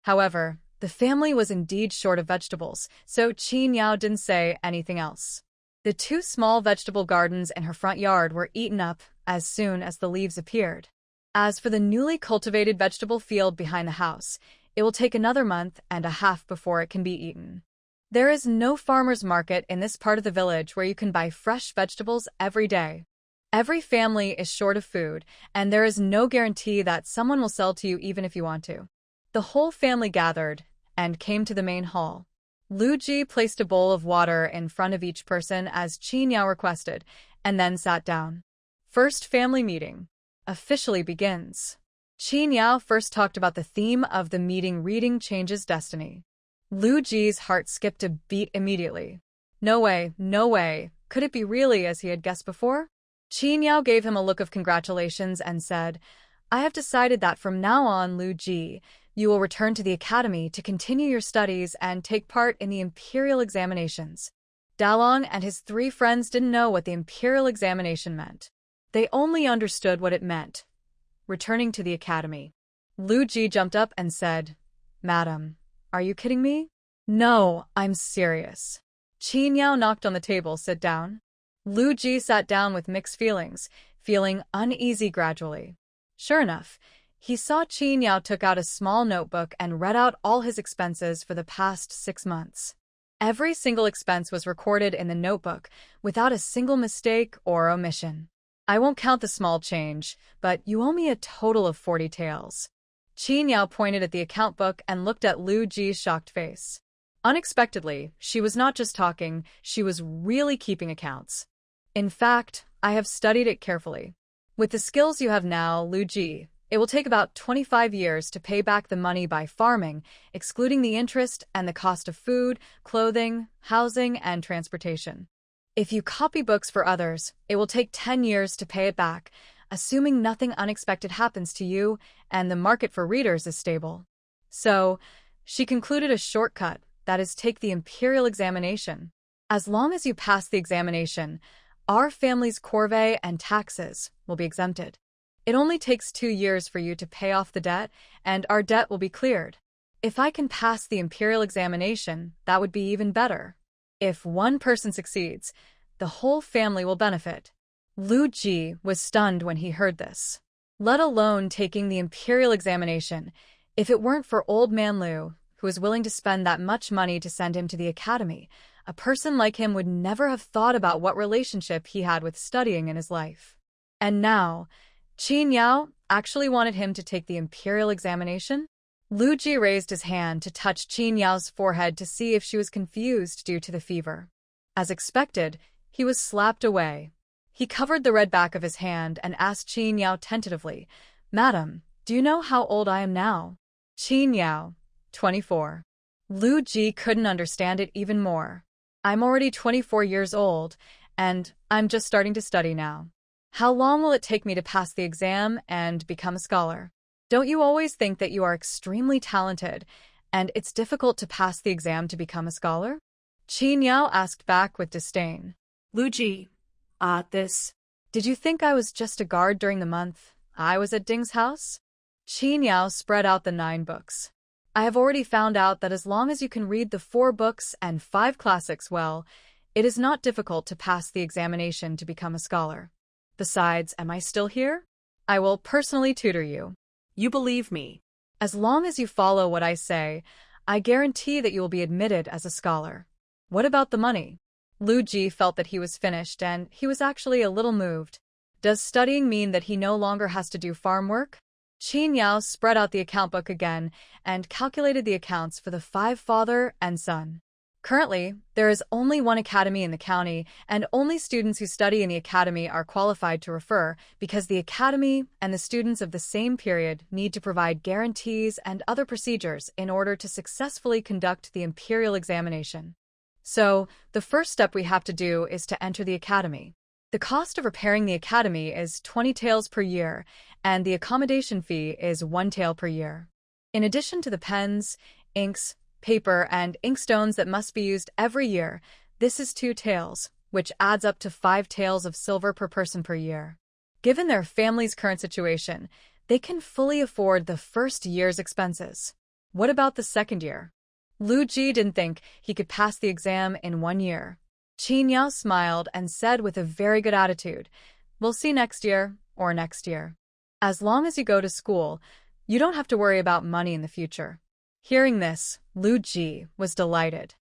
However, the family was indeed short of vegetables, so Qin Yao didn't say anything else. The two small vegetable gardens in her front yard were eaten up as soon as the leaves appeared. As for the newly cultivated vegetable field behind the house, it will take another month and a half before it can be eaten. There is no farmer's market in this part of the village where you can buy fresh vegetables every day. Every family is short of food, and there is no guarantee that someone will sell to you even if you want to. The whole family gathered and came to the main hall. Lu Ji placed a bowl of water in front of each person as Qin Yao requested, and then sat down. First family meeting officially begins. Qin Yao first talked about the theme of the meeting: reading changes destiny. Lu Ji's heart skipped a beat immediately. No way, no way, could it be really as he had guessed before? Qin Yao gave him a look of congratulations and said, I have decided that from now on, Lu Ji, you will return to the academy to continue your studies and take part in the imperial examinations. Dalong and his three friends didn't know what the imperial examination meant. They only understood what it meant: returning to the academy. Lu Ji jumped up and said, Madam, are you kidding me? No, I'm serious. Qin Yao knocked on the table. Sit down. Lu Ji sat down with mixed feelings, feeling uneasy gradually. Sure enough, he saw Qin Yao took out a small notebook and read out all his expenses for the past 6 months. Every single expense was recorded in the notebook, without a single mistake or omission. I won't count the small change, but you owe me a total of 40 taels. Qin Yao pointed at the account book and looked at Lu Ji's shocked face. Unexpectedly, she was not just talking, she was really keeping accounts. In fact, I have studied it carefully. With the skills you have now, Lu Ji, it will take about 25 years to pay back the money by farming, excluding the interest and the cost of food, clothing, housing, and transportation. If you copy books for others, it will take 10 years to pay it back, assuming nothing unexpected happens to you and the market for readers is stable. So, she concluded a shortcut, that is, take the imperial examination. As long as you pass the examination, our family's corvée and taxes will be exempted. It only takes 2 years for you to pay off the debt, and our debt will be cleared. If I can pass the imperial examination, that would be even better. If one person succeeds, the whole family will benefit. Lu Ji was stunned when he heard this. Let alone taking the imperial examination, if it weren't for old man Lu, who was willing to spend that much money to send him to the academy, a person like him would never have thought about what relationship he had with studying in his life. And now, Qin Yao actually wanted him to take the imperial examination? Lu Ji raised his hand to touch Qin Yao's forehead to see if she was confused due to the fever. As expected, he was slapped away. He covered the red back of his hand and asked Qin Yao tentatively, Madam, do you know how old I am now? Qin Yao, 24. Lu Ji couldn't understand it even more. I'm already 24 years old, and I'm just starting to study now. How long will it take me to pass the exam and become a scholar? Don't you always think that you are extremely talented, and it's difficult to pass the exam to become a scholar? Qin Yao asked back with disdain. Lu Ji, Did you think I was just a guard during the month I was at Ding's house? Qin Yao spread out the 9 books. I have already found out that as long as you can read the 4 books and 5 classics well, it is not difficult to pass the examination to become a scholar. Besides, am I still here? I will personally tutor you. You believe me. As long as you follow what I say, I guarantee that you will be admitted as a scholar. What about the money? Lu Ji felt that he was finished, and he was actually a little moved. Does studying mean that he no longer has to do farm work? Qin Yao spread out the account book again and calculated the accounts for the 5 father and son. Currently, there is only one academy in the county, and only students who study in the academy are qualified to refer, because the academy and the students of the same period need to provide guarantees and other procedures in order to successfully conduct the imperial examination. So, the first step we have to do is to enter the academy. The cost of repairing the academy is 20 taels per year, and the accommodation fee is 1 tael per year. In addition to the pens, inks, paper, and inkstones that must be used every year, this is 2 taels, which adds up to 5 taels of silver per person per year. Given their family's current situation, they can fully afford the first year's expenses. What about the second year? Lu Ji didn't think he could pass the exam in 1 year. Qin Yao smiled and said with a very good attitude, "We'll see next year, or next year. As long as you go to school, you don't have to worry about money in the future." Hearing this, Lu Ji was delighted.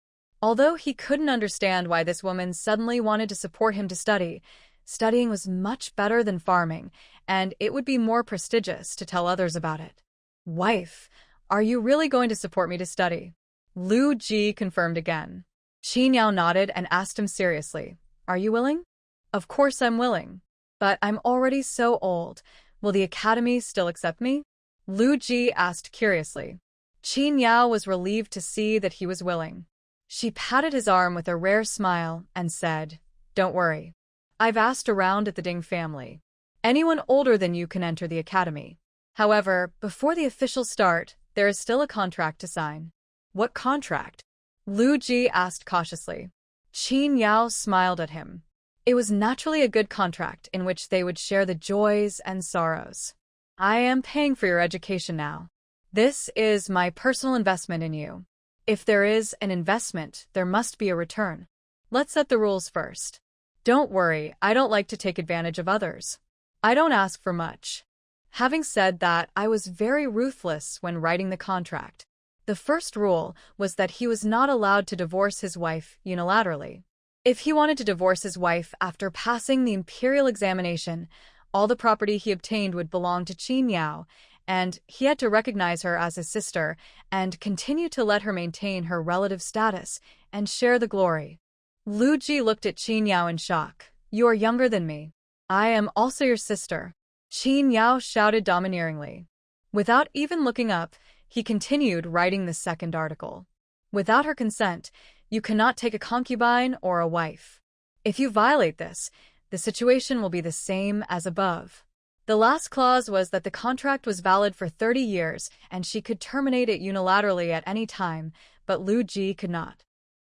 Although he couldn't understand why this woman suddenly wanted to support him to study, studying was much better than farming, and it would be more prestigious to tell others about it. "Wife, are you really going to support me to study?" Lu Ji confirmed again. Qin Yao nodded and asked him seriously, "Are you willing?" "Of course I'm willing. But I'm already so old. Will the academy still accept me?" Lu Ji asked curiously. Qin Yao was relieved to see that he was willing. She patted his arm with a rare smile and said, "Don't worry. I've asked around at the Ding family. Anyone older than you can enter the academy. However, before the official start, there is still a contract to sign." "What contract?" Lu Ji asked cautiously. Qin Yao smiled at him. It was naturally a good contract in which they would share the joys and sorrows. "I am paying for your education now. This is my personal investment in you. If there is an investment, there must be a return. Let's set the rules first. Don't worry, I don't like to take advantage of others. I don't ask for much." Having said that, I was very ruthless when writing the contract. The first rule was that he was not allowed to divorce his wife unilaterally. If he wanted to divorce his wife after passing the imperial examination, all the property he obtained would belong to Qin Yao, and he had to recognize her as his sister and continue to let her maintain her relative status and share the glory. Lu Ji looked at Qin Yao in shock. "You are younger than me. I am also your sister," Qin Yao shouted domineeringly. Without even looking up, he continued writing the second article. "Without her consent, you cannot take a concubine or a wife. If you violate this, the situation will be the same as above." The last clause was that the contract was valid for 30 years and she could terminate it unilaterally at any time, but Lu Ji could not.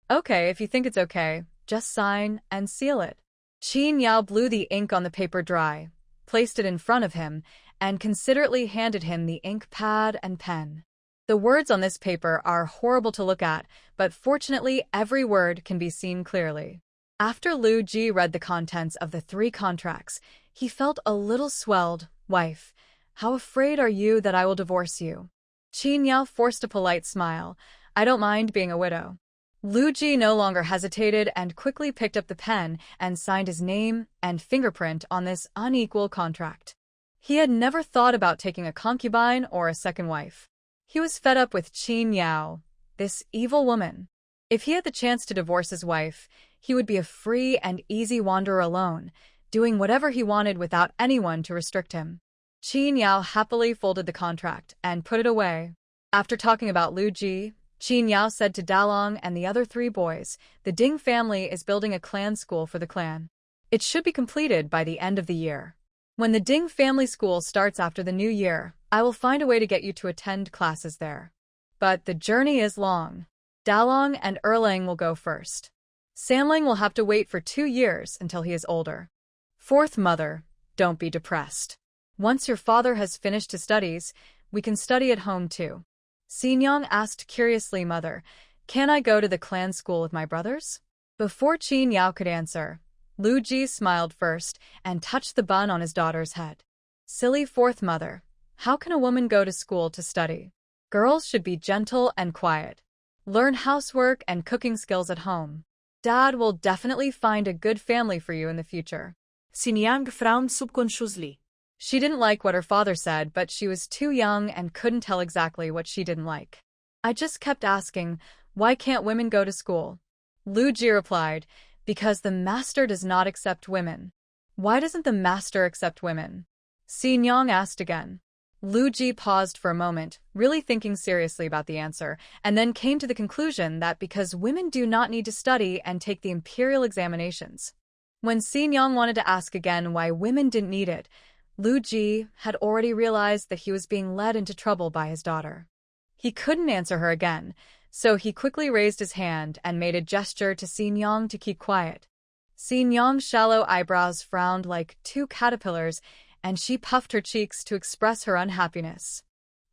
"Okay, if you think it's okay, just sign and seal it." Qin Yao blew the ink on the paper dry, placed it in front of him, and considerately handed him the ink pad and pen. The words on this paper are horrible to look at, but fortunately every word can be seen clearly. After Lu Ji read the contents of the 3 contracts, he felt a little swelled. "Wife, how afraid are you that I will divorce you?" Qin Yao forced a polite smile. "I don't mind being a widow." Lu Ji no longer hesitated and quickly picked up the pen and signed his name and fingerprint on this unequal contract. He had never thought about taking a concubine or a second wife. He was fed up with Qin Yao, this evil woman. If he had the chance to divorce his wife, he would be a free and easy wanderer alone, doing whatever he wanted without anyone to restrict him. Qin Yao happily folded the contract and put it away. After talking about Lu Ji, Qin Yao said to Dalong and the other 3 boys, "The Ding family is building a clan school for the clan. It should be completed by the end of the year. When the Ding family school starts after the new year, I will find a way to get you to attend classes there. But the journey is long. Dalong and Erlang will go first. Samling will have to wait for 2 years until he is older. Fourth mother, don't be depressed. Once your father has finished his studies, we can study at home too." Xingyang asked curiously, "Mother, can I go to the clan school with my brothers?" Before Qin Yao could answer, Lu Ji smiled first and touched the bun on his daughter's head. "Silly fourth mother, how can a woman go to school to study? Girls should be gentle and quiet. Learn housework and cooking skills at home. Dad will definitely find a good family for you in the future." Xingyang frowned subconsciously. She didn't like what her father said, but she was too young and couldn't tell exactly what she didn't like. "I just kept asking, why can't women go to school?" Lu Ji replied, "Because the master does not accept women." "Why doesn't the master accept women?" Xingyang asked again. Lu Ji paused for a moment, really thinking seriously about the answer, and then came to the conclusion that because women do not need to study and take the imperial examinations. When Xingyang wanted to ask again why women didn't need it, Lu Ji had already realized that he was being led into trouble by his daughter. He couldn't answer her again, so he quickly raised his hand and made a gesture to Xingyang to keep quiet. Xingyang's shallow eyebrows frowned like 2 caterpillars, and she puffed her cheeks to express her unhappiness.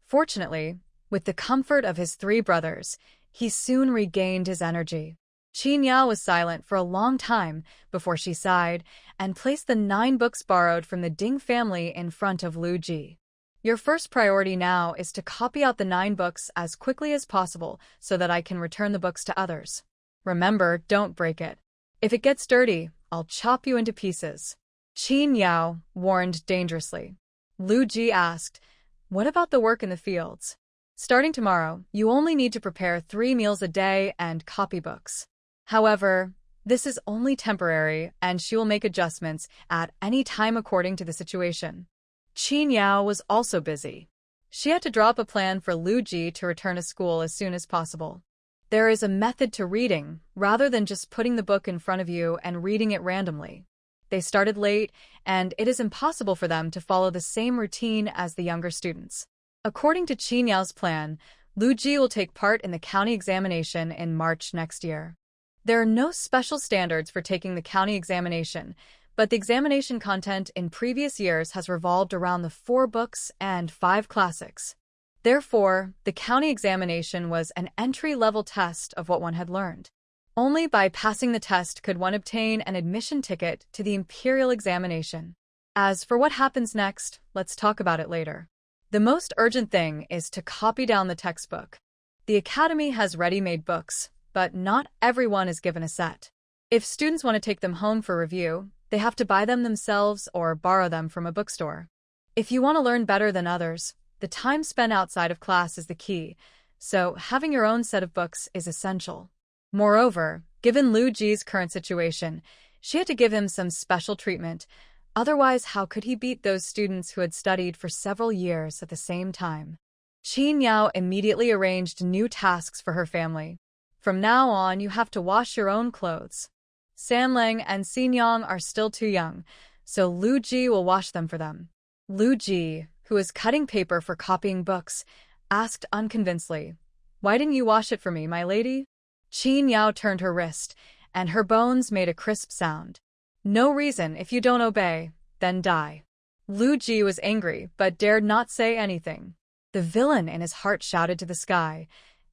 Fortunately, With the comfort of his 3 brothers, he soon regained his energy. Qin Yao was silent for a long time before she sighed and placed the 9 books borrowed from the Ding family in front of Lu Ji. Your first priority now is to copy out the 9 books as quickly as possible so that I can return the books to others. Remember, don't break it. If it gets dirty, I'll chop you into pieces. Qin Yao warned dangerously. Lu Ji asked, "What about the work in the fields? Starting tomorrow, you only need to prepare 3 meals a day and copy books. However, this is only temporary, and she will make adjustments at any time according to the situation." Qin Yao was also busy. She had to draw up a plan for Lu Ji to return to school as soon as possible. There is a method to reading, rather than just putting the book in front of you and reading it randomly. They started late, and it is impossible for them to follow the same routine as the younger students. According to Qin Yao's plan, Lu Ji will take part in the county examination in March next year. There are no special standards for taking the county examination, but the examination content in previous years has revolved around the 4 books and 5 classics. Therefore, the county examination was an entry-level test of what one had learned. Only by passing the test could one obtain an admission ticket to the imperial examination. As for what happens next, let's talk about it later. The most urgent thing is to copy down the textbook. The academy has ready-made books, but not everyone is given a set. If students want to take them home for review, they have to buy them themselves or borrow them from a bookstore. If you want to learn better than others, the time spent outside of class is the key, so having your own set of books is essential. Moreover, given Lu Ji's current situation, she had to give him some special treatment. Otherwise, how could he beat those students who had studied for several years at the same time? Qin Yao immediately arranged new tasks for her family. From now on, you have to wash your own clothes. Sanlang and Xinyang are still too young, so Lu Ji will wash them for them. Lu Ji, who was cutting paper for copying books, asked unconvincedly, "Why didn't you wash it for me, my lady?" Qin Yao turned her wrist, and her bones made a crisp sound. "No reason. If you don't obey, then die." Lu Ji was angry, but dared not say anything. The villain in his heart shouted to the sky,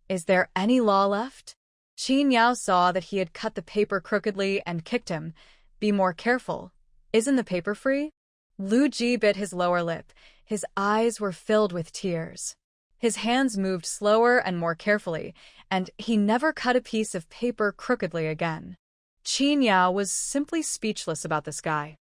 "Is there any law left?" Qin Yao saw that he had cut the paper crookedly and kicked him. "Be more careful. Isn't the paper free?" Lu Ji bit his lower lip. His eyes were filled with tears. His hands moved slower and more carefully, and he never cut a piece of paper crookedly again. Qin Yao was simply speechless about this guy.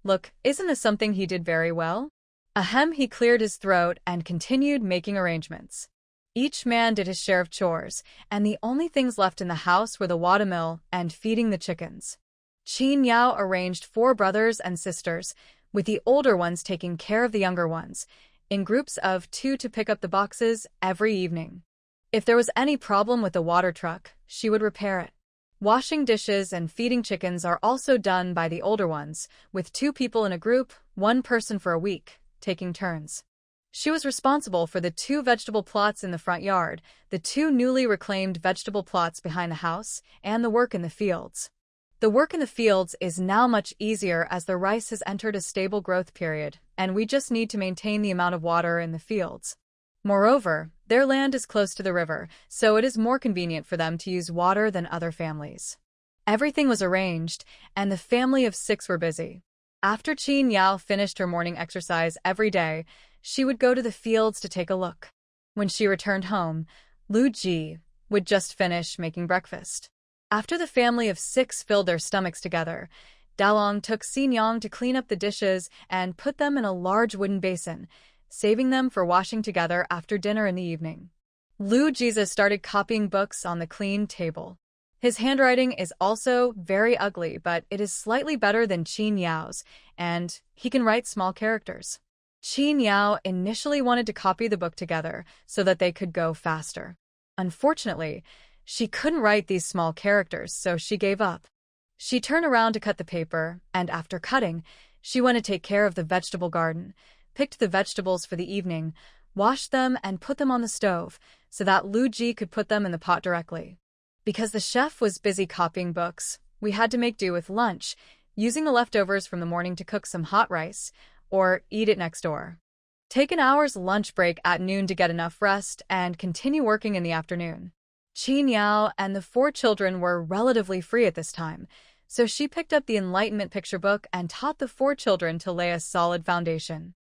Look, isn't this something he did very well? Ahem, he cleared his throat and continued making arrangements. Each man did his share of chores, and the only things left in the house were the watermill and feeding the chickens. Qin Yao arranged 4 brothers and sisters, with the older ones taking care of the younger ones, in groups of 2 to pick up the boxes every evening. If there was any problem with the water truck, she would repair it. Washing dishes and feeding chickens are also done by the older ones, with 2 people in a group, 1 person for a week, taking turns. She was responsible for the 2 vegetable plots in the front yard, the 2 newly reclaimed vegetable plots behind the house, and the work in the fields. The work in the fields is now much easier as the rice has entered a stable growth period, and we just need to maintain the amount of water in the fields. Moreover, their land is close to the river, so it is more convenient for them to use water than other families. Everything was arranged, and the family of 6 were busy. After Qin Yao finished her morning exercise every day, she would go to the fields to take a look. When she returned home, Lu Ji would just finish making breakfast. After the family of 6 filled their stomachs together, Dalong took Xinyang to clean up the dishes and put them in a large wooden basin, saving them for washing together after dinner in the evening. Lu Jiza started copying books on the clean table. His handwriting is also very ugly, but it is slightly better than Qin Yao's, and he can write small characters. Qin Yao initially wanted to copy the book together so that they could go faster. Unfortunately, she couldn't write these small characters, so she gave up. She turned around to cut the paper, and after cutting, she went to take care of the vegetable garden, picked the vegetables for the evening, washed them and put them on the stove so that Lu Ji could put them in the pot directly. Because the chef was busy copying books, we had to make do with lunch, using the leftovers from the morning to cook some hot rice, or eat it next door. Take an hour's lunch break at noon to get enough rest, and continue working in the afternoon. Qin Yao and the 4 children were relatively free at this time, so she picked up the Enlightenment picture book and taught the 4 children to lay a solid foundation.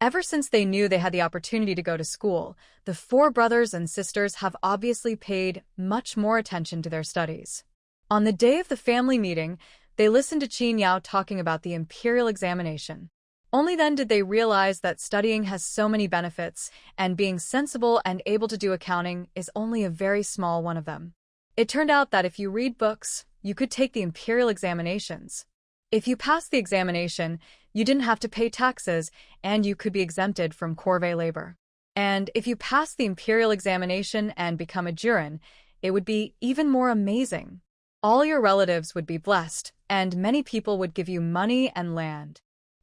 Ever since they knew they had the opportunity to go to school, the 4 brothers and sisters have obviously paid much more attention to their studies. On the day of the family meeting, they listened to Qin Yao talking about the imperial examination. Only then did they realize that studying has so many benefits, and being sensible and able to do accounting is only a very small one of them. It turned out that if you read books, you could take the imperial examinations. If you passed the examination, you didn't have to pay taxes, and you could be exempted from corvée labor. And if you passed the imperial examination and become a jurin, it would be even more amazing. All your relatives would be blessed, and many people would give you money and land.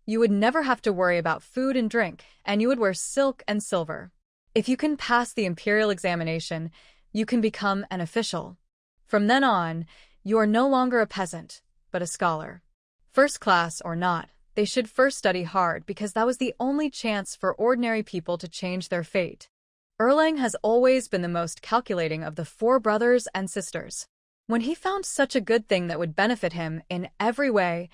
You would never have to worry about food and drink, and you would wear silk and silver. If you can pass the imperial examination, you can become an official. From then on, you are no longer a peasant, but a scholar. First class or not, they should first study hard because that was the only chance for ordinary people to change their fate. Erlang has always been the most calculating of the 4 brothers and sisters. When he found such a good thing that would benefit him in every way,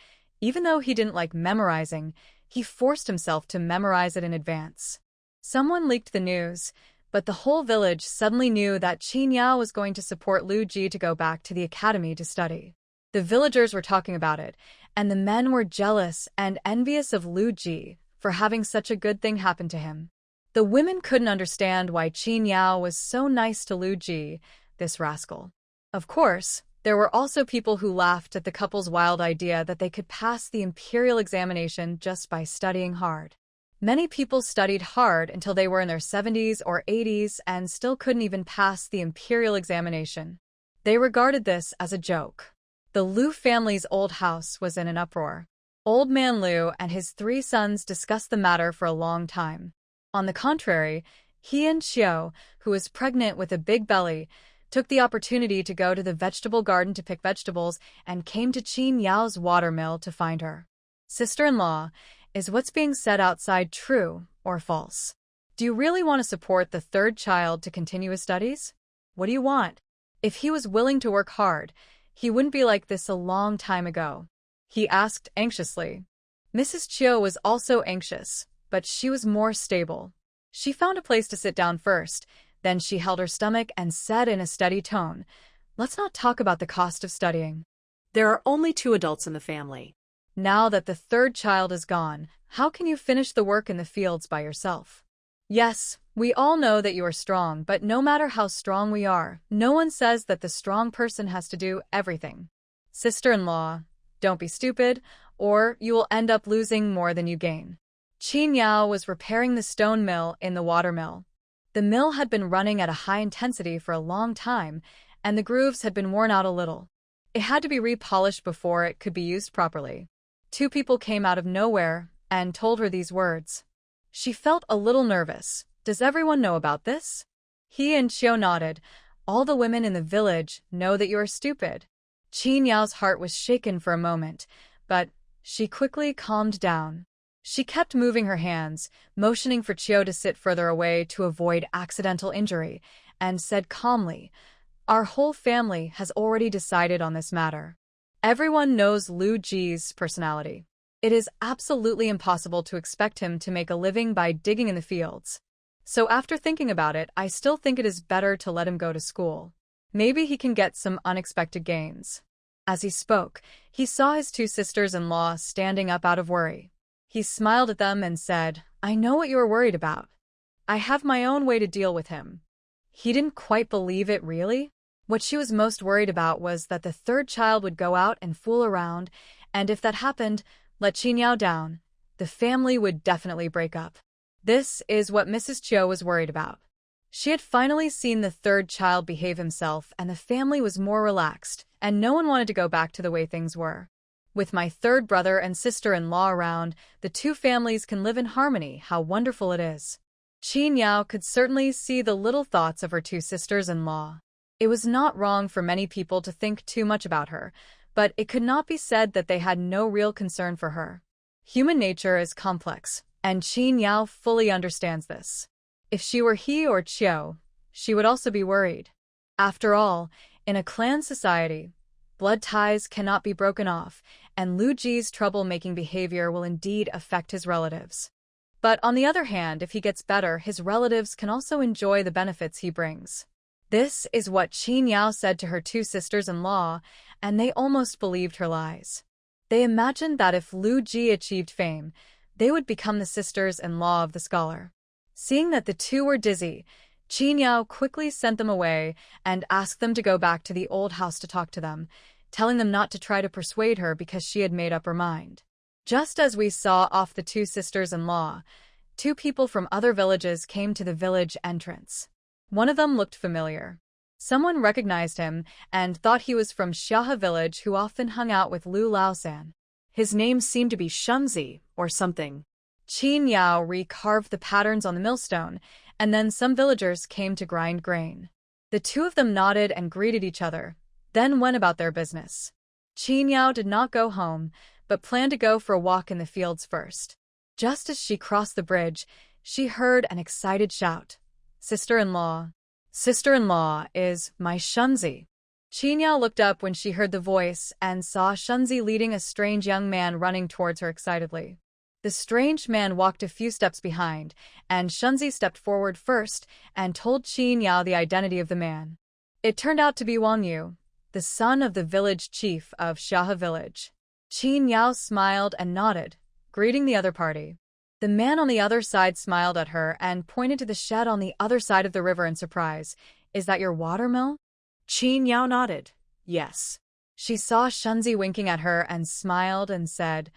even though he didn't like memorizing, he forced himself to memorize it in advance. Someone leaked the news, but the whole village suddenly knew that Qin Yao was going to support Lu Ji to go back to the academy to study. The villagers were talking about it, and the men were jealous and envious of Lu Ji for having such a good thing happen to him. The women couldn't understand why Qin Yao was so nice to Lu Ji, this rascal. Of course, there were also people who laughed at the couple's wild idea that they could pass the imperial examination just by studying hard. Many people studied hard until they were in their 70s or 80s and still couldn't even pass the imperial examination. They regarded this as a joke. The Liu family's old house was in an uproar. Old man Liu and his 3 sons discussed the matter for a long time. On the contrary, he and Xiao, who was pregnant with a big belly, took the opportunity to go to the vegetable garden to pick vegetables and came to Qin Yao's watermill to find her. Sister-in-law, is what's being said outside true or false? Do you really want to support the 3rd child to continue his studies? What do you want? If he was willing to work hard, he wouldn't be like this a long time ago. He asked anxiously. Mrs. Chiu was also anxious, but she was more stable. She found a place to sit down first. Then she held her stomach and said in a steady tone, "Let's not talk about the cost of studying. There are only 2 adults in the family. Now that the 3rd child is gone, how can you finish the work in the fields by yourself? Yes, we all know that you are strong, but no matter how strong we are, no one says that the strong person has to do everything. Sister-in-law, don't be stupid, or you will end up losing more than you gain." Qin Yao was repairing the stone mill in the watermill. The mill had been running at a high intensity for a long time, and the grooves had been worn out a little. It had to be repolished before it could be used properly. 2 people came out of nowhere and told her these words. She felt a little nervous. Does everyone know about this? He and Xiao nodded. All the women in the village know that you are stupid. Qin Yao's heart was shaken for a moment, but she quickly calmed down. She kept moving her hands, motioning for Qiao to sit further away to avoid accidental injury, and said calmly, "Our whole family has already decided on this matter. Everyone knows Lu Ji's personality. It is absolutely impossible to expect him to make a living by digging in the fields. So after thinking about it, I still think it is better to let him go to school. Maybe he can get some unexpected gains." As he spoke, he saw his 2 sisters-in-law standing up out of worry. He smiled at them and said, "I know what you are worried about. I have my own way to deal with him." He didn't quite believe it, really. What she was most worried about was that the 3rd child would go out and fool around, and if that happened, let Qin Yao down, the family would definitely break up. This is what Mrs. Chiu was worried about. She had finally seen the 3rd child behave himself, and the family was more relaxed, and no one wanted to go back to the way things were. With my 3rd brother and sister-in-law around, the 2 families can live in harmony. How wonderful it is. Qin Yao could certainly see the little thoughts of her 2 sisters-in-law. It was not wrong for many people to think too much about her, but it could not be said that they had no real concern for her. Human nature is complex, and Qin Yao fully understands this. If she were he or Qiu, she would also be worried. After all, in a clan society, blood ties cannot be broken off, and Lu Ji's troublemaking behavior will indeed affect his relatives. But on the other hand, if he gets better, his relatives can also enjoy the benefits he brings. This is what Qin Yao said to her two sisters-in-law, and they almost believed her lies. They imagined that if Lu Ji achieved fame, they would become the sisters-in-law of the scholar. Seeing that the two were dizzy, Qin Yao quickly sent them away and asked them to go back to the old house to talk to them, telling them not to try to persuade her because she had made up her mind. Just as we saw off the two sisters-in-law, two people from other villages came to the village entrance. One of them looked familiar. Someone recognized him and thought he was from Xiahe village who often hung out with Lu Laosan. His name seemed to be Shunzi or something. Qin Yao recarved the patterns on the millstone, and then some villagers came to grind grain. The two of them nodded and greeted each other, then went about their business. Qin Yao did not go home, but planned to go for a walk in the fields first. Just as she crossed the bridge, she heard an excited shout. Sister-in-law. Sister-in-law is my Shunzi. Qin Yao looked up when she heard the voice and saw Shunzi leading a strange young man running towards her excitedly. The strange man walked a few steps behind, and Shunzi stepped forward first and told Qin Yao the identity of the man. It turned out to be Wang Yu, the son of the village chief of Xiahe village. Qin Yao smiled and nodded, greeting the other party. The man on the other side smiled at her and pointed to the shed on the other side of the river in surprise. Is that your watermill? Qin Yao nodded. Yes. She saw Shunzi winking at her and smiled and said,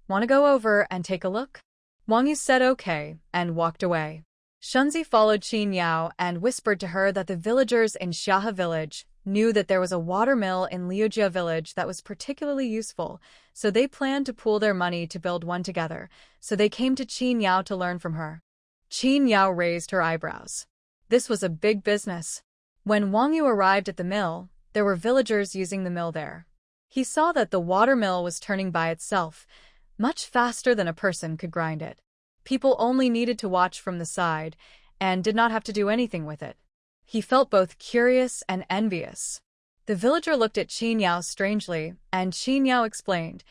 "Want to go over and take a look?" Wang Yu said okay and walked away. Shunzi followed Qin Yao and whispered to her that the villagers in Xiahe village knew that there was a watermill in Liujia village that was particularly useful, so they planned to pool their money to build one together, so they came to Qin Yao to learn from her. Qin Yao raised her eyebrows. This was a big business. When Wang Yu arrived at the mill, there were villagers using the mill there. He saw that the watermill was turning by itself, much faster than a person could grind it. People only needed to watch from the side, and did not have to do anything with it. He felt both curious and envious. The villager looked at Qin Yao strangely, and Qin Yao explained,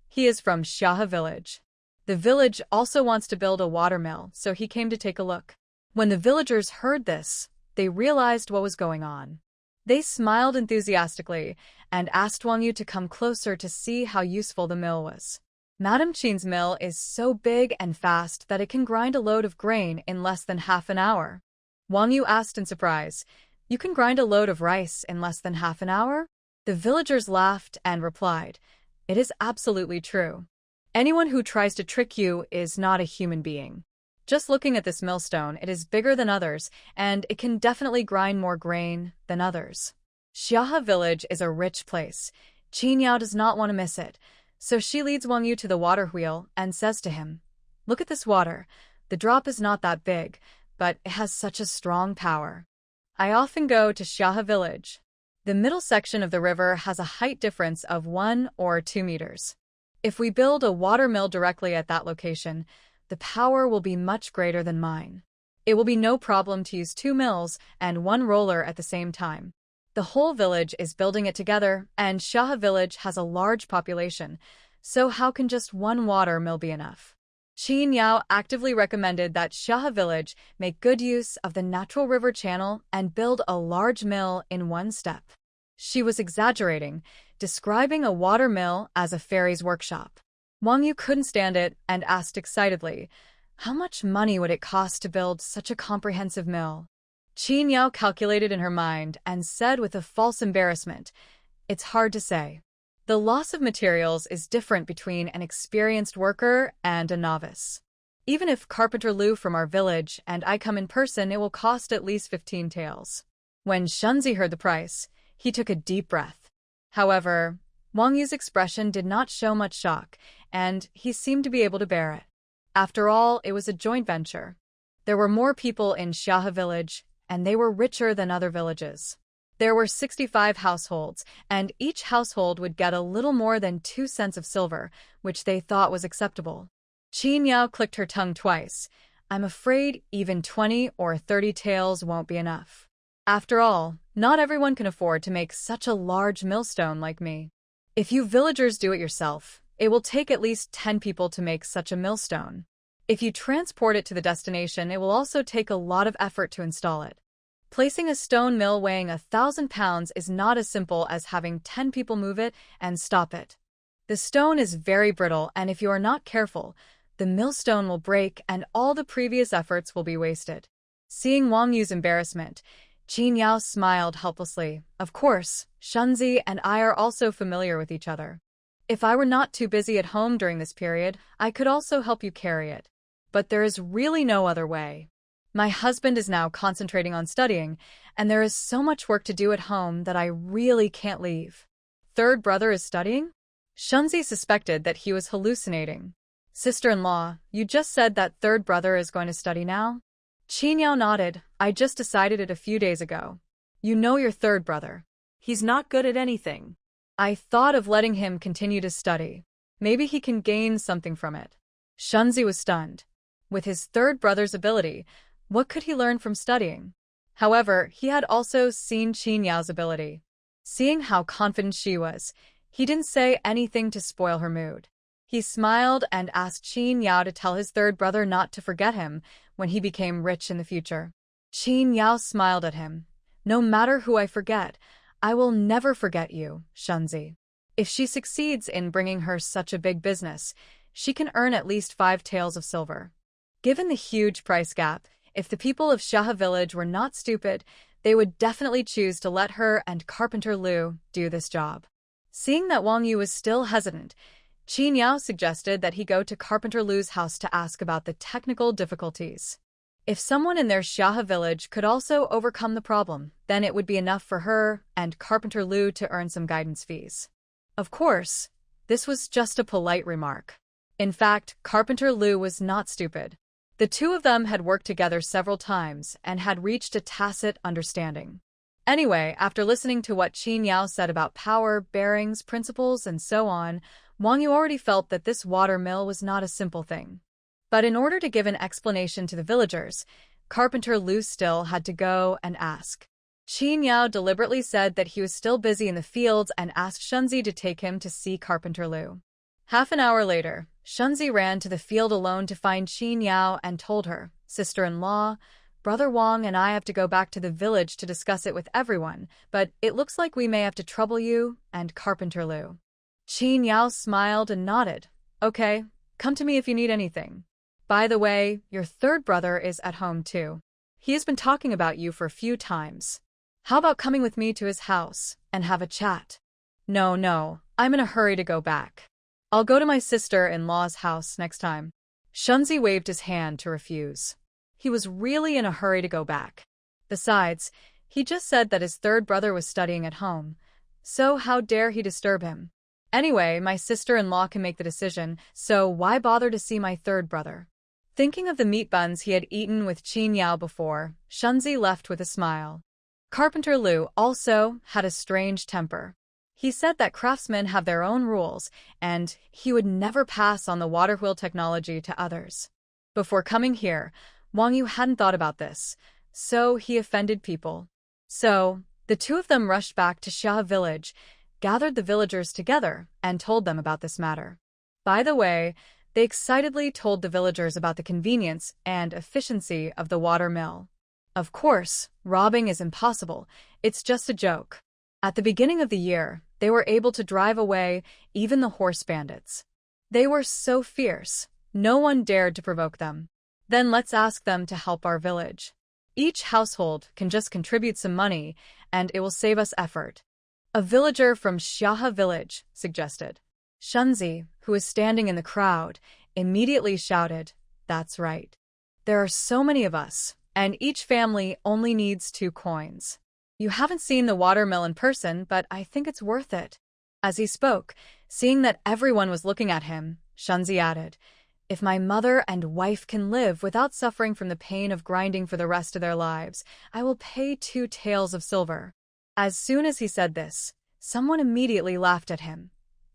he is from Xiahe village. The village also wants to build a watermill, so he came to take a look. When the villagers heard this, they realized what was going on. They smiled enthusiastically and asked Wang Yu to come closer to see how useful the mill was. Madame Qin's mill is so big and fast that it can grind a load of grain in less than half an hour. Wang Yu asked in surprise, "You can grind a load of rice in less than half an hour?" The villagers laughed and replied, "It is absolutely true. Anyone who tries to trick you is not a human being. Just looking at this millstone, it is bigger than others, and it can definitely grind more grain than others." Xiahe village is a rich place. Qin Yao does not want to miss it, so she leads Wang Yu to the water wheel and says to him, "Look at this water. The drop is not that big, but it has such a strong power. I often go to Xiahe village. The middle section of the river has a height difference of 1 or 2 meters. If we build a water mill directly at that location, the power will be much greater than mine. It will be no problem to use 2 mills and 1 roller at the same time. The whole village is building it together, and Xiahe village has a large population, so how can just 1 water mill be enough?" Qin Yao actively recommended that Xiahe village make good use of the natural river channel and build a large mill in 1 step. She was exaggerating, describing a water mill as a fairy's workshop. Wang Yu couldn't stand it and asked excitedly, "How much money would it cost to build such a comprehensive mill?" Qin Yao calculated in her mind and said with a false embarrassment, "It's hard to say. The loss of materials is different between an experienced worker and a novice. Even if Carpenter Lu from our village and I come in person, it will cost at least 15 taels." When Shunzi heard the price, he took a deep breath. However, Wang Yu's expression did not show much shock, and he seemed to be able to bear it. After all, it was a joint venture. There were more people in Xiahe village, and they were richer than other villages. There were 65 households, and each household would get a little more than 2 cents of silver, which they thought was acceptable. Qin Yao clicked her tongue twice. I'm afraid even 20 or 30 taels won't be enough. After all, not everyone can afford to make such a large millstone like me. If you villagers do it yourself, it will take at least 10 people to make such a millstone. If you transport it to the destination, it will also take a lot of effort to install it. Placing a stone mill weighing 1,000 pounds is not as simple as having 10 people move it and stop it. The stone is very brittle, and if you are not careful, the millstone will break and all the previous efforts will be wasted. Seeing Wang Yu's embarrassment, Qin Yao smiled helplessly. Of course, Shunzi and I are also familiar with each other. If I were not too busy at home during this period, I could also help you carry it. But there is really no other way. My husband is now concentrating on studying, and there is so much work to do at home that I really can't leave. Third brother is studying? Shunzi suspected that he was hallucinating. Sister-in-law, you just said that third brother is going to study now? Qin Yao nodded. I just decided it a few days ago. You know your third brother. He's not good at anything. I thought of letting him continue to study. Maybe he can gain something from it. Shunzi was stunned. With his third brother's ability, what could he learn from studying? However, he had also seen Qin Yao's ability. Seeing how confident she was, he didn't say anything to spoil her mood. He smiled and asked Qin Yao to tell his third brother not to forget him when he became rich in the future. Qin Yao smiled at him. No matter who I forget, I will never forget you, Shunzi. If she succeeds in bringing her such a big business, she can earn at least 5 taels of silver. Given the huge price gap, if the people of Shaha village were not stupid, they would definitely choose to let her and Carpenter Lu do this job. Seeing that Wang Yu was still hesitant, Qin Yao suggested that he go to Carpenter Lu's house to ask about the technical difficulties. If someone in their Shaha village could also overcome the problem, then it would be enough for her and Carpenter Lu to earn some guidance fees. Of course, this was just a polite remark. In fact, Carpenter Lu was not stupid. The two of them had worked together several times and had reached a tacit understanding. Anyway, after listening to what Qin Yao said about power, bearings, principles, and so on, Wang Yu already felt that this water mill was not a simple thing. But in order to give an explanation to the villagers, Carpenter Lu still had to go and ask. Qin Yao deliberately said that he was still busy in the fields and asked Shunzi to take him to see Carpenter Lu. Half an hour later, Shunzi ran to the field alone to find Qin Yao and told her, Sister-in-law, Brother Wang and I have to go back to the village to discuss it with everyone, but it looks like we may have to trouble you and Carpenter Lu. Qin Yao smiled and nodded. Okay, come to me if you need anything. By the way, your third brother is at home too. He has been talking about you for a few times. How about coming with me to his house and have a chat? No, I'm in a hurry to go back. I'll go to my sister-in-law's house next time. Shunzi waved his hand to refuse. He was really in a hurry to go back. Besides, he just said that his third brother was studying at home, so how dare he disturb him? Anyway, my sister-in-law can make the decision, so why bother to see my third brother? Thinking of the meat buns he had eaten with Qin Yao before, Shunzi left with a smile. Carpenter Lu also had a strange temper. He said that craftsmen have their own rules, and he would never pass on the water wheel technology to others. Before coming here, Wang Yu hadn't thought about this, so he offended people. So, the two of them rushed back to Xia village, gathered the villagers together, and told them about this matter. By the way, they excitedly told the villagers about the convenience and efficiency of the water mill. Of course, robbing is impossible, it's just a joke. At the beginning of the year, they were able to drive away even the horse bandits. They were so fierce, no one dared to provoke them. Then let's ask them to help our village. Each household can just contribute some money, and it will save us effort. A villager from Xiaha village suggested. Shunzi, who was standing in the crowd, immediately shouted, That's right. There are so many of us, and each family only needs 2 coins. You haven't seen the water mill in person, but I think it's worth it. As he spoke, seeing that everyone was looking at him, Shunzi added, If my mother and wife can live without suffering from the pain of grinding for the rest of their lives, I will pay 2 taels of silver. As soon as he said this, someone immediately laughed at him.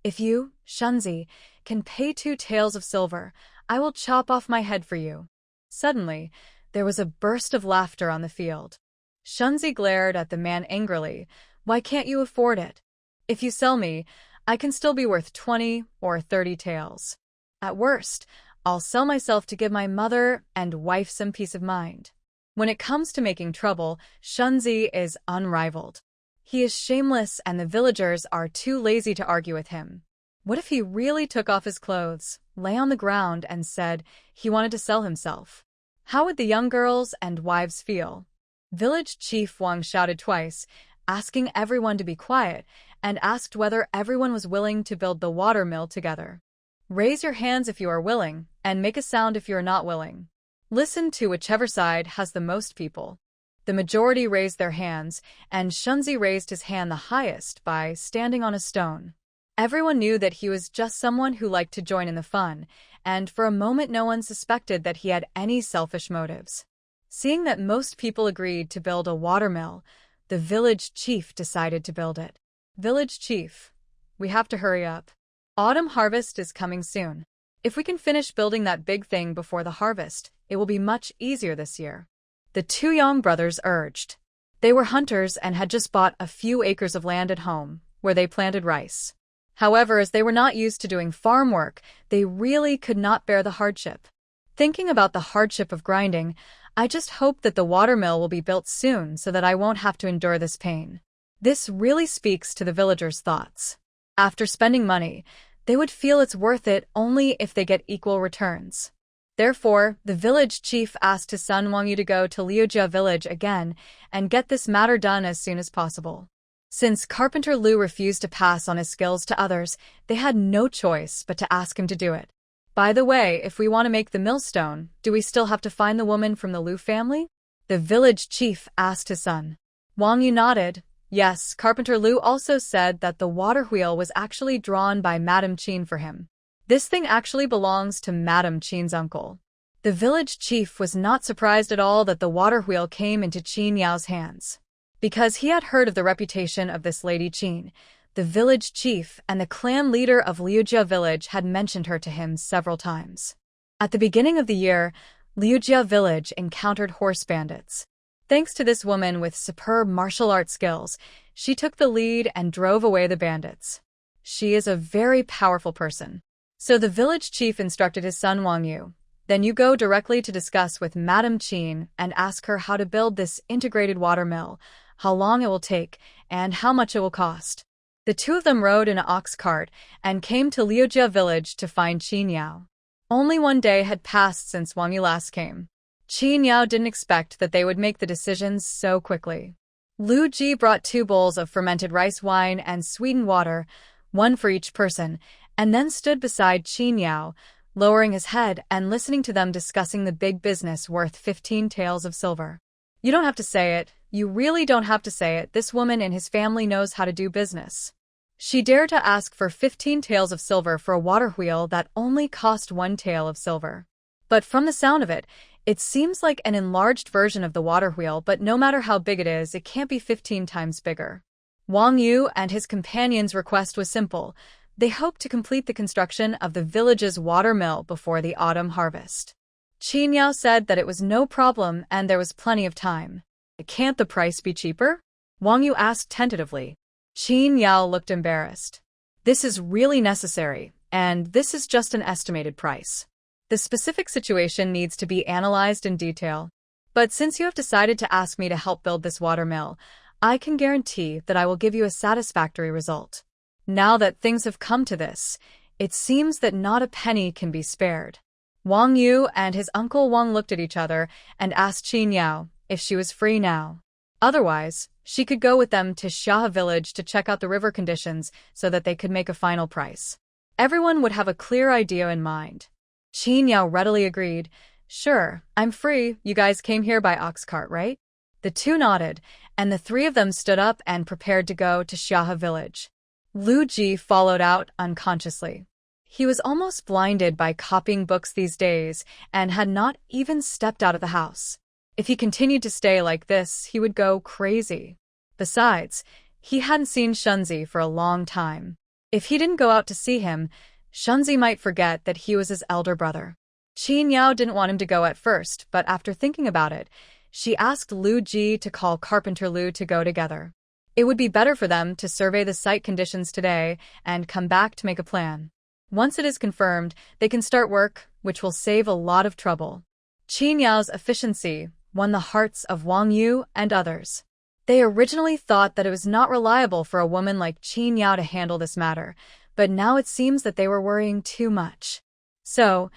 If you, Shunzi, can pay 2 taels of silver, I will chop off my head for you." Suddenly, there was a burst of laughter on the field. Shunzi glared at the man angrily. "Why can't you afford it? If you sell me, I can still be worth 20 or 30 taels. At worst, I'll sell myself to give my mother and wife some peace of mind." When it comes to making trouble, Shunzi is unrivaled. He is shameless and the villagers are too lazy to argue with him. What if he really took off his clothes, lay on the ground, and said he wanted to sell himself? How would the young girls and wives feel? Village Chief Wang shouted twice, asking everyone to be quiet, and asked whether everyone was willing to build the water mill together. "Raise your hands if you are willing, and make a sound if you are not willing. Listen to whichever side has the most people." The majority raised their hands, and Shunzi raised his hand the highest by standing on a stone. Everyone knew that he was just someone who liked to join in the fun, and for a moment no one suspected that he had any selfish motives. Seeing that most people agreed to build a watermill, the village chief decided to build it. "Village chief, we have to hurry up. Autumn harvest is coming soon. If we can finish building that big thing before the harvest, it will be much easier this year," the 2 young brothers urged. They were hunters and had just bought a few acres of land at home, where they planted rice. However, as they were not used to doing farm work, they really could not bear the hardship. "Thinking about the hardship of grinding, I just hope that the watermill will be built soon so that I won't have to endure this pain." This really speaks to the villagers' thoughts. After spending money, they would feel it's worth it only if they get equal returns. Therefore, the village chief asked his son Wang Yu to go to Liujia village again and get this matter done as soon as possible. Since Carpenter Liu refused to pass on his skills to others, they had no choice but to ask him to do it. "By the way, if we want to make the millstone, do we still have to find the woman from the Liu family?" the village chief asked his son. Wang Yu nodded. Yes, Carpenter Liu also said that the water wheel was actually drawn by Madame Qin for him. This thing actually belongs to Madame Qin's uncle. The village chief was not surprised at all that the water wheel came into Qin Yao's hands. Because he had heard of the reputation of this Lady Qin, the village chief and the clan leader of Liujia village had mentioned her to him several times. At the beginning of the year, Liujia village encountered horse bandits. Thanks to this woman with superb martial arts skills, she took the lead and drove away the bandits. She is a very powerful person. So the village chief instructed his son Wang Yu, "Then you go directly to discuss with Madame Qin and ask her how to build this integrated water mill, how long it will take, and how much it will cost." The 2 of them rode in an ox cart and came to Liujia village to find Qin Yao. Only 1 day had passed since Wang Yu last came. Qin Yao didn't expect that they would make the decisions so quickly. Lu Ji brought 2 bowls of fermented rice wine and sweetened water, 1 for each person, and then stood beside Qin Yao, lowering his head and listening to them discussing the big business worth 15 taels of silver. "You don't have to say it. You really don't have to say it. This woman and his family knows how to do business. She dared to ask for 15 taels of silver for a water wheel that only cost 1 tael of silver. But from the sound of it, it seems like an enlarged version of the water wheel, but no matter how big it is, it can't be 15 times bigger." Wang Yu and his companions' request was simple. They hoped to complete the construction of the village's water mill before the autumn harvest. Qin Yao said that it was no problem and there was plenty of time. "Can't the price be cheaper?" Wang Yu asked tentatively. Qin Yao looked embarrassed. "This is really necessary, and this is just an estimated price. The specific situation needs to be analyzed in detail. But since you have decided to ask me to help build this water mill, I can guarantee that I will give you a satisfactory result. Now that things have come to this, it seems that not a penny can be spared." Wang Yu and his uncle Wang looked at each other and asked Qin Yao if she was free now. Otherwise, she could go with them to Xia village to check out the river conditions so that they could make a final price. Everyone would have a clear idea in mind. Qin Yao readily agreed. "Sure, I'm free. You guys came here by ox cart, right?" The 2 nodded, and the 3 of them stood up and prepared to go to Xia village. Lu Ji followed out unconsciously. He was almost blinded by copying books these days and had not even stepped out of the house. If he continued to stay like this, he would go crazy. Besides, he hadn't seen Shunzi for a long time. If he didn't go out to see him, Shunzi might forget that he was his elder brother. Qin Yao didn't want him to go at first, but after thinking about it, she asked Lu Ji to call Carpenter Lu to go together. It would be better for them to survey the site conditions today and come back to make a plan. Once it is confirmed, they can start work, which will save a lot of trouble. Qin Yao's efficiency won the hearts of Wang Yu and others. They originally thought that it was not reliable for a woman like Qin Yao to handle this matter, but now it seems that they were worrying too much. So,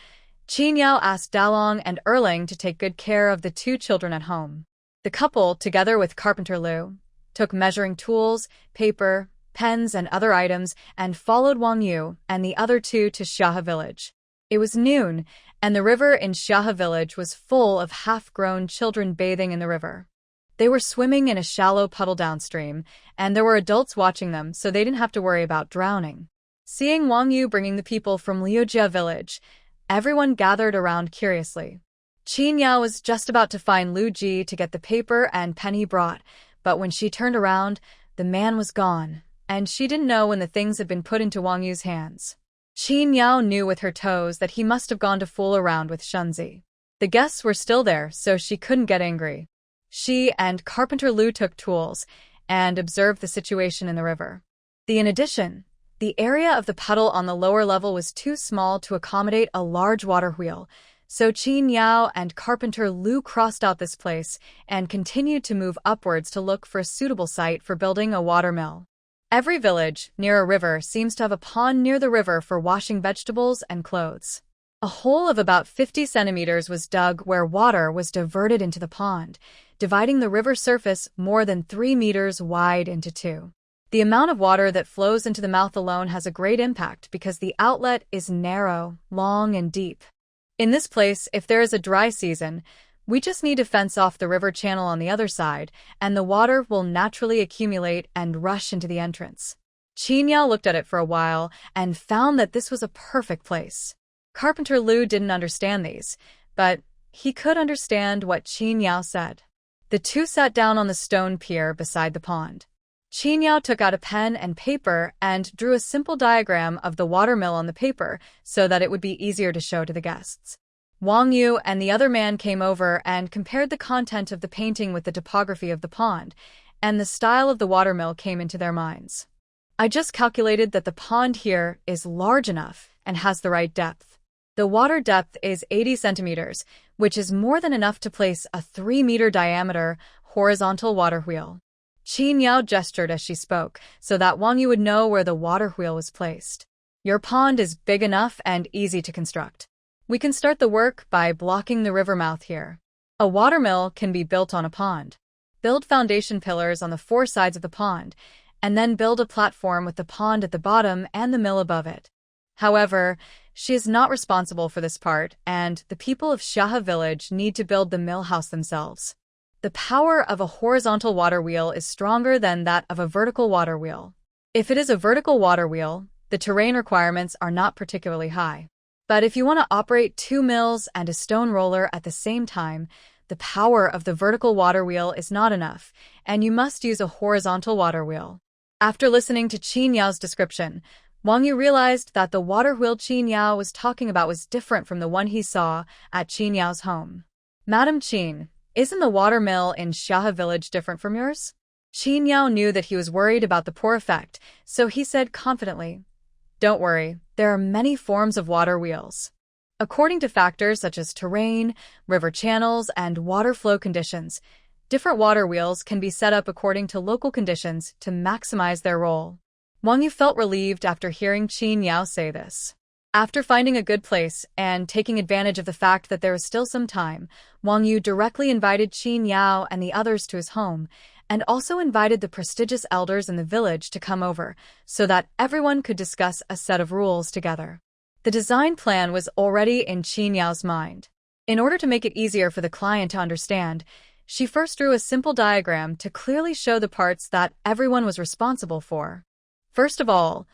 Qin Yao asked Dalong and Erling to take good care of the two children at home. The couple, together with Carpenter Lu, took measuring tools, paper, pens, and other items and followed Wang Yu and the other two to Xiahe village. It was noon, and the river in Xiahe village was full of half-grown children bathing in the river. They were swimming in a shallow puddle downstream, and there were adults watching them, so they didn't have to worry about drowning. Seeing Wang Yu bringing the people from Liujia village, everyone gathered around curiously. Qin Yao was just about to find Lu Ji to get the paper and pen he brought, but when she turned around, the man was gone, and she didn't know when the things had been put into Wang Yu's hands. Qin Yao knew with her toes that he must have gone to fool around with Shunzi. The guests were still there, so she couldn't get angry. She and Carpenter Lu took tools and observed the situation in the river. In addition, the area of the puddle on the lower level was too small to accommodate a large water wheel, so Qin Yao and Carpenter Lu crossed out this place and continued to move upwards to look for a suitable site for building a water mill. Every village near a river seems to have a pond near the river for washing vegetables and clothes. A hole of about 50 centimeters was dug where water was diverted into the pond, dividing the river surface more than 3 meters wide into two. The amount of water that flows into the mouth alone has a great impact because the outlet is narrow, long, and deep. In this place, if there is a dry season, we just need to fence off the river channel on the other side, and the water will naturally accumulate and rush into the entrance. Qin Yao looked at it for a while and found that this was a perfect place. Carpenter Lu didn't understand these, but he could understand what Qin Yao said. The two sat down on the stone pier beside the pond. Qin Yao took out a pen and paper and drew a simple diagram of the watermill on the paper so that it would be easier to show to the guests. Wang Yu and the other man came over and compared the content of the painting with the topography of the pond, and the style of the watermill came into their minds. I just calculated that the pond here is large enough and has the right depth. The water depth is 80 centimeters, which is more than enough to place a 3-meter diameter horizontal water wheel. Qin Yao gestured as she spoke, so that Wang Yu would know where the water wheel was placed. Your pond is big enough and easy to construct. We can start the work by blocking the river mouth here. A watermill can be built on a pond. Build foundation pillars on the 4 sides of the pond, and then build a platform with the pond at the bottom and the mill above it. However, she is not responsible for this part, and the people of Xiahe village need to build the mill house themselves. The power of a horizontal water wheel is stronger than that of a vertical water wheel. If it is a vertical water wheel, the terrain requirements are not particularly high. But if you want to operate 2 mills and a stone roller at the same time, the power of the vertical water wheel is not enough, and you must use a horizontal water wheel. After listening to Qin Yao's description, Wang Yu realized that the water wheel Qin Yao was talking about was different from the one he saw at Qin Yao's home. Madam Qin, isn't the water mill in Xiahe village different from yours? Qin Yao knew that he was worried about the poor effect, so he said confidently, Don't worry, there are many forms of water wheels. According to factors such as terrain, river channels, and water flow conditions, different water wheels can be set up according to local conditions to maximize their role. Wang Yu felt relieved after hearing Qin Yao say this. After finding a good place and taking advantage of the fact that there was still some time, Wang Yu directly invited Qin Yao and the others to his home, and also invited the prestigious elders in the village to come over, so that everyone could discuss a set of rules together. The design plan was already in Qin Yao's mind. In order to make it easier for the client to understand, she first drew a simple diagram to clearly show the parts that everyone was responsible for. First of all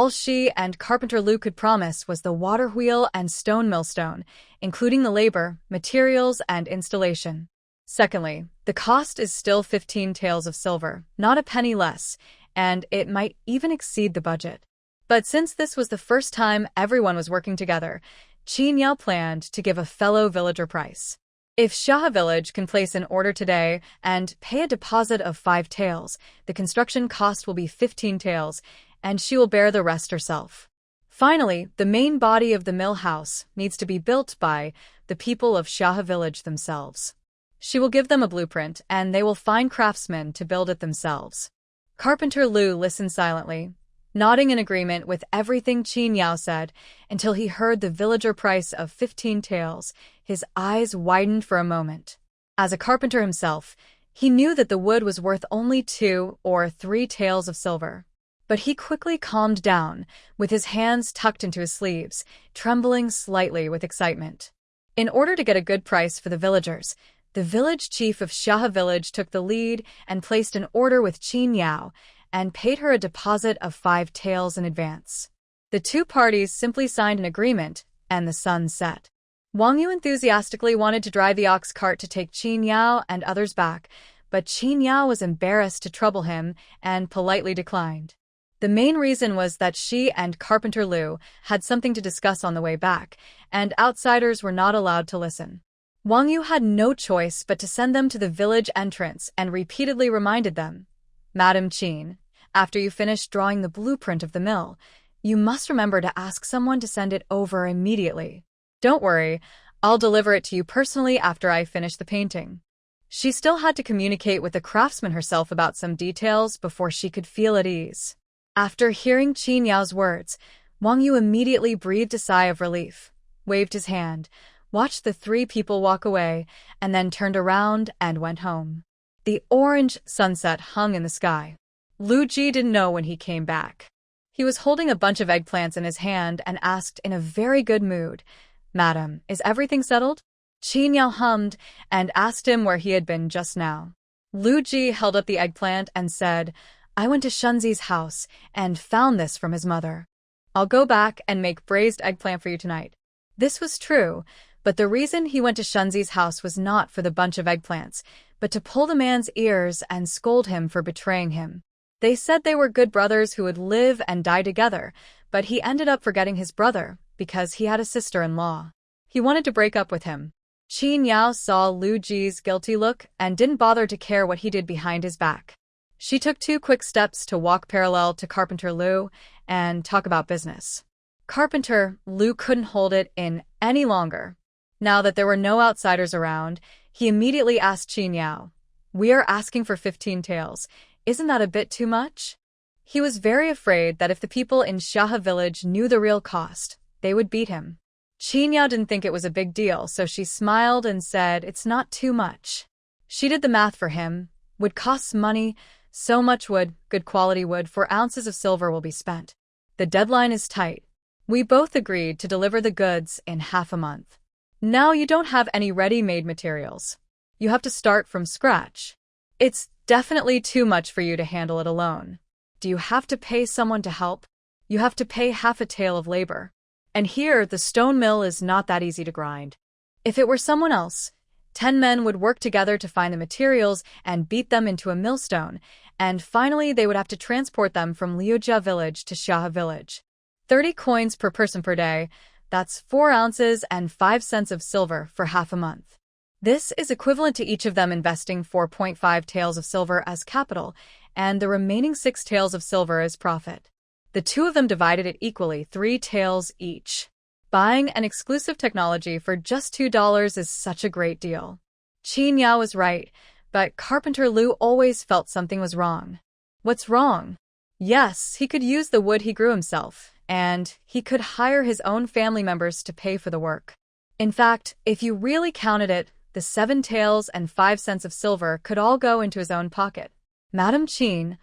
she and Carpenter Lu could promise was the water wheel and stone millstone, including the labor, materials, and installation. Secondly, the cost is still 15 taels of silver, not a penny less, and it might even exceed the budget. But since this was the first time everyone was working together, Qin Yao planned to give a fellow villager price. If Xia village can place an order today and pay a deposit of 5 taels, the construction cost will be 15 taels, and she will bear the rest herself. Finally, the main body of the mill house needs to be built by the people of Xia village themselves. She will give them a blueprint, and they will find craftsmen to build it themselves. Carpenter Lu listened silently, nodding in agreement with everything Qin Yao said, until he heard the villager price of 15 taels. His eyes widened for a moment. As a carpenter himself, he knew that the wood was worth only 2 or 3 taels of silver. But he quickly calmed down, with his hands tucked into his sleeves, trembling slightly with excitement. In order to get a good price for the villagers, the village chief of Xia village took the lead and placed an order with Qin Yao and paid her a deposit of 5 taels in advance. The two parties simply signed an agreement, and the sun set. Wang Yu enthusiastically wanted to drive the ox cart to take Qin Yao and others back, but Qin Yao was embarrassed to trouble him and politely declined. The main reason was that she and Carpenter Lu had something to discuss on the way back, and outsiders were not allowed to listen. Wang Yu had no choice but to send them to the village entrance and repeatedly reminded them, "Madam Qin, after you finish drawing the blueprint of the mill, you must remember to ask someone to send it over immediately. Don't worry, I'll deliver it to you personally after I finish the painting." She still had to communicate with the craftsman herself about some details before she could feel at ease. After hearing Qin Yao's words, Wang Yu immediately breathed a sigh of relief, waved his hand, watched the 3 people walk away, and then turned around and went home. The orange sunset hung in the sky. Lu Ji didn't know when he came back. He was holding a bunch of eggplants in his hand and asked in a very good mood, "Madam, is everything settled?" Qin Yao hummed and asked him where he had been just now. Lu Ji held up the eggplant and said, "I went to Shunzi's house and found this from his mother. I'll go back and make braised eggplant for you tonight." This was true, but the reason he went to Shunzi's house was not for the bunch of eggplants, but to pull the man's ears and scold him for betraying him. They said they were good brothers who would live and die together, but he ended up forgetting his brother because he had a sister-in-law. He wanted to break up with him. Qin Yao saw Lu Ji's guilty look and didn't bother to care what he did behind his back. She took 2 quick steps to walk parallel to Carpenter Lu and talk about business. Carpenter Lu couldn't hold it in any longer. Now that there were no outsiders around, he immediately asked Qin Yao, "We are asking for 15 taels. Isn't that a bit too much?" He was very afraid that if the people in Xia village knew the real cost, they would beat him. Qin Yao didn't think it was a big deal, so she smiled and said it's not too much. She did the math for him. Wood costs money, so much wood, good quality wood, 4 ounces of silver will be spent. The deadline is tight. We both agreed to deliver the goods in half a month. Now you don't have any ready-made materials. You have to start from scratch. It's definitely too much for you to handle it alone. Do you have to pay someone to help? You have to pay half a tael of labor. And here, the stone mill is not that easy to grind. If it were someone else, 10 men would work together to find the materials and beat them into a millstone, and finally they would have to transport them from Liujia village to Xia village. 30 coins per person per day, that's 4 ounces and 5 cents of silver for half a month. This is equivalent to each of them investing 4.5 taels of silver as capital, and the remaining 6 taels of silver as profit. The 2 of them divided it equally, 3 taels each. Buying an exclusive technology for just $2 is such a great deal. Qin Yao was right, but Carpenter Lu always felt something was wrong. What's wrong? Yes, he could use the wood he grew himself, and he could hire his own family members to pay for the work. In fact, if you really counted it, the 7 taels and 5 cents of silver could all go into his own pocket. "Madam Qin,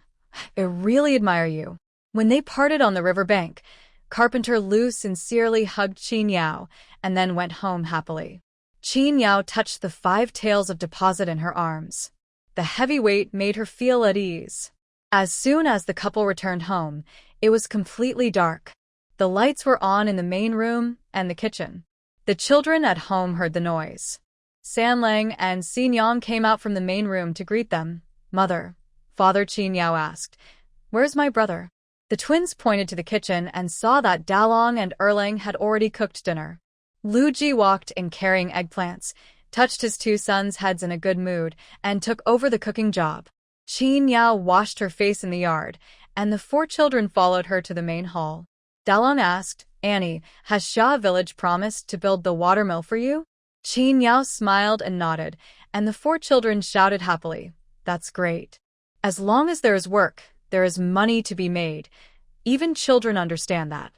I really admire you." When they parted on the river bank, Carpenter Lu sincerely hugged Qin Yao and then went home happily. Qin Yao touched the 5 taels of deposit in her arms. The heavy weight made her feel at ease. As soon as the couple returned home, it was completely dark. The lights were on in the main room and the kitchen. The children at home heard the noise. San Lang and Xin Yang came out from the main room to greet them. "Mother," Father Qin Yao asked, "where's my brother?" The twins pointed to the kitchen and saw that Dalong and Erling had already cooked dinner. Luji walked in carrying eggplants, touched his two sons' heads in a good mood, and took over the cooking job. Qin Yao washed her face in the yard, and the four children followed her to the main hall. Dalong asked, "Annie, has Xia village promised to build the watermill for you?" Qin Yao smiled and nodded, and the four children shouted happily, "That's great. As long as there is work, there is money to be made. Even children understand that."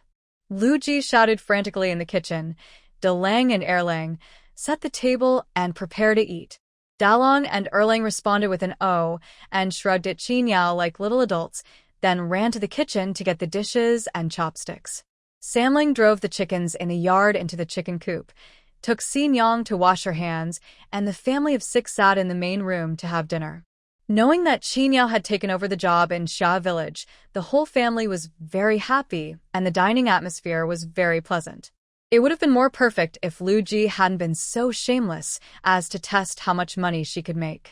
Luji shouted frantically in the kitchen. Dalang and Erlang set the table and prepare to eat. Dalong and Erlang responded with an "oh" and shrugged at Qin Yao like little adults, then ran to the kitchen to get the dishes and chopsticks. Samling drove the chickens in the yard into the chicken coop, took Xin Yang to wash her hands, and the family of 6 sat in the main room to have dinner. Knowing that Qin Yao had taken over the job in Xia village, the whole family was very happy, and the dining atmosphere was very pleasant. It would have been more perfect if Lu Ji hadn't been so shameless as to test how much money she could make.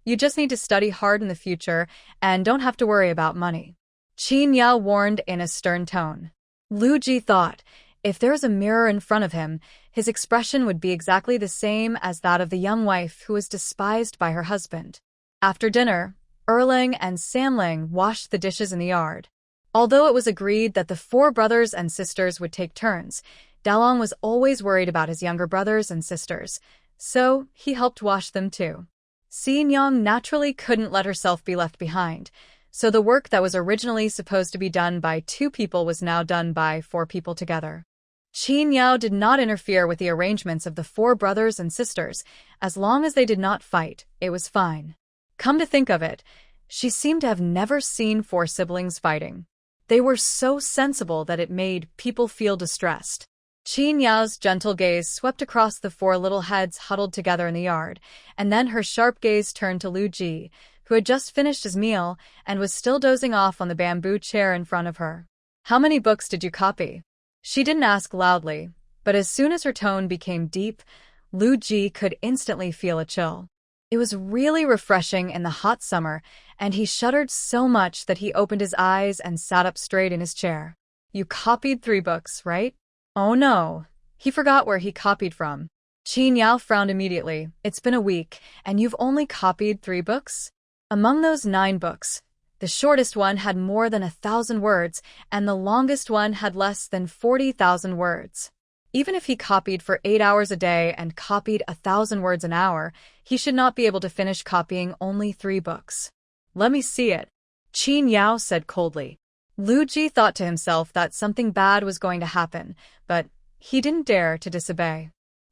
You just need to study hard in the future and don't have to worry about money. Qin Yao warned in a stern tone. Lu Ji thought, if there was a mirror in front of him, his expression would be exactly the same as that of the young wife who was despised by her husband. After dinner, Erlang and Samling washed the dishes in the yard. Although it was agreed that the 4 brothers and sisters would take turns, Dalong was always worried about his younger brothers and sisters, so he helped wash them too. Xin Yang naturally couldn't let herself be left behind, so the work that was originally supposed to be done by 2 people was now done by 4 people together. Qin Yao did not interfere with the arrangements of the 4 brothers and sisters. As long as they did not fight, it was fine. Come to think of it, she seemed to have never seen 4 siblings fighting. They were so sensible that it made people feel distressed. Qin Yao's gentle gaze swept across the 4 little heads huddled together in the yard, and then her sharp gaze turned to Lu Ji, who had just finished his meal and was still dozing off on the bamboo chair in front of her. "How many books did you copy?" She didn't ask loudly, but as soon as her tone became deep, Lu Ji could instantly feel a chill. It was really refreshing in the hot summer, and he shuddered so much that he opened his eyes and sat up straight in his chair. "You copied 3 books, right?" Oh no, he forgot where he copied from. Qin Yao frowned immediately. "It's been a week, and you've only copied 3 books? Among those 9 books, the shortest one had more than 1,000 words, and the longest one had less than 40,000 words. Even if he copied for 8 hours a day and copied 1,000 words an hour, he should not be able to finish copying only 3 books. Let me see it," Qin Yao said coldly. Lu Ji thought to himself that something bad was going to happen, but he didn't dare to disobey.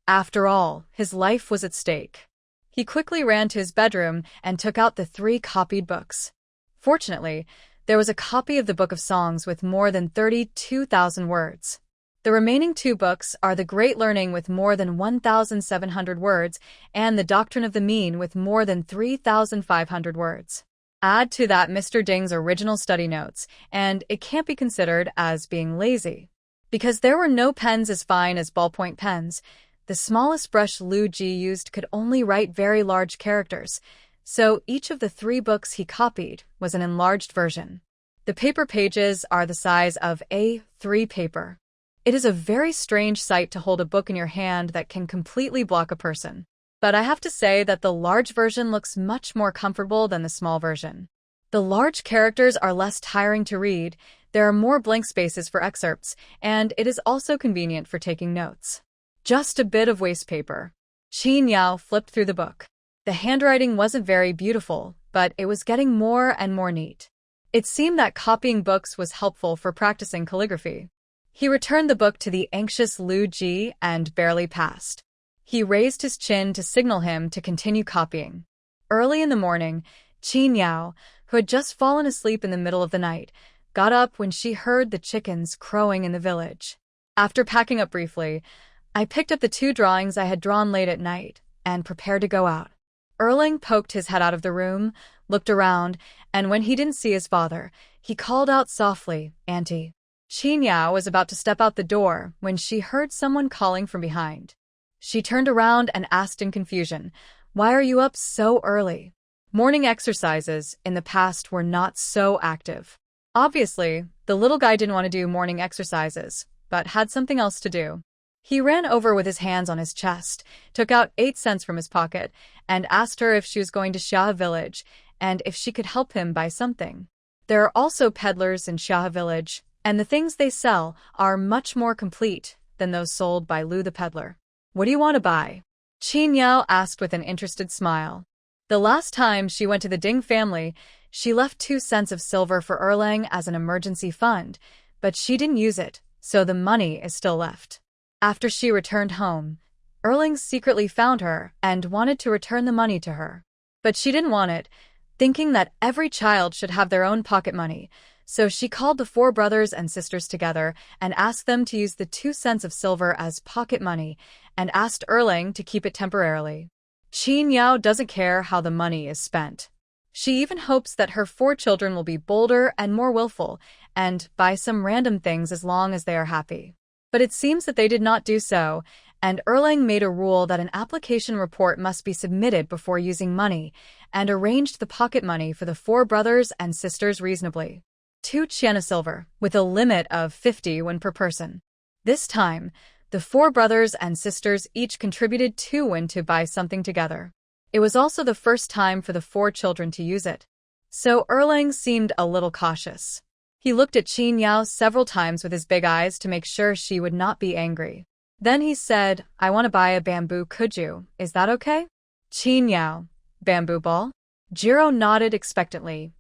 After all, his life was at stake. He quickly ran to his bedroom and took out the 3 copied books. Fortunately, there was a copy of the Book of Songs with more than 32,000 words. The remaining 2 books are The Great Learning with more than 1,700 words and The Doctrine of the Mean with more than 3,500 words. Add to that Mr. Ding's original study notes, and it can't be considered as being lazy. Because there were no pens as fine as ballpoint pens, the smallest brush Lu Ji used could only write very large characters, so each of the 3 books he copied was an enlarged version. The paper pages are the size of A3 paper. It is a very strange sight to hold a book in your hand that can completely block a person. But I have to say that the large version looks much more comfortable than the small version. The large characters are less tiring to read, there are more blank spaces for excerpts, and it is also convenient for taking notes. Just a bit of waste paper. Qin Yao flipped through the book. The handwriting wasn't very beautiful, but it was getting more and more neat. It seemed that copying books was helpful for practicing calligraphy. He returned the book to the anxious Lu Ji and barely passed. He raised his chin to signal him to continue copying. Early in the morning, Qin Yao, who had just fallen asleep in the middle of the night, got up when she heard the chickens crowing in the village. After packing up briefly, I picked up the 2 drawings I had drawn late at night and prepared to go out. Erling poked his head out of the room, looked around, and when he didn't see his father, he called out softly, "Auntie." Qin Yao was about to step out the door when she heard someone calling from behind. She turned around and asked in confusion, "Why are you up so early?" Morning exercises in the past were not so active. Obviously, the little guy didn't want to do morning exercises, but had something else to do. He ran over with his hands on his chest, took out 8 cents from his pocket, and asked her if she was going to Shah Village and if she could help him buy something. There are also peddlers in Shah Village, and the things they sell are much more complete than those sold by Lu the peddler. What do you want to buy? Qin Yao asked with an interested smile. The last time she went to the Ding family, she left 2 cents of silver for Erlang as an emergency fund, but she didn't use it, so the money is still left. After she returned home, Erling secretly found her and wanted to return the money to her. But she didn't want it, thinking that every child should have their own pocket money, so she called the 4 brothers and sisters together and asked them to use the 2 cents of silver as pocket money and asked Erling to keep it temporarily. Qin Yao doesn't care how the money is spent. She even hopes that her 4 children will be bolder and more willful and buy some random things as long as they are happy. But it seems that they did not do so, and Erlang made a rule that an application report must be submitted before using money, and arranged the pocket money for the 4 brothers and sisters reasonably. 2 Chiana silver, with a limit of 50 won per person. This time, the 4 brothers and sisters each contributed 2 won to buy something together. It was also the first time for the 4 children to use it. So Erlang seemed a little cautious. He looked at Qin Yao several times with his big eyes to make sure she would not be angry. Then he said, I want to buy a bamboo kuju. Is that okay? Qin Yao, bamboo ball? Jiro nodded expectantly.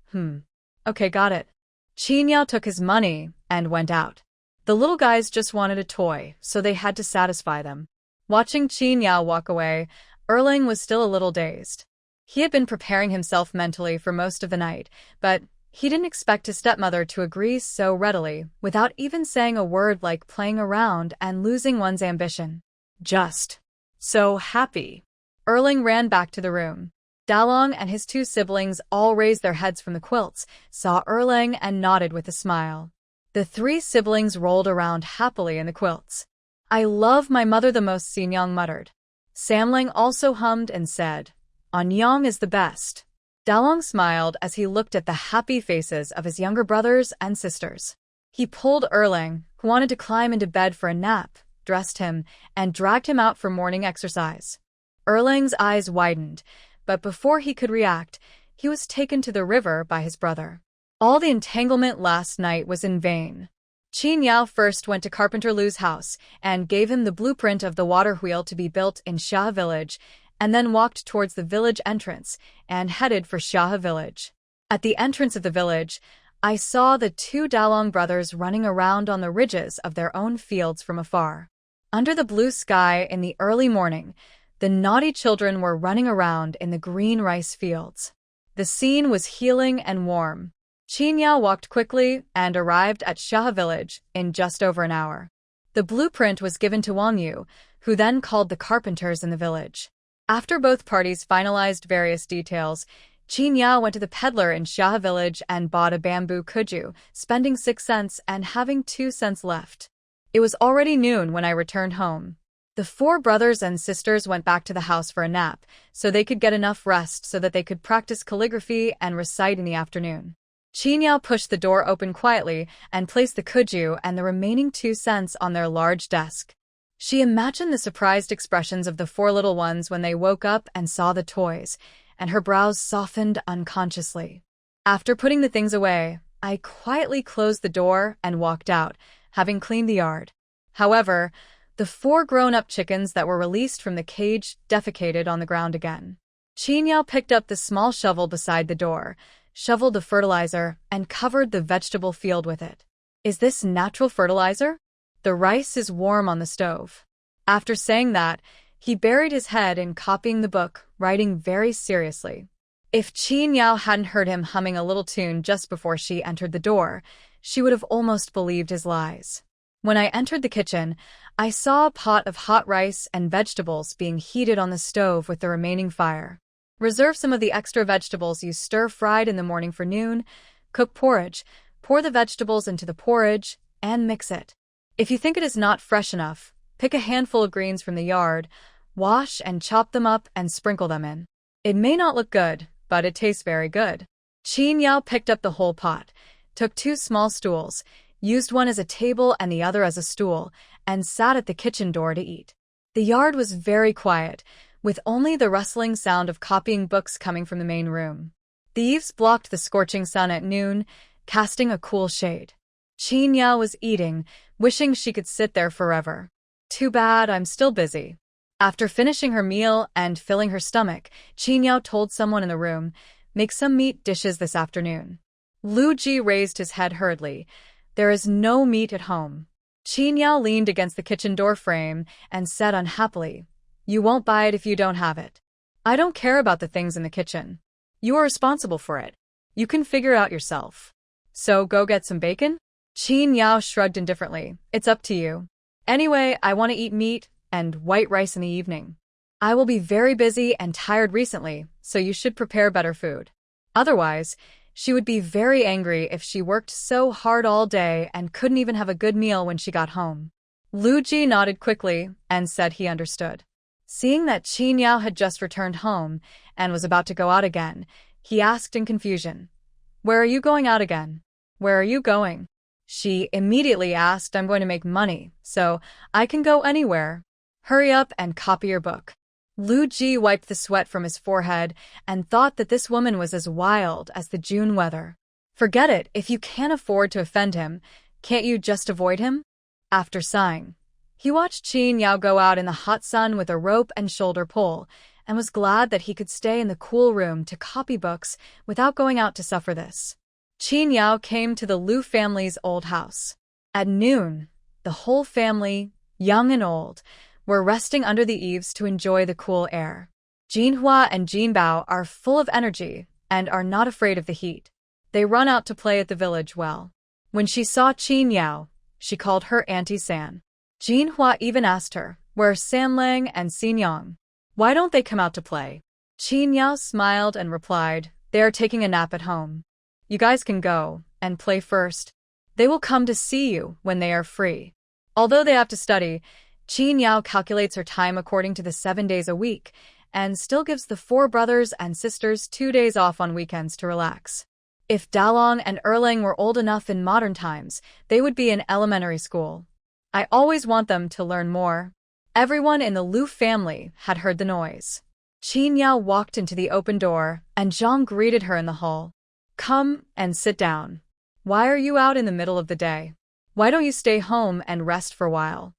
Okay, got it. Qin Yao took his money and went out. The little guys just wanted a toy, so they had to satisfy them. Watching Qin Yao walk away, Erlang was still a little dazed. He had been preparing himself mentally for most of the night, but he didn't expect his stepmother to agree so readily, without even saying a word like playing around and losing one's ambition. Just so happy. Erling ran back to the room. Dalong and his 2 siblings all raised their heads from the quilts, saw Erlang and nodded with a smile. The 3 siblings rolled around happily in the quilts. I love my mother the most, Sinyang muttered. Samling also hummed and said, Anyang is the best. Dalong smiled as he looked at the happy faces of his younger brothers and sisters. He pulled Erlang, who wanted to climb into bed for a nap, dressed him, and dragged him out for morning exercise. Erlang's eyes widened, but before he could react, he was taken to the river by his brother. All the entanglement last night was in vain. Qin Yao first went to Carpenter Lu's house and gave him the blueprint of the water wheel to be built in Shah Village, and then walked towards the village entrance and headed for Shah Village. At the entrance of the village, I saw the 2 Dalong brothers running around on the ridges of their own fields from afar. Under the blue sky in the early morning, the naughty children were running around in the green rice fields. The scene was healing and warm. Qin Yao walked quickly and arrived at Shah Village in just over an hour. The blueprint was given to Wang Yu, who then called the carpenters in the village. After both parties finalized various details, Qin Yao went to the peddler in Shah Village and bought a bamboo kuju, spending 6 cents and having 2 cents left. It was already noon when I returned home. The 4 brothers and sisters went back to the house for a nap, so they could get enough rest so that they could practice calligraphy and recite in the afternoon. Qin Yao pushed the door open quietly and placed the kuju and the remaining 2 cents on their large desk. She imagined the surprised expressions of the 4 little ones when they woke up and saw the toys, and her brows softened unconsciously. After putting the things away, I quietly closed the door and walked out, having cleaned the yard. However, the 4 grown-up chickens that were released from the cage defecated on the ground again. Qin Yao picked up the small shovel beside the door, shoveled the fertilizer, and covered the vegetable field with it. Is this natural fertilizer? The rice is warm on the stove. After saying that, he buried his head in copying the book, writing very seriously. If Qin Yao hadn't heard him humming a little tune just before she entered the door, she would have almost believed his lies. When I entered the kitchen, I saw a pot of hot rice and vegetables being heated on the stove with the remaining fire. Reserve some of the extra vegetables you stir-fried in the morning for noon, cook porridge, pour the vegetables into the porridge, and mix it. If you think it is not fresh enough, pick a handful of greens from the yard, wash and chop them up and sprinkle them in. It may not look good, but it tastes very good. Qin Yao picked up the whole pot, took two small stools, used one as a table and the other as a stool, and sat at the kitchen door to eat. The yard was very quiet, with only the rustling sound of copying books coming from the main room. The eaves blocked the scorching sun at noon, casting a cool shade. Qin Yao was eating, wishing she could sit there forever. Too bad I'm still busy. After finishing her meal and filling her stomach, Qin Yao told someone in the room, "Make some meat dishes this afternoon." Lu Ji raised his head hurriedly. "There is no meat at home." Qin Yao leaned against the kitchen door frame and said unhappily, "You won't buy it if you don't have it. I don't care about the things in the kitchen. You are responsible for it. You can figure it out yourself. So go get some bacon?" Qin Yao shrugged indifferently. "It's up to you. Anyway, I want to eat meat and white rice in the evening. I will be very busy and tired recently, so you should prepare better food. Otherwise, she would be very angry if she worked so hard all day and couldn't even have a good meal when she got home." Lu Ji nodded quickly and said he understood. Seeing that Qin Yao had just returned home and was about to go out again, he asked in confusion, "Where are you going out again? Where are you going?" She immediately asked, "I'm going to make money, so I can go anywhere. Hurry up and copy your book." Lu Ji wiped the sweat from his forehead and thought that this woman was as wild as the June weather. "Forget it, if you can't afford to offend him, can't you just avoid him?" After sighing, he watched Qin Yao go out in the hot sun with a rope and shoulder pole, and was glad that he could stay in the cool room to copy books without going out to suffer this. Qin Yao came to the Lu family's old house. At noon, the whole family, young and old, were resting under the eaves to enjoy the cool air. Jinhua and Jinbao are full of energy and are not afraid of the heat. They run out to play at the village well. When she saw Qin Yao, she called her Auntie San. Jinhua even asked her, "Where are Sanlang and Xinyang? Why don't they come out to play?" Qin Yao smiled and replied, "They are taking a nap at home. You guys can go and play first. They will come to see you when they are free." Although they have to study, Qin Yao calculates her time according to the 7 days a week and still gives the 4 brothers and sisters 2 days off on weekends to relax. If Dalong and Erlang were old enough in modern times, they would be in elementary school. I always want them to learn more. Everyone in the Lu family had heard the noise. Qin Yao walked into the open door, and Zhang greeted her in the hall. "Come and sit down. Why are you out in the middle of the day? Why don't you stay home and rest for a while?"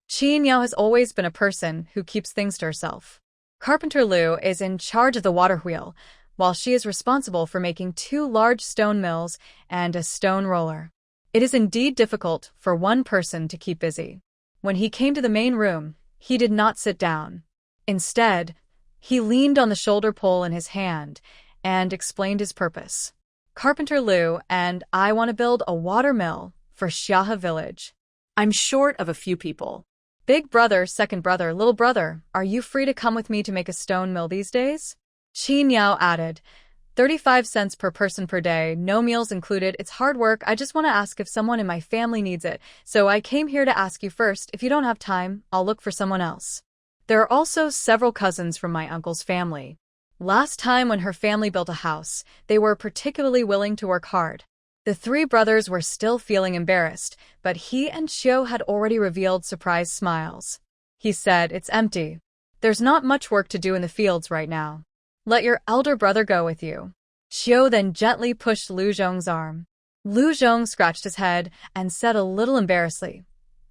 Qin Yao has always been a person who keeps things to herself. Carpenter Lu is in charge of the water wheel, while she is responsible for making 2 large stone mills and a stone roller. It is indeed difficult for one person to keep busy. When he came to the main room, he did not sit down. Instead, he leaned on the shoulder pole in his hand and explained his purpose. "Carpenter Lu and I want to build a water mill for Xiahe village. I'm short of a few people. Big brother, second brother, little brother, are you free to come with me to make a stone mill these days?" Qin Yao added, 35 cents per person per day, no meals included. It's hard work. I just want to ask if someone in my family needs it, so I came here to ask you first. If you don't have time, I'll look for someone else. There are also several cousins from my uncle's family. Last time when her family built a house, they were particularly willing to work hard. The 3 brothers were still feeling embarrassed, but he and Xiao had already revealed surprised smiles. He said, "It's empty. There's not much work to do in the fields right now. Let your elder brother go with you." Xiao then gently pushed Lu Zhong's arm. Lu Zhong scratched his head and said a little embarrassedly,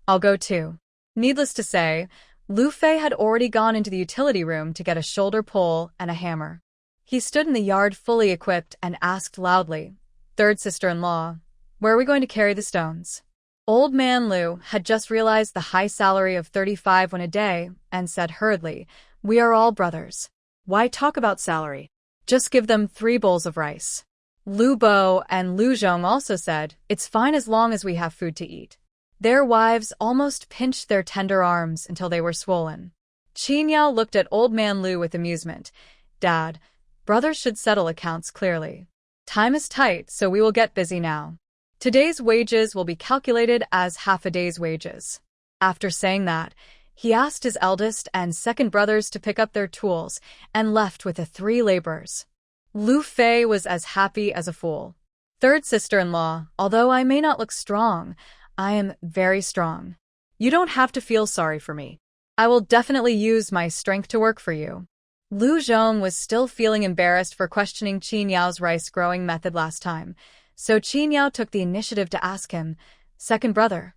"I'll go too." Needless to say, Lu Fei had already gone into the utility room to get a shoulder pole and a hammer. He stood in the yard fully equipped and asked loudly, "Third sister-in-law, where are we going to carry the stones?" Old man Lu had just realized the high salary of 35 won a day and said hurriedly, "We are all brothers. Why talk about salary? Just give them 3 bowls of rice." Lu Bo and Lu Zhong also said, "It's fine as long as we have food to eat." Their wives almost pinched their tender arms until they were swollen. Qin Yao looked at old man Lu with amusement. "Dad, brothers should settle accounts clearly. Time is tight, so we will get busy now. Today's wages will be calculated as half a day's wages." After saying that, he asked his eldest and second brothers to pick up their tools and left with the 3 laborers. Lu Fei was as happy as a fool. Third sister-in-law, although I may not look strong, I am very strong. You don't have to feel sorry for me. I will definitely use my strength to work for you. Lu Zhong was still feeling embarrassed for questioning Qin Yao's rice-growing method last time, so Qin Yao took the initiative to ask him, "Second brother,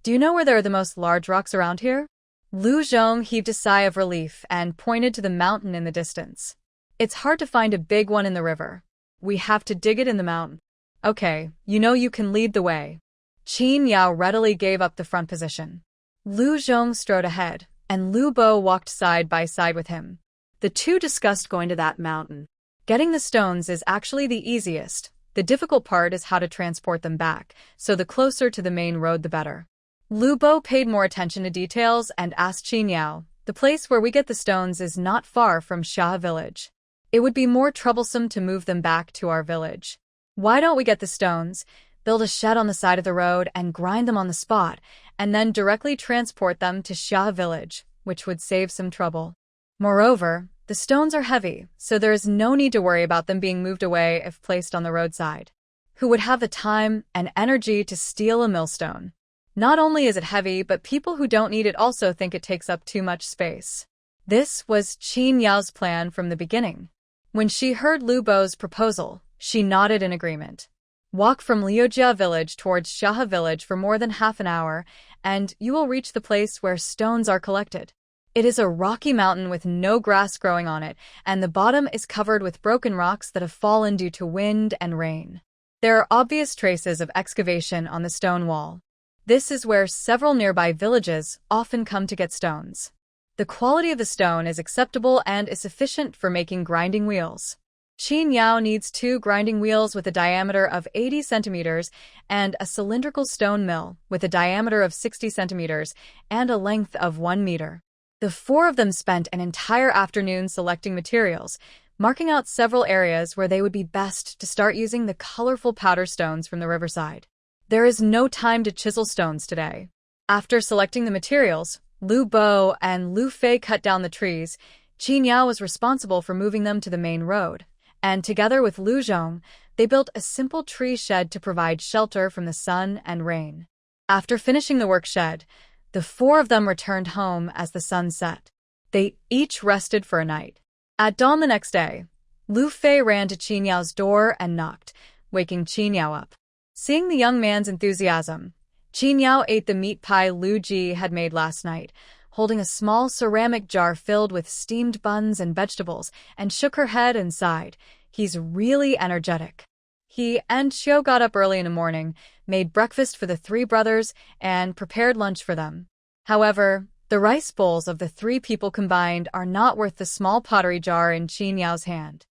do you know where there are the most large rocks around here?" Lu Zhong heaved a sigh of relief and pointed to the mountain in the distance. "It's hard to find a big one in the river. We have to dig it in the mountain." "Okay, you can lead the way." Qin Yao readily gave up the front position. Lu Zhong strode ahead, and Lu Bo walked side by side with him. The two discussed going to that mountain. Getting the stones is actually the easiest. The difficult part is how to transport them back, so the closer to the main road the better. Lu Bo paid more attention to details and asked Qin Yao, "The place where we get the stones is not far from Xia village. It would be more troublesome to move them back to our village. Why don't we get the stones, build a shed on the side of the road and grind them on the spot, and then directly transport them to Xia village, which would save some trouble. Moreover, the stones are heavy, so there is no need to worry about them being moved away if placed on the roadside. Who would have the time and energy to steal a millstone? Not only is it heavy, but people who don't need it also think it takes up too much space." This was Qin Yao's plan from the beginning. When she heard Lu Bo's proposal, she nodded in agreement. Walk from Liujia village towards Xia village for more than half an hour, and you will reach the place where stones are collected. It is a rocky mountain with no grass growing on it, and the bottom is covered with broken rocks that have fallen due to wind and rain. There are obvious traces of excavation on the stone wall. This is where several nearby villages often come to get stones. The quality of the stone is acceptable and is sufficient for making grinding wheels. Qin Yao needs 2 grinding wheels with a diameter of 80 centimeters and a cylindrical stone mill with a diameter of 60 centimeters and a length of 1 meter. The 4 of them spent an entire afternoon selecting materials, marking out several areas where they would be best to start using the colorful powder stones from the riverside. There is no time to chisel stones today. After selecting the materials, Lu Bo and Lu Fei cut down the trees. Qin Yao was responsible for moving them to the main road, and together with Lu Zhong, they built a simple tree shed to provide shelter from the sun and rain. After finishing the work shed, the 4 of them returned home as the sun set. They each rested for a night. At dawn the next day, Lu Fei ran to Qin Yao's door and knocked, waking Qin Yao up. Seeing the young man's enthusiasm, Qin Yao ate the meat pie Lu Ji had made last night, holding a small ceramic jar filled with steamed buns and vegetables, and shook her head and sighed. He's really energetic. He and Xiao got up early in the morning, made breakfast for the 3 brothers, and prepared lunch for them. However, the rice bowls of the 3 people combined are not worth the small pottery jar in Qin Yao's hand.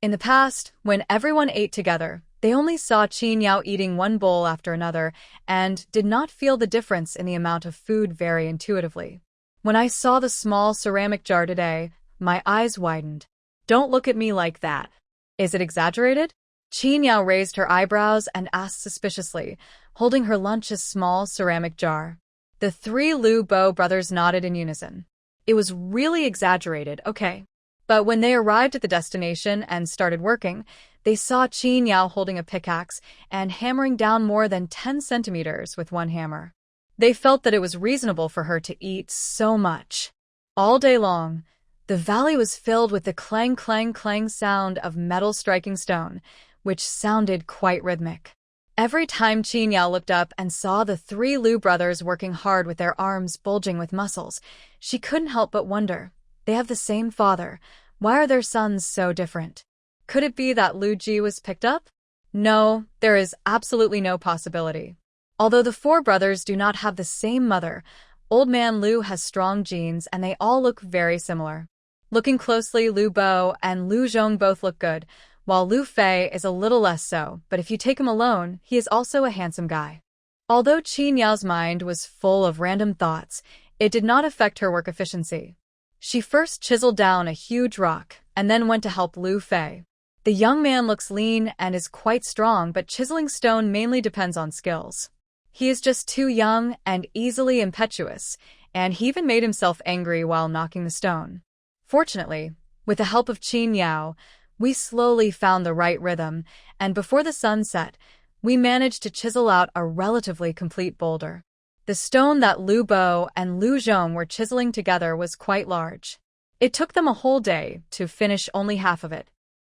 In the past, when everyone ate together, they only saw Qin Yao eating one bowl after another and did not feel the difference in the amount of food very intuitively. When I saw the small ceramic jar today, my eyes widened. Don't look at me like that. Is it exaggerated? Qin Yao raised her eyebrows and asked suspiciously, holding her lunch's small ceramic jar. The 3 Lu Bo brothers nodded in unison. It was really exaggerated, okay. But when they arrived at the destination and started working, they saw Qin Yao holding a pickaxe and hammering down more than 10 centimeters with one hammer. They felt that it was reasonable for her to eat so much. All day long, the valley was filled with the clang clang clang sound of metal striking stone, which sounded quite rhythmic. Every time Qin Yao looked up and saw the 3 Lu brothers working hard with their arms bulging with muscles, she couldn't help but wonder, they have the same father, why are their sons so different? Could it be that Lu Ji was picked up? No, there is absolutely no possibility. Although the 4 brothers do not have the same mother, Old Man Lu has strong genes and they all look very similar. Looking closely, Lu Bo and Lu Zhong both look good, while Lu Fei is a little less so, but if you take him alone, he is also a handsome guy. Although Qin Yao's mind was full of random thoughts, it did not affect her work efficiency. She first chiseled down a huge rock, and then went to help Lu Fei. The young man looks lean and is quite strong, but chiseling stone mainly depends on skills. He is just too young and easily impetuous, and he even made himself angry while knocking the stone. Fortunately, with the help of Qin Yao, We slowly found the right rhythm, and before the sun set, we managed to chisel out a relatively complete boulder. The stone that Lu Bo and Lu Zhong were chiseling together was quite large. It took them a whole day to finish only half of it.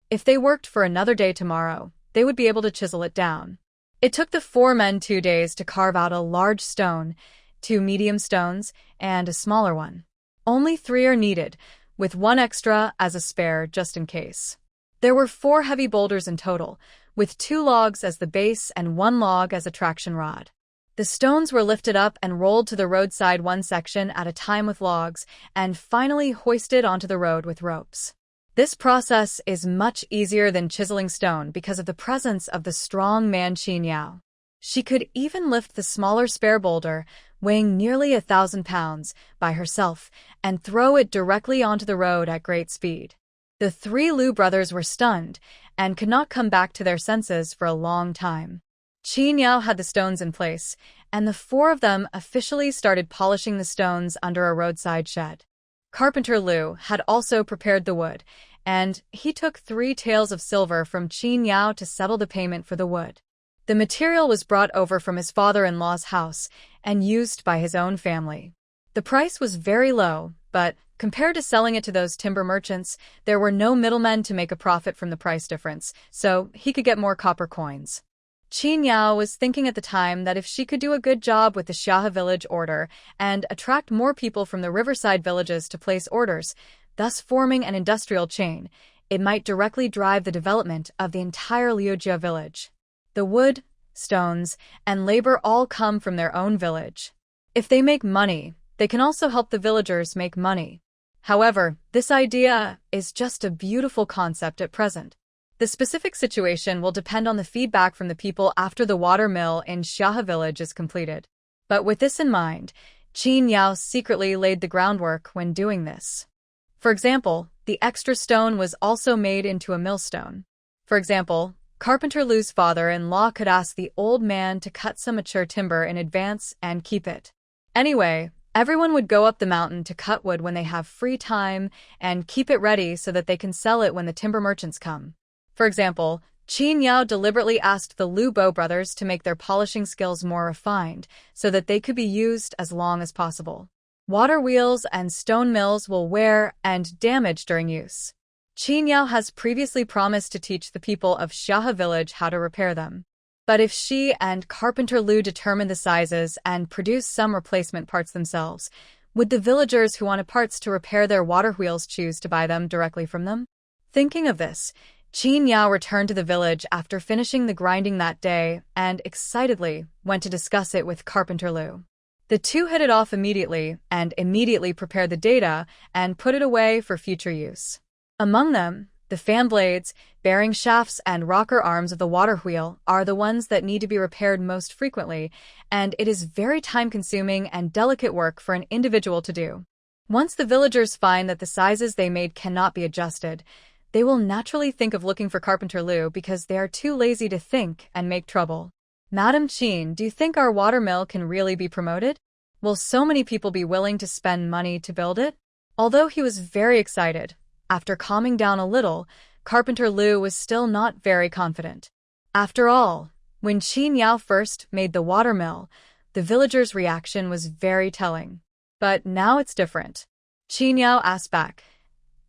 If they worked for another day tomorrow, they would be able to chisel it down. It took the 4 men 2 days to carve out a large stone, 2 medium stones, and a smaller one. Only 3 are needed, with 1 extra as a spare just in case. There were 4 heavy boulders in total, with 2 logs as the base and 1 log as a traction rod. The stones were lifted up and rolled to the roadside one section at a time with logs, and finally hoisted onto the road with ropes. This process is much easier than chiseling stone because of the presence of the strong man Qin Yao. She could even lift the smaller spare boulder, weighing nearly 1,000 pounds, by herself, and throw it directly onto the road at great speed. The 3 Lu brothers were stunned, and could not come back to their senses for a long time. Qin Yao had the stones in place, and the 4 of them officially started polishing the stones under a roadside shed. Carpenter Lu had also prepared the wood, and he took 3 taels of silver from Qin Yao to settle the payment for the wood. The material was brought over from his father-in-law's house and used by his own family. The price was very low, but compared to selling it to those timber merchants, there were no middlemen to make a profit from the price difference, so he could get more copper coins. Qin Yao was thinking at the time that if she could do a good job with the Xiahe village order and attract more people from the riverside villages to place orders, thus forming an industrial chain, it might directly drive the development of the entire Liujia village. The wood, stones, and labor all come from their own village. If they make money, they can also help the villagers make money. However, this idea is just a beautiful concept at present. The specific situation will depend on the feedback from the people after the water mill in Xiahe village is completed. But with this in mind, Qin Yao secretly laid the groundwork when doing this. For example, the extra stone was also made into a millstone. For example, Carpenter Lu's father-in-law could ask the old man to cut some mature timber in advance and keep it. Anyway, everyone would go up the mountain to cut wood when they have free time and keep it ready so that they can sell it when the timber merchants come. For example, Qin Yao deliberately asked the Lu Bo brothers to make their polishing skills more refined so that they could be used as long as possible. Water wheels and stone mills will wear and damage during use. Qin Yao has previously promised to teach the people of Xiahe village how to repair them. But if she and Carpenter Lu determine the sizes and produce some replacement parts themselves, would the villagers who wanted parts to repair their water wheels choose to buy them directly from them? Thinking of this, Qin Yao returned to the village after finishing the grinding that day and excitedly went to discuss it with Carpenter Lu. The two hit it off immediately and immediately prepared the data and put it away for future use. Among them, the fan blades, bearing shafts, and rocker arms of the water wheel are the ones that need to be repaired most frequently, and it is very time-consuming and delicate work for an individual to do. Once the villagers find that the sizes they made cannot be adjusted, they will naturally think of looking for Carpenter Lu because they are too lazy to think and make trouble. Madam Qin, do you think our water mill can really be promoted? Will so many people be willing to spend money to build it? Although he was very excited, after calming down a little, Carpenter Lu was still not very confident. After all, when Qin Yao first made the water mill, the villagers' reaction was very telling. But now it's different. Qin Yao asked back,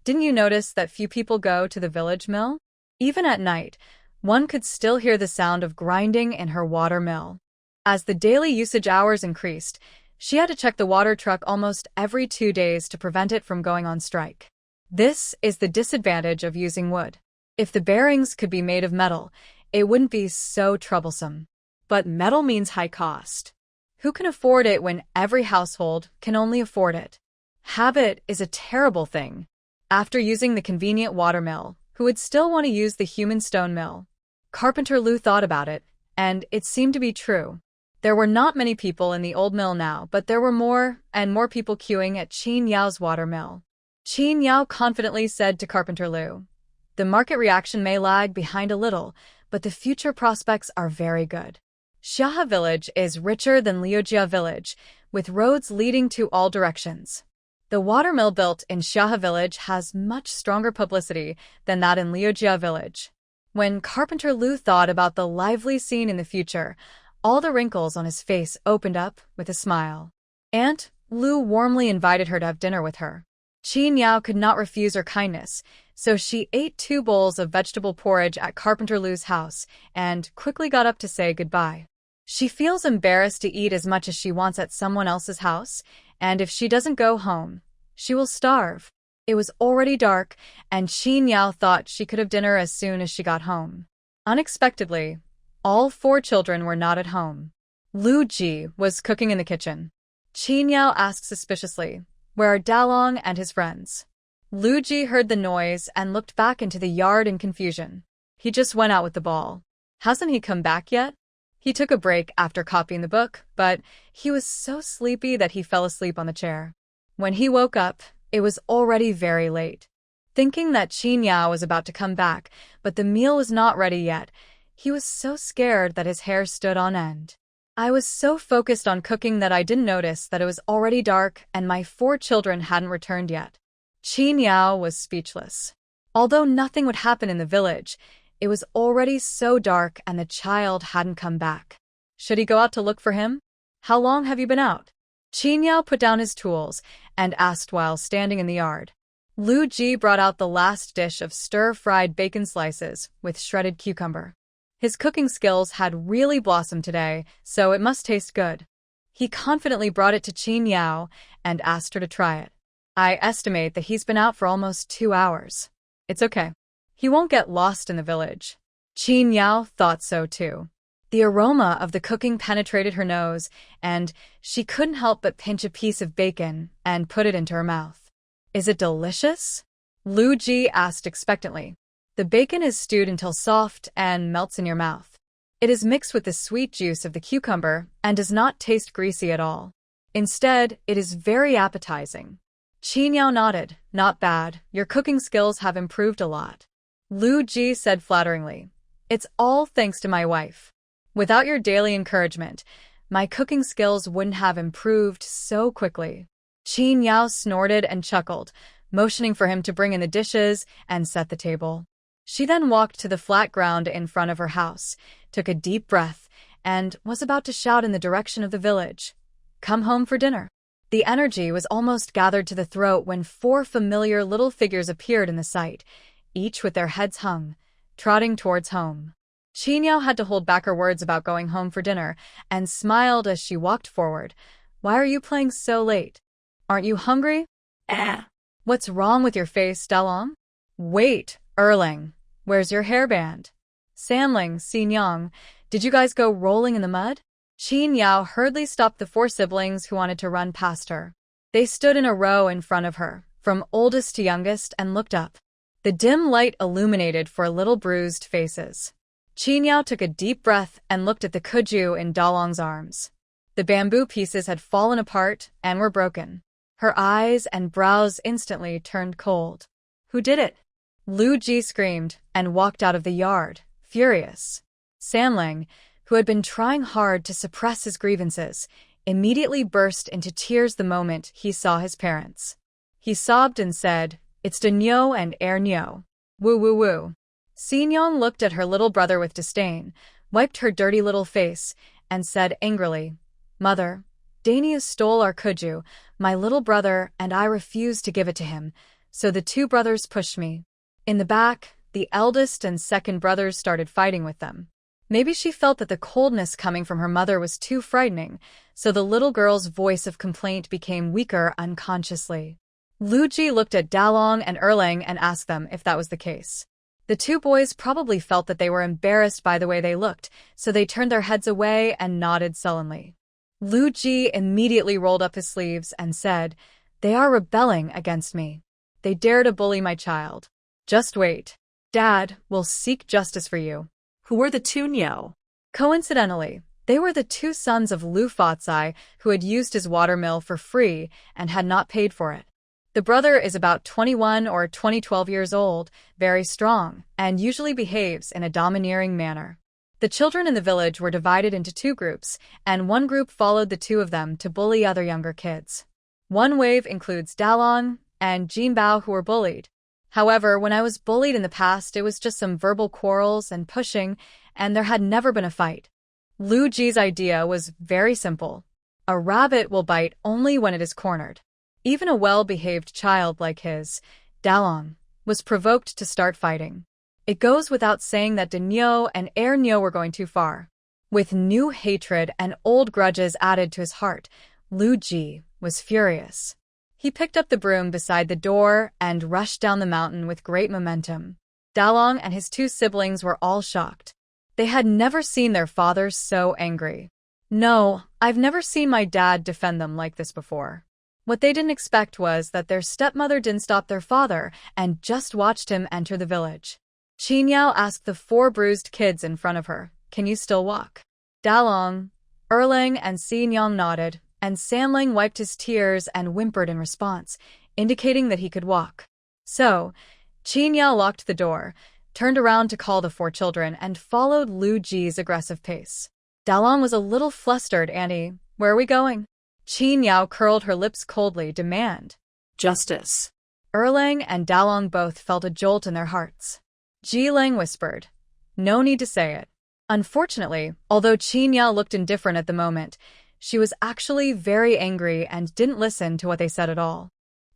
"Didn't you notice that few people go to the village mill? Even at night, one could still hear the sound of grinding in her water mill." As the daily usage hours increased, she had to check the water truck almost every 2 days to prevent it from going on strike. This is the disadvantage of using wood. If the bearings could be made of metal, it wouldn't be so troublesome. But metal means high cost. Who can afford it when every household can only afford it? Habit is a terrible thing. After using the convenient water mill, who would still want to use the human stone mill? Carpenter Lu thought about it, and it seemed to be true. There were not many people in the old mill now, but there were more and more people queuing at Qin Yao's water mill. Qin Yao confidently said to Carpenter Lu, "The market reaction may lag behind a little, but the future prospects are very good. Xiahe village is richer than Liujia village, with roads leading to all directions. The watermill built in Xiahe village has much stronger publicity than that in Liujia village. When Carpenter Lu thought about the lively scene in the future, all the wrinkles on his face opened up with a smile. Aunt Lu warmly invited her to have dinner with her. Qin Yao could not refuse her kindness, so she ate 2 bowls of vegetable porridge at Carpenter Lu's house and quickly got up to say goodbye. She feels embarrassed to eat as much as she wants at someone else's house, and if she doesn't go home, she will starve. It was already dark, and Qin Yao thought she could have dinner as soon as she got home. Unexpectedly, all 4 children were not at home. Lu Ji was cooking in the kitchen. Qin Yao asked suspiciously, "Where are Dalong and his friends?" Lu Ji heard the noise and looked back into the yard in confusion. "He just went out with the ball. Hasn't he come back yet?" He took a break after copying the book, but he was so sleepy that he fell asleep on the chair. When he woke up, it was already very late. Thinking that Qin Yao was about to come back, but the meal was not ready yet, he was so scared that his hair stood on end. "I was so focused on cooking that I didn't notice that it was already dark and my 4 children hadn't returned yet." Qin Yao was speechless. Although nothing would happen in the village, it was already so dark and the child hadn't come back. Should he go out to look for him? "How long have you been out?" Qin Yao put down his tools and asked while standing in the yard. Lu Ji brought out the last dish of stir-fried bacon slices with shredded cucumber. His cooking skills had really blossomed today, so it must taste good. He confidently brought it to Qin Yao and asked her to try it. "I estimate that he's been out for almost 2 hours. It's okay. He won't get lost in the village." Qin Yao thought so too. The aroma of the cooking penetrated her nose, and she couldn't help but pinch a piece of bacon and put it into her mouth. "Is it delicious?" Lu Ji asked expectantly. "The bacon is stewed until soft and melts in your mouth. It is mixed with the sweet juice of the cucumber and does not taste greasy at all. Instead, it is very appetizing." Qin Yao nodded. "Not bad. Your cooking skills have improved a lot." Lu Ji said flatteringly, "It's all thanks to my wife. Without your daily encouragement, my cooking skills wouldn't have improved so quickly." Qin Yao snorted and chuckled, motioning for him to bring in the dishes and set the table. She then walked to the flat ground in front of her house, took a deep breath, and was about to shout in the direction of the village, "Come home for dinner." The energy was almost gathered to the throat when 4 familiar little figures appeared in the sight, each with their heads hung, trotting towards home. Qin Yao had to hold back her words about going home for dinner and smiled as she walked forward. "Why are you playing so late? Aren't you hungry?" "What's wrong with your face, Dalong?" "Wait, Erling, where's your hairband?" "Sanling, Xinyang, did you guys go rolling in the mud?" Qin Yao hurriedly stopped the 4 siblings who wanted to run past her. They stood in a row in front of her, from oldest to youngest, and looked up. The dim light illuminated 4 little bruised faces. Qin Yao took a deep breath and looked at the kuju in Dalong's arms. The bamboo pieces had fallen apart and were broken. Her eyes and brows instantly turned cold. "Who did it?" Lu Ji screamed and walked out of the yard, furious. Sanling, who had been trying hard to suppress his grievances, immediately burst into tears the moment he saw his parents. He sobbed and said, "It's de Nyo and Er Nyo. Woo woo woo." Xinyang looked at her little brother with disdain, wiped her dirty little face, and said angrily, "Mother, Dania stole our kuju, my little brother, and I refused to give it to him, so the 2 brothers pushed me." In the back, the eldest and second brothers started fighting with them. Maybe she felt that the coldness coming from her mother was too frightening, so the little girl's voice of complaint became weaker unconsciously. Lu Ji looked at Dalong and Erlang and asked them if that was the case. The 2 boys probably felt that they were embarrassed by the way they looked, so they turned their heads away and nodded sullenly. Lu Ji immediately rolled up his sleeves and said, "They are rebelling against me. They dare to bully my child. Just wait. Dad will seek justice for you." Who were the 2 Nyo? Coincidentally, they were the 2 sons of Lu Fatsai who had used his watermill for free and had not paid for it. The brother is about 21 or 12 years old, very strong, and usually behaves in a domineering manner. The children in the village were divided into 2 groups, and one group followed the 2 of them to bully other younger kids. One wave includes Dalong and Jinbao who were bullied. However, when I was bullied in the past, it was just some verbal quarrels and pushing, and there had never been a fight. Lu Ji's idea was very simple. A rabbit will bite only when it is cornered. Even a well-behaved child like his, Dalong, was provoked to start fighting. It goes without saying that Denyo and Ernyo were going too far. With new hatred and old grudges added to his heart, Lu Ji was furious. He picked up the broom beside the door and rushed down the mountain with great momentum. Dalong and his two siblings were all shocked. They had never seen their father so angry. No, I've never seen my dad defend them like this before. What they didn't expect was that their stepmother didn't stop their father and just watched him enter the village. Qin Yao asked the four bruised kids in front of her, "Can you still walk?" Dalong, Erlang, and Xin Yang nodded, and Sanling wiped his tears and whimpered in response, indicating that he could walk. So, Qin Yao locked the door, turned around to call the four children, and followed Lu Ji's aggressive pace. Dalong was a little flustered. "Auntie, where are we going?" Qin Yao curled her lips coldly, "Demand Justice." Erlang and Dalong both felt a jolt in their hearts. Ji Lang whispered, "No need to say it." Unfortunately, although Qin Yao looked indifferent at the moment, she was actually very angry and didn't listen to what they said at all.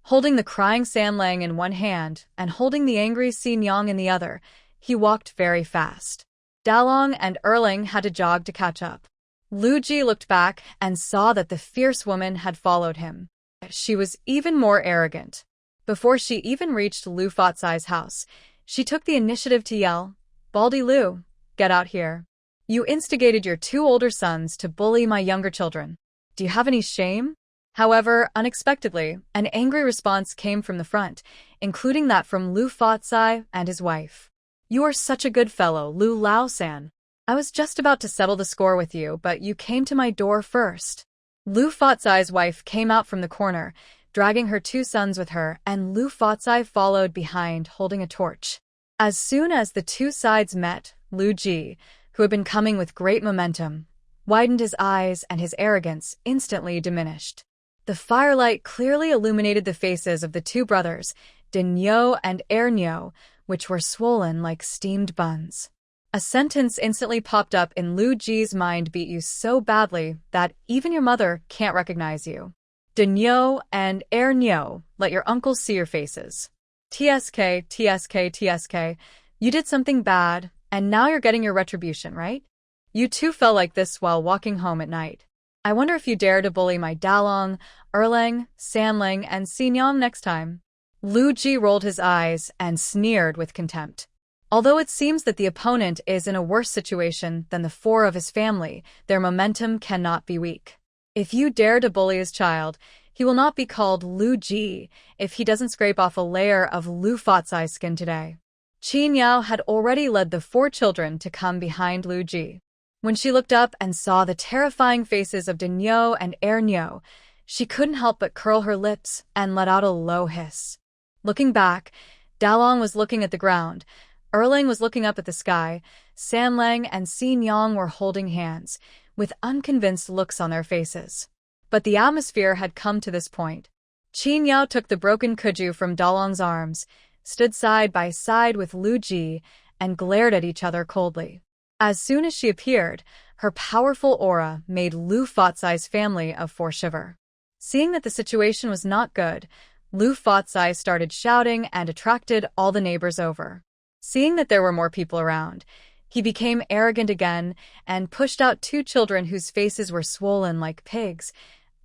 Holding the crying Sanlang in one hand and holding the angry Xin Yang in the other, he walked very fast. Dalong and Erlang had to jog to catch up. Lu Ji looked back and saw that the fierce woman had followed him. She was even more arrogant. Before she even reached Lu Fatsai's house, she took the initiative to yell, "Baldy Lu, get out here. You instigated your two older sons to bully my younger children. Do you have any shame?" However, unexpectedly, an angry response came from the front, including that from Lu Fatsai and his wife. "You are such a good fellow, Lu Lao-san. I was just about to settle the score with you, but you came to my door first." Lu Fatsai's wife came out from the corner, dragging her two sons with her, and Lu Fatsai followed behind, holding a torch. As soon as the two sides met, Lu Ji, who had been coming with great momentum, widened his eyes and his arrogance instantly diminished. The firelight clearly illuminated the faces of the two brothers, Denyo and Ernyo, which were swollen like steamed buns. A sentence instantly popped up in Lu Ji's mind: "Beat you so badly that even your mother can't recognize you. Denyo and Ernyo, let your uncles see your faces. TSK, TSK, TSK, you did something bad, and now you're getting your retribution, right? You two fell like this while walking home at night. I wonder if you dare to bully my Dalong, Erlang, Sanling, and Xinyang next time." Lu Ji rolled his eyes and sneered with contempt. Although it seems that the opponent is in a worse situation than the four of his family, their momentum cannot be weak. If you dare to bully his child, he will not be called Lu Ji if he doesn't scrape off a layer of Lu Fatsai's skin today. Qin Yao had already led the four children to come behind Lu Ji. When she looked up and saw the terrifying faces of Denyo and Ernyo, she couldn't help but curl her lips and let out a low hiss. Looking back, Dalong was looking at the ground, Erlang was looking up at the sky, Sanlang and Xin Yang were holding hands, with unconvinced looks on their faces. But the atmosphere had come to this point. Qin Yao took the broken kuju from Dalong's arms, stood side by side with Lu Ji, and glared at each other coldly. As soon as she appeared, her powerful aura made Lu Fatsai's family of four shiver. Seeing that the situation was not good, Lu Fatsai started shouting and attracted all the neighbors over. Seeing that there were more people around, he became arrogant again and pushed out two children whose faces were swollen like pigs,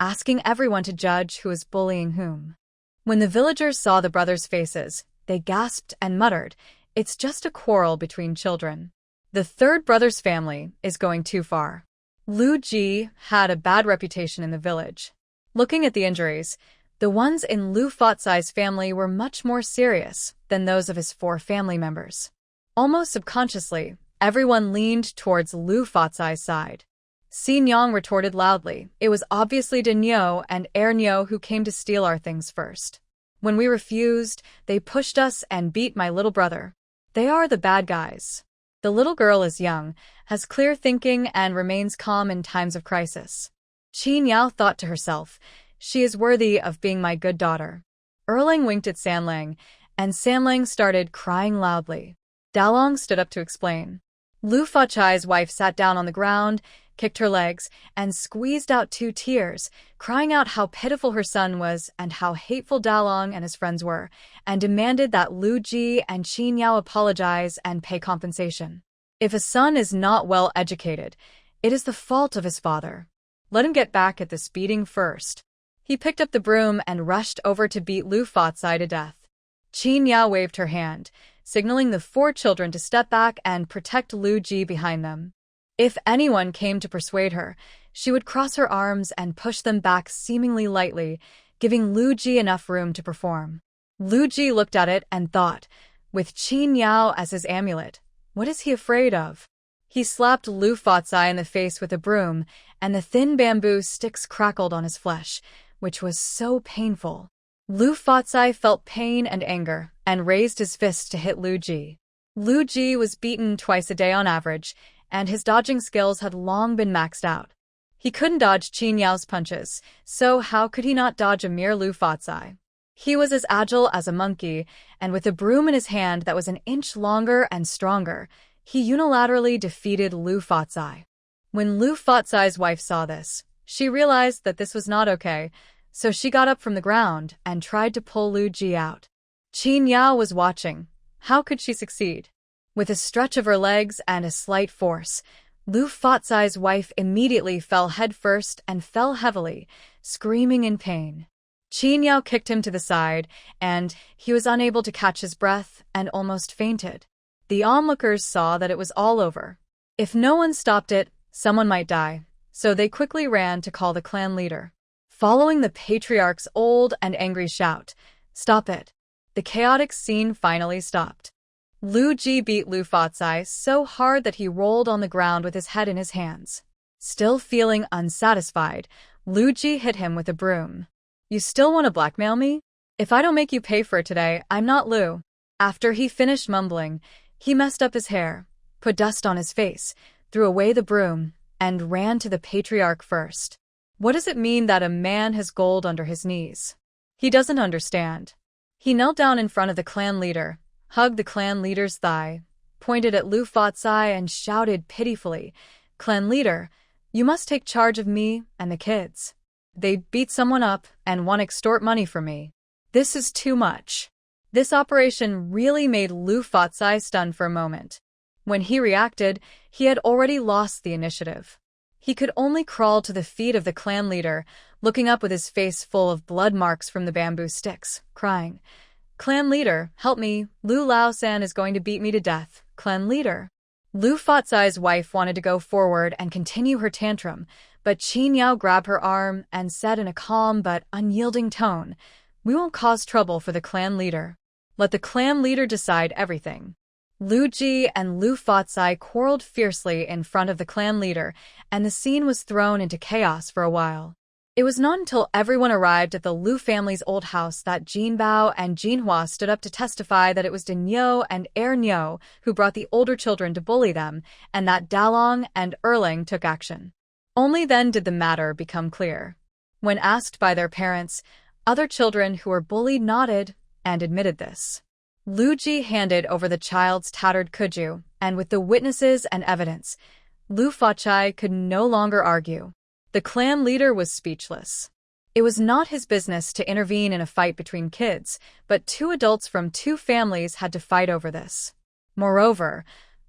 asking everyone to judge who was bullying whom. When the villagers saw the brothers' faces, they gasped and muttered, "It's just a quarrel between children. The third brother's family is going too far." Lu Ji had a bad reputation in the village. Looking at the injuries, the ones in Lu Fatsai's family were much more serious than those of his four family members. Almost subconsciously, everyone leaned towards Lu Fatsai's side. Xin Yang retorted loudly, "It was obviously Denyo and Ernyo who came to steal our things first. When we refused, they pushed us and beat my little brother. They are the bad guys. The little girl is young, has clear thinking, and remains calm in times of crisis." Qin Yao thought to herself, She is worthy of being my good daughter." Erling winked at Sanlang, and Sanlang started crying loudly. Dalong stood up to explain. Lu Fachai's wife sat down on the ground, kicked her legs, and squeezed out 2 tears, crying out how pitiful her son was and how hateful Dalong and his friends were, and demanded that Lu Ji and Qin Yao apologize and pay compensation. If a son is not well educated, it is the fault of his father. Let him get back at this beating first. He picked up the broom and rushed over to beat Lu Fachai to death. Qin Yao waved her hand, signaling the 4 children to step back and protect Lu Ji behind them. If anyone came to persuade her, she would cross her arms and push them back seemingly lightly, giving Lu Ji enough room to perform. Lu Ji looked at it and thought, with Qin Yao as his amulet, what is he afraid of? He slapped Lu Fachai in the face with a broom, and the thin bamboo sticks crackled on his flesh, which was so painful. Lu Fachai felt pain and anger, and raised his fist to hit Lu Ji. Lu Ji was beaten twice a day on average, and his dodging skills had long been maxed out. He couldn't dodge Qin Yao's punches, so how could he not dodge a mere Lu Fachai? He was as agile as a monkey, and with a broom in his hand that was an inch longer and stronger, he unilaterally defeated Lu Fachai. When Lu Fachai's wife saw this, she realized that this was not okay, so she got up from the ground and tried to pull Lu Ji out. Qin Yao was watching. How could she succeed? With a stretch of her legs and a slight force, Lu Fachai's wife immediately fell headfirst and fell heavily, screaming in pain. Qin Yao kicked him to the side, and he was unable to catch his breath and almost fainted. The onlookers saw that it was all over. If no one stopped it, someone might die, so they quickly ran to call the clan leader. Following the patriarch's old and angry shout, "Stop it!" the chaotic scene finally stopped. Lu Ji beat Lu Fachai so hard that he rolled on the ground with his head in his hands. Still feeling unsatisfied, Lu Ji hit him with a broom. "You still want to blackmail me? If I don't make you pay for it today, I'm not Lu." After he finished mumbling, he messed up his hair, put dust on his face, threw away the broom, and ran to the patriarch first. What does it mean that a man has gold under his knees? He doesn't understand. He knelt down in front of the clan leader, hugged the clan leader's thigh, pointed at Lu Fachai and shouted pitifully, "Clan leader, you must take charge of me and the kids. They beat someone up and want to extort money from me. This is too much." This operation really made Lu Fachai stun for a moment. When he reacted, he had already lost the initiative. He could only crawl to the feet of the clan leader, looking up with his face full of blood marks from the bamboo sticks, crying, "Clan leader, help me, Lu Laosan is going to beat me to death, clan leader." Lu Fachai's wife wanted to go forward and continue her tantrum, but Qin Yao grabbed her arm and said in a calm but unyielding tone, "We won't cause trouble for the clan leader. Let the clan leader decide everything." Lu Ji and Lu Fachai quarreled fiercely in front of the clan leader, and the scene was thrown into chaos for a while. It was not until everyone arrived at the Lu family's old house that Jin Bao and Jin Hua stood up to testify that it was Din Yo and Er Nyo who brought the older children to bully them, and that Dalong and Erling took action. Only then did the matter become clear. When asked by their parents, other children who were bullied nodded and admitted this. Lu Ji handed over the child's tattered kuju, and with the witnesses and evidence, Lu Fachai could no longer argue. The clan leader was speechless. It was not his business to intervene in a fight between kids, but 2 adults from 2 families had to fight over this. Moreover,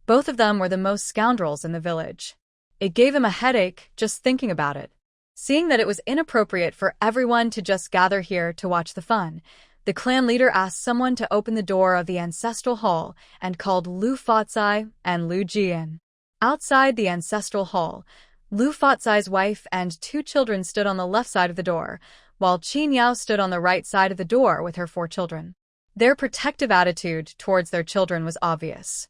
both of them were the most scoundrels in the village. It gave him a headache just thinking about it. Seeing that it was inappropriate for everyone to just gather here to watch the fun, the clan leader asked someone to open the door of the ancestral hall and called Lu Fachai and Lu Ji in. Outside the ancestral hall, Lu Fachai's wife and 2 children stood on the left side of the door, while Qin Yao stood on the right side of the door with her 4 children. Their protective attitude towards their children was obvious.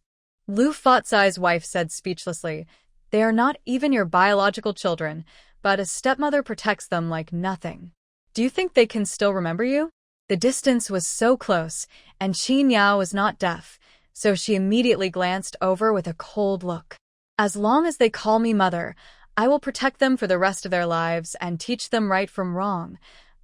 Lu Fachai's wife said speechlessly, "They are not even your biological children, but a stepmother protects them like nothing. Do you think they can still remember you?" The distance was so close, and Qin Yao was not deaf, so she immediately glanced over with a cold look. "As long as they call me mother, I will protect them for the rest of their lives and teach them right from wrong.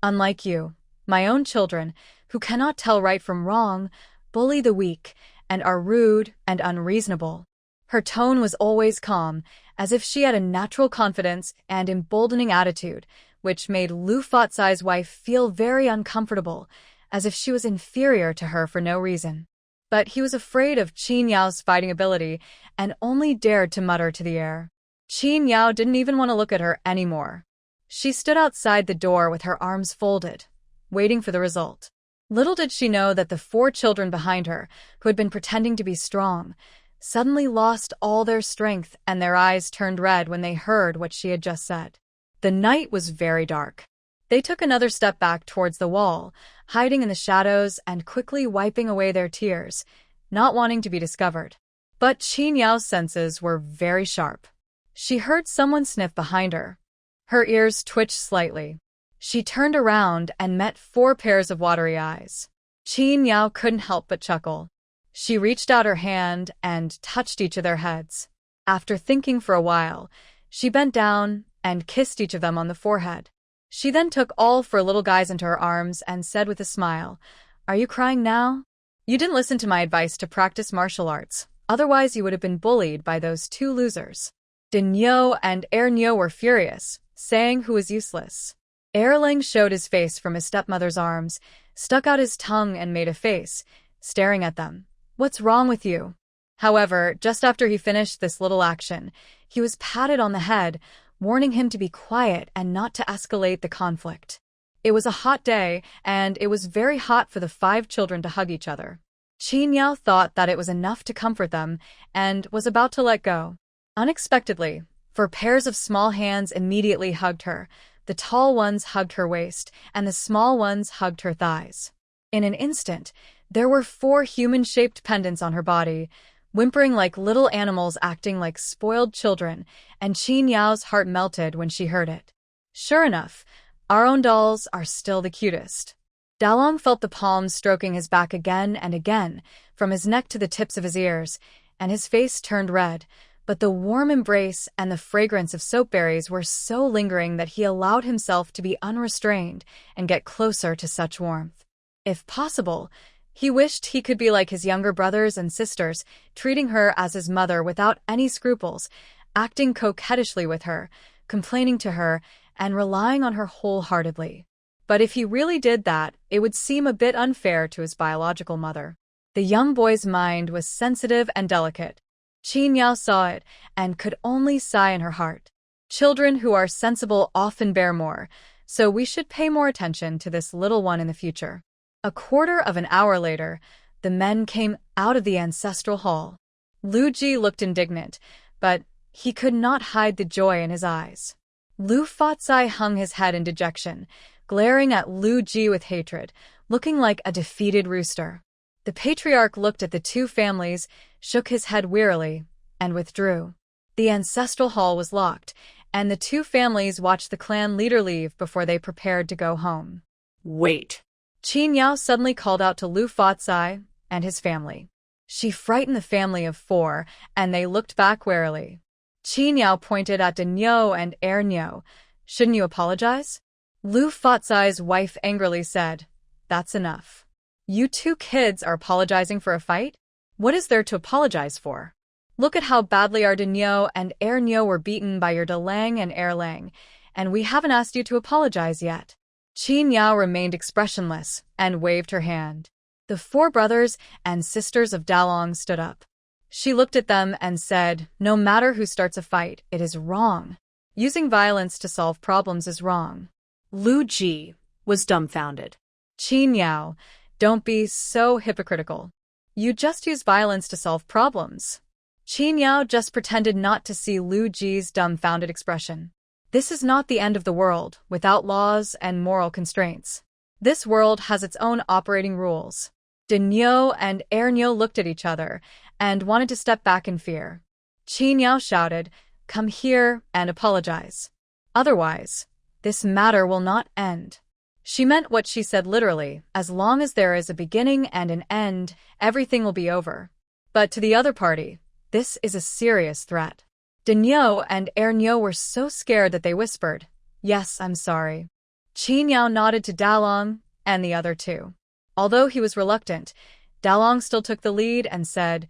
Unlike you, my own children, who cannot tell right from wrong, bully the weak, and are rude and unreasonable. Her tone was always calm, as if she had a natural confidence and emboldening attitude, which made Lu Fatsai's wife feel very uncomfortable, as if she was inferior to her for no reason. But he was afraid of Qin Yao's fighting ability and only dared to mutter to the air. Qin Yao didn't even want to look at her anymore. She stood outside the door with her arms folded, waiting for the result. Little did she know that the 4 children behind her, who had been pretending to be strong, suddenly lost all their strength and their eyes turned red when they heard what she had just said. The night was very dark. They took another step back towards the wall, hiding in the shadows and quickly wiping away their tears, not wanting to be discovered. But Qin Yao's senses were very sharp. She heard someone sniff behind her. Her ears twitched slightly. She turned around and met 4 pairs of watery eyes. Qin Yao couldn't help but chuckle. She reached out her hand and touched each of their heads. After thinking for a while, she bent down and kissed each of them on the forehead. She then took all 4 little guys into her arms and said with a smile, "Are you crying now? You didn't listen to my advice to practice martial arts, otherwise you would have been bullied by those 2 losers." Dinyo and Ernyo were furious, saying who was useless. Erling showed his face from his stepmother's arms, stuck out his tongue and made a face, staring at them. "What's wrong with you?" However, just after he finished this little action, he was patted on the head, warning him to be quiet and not to escalate the conflict. It was a hot day, and it was very hot for the 5 children to hug each other. Qin Yao thought that it was enough to comfort them, and was about to let go. Unexpectedly, 4 pairs of small hands immediately hugged her. The tall ones hugged her waist, and the small ones hugged her thighs. In an instant, there were 4 human-shaped pendants on her body, whimpering like little animals acting like spoiled children, and Qin Yao's heart melted when she heard it. Sure enough, our own dolls are still the cutest. Dalong felt the palms stroking his back again and again, from his neck to the tips of his ears, and his face turned red, but the warm embrace and the fragrance of soapberries were so lingering that he allowed himself to be unrestrained and get closer to such warmth. If possible, he wished he could be like his younger brothers and sisters, treating her as his mother without any scruples, acting coquettishly with her, complaining to her, and relying on her wholeheartedly. But if he really did that, it would seem a bit unfair to his biological mother. The young boy's mind was sensitive and delicate. Qin Yao saw it and could only sigh in her heart. Children who are sensible often bear more, so we should pay more attention to this little one in the future. A quarter of an hour later, the men came out of the ancestral hall. Lu Ji looked indignant, but he could not hide the joy in his eyes. Lu Fatsai hung his head in dejection, glaring at Lu Ji with hatred, looking like a defeated rooster. The patriarch looked at the 2 families, shook his head wearily, and withdrew. The ancestral hall was locked, and the 2 families watched the clan leader leave before they prepared to go home. "Wait." Qin Yao suddenly called out to Lu Fatsai and his family. She frightened the family of 4, and they looked back warily. Qin Yao pointed at Dinyo and Ernyo. "Shouldn't you apologize?" Lu Fatsai's wife angrily said, "That's enough. You 2 kids are apologizing for a fight? What is there to apologize for? Look at how badly our Dinyo and Ernyo were beaten by your Dalang and Erlang, and we haven't asked you to apologize yet." Qin Yao remained expressionless and waved her hand. The 4 brothers and sisters of Dalong stood up. She looked at them and said, "No matter who starts a fight, it is wrong. Using violence to solve problems is wrong." Lu Ji was dumbfounded. "Qin Yao, don't be so hypocritical. You just use violence to solve problems." Qin Yao just pretended not to see Lu Ji's dumbfounded expression. This is not the end of the world, without laws and moral constraints. This world has its own operating rules. Dinyo and Ernyo looked at each other and wanted to step back in fear. Qin Yao shouted, "Come here and apologize. Otherwise, this matter will not end." She meant what she said literally. As long as there is a beginning and an end, everything will be over. But to the other party, this is a serious threat. Dinyo and Ernyo were so scared that they whispered, "Yes, I'm sorry." Qin Yao nodded to Dalong and the other two. Although he was reluctant, Dalong still took the lead and said,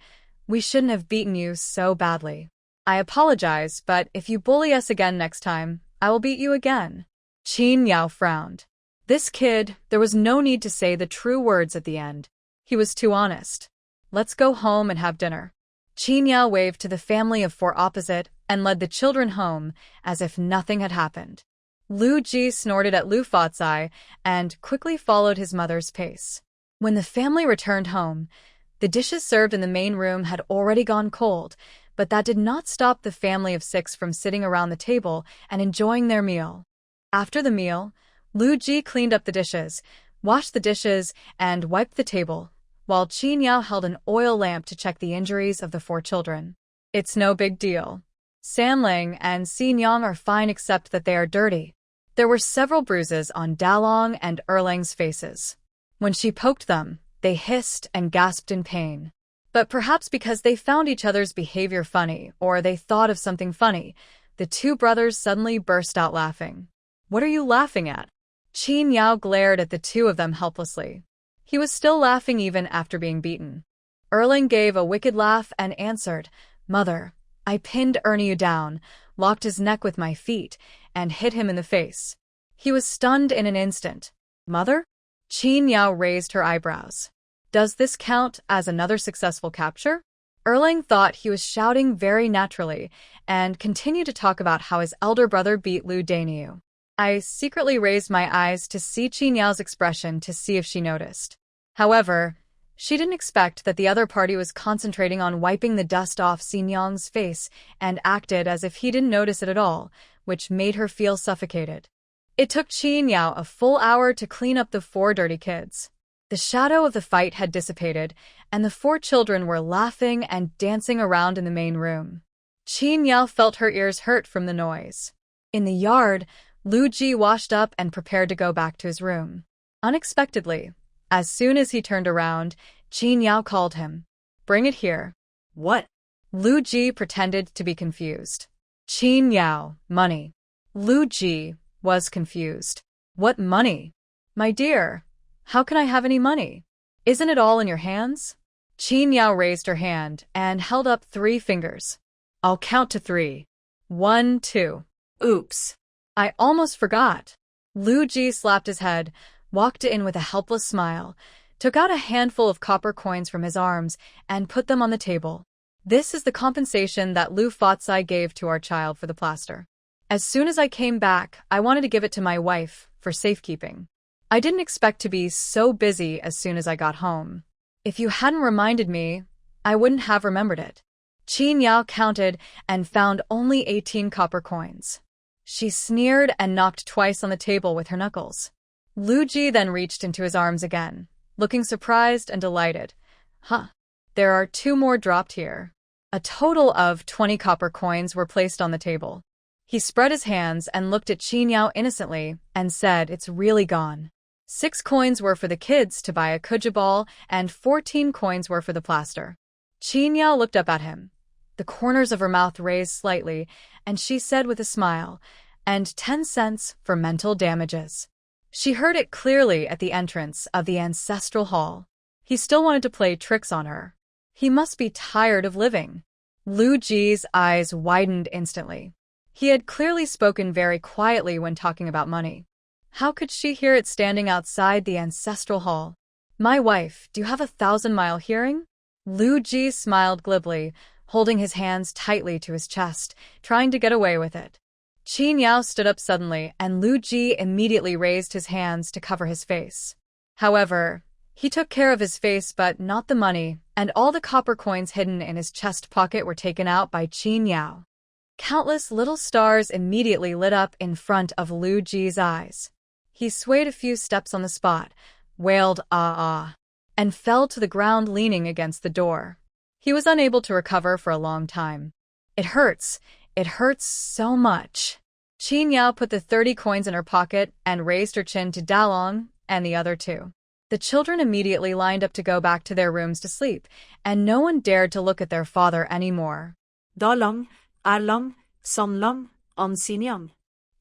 "We shouldn't have beaten you so badly. I apologize, but if you bully us again next time, I will beat you again." Qin Yao frowned. This kid, there was no need to say the true words at the end. He was too honest. "Let's go home and have dinner." Qin Yao waved to the family of four opposite and led the children home as if nothing had happened. Lu Ji snorted at Lu Fatsai and quickly followed his mother's pace. When the family returned home, the dishes served in the main room had already gone cold, but that did not stop the family of six from sitting around the table and enjoying their meal. After the meal, Lu Ji cleaned up the dishes, washed the dishes, and wiped the table, while Qin Yao held an oil lamp to check the injuries of the four children. "It's no big deal. Sanling and Xin Yang are fine except that they are dirty." There were several bruises on Dalong and Erlang's faces. When she poked them, they hissed and gasped in pain. But perhaps because they found each other's behavior funny, or they thought of something funny, the two brothers suddenly burst out laughing. "What are you laughing at?" Qin Yao glared at the two of them helplessly. He was still laughing even after being beaten. Erlang gave a wicked laugh and answered, "Mother, I pinned Ernie down, locked his neck with my feet, and hit him in the face." He was stunned in an instant. "Mother?" Qin Yao raised her eyebrows. "Does this count as another successful capture?" Erlang thought he was shouting very naturally and continued to talk about how his elder brother beat Lu Daniu. I secretly raised my eyes to see Qin Yao's expression to see if she noticed. However, she didn't expect that the other party was concentrating on wiping the dust off Xin Yang's face and acted as if he didn't notice it at all, which made her feel suffocated. It took Qin Yao a full hour to clean up the four dirty kids. The shadow of the fight had dissipated, and the four children were laughing and dancing around in the main room. Qin Yao felt her ears hurt from the noise. In the yard, Lu Ji washed up and prepared to go back to his room. Unexpectedly, as soon as he turned around, Qin Yao called him. "Bring it here." "What?" Lu Ji pretended to be confused. "Qin Yao, money." Lu Ji was confused. "What money?" "My dear, how can I have any money? Isn't it all in your hands?" Qin Yao raised her hand and held up 3 fingers. "I'll count to 3. 1, 2. "Oops. I almost forgot." Lu Ji slapped his head, walked in with a helpless smile, took out a handful of copper coins from his arms, and put them on the table. "This is the compensation that Lu Fatsai gave to our child for the plaster. As soon as I came back, I wanted to give it to my wife for safekeeping. I didn't expect to be so busy as soon as I got home. If you hadn't reminded me, I wouldn't have remembered it." Qin Yao counted and found only 18 copper coins. She sneered and knocked twice on the table with her knuckles. Lu Ji then reached into his arms again, looking surprised and delighted. "Huh. There are 2 more dropped here." A total of 20 copper coins were placed on the table. He spread his hands and looked at Qin Yao innocently and said, "It's really gone." 6 coins were for the kids to buy a kuja ball and 14 coins were for the plaster. Qin Yao looked up at him. The corners of her mouth raised slightly, and she said with a smile, "And 10 cents for mental damages." She heard it clearly at the entrance of the ancestral hall. He still wanted to play tricks on her. He must be tired of living. Lu Ji's eyes widened instantly. He had clearly spoken very quietly when talking about money. How could she hear it standing outside the ancestral hall? "My wife, do you have a 1,000-mile hearing?" Lu Ji smiled glibly, holding his hands tightly to his chest, trying to get away with it. Qin Yao stood up suddenly, and Lu Ji immediately raised his hands to cover his face. However, he took care of his face but not the money, and all the copper coins hidden in his chest pocket were taken out by Qin Yao. Countless little stars immediately lit up in front of Lu Ji's eyes. He swayed a few steps on the spot, wailed "ah ah," and fell to the ground leaning against the door. He was unable to recover for a long time. It hurts so much." Qin Yao put the 30 coins in her pocket and raised her chin to Dalong and the other 2. The children immediately lined up to go back to their rooms to sleep, and no one dared to look at their father anymore. "Dalong, Erlang, Sonlang, on Xin Yang."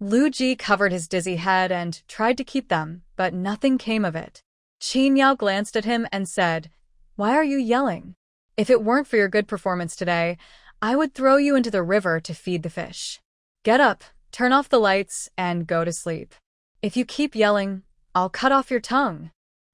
Lu Ji covered his dizzy head and tried to keep them, but nothing came of it. Qin Yao glanced at him and said, "Why are you yelling? If it weren't for your good performance today, I would throw you into the river to feed the fish. Get up, turn off the lights, and go to sleep. If you keep yelling, I'll cut off your tongue."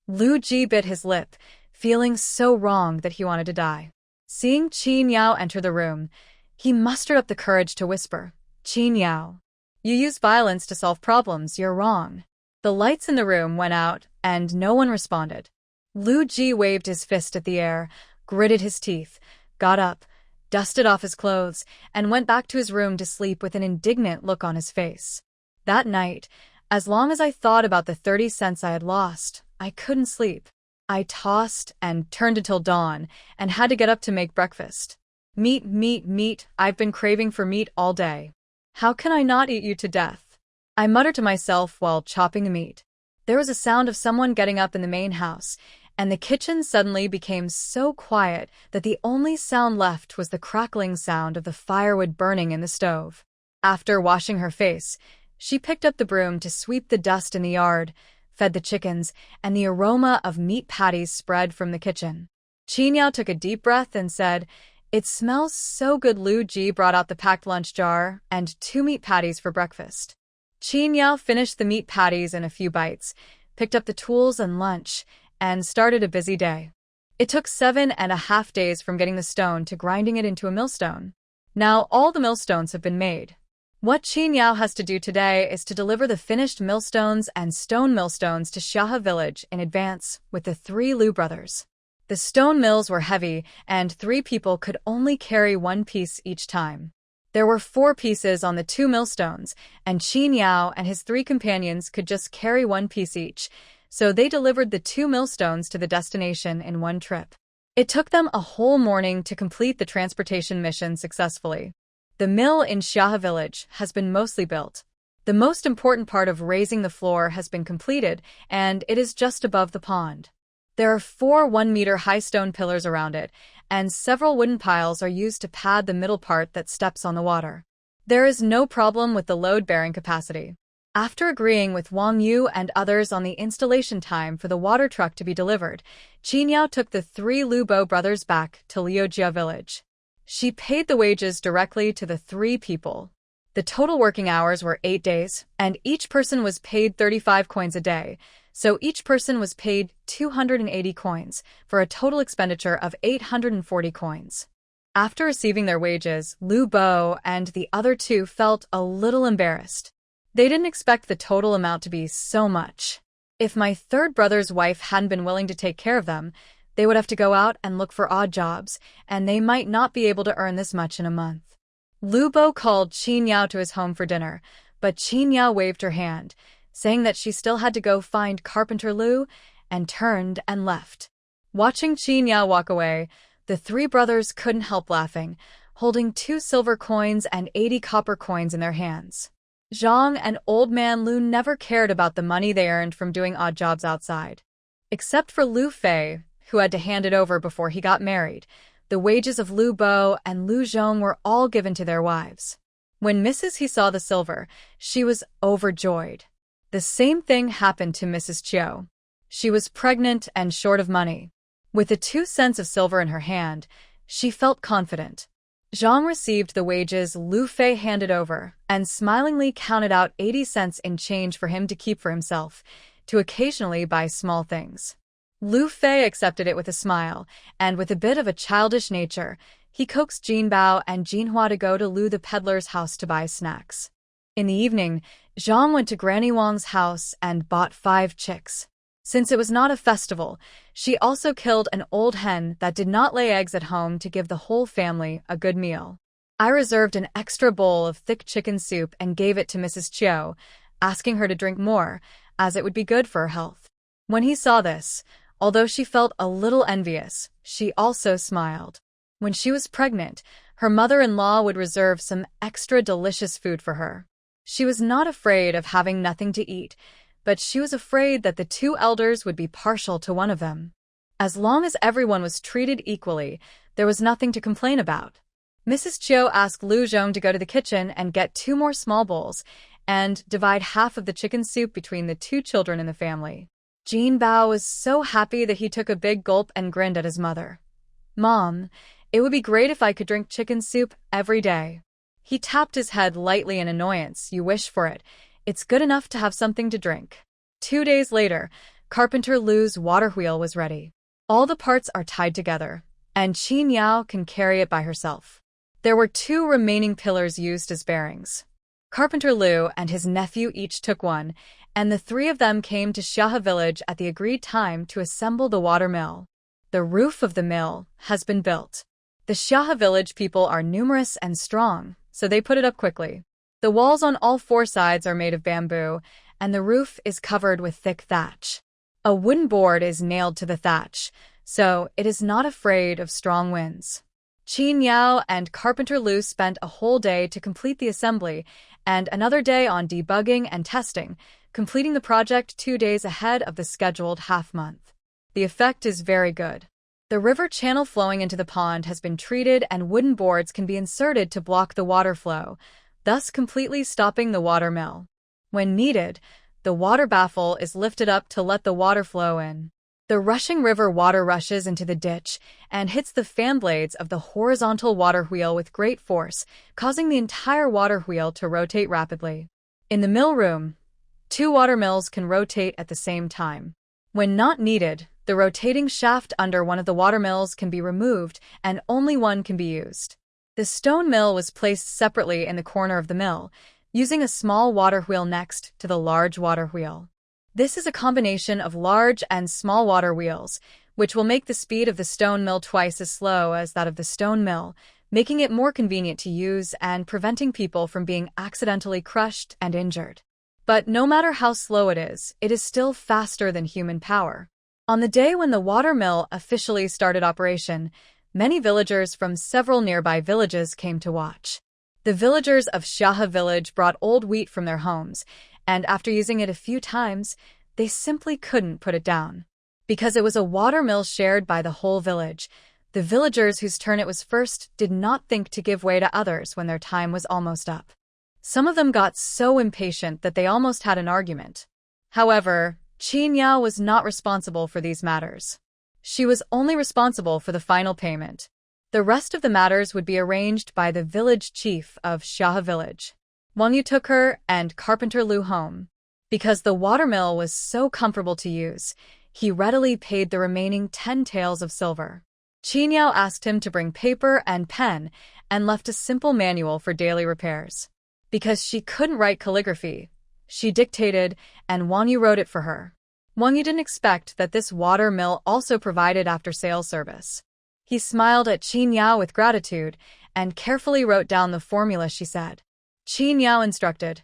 Lu Ji bit his lip, feeling so wrong that he wanted to die. Seeing Qin Yao enter the room, he mustered up the courage to whisper, "Qin Yao, you use violence to solve problems, you're wrong." The lights in the room went out, and no one responded. Lu Ji waved his fist at the air, gritted his teeth, got up, dusted off his clothes, and went back to his room to sleep with an indignant look on his face. That night, as long as I thought about the 30 cents I had lost, I couldn't sleep. I tossed and turned until dawn, and had to get up to make breakfast. Meat, meat, meat, I've been craving for meat all day. How can I not eat you to death? I muttered to myself while chopping the meat. There was a sound of someone getting up in the main house, and the kitchen suddenly became so quiet that the only sound left was the crackling sound of the firewood burning in the stove. After washing her face, she picked up the broom to sweep the dust in the yard, fed the chickens, and the aroma of meat patties spread from the kitchen. Qin Yao took a deep breath and said, "It smells so good." Lu Ji brought out the packed lunch jar and 2 meat patties for breakfast. Qin Yao finished the meat patties in a few bites, picked up the tools and lunch, and started a busy day. It took 7.5 days from getting the stone to grinding it into a millstone. Now all the millstones have been made. What Qin Yao has to do today is to deliver the finished millstones and stone millstones to Xia village in advance with the 3 Lu brothers. The stone mills were heavy, and 3 people could only carry 1 piece each time. There were 4 pieces on the 2 millstones, and Qin Yao and his 3 companions could just carry 1 piece each, so they delivered the 2 millstones to the destination in 1 trip. It took them a whole morning to complete the transportation mission successfully. The mill in Xia village has been mostly built. The most important part of raising the floor has been completed, and it is just above the pond. There are 4 1-meter-high stone pillars around it, and several wooden piles are used to pad the middle part that steps on the water. There is no problem with the load-bearing capacity. After agreeing with Wang Yu and others on the installation time for the water truck to be delivered, Qin Yao took the 3 Lu Bo brothers back to Liujia village. She paid the wages directly to the 3 people. The total working hours were 8 days, and each person was paid 35 coins a day, so each person was paid 280 coins, for a total expenditure of 840 coins. After receiving their wages, Lu Bo and the other 2 felt a little embarrassed. They didn't expect the total amount to be so much. If my 3rd brother's wife hadn't been willing to take care of them, they would have to go out and look for odd jobs, and they might not be able to earn this much in a month. Lu Bo called Qin Yao to his home for dinner, but Qin Yao waved her hand, saying that she still had to go find Carpenter Lu, and turned and left. Watching Qin Yao walk away, the 3 brothers couldn't help laughing, holding 2 silver coins and 80 copper coins in their hands. Zhang and Old Man Lu never cared about the money they earned from doing odd jobs outside. Except for Lu Fei, who had to hand it over before he got married, the wages of Lu Bo and Lu Zhong were all given to their wives. When Mrs. He saw the silver, she was overjoyed. The same thing happened to Mrs. Chiu. She was pregnant and short of money. With the 2 cents of silver in her hand, she felt confident. Zhang received the wages Lu Fei handed over and smilingly counted out 80 cents in change for him to keep for himself, to occasionally buy small things. Lu Fei accepted it with a smile, and with a bit of a childish nature, he coaxed Jin Bao and Jin Hua to go to Lu the peddler's house to buy snacks. In the evening, Zhang went to Granny Wang's house and bought 5 chicks. Since it was not a festival, she also killed an old hen that did not lay eggs at home to give the whole family a good meal. I reserved an extra bowl of thick chicken soup and gave it to Mrs. Chiu, asking her to drink more, as it would be good for her health. When he saw this, although she felt a little envious, she also smiled. When she was pregnant, her mother-in-law would reserve some extra delicious food for her. She was not afraid of having nothing to eat, but she was afraid that the 2 elders would be partial to one of them. As long as everyone was treated equally, there was nothing to complain about. Mrs. Chiu asked Lu Zhong to go to the kitchen and get 2 more small bowls, and divide half of the chicken soup between the two children in the family. Jin Bao was so happy that he took a big gulp and grinned at his mother. "Mom, it would be great if I could drink chicken soup every day." He tapped his head lightly in annoyance. "You wish for it. It's good enough to have something to drink." 2 days later, Carpenter Lu's water wheel was ready. All the parts are tied together, and Qin Yao can carry it by herself. There were 2 remaining pillars used as bearings. Carpenter Lu and his nephew each took one, and the 3 of them came to Xia village at the agreed time to assemble the water mill. The roof of the mill has been built. The Xia village people are numerous and strong, so they put it up quickly. The walls on all 4 sides are made of bamboo, and the roof is covered with thick thatch. A wooden board is nailed to the thatch, so it is not afraid of strong winds. Qin Yao and Carpenter Lu spent a whole day to complete the assembly, and another day on debugging and testing, completing the project 2 days ahead of the scheduled half-month. The effect is very good. The river channel flowing into the pond has been treated, and wooden boards can be inserted to block the water flow, thus completely stopping the water mill. When needed, the water baffle is lifted up to let the water flow in. The rushing river water rushes into the ditch and hits the fan blades of the horizontal water wheel with great force, causing the entire water wheel to rotate rapidly. In the mill room, 2 water mills can rotate at the same time. When not needed, the rotating shaft under one of the water mills can be removed and only one can be used. The stone mill was placed separately in the corner of the mill, using a small water wheel next to the large water wheel. This is a combination of large and small water wheels, which will make the speed of the stone mill twice as slow as that of the stone mill, making it more convenient to use and preventing people from being accidentally crushed and injured. But no matter how slow it is still faster than human power. On the day when the water mill officially started operation, many villagers from several nearby villages came to watch. The villagers of Xia village brought old wheat from their homes, and after using it a few times, they simply couldn't put it down. Because it was a water mill shared by the whole village, the villagers whose turn it was first did not think to give way to others when their time was almost up. Some of them got so impatient that they almost had an argument. However, Qin Yao was not responsible for these matters. She was only responsible for the final payment. The rest of the matters would be arranged by the village chief of Xia village. Wang Yu took her and Carpenter Lu home. Because the water mill was so comfortable to use, he readily paid the remaining 10 taels of silver. Qin Yao asked him to bring paper and pen and left a simple manual for daily repairs. Because she couldn't write calligraphy, she dictated, and Wang Yu wrote it for her. Wang Yu didn't expect that this water mill also provided after-sales service. He smiled at Qin Yao with gratitude and carefully wrote down the formula she said. Qin Yao instructed,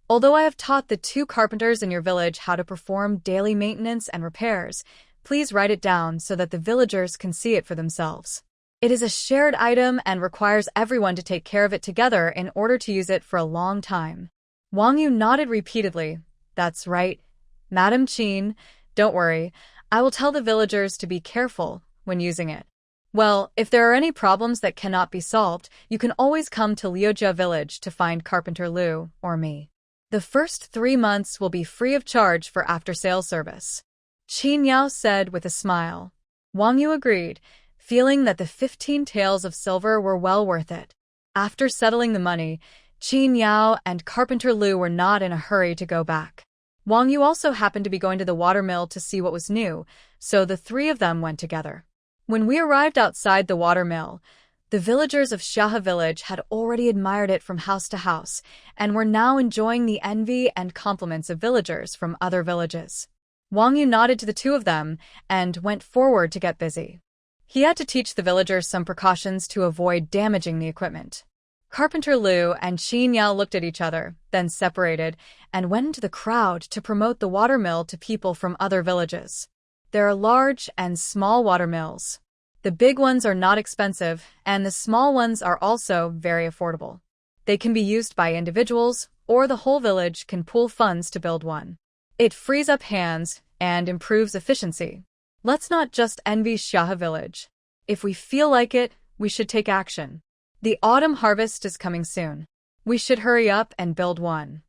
"Although I have taught the 2 carpenters in your village how to perform daily maintenance and repairs, please write it down so that the villagers can see it for themselves. It is a shared item and requires everyone to take care of it together in order to use it for a long time." Wang Yu nodded repeatedly. "That's right, Madam Qin. Don't worry, I will tell the villagers to be careful when using it. Well, if there are any problems that cannot be solved, you can always come to Liujia village to find Carpenter Lu or me. The first 3 months will be free of charge for after-sales service," Qin Yao said with a smile. Wang Yu agreed, feeling that the 15 taels of silver were well worth it. After settling the money, Qin Yao and Carpenter Lu were not in a hurry to go back. Wang Yu also happened to be going to the water mill to see what was new, so the 3 of them went together. When we arrived outside the water mill, the villagers of Xia village had already admired it from house to house and were now enjoying the envy and compliments of villagers from other villages. Wang Yu nodded to the 2 of them and went forward to get busy. He had to teach the villagers some precautions to avoid damaging the equipment. Carpenter Lu and Qin Yao looked at each other, then separated, and went into the crowd to promote the water mill to people from other villages. There are large and small water mills. The big ones are not expensive, and the small ones are also very affordable. They can be used by individuals, or the whole village can pool funds to build one. It frees up hands and improves efficiency. Let's not just envy Xia village. If we feel like it, we should take action. The autumn harvest is coming soon. We should hurry up and build one.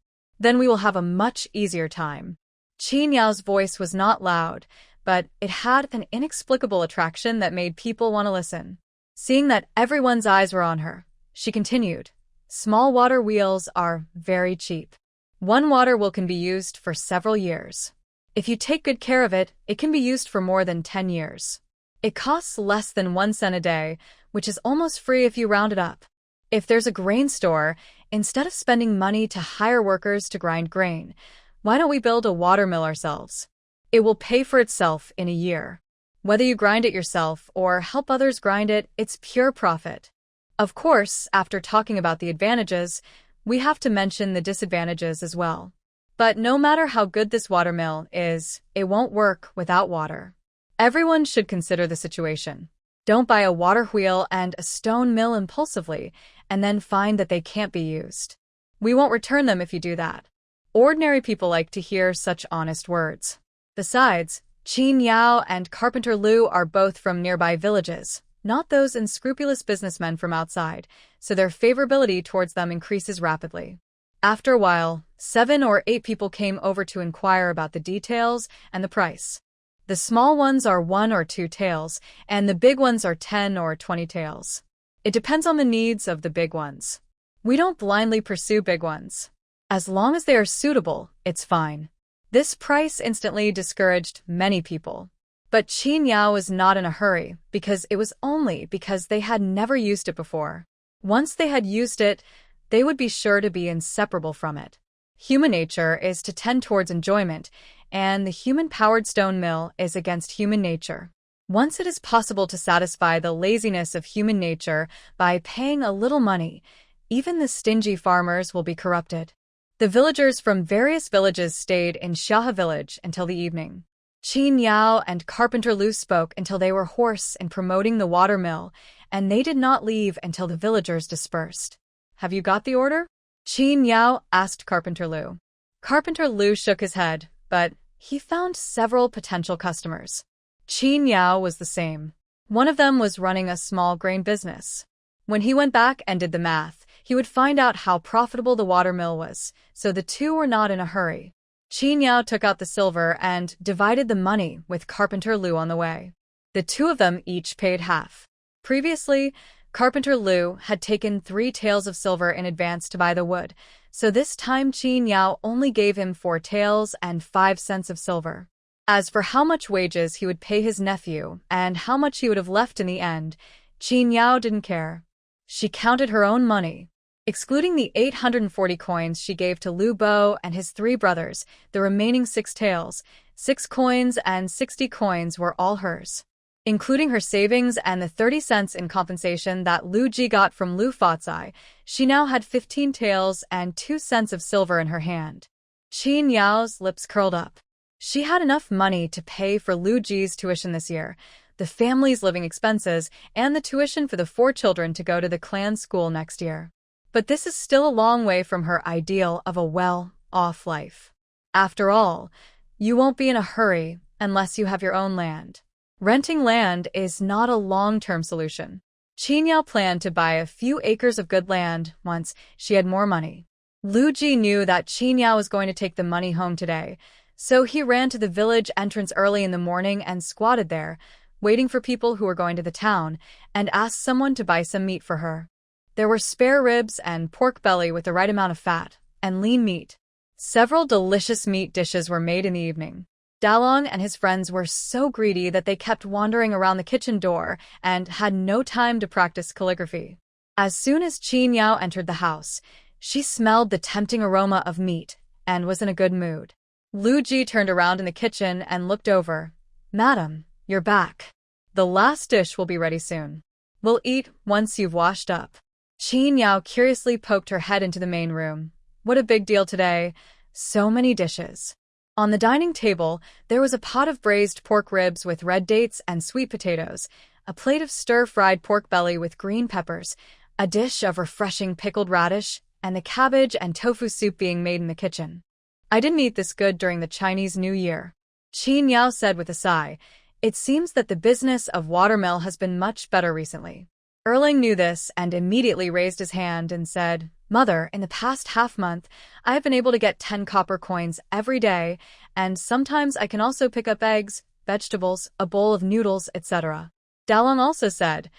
Then we will have a much easier time. Qin Yao's voice was not loud, but it had an inexplicable attraction that made people want to listen. Seeing that everyone's eyes were on her, she continued, "Small water wheels are very cheap. One water wheel can be used for several years. If you take good care of it, it can be used for more than 10 years. It costs less than 1 cent a day, which is almost free if you round it up. If there's a grain store, instead of spending money to hire workers to grind grain, why don't we build a water mill ourselves? It will pay for itself in a year. Whether you grind it yourself or help others grind it, it's pure profit." Of course, after talking about the advantages, we have to mention the disadvantages as well. But no matter how good this water mill is, it won't work without water. Everyone should consider the situation. Don't buy a water wheel and a stone mill impulsively and then find that they can't be used. We won't return them if you do that. Ordinary people like to hear such honest words. Besides, Qin Yao and Carpenter Lu are both from nearby villages, not those unscrupulous businessmen from outside, so their favorability towards them increases rapidly. After a while, 7 or 8 people came over to inquire about the details and the price. The small ones are 1 or 2 taels, and the big ones are 10 or 20 taels. It depends on the needs of the big ones. We don't blindly pursue big ones. As long as they are suitable, it's fine. This price instantly discouraged many people. But Qin Yao was not in a hurry, because it was only because they had never used it before. Once they had used it, they would be sure to be inseparable from it. Human nature is to tend towards enjoyment, and the human-powered stone mill is against human nature. Once it is possible to satisfy the laziness of human nature by paying a little money, even the stingy farmers will be corrupted. The villagers from various villages stayed in Xiahe village until the evening. Qin Yao and Carpenter Lu spoke until they were hoarse in promoting the water mill, and they did not leave until the villagers dispersed. "Have you got the order?" Qin Yao asked Carpenter Lu. Carpenter Lu shook his head, but he found several potential customers. Qin Yao was the same. One of them was running a small grain business. When he went back and did the math, he would find out how profitable the water mill was, so the two were not in a hurry. Qin Yao took out the silver and divided the money with Carpenter Lu on the way. The two of them each paid half. Previously, Carpenter Lu had taken 3 taels of silver in advance to buy the wood, so this time Qin Yao only gave him 4 taels and 5 cents of silver. As for how much wages he would pay his nephew and how much he would have left in the end, Qin Yao didn't care. She counted her own money. Excluding the 840 coins she gave to Lu Bo and his 3 brothers, the remaining 6 taels, 6 coins and 60 coins were all hers. Including her savings and the 30 cents in compensation that Lu Ji got from Lu Fatsai, she now had 15 taels and 2 cents of silver in her hand. Qin Yao's lips curled up. She had enough money to pay for Lu Ji's tuition this year, the family's living expenses, and the tuition for the 4 children to go to the clan school next year. But this is still a long way from her ideal of a well-off life. After all, you won't be in a hurry unless you have your own land. Renting land is not a long-term solution. Qin Yao planned to buy a few acres of good land once she had more money. Lu Ji knew that Qin Yao was going to take the money home today, so he ran to the village entrance early in the morning and squatted there, waiting for people who were going to the town, and asked someone to buy some meat for her. There were spare ribs and pork belly with the right amount of fat, and lean meat. Several delicious meat dishes were made in the evening. Dalong and his friends were so greedy that they kept wandering around the kitchen door and had no time to practice calligraphy. As soon as Qin Yao entered the house, she smelled the tempting aroma of meat and was in a good mood. Lu Ji turned around in the kitchen and looked over. "Madam, you're back. The last dish will be ready soon. We'll eat once you've washed up." Qin Yao curiously poked her head into the main room. What a big deal today. So many dishes. On the dining table, there was a pot of braised pork ribs with red dates and sweet potatoes, a plate of stir-fried pork belly with green peppers, a dish of refreshing pickled radish, and the cabbage and tofu soup being made in the kitchen. "I didn't eat this good during the Chinese New Year," Qin Yao said with a sigh. "It seems that the business of watermill has been much better recently." Erling knew this and immediately raised his hand and said, Mother, in the past half-month, I have been able to get 10 copper coins every day, and sometimes I can also pick up eggs, vegetables, a bowl of noodles, etc. Dalong also said,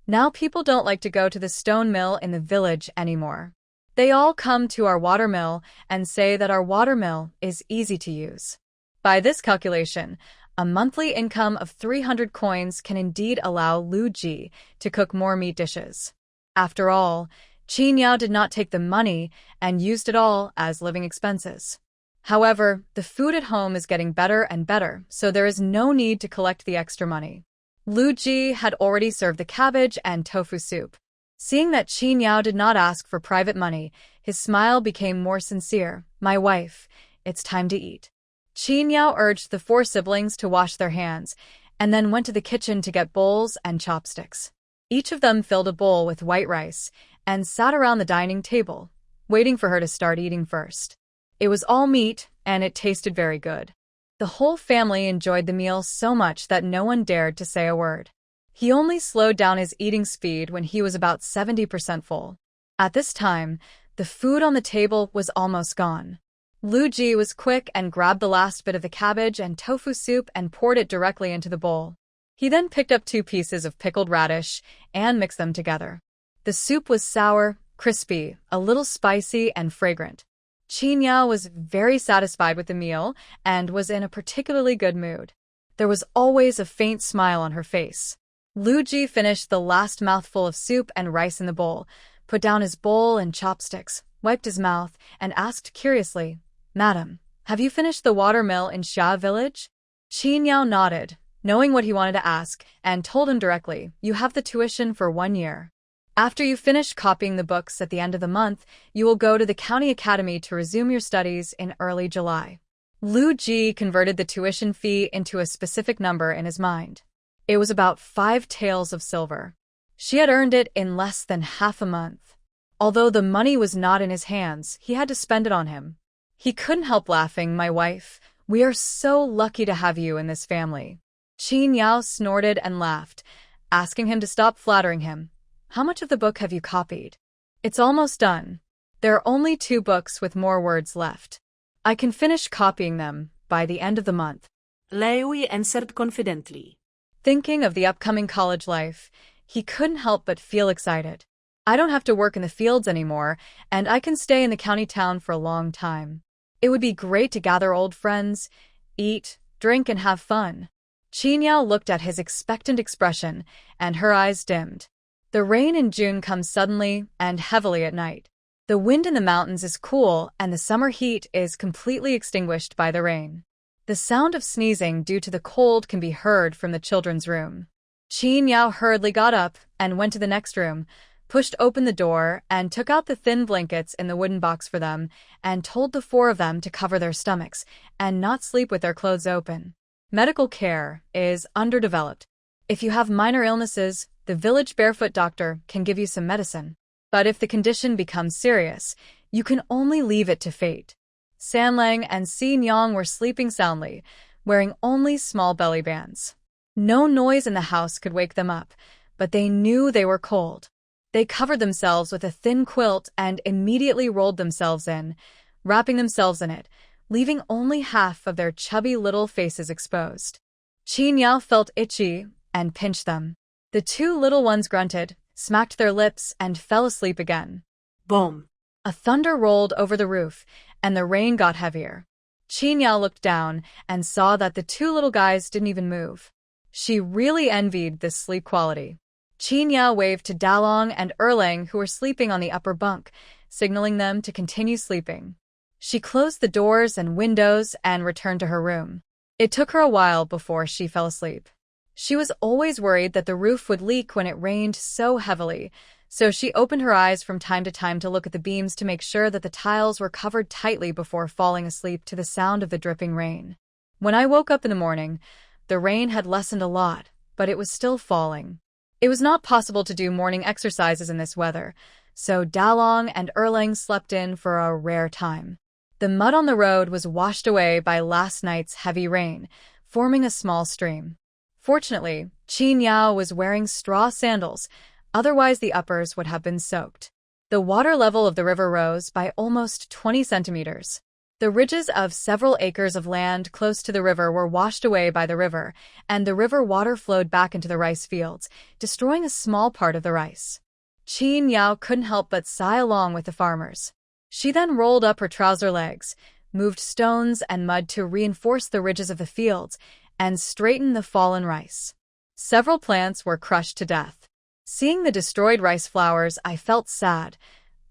now people don't like to go to the stone mill in the village anymore. They all come to our water mill and say that our water mill is easy to use. By this calculation, a monthly income of 300 coins can indeed allow Lu Ji to cook more meat dishes. After all, Qin Yao did not take the money and used it all as living expenses. However, the food at home is getting better and better, so there is no need to collect the extra money. Lu Ji had already served the cabbage and tofu soup. Seeing that Qin Yao did not ask for private money, his smile became more sincere. My wife, it's time to eat. Qin Yao urged the 4 siblings to wash their hands, and then went to the kitchen to get bowls and chopsticks. Each of them filled a bowl with white rice and sat around the dining table, waiting for her to start eating first. It was all meat, and it tasted very good. The whole family enjoyed the meal so much that no one dared to say a word. He only slowed down his eating speed when he was about 70% full. At this time, the food on the table was almost gone. Lu Ji was quick and grabbed the last bit of the cabbage and tofu soup and poured it directly into the bowl. He then picked up 2 pieces of pickled radish and mixed them together. The soup was sour, crispy, a little spicy, and fragrant. Qin Yao was very satisfied with the meal and was in a particularly good mood. There was always a faint smile on her face. Lu Ji finished the last mouthful of soup and rice in the bowl, put down his bowl and chopsticks, wiped his mouth, and asked curiously, Madam, have you finished the water mill in Xia village? Qin Yao nodded, knowing what he wanted to ask, and told him directly, you have the tuition for 1 year. After you finish copying the books at the end of the month, you will go to the county academy to resume your studies in early July. Lu Ji converted the tuition fee into a specific number in his mind. It was about 5 taels of silver. She had earned it in less than half a month. Although the money was not in his hands, he had to spend it on him. He couldn't help laughing. My wife, we are so lucky to have you in this family. Qin Yao snorted and laughed, asking him to stop flattering him. How much of the book have you copied? It's almost done. There are only 2 books with more words left. I can finish copying them by the end of the month. Lewy answered confidently. Thinking of the upcoming college life, he couldn't help but feel excited. I don't have to work in the fields anymore, and I can stay in the county town for a long time. It would be great to gather old friends, eat, drink, and have fun. Qin Yao looked at his expectant expression, and her eyes dimmed. The rain in June comes suddenly and heavily at night. The wind in the mountains is cool, and the summer heat is completely extinguished by the rain. The sound of sneezing due to the cold can be heard from the children's room. Qin Yao hurriedly got up and went to the next room, pushed open the door, and took out the thin blankets in the wooden box for them, and told the 4 of them to cover their stomachs and not sleep with their clothes open. Medical care is underdeveloped. If you have minor illnesses, the village barefoot doctor can give you some medicine. But if the condition becomes serious, you can only leave it to fate. Sanlang and Si Nyong were sleeping soundly, wearing only small belly bands. No noise in the house could wake them up, but they knew they were cold. They covered themselves with a thin quilt and immediately rolled themselves in, wrapping themselves in it, leaving only half of their chubby little faces exposed. Qin Yao felt itchy and pinched them. The 2 little ones grunted, smacked their lips, and fell asleep again. Boom! A thunder rolled over the roof, and the rain got heavier. Qin Yao looked down and saw that the 2 little guys didn't even move. She really envied this sleep quality. Qin Yao waved to Dalong and Erlang, who were sleeping on the upper bunk, signaling them to continue sleeping. She closed the doors and windows and returned to her room. It took her a while before she fell asleep. She was always worried that the roof would leak when it rained so heavily, so she opened her eyes from time to time to look at the beams to make sure that the tiles were covered tightly before falling asleep to the sound of the dripping rain. When I woke up in the morning, the rain had lessened a lot, but it was still falling. It was not possible to do morning exercises in this weather, so Dalong and Erlang slept in for a rare time. The mud on the road was washed away by last night's heavy rain, forming a small stream. Fortunately, Qin Yao was wearing straw sandals, otherwise the uppers would have been soaked. The water level of the river rose by almost 20 centimeters. The ridges of several acres of land close to the river were washed away by the river, and the river water flowed back into the rice fields, destroying a small part of the rice. Qin Yao couldn't help but sigh along with the farmers. She then rolled up her trouser legs, moved stones and mud to reinforce the ridges of the fields, and straighten the fallen rice. Several plants were crushed to death. Seeing the destroyed rice flowers, I felt sad,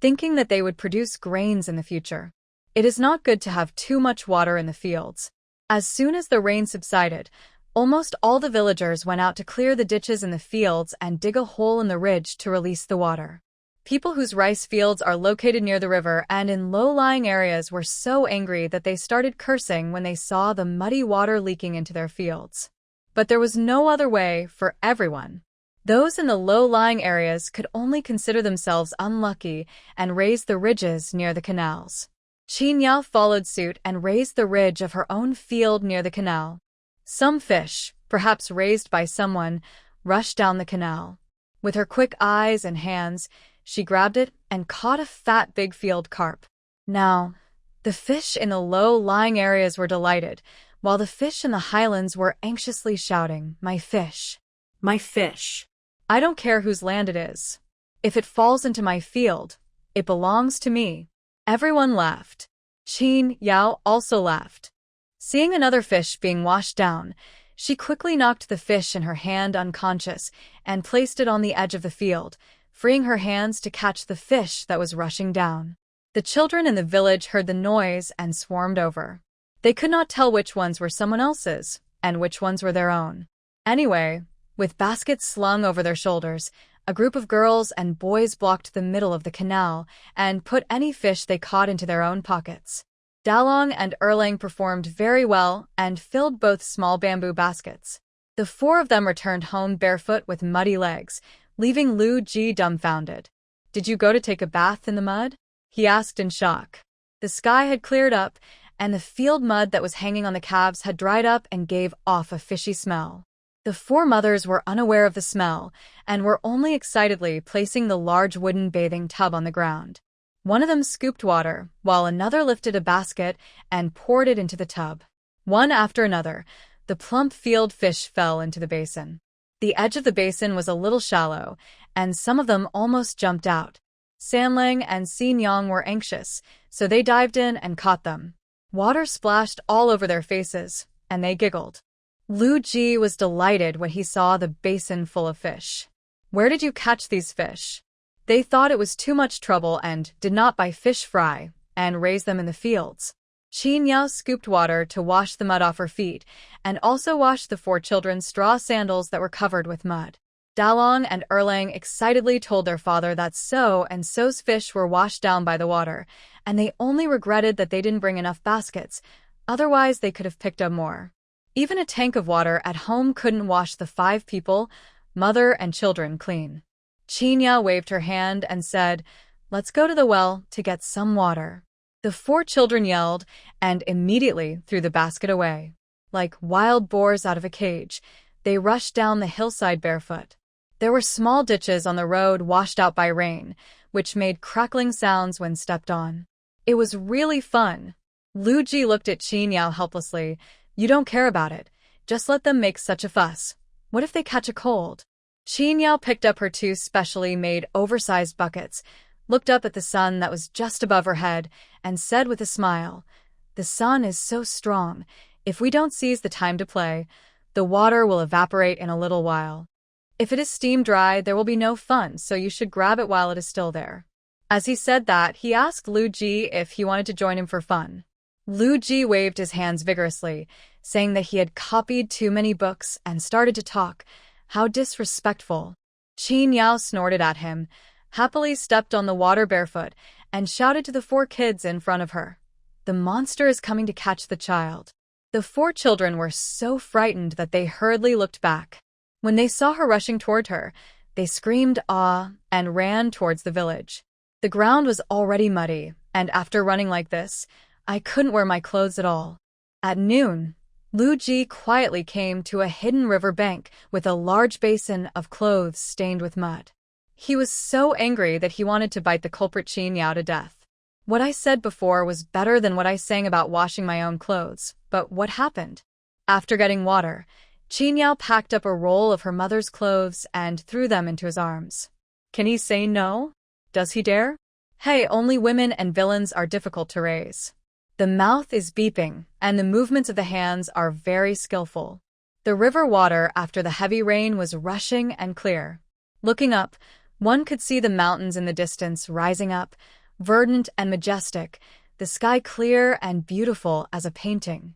thinking that they would produce grains in the future. It is not good to have too much water in the fields. As soon as the rain subsided, almost all the villagers went out to clear the ditches in the fields and dig a hole in the ridge to release the water. People whose rice fields are located near the river and in low-lying areas were so angry that they started cursing when they saw the muddy water leaking into their fields. But there was no other way for everyone. Those in the low-lying areas could only consider themselves unlucky and raise the ridges near the canals. Qin Yao followed suit and raised the ridge of her own field near the canal. Some fish, perhaps raised by someone, rushed down the canal. With her quick eyes and hands, she grabbed it and caught a fat big-field carp. Now, the fish in the low-lying areas were delighted, while the fish in the highlands were anxiously shouting, "My fish! My fish!" I don't care whose land it is. If it falls into my field, it belongs to me. Everyone laughed. Qin Yao also laughed. Seeing another fish being washed down, she quickly knocked the fish in her hand unconscious and placed it on the edge of the field, freeing her hands to catch the fish that was rushing down. The children in the village heard the noise and swarmed over. They could not tell which ones were someone else's and which ones were their own. Anyway, with baskets slung over their shoulders, a group of girls and boys blocked the middle of the canal and put any fish they caught into their own pockets. Dalong and Erlang performed very well and filled both small bamboo baskets. The four of them returned home barefoot with muddy legs, leaving Lu Ji dumbfounded. "Did you go to take a bath in the mud?" he asked in shock. The sky had cleared up, and the field mud that was hanging on the calves had dried up and gave off a fishy smell. The four mothers were unaware of the smell and were only excitedly placing the large wooden bathing tub on the ground. One of them scooped water, while another lifted a basket and poured it into the tub. One after another, the plump field fish fell into the basin. The edge of the basin was a little shallow, and some of them almost jumped out. Sanlang and Xin Yang were anxious, so they dived in and caught them. Water splashed all over their faces, and they giggled. Lu Ji was delighted when he saw the basin full of fish. "Where did you catch these fish?" They thought it was too much trouble and did not buy fish fry and raise them in the fields. Qin Yao scooped water to wash the mud off her feet and also washed the four children's straw sandals that were covered with mud. Dalong and Erlang excitedly told their father that So and So's fish were washed down by the water, and they only regretted that they didn't bring enough baskets, otherwise they could have picked up more. Even a tank of water at home couldn't wash the 5 people, mother and children, clean. Qin Yao waved her hand and said, "Let's go to the well to get some water." The 4 children yelled and immediately threw the basket away. Like wild boars out of a cage, they rushed down the hillside barefoot. There were small ditches on the road washed out by rain, which made crackling sounds when stepped on. It was really fun. Lu Ji looked at Qin Yao helplessly. "You don't care about it. Just let them make such a fuss. What if they catch a cold?" Qin Yao picked up her 2 specially made oversized buckets, looked up at the sun that was just above her head, and said with a smile, "The sun is so strong. If we don't seize the time to play, the water will evaporate in a little while. If it is steam dry, there will be no fun, so you should grab it while it is still there." As he said that, he asked Lu Ji if he wanted to join him for fun. Lu Ji waved his hands vigorously, saying that he had copied too many books and started to talk. How disrespectful. Qin Yao snorted at him, happily stepped on the water barefoot, and shouted to the 4 kids in front of her, "The monster is coming to catch the child." The 4 children were so frightened that they hurriedly looked back. When they saw her rushing toward her, they screamed awe and ran towards the village. The ground was already muddy, and after running like this, I couldn't wear my clothes at all. At noon, Lu Ji quietly came to a hidden river bank with a large basin of clothes stained with mud. He was so angry that he wanted to bite the culprit Qin Yao to death. What I said before was better than what I sang about washing my own clothes, but what happened? After getting water, Qin Yao packed up a roll of her mother's clothes and threw them into his arms. Can he say no? Does he dare? Hey, only women and villains are difficult to raise. The mouth is beeping, and the movements of the hands are very skillful. The river water after the heavy rain was rushing and clear. Looking up, one could see the mountains in the distance rising up, verdant and majestic, the sky clear and beautiful as a painting.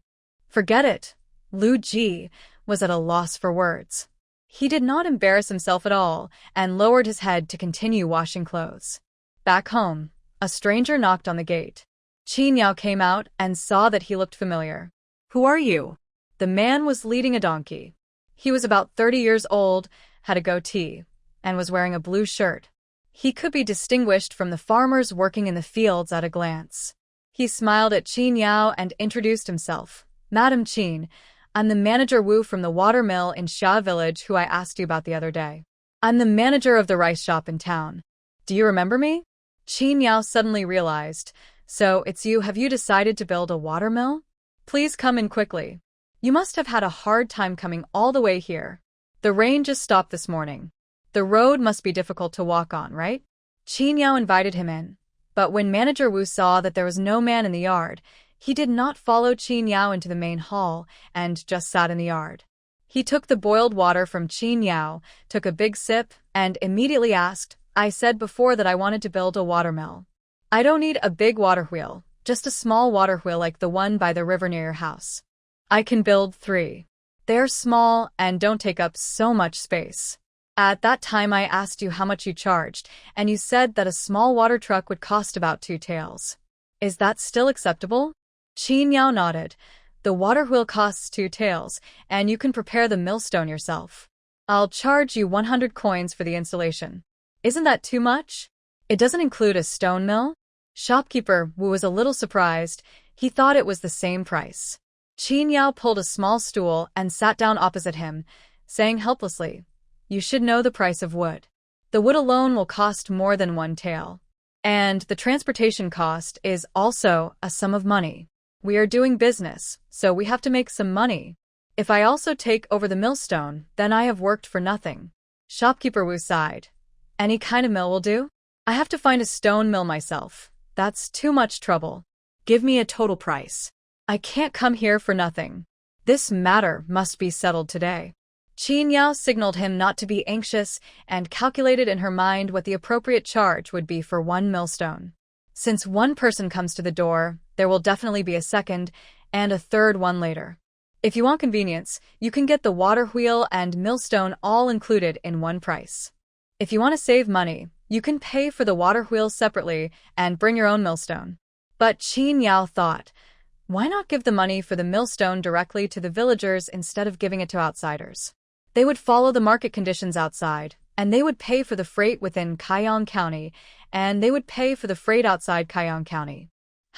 Forget it. Lu Ji was at a loss for words. He did not embarrass himself at all and lowered his head to continue washing clothes. Back home, a stranger knocked on the gate. Qin Yao came out and saw that he looked familiar. Who are you? The man was leading a donkey. He was about 30 years old, had a goatee, and was wearing a blue shirt. He could be distinguished from the farmers working in the fields at a glance. He smiled at Qin Yao and introduced himself. Madam Qin, I'm the manager Wu from the water mill in Xia Village who I asked you about the other day. I'm the manager of the rice shop in town. Do you remember me? Qin Yao suddenly realized. So, it's you. Have you decided to build a water mill? Please come in quickly. You must have had a hard time coming all the way here. The rain just stopped this morning. The road must be difficult to walk on, right? Qin Yao invited him in. But when Manager Wu saw that there was no man in the yard, he did not follow Qin Yao into the main hall and just sat in the yard. He took the boiled water from Qin Yao, took a big sip, and immediately asked, I said before that I wanted to build a water mill. I don't need a big water wheel, just a small water wheel like the one by the river near your house. I can build 3. They're small and don't take up so much space. At that time I asked you how much you charged, and you said that a small water truck would cost about 2 taels. Is that still acceptable? Qin Yao nodded. The water wheel costs 2 taels, and you can prepare the millstone yourself. I'll charge you 100 coins for the installation. Isn't that too much? It doesn't include a stone mill? Shopkeeper Wu was a little surprised. He thought it was the same price. Qin Yao pulled a small stool and sat down opposite him, saying helplessly, You should know the price of wood. The wood alone will cost more than 1 tael. And the transportation cost is also a sum of money. We are doing business, so we have to make some money. If I also take over the millstone, then I have worked for nothing. Shopkeeper Wu sighed. Any kind of mill will do? I have to find a stone mill myself. That's too much trouble. Give me a total price. I can't come here for nothing. This matter must be settled today. Qin Yao signaled him not to be anxious and calculated in her mind what the appropriate charge would be for 1 millstone. Since one person comes to the door, there will definitely be a second and a third one later. If you want convenience, you can get the water wheel and millstone all included in one price. If you want to save money, you can pay for the water wheel separately and bring your own millstone. But Qin Yao thought, why not give the money for the millstone directly to the villagers instead of giving it to outsiders? They would follow the market conditions outside, and they would pay for the freight within Kaiyang County, and they would pay for the freight outside Kaiyang County.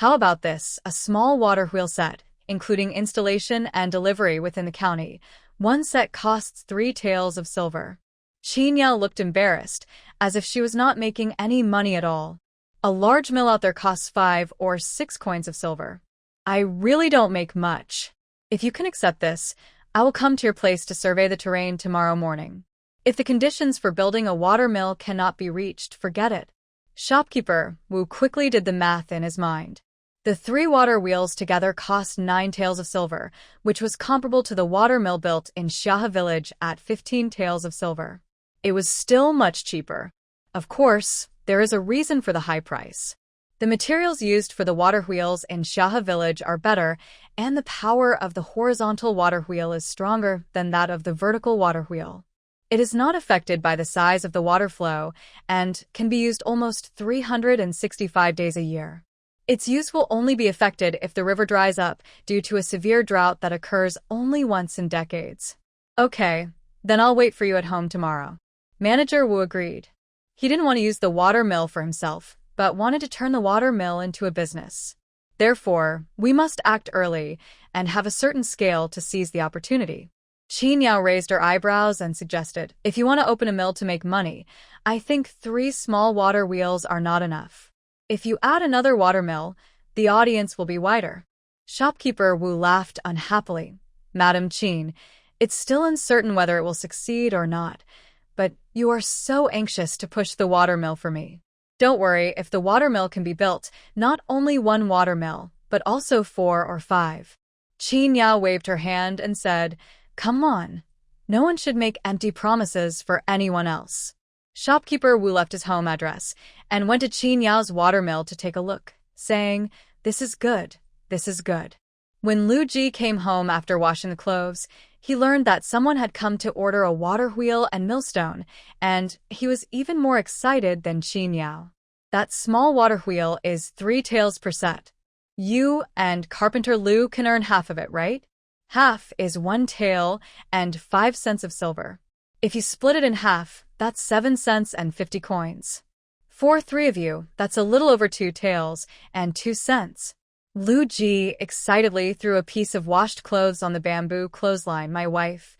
How about this, a small water wheel set, including installation and delivery within the county? One set costs 3 taels of silver. Qin Yao looked embarrassed, as if she was not making any money at all. A large mill out there costs 5 or 6 coins of silver. I really don't make much. If you can accept this, I will come to your place to survey the terrain tomorrow morning. If the conditions for building a water mill cannot be reached, forget it. Shopkeeper Wu quickly did the math in his mind. The 3 water wheels together cost 9 taels of silver, which was comparable to the water mill built in Xia Village at 15 taels of silver. It was still much cheaper. Of course, there is a reason for the high price. The materials used for the water wheels in Xia Village are better, and the power of the horizontal water wheel is stronger than that of the vertical water wheel. It is not affected by the size of the water flow and can be used almost 365 days a year. Its use will only be affected if the river dries up due to a severe drought that occurs only once in decades. Okay, then I'll wait for you at home tomorrow. Manager Wu agreed. He didn't want to use the water mill for himself, but wanted to turn the water mill into a business. Therefore, we must act early and have a certain scale to seize the opportunity. Qin Yao raised her eyebrows and suggested, if you want to open a mill to make money, I think 3 small water wheels are not enough. If you add another water mill, the audience will be wider. Shopkeeper Wu laughed unhappily. Madam Qin, it's still uncertain whether it will succeed or not, but you are so anxious to push the water mill for me. Don't worry, if the water mill can be built, not only 1 water mill, but also 4 or 5. Qin Yao waved her hand and said, come on. No one should make empty promises for anyone else. Shopkeeper Wu left his home address and went to Qin Yao's water mill to take a look, saying, this is good, this is good. When Lu Ji came home after washing the clothes, he learned that someone had come to order a water wheel and millstone, and he was even more excited than Qin Yao. That small water wheel is 3 taels per set. You and Carpenter Lu can earn half of it, right? Half is 1 tael and 5 cents of silver. If you split it in half, that's 7 cents and 50 coins. For 3 of you, that's a little over 2 taels and 2 cents. Lu Ji excitedly threw a piece of washed clothes on the bamboo clothesline. My wife,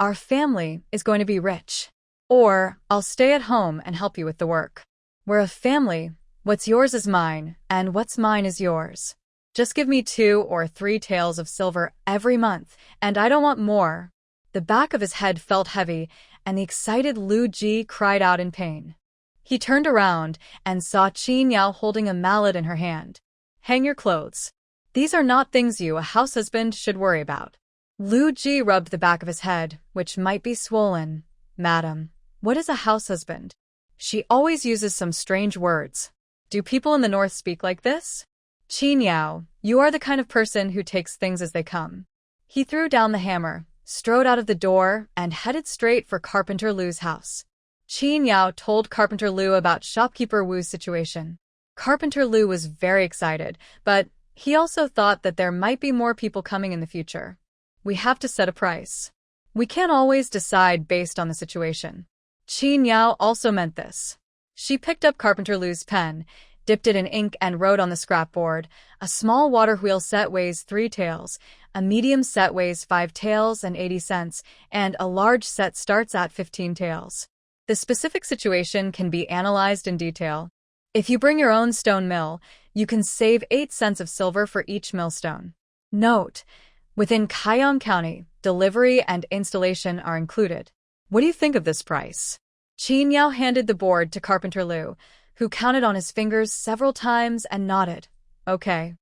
our family is going to be rich. Or I'll stay at home and help you with the work. We're a family. What's yours is mine, and what's mine is yours. Just give me 2 or 3 taels of silver every month, and I don't want more. The back of his head felt heavy, and the excited Lu Ji cried out in pain. He turned around and saw Qin Yao holding a mallet in her hand. Hang your clothes. These are not things you, a house husband, should worry about. Lu Ji rubbed the back of his head, which might be swollen. Madam, what is a house husband? She always uses some strange words. Do people in the north speak like this? Qin Yao, you are the kind of person who takes things as they come. He threw down the hammer, strode out of the door, and headed straight for Carpenter Lu's house. Qin Yao told Carpenter Lu about Shopkeeper Wu's situation. Carpenter Lu was very excited, but he also thought that there might be more people coming in the future. We have to set a price. We can't always decide based on the situation. Qin Yao also meant this. She picked up Carpenter Lu's pen, dipped it in ink and wrote on the scrapboard, a small water wheel set weighs 3 taels, a medium set weighs 5 taels and 80 cents, and a large set starts at 15 taels. The specific situation can be analyzed in detail. If you bring your own stone mill, you can save 8 cents of silver for each millstone. Note: within Kaiyang County, delivery and installation are included. What do you think of this price? Qin Yao handed the board to Carpenter Lu, who counted on his fingers several times and nodded. Okay.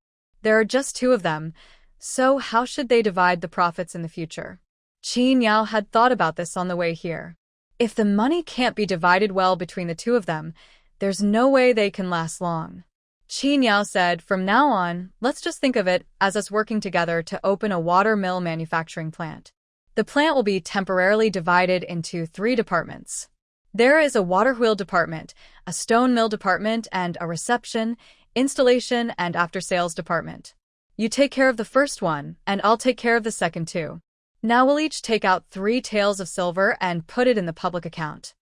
There are just 2 of them, so how should they divide the profits in the future? Qin Yao had thought about this on the way here. If the money can't be divided well between the 2 of them, there's no way they can last long. Qin Yao said, from now on, let's just think of it as us working together to open a water mill manufacturing plant. The plant will be temporarily divided into 3 departments. There is a water wheel department, a stone mill department, and a reception, installation, and after-sales department. You take care of the first one, and I'll take care of the second 2. Now we'll each take out 3 taels of silver and put it in the public account.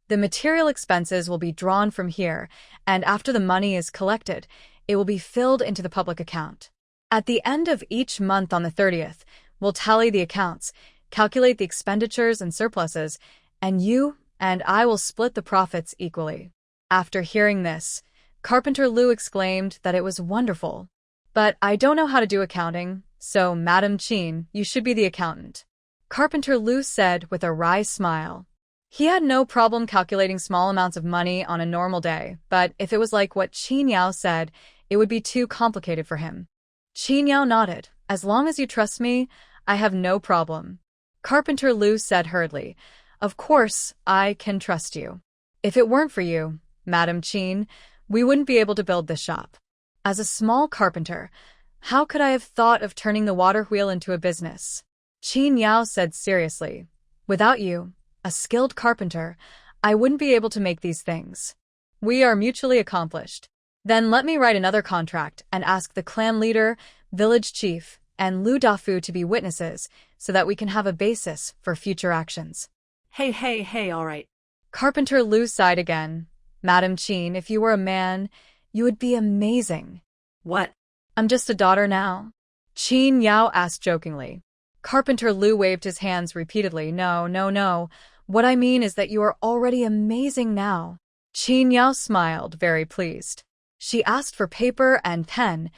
The material expenses will be drawn from here, and after the money is collected, it will be filled into the public account. At the end of each month on the 30th, we'll tally the accounts, calculate the expenditures and surpluses, and you and I will split the profits equally. After hearing this, Carpenter Lu exclaimed that it was wonderful. But I don't know how to do accounting, so Madam Qin, you should be the accountant. Carpenter Lu said with a wry smile. He had no problem calculating small amounts of money on a normal day, but if it was like what Qin Yao said, it would be too complicated for him. Qin Yao nodded. As long as you trust me, I have no problem. Carpenter Lu said hurriedly, of course, I can trust you. If it weren't for you, Madam Qin, we wouldn't be able to build this shop. As a small carpenter, how could I have thought of turning the water wheel into a business? Qin Yao said seriously, without you, a skilled carpenter, I wouldn't be able to make these things. We are mutually accomplished. Then let me write another contract and ask the clan leader, village chief, and Lu Dafu to be witnesses so that we can have a basis for future actions. Hey, all right. Carpenter Lu sighed again. Madam Qin, if you were a man, you would be amazing. What? I'm just a daughter now. Qin Yao asked jokingly. Carpenter Lu waved his hands repeatedly. No, no, no. What I mean is that you are already amazing now. Qin Yao smiled, very pleased. She asked for paper and pen,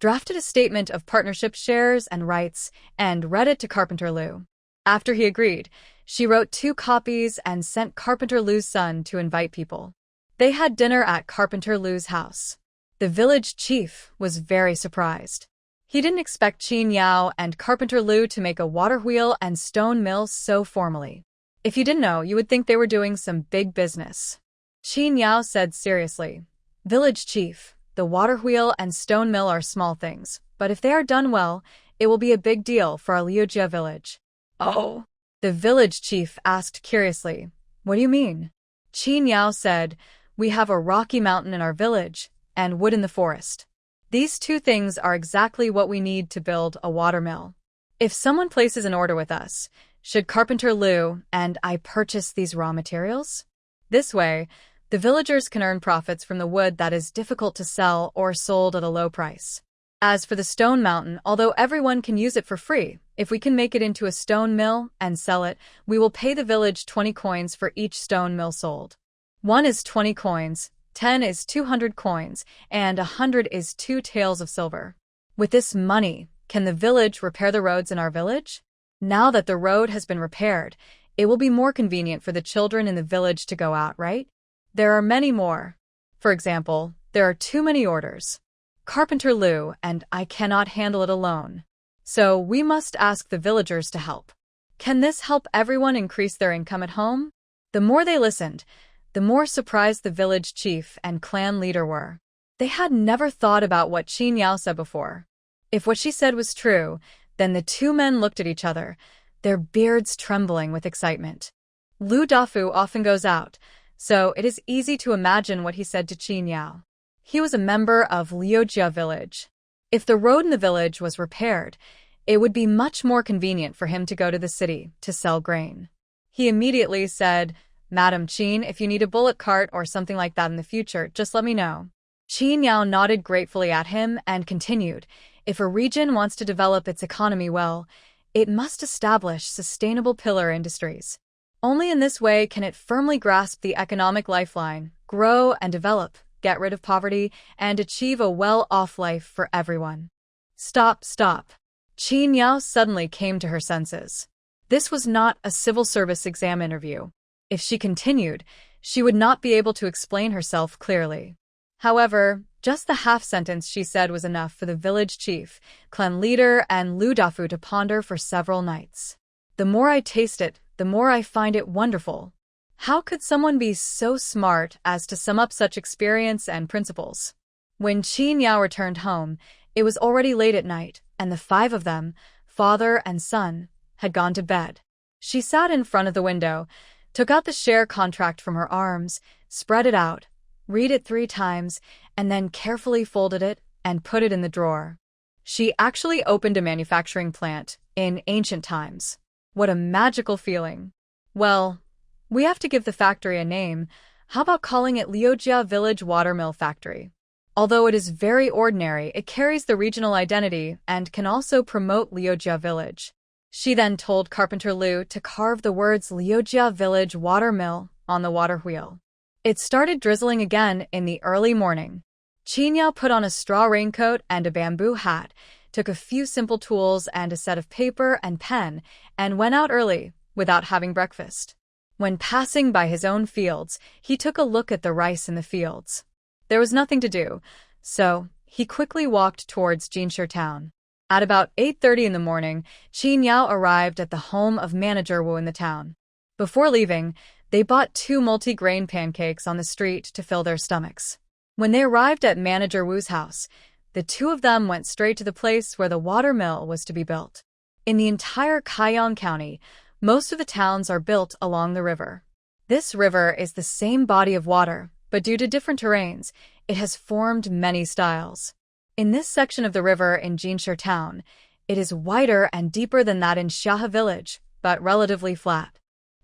drafted a statement of partnership shares and rights, and read it to Carpenter Lu. After he agreed, she wrote 2 copies and sent Carpenter Lu's son to invite people. They had dinner at Carpenter Lu's house. The village chief was very surprised. He didn't expect Qin Yao and Carpenter Lu to make a water wheel and stone mill so formally. If you didn't know, you would think they were doing some big business. Qin Yao said seriously, "Village chief, the water wheel and stone mill are small things, but if they are done well, it will be a big deal for our Liujia village." "Oh?" the village chief asked curiously. "What do you mean?" Qin Yao said, "We have a rocky mountain in our village, and wood in the forest. These 2 things are exactly what we need to build a watermill. If someone places an order with us, should Carpenter Lu and I purchase these raw materials? This way, the villagers can earn profits from the wood that is difficult to sell or sold at a low price. As for the stone mountain, although everyone can use it for free, if we can make it into a stone mill and sell it, we will pay the village 20 coins for each stone mill sold. 1 is 20 coins, 10 is 200 coins, and 100 is 2 taels of silver. With this money, can the village repair the roads in our village? Now that the road has been repaired, it will be more convenient for the children in the village to go out, right? There are many more. For example, there are too many orders. Carpenter Lu and I cannot handle it alone. So we must ask the villagers to help. Can this help everyone increase their income at home? The more they listened, the more surprised the village chief and clan leader were. They had never thought about what Qin Yao said before. If what she said was true, then the 2 men looked at each other, their beards trembling with excitement. Lu Dafu often goes out, so it is easy to imagine what he said to Qin Yao. He was a member of Liujia village. If the road in the village was repaired, it would be much more convenient for him to go to the city to sell grain. He immediately said, "Madam Qin, if you need a bullock cart or something like that in the future, just let me know." Qin Yao nodded gratefully at him and continued, "If a region wants to develop its economy well, it must establish sustainable pillar industries. Only in this way can it firmly grasp the economic lifeline, grow and develop, get rid of poverty, and achieve a well-off life for everyone." Stop. Qin Yao suddenly came to her senses. This was not a civil service exam interview. If she continued, she would not be able to explain herself clearly. However, just the half-sentence she said was enough for the village chief, clan leader, and Lu Dafu to ponder for several nights. "The more I taste it, the more I find it wonderful. How could someone be so smart as to sum up such experience and principles?" When Qin Yao returned home, it was already late at night, and the 5 of them, father and son, had gone to bed. She sat in front of the window, took out the share contract from her arms, spread it out, read it 3 times, and then carefully folded it and put it in the drawer. She actually opened a manufacturing plant in ancient times. What a magical feeling. Well, we have to give the factory a name. How about calling it Liujia Village Watermill Factory? Although it is very ordinary, it carries the regional identity and can also promote Liujia Village. She then told Carpenter Lu to carve the words Liujia Village Watermill on the water wheel. It started drizzling again in the early morning. Qin Yao put on a straw raincoat and a bamboo hat, took a few simple tools and a set of paper and pen, and went out early, without having breakfast. When passing by his own fields, he took a look at the rice in the fields. There was nothing to do, so he quickly walked towards Jinshi town. At about 8:30 in the morning, Qin Yao arrived at the home of Manager Wu in the town. Before leaving, they bought 2 multi-grain pancakes on the street to fill their stomachs. When they arrived at Manager Wu's house, the 2 of them went straight to the place where the water mill was to be built. In the entire Kaiyang County, most of the towns are built along the river. This river is the same body of water, but due to different terrains, it has formed many styles. In this section of the river in Jinshi town, it is wider and deeper than that in Xiahe village, but relatively flat.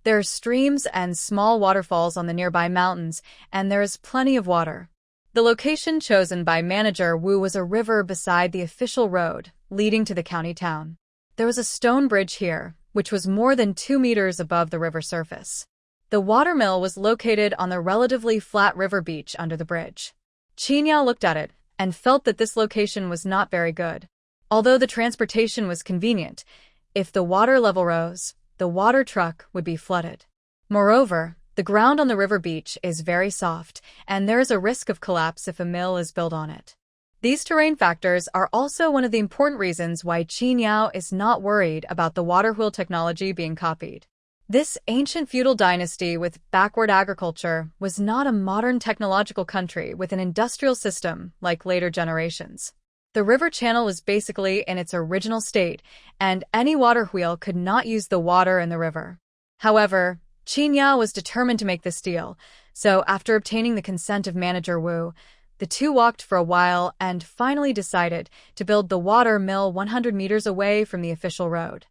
There are streams and small waterfalls on the nearby mountains, and there is plenty of water. The location chosen by Manager Wu was a river beside the official road leading to the county town. There was a stone bridge here, which was more than 2 meters above the river surface. The water mill was located on the relatively flat river beach under the bridge. Qinyao looked at it and felt that this location was not very good. Although the transportation was convenient, if the water level rose, the water truck would be flooded. Moreover, the ground on the river beach is very soft, and there is a risk of collapse if a mill is built on it. These terrain factors are also one of the important reasons why Qinyao is not worried about the water wheel technology being copied. This ancient feudal dynasty with backward agriculture was not a modern technological country with an industrial system like later generations. The river channel was basically in its original state, and any water wheel could not use the water in the river. However, Qinyao was determined to make this deal, so after obtaining the consent of Manager Wu, the two walked for a while and finally decided to build the water mill 100 meters away from the official road.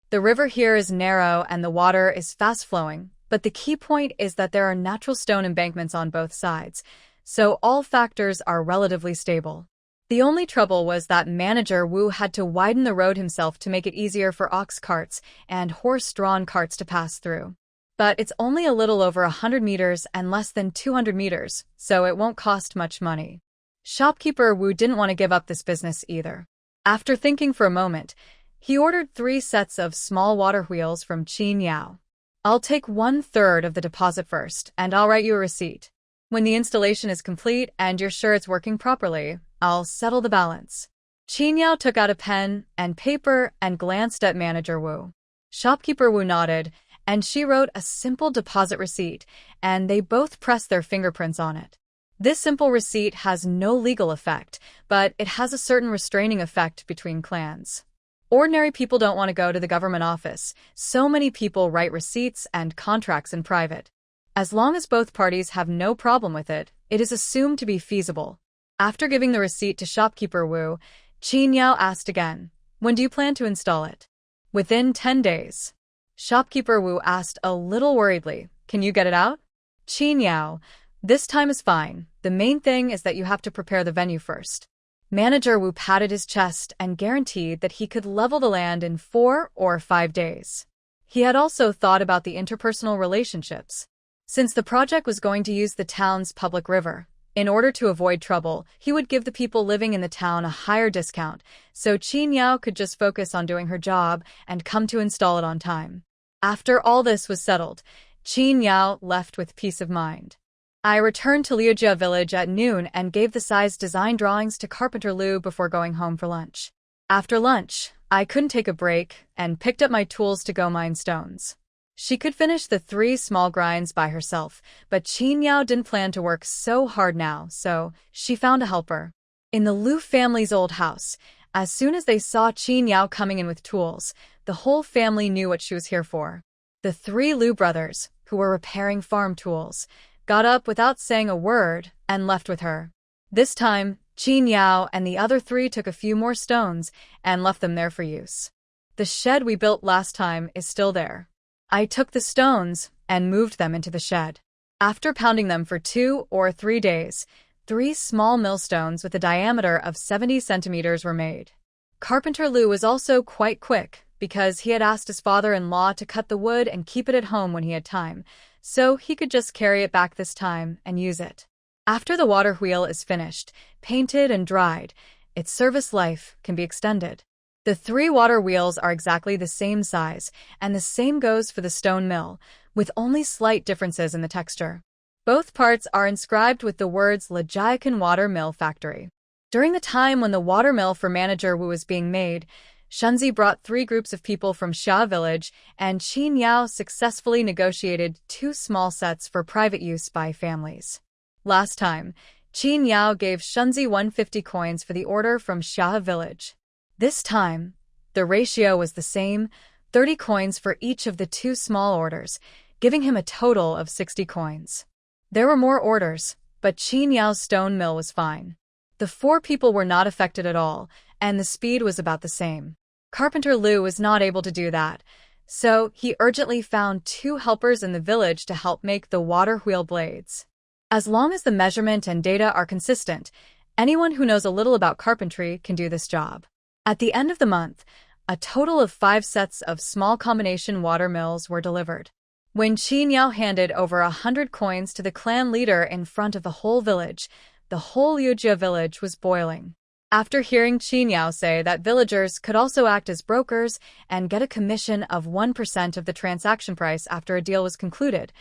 The river here is narrow and the water is fast-flowing, but the key point is that there are natural stone embankments on both sides, so all factors are relatively stable. The only trouble was that Manager Wu had to widen the road himself to make it easier for ox carts and horse-drawn carts to pass through. But it's only a little over 100 meters and less than 200 meters, so it won't cost much money. Shopkeeper Wu didn't want to give up this business either. After thinking for a moment, he ordered 3 sets of small water wheels from Qinyao. I'll take 1/3 of the deposit first, and I'll write you a receipt. When the installation is complete and you're sure it's working properly, I'll settle the balance. Qinyao took out a pen and paper and glanced at Manager Wu. Shopkeeper Wu nodded, and she wrote a simple deposit receipt, and they both pressed their fingerprints on it. This simple receipt has no legal effect, but it has a certain restraining effect between clans. Ordinary people don't want to go to the government office. So many people write receipts and contracts in private. As long as both parties have no problem with it, it is assumed to be feasible. After giving the receipt to Shopkeeper Wu, Qinyao asked again, "When do you plan to install it?" "Within 10 days. Shopkeeper Wu asked a little worriedly, "Can you get it out?" "Qinyao, this time is fine. The main thing is that you have to prepare the venue first." Manager Wu patted his chest and guaranteed that he could level the land in 4 or 5 days. He had also thought about the interpersonal relationships. Since the project was going to use the town's public river, in order to avoid trouble, he would give the people living in the town a higher discount, so Qinyao could just focus on doing her job and come to install it on time. After all this was settled, Qinyao left with peace of mind. I returned to Liujia village at noon and gave the size design drawings to Carpenter Liu before going home for lunch. After lunch, I couldn't take a break and picked up my tools to go mine stones. She could finish the 3 small grinds by herself, but Qinyao didn't plan to work so hard now, so she found a helper. In the Liu family's old house, as soon as they saw Qinyao coming in with tools, the whole family knew what she was here for. The 3 Liu brothers, who were repairing farm tools, got up without saying a word and left with her. This time, Qinyao and the other 3 took a few more stones and left them there for use. The shed we built last time is still there. I took the stones and moved them into the shed. After pounding them for 2 or 3 days, 3 small millstones with a diameter of 70 centimeters were made. Carpenter Liu was also quite quick because he had asked his father-in-law to cut the wood and keep it at home when he had time, so he could just carry it back this time and use it. After the water wheel is finished, painted and dried, its service life can be extended. The 3 water wheels are exactly the same size, and the same goes for the stone mill, with only slight differences in the texture. Both parts are inscribed with the words Lijiakan Water Mill Factory. During the time when the water mill for Manager Wu was being made, Shunzi brought 3 groups of people from Xia village, and Qinyao successfully negotiated 2 small sets for private use by families. Last time, Qinyao gave Shunzi 150 coins for the order from Xia village. This time, the ratio was the same, 30 coins for each of the 2 small orders, giving him a total of 60 coins. There were more orders, but Qinyao's stone mill was fine. The 4 people were not affected at all, and the speed was about the same. Carpenter Liu was not able to do that, so he urgently found 2 helpers in the village to help make the water wheel blades. As long as the measurement and data are consistent, anyone who knows a little about carpentry can do this job. At the end of the month, A total of 5 sets of small combination water mills were delivered. When Qin Yao handed over 100 coins to the clan leader in front of the whole village, the whole Liujia village was boiling. After hearing Qin Yao say that villagers could also act as brokers and get a commission of 1% of the transaction price after a deal was concluded,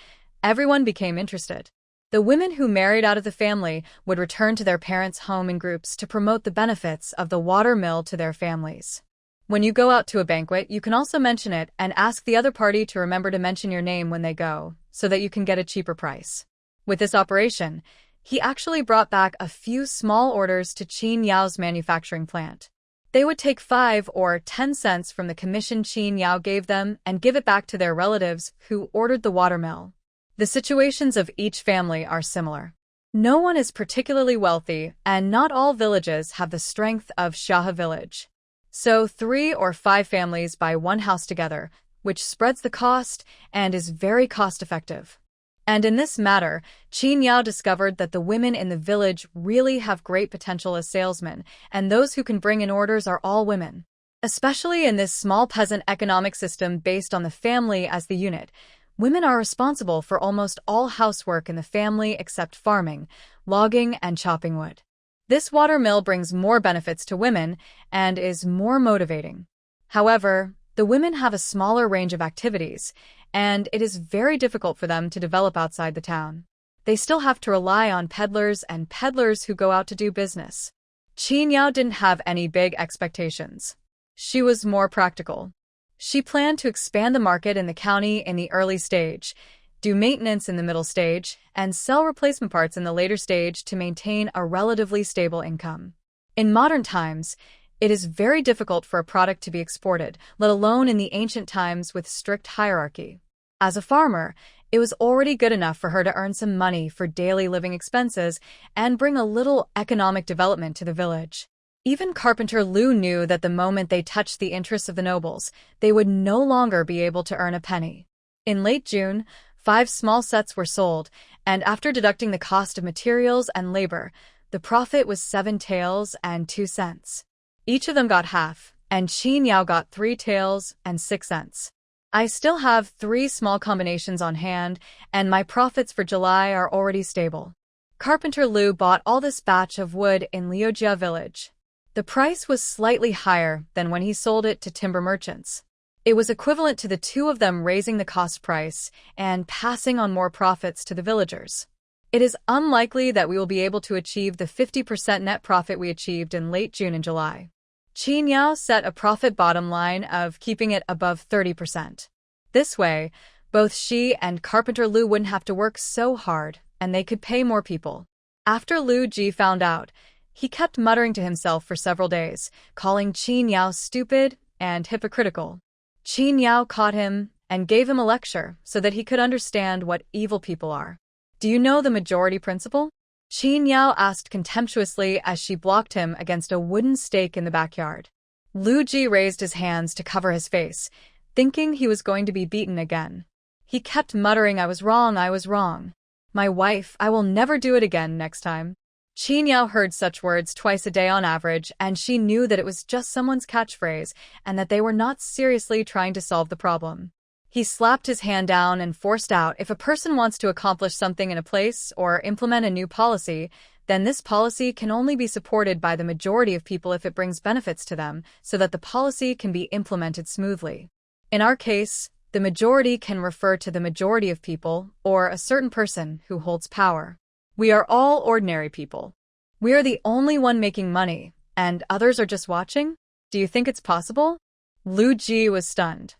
everyone became interested. The women who married out of the family would return to their parents' home in groups to promote the benefits of the water mill to their families. When you go out to a banquet, you can also mention it and ask the other party to remember to mention your name when they go, so that you can get a cheaper price. With this operation, he actually brought back a few small orders to Qin Yao's manufacturing plant. They would take 5 or 10 cents from the commission Qin Yao gave them and give it back to their relatives who ordered the water mill. The situations of each family are similar. No one is particularly wealthy, and not all villages have the strength of Shaha village. So 3 or 5 families buy one house together, which spreads the cost and is very cost-effective. And in this matter, Qin Yao discovered that the women in the village really have great potential as salesmen, and those who can bring in orders are all women. Especially in this small peasant economic system based on the family as the unit, women are responsible for almost all housework in the family except farming, logging, and chopping wood. This water mill brings more benefits to women and is more motivating. However, the women have a smaller range of activities, and it is very difficult for them to develop outside the town. They still have to rely on peddlers and peddlers who go out to do business. Qin Yao didn't have any big expectations. She was more practical. She planned to expand the market in the county in the early stage, do maintenance in the middle stage, and sell replacement parts in the later stage to maintain a relatively stable income. In modern times, it is very difficult for a product to be exported, let alone in the ancient times with strict hierarchy. As a farmer, it was already good enough for her to earn some money for daily living expenses and bring a little economic development to the village. Even Carpenter Lu knew that the moment they touched the interests of the nobles, they would no longer be able to earn a penny. In late June, 5 small sets were sold, and after deducting the cost of materials and labor, the profit was 7 taels and 2 cents. Each of them got half, and Qin Yao got 3 taels and 6 cents. I still have 3 small combinations on hand, and my profits for July are already stable. Carpenter Lu bought all this batch of wood in Liujia village. The price was slightly higher than when he sold it to timber merchants. It was equivalent to the 2 of them raising the cost price and passing on more profits to the villagers. It is unlikely that we will be able to achieve the 50% net profit we achieved in late June and July. Qin Yao set a profit bottom line of keeping it above 30%. This way, both she and Carpenter Lu wouldn't have to work so hard, and they could pay more people. After Lu Ji found out, he kept muttering to himself for several days, calling Qin Yao stupid and hypocritical. Qin Yao caught him and gave him a lecture so that he could understand what evil people are. Do you know the majority principle? Qin Yao asked contemptuously as she blocked him against a wooden stake in the backyard. Lu Ji raised his hands to cover his face, thinking he was going to be beaten again. He kept muttering, I was wrong, I was wrong. My wife, I will never do it again next time. Qin Yao heard such words twice a day on average, and she knew that it was just someone's catchphrase and that they were not seriously trying to solve the problem. He slapped his hand down and forced out, if a person wants to accomplish something in a place or implement a new policy, then this policy can only be supported by the majority of people if it brings benefits to them, so that the policy can be implemented smoothly. In our case, the majority can refer to the majority of people or a certain person who holds power. We are all ordinary people. We are the only one making money, and others are just watching? Do you think it's possible? Lu Ji was stunned.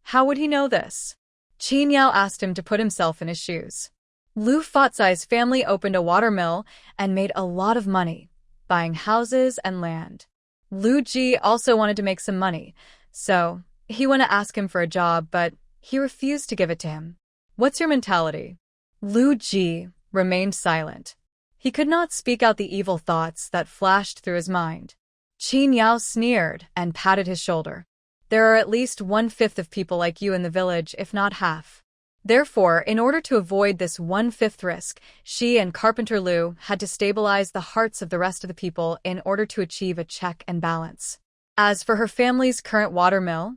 How would he know this? Qin Yao asked him to put himself in his shoes. Lu Fatzai's family opened a water mill and made a lot of money, buying houses and land. Lu Ji also wanted to make some money, so he went to ask him for a job, but he refused to give it to him. What's your mentality? Lu Ji remained silent. He could not speak out the evil thoughts that flashed through his mind. Qin Yao sneered and patted his shoulder. There are at least 1/5 of people like you in the village, if not half. Therefore, in order to avoid this 1/5 risk, she and Carpenter Lu had to stabilize the hearts of the rest of the people in order to achieve a check and balance. As for her family's current water mill,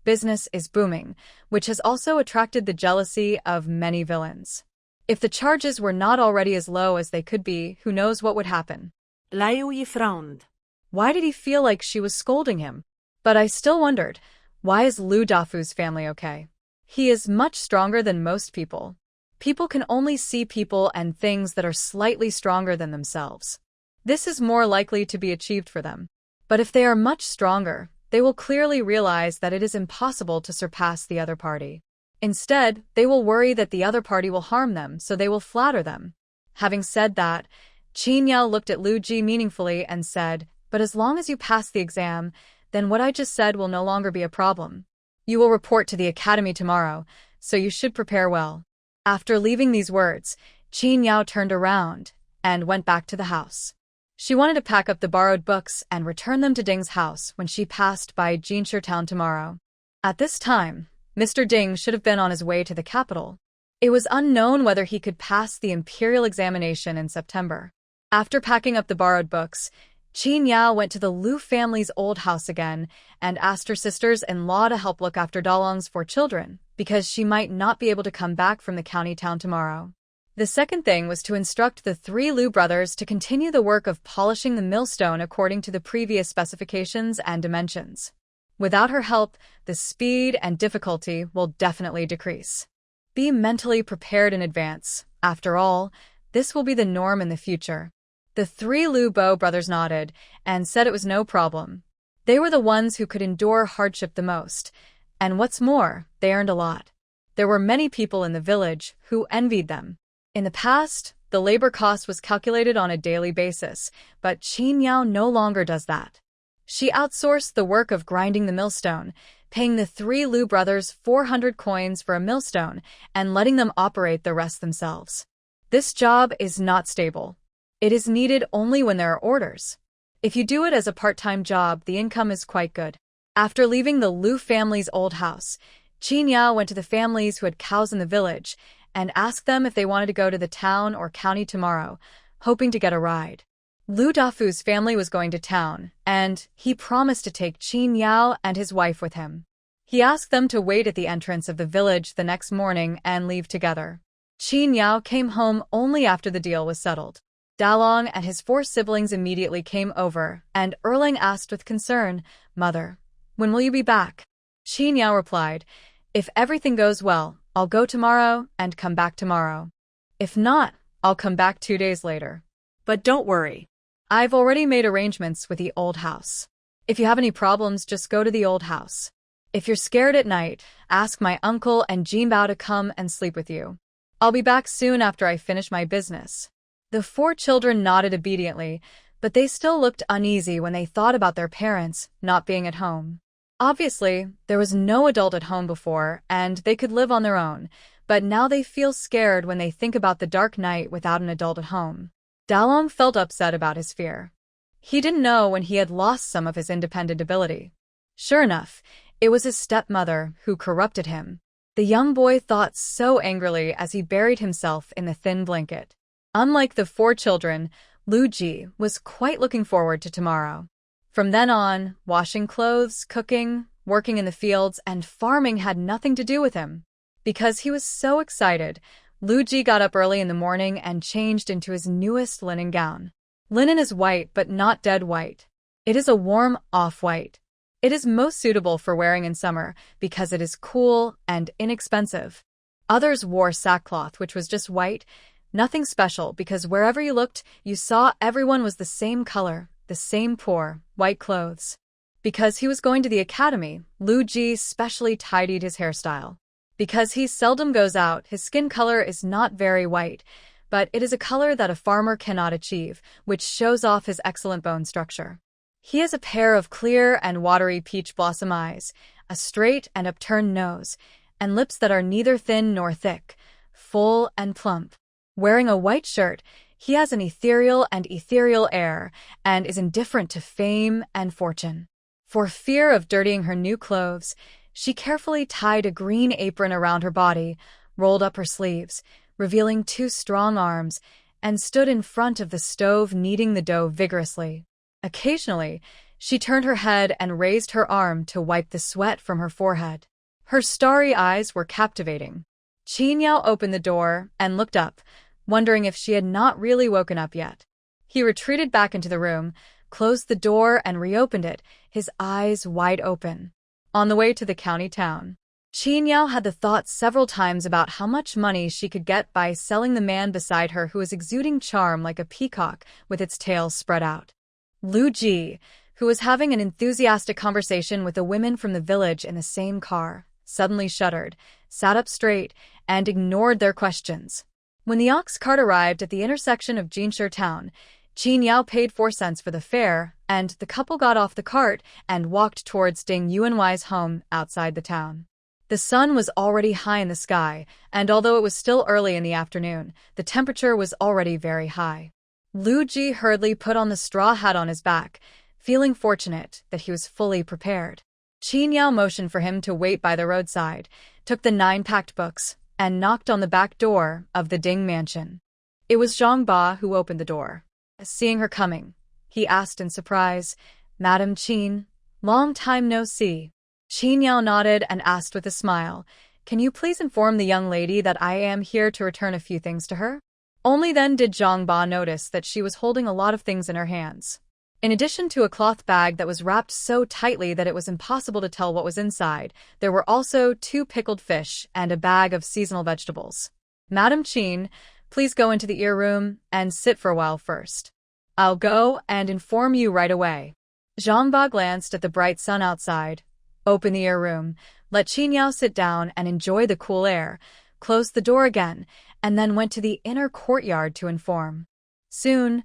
business is booming, which has also attracted the jealousy of many villains. If the charges were not already as low as they could be, who knows what would happen. Liu frowned. Why did he feel like she was scolding him? But I still wondered, why is Lu Dafu's family okay? He is much stronger than most people. People can only see people and things that are slightly stronger than themselves. This is more likely to be achieved for them. But if they are much stronger, they will clearly realize that it is impossible to surpass the other party. Instead, they will worry that the other party will harm them, so they will flatter them. Having said that, Qin Yao looked at Lu Ji meaningfully and said, "But as long as you pass the exam, then what I just said will no longer be a problem. You will report to the academy tomorrow, so you should prepare well." After leaving these words, Qin Yao turned around and went back to the house. She wanted to pack up the borrowed books and return them to Ding's house when she passed by Jinsher Town tomorrow. At this time, Mr. Ding should have been on his way to the capital. It was unknown whether he could pass the imperial examination in September. After packing up the borrowed books, Qin Yao went to the Lu family's old house again and asked her sisters-in-law to help look after Dalong's 4 children, because she might not be able to come back from the county town tomorrow. The second thing was to instruct the 3 Lu brothers to continue the work of polishing the millstone according to the previous specifications and dimensions. Without her help, the speed and difficulty will definitely decrease. Be mentally prepared in advance. After all, this will be the norm in the future. The 3 Lu Bo brothers nodded and said it was no problem. They were the ones who could endure hardship the most, and what's more, they earned a lot. There were many people in the village who envied them. In the past, the labor cost was calculated on a daily basis, but Qin Yao no longer does that. She outsourced the work of grinding the millstone, paying the 3 Lu brothers 400 coins for a millstone and letting them operate the rest themselves. This job is not stable. It is needed only when there are orders. If you do it as a part-time job, the income is quite good. After leaving the Lu family's old house, Qin Yao went to the families who had cows in the village and asked them if they wanted to go to the town or county tomorrow, hoping to get a ride. Lu Dafu's family was going to town, and he promised to take Qin Yao and his wife with him. He asked them to wait at the entrance of the village the next morning and leave together. Qin Yao came home only after the deal was settled. Dalong and his 4 siblings immediately came over, and Erling asked with concern, "Mother, when will you be back?" Qin Yao replied, "If everything goes well, I'll go tomorrow and come back tomorrow. If not, I'll come back 2 days later. But don't worry. I've already made arrangements with the old house. If you have any problems, just go to the old house. If you're scared at night, ask my uncle and Jinbao to come and sleep with you. I'll be back soon after I finish my business." The 4 children nodded obediently, but they still looked uneasy when they thought about their parents not being at home. Obviously, there was no adult at home before, and they could live on their own, but now they feel scared when they think about the dark night without an adult at home. Dalong felt upset about his fear. He didn't know when he had lost some of his independent ability. Sure enough, it was his stepmother who corrupted him. The young boy thought so angrily as he buried himself in the thin blanket. Unlike the 4 children, Lu Ji was quite looking forward to tomorrow. From then on, washing clothes, cooking, working in the fields, and farming had nothing to do with him. Because he was so excited, Lu Ji got up early in the morning and changed into his newest linen gown. Linen is white, but not dead white. It is a warm off-white. It is most suitable for wearing in summer because it is cool and inexpensive. Others wore sackcloth, which was just white, nothing special, because wherever you looked, you saw everyone was the same color, the same poor, white clothes. Because he was going to the academy, Lu Ji specially tidied his hairstyle. Because he seldom goes out, his skin color is not very white, but it is a color that a farmer cannot achieve, which shows off his excellent bone structure. He has a pair of clear and watery peach blossom eyes, a straight and upturned nose, and lips that are neither thin nor thick, full and plump. Wearing a white shirt, he has an ethereal air and is indifferent to fame and fortune. For fear of dirtying her new clothes, she carefully tied a green apron around her body, rolled up her sleeves, revealing 2 strong arms, and stood in front of the stove kneading the dough vigorously. Occasionally, She turned her head and raised her arm to wipe the sweat from her forehead. Her starry eyes were captivating. Qin Yao opened the door and looked up, wondering if she had not really woken up yet. He retreated back into the room, closed the door and reopened it, his eyes wide open. On the way to the county town, Qin Yao had the thought several times about how much money she could get by selling the man beside her who was exuding charm like a peacock with its tail spread out. Lu Ji, who was having an enthusiastic conversation with the women from the village in the same car, suddenly shuddered, sat up straight, and ignored their questions. When the ox cart arrived at the intersection of Jinshe Town, Qin Yao paid 4 cents for the fare, and the couple got off the cart and walked towards Ding Yuanwei's home outside the town. The sun was already high in the sky, and although it was still early in the afternoon, the temperature was already very high. Lu Ji hurriedly put on the straw hat on his back, feeling fortunate that he was fully prepared. Qin Yao motioned for him to wait by the roadside, took the 9 packed books, and knocked on the back door of the Ding mansion. It was Zhang Ba who opened the door. Seeing her coming, he asked in surprise, "Madam Qin, long time no see." Qin Yao nodded and asked with a smile, "Can you please inform the young lady that I am here to return a few things to her?" Only then did Zhang Ba notice that she was holding a lot of things in her hands. In addition to a cloth bag that was wrapped so tightly that it was impossible to tell what was inside, there were also 2 pickled fish and a bag of seasonal vegetables. "Madam Qin, please go into the ear room and sit for a while first. I'll go and inform you right away." Zhang Ba glanced at the bright sun outside, opened the ear room, let Qin Yao sit down and enjoy the cool air, closed the door again, and then went to the inner courtyard to inform. Soon,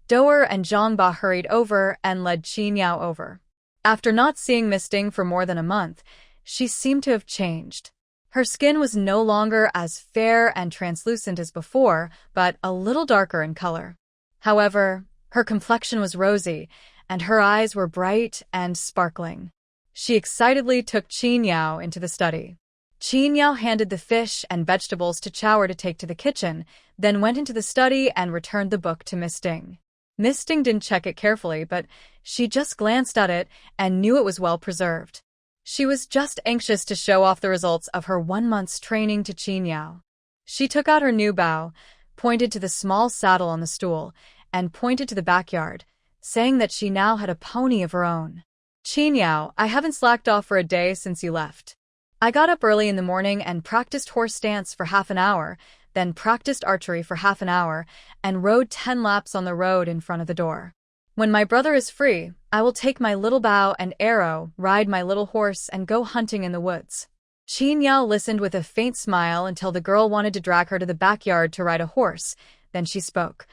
Doer and Zhang Ba hurried over and led Qin Yao over. After not seeing Miss Ding for more than a month, she seemed to have changed. Her skin was no longer as fair and translucent as before, but a little darker in color. However, her complexion was rosy, and her eyes were bright and sparkling. She excitedly took Qin Yao into the study. Qin Yao handed the fish and vegetables to Chower to take to the kitchen, then went into the study and returned the book to Miss Ding. Miss Ding didn't check it carefully, but she just glanced at it and knew it was well preserved. She was just anxious to show off the results of her 1 month's training to Qin Yao. She took out her new bow, pointed to the small saddle on the stool, and pointed to the backyard, saying that she now had a pony of her own. "Qin Yao, I haven't slacked off for a day since you left. I got up early in the morning and practiced horse stance for half an hour, then practiced archery for half an hour, and rode 10 laps on the road in front of the door. When my brother is free, I will take my little bow and arrow, ride my little horse, and go hunting in the woods." Qin Yao listened with a faint smile until the girl wanted to drag her to the backyard to ride a horse. Then she spoke.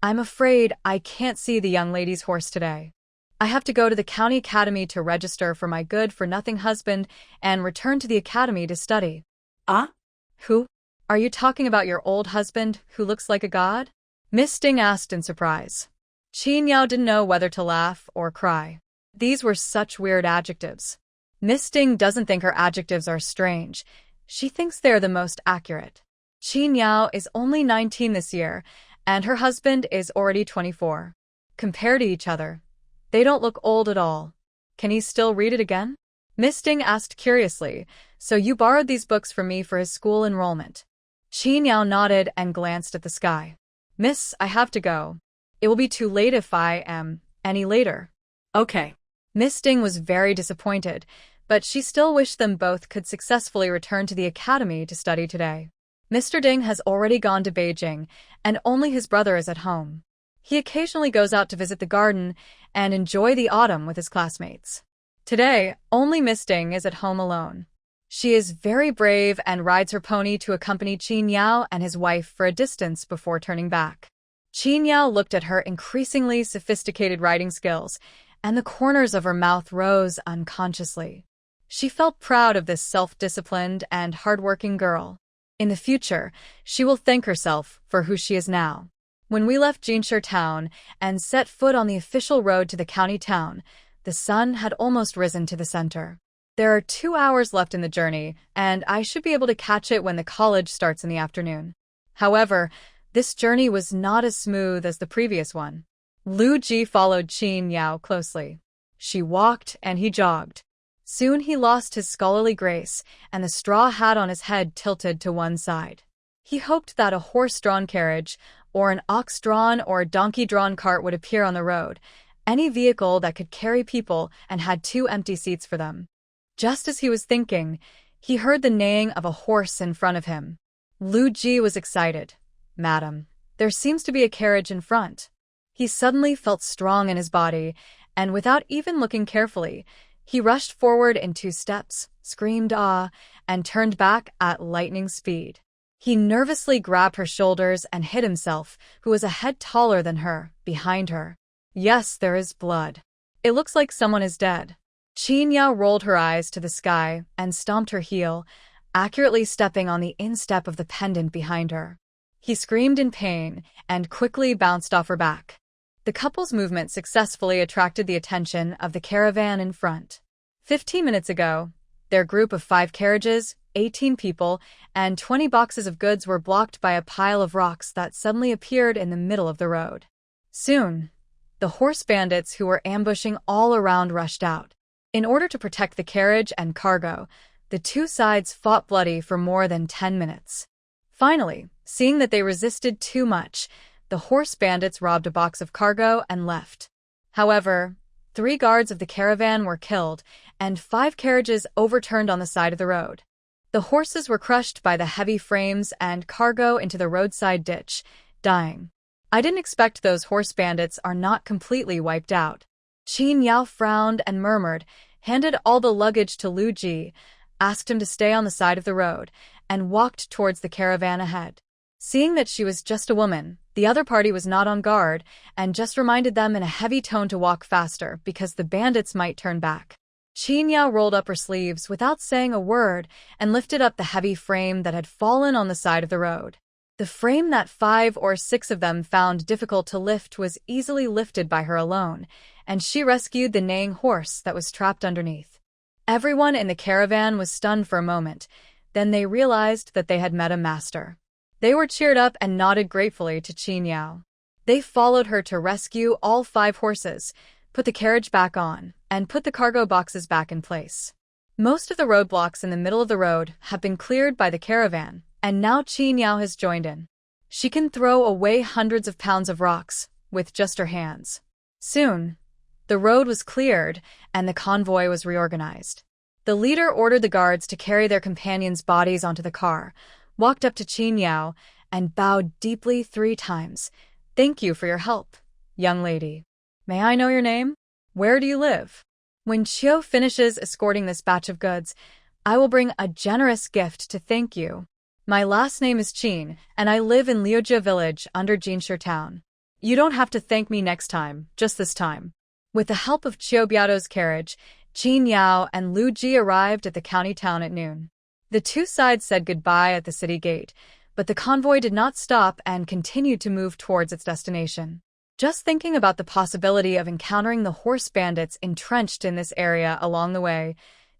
"I'm afraid I can't see the young lady's horse today. I have to go to the county academy to register for my good-for-nothing husband and return to the academy to study." "Ah? "Who? Are you talking about your old husband who looks like a god?" Miss Ding asked in surprise. Qin Yao didn't know whether to laugh or cry. These were such weird adjectives. Miss Ding doesn't think her adjectives are strange. She thinks they're the most accurate. Qin Yao is only 19 this year, and her husband is already 24. Compared to each other, they don't look old at all. "Can he still read it again?" Miss Ding asked curiously. "So you borrowed these books from me for his school enrollment?" Qin Yao nodded and glanced at the sky. "Miss, I have to go. It will be too late if I am any later." Okay. Miss Ding was very disappointed, but she still wished them both could successfully return to the academy to study today. Mr. Ding has already gone to Beijing, and only his brother is at home. He occasionally goes out to visit the garden and enjoy the autumn with his classmates. Today, only Miss Ding is at home alone. She is very brave and rides her pony to accompany Qin Yao and his wife for a distance before turning back. Qin Yao looked at her increasingly sophisticated riding skills, and the corners of her mouth rose unconsciously. She felt proud of this self-disciplined and hardworking girl. In the future, she will thank herself for who she is now. When we left Jinshe Town and set foot on the official road to the county town, the sun had almost risen to the center. There are 2 hours left in the journey, and I should be able to catch it when the college starts in the afternoon. However, this journey was not as smooth as the previous one. Lu Ji followed Qin Yao closely. She walked and he jogged. Soon he lost his scholarly grace, and the straw hat on his head tilted to one side. He hoped that a horse-drawn carriage, or an ox-drawn or a donkey-drawn cart would appear on the road, any vehicle that could carry people and had 2 empty seats for them. Just as he was thinking, he heard the neighing of a horse in front of him. Lu Ji was excited. "Madam, there seems to be a carriage in front." He suddenly felt strong in his body, and without even looking carefully, he rushed forward in 2 steps, screamed "ah," and turned back at lightning speed. He nervously grabbed her shoulders and hid himself, who was a head taller than her, behind her. "Yes, there is blood. It looks like someone is dead." Qin Yao rolled her eyes to the sky and stomped her heel, accurately stepping on the instep of the pendant behind her. He screamed in pain and quickly bounced off her back. The couple's movement successfully attracted the attention of the caravan in front. 15 minutes ago, their group of 5 carriages, 18 people, and 20 boxes of goods were blocked by a pile of rocks that suddenly appeared in the middle of the road. Soon, the horse bandits who were ambushing all around rushed out. In order to protect the carriage and cargo, the 2 sides fought bloody for more than 10 minutes. Finally, seeing that they resisted too much, the horse bandits robbed a box of cargo and left. However, 3 guards of the caravan were killed, and 5 carriages overturned on the side of the road. The horses were crushed by the heavy frames and cargo into the roadside ditch, dying. "I didn't expect those horse bandits are not completely wiped out." Qin Yao frowned and murmured, handed all the luggage to Lu Ji, asked him to stay on the side of the road, and walked towards the caravan ahead. Seeing that she was just a woman, the other party was not on guard, and just reminded them in a heavy tone to walk faster because the bandits might turn back. Qin Yao rolled up her sleeves without saying a word and lifted up the heavy frame that had fallen on the side of the road. The frame that 5 or 6 of them found difficult to lift was easily lifted by her alone, and she rescued the neighing horse that was trapped underneath. Everyone in the caravan was stunned for a moment, then they realized that they had met a master. They were cheered up and nodded gratefully to Qin Yao. They followed her to rescue all 5 horses, put the carriage back on, and put the cargo boxes back in place. Most of the roadblocks in the middle of the road have been cleared by the caravan, and now Qin Yao has joined in. She can throw away hundreds of pounds of rocks with just her hands. Soon, the road was cleared and the convoy was reorganized. The leader ordered the guards to carry their companions' bodies onto the car, walked up to Qin Yao, and bowed deeply 3 times. "Thank you for your help, young lady. May I know your name? Where do you live? When Chiu finishes escorting this batch of goods, I will bring a generous gift to thank you. My last name is Qin, and I live in Liujia village under Jinsher town. You don't have to thank me next time, just this time." With the help of Chiu Biao's carriage, Qin Yao and Lu Ji arrived at the county town at noon. The 2 sides said goodbye at the city gate, but the convoy did not stop and continued to move towards its destination. Just thinking about the possibility of encountering the horse bandits entrenched in this area along the way,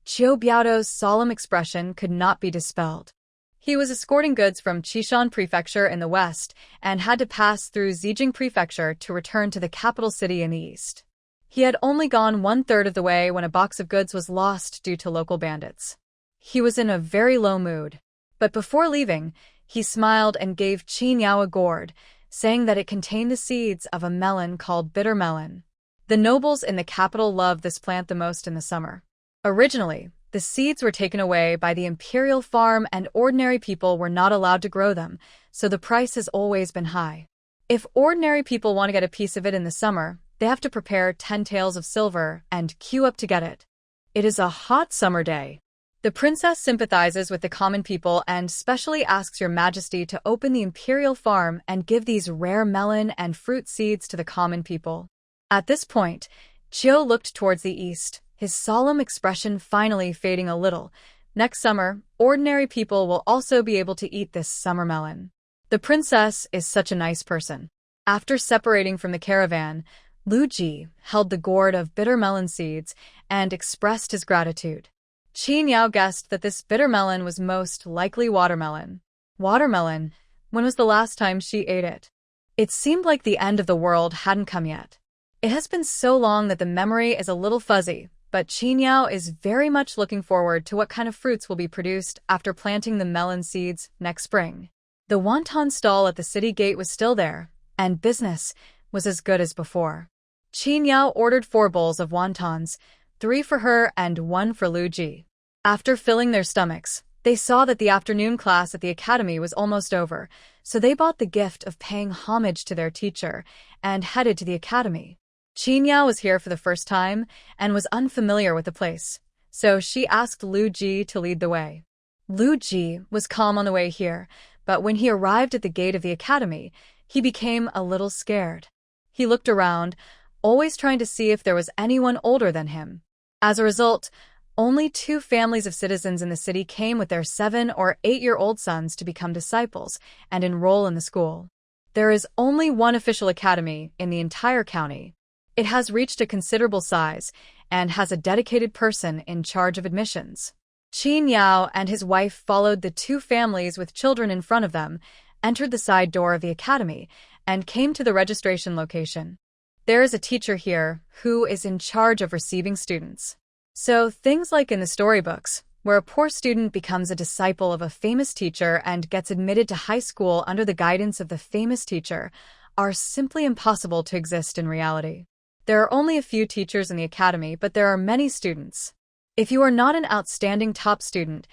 Chiu Biao's solemn expression could not be dispelled. He was escorting goods from Qishan Prefecture in the west and had to pass through Zijing Prefecture to return to the capital city in the east. He had only gone 1/3 of the way when a box of goods was lost due to local bandits. He was in a very low mood, but before leaving, he smiled and gave Qin Yao a gourd, saying that it contained the seeds of a melon called bitter melon. The nobles in the capital love this plant the most in the summer. Originally, the seeds were taken away by the imperial farm and ordinary people were not allowed to grow them, so the price has always been high. If ordinary people want to get a piece of it in the summer, they have to prepare 10 taels of silver and queue up to get it. It is a hot summer day. The princess sympathizes with the common people and specially asks Your Majesty to open the imperial farm and give these rare melon and fruit seeds to the common people. At this point, Chiu looked towards the east, his solemn expression finally fading a little. Next summer, ordinary people will also be able to eat this summer melon. The princess is such a nice person. After separating from the caravan, Lu Ji held the gourd of bitter melon seeds and expressed his gratitude. Qin Yao guessed that this bitter melon was most likely watermelon. Watermelon? When was the last time she ate it? It seemed like the end of the world hadn't come yet. It has been so long that the memory is a little fuzzy, but Qin Yao is very much looking forward to what kind of fruits will be produced after planting the melon seeds next spring. The wonton stall at the city gate was still there, and business was as good as before. Qin Yao ordered 4 bowls of wontons, 3 for her and 1 for Lu Ji. After filling their stomachs, they saw that the afternoon class at the academy was almost over, so they bought the gift of paying homage to their teacher and headed to the academy. Qin Yao was here for the first time and was unfamiliar with the place, so she asked Lu Ji to lead the way. Lu Ji was calm on the way here, but when he arrived at the gate of the academy, he became a little scared. He looked around, always trying to see if there was anyone older than him. As a result, only 2 families of citizens in the city came with their 7 or 8-year-old sons to become disciples and enroll in the school. There is only one official academy in the entire county. It has reached a considerable size and has a dedicated person in charge of admissions. Qin Yao and his wife followed the 2 families with children in front of them, entered the side door of the academy, and came to the registration location. There is a teacher here who is in charge of receiving students. So things like in the storybooks, where a poor student becomes a disciple of a famous teacher and gets admitted to high school under the guidance of the famous teacher, are simply impossible to exist in reality. There are only a few teachers in the academy, but there are many students. If you are not an outstanding top student,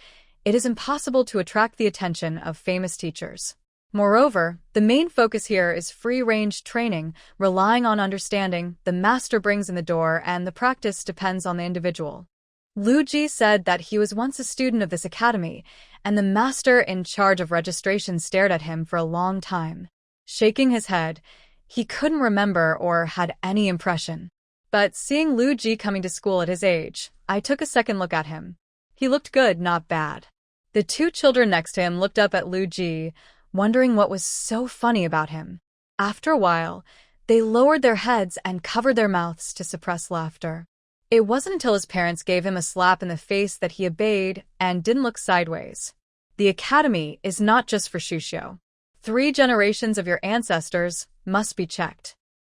it is impossible to attract the attention of famous teachers. Moreover, the main focus here is free-range training, relying on understanding the master brings in the door, and the practice depends on the individual. Lu Ji said that he was once a student of this academy, and the master in charge of registration stared at him for a long time. Shaking his head, he couldn't remember or had any impression. But seeing Lu Ji coming to school at his age, I took a second look at him. He looked good, not bad. The 2 children next to him looked up at Lu Ji, wondering what was so funny about him. After a while, they lowered their heads and covered their mouths to suppress laughter. It wasn't until his parents gave him a slap in the face that he obeyed and didn't look sideways. The academy is not just for Shushio. 3 generations of your ancestors must be checked.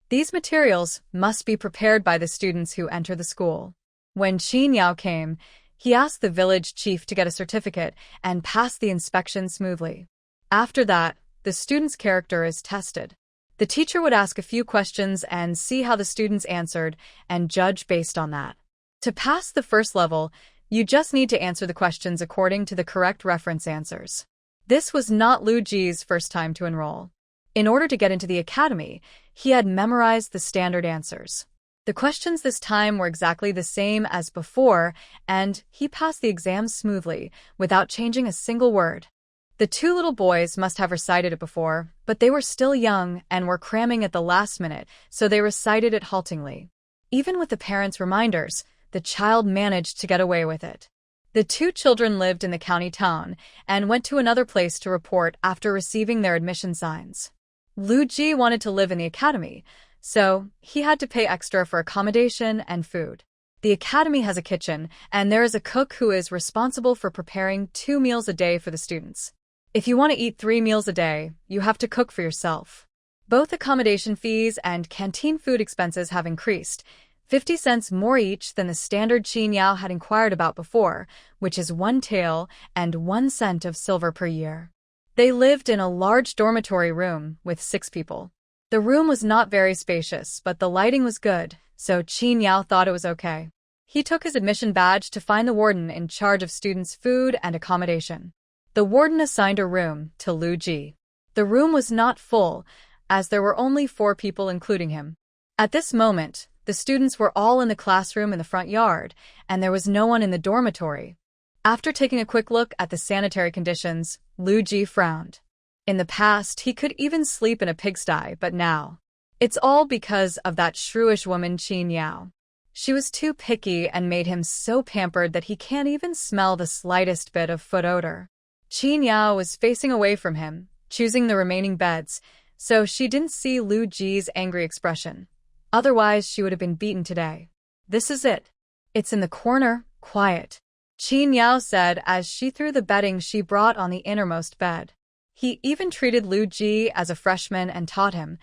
These materials must be prepared by the students who enter the school. When Qin Yao came, he asked the village chief to get a certificate and passed the inspection smoothly. After that, the student's character is tested. The teacher would ask a few questions and see how the students answered and judge based on that. To pass the first level, you just need to answer the questions according to the correct reference answers. This was not Lu Ji's first time to enroll. In order to get into the academy, he had memorized the standard answers. The questions this time were exactly the same as before, and he passed the exam smoothly, without changing a single word. The 2 little boys must have recited it before, but they were still young and were cramming at the last minute, so they recited it haltingly. Even with the parents' reminders, the child managed to get away with it. The 2 children lived in the county town and went to another place to report after receiving their admission signs. Lu Ji wanted to live in the academy, so he had to pay extra for accommodation and food. The academy has a kitchen, and there is a cook who is responsible for preparing 2 meals a day for the students. If you want to eat 3 meals a day, you have to cook for yourself. Both accommodation fees and canteen food expenses have increased, 50 cents more each than the standard Qin Yao had inquired about before, which is 1 tael and 1 cent of silver per year. They lived in a large dormitory room with 6 people. The room was not very spacious, but the lighting was good, so Qin Yao thought it was okay. He took his admission badge to find the warden in charge of students' food and accommodation. The warden assigned a room to Lu Ji. The room was not full, as there were only 4 people including him. At this moment, the students were all in the classroom in the front yard, and there was no one in the dormitory. After taking a quick look at the sanitary conditions, Lu Ji frowned. In the past, he could even sleep in a pigsty, but now, it's all because of that shrewish woman Qin Yao. She was too picky and made him so pampered that he can't even smell the slightest bit of foot odor. Qin Yao was facing away from him, choosing the remaining beds, so she didn't see Lu Ji's angry expression. Otherwise, she would have been beaten today. This is it. It's in the corner, quiet, Qin Yao said as she threw the bedding she brought on the innermost bed. He even treated Lu Ji as a freshman and taught him,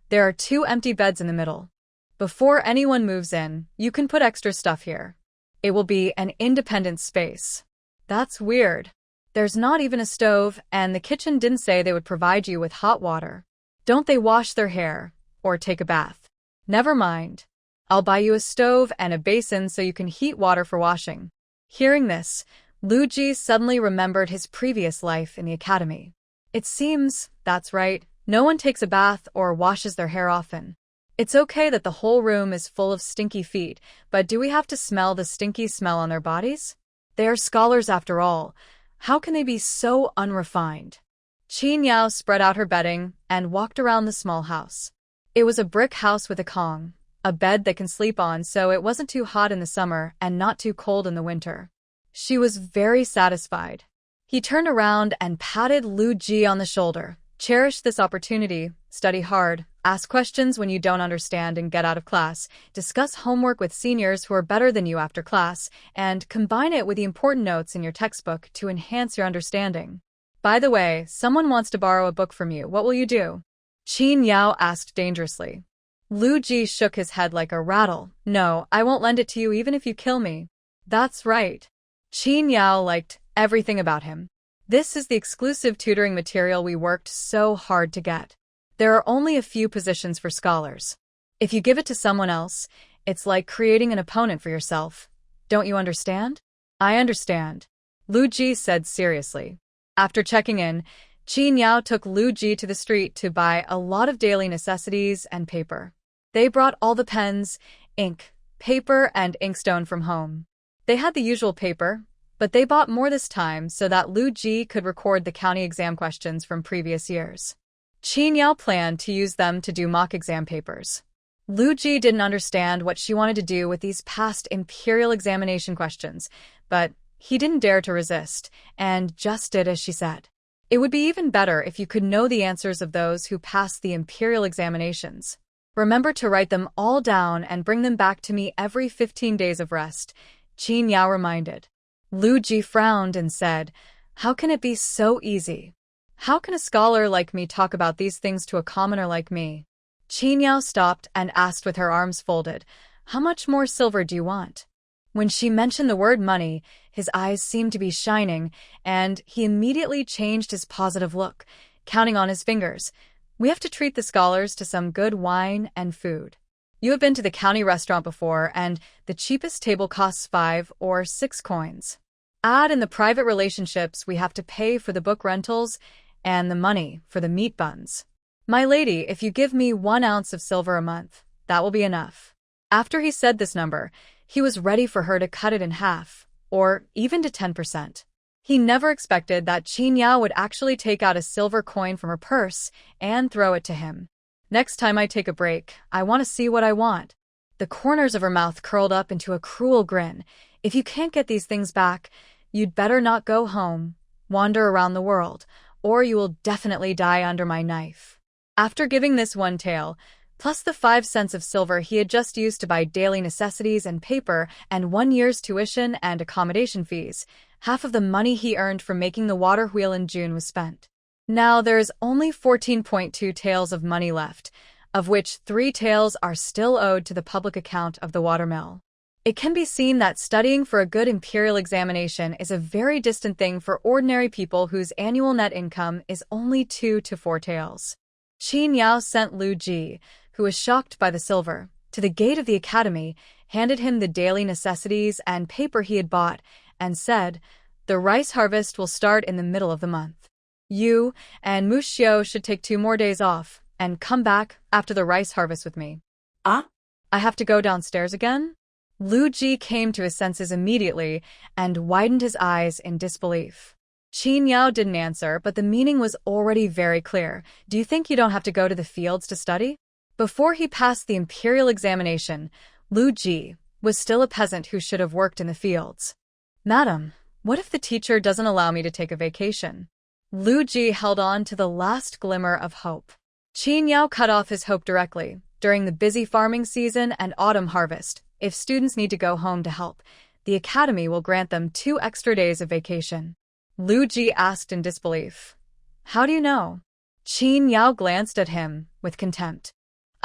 there are 2 empty beds in the middle. Before anyone moves in, you can put extra stuff here. It will be an independent space. That's weird. There's not even a stove, and the kitchen didn't say they would provide you with hot water. Don't they wash their hair or take a bath? Never mind. I'll buy you a stove and a basin so you can heat water for washing. Hearing this, Luigi suddenly remembered his previous life in the academy. It seems, that's right, no one takes a bath or washes their hair often. It's okay that the whole room is full of stinky feet, but do we have to smell the stinky smell on their bodies? They are scholars after all. How can they be so unrefined? Qin Yao spread out her bedding and walked around the small house. It was a brick house with a kong, a bed that can sleep on so it wasn't too hot in the summer and not too cold in the winter. She was very satisfied. He turned around and patted Lu Ji on the shoulder. Cherish this opportunity, study hard, ask questions when you don't understand and get out of class, discuss homework with seniors who are better than you after class, and combine it with the important notes in your textbook to enhance your understanding. By the way, someone wants to borrow a book from you. What will you do? Qin Yao asked dangerously. Lu Ji shook his head like a rattle. No, I won't lend it to you even if you kill me. That's right. Qin Yao liked everything about him. This is the exclusive tutoring material we worked so hard to get. There are only a few positions for scholars. If you give it to someone else, it's like creating an opponent for yourself. Don't you understand? I understand, Lu Ji said seriously. After checking in, Qin Yao took Lu Ji to the street to buy a lot of daily necessities and paper. They brought all the pens, ink, paper, and inkstone from home. They had the usual paper, but they bought more this time so that Lu Ji could record the county exam questions from previous years. Qin Yao planned to use them to do mock exam papers. Lu Ji didn't understand what she wanted to do with these past imperial examination questions, but he didn't dare to resist, and just did as she said. It would be even better if you could know the answers of those who passed the imperial examinations. Remember to write them all down and bring them back to me every 15 days of rest, Qin Yao reminded. Lu Ji frowned and said, "How can it be so easy? How can a scholar like me talk about these things to a commoner like me?" Qin Yao stopped and asked with her arms folded, "How much more silver do you want?" When she mentioned the word money, his eyes seemed to be shining, and he immediately changed his positive look, counting on his fingers. "We have to treat the scholars to some good wine and food. You have been to the county restaurant before, and the cheapest table costs 5 or 6 coins. Add in the private relationships we have to pay for the book rentals and the money for the meat buns. My lady, if you give me 1 ounce of silver a month, that will be enough." After he said this number, he was ready for her to cut it in half, or even to 10%. He never expected that Qin Yao would actually take out a silver coin from her purse and throw it to him. "Next time I take a break, I want to see what I want." The corners of her mouth curled up into a cruel grin. "If you can't get these things back, you'd better not go home, wander around the world, or you will definitely die under my knife." After giving this one tale, plus the 5 cents of silver he had just used to buy daily necessities and paper and 1 year's tuition and accommodation fees, half of the money he earned from making the water wheel in June was spent. Now there is only 14.2 taels of money left, of which 3 taels are still owed to the public account of the watermill. It can be seen that studying for a good imperial examination is a very distant thing for ordinary people whose annual net income is only 2 to 4 taels. Qin Yao sent Lu Ji, who was shocked by the silver, to the gate of the academy, handed him the daily necessities and paper he had bought, and said, "The rice harvest will start in the middle of the month. You and Mu Xiao should take 2 more days off and come back after the rice harvest with me." Ah? I have to go downstairs again? Lu Ji came to his senses immediately and widened his eyes in disbelief. Qin Yao didn't answer, but the meaning was already very clear. "Do you think you don't have to go to the fields to study?" Before he passed the imperial examination, Lu Ji was still a peasant who should have worked in the fields. "Madam, what if the teacher doesn't allow me to take a vacation?" Lu Ji held on to the last glimmer of hope. Qin Yao cut off his hope directly. During the busy farming season and autumn harvest, if students need to go home to help, the academy will grant them 2 extra days of vacation. Lu Ji asked in disbelief. "How do you know?" Qin Yao glanced at him with contempt.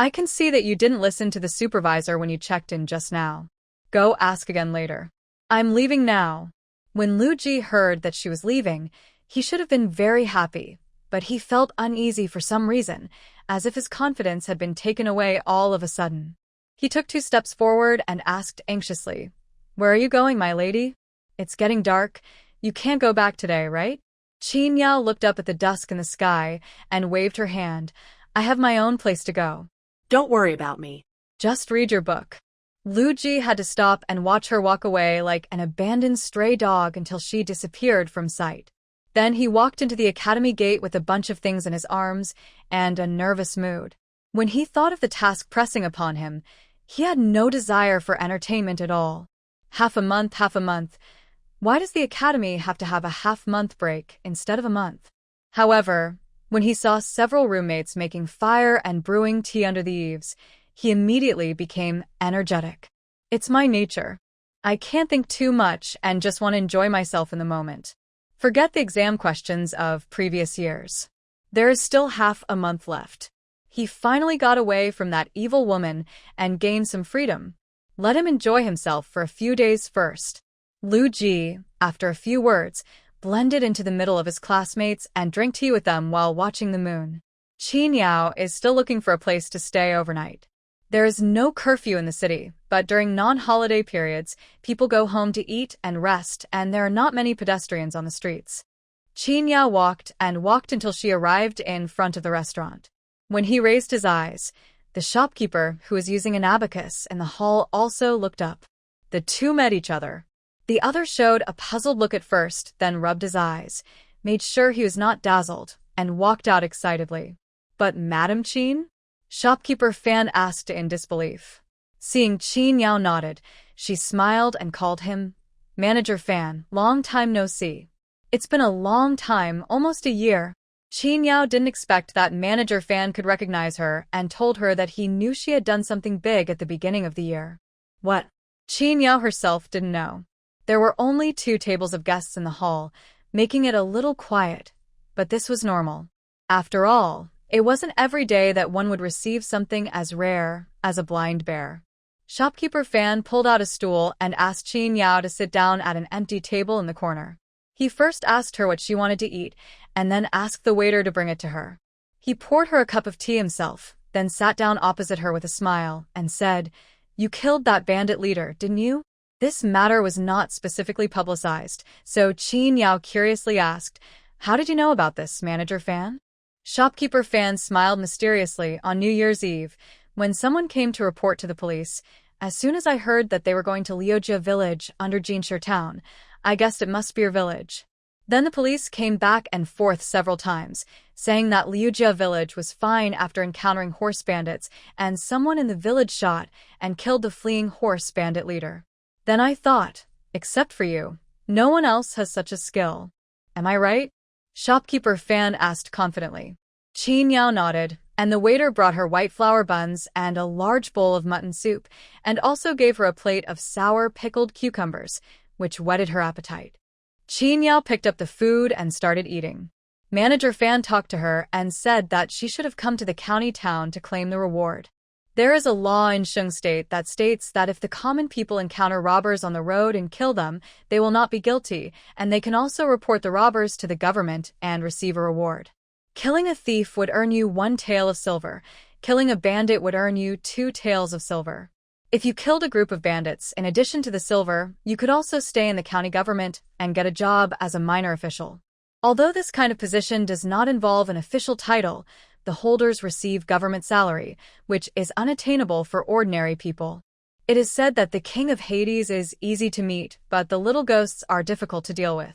I can see that you didn't listen to the supervisor when you checked in just now. Go ask again later. I'm leaving now. When Lu Ji heard that she was leaving, he should have been very happy, but he felt uneasy for some reason, as if his confidence had been taken away all of a sudden. He took 2 steps forward and asked anxiously, "Where are you going, my lady? It's getting dark. You can't go back today, right?" Qin Yao looked up at the dusk in the sky and waved her hand. "I have my own place to go. Don't worry about me. Just read your book." Lu Ji had to stop and watch her walk away like an abandoned stray dog until she disappeared from sight. Then he walked into the academy gate with a bunch of things in his arms and a nervous mood. When he thought of the task pressing upon him, he had no desire for entertainment at all. Half a month. Why does the academy have to have a half-month break instead of a month? However, when he saw several roommates making fire and brewing tea under the eaves, he immediately became energetic. It's my nature. I can't think too much and just want to enjoy myself in the moment. Forget the exam questions of previous years. There is still half a month left. He finally got away from that evil woman and gained some freedom. Let him enjoy himself for a few days first. Lu Ji, after a few words, blended into the middle of his classmates and drank tea with them while watching the moon. Qin Yao is still looking for a place to stay overnight. There is no curfew in the city, but during non-holiday periods, people go home to eat and rest, and there are not many pedestrians on the streets. Qin Yao walked and walked until she arrived in front of the restaurant. When he raised his eyes, the shopkeeper, who was using an abacus in the hall, also looked up. The two met each other. The other showed a puzzled look at first, then rubbed his eyes, made sure he was not dazzled, and walked out excitedly. "But Madam Qin?" Shopkeeper Fan asked in disbelief. Seeing Qin Yao nodded, she smiled and called him, "Manager Fan, long time no see." It's been a long time, almost a year. Qin Yao didn't expect that Manager Fan could recognize her and told her that he knew she had done something big at the beginning of the year. What? Qin Yao herself didn't know. There were only 2 tables of guests in the hall, making it a little quiet, but this was normal. After all, it wasn't every day that one would receive something as rare as a blind bear. Shopkeeper Fan pulled out a stool and asked Qin Yao to sit down at an empty table in the corner. He first asked her what she wanted to eat, and then asked the waiter to bring it to her. He poured her a cup of tea himself, then sat down opposite her with a smile, and said, "You killed that bandit leader, didn't you?" This matter was not specifically publicized, so Qin Yao curiously asked, "How did you know about this, Manager Fan?" Shopkeeper Fan smiled mysteriously on New Year's Eve, when someone came to report to the police. "As soon as I heard that they were going to Liujia village under Jinshi town, I guessed it must be your village." Then the police came back and forth several times, saying that Liujia village was fine after encountering horse bandits, and someone in the village shot and killed the fleeing horse bandit leader. Then I thought, except for you, no one else has such a skill. Am I right? Shopkeeper Fan asked confidently. Qin Yao nodded, and the waiter brought her white flour buns and a large bowl of mutton soup, and also gave her a plate of sour pickled cucumbers, which whetted her appetite. Qin Yao picked up the food and started eating. Manager Fan talked to her and said that she should have come to the county town to claim the reward. There is a law in Shung State that states that if the common people encounter robbers on the road and kill them, they will not be guilty, and they can also report the robbers to the government and receive a reward. Killing a thief would earn you 1 tael of silver. Killing a bandit would earn you 2 taels of silver. If you killed a group of bandits, in addition to the silver, you could also stay in the county government and get a job as a minor official. Although this kind of position does not involve an official title, the holders receive government salary, which is unattainable for ordinary people. It is said that the king of Hades is easy to meet, but the little ghosts are difficult to deal with.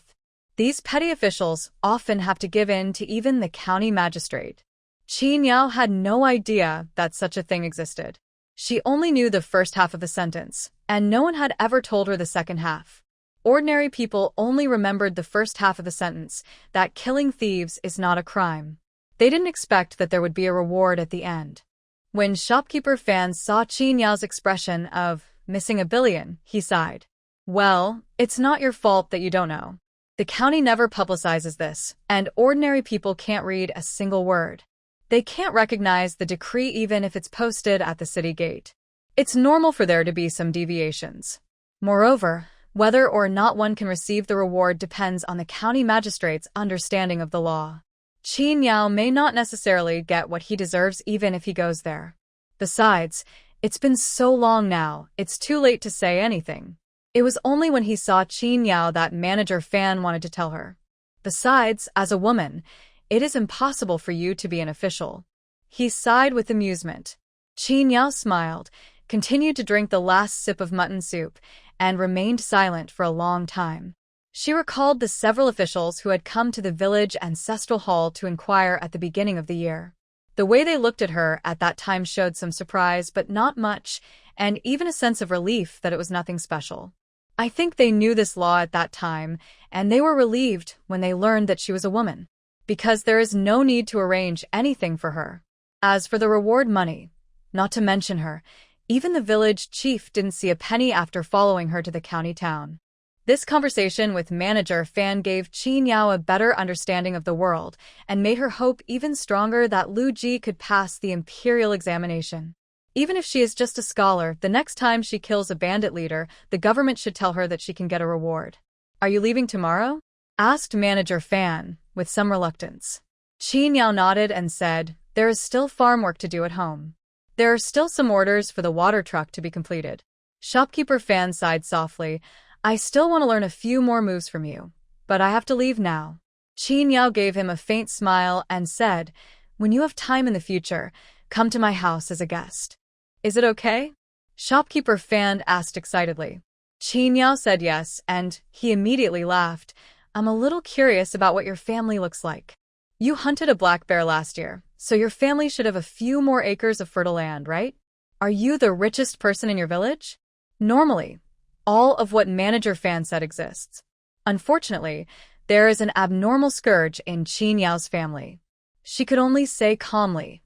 These petty officials often have to give in to even the county magistrate. Qin Yao had no idea that such a thing existed. She only knew the first half of the sentence, and no one had ever told her the second half. Ordinary people only remembered the first half of the sentence, that killing thieves is not a crime. They didn't expect that there would be a reward at the end. When Shopkeeper Fan saw Qin Yao's expression of missing $1 billion, he sighed. "Well, it's not your fault that you don't know. The county never publicizes this, and ordinary people can't read a single word. They can't recognize the decree even if it's posted at the city gate. It's normal for there to be some deviations. Moreover, whether or not one can receive the reward depends on the county magistrate's understanding of the law. Qin Yao may not necessarily get what he deserves even if he goes there. Besides, it's been so long now, it's too late to say anything. It was only when he saw Qin Yao that Manager Fan wanted to tell her. Besides, as a woman, it is impossible for you to be an official. He sighed with amusement. Qin Yao smiled, continued to drink the last sip of mutton soup, and remained silent for a long time. She recalled the several officials who had come to the village ancestral hall to inquire at the beginning of the year. The way they looked at her at that time showed some surprise, but not much, and even a sense of relief that it was nothing special. I think they knew this law at that time, and they were relieved when they learned that she was a woman, because there is no need to arrange anything for her. As for the reward money, not to mention her, even the village chief didn't see a penny after following her to the county town. This conversation with Manager Fan gave Qin Yao a better understanding of the world and made her hope even stronger that Lu Ji could pass the imperial examination. Even if she is just a scholar, the next time she kills a bandit leader, the government should tell her that she can get a reward. "Are you leaving tomorrow?" asked Manager Fan, with some reluctance. Qin Yao nodded and said, "There is still farm work to do at home. There are still some orders for the water truck to be completed." Shopkeeper Fan sighed softly. "I still want to learn a few more moves from you, but I have to leave now." Qin Yao gave him a faint smile and said, "When you have time in the future, come to my house as a guest. Is it okay?" Shopkeeper Fan asked excitedly. Qin Yao said yes, and he immediately laughed. "I'm a little curious about what your family looks like. You hunted a black bear last year, so your family should have a few more acres of fertile land, right? Are you the richest person in your village?" Normally, all of what Manager Fan said exists. Unfortunately, there is an abnormal scourge in Qin Yao's family. She could only say calmly,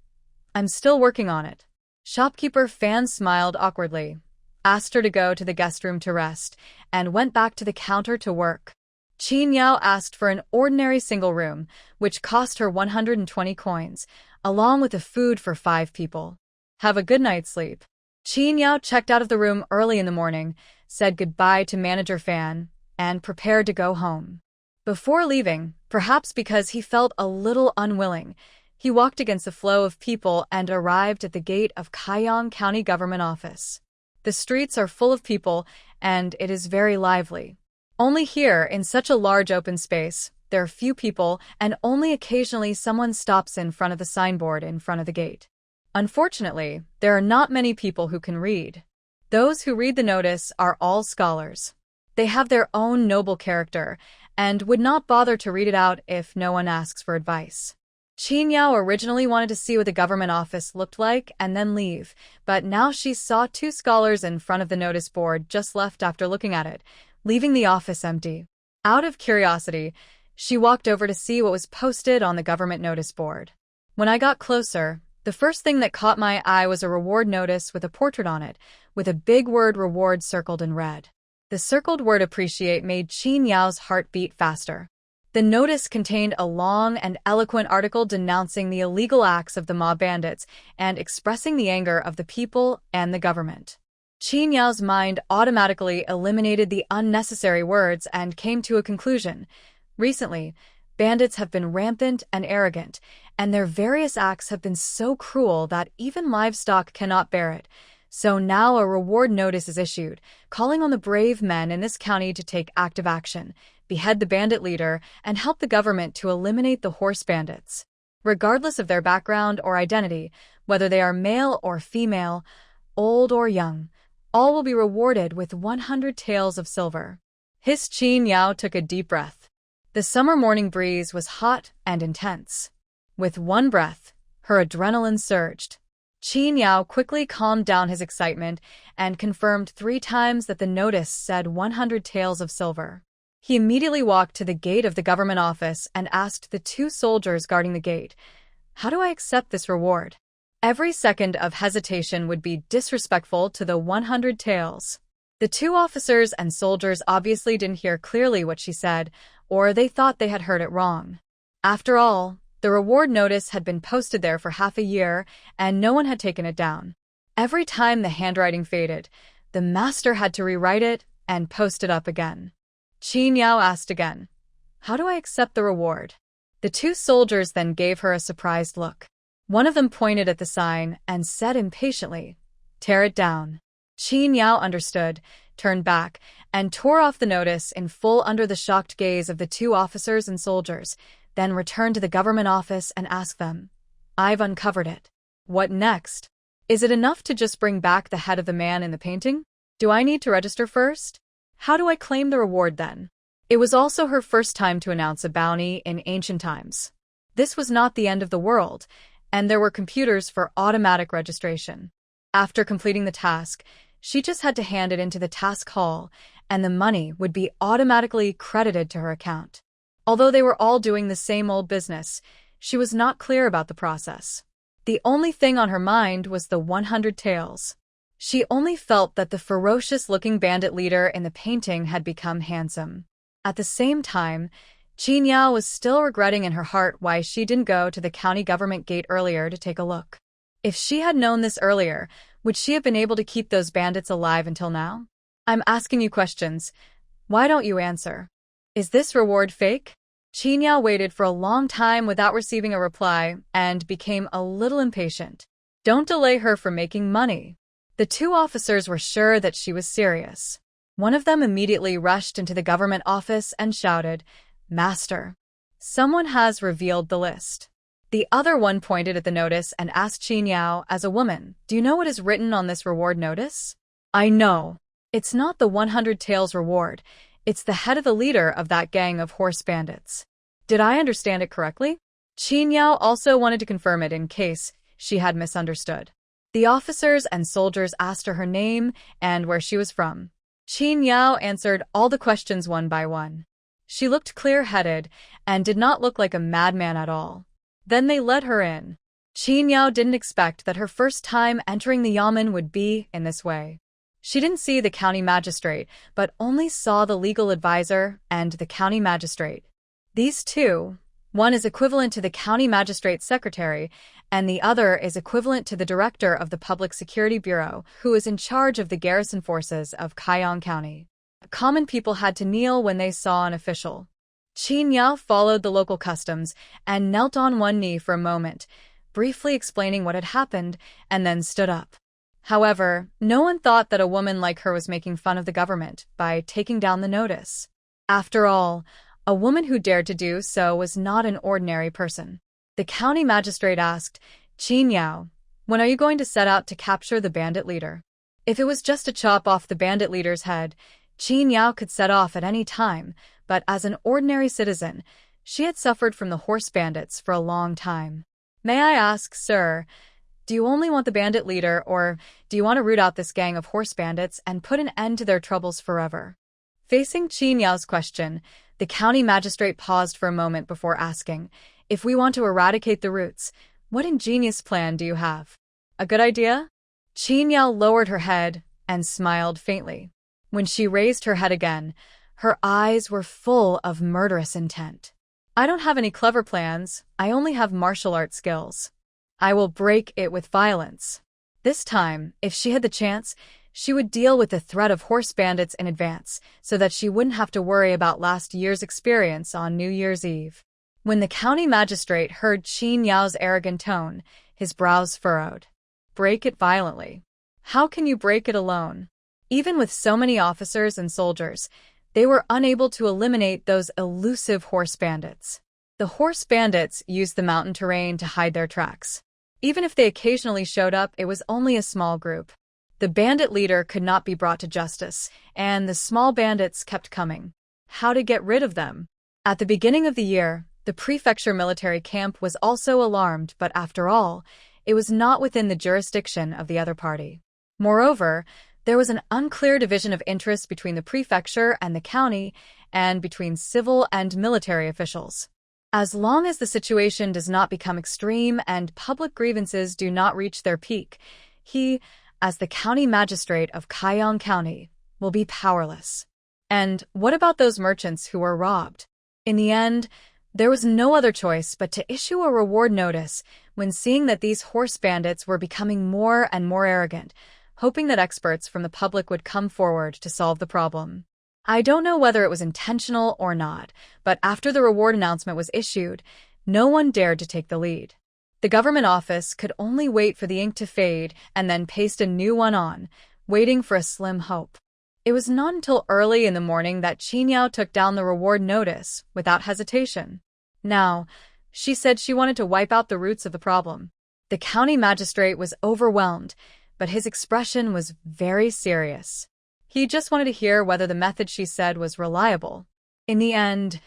"I'm still working on it." Shopkeeper Fan smiled awkwardly, asked her to go to the guest room to rest, and went back to the counter to work. Qin Yao asked for an ordinary single room, which cost her 120 coins, along with the food for 5 people. "Have a good night's sleep." Qin Yao checked out of the room early in the morning, said goodbye to Manager Fan, and prepared to go home. Before leaving, perhaps because he felt a little unwilling, he walked against the flow of people and arrived at the gate of Kaiyang County Government Office. The streets are full of people, and it is very lively. Only here, in such a large open space, there are few people, and only occasionally someone stops in front of the signboard in front of the gate. Unfortunately, there are not many people who can read. Those who read the notice are all scholars. They have their own noble character, and would not bother to read it out if no one asks for advice. Qin Yao originally wanted to see what the government office looked like and then leave, but now she saw 2 scholars in front of the notice board just left after looking at it, leaving the office empty. Out of curiosity, she walked over to see what was posted on the government notice board. When I got closer, the first thing that caught my eye was a reward notice with a portrait on it, with a big word "reward" circled in red. The circled word "appreciate" made Qin Yao's heart beat faster. The notice contained a long and eloquent article denouncing the illegal acts of the mob bandits and expressing the anger of the people and the government. Qin Yao's mind automatically eliminated the unnecessary words and came to a conclusion. Recently, bandits have been rampant and arrogant, and their various acts have been so cruel that even livestock cannot bear it. So now a reward notice is issued, calling on the brave men in this county to take active action, behead the bandit leader, and help the government to eliminate the horse bandits. Regardless of their background or identity, whether they are male or female, old or young, all will be rewarded with 100 taels of silver. Qin Yao took a deep breath. The summer morning breeze was hot and intense. With one breath, her adrenaline surged. Qin Yao quickly calmed down his excitement and confirmed 3 times that the notice said 100 taels of silver. He immediately walked to the gate of the government office and asked the 2 soldiers guarding the gate, "How do I accept this reward?" Every second of hesitation would be disrespectful to the 100 taels. The 2 officers and soldiers obviously didn't hear clearly what she said, or they thought they had heard it wrong. After all, The reward notice had been posted there for half a year, and no one had taken it down. Every time the handwriting faded, the master had to rewrite it and post it up again. Qin Yao asked again, "How do I accept the reward?" The two soldiers then gave her a surprised look. One of them pointed at the sign and said impatiently, "Tear it down." Qin Yao understood, turned back, and tore off the notice in full under the shocked gaze of the two officers and soldiers, then returned to the government office and asked them, "I've uncovered it. What next? Is it enough to just bring back the head of the man in the painting? Do I need to register first? How do I claim the reward then?" It was also her first time to announce a bounty in ancient times. This was not the end of the world, and there were computers for automatic registration. After completing the task, she just had to hand it into the task hall, and the money would be automatically credited to her account. Although they were all doing the same old business, she was not clear about the process. The only thing on her mind was the 100 taels. She only felt that the ferocious-looking bandit leader in the painting had become handsome. At the same time, Qin Yao was still regretting in her heart why she didn't go to the county government gate earlier to take a look. If she had known this earlier, would she have been able to keep those bandits alive until now? "I'm asking you questions. Why don't you answer? Is this reward fake?" Qin Yao waited for a long time without receiving a reply and became a little impatient. Don't delay her from making money. The two officers were sure that she was serious. One of them immediately rushed into the government office and shouted, "Master, someone has revealed the list." The other one pointed at the notice and asked Qin Yao, as a woman, "Do you know what is written on this reward notice?" "I know. It's not the 100 taels reward. It's the head of the leader of that gang of horse bandits." Did I understand it correctly? Qin Yao also wanted to confirm it in case she had misunderstood. The officers and soldiers asked her name and where she was from. Qin Yao answered all the questions one by one. She looked clear-headed and did not look like a madman at all. Then they let her in. Qin Yao didn't expect that her first time entering the yamen would be in this way. She didn't see the county magistrate, but only saw the legal advisor and the county magistrate. These two, one is equivalent to the county magistrate's secretary, and the other is equivalent to the director of the Public Security Bureau, who is in charge of the garrison forces of Kaiyang County. Common people had to kneel when they saw an official. Qin Yao followed the local customs and knelt on one knee for a moment, briefly explaining what had happened, and then stood up. However, no one thought that a woman like her was making fun of the government by taking down the notice. After all, a woman who dared to do so was not an ordinary person. The county magistrate asked, "Qin Yao, when are you going to set out to capture the bandit leader?" If it was just to chop off the bandit leader's head, Qin Yao could set off at any time, but as an ordinary citizen, she had suffered from the horse bandits for a long time. "May I ask, sir, do you only want the bandit leader, or do you want to root out this gang of horse bandits and put an end to their troubles forever?" Facing Qin Yao's question, the county magistrate paused for a moment before asking, "If we want to eradicate the roots, what ingenious plan do you have? A good idea?" Qin Yao lowered her head and smiled faintly. When she raised her head again, her eyes were full of murderous intent. "I don't have any clever plans, I only have martial art skills. I will break it with violence." This time, if she had the chance, she would deal with the threat of horse bandits in advance, so that she wouldn't have to worry about last year's experience on New Year's Eve. When the county magistrate heard Qin Yao's arrogant tone, his brows furrowed. "Break it violently. How can you break it alone?" Even with so many officers and soldiers, they were unable to eliminate those elusive horse bandits. The horse bandits used the mountain terrain to hide their tracks. Even if they occasionally showed up, it was only a small group. The bandit leader could not be brought to justice, and the small bandits kept coming. How to get rid of them? At the beginning of the year, the prefecture military camp was also alarmed, but after all, it was not within the jurisdiction of the other party. Moreover, there was an unclear division of interest between the prefecture and the county, and between civil and military officials. As long as the situation does not become extreme and public grievances do not reach their peak, he, as the county magistrate of Kaiyang County, will be powerless. And what about those merchants who were robbed? In the end, There was no other choice but to issue a reward notice when seeing that these horse bandits were becoming more and more arrogant, hoping that experts from the public would come forward to solve the problem. I don't know whether it was intentional or not, but after the reward announcement was issued, no one dared to take the lead. The government office could only wait for the ink to fade and then paste a new one on, waiting for a slim hope. It was not until early in the morning that Qin Yao took down the reward notice without hesitation. Now, she said she wanted to wipe out the roots of the problem. The county magistrate was overwhelmed, but his expression was very serious. He just wanted to hear whether the method she said was reliable. In the end,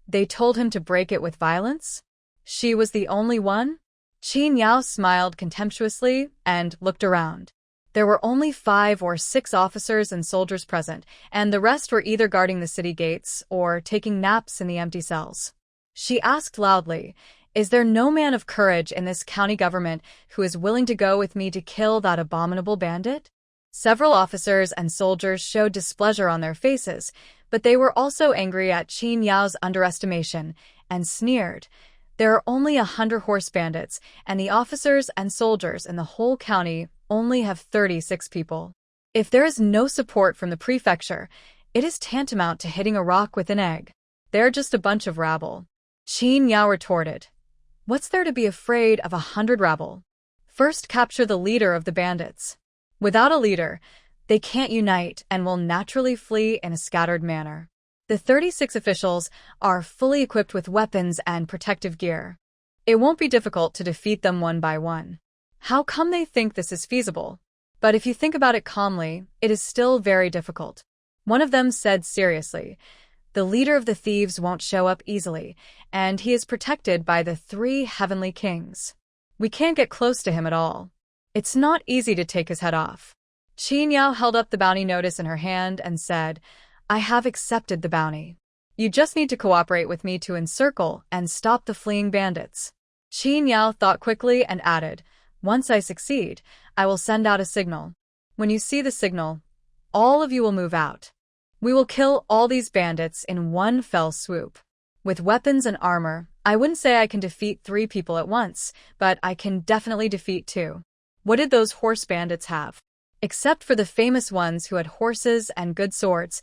they told him to break it with violence? She was the only one? Qin Yao smiled contemptuously and looked around. There were only 5 or 6 officers and soldiers present, and the rest were either guarding the city gates or taking naps in the empty cells. She asked loudly, "Is there no man of courage in this county government who is willing to go with me to kill that abominable bandit?" Several officers and soldiers showed displeasure on their faces, but they were also angry at Qin Yao's underestimation and sneered. There are only 100 horse bandits, and the officers and soldiers in the whole county only have 36 people. If there is no support from the prefecture, it is tantamount to hitting a rock with an egg. They're just a bunch of rabble. Qin Yao retorted, "What's there to be afraid of 100 rabble? First capture the leader of the bandits. Without a leader, they can't unite and will naturally flee in a scattered manner. The 36 officials are fully equipped with weapons and protective gear. It won't be difficult to defeat them one by one. How come they think this is feasible? But if you think about it calmly, it is still very difficult." One of them said seriously, "The leader of the thieves won't show up easily, and he is protected by the 3 heavenly kings. We can't get close to him at all. It's not easy to take his head off." Qin Yao held up the bounty notice in her hand and said, "I have accepted the bounty. You just need to cooperate with me to encircle and stop the fleeing bandits." Qin Yao thought quickly and added, "Once I succeed, I will send out a signal. When you see the signal, all of you will move out. We will kill all these bandits in one fell swoop. With weapons and armor, I wouldn't say I can defeat 3 people at once, but I can definitely defeat 2. What did those horse bandits have? Except for the famous ones who had horses and good swords,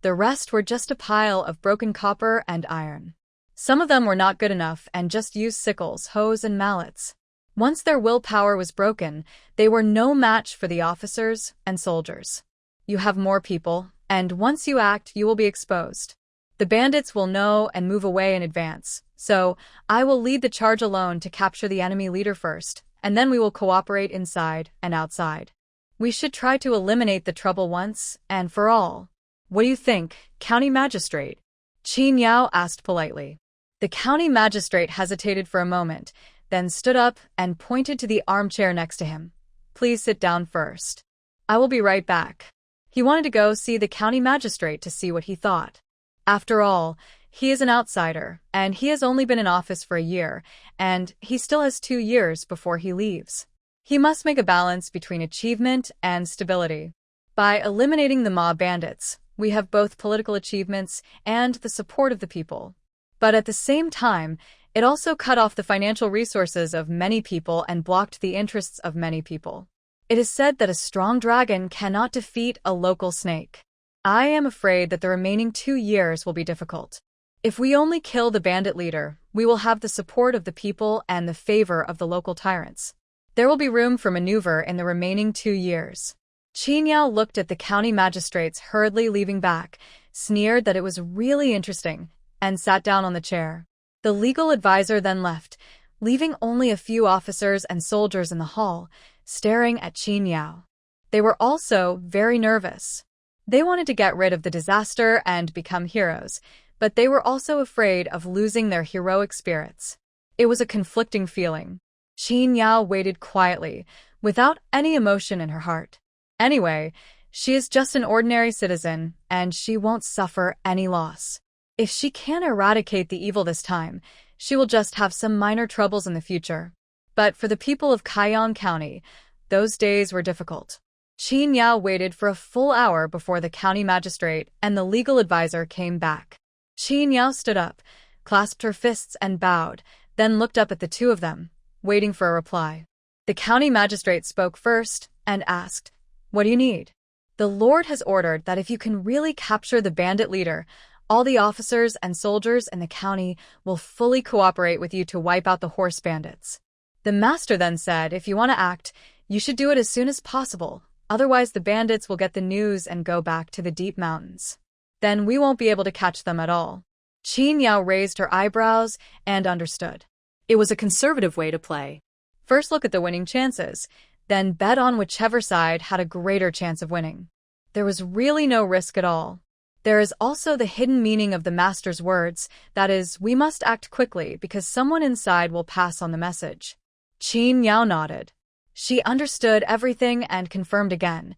the rest were just a pile of broken copper and iron. Some of them were not good enough and just used sickles, hoes, and mallets. Once their willpower was broken, they were no match for the officers and soldiers. You have more people, and once you act, you will be exposed. The bandits will know and move away in advance, so I will lead the charge alone to capture the enemy leader first, and then we will cooperate inside and outside. We should try to eliminate the trouble once and for all. What do you think, County Magistrate?" Qin Yao asked politely. The county magistrate hesitated for a moment, then stood up and pointed to the armchair next to him. "Please sit down first. I will be right back." He wanted to go see the county magistrate to see what he thought. After all, he is an outsider, and he has only been in office for a year, and he still has 2 years before he leaves. He must make a balance between achievement and stability. By eliminating the mob bandits, we have both political achievements and the support of the people. But at the same time, it also cut off the financial resources of many people and blocked the interests of many people. It is said that a strong dragon cannot defeat a local snake. I am afraid that the remaining 2 years will be difficult. If we only kill the bandit leader, we will have the support of the people and the favor of the local tyrants. There will be room for maneuver in the remaining 2 years. Qin Yao looked at the county magistrates hurriedly leaving back, sneered that it was really interesting, and sat down on the chair. The legal advisor then left, leaving only a few officers and soldiers in the hall, staring at Qin Yao. They were also very nervous. They wanted to get rid of the disaster and become heroes, but they were also afraid of losing their heroic spirits. It was a conflicting feeling. Qin Yao waited quietly, without any emotion in her heart. Anyway, she is just an ordinary citizen, and she won't suffer any loss. If she can't eradicate the evil this time, she will just have some minor troubles in the future. But for the people of Kaiyang County, those days were difficult. Qin Yao waited for a full hour before the county magistrate and the legal advisor came back. Qin Yao stood up, clasped her fists and bowed, then looked up at the two of them, waiting for a reply. The county magistrate spoke first and asked, "What do you need?" "The Lord has ordered that if you can really capture the bandit leader, all the officers and soldiers in the county will fully cooperate with you to wipe out the horse bandits." The master then said, "If you want to act, you should do it as soon as possible, otherwise the bandits will get the news and go back to the deep mountains. Then we won't be able to catch them at all." Qin Yao raised her eyebrows and understood. It was a conservative way to play. First look at the winning chances, then bet on whichever side had a greater chance of winning. There was really no risk at all. There is also the hidden meaning of the master's words, that is, we must act quickly because someone inside will pass on the message. Qin Yao nodded. She understood everything and confirmed again.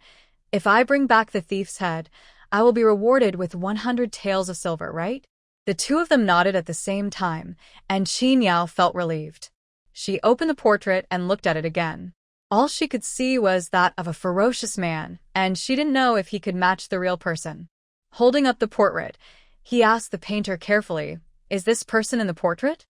"If I bring back the thief's head, I will be rewarded with 100 taels of silver, right?" The two of them nodded at the same time, and Qin Yao felt relieved. She opened the portrait and looked at it again. All she could see was that of a ferocious man, and she didn't know if he could match the real person. Holding up the portrait, he asked the painter carefully, "Is this person in the portrait?"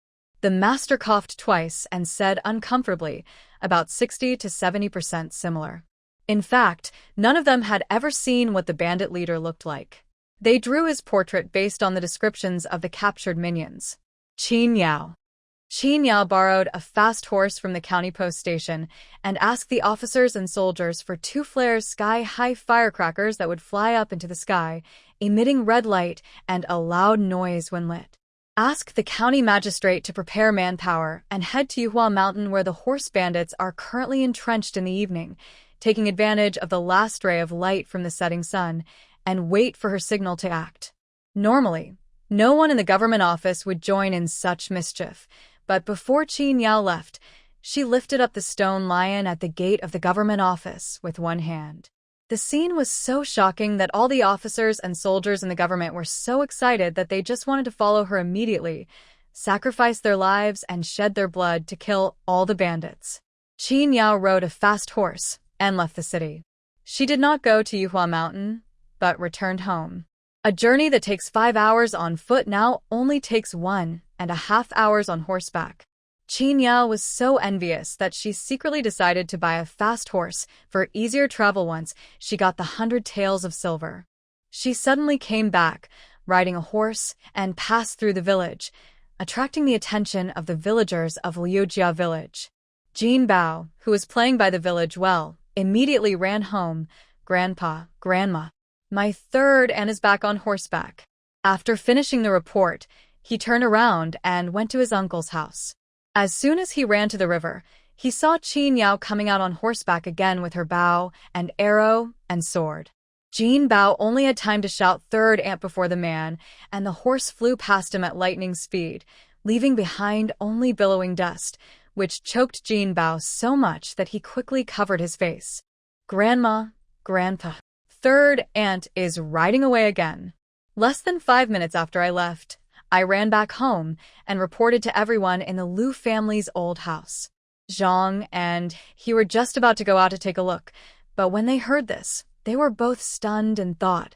The master coughed twice and said uncomfortably, "About 60 to 70% similar." In fact, none of them had ever seen what the bandit leader looked like. They drew his portrait based on the descriptions of the captured minions. Qin Yao borrowed a fast horse from the county post station and asked the officers and soldiers for 2 flares sky-high firecrackers that would fly up into the sky, emitting red light and a loud noise when lit. Ask the county magistrate to prepare manpower and head to Yuhua Mountain where the horse bandits are currently entrenched in the evening, taking advantage of the last ray of light from the setting sun, and wait for her signal to act. Normally, no one in the government office would join in such mischief, but before Qin Yao left, she lifted up the stone lion at the gate of the government office with one hand. The scene was so shocking that all the officers and soldiers in the government were so excited that they just wanted to follow her immediately, sacrifice their lives, and shed their blood to kill all the bandits. Qin Yao rode a fast horse and left the city. She did not go to Yuhua Mountain, but returned home. A journey that takes 5 hours on foot now only takes 1.5 hours on horseback. Qin Yao was so envious that she secretly decided to buy a fast horse for easier travel once she got the 100 taels of silver. She suddenly came back, riding a horse, and passed through the village, attracting the attention of the villagers of Liujia village. Jin Bao, who was playing by the village well, immediately ran home. "Grandpa, Grandma, my third aunt is back on horseback." After finishing the report, he turned around and went to his uncle's house. As soon as he ran to the river, he saw Qin Yao coming out on horseback again with her bow and arrow and sword. Jin Bao only had time to shout "third aunt" before the man, and the horse flew past him at lightning speed, leaving behind only billowing dust, which choked Jin Bao so much that he quickly covered his face. "Grandma, Grandpa, third aunt is riding away again. Less than 5 minutes after I left, I ran back home and reported to everyone in the Liu family's old house. Zhang and he were just about to go out to take a look, but when they heard this, they were both stunned and thought,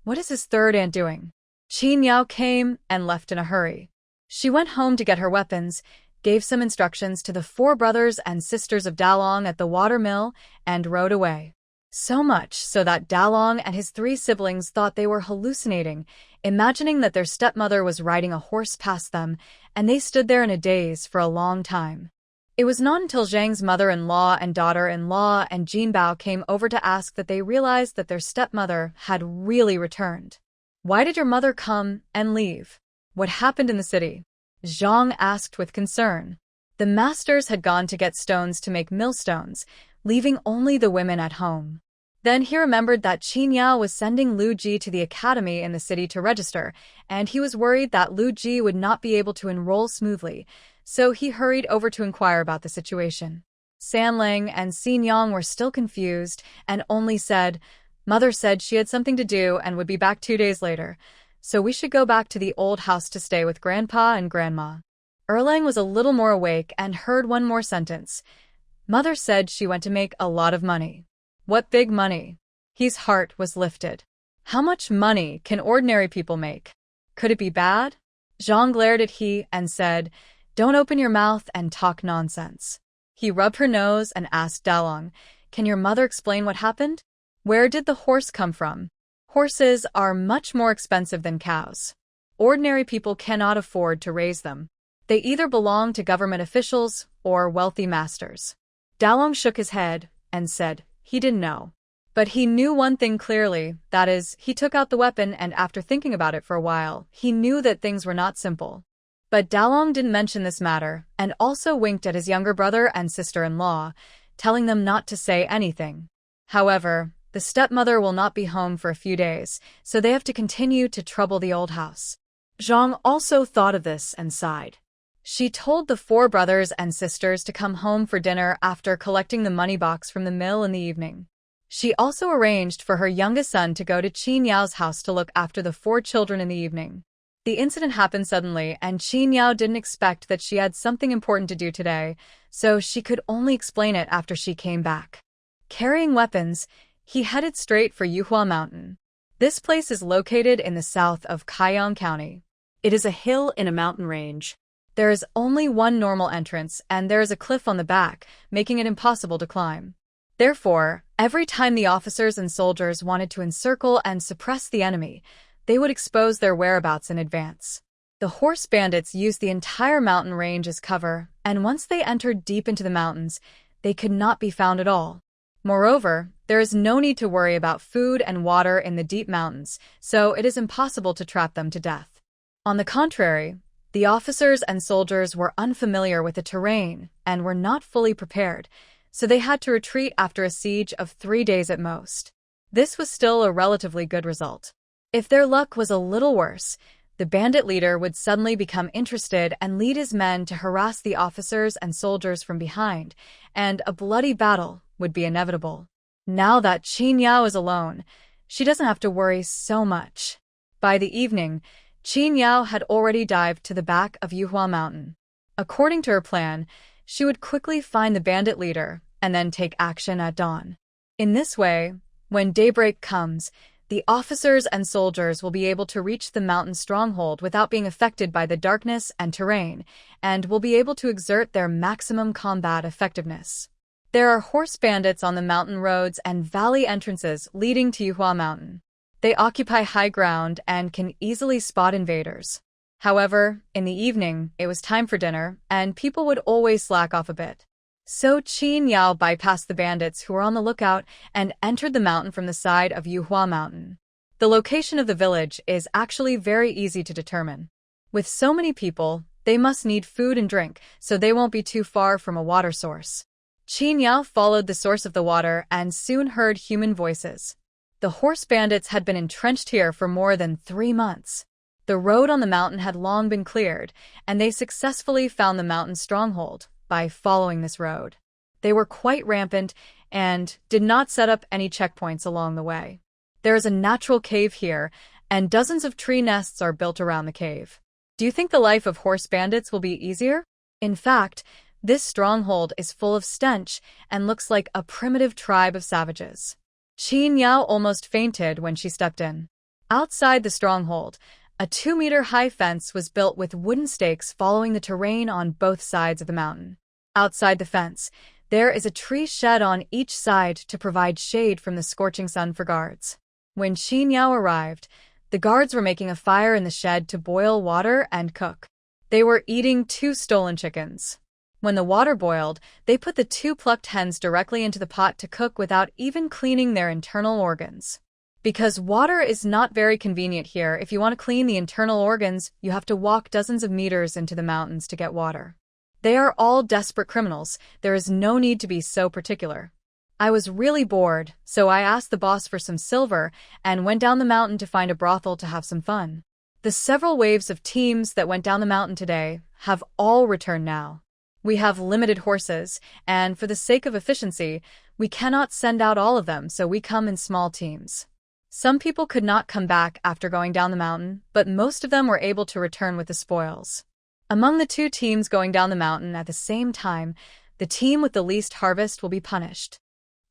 what is his third aunt doing?" Qin Yao came and left in a hurry. She went home to get her weapons, gave some instructions to the 4 brothers and sisters of Dalong at the water mill, and rode away. So much so that Dalong and his 3 siblings thought they were hallucinating, imagining that their stepmother was riding a horse past them, and they stood there in a daze for a long time. It was not until Zhang's mother-in-law and daughter-in-law and Jin Bao came over to ask that they realized that their stepmother had really returned. "Why did your mother come and leave? What happened in the city?" Zhang asked with concern. The masters had gone to get stones to make millstones, leaving only the women at home. Then he remembered that Qin Yao was sending Lu Ji to the academy in the city to register, and he was worried that Lu Ji would not be able to enroll smoothly, so he hurried over to inquire about the situation. San Lang and Xin Yang were still confused and only said, "Mother said she had something to do and would be back 2 days later, so we should go back to the old house to stay with Grandpa and Grandma." Erlang was a little more awake and heard one more sentence. "Mother said she went to make a lot of money." What big money? His heart was lifted. How much money can ordinary people make? Could it be bad? Zhang glared at he and said, "Don't open your mouth and talk nonsense." He rubbed her nose and asked Dalong, "Can your mother explain what happened? Where did the horse come from?" Horses are much more expensive than cows. Ordinary people cannot afford to raise them. They either belong to government officials or wealthy masters. Dalong shook his head and said he didn't know. But he knew one thing clearly, that is, he took out the weapon and after thinking about it for a while, he knew that things were not simple. But Dalong didn't mention this matter and also winked at his younger brother and sister-in-law, telling them not to say anything. However, the stepmother will not be home for a few days, so they have to continue to trouble the old house. Zhang also thought of this and sighed. She told the 4 brothers and sisters to come home for dinner after collecting the money box from the mill in the evening. She also arranged for her youngest son to go to Qin Yao's house to look after the 4 children in the evening. The incident happened suddenly, and Qin Yao didn't expect that she had something important to do today, so she could only explain it after she came back. Carrying weapons, he headed straight for Yuhua Mountain. This place is located in the south of Kaiyang County. It is a hill in a mountain range. There is only one normal entrance, and there is a cliff on the back, making it impossible to climb. Therefore, every time the officers and soldiers wanted to encircle and suppress the enemy, they would expose their whereabouts in advance. The horse bandits used the entire mountain range as cover, and once they entered deep into the mountains, they could not be found at all. Moreover, there is no need to worry about food and water in the deep mountains, so it is impossible to trap them to death. On the contrary, the officers and soldiers were unfamiliar with the terrain and were not fully prepared, so they had to retreat after a siege of 3 days at most. This was still a relatively good result. If their luck was a little worse, the bandit leader would suddenly become interested and lead his men to harass the officers and soldiers from behind, and a bloody battle would be inevitable. Now that Qin Yao is alone, she doesn't have to worry so much. By the evening, Qin Yao had already dived to the back of Yuhua Mountain. According to her plan, she would quickly find the bandit leader and then take action at dawn. In this way, when daybreak comes, the officers and soldiers will be able to reach the mountain stronghold without being affected by the darkness and terrain, and will be able to exert their maximum combat effectiveness. There are horse bandits on the mountain roads and valley entrances leading to Yuhua Mountain. They occupy high ground and can easily spot invaders. However, in the evening, it was time for dinner, and people would always slack off a bit. So Qin Yao bypassed the bandits who were on the lookout and entered the mountain from the side of Yuhua Mountain. The location of the village is actually very easy to determine. With so many people, they must need food and drink, so they won't be too far from a water source. Qin Yao followed the source of the water and soon heard human voices. The horse bandits had been entrenched here for more than 3 months. The road on the mountain had long been cleared, and they successfully found the mountain stronghold by following this road. They were quite rampant and did not set up any checkpoints along the way. There is a natural cave here, and dozens of tree nests are built around the cave. Do you think the life of horse bandits will be easier? In fact, this stronghold is full of stench and looks like a primitive tribe of savages. Qin Yao almost fainted when she stepped in. Outside the stronghold, a 2-meter-high fence was built with wooden stakes following the terrain on both sides of the mountain. Outside the fence, there is a tree shed on each side to provide shade from the scorching sun for guards. When Qin Yao arrived, the guards were making a fire in the shed to boil water and cook. They were eating 2 stolen chickens. When the water boiled, they put the 2 plucked hens directly into the pot to cook without even cleaning their internal organs. Because water is not very convenient here, if you want to clean the internal organs, you have to walk dozens of meters into the mountains to get water. They are all desperate criminals. There is no need to be so particular. I was really bored, so I asked the boss for some silver and went down the mountain to find a brothel to have some fun. The several waves of teams that went down the mountain today have all returned now. We have limited horses, and for the sake of efficiency, we cannot send out all of them, so we come in small teams. Some people could not come back after going down the mountain, but most of them were able to return with the spoils. Among the 2 teams going down the mountain at the same time, the team with the least harvest will be punished.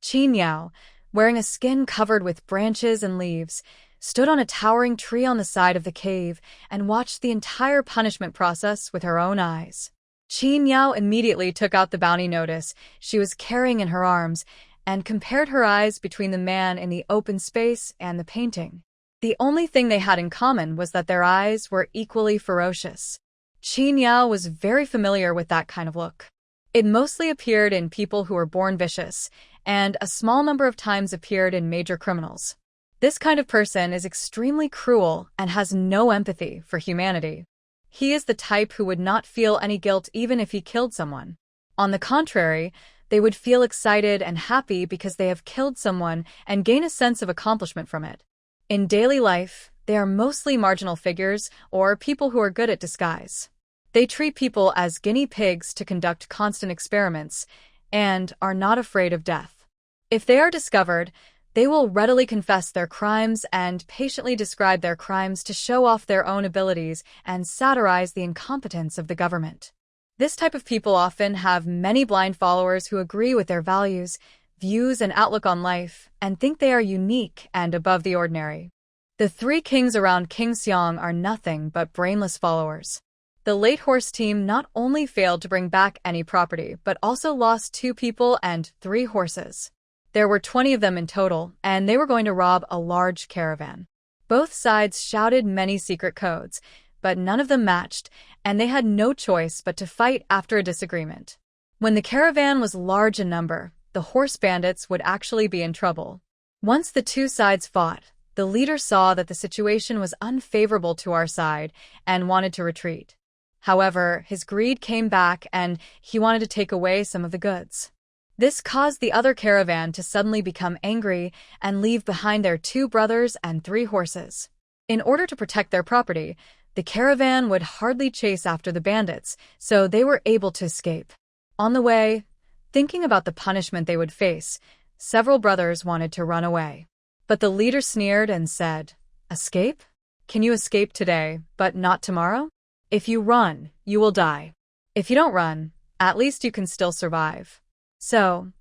Qin Yao, wearing a skin covered with branches and leaves, stood on a towering tree on the side of the cave and watched the entire punishment process with her own eyes. Qin Yao immediately took out the bounty notice she was carrying in her arms and compared her eyes between the man in the open space and the painting. The only thing they had in common was that their eyes were equally ferocious. Qin Yao was very familiar with that kind of look. It mostly appeared in people who were born vicious, and a small number of times appeared in major criminals. This kind of person is extremely cruel and has no empathy for humanity. He is the type who would not feel any guilt even if he killed someone. On the contrary, they would feel excited and happy because they have killed someone and gain a sense of accomplishment from it. In daily life, they are mostly marginal figures or people who are good at disguise. They treat people as guinea pigs to conduct constant experiments and are not afraid of death. If they are discovered, they will readily confess their crimes and patiently describe their crimes to show off their own abilities and satirize the incompetence of the government. This type of people often have many blind followers who agree with their values, views, and outlook on life, and think they are unique and above the ordinary. The three kings around King Xiang are nothing but brainless followers. The late horse team not only failed to bring back any property, but also lost 2 people and 3 horses. There were 20 of them in total, and they were going to rob a large caravan. Both sides shouted many secret codes, but none of them matched, and they had no choice but to fight after a disagreement. When the caravan was large in number, the horse bandits would actually be in trouble. Once the 2 sides fought, the leader saw that the situation was unfavorable to our side and wanted to retreat. However, his greed came back and he wanted to take away some of the goods. This caused the other caravan to suddenly become angry and leave behind their 2 brothers and 3 horses. In order to protect their property, the caravan would hardly chase after the bandits, so they were able to escape. On the way, thinking about the punishment they would face, several brothers wanted to run away. But the leader sneered and said, "Escape? Can you escape today, but not tomorrow? If you run, you will die. If you don't run, at least you can still survive." So,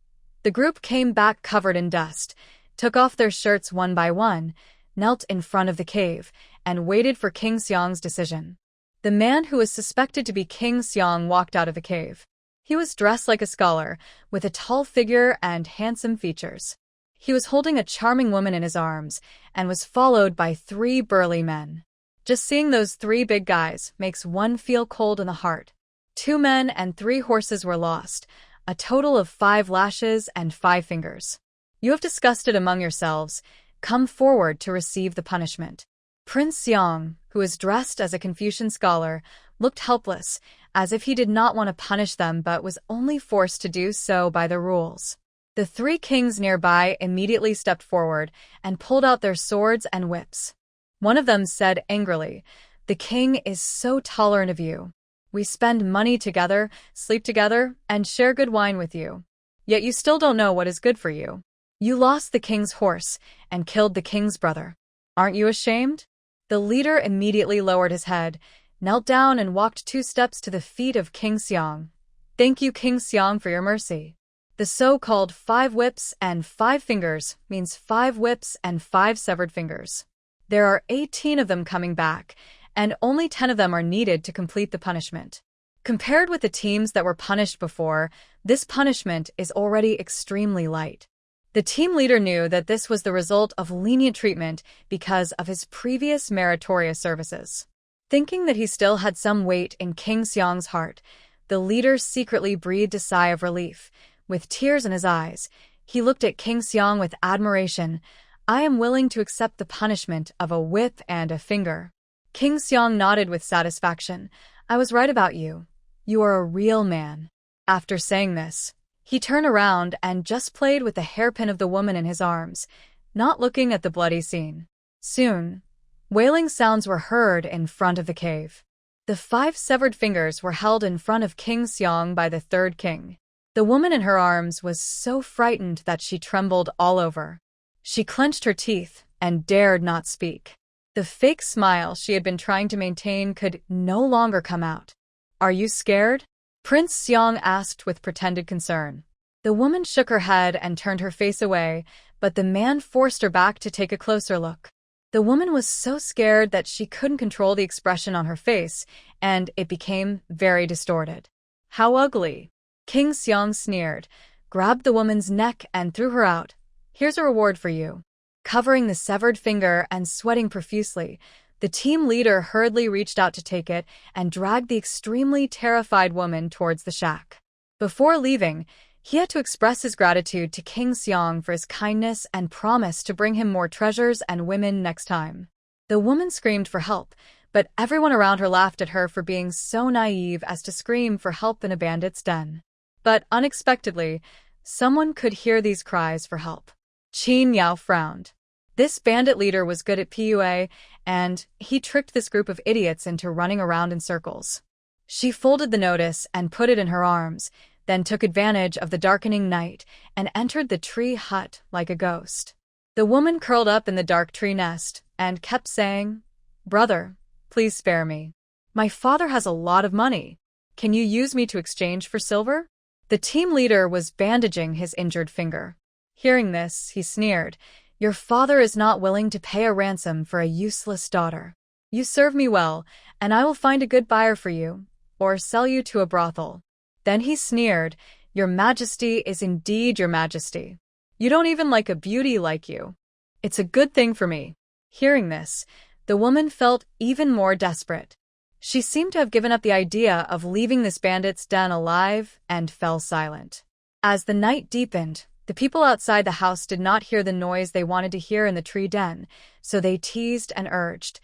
the group came back covered in dust, took off their shirts one by one, knelt in front of the cave, and waited for King Xiang's decision. The man who was suspected to be King Xiang walked out of the cave. He was dressed like a scholar, with a tall figure and handsome features. He was holding a charming woman in his arms, and was followed by 3 burly men. Just seeing those 3 big guys makes one feel cold in the heart. 2 men and 3 horses were lost, a total of 5 lashes and 5 fingers. You have discussed it among yourselves. Come forward to receive the punishment. Prince Xiang, who was dressed as a Confucian scholar, looked helpless, as if he did not want to punish them but was only forced to do so by the rules. The 3 kings nearby immediately stepped forward and pulled out their swords and whips. One of them said angrily, "The king is so tolerant of you. We spend money together, sleep together, and share good wine with you. Yet you still don't know what is good for you. You lost the king's horse and killed the king's brother. Aren't you ashamed?" The leader immediately lowered his head, knelt down and walked 2 steps to the feet of King Xiang. "Thank you, King Xiang, for your mercy." The so-called 5 whips and 5 fingers means 5 whips and 5 severed fingers. There are 18 of them coming back, and only 10 of them are needed to complete the punishment. Compared with the teams that were punished before, this punishment is already extremely light. The team leader knew that this was the result of lenient treatment because of his previous meritorious services. Thinking that he still had some weight in King Xiang's heart, the leader secretly breathed a sigh of relief. With tears in his eyes, he looked at King Xiang with admiration. "I am willing to accept the punishment of a whip and a finger." King Xiang nodded with satisfaction. "I was right about you. You are a real man." After saying this, he turned around and just played with the hairpin of the woman in his arms, not looking at the bloody scene. Soon, wailing sounds were heard in front of the cave. The 5 severed fingers were held in front of King Xiang by the 3rd king. The woman in her arms was so frightened that she trembled all over. She clenched her teeth and dared not speak. The fake smile she had been trying to maintain could no longer come out. "Are you scared?" Prince Xiang asked with pretended concern. The woman shook her head and turned her face away, but the man forced her back to take a closer look. The woman was so scared that she couldn't control the expression on her face, and it became very distorted. "How ugly!" King Seong sneered, grabbed the woman's neck and threw her out. "Here's a reward for you." Covering the severed finger and sweating profusely, the team leader hurriedly reached out to take it and dragged the extremely terrified woman towards the shack. Before leaving, he had to express his gratitude to King Seong for his kindness and promise to bring him more treasures and women next time. The woman screamed for help, but everyone around her laughed at her for being so naive as to scream for help in a bandit's den. But unexpectedly, someone could hear these cries for help. Qin Yao frowned. This bandit leader was good at PUA, and he tricked this group of idiots into running around in circles. She folded the notice and put it in her arms, then took advantage of the darkening night and entered the tree hut like a ghost. The woman curled up in the dark tree nest and kept saying, "Brother, please spare me. My father has a lot of money. Can you use me to exchange for silver?" The team leader was bandaging his injured finger. Hearing this, he sneered, "Your father is not willing to pay a ransom for a useless daughter. You serve me well, and I will find a good buyer for you, or sell you to a brothel." Then he sneered, "Your Majesty is indeed your Majesty. You don't even like a beauty like you. It's a good thing for me." Hearing this, the woman felt even more desperate. She seemed to have given up the idea of leaving this bandit's den alive and fell silent. As the night deepened, the people outside the house did not hear the noise they wanted to hear in the tree den, so they teased and urged,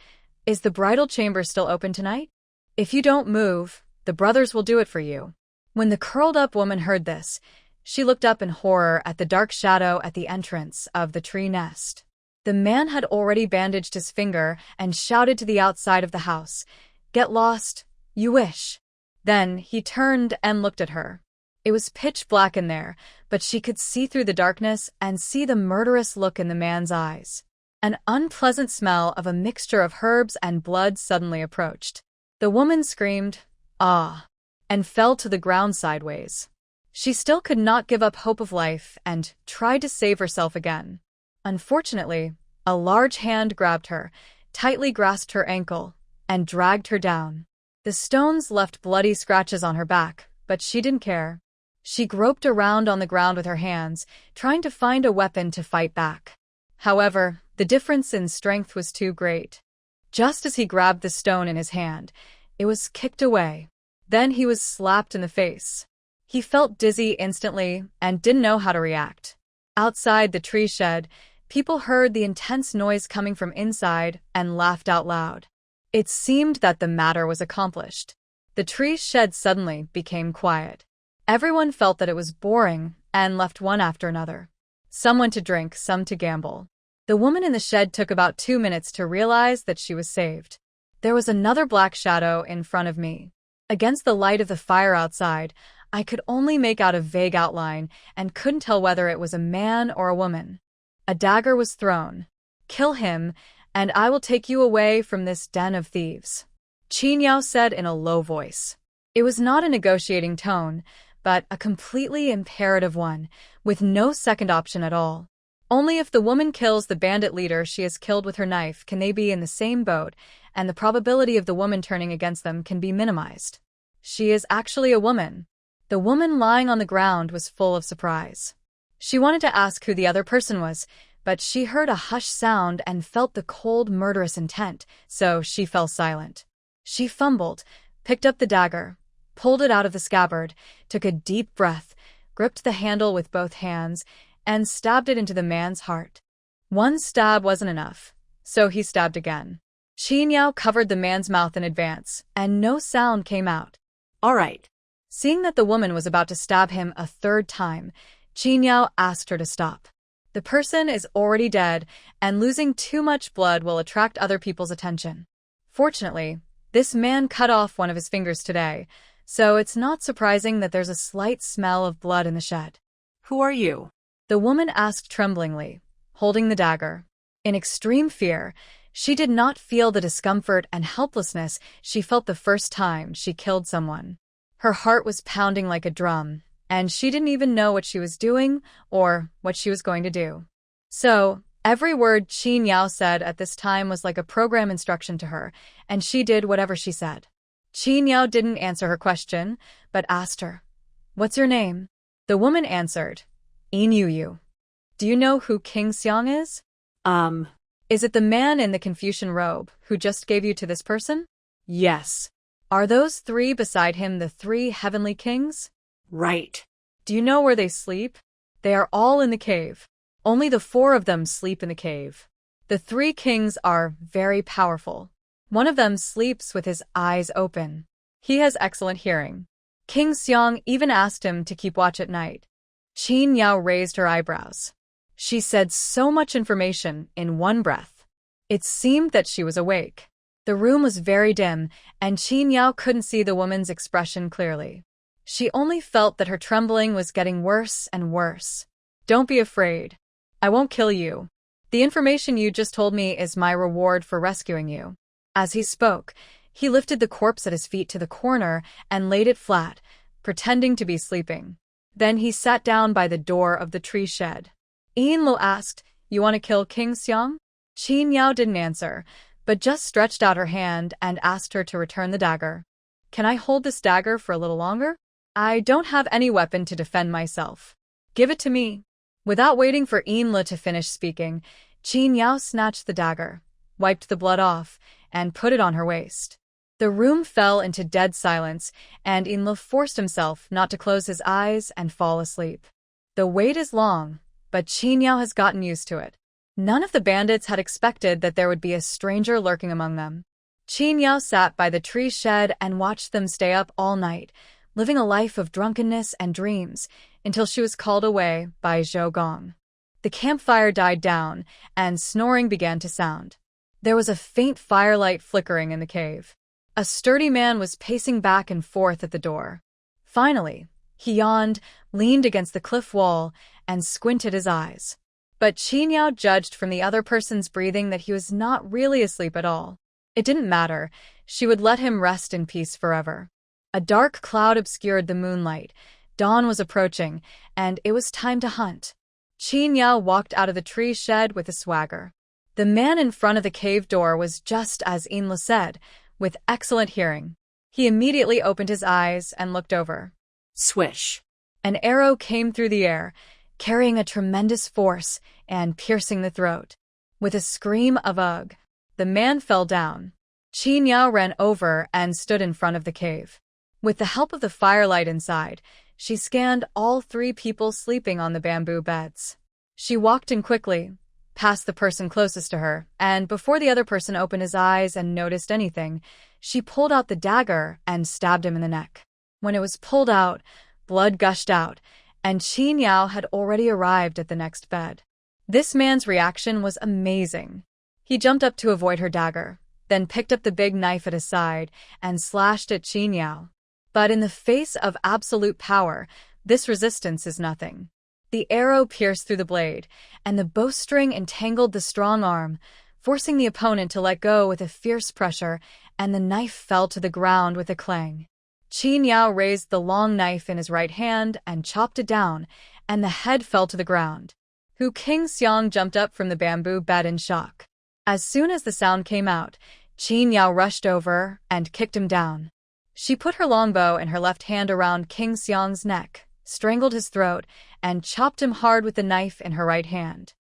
"Is the bridal chamber still open tonight? If you don't move, the brothers will do it for you." When the curled-up woman heard this, she looked up in horror at the dark shadow at the entrance of the tree nest. The man had already bandaged his finger and shouted to the outside of the house, "Get lost, you wish." Then he turned and looked at her. It was pitch black in there, but she could see through the darkness and see the murderous look in the man's eyes. An unpleasant smell of a mixture of herbs and blood suddenly approached. The woman screamed, "Ah!" and fell to the ground sideways. She still could not give up hope of life and tried to save herself again. Unfortunately, a large hand grabbed her, tightly grasped her ankle, and dragged her down. The stones left bloody scratches on her back, but she didn't care. She groped around on the ground with her hands, trying to find a weapon to fight back. However, the difference in strength was too great. Just as he grabbed the stone in his hand, it was kicked away. Then he was slapped in the face. He felt dizzy instantly and didn't know how to react. Outside the tree shed, people heard the intense noise coming from inside and laughed out loud. It seemed that the matter was accomplished. The tree shed suddenly became quiet. Everyone felt that it was boring and left one after another. Some went to drink, some to gamble. The woman in the shed took about 2 minutes to realize that she was saved. There was another black shadow in front of me. Against the light of the fire outside, I could only make out a vague outline and couldn't tell whether it was a man or a woman. A dagger was thrown. "Kill him, and I will take you away from this den of thieves," Qin Yao said in a low voice. It was not a negotiating tone, but a completely imperative one, with no second option at all. Only if the woman kills the bandit leader she has killed with her knife can they be in the same boat, and the probability of the woman turning against them can be minimized. She is actually a woman. The woman lying on the ground was full of surprise. She wanted to ask who the other person was, but she heard a hushed sound and felt the cold, murderous intent, so she fell silent. She fumbled, picked up the dagger, pulled it out of the scabbard, took a deep breath, gripped the handle with both hands, and stabbed it into the man's heart. One stab wasn't enough, so he stabbed again. Qin Yao covered the man's mouth in advance, and no sound came out. "All right." Seeing that the woman was about to stab him a third time, Qin Yao asked her to stop. The person is already dead, and losing too much blood will attract other people's attention. Fortunately, this man cut off one of his fingers today, so it's not surprising that there's a slight smell of blood in the shed. "Who are you?" The woman asked tremblingly, holding the dagger. In extreme fear, she did not feel the discomfort and helplessness she felt the first time she killed someone. Her heart was pounding like a drum, and she didn't even know what she was doing or what she was going to do. So, Every word Qin Yao said at this time was like a program instruction to her, and she did whatever she said. Qin Yao didn't answer her question, but asked her, "What's your name?" The woman answered, "Yin Yu. Do you know who King Xiang is?" Is it the man in the Confucian robe who just gave you to this person?" Yes. Are those three beside him the three heavenly kings? Right. Do you know where they sleep? They are all in the cave. Only the four of them sleep in the cave. The three kings are very powerful. One of them sleeps with his eyes open. He has excellent hearing. King Xiang even asked him to keep watch at night. Qin Yao raised her eyebrows. She said so much information in one breath. It seemed that she was awake. The room was very dim, and Qin Yao couldn't see the woman's expression clearly. She only felt that her trembling was getting worse and worse. "Don't be afraid. I won't kill you. The information you just told me is my reward for rescuing you." As he spoke, he lifted the corpse at his feet to the corner and laid it flat, pretending to be sleeping. Then he sat down by the door of the tree shed. Yin Lu asked, "You want to kill King Xiang?" Qin Yao didn't answer, but just stretched out her hand and asked her to return the dagger. "Can I hold this dagger for a little longer? I don't have any weapon to defend myself. Give it to me." Without waiting for Yin Lu to finish speaking, Qin Yao snatched the dagger, wiped the blood off, and put it on her waist. The room fell into dead silence, and Yin Lu forced himself not to close his eyes and fall asleep. The wait is long, but Qin Yao has gotten used to it. None of the bandits had expected that there would be a stranger lurking among them. Qin Yao sat by the tree shed and watched them stay up all night, living a life of drunkenness and dreams, until she was called away by Zhou Gong. The campfire died down, and snoring began to sound. There was a faint firelight flickering in the cave. A sturdy man was pacing back and forth at the door. Finally, he yawned, leaned against the cliff wall, and squinted his eyes. But Qin Yao judged from the other person's breathing that he was not really asleep at all. It didn't matter. She would let him rest in peace forever. A dark cloud obscured the moonlight. Dawn was approaching, and it was time to hunt. Qin Yao walked out of the tree shed with a swagger. The man in front of the cave door was just as Yin Lu said, with excellent hearing. He immediately opened his eyes and looked over. Swish. An arrow came through the air, carrying a tremendous force and piercing the throat. With a scream of ugh, the man fell down. Qin Yao ran over and stood in front of the cave. With the help of the firelight inside, she scanned all three people sleeping on the bamboo beds. She walked in quickly, past the person closest to her, and before the other person opened his eyes and noticed anything, she pulled out the dagger and stabbed him in the neck. When it was pulled out, blood gushed out, and Qin Yao had already arrived at the next bed. This man's reaction was amazing. He jumped up to avoid her dagger, then picked up the big knife at his side and slashed at Qin Yao. But in the face of absolute power, this resistance is nothing. The arrow pierced through the blade, and the bowstring entangled the strong arm, forcing the opponent to let go with a fierce pressure, and the knife fell to the ground with a clang. Qin Yao raised the long knife in his right hand and chopped it down, and the head fell to the ground. King Xiang jumped up from the bamboo bed in shock. As soon as the sound came out, Qin Yao rushed over and kicked him down. She put her longbow in her left hand around King Xiang's neck, strangled his throat, and chopped him hard with the knife in her right hand.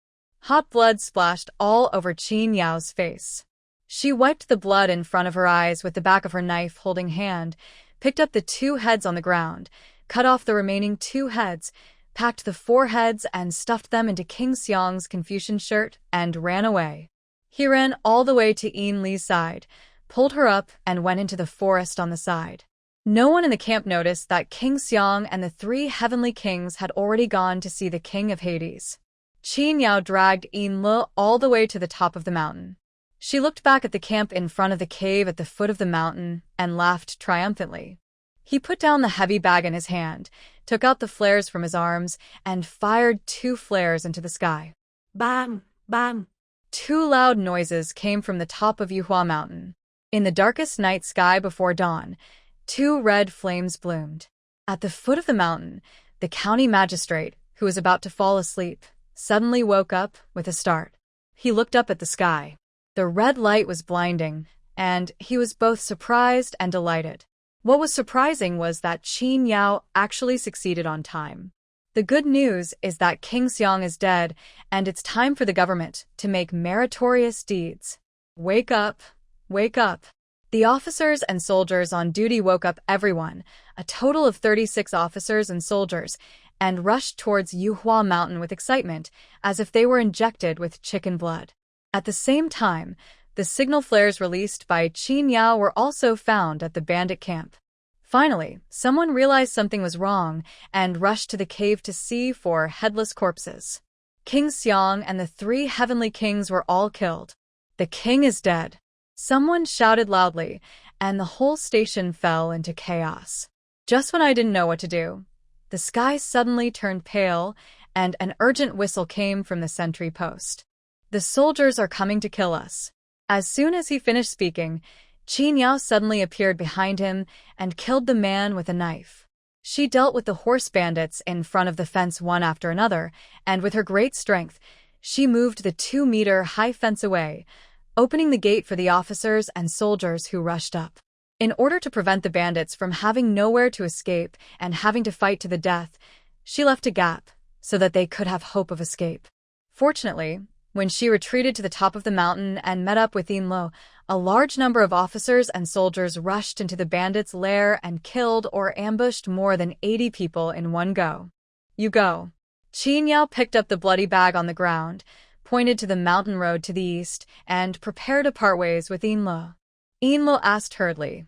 Hot blood splashed all over Qin Yao's face. She wiped the blood in front of her eyes with the back of her knife-holding hand, picked up the 2 heads on the ground, cut off the remaining 2 heads, packed the 4 heads and stuffed them into King Xiang's Confucian shirt, and ran away. He ran all the way to Yin Li's side, pulled her up, and went into the forest on the side. No one in the camp noticed that King Xiang and the 3 heavenly kings had already gone to see the king of Hades. Qin Yao dragged Yin Lu all the way to the top of the mountain. She looked back at the camp in front of the cave at the foot of the mountain and laughed triumphantly. He put down the heavy bag in his hand, took out the flares from his arms, and fired 2 flares into the sky. Bang! Bang! 2 loud noises came from the top of Yuhua Mountain. In the darkest night sky before dawn, 2 red flames bloomed. At the foot of the mountain, the county magistrate, who was about to fall asleep, suddenly woke up with a start. He looked up at the sky. The red light was blinding, and he was both surprised and delighted. What was surprising was that Qin Yao actually succeeded on time. The good news is that King Xiang is dead, and it's time for the government to make meritorious deeds. Wake up, wake up. The officers and soldiers on duty woke up everyone, a total of 36 officers and soldiers, and rushed towards Yuhua Mountain with excitement, as if they were injected with chicken blood. At the same time, the signal flares released by Qin Yao were also found at the bandit camp. Finally, someone realized something was wrong and rushed to the cave to see for headless corpses. King Xiang and the 3 heavenly kings were all killed. The king is dead. Someone shouted loudly, and the whole station fell into chaos. Just when I didn't know what to do, the sky suddenly turned pale, and an urgent whistle came from the sentry post. The soldiers are coming to kill us. As soon as he finished speaking, Qin Yao suddenly appeared behind him and killed the man with a knife. She dealt with the horse bandits in front of the fence one after another, and with her great strength, she moved the 2-meter-high fence away, opening the gate for the officers and soldiers who rushed up. In order to prevent the bandits from having nowhere to escape and having to fight to the death, she left a gap so that they could have hope of escape. Fortunately, when she retreated to the top of the mountain and met up with Yin Lo, a large number of officers and soldiers rushed into the bandits' lair and killed or ambushed more than 80 people in one go. You go. Qin Yao picked up the bloody bag on the ground, pointed to the mountain road to the east, and prepared to part ways with Yin Lo. Yin Lo asked hurriedly,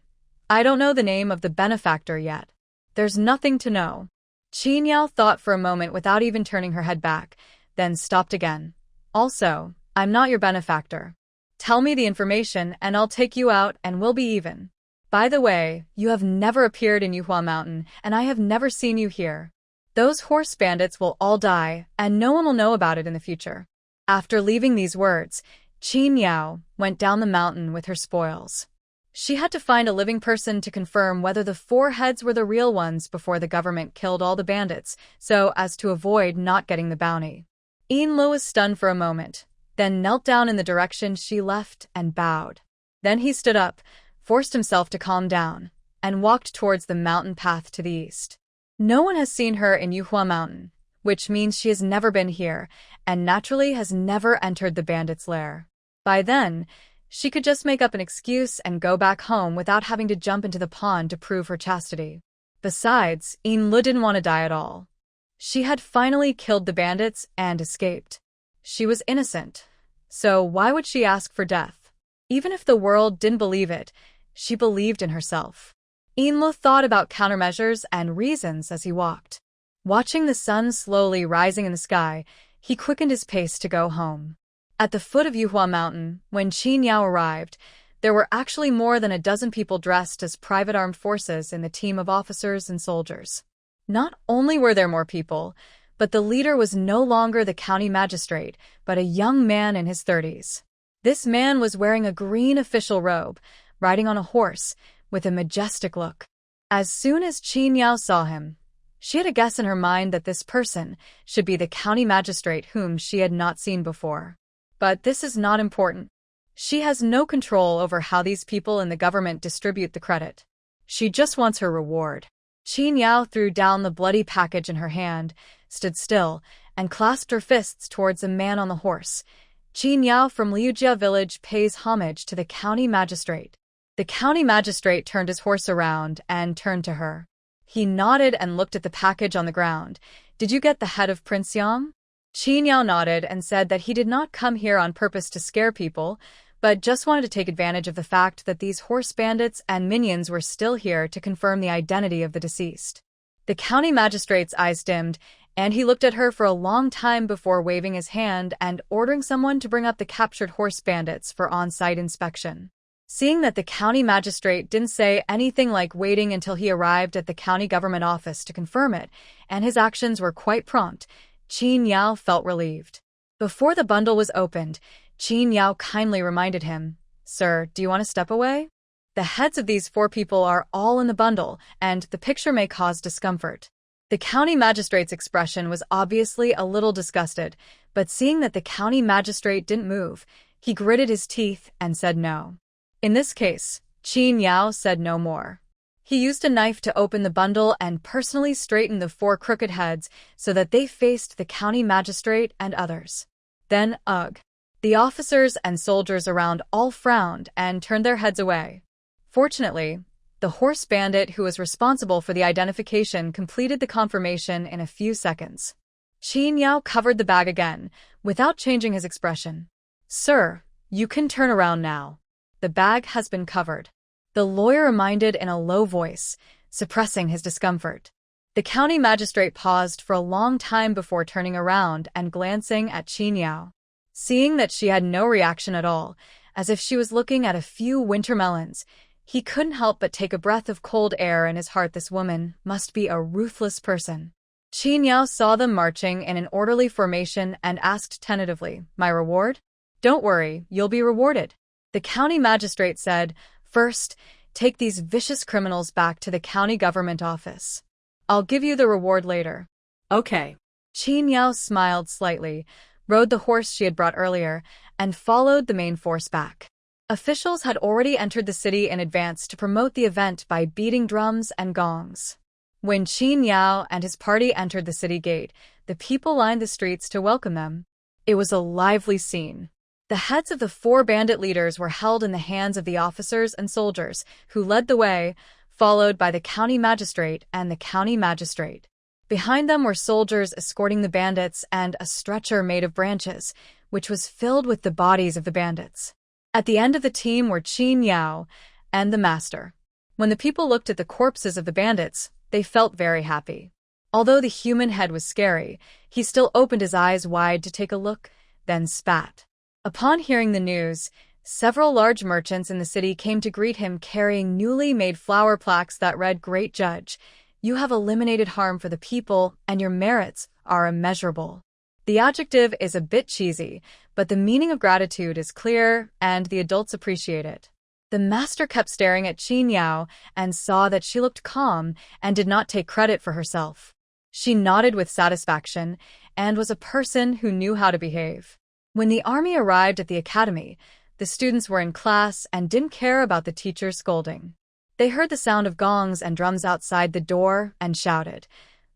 I don't know the name of the benefactor yet. There's nothing to know. Qin Yao thought for a moment without even turning her head back, then stopped again. Also, I'm not your benefactor. Tell me the information and I'll take you out and we'll be even. By the way, you have never appeared in Yuhua Mountain, and I have never seen you here. Those horse bandits will all die, and no one will know about it in the future. After leaving these words, Qin Yao went down the mountain with her spoils. She had to find a living person to confirm whether the 4 heads were the real ones before the government killed all the bandits, so as to avoid not getting the bounty. Yin Lo was stunned for a moment, then knelt down in the direction she left and bowed. Then he stood up, forced himself to calm down, and walked towards the mountain path to the east. No one has seen her in Yuhua Mountain, which means she has never been here, and naturally has never entered the bandits' lair. By then, she could just make up an excuse and go back home without having to jump into the pond to prove her chastity. Besides, Yin Lo didn't want to die at all. She had finally killed the bandits and escaped. She was innocent, so why would she ask for death? Even if the world didn't believe it, she believed in herself. Yin Lo thought about countermeasures and reasons as he walked. Watching the sun slowly rising in the sky, he quickened his pace to go home. At the foot of Yuhua Mountain, when Qin Yao arrived, there were actually more than a dozen people dressed as private armed forces in the team of officers and soldiers. Not only were there more people, but the leader was no longer the county magistrate, but a young man in his 30s. This man was wearing a green official robe, riding on a horse, with a majestic look. As soon as Qin Yao saw him, she had a guess in her mind that this person should be the county magistrate whom she had not seen before. But this is not important. She has no control over how these people in the government distribute the credit. She just wants her reward. Qin Yao threw down the bloody package in her hand, stood still, and clasped her fists towards a man on the horse. Qin Yao from Liujia village pays homage to the county magistrate. The county magistrate turned his horse around and turned to her. He nodded and looked at the package on the ground. Did you get the head of Prince Yang? Qin Yao nodded and said that he did not come here on purpose to scare people, but just wanted to take advantage of the fact that these horse bandits and minions were still here to confirm the identity of the deceased. The county magistrate's eyes dimmed, and he looked at her for a long time before waving his hand and ordering someone to bring up the captured horse bandits for on-site inspection. Seeing that the county magistrate didn't say anything like waiting until he arrived at the county government office to confirm it, and his actions were quite prompt, Qin Yao felt relieved. Before the bundle was opened, Qin Yao kindly reminded him, "Sir, do you want to step away? The heads of these 4 people are all in the bundle, and the picture may cause discomfort." The county magistrate's expression was obviously a little disgusted, but seeing that the county magistrate didn't move, he gritted his teeth and said no. In this case, Qin Yao said no more. He used a knife to open the bundle and personally straighten the 4 crooked heads so that they faced the county magistrate and others. Then, ugh. The officers and soldiers around all frowned and turned their heads away. Fortunately, the horse bandit who was responsible for the identification completed the confirmation in a few seconds. Qin Yao covered the bag again, without changing his expression. "Sir, you can turn around now. The bag has been covered," the lawyer reminded in a low voice, suppressing his discomfort. The county magistrate paused for a long time before turning around and glancing at Qin Yao. Seeing that she had no reaction at all, as if she was looking at a few winter melons, he couldn't help but take a breath of cold air in his heart. This woman must be a ruthless person. Qin Yao saw them marching in an orderly formation and asked tentatively, "My reward?" "Don't worry, you'll be rewarded," the county magistrate said. "First, take these vicious criminals back to the county government office. I'll give you the reward later." Okay. Qin Yao smiled slightly, rode the horse she had brought earlier, and followed the main force back. Officials had already entered the city in advance to promote the event by beating drums and gongs. When Qin Yao and his party entered the city gate, the people lined the streets to welcome them. It was a lively scene. The heads of the 4 bandit leaders were held in the hands of the officers and soldiers, who led the way, followed by the county magistrate and the county magistrate. Behind them were soldiers escorting the bandits and a stretcher made of branches, which was filled with the bodies of the bandits. At the end of the team were Qin Yao and the master. When the people looked at the corpses of the bandits, they felt very happy. Although the human head was scary, he still opened his eyes wide to take a look, then spat. Upon hearing the news, several large merchants in the city came to greet him carrying newly made flower plaques that read, "Great Judge, you have eliminated harm for the people and your merits are immeasurable." The adjective is a bit cheesy, but the meaning of gratitude is clear and the adults appreciate it. The master kept staring at Qin Yao and saw that she looked calm and did not take credit for herself. She nodded with satisfaction and was a person who knew how to behave. When the army arrived at the academy, the students were in class and didn't care about the teacher's scolding. They heard the sound of gongs and drums outside the door and shouted,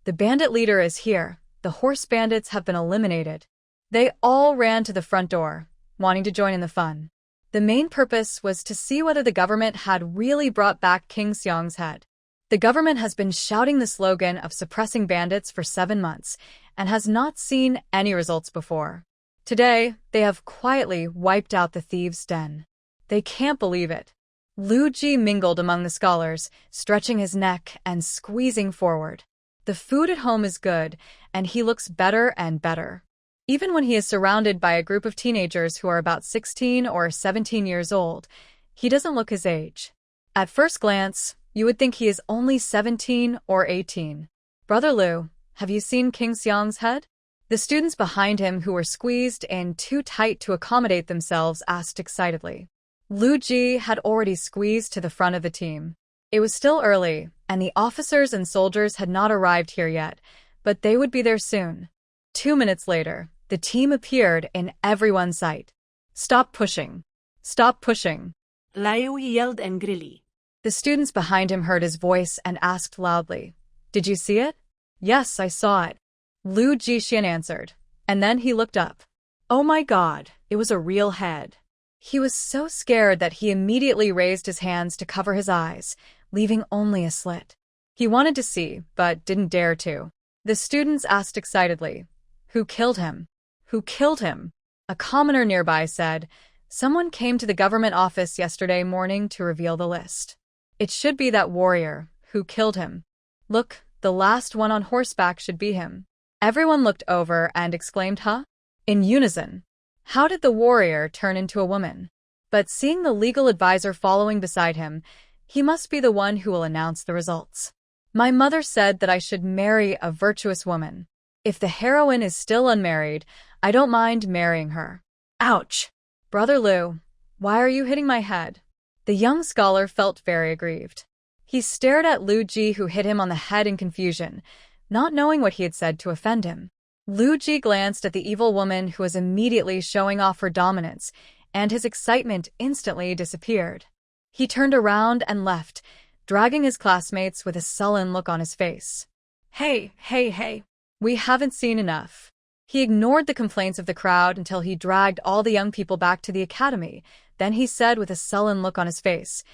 "The bandit leader is here. The horse bandits have been eliminated." They all ran to the front door, wanting to join in the fun. The main purpose was to see whether the government had really brought back King Xiong's head. The government has been shouting the slogan of suppressing bandits for 7 months and has not seen any results before. Today, they have quietly wiped out the thieves' den. They can't believe it. Lu Ji mingled among the scholars, stretching his neck and squeezing forward. The food at home is good, and he looks better and better. Even when he is surrounded by a group of teenagers who are about 16 or 17 years old, he doesn't look his age. At first glance, you would think he is only 17 or 18. "Brother Lu, have you seen King Xiong's head?" The students behind him who were squeezed in too tight to accommodate themselves asked excitedly. Lu Ji had already squeezed to the front of the team. It was still early, and the officers and soldiers had not arrived here yet, but they would be there soon. 2 minutes later, the team appeared in everyone's sight. "Stop pushing! Stop pushing!" Liu yelled angrily. The students behind him heard his voice and asked loudly, "Did you see it?" "Yes, I saw it," Lu Jixian answered, and then he looked up. Oh my God, it was a real head. He was so scared that he immediately raised his hands to cover his eyes, leaving only a slit. He wanted to see, but didn't dare to. The students asked excitedly, "Who killed him? Who killed him?" A commoner nearby said, "Someone came to the government office yesterday morning to reveal the list. It should be that warrior who killed him. Look, the last one on horseback should be him." Everyone looked over and exclaimed, "Huh?" in unison. How did the warrior turn into a woman? But seeing the legal advisor following beside him, he must be the one who will announce the results. My mother said that I should marry a virtuous woman. If the heroine is still unmarried, I don't mind marrying her. Ouch! Brother Lu, why are you hitting my head? The young scholar felt very aggrieved. He stared at Lu Ji, who hit him on the head in confusion, not knowing what he had said to offend him. Lu Ji glanced at the evil woman who was immediately showing off her dominance, and his excitement instantly disappeared. He turned around and left, dragging his classmates with a sullen look on his face. Hey, hey, hey. We haven't seen enough. He ignored the complaints of the crowd until he dragged all the young people back to the academy. Then he said with a sullen look on his face,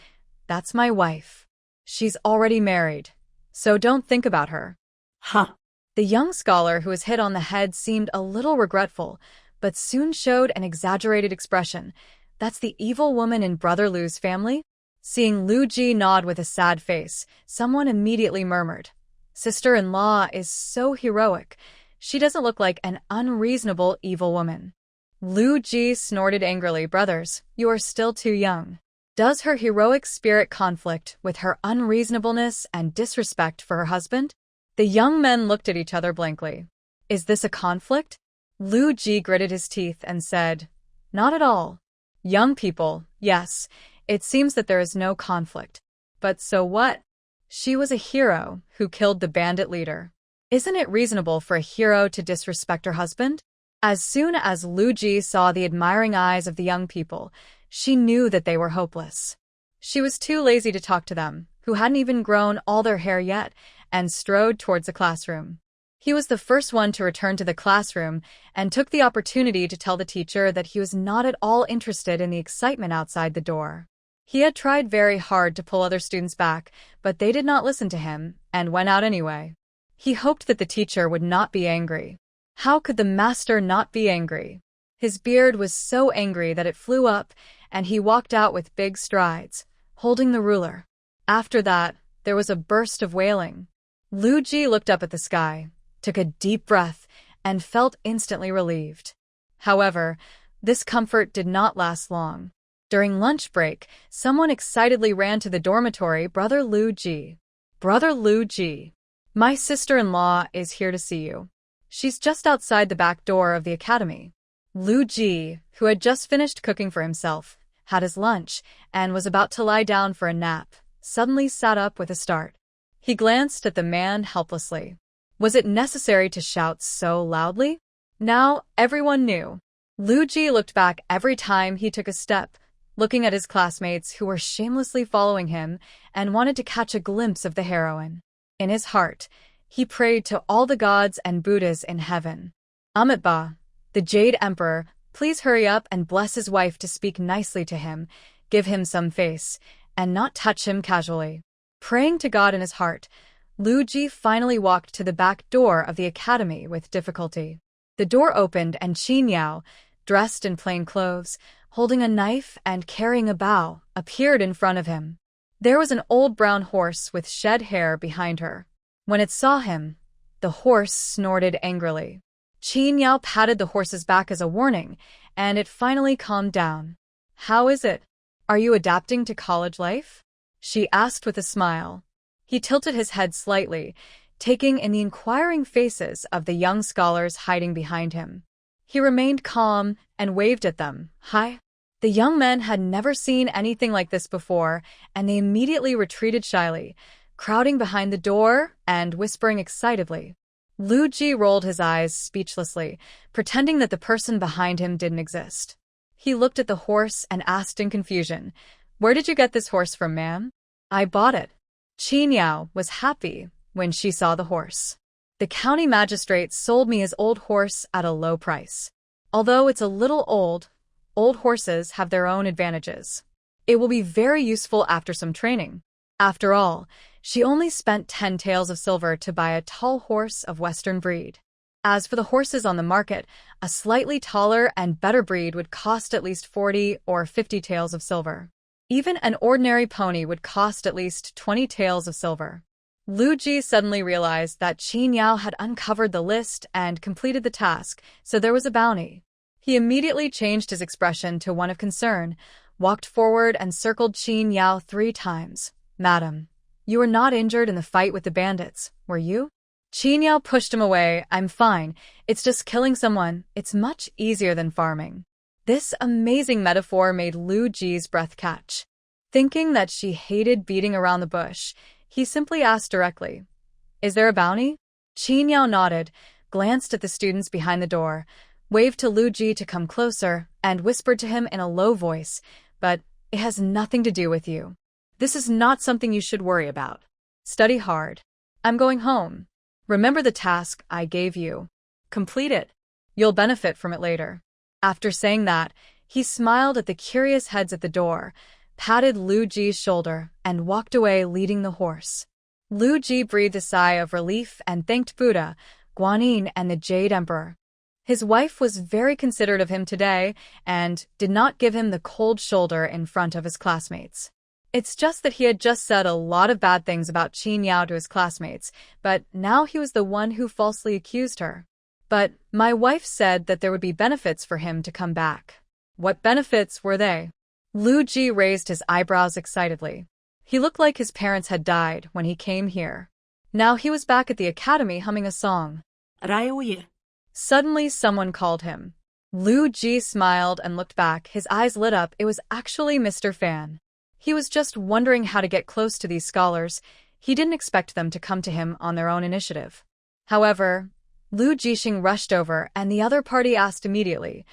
"That's my wife. She's already married, so don't think about her." Huh. The young scholar who was hit on the head seemed a little regretful, but soon showed an exaggerated expression. That's the evil woman in Brother Lu's family? Seeing Lu Ji nod with a sad face, someone immediately murmured, "Sister-in-law is so heroic. She doesn't look like an unreasonable evil woman." Lu Ji snorted angrily. "Brothers, you are still too young. Does her heroic spirit conflict with her unreasonableness and disrespect for her husband?" The young men looked at each other blankly. "Is this a conflict?" Lu Ji gritted his teeth and said, "Not at all. Young people, yes, it seems that there is no conflict. But so what? She was a hero who killed the bandit leader. Isn't it reasonable for a hero to disrespect her husband?" As soon as Lu Ji saw the admiring eyes of the young people, she knew that they were hopeless. She was too lazy to talk to them, who hadn't even grown all their hair yet, and strode towards the classroom. He was the first one to return to the classroom and took the opportunity to tell the teacher that he was not at all interested in the excitement outside the door. He had tried very hard to pull other students back, but they did not listen to him and went out anyway. He hoped that the teacher would not be angry. How could the master not be angry? His beard was so angry that it flew up, and he walked out with big strides, holding the ruler. After that, there was a burst of wailing. Lu Ji looked up at the sky, took a deep breath, and felt instantly relieved. However, this comfort did not last long. During lunch break, someone excitedly ran to the dormitory. "Brother Lu Ji. Brother Lu Ji. My sister-in-law is here to see you. She's just outside the back door of the academy." Lu Ji, who had just finished cooking for himself, had his lunch, and was about to lie down for a nap, suddenly sat up with a start. He glanced at the man helplessly. Was it necessary to shout so loudly? Now everyone knew. Lu Ji looked back every time he took a step, looking at his classmates who were shamelessly following him and wanted to catch a glimpse of the heroine. In his heart, he prayed to all the gods and Buddhas in heaven. Amitabha, the Jade Emperor, please hurry up and bless his wife to speak nicely to him, give him some face, and not touch him casually. Praying to God in his heart, Lu Ji finally walked to the back door of the academy with difficulty. The door opened and Qin Yao, dressed in plain clothes, holding a knife and carrying a bow, appeared in front of him. There was an old brown horse with shed hair behind her. When it saw him, the horse snorted angrily. Qin Yao patted the horse's back as a warning, and it finally calmed down. "How is it? Are you adapting to college life?" she asked with a smile. He tilted his head slightly, taking in the inquiring faces of the young scholars hiding behind him. He remained calm and waved at them. "Hi." The young men had never seen anything like this before, and they immediately retreated shyly, crowding behind the door and whispering excitedly. Lu Ji rolled his eyes speechlessly, pretending that the person behind him didn't exist. He looked at the horse and asked in confusion, "Where did you get this horse from, ma'am?" "I bought it." Qin Yao was happy when she saw the horse. "The county magistrate sold me his old horse at a low price. Although it's a little old horses have their own advantages. It will be very useful after some training." After all, she only spent 10 taels of silver to buy a tall horse of Western breed. As for the horses on the market, a slightly taller and better breed would cost at least 40 or 50 taels of silver. Even an ordinary pony would cost at least 20 taels of silver. Lu Ji suddenly realized that Qin Yao had uncovered the list and completed the task, so there was a bounty. He immediately changed his expression to one of concern, walked forward and circled Qin Yao 3 times. "Madam, you were not injured in the fight with the bandits, were you?" Qin Yao pushed him away. "I'm fine. It's just killing someone. It's much easier than farming." This amazing metaphor made Lu Ji's breath catch. Thinking that she hated beating around the bush, he simply asked directly, "Is there a bounty?" Qin Yao nodded, glanced at the students behind the door, waved to Lu Ji to come closer, and whispered to him in a low voice, "But it has nothing to do with you. This is not something you should worry about. Study hard. I'm going home. Remember the task I gave you. Complete it. You'll benefit from it later." After saying that, he smiled at the curious heads at the door, patted Lu Ji's shoulder, and walked away leading the horse. Lu Ji breathed a sigh of relief and thanked Buddha, Guanyin, and the Jade Emperor. His wife was very considerate of him today and did not give him the cold shoulder in front of his classmates. It's just that he had just said a lot of bad things about Qin Yao to his classmates, but now he was the one who falsely accused her. "But my wife said that there would be benefits for him to come back." "What benefits were they?" Lu Ji raised his eyebrows excitedly. He looked like his parents had died when he came here. Now he was back at the academy humming a song. Raiuye. Suddenly someone called him. Lu Ji smiled and looked back, his eyes lit up. It was actually Mr. Fan. He was just wondering how to get close to these scholars. He didn't expect them to come to him on their own initiative. However, Lu Jixing rushed over, and the other party asked immediately,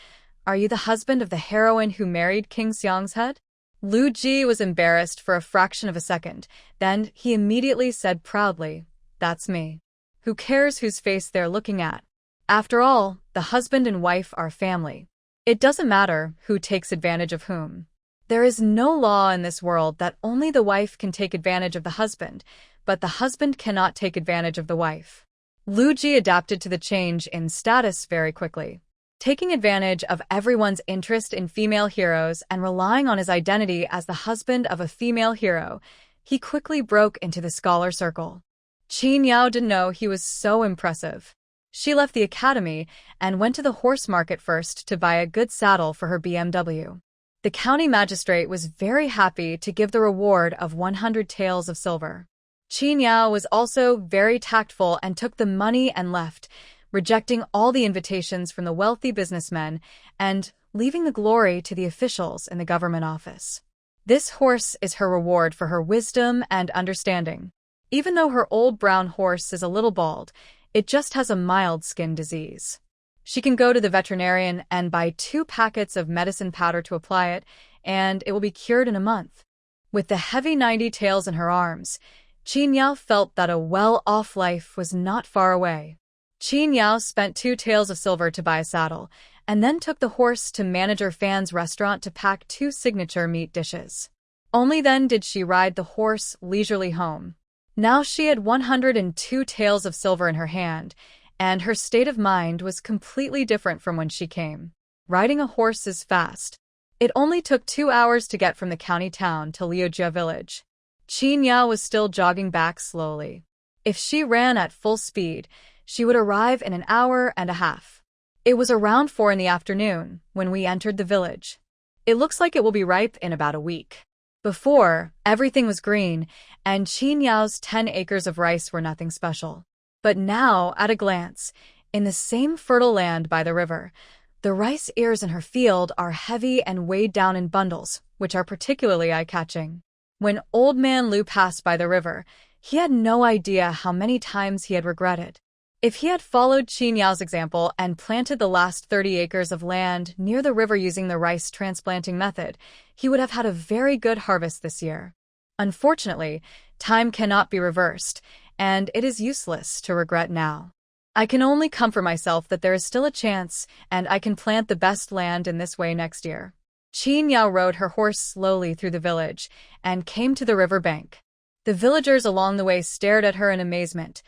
"Are you the husband of the heroine who married King Xiang's head?" Lu Ji was embarrassed for a fraction of a second. Then he immediately said proudly, "That's me. Who cares whose face they're looking at? After all, the husband and wife are family. It doesn't matter who takes advantage of whom. There is no law in this world that only the wife can take advantage of the husband, but the husband cannot take advantage of the wife." Lu Ji adapted to the change in status very quickly. Taking advantage of everyone's interest in female heroes and relying on his identity as the husband of a female hero, he quickly broke into the scholar circle. Qin Yao didn't know he was so impressive. She left the academy and went to the horse market first to buy a good saddle for her BMW. The county magistrate was very happy to give the reward of 100 taels of silver. Qin Yao was also very tactful and took the money and left, rejecting all the invitations from the wealthy businessmen and leaving the glory to the officials in the government office. This horse is her reward for her wisdom and understanding. Even though her old brown horse is a little bald, it just has a mild skin disease. She can go to the veterinarian and buy 2 packets of medicine powder to apply it, and it will be cured in a month. With the heavy 90 taels in her arms, Qin Yao felt that a well-off life was not far away. Qin Yao spent 2 taels of silver to buy a saddle, and then took the horse to Manager Fan's restaurant to pack 2 signature meat dishes. Only then did she ride the horse leisurely home. Now she had 102 taels of silver in her hand, and her state of mind was completely different from when she came. Riding a horse is fast. It only took 2 hours to get from the county town to Liujia village. Qin Yao was still jogging back slowly. If she ran at full speed, she would arrive in an hour and a half. It was around 4 in the afternoon when we entered the village. It looks like it will be ripe in about a week. Before, everything was green, and Qin Yao's 10 acres of rice were nothing special. But now, at a glance, in the same fertile land by the river, the rice ears in her field are heavy and weighed down in bundles, which are particularly eye-catching. When Old Man Lu passed by the river, he had no idea how many times he had regretted. If he had followed Qin Yao's example and planted the last 30 acres of land near the river using the rice transplanting method, he would have had a very good harvest this year. Unfortunately, time cannot be reversed, and it is useless to regret now. I can only comfort myself that there is still a chance, and I can plant the best land in this way next year. Qin Yao rode her horse slowly through the village and came to the river bank. The villagers along the way stared at her in amazement,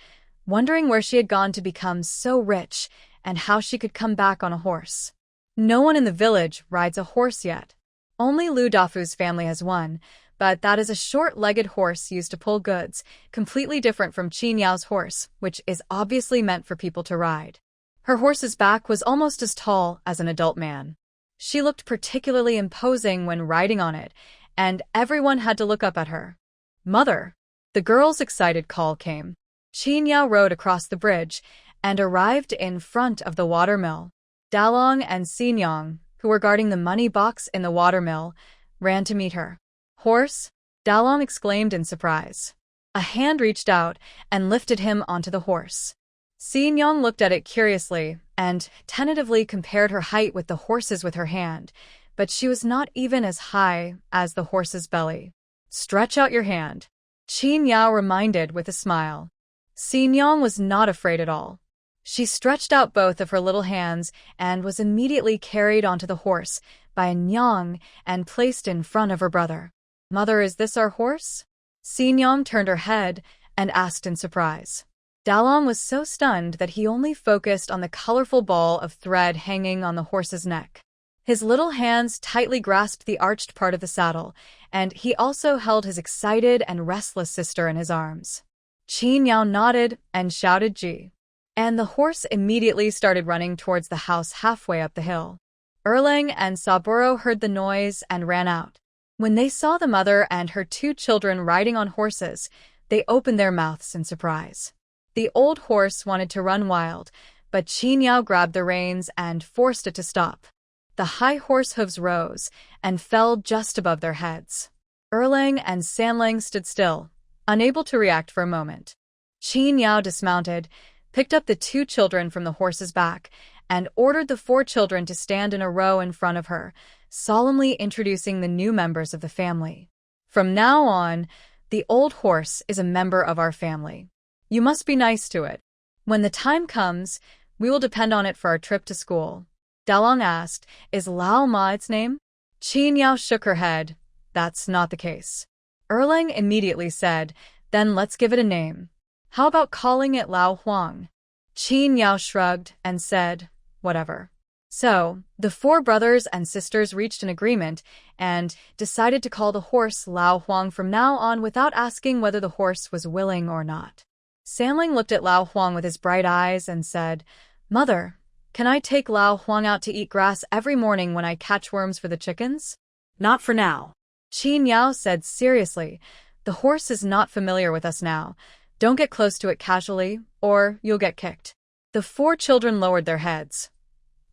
wondering where she had gone to become so rich and how she could come back on a horse. No one in the village rides a horse yet. Only Lu Dafu's family has one, but that is a short-legged horse used to pull goods, completely different from Qin Yao's horse, which is obviously meant for people to ride. Her horse's back was almost as tall as an adult man. She looked particularly imposing when riding on it, and everyone had to look up at her. "Mother!" The girl's excited call came. Qin Yao rode across the bridge and arrived in front of the watermill. Dalong and Xinyang, who were guarding the money box in the watermill, ran to meet her. "Horse?" Dalong exclaimed in surprise. A hand reached out and lifted him onto the horse. Si Nyong looked at it curiously and tentatively compared her height with the horse's with her hand, but she was not even as high as the horse's belly. Stretch out your hand, Qin Yao reminded with a smile. Si Nyong was not afraid at all. She stretched out both of her little hands and was immediately carried onto the horse by Nyong and placed in front of her brother. Mother, is this our horse? Si Nyong turned her head and asked in surprise. Dalong was so stunned that he only focused on the colorful ball of thread hanging on the horse's neck. His little hands tightly grasped the arched part of the saddle, and he also held his excited and restless sister in his arms. Qin Yao nodded and shouted Ji. And the horse immediately started running towards the house halfway up the hill. Erlang and Saburo heard the noise and ran out. When they saw the mother and her 2 children riding on horses, they opened their mouths in surprise. The old horse wanted to run wild, but Qin Yao grabbed the reins and forced it to stop. The high horse hooves rose and fell just above their heads. Erlang and Sanlang stood still, unable to react for a moment. Qin Yao dismounted, picked up the 2 children from the horse's back, and ordered the 4 children to stand in a row in front of her, solemnly introducing the new members of the family. From now on, the old horse is a member of our family. You must be nice to it. When the time comes, we will depend on it for our trip to school. Dalong asked, is Lao Ma its name? Qin Yao shook her head. That's not the case. Erlang immediately said, then let's give it a name. How about calling it Lao Huang? Qin Yao shrugged and said, whatever. So, the 4 brothers and sisters reached an agreement and decided to call the horse Lao Huang from now on without asking whether the horse was willing or not. Sanling looked at Lao Huang with his bright eyes and said, Mother, can I take Lao Huang out to eat grass every morning when I catch worms for the chickens? Not for now. Qin Yao said seriously, the horse is not familiar with us now. Don't get close to it casually, or you'll get kicked. The 4 children lowered their heads.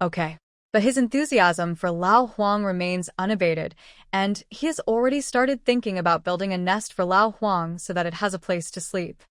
Okay. But his enthusiasm for Lao Huang remains unabated, and he has already started thinking about building a nest for Lao Huang so that it has a place to sleep.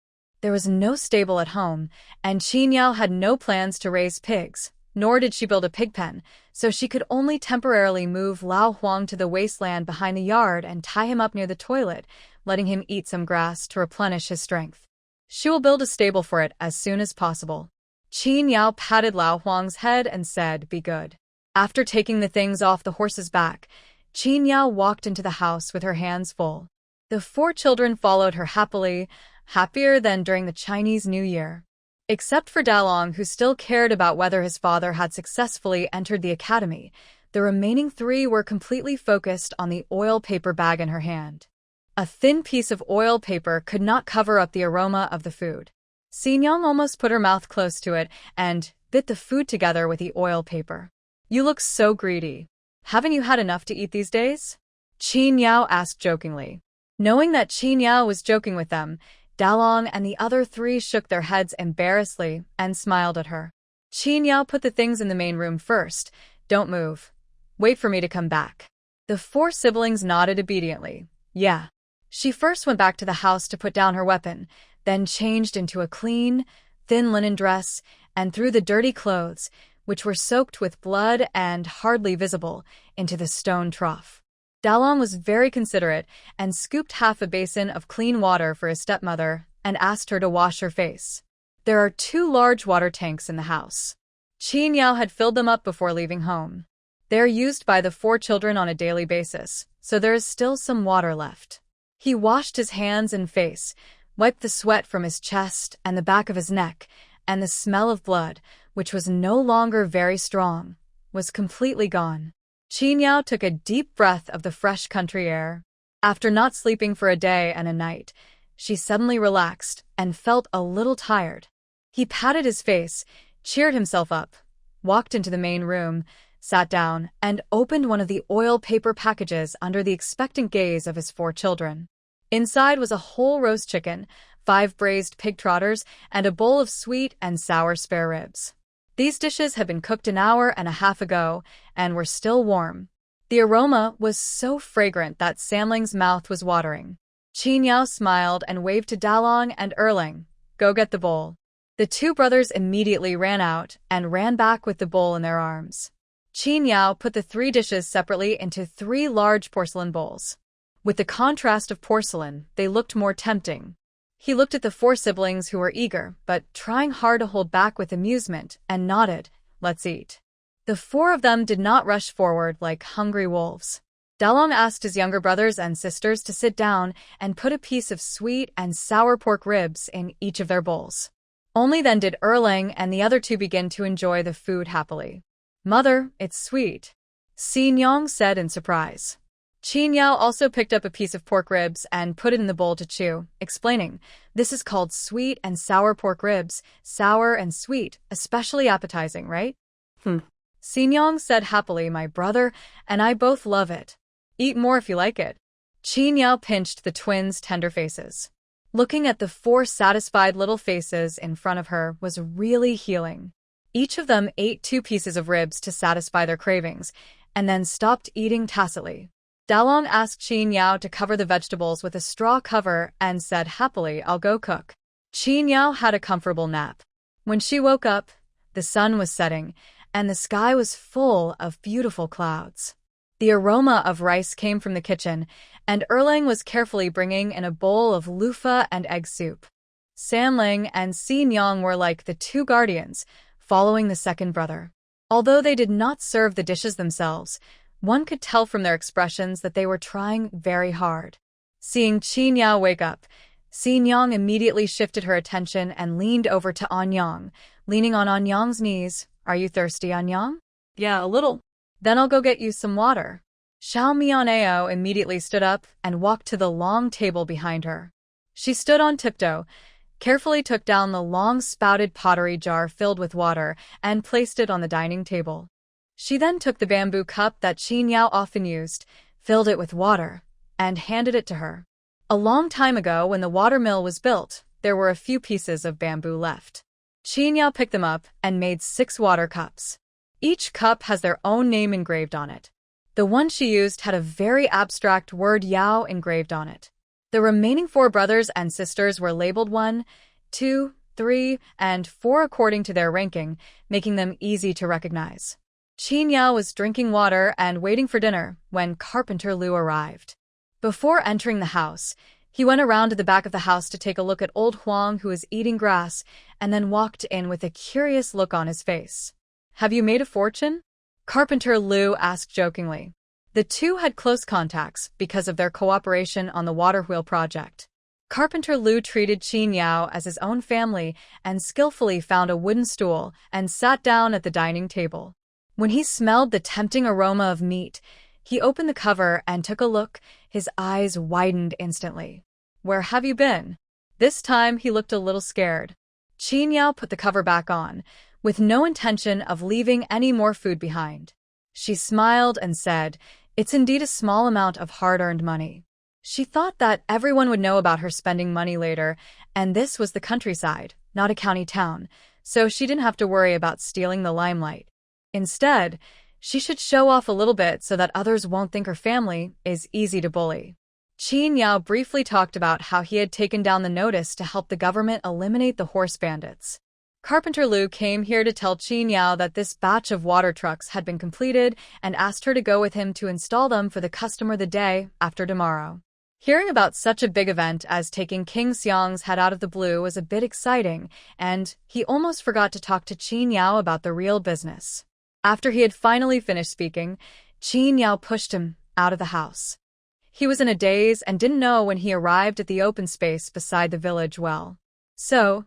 There was no stable at home, and Qin Yao had no plans to raise pigs, nor did she build a pig pen, so she could only temporarily move Lao Huang to the wasteland behind the yard and tie him up near the toilet, letting him eat some grass to replenish his strength. She will build a stable for it as soon as possible. Qin Yao patted Lao Huang's head and said, be good. After taking the things off the horse's back, Qin Yao walked into the house with her hands full. The 4 children followed her happily, happier than during the Chinese New Year. Except for Dalong, who still cared about whether his father had successfully entered the academy, the remaining 3 were completely focused on the oil paper bag in her hand. A thin piece of oil paper could not cover up the aroma of the food. Si Nyong almost put her mouth close to it and bit the food together with the oil paper. You look so greedy. Haven't you had enough to eat these days? Qin Yao asked jokingly. Knowing that Qin Yao was joking with them, Dalong and the other 3 shook their heads embarrassedly and smiled at her. Qin Yao put the things in the main room first. Don't move. Wait for me to come back. The 4 siblings nodded obediently. Yeah. She first went back to the house to put down her weapon, then changed into a clean, thin linen dress and threw the dirty clothes, which were soaked with blood and hardly visible, into the stone trough. Dalong was very considerate and scooped half a basin of clean water for his stepmother and asked her to wash her face. There are 2 large water tanks in the house. Qin Yao had filled them up before leaving home. They are used by the 4 children on a daily basis, so there is still some water left. He washed his hands and face, wiped the sweat from his chest and the back of his neck, and the smell of blood, which was no longer very strong, was completely gone. Qin Yao took a deep breath of the fresh country air. After not sleeping for a day and a night, she suddenly relaxed and felt a little tired. He patted his face, cheered himself up, walked into the main room, sat down, and opened one of the oil paper packages under the expectant gaze of his 4 children. Inside was a whole roast chicken, 5 braised pig trotters, and a bowl of sweet and sour spare ribs. These dishes had been cooked an hour and a half ago and were still warm. The aroma was so fragrant that Sanling's mouth was watering. Qin Yao smiled and waved to Dalong and Erlang. Go get the bowl. The two brothers immediately ran out and ran back with the bowl in their arms. Qin Yao put the 3 dishes separately into 3 large porcelain bowls. With the contrast of porcelain, they looked more tempting. He looked at the 4 siblings who were eager, but trying hard to hold back with amusement, and nodded, "Let's eat." The 4 of them did not rush forward like hungry wolves. Dalong asked his younger brothers and sisters to sit down and put a piece of sweet and sour pork ribs in each of their bowls. Only then did Erlang and the other 2 begin to enjoy the food happily. "Mother, it's sweet," Xin Yong said in surprise. Qin Yao also picked up a piece of pork ribs and put it in the bowl to chew, explaining, "This is called sweet and sour pork ribs, sour and sweet, especially appetizing, right?" Xin Yong said happily, "My brother and I both love it. Eat more if you like it." Qin Yao pinched the twins' tender faces. Looking at the 4 satisfied little faces in front of her was really healing. Each of them ate 2 pieces of ribs to satisfy their cravings, and then stopped eating tacitly. Dalong asked Qin Yao to cover the vegetables with a straw cover and said happily, "I'll go cook." Qin Yao had a comfortable nap. When she woke up, the sun was setting, and the sky was full of beautiful clouds. The aroma of rice came from the kitchen, and Erlang was carefully bringing in a bowl of loofah and egg soup. Sanling and Xin Yong were like the 2 guardians, following the second brother. Although they did not serve the dishes themselves, one could tell from their expressions that they were trying very hard. Seeing Qin Yao wake up, Xin Yong immediately shifted her attention and leaned over to Anyang, leaning on Anyang's knees. "Are you thirsty, Anyang?" Yeah, a little. "Then I'll go get you some water." Xiao Mianao immediately stood up and walked to the long table behind her. She stood on tiptoe, carefully took down the long-spouted pottery jar filled with water and placed it on the dining table. She then took the bamboo cup that Qin Yao often used, filled it with water, and handed it to her. A long time ago, when the water mill was built, there were a few pieces of bamboo left. Qin Yao picked them up and made 6 water cups. Each cup has their own name engraved on it. The one she used had a very abstract word Yao engraved on it. The remaining 4 brothers and sisters were labeled 1, 2, 3, and 4 according to their ranking, making them easy to recognize. Qin Yao was drinking water and waiting for dinner when Carpenter Lu arrived. Before entering the house, he went around to the back of the house to take a look at old Huang, who was eating grass, and then walked in with a curious look on his face. "Have you made a fortune?" Carpenter Lu asked jokingly. The 2 had close contacts because of their cooperation on the water wheel project. Carpenter Lu treated Qin Yao as his own family and skillfully found a wooden stool and sat down at the dining table. When he smelled the tempting aroma of meat, he opened the cover and took a look. His eyes widened instantly. "Where have you been?" This time he looked a little scared. Qin Yao put the cover back on, with no intention of leaving any more food behind. She smiled and said, "It's indeed a small amount of hard-earned money." She thought that everyone would know about her spending money later, and this was the countryside, not a county town, so she didn't have to worry about stealing the limelight. Instead, she should show off a little bit so that others won't think her family is easy to bully. Qin Yao briefly talked about how he had taken down the notice to help the government eliminate the horse bandits. Carpenter Lu came here to tell Qin Yao that this batch of water trucks had been completed and asked her to go with him to install them for the customer the day after tomorrow. Hearing about such a big event as taking King Xiang's head out of the blue was a bit exciting, and he almost forgot to talk to Qin Yao about the real business. After he had finally finished speaking, Qin Yao pushed him out of the house. He was in a daze and didn't know when he arrived at the open space beside the village well. So,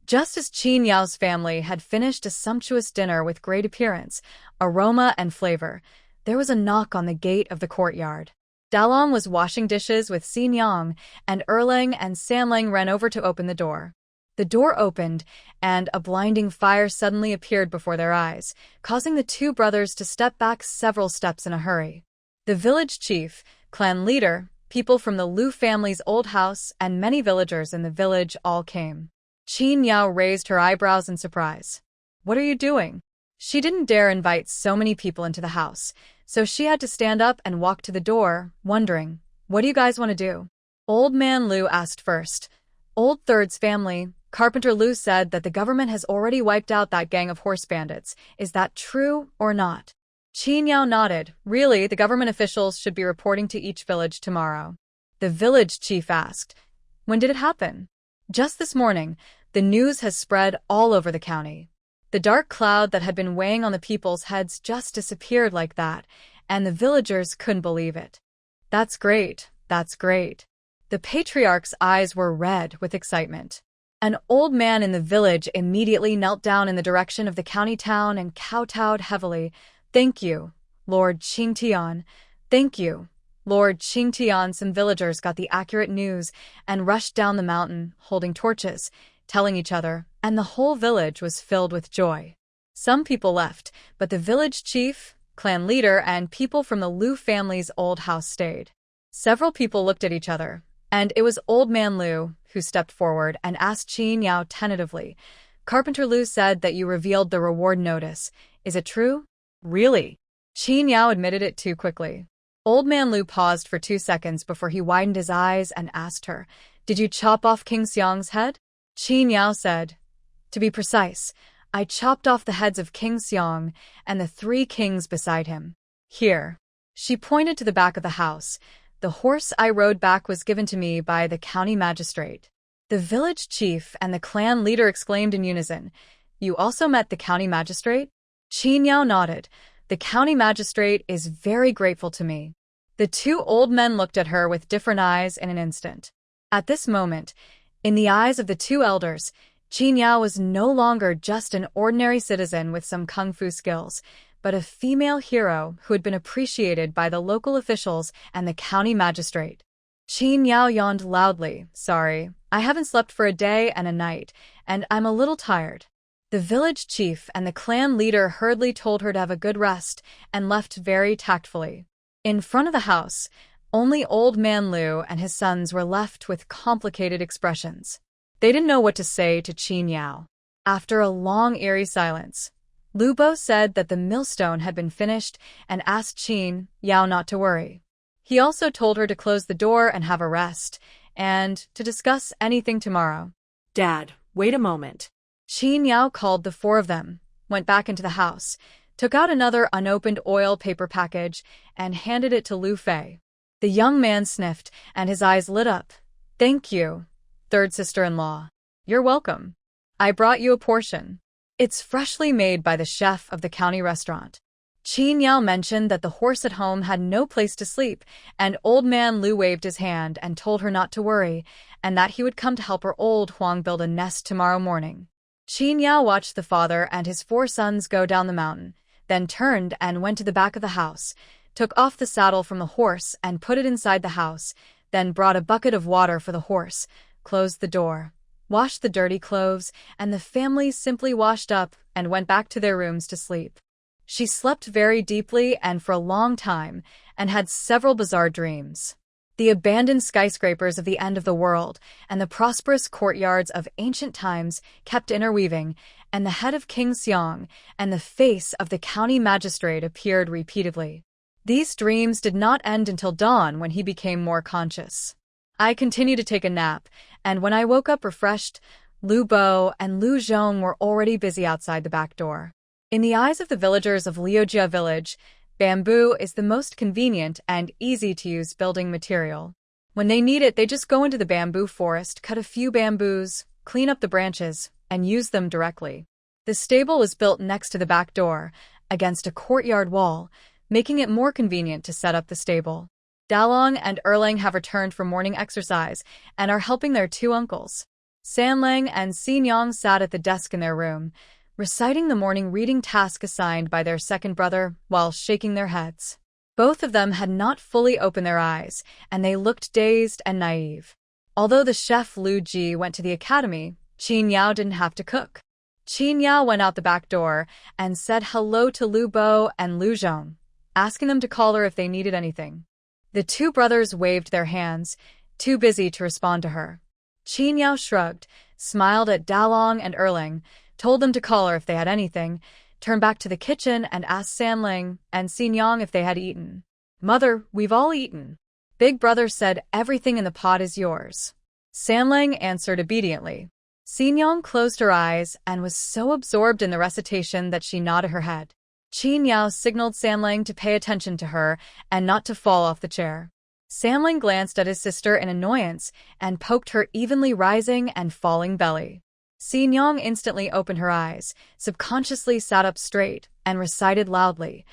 just as Qin Yao's family had finished a sumptuous dinner with great appearance, aroma and flavor, there was a knock on the gate of the courtyard. Dalong was washing dishes with Xin Yang, and Erlang and Sanling ran over to open the door. The door opened, and a blinding fire suddenly appeared before their eyes, causing the 2 brothers to step back several steps in a hurry. The village chief, clan leader, people from the Lu family's old house, and many villagers in the village all came. Qin Yao raised her eyebrows in surprise. "What are you doing?" She didn't dare invite so many people into the house, so she had to stand up and walk to the door, wondering, "What do you guys want to do?" Old Man Lu asked first. Old Third's family, Carpenter Lu said that the government has already wiped out that gang of horse bandits. Is that true or not? Qin Yao nodded. Really, the government officials should be reporting to each village tomorrow. The village chief asked, when did it happen? Just this morning. The news has spread all over the county. The dark cloud that had been weighing on the people's heads just disappeared like that, and the villagers couldn't believe it. That's great, that's great. The patriarch's eyes were red with excitement. An old man in the village immediately knelt down in the direction of the county town and kowtowed heavily. Thank you, Lord Qingtian. Thank you, Lord Qingtian. Some villagers got the accurate news and rushed down the mountain, holding torches, telling each other, and the whole village was filled with joy. Some people left, but the village chief, clan leader, and people from the Lu family's old house stayed. Several people looked at each other, and it was Old Man Lu who stepped forward and asked Qin Yao tentatively, Carpenter Lu said that you revealed the reward notice. Is it true? Really? Qin Yao admitted it too quickly. Old Man Lu paused for 2 seconds before he widened his eyes and asked her, did you chop off King Xiang's head? Qin Yao said, to be precise, I chopped off the heads of King Xiang and the 3 kings beside him. Here. She pointed to the back of the house. The horse I rode back was given to me by the county magistrate. The village chief and the clan leader exclaimed in unison, you also met the county magistrate? Qin Yao nodded. The county magistrate is very grateful to me. The 2 old men looked at her with different eyes in an instant. At this moment, in the eyes of the 2 elders, Qin Yao was no longer just an ordinary citizen with some kung fu skills, but a female hero who had been appreciated by the local officials and the county magistrate. Qin Yao yawned loudly. Sorry, I haven't slept for a day and a night, and I'm a little tired. The village chief and the clan leader hurriedly told her to have a good rest and left very tactfully. In front of the house, only Old Man Lu and his sons were left with complicated expressions. They didn't know what to say to Qin Yao. After a long, eerie silence, Lu Bo said that the millstone had been finished and asked Qin Yao not to worry. He also told her to close the door and have a rest, and to discuss anything tomorrow. Dad, wait a moment. Qin Yao called the 4 of them, went back into the house, took out another unopened oil paper package, and handed it to Lu Fei. The young man sniffed, and his eyes lit up. Thank you, third sister-in-law. You're welcome. I brought you a portion. It's freshly made by the chef of the county restaurant. Qin Yao mentioned that the horse at home had no place to sleep, and Old Man Lu waved his hand and told her not to worry, and that he would come to help her old Huang build a nest tomorrow morning. Qin Yao watched the father and his 4 sons go down the mountain, then turned and went to the back of the house, took off the saddle from the horse and put it inside the house, then brought a bucket of water for the horse, closed the door, washed the dirty clothes, and the family simply washed up and went back to their rooms to sleep. She slept very deeply and for a long time, and had several bizarre dreams. The abandoned skyscrapers of the end of the world and the prosperous courtyards of ancient times kept interweaving, and the head of King Xiang and the face of the county magistrate appeared repeatedly. These dreams did not end until dawn, when he became more conscious. I continued to take a nap, and when I woke up refreshed, Lu Bo and Lu Zhong were already busy outside the back door. In the eyes of the villagers of Liujia village, bamboo is the most convenient and easy-to-use building material. When they need it, they just go into the bamboo forest, cut a few bamboos, clean up the branches, and use them directly. The stable was built next to the back door, against a courtyard wall, making it more convenient to set up the stable. Dalong and Erlang have returned from morning exercise and are helping their 2 uncles. Sanlang and Xinyang sat at the desk in their room, reciting the morning reading task assigned by their second brother while shaking their heads. Both of them had not fully opened their eyes, and they looked dazed and naive. Although the chef Lu Ji went to the academy, Qin Yao didn't have to cook. Qin Yao went out the back door and said hello to Lu Bo and Lu Zhong, asking them to call her if they needed anything. The 2 brothers waved their hands, too busy to respond to her. Qin Yao shrugged, smiled at Dalong and Erlang, told them to call her if they had anything, turned back to the kitchen and asked Sanling and Xinyang if they had eaten. Mother, we've all eaten. Big brother said everything in the pot is yours. Sanling answered obediently. Xingyang closed her eyes and was so absorbed in the recitation that she nodded her head. Qin Yao signaled Samling to pay attention to her and not to fall off the chair. Samling glanced at his sister in annoyance and poked her evenly rising and falling belly. Xingyang instantly opened her eyes, subconsciously sat up straight, and recited loudly,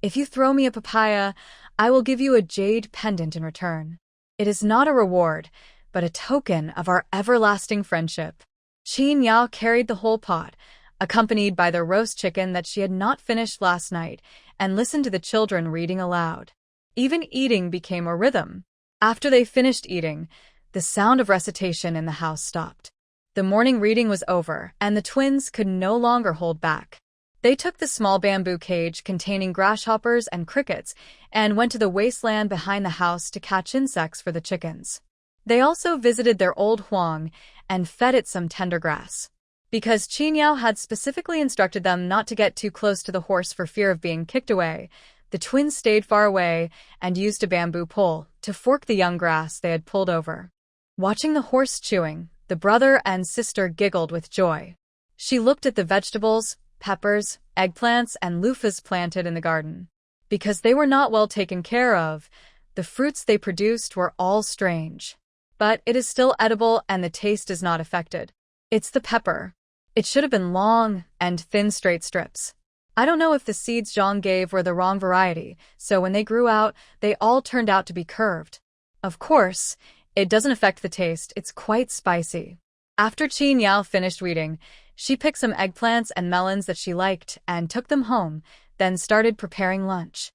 "If you throw me a papaya, I will give you a jade pendant in return. It is not a reward, but a token of our everlasting friendship." Qin Yao carried the whole pot, accompanied by the roast chicken that she had not finished last night, and listened to the children reading aloud. Even eating became a rhythm. After they finished eating, the sound of recitation in the house stopped. The morning reading was over, and the twins could no longer hold back. They took the small bamboo cage containing grasshoppers and crickets and went to the wasteland behind the house to catch insects for the chickens. They also visited their old Huang and fed it some tender grass. Because Qin Yao had specifically instructed them not to get too close to the horse for fear of being kicked away, the twins stayed far away and used a bamboo pole to fork the young grass they had pulled over. Watching the horse chewing, the brother and sister giggled with joy. She looked at the vegetables, peppers, eggplants, and loofahs planted in the garden. Because they were not well taken care of, the fruits they produced were all strange. But it is still edible and the taste is not affected. It's the pepper. It should have been long and thin straight strips. I don't know if the seeds Zhang gave were the wrong variety, so when they grew out, they all turned out to be curved. Of course, it doesn't affect the taste, it's quite spicy. After Qin Yao finished weeding, she picked some eggplants and melons that she liked and took them home, then started preparing lunch.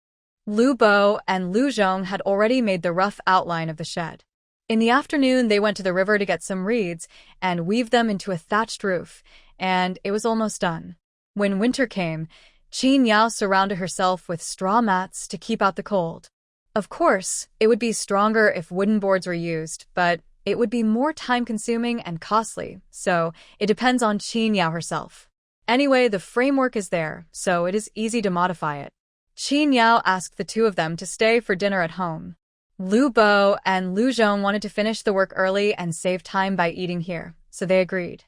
Lu Bo and Lu Zhong had already made the rough outline of the shed. In the afternoon, they went to the river to get some reeds and weave them into a thatched roof, and it was almost done. When winter came, Qin Yao surrounded herself with straw mats to keep out the cold. Of course, it would be stronger if wooden boards were used, but it would be more time-consuming and costly, so it depends on Qin Yao herself. Anyway, the framework is there, so it is easy to modify it. Qin Yao asked the two of them to stay for dinner at home. Lu Bo and Lu Zhong wanted to finish the work early and save time by eating here, so they agreed.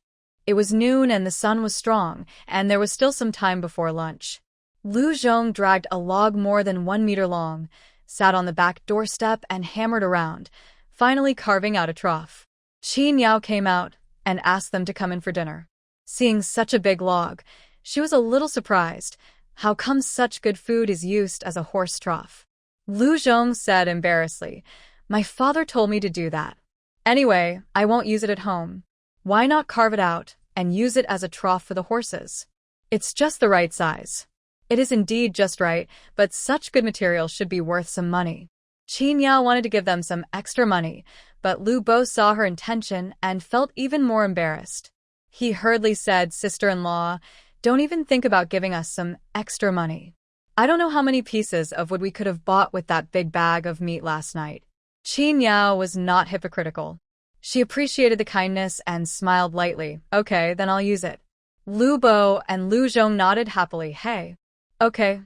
It was noon and the sun was strong, and there was still some time before lunch. Lu Zhong dragged a log more than 1 meter long, sat on the back doorstep and hammered around, finally carving out a trough. Qin Yao came out and asked them to come in for dinner. Seeing such a big log, she was a little surprised. How come such good food is used as a horse trough? Lu Zhong said embarrassedly, "My father told me to do that. Anyway, I won't use it at home. Why not carve it out and use it as a trough for the horses? It's just the right size." It is indeed just right, but such good material should be worth some money. Qin Yao wanted to give them some extra money, but Lu Bo saw her intention and felt even more embarrassed. He hurriedly said, "Sister-in-law, don't even think about giving us some extra money. I don't know how many pieces of wood we could have bought with that big bag of meat last night." Qin Yao was not hypocritical. She appreciated the kindness and smiled lightly. "Okay, then I'll use it." Lu Bo and Lu Zhong nodded happily. "Hey. Okay.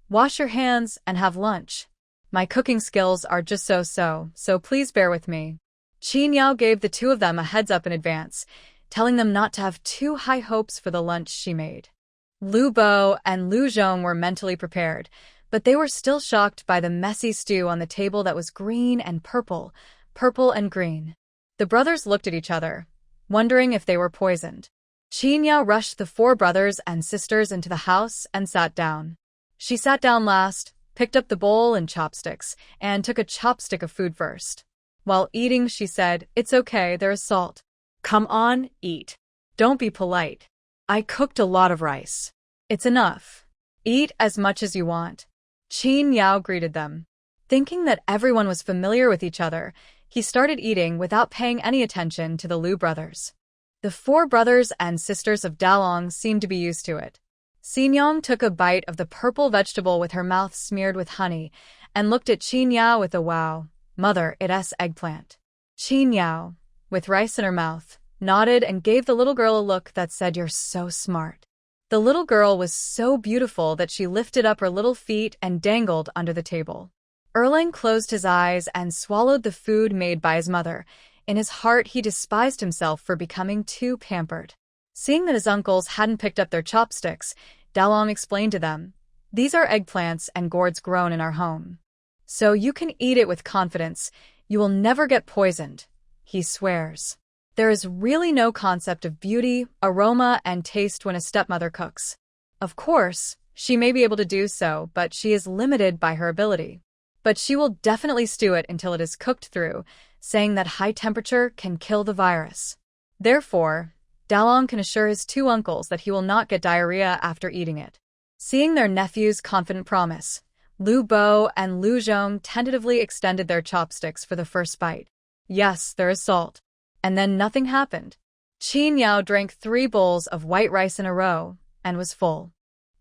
Wash your hands and have lunch. My cooking skills are just so please bear with me." Qin Yao gave the two of them a heads up in advance, telling them not to have too high hopes for the lunch she made. Lu Bo and Lu Zhong were mentally prepared, but they were still shocked by the messy stew on the table that was green and purple and green. The brothers looked at each other, wondering if they were poisoned. Qin Yao rushed the 4 brothers and sisters into the house and sat down. She sat down last, picked up the bowl and chopsticks, and took a chopstick of food first. While eating, she said, "It's okay, there is salt. Come on, eat. Don't be polite. I cooked a lot of rice. It's enough. Eat as much as you want." Qin Yao greeted them. Thinking that everyone was familiar with each other, he started eating without paying any attention to the Lu brothers. The 4 brothers and sisters of Dalong seemed to be used to it. Xingyang took a bite of the purple vegetable with her mouth smeared with honey and looked at Qin Yao with a "Wow, mother, it's eggplant." Qin Yao, with rice in her mouth, nodded and gave the little girl a look that said, "You're so smart." The little girl was so beautiful that she lifted up her little feet and dangled under the table. Erlang closed his eyes and swallowed the food made by his mother, In his heart, he despised himself for becoming too pampered. Seeing that his uncles hadn't picked up their chopsticks, Dalong explained to them, "These are eggplants and gourds grown in our home. So you can eat it with confidence. You will never get poisoned," he swears. There is really no concept of beauty, aroma, and taste when a stepmother cooks. Of course, she may be able to do so, but she is limited by her ability. But she will definitely stew it until it is cooked through, saying that high temperature can kill the virus. Therefore, Dalong can assure his two uncles that he will not get diarrhea after eating it. Seeing their nephew's confident promise, Lu Bo and Lu Zhong tentatively extended their chopsticks for the first bite. Yes, there is salt. And then nothing happened. Qin Yao drank 3 bowls of white rice in a row and was full.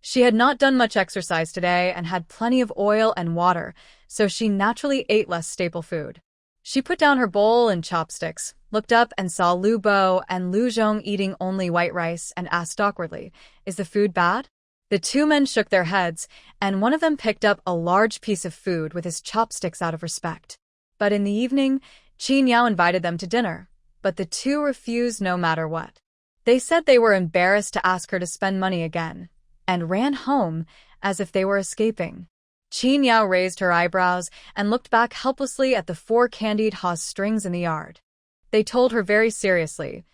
She had not done much exercise today and had plenty of oil and water, so she naturally ate less staple food. She put down her bowl and chopsticks, looked up and saw Lu Bo and Lu Zhong eating only white rice and asked awkwardly, "Is the food bad?" The two men shook their heads, and one of them picked up a large piece of food with his chopsticks out of respect. But in the evening, Qin Yao invited them to dinner, but the two refused no matter what. They said they were embarrassed to ask her to spend money again, and ran home as if they were escaping. Qin Yao raised her eyebrows and looked back helplessly at the 4 candied haws strings in the yard. They told her very seriously,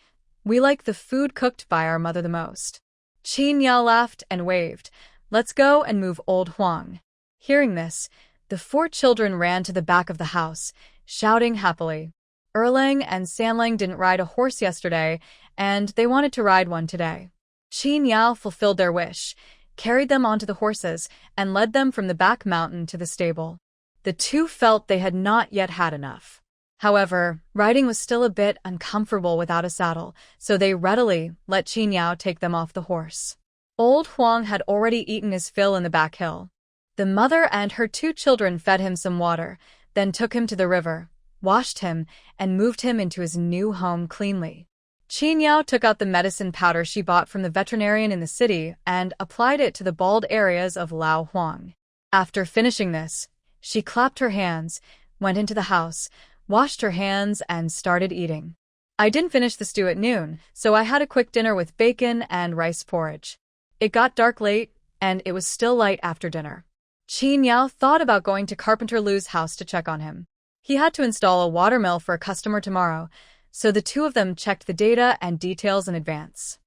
"We like the food cooked by our mother the most." Qin Yao laughed and waved, "Let's go and move old Huang." Hearing this, the 4 children ran to the back of the house, shouting happily. Erlang and Sanlang didn't ride a horse yesterday, and they wanted to ride one today. Qin Yao fulfilled their wish, carried them onto the horses, and led them from the back mountain to the stable. The two felt they had not yet had enough. However, riding was still a bit uncomfortable without a saddle, so they readily let Qin Yao take them off the horse. Old Huang had already eaten his fill in the back hill. The mother and her 2 children fed him some water, then took him to the river, washed him, and moved him into his new home cleanly. Qin Yao took out the medicine powder she bought from the veterinarian in the city and applied it to the bald areas of Lao Huang. After finishing this, she clapped her hands, went into the house, washed her hands, and started eating. "I didn't finish the stew at noon, so I had a quick dinner with bacon and rice porridge. It got dark late, and it was still light after dinner." Qin Yao thought about going to Carpenter Lu's house to check on him. He had to install a watermill for a customer tomorrow, so the two of them checked the data and details in advance.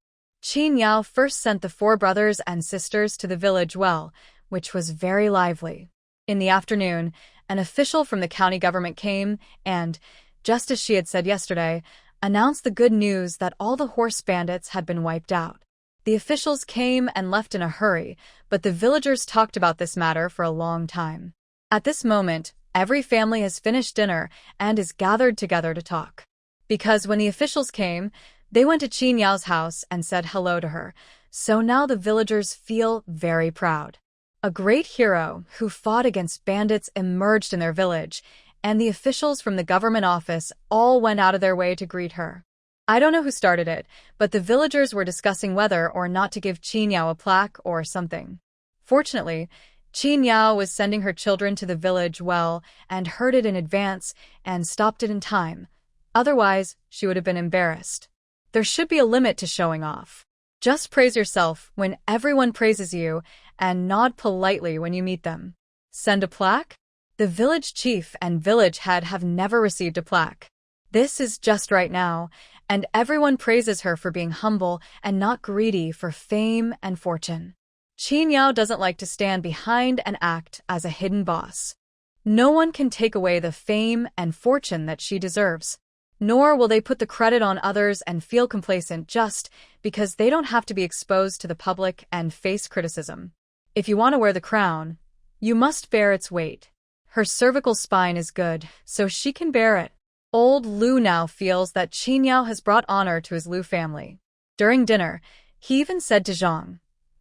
Qin Yao first sent the 4 brothers and sisters to the village well, which was very lively. In the afternoon, an official from the county government came and, just as she had said yesterday, announced the good news that all the horse bandits had been wiped out. The officials came and left in a hurry, but the villagers talked about this matter for a long time. At this moment, every family has finished dinner and is gathered together to talk. Because when the officials came, they went to Qin Yao's house and said hello to her, so now the villagers feel very proud. A great hero who fought against bandits emerged in their village, and the officials from the government office all went out of their way to greet her. I don't know who started it, but the villagers were discussing whether or not to give Qin Yao a plaque or something. Fortunately, Qin Yao was sending her children to the village well and heard it in advance and stopped it in time. Otherwise, she would have been embarrassed. There should be a limit to showing off. Just praise yourself when everyone praises you and nod politely when you meet them. Send a plaque? The village chief and village head have never received a plaque. This is just right now, and everyone praises her for being humble and not greedy for fame and fortune. Qin Yao doesn't like to stand behind and act as a hidden boss. No one can take away the fame and fortune that she deserves. Nor will they put the credit on others and feel complacent just because they don't have to be exposed to the public and face criticism. If you want to wear the crown, you must bear its weight. Her cervical spine is good, so she can bear it. Old Lu now feels that Qin Yao has brought honor to his Lu family. During dinner, he even said to Zhang,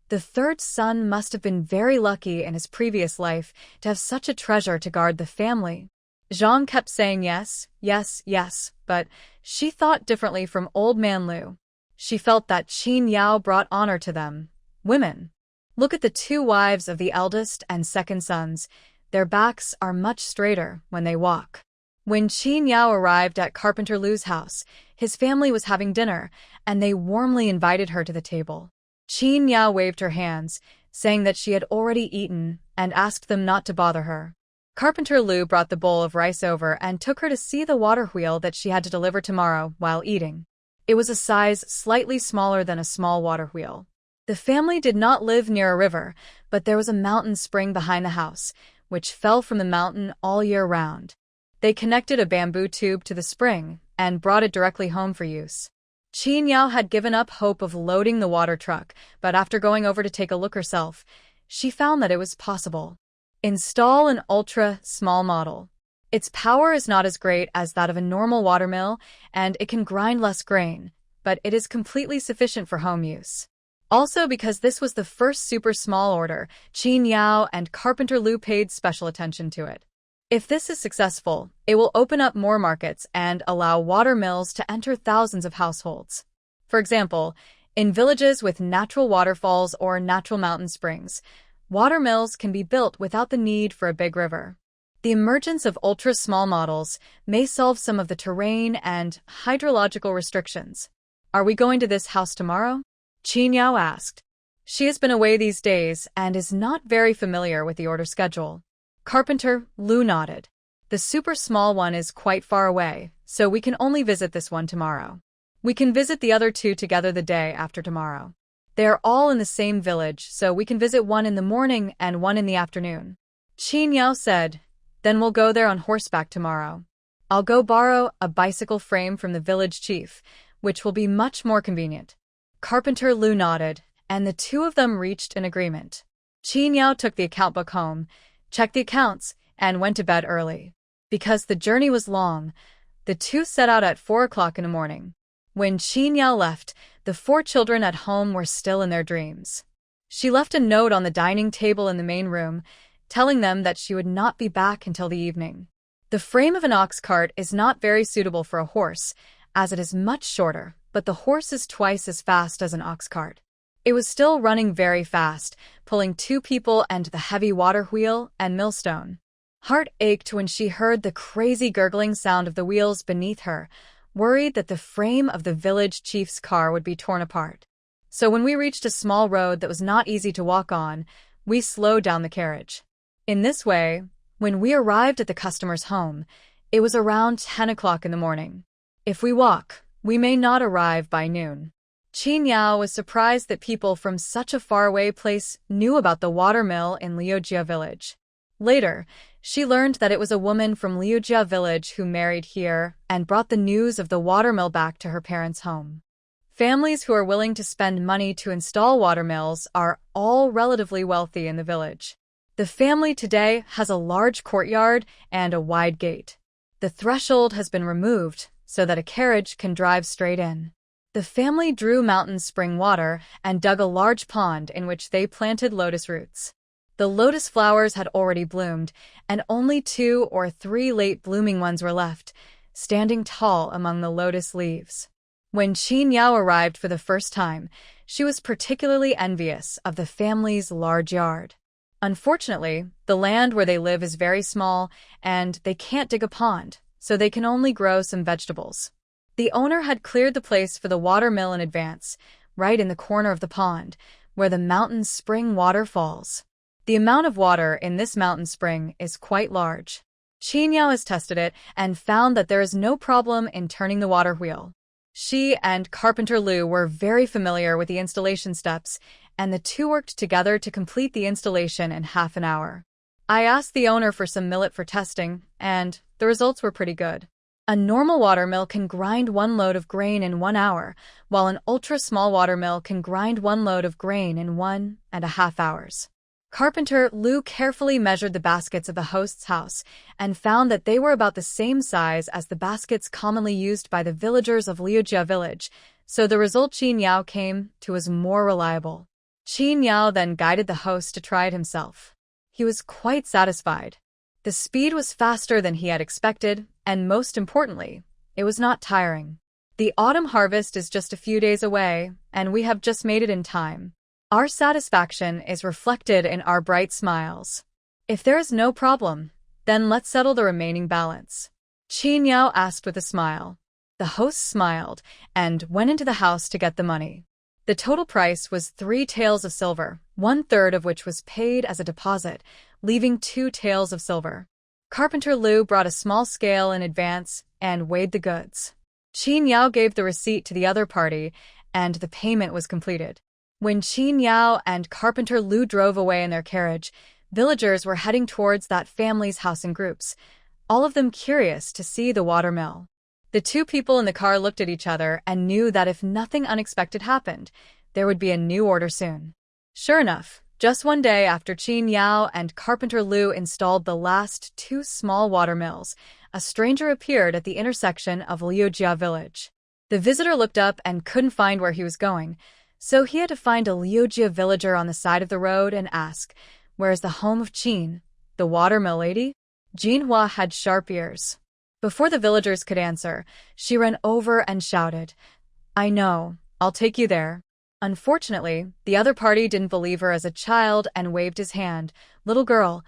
"The 3rd son must have been very lucky in his previous life to have such a treasure to guard the family." Zhang kept saying yes, yes, yes, but she thought differently from old man Lu. She felt that Qin Yao brought honor to them, women. Look at the 2 wives of the eldest and 2nd sons. Their backs are much straighter when they walk. When Qin Yao arrived at Carpenter Lu's house, his family was having dinner, and they warmly invited her to the table. Qin Yao waved her hands, saying that she had already eaten, and asked them not to bother her. Carpenter Lu brought the bowl of rice over and took her to see the water wheel that she had to deliver tomorrow while eating. It was a size slightly smaller than a small water wheel. The family did not live near a river, but there was a mountain spring behind the house, which fell from the mountain all year round. They connected a bamboo tube to the spring and brought it directly home for use. Qin Yao had given up hope of loading the water truck, but after going over to take a look herself, she found that it was possible. Install an ultra-small model. Its power is not as great as that of a normal watermill, and it can grind less grain, but it is completely sufficient for home use. Also, because this was the first super small order, Qin Yao and Carpenter Lu paid special attention to it. If this is successful, it will open up more markets and allow water mills to enter thousands of households. For example, in villages with natural waterfalls or natural mountain springs, water mills can be built without the need for a big river. The emergence of ultra-small models may solve some of the terrain and hydrological restrictions. Are we going to this house tomorrow? Qin Yao asked. She has been away these days and is not very familiar with the order schedule. Carpenter Lu nodded. The super small one is quite far away, so we can only visit this one tomorrow. We can visit the other two together the day after tomorrow. They are all in the same village, so we can visit one in the morning and one in the afternoon. Qin Yao said, then we'll go there on horseback tomorrow. I'll go borrow a bicycle frame from the village chief, which will be much more convenient. Carpenter Lu nodded, and the two of them reached an agreement. Qin Yao took the account book home, checked the accounts, and went to bed early. Because the journey was long, the two set out at 4 o'clock in the morning. When Qin Yao left, the 4 children at home were still in their dreams. She left a note on the dining table in the main room, telling them that she would not be back until the evening. The frame of an ox cart is not very suitable for a horse, as it is much shorter, but the horse is twice as fast as an ox cart. It was still running very fast, pulling 2 people and the heavy water wheel and millstone. Heart ached when she heard the crazy gurgling sound of the wheels beneath her, worried that the frame of the village chief's car would be torn apart. So when we reached a small road that was not easy to walk on, we slowed down the carriage. In this way, when we arrived at the customer's home, it was around 10 o'clock in the morning. If we walk, we may not arrive by noon. Qin Yao was surprised that people from such a faraway place knew about the watermill in Liujia village. Later, she learned that it was a woman from Liujia village who married here and brought the news of the watermill back to her parents' home. Families who are willing to spend money to install watermills are all relatively wealthy in the village. The family today has a large courtyard and a wide gate. The threshold has been removed so that a carriage can drive straight in. The family drew mountain spring water and dug a large pond in which they planted lotus roots. The lotus flowers had already bloomed, and only 2 or 3 late-blooming ones were left, standing tall among the lotus leaves. When Qin Yao arrived for the first time, she was particularly envious of the family's large yard. Unfortunately, the land where they live is very small, and they can't dig a pond, so they can only grow some vegetables. The owner had cleared the place for the water mill in advance, right in the corner of the pond, where the mountain spring water falls. The amount of water in this mountain spring is quite large. Qin Yao has tested it and found that there is no problem in turning the water wheel. She and Carpenter Lu were very familiar with the installation steps, and the two worked together to complete the installation in half an hour. I asked the owner for some millet for testing, and the results were pretty good. A normal watermill can grind 1 load of grain in 1 hour, while an ultra-small watermill can grind 1 load of grain in 1.5 hours. Carpenter Lu carefully measured the baskets of the host's house and found that they were about the same size as the baskets commonly used by the villagers of Liujia village, so the result Qin Yao came to was more reliable. Qin Yao then guided the host to try it himself. He was quite satisfied. The speed was faster than he had expected, and most importantly, it was not tiring. The autumn harvest is just a few days away, and we have just made it in time. Our satisfaction is reflected in our bright smiles. If there is no problem, then let's settle the remaining balance. Qin Yao asked with a smile. The host smiled and went into the house to get the money. The total price was 3 taels of silver, 1/3 of which was paid as a deposit, leaving 2 taels of silver. Carpenter Liu brought a small scale in advance and weighed the goods. Qin Yao gave the receipt to the other party, and the payment was completed. When Qin Yao and Carpenter Liu drove away in their carriage, villagers were heading towards that family's house in groups, all of them curious to see the watermill. The two people in the car looked at each other and knew that if nothing unexpected happened, there would be a new order soon. Sure enough, just one day after Qin Yao and Carpenter Liu installed the last 2 small watermills, a stranger appeared at the intersection of Liujia village. The visitor looked up and couldn't find where he was going, so he had to find a Liujia villager on the side of the road and ask, "Where's the home of Qin, the watermill lady?" Jinhua had sharp ears. Before the villagers could answer, she ran over and shouted, "I know, I'll take you there." Unfortunately, the other party didn't believe her as a child and waved his hand. "Little girl,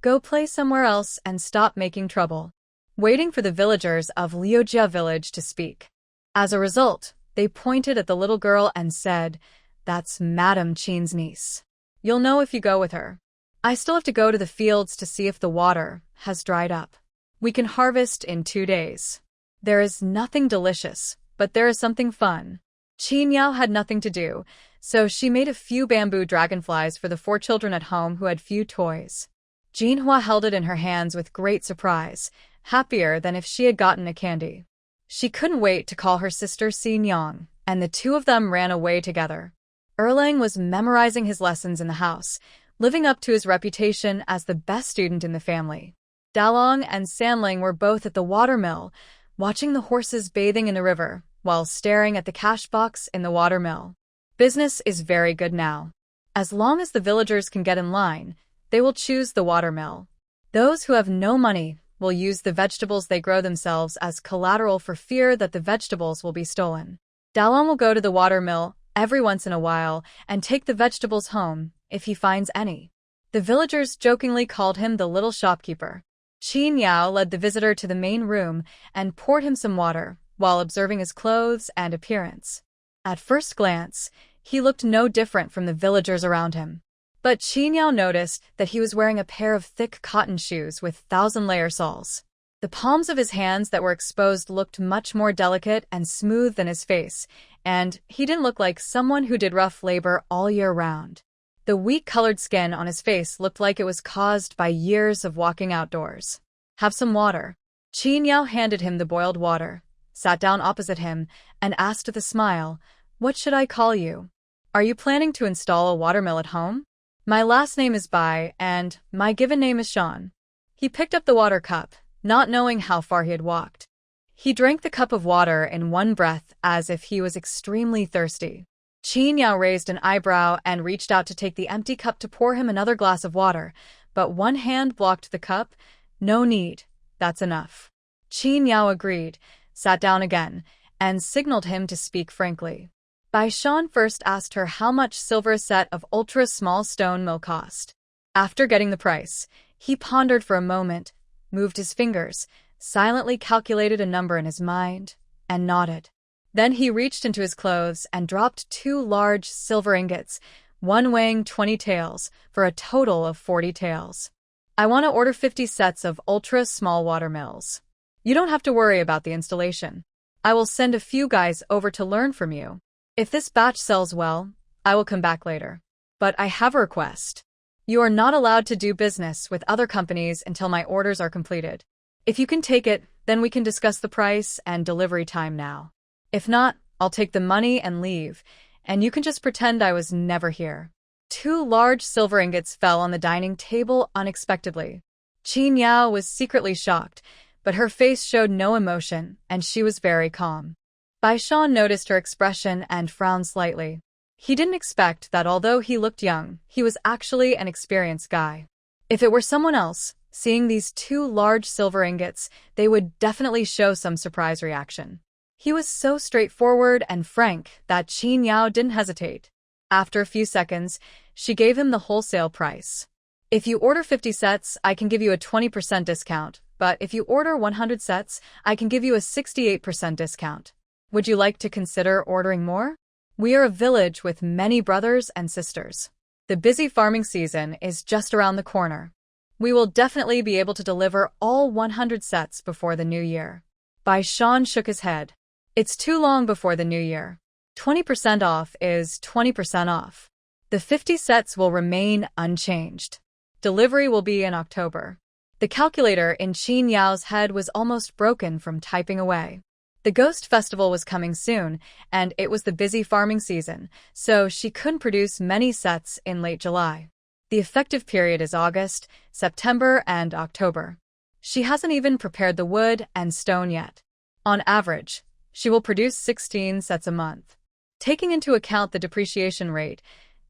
go play somewhere else and stop making trouble," waiting for the villagers of Liujia village to speak. As a result, they pointed at the little girl and said, "That's Madam Qin's niece. You'll know if you go with her. I still have to go to the fields to see if the water has dried up. We can harvest in 2 days. There is nothing delicious, but there is something fun." Qin Yao had nothing to do, so she made a few bamboo dragonflies for the 4 children at home who had few toys. Jinhua held it in her hands with great surprise, happier than if she had gotten a candy. She couldn't wait to call her sister Xin Yang, and the 2 of them ran away together. Erlang was memorizing his lessons in the house, living up to his reputation as the best student in the family. Dalong and Sanling were both at the watermill, watching the horses bathing in the river, while staring at the cash box in the watermill. Business is very good now. As long as the villagers can get in line, they will choose the watermill. Those who have no money will use the vegetables they grow themselves as collateral for fear that the vegetables will be stolen. Dalong will go to the watermill every once in a while and take the vegetables home if he finds any. The villagers jokingly called him the little shopkeeper. Qin Yao led the visitor to the main room and poured him some water, while observing his clothes and appearance. At first glance, he looked no different from the villagers around him. But Qin Yao noticed that he was wearing a pair of thick cotton shoes with 1,000-layer soles. The palms of his hands that were exposed looked much more delicate and smooth than his face, and he didn't look like someone who did rough labor all year round. The weak-colored skin on his face looked like it was caused by years of walking outdoors. "Have some water." Qin Yao handed him the boiled water, sat down opposite him, and asked with a smile, "What should I call you? Are you planning to install a watermill at home?" "My last name is Bai, and my given name is Shan." He picked up the water cup, not knowing how far he had walked. He drank the cup of water in one breath as if he was extremely thirsty. Qin Yao raised an eyebrow and reached out to take the empty cup to pour him another glass of water, but one hand blocked the cup. "No need, that's enough." Qin Yao agreed, sat down again, and signaled him to speak frankly. Bai Shan first asked her how much silver a set of ultra-small stone mill cost. After getting the price, he pondered for a moment, moved his fingers, silently calculated a number in his mind, and nodded. Then he reached into his clothes and dropped 2 large silver ingots, one weighing 20 taels, for a total of 40 taels. "I want to order 50 sets of ultra-small watermills. You don't have to worry about the installation. I will send a few guys over to learn from you. If this batch sells well, I will come back later. But I have a request. You are not allowed to do business with other companies until my orders are completed. If you can take it, then we can discuss the price and delivery time now. If not, I'll take the money and leave, and you can just pretend I was never here." 2 large silver ingots fell on the dining table unexpectedly. Qin Yao was secretly shocked, but her face showed no emotion, and she was very calm. Bai Shan noticed her expression and frowned slightly. He didn't expect that although he looked young, he was actually an experienced guy. If it were someone else, seeing these 2 large silver ingots, they would definitely show some surprise reaction. He was so straightforward and frank that Qin Yao didn't hesitate. After a few seconds, she gave him the wholesale price. "If you order 50 sets, I can give you a 20% discount, but if you order 100 sets, I can give you a 68% discount. Would you like to consider ordering more? We are a village with many brothers and sisters. The busy farming season is just around the corner. We will definitely be able to deliver all 100 sets before the new year. Bai Shan shook his head. It's too long before the new year. 20% off is 20% off. The 50 sets will remain unchanged. Delivery will be in October. The calculator in Qin Yao's head was almost broken from typing away. The Ghost Festival was coming soon, and it was the busy farming season, so she couldn't produce many sets in late July. The effective period is August, September, and October. She hasn't even prepared the wood and stone yet. On average, she will produce 16 sets a month. Taking into account the depreciation rate,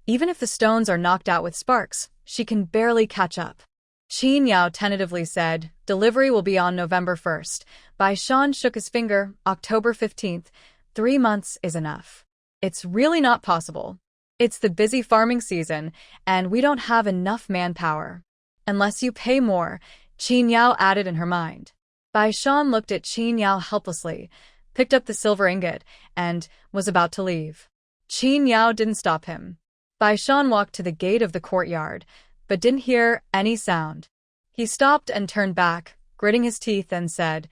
even if the stones are knocked out with sparks, she can barely catch up. Qin Yao tentatively said, delivery will be on November 1st. Bai Shan shook his finger, October 15th. 3 months is enough. It's really not possible. It's the busy farming season, and we don't have enough manpower. Unless you pay more, Qin Yao added in her mind. Bai Shan looked at Qin Yao helplessly, picked up the silver ingot, and was about to leave. Qin Yao didn't stop him. Bai Shan walked to the gate of the courtyard, but didn't hear any sound. He stopped and turned back, gritting his teeth, and said,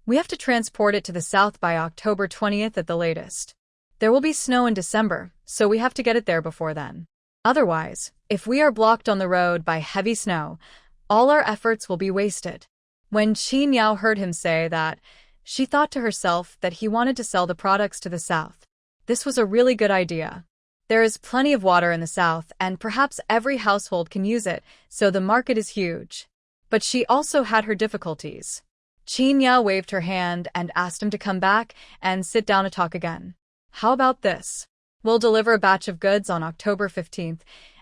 we have to transport it to the south by October 20th at the latest. There will be snow in December, so we have to get it there before then. Otherwise, if we are blocked on the road by heavy snow, all our efforts will be wasted. When Qin Yao heard him say that, she thought to herself that he wanted to sell the products to the south. This was a really good idea. There is plenty of water in the south, and perhaps every household can use it, so the market is huge. But she also had her difficulties. Qin Yao waved her hand and asked him to come back and sit down to talk again. How about this? We'll deliver a batch of goods on October 15th,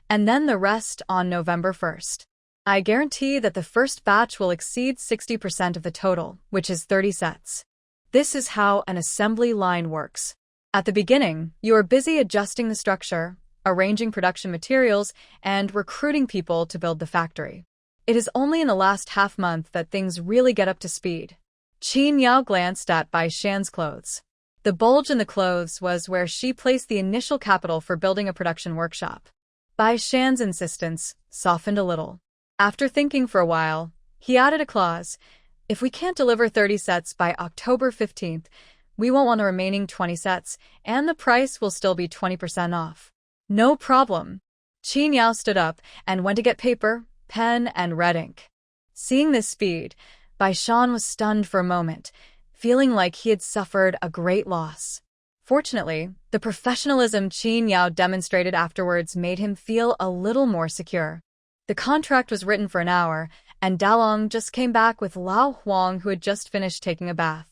and then the rest on November 1st. I guarantee that the first batch will exceed 60% of the total, which is 30 sets. This is how an assembly line works. At the beginning, you are busy adjusting the structure, arranging production materials, and recruiting people to build the factory. It is only in the last half month that things really get up to speed. Qin Yao glanced at Bai Shan's clothes. The bulge in the clothes was where she placed the initial capital for building a production workshop. Bai Shan's insistence softened a little. After thinking for a while, he added a clause. If we can't deliver 30 sets by October 15th, we won't want the remaining 20 sets, and the price will still be 20% off. No problem. Qin Yao stood up and went to get paper, pen, and red ink. Seeing this speed, Bai Shan was stunned for a moment, feeling like he had suffered a great loss. Fortunately, the professionalism Qin Yao demonstrated afterwards made him feel a little more secure. The contract was written for an hour, and Dalong just came back with Lao Huang, who had just finished taking a bath.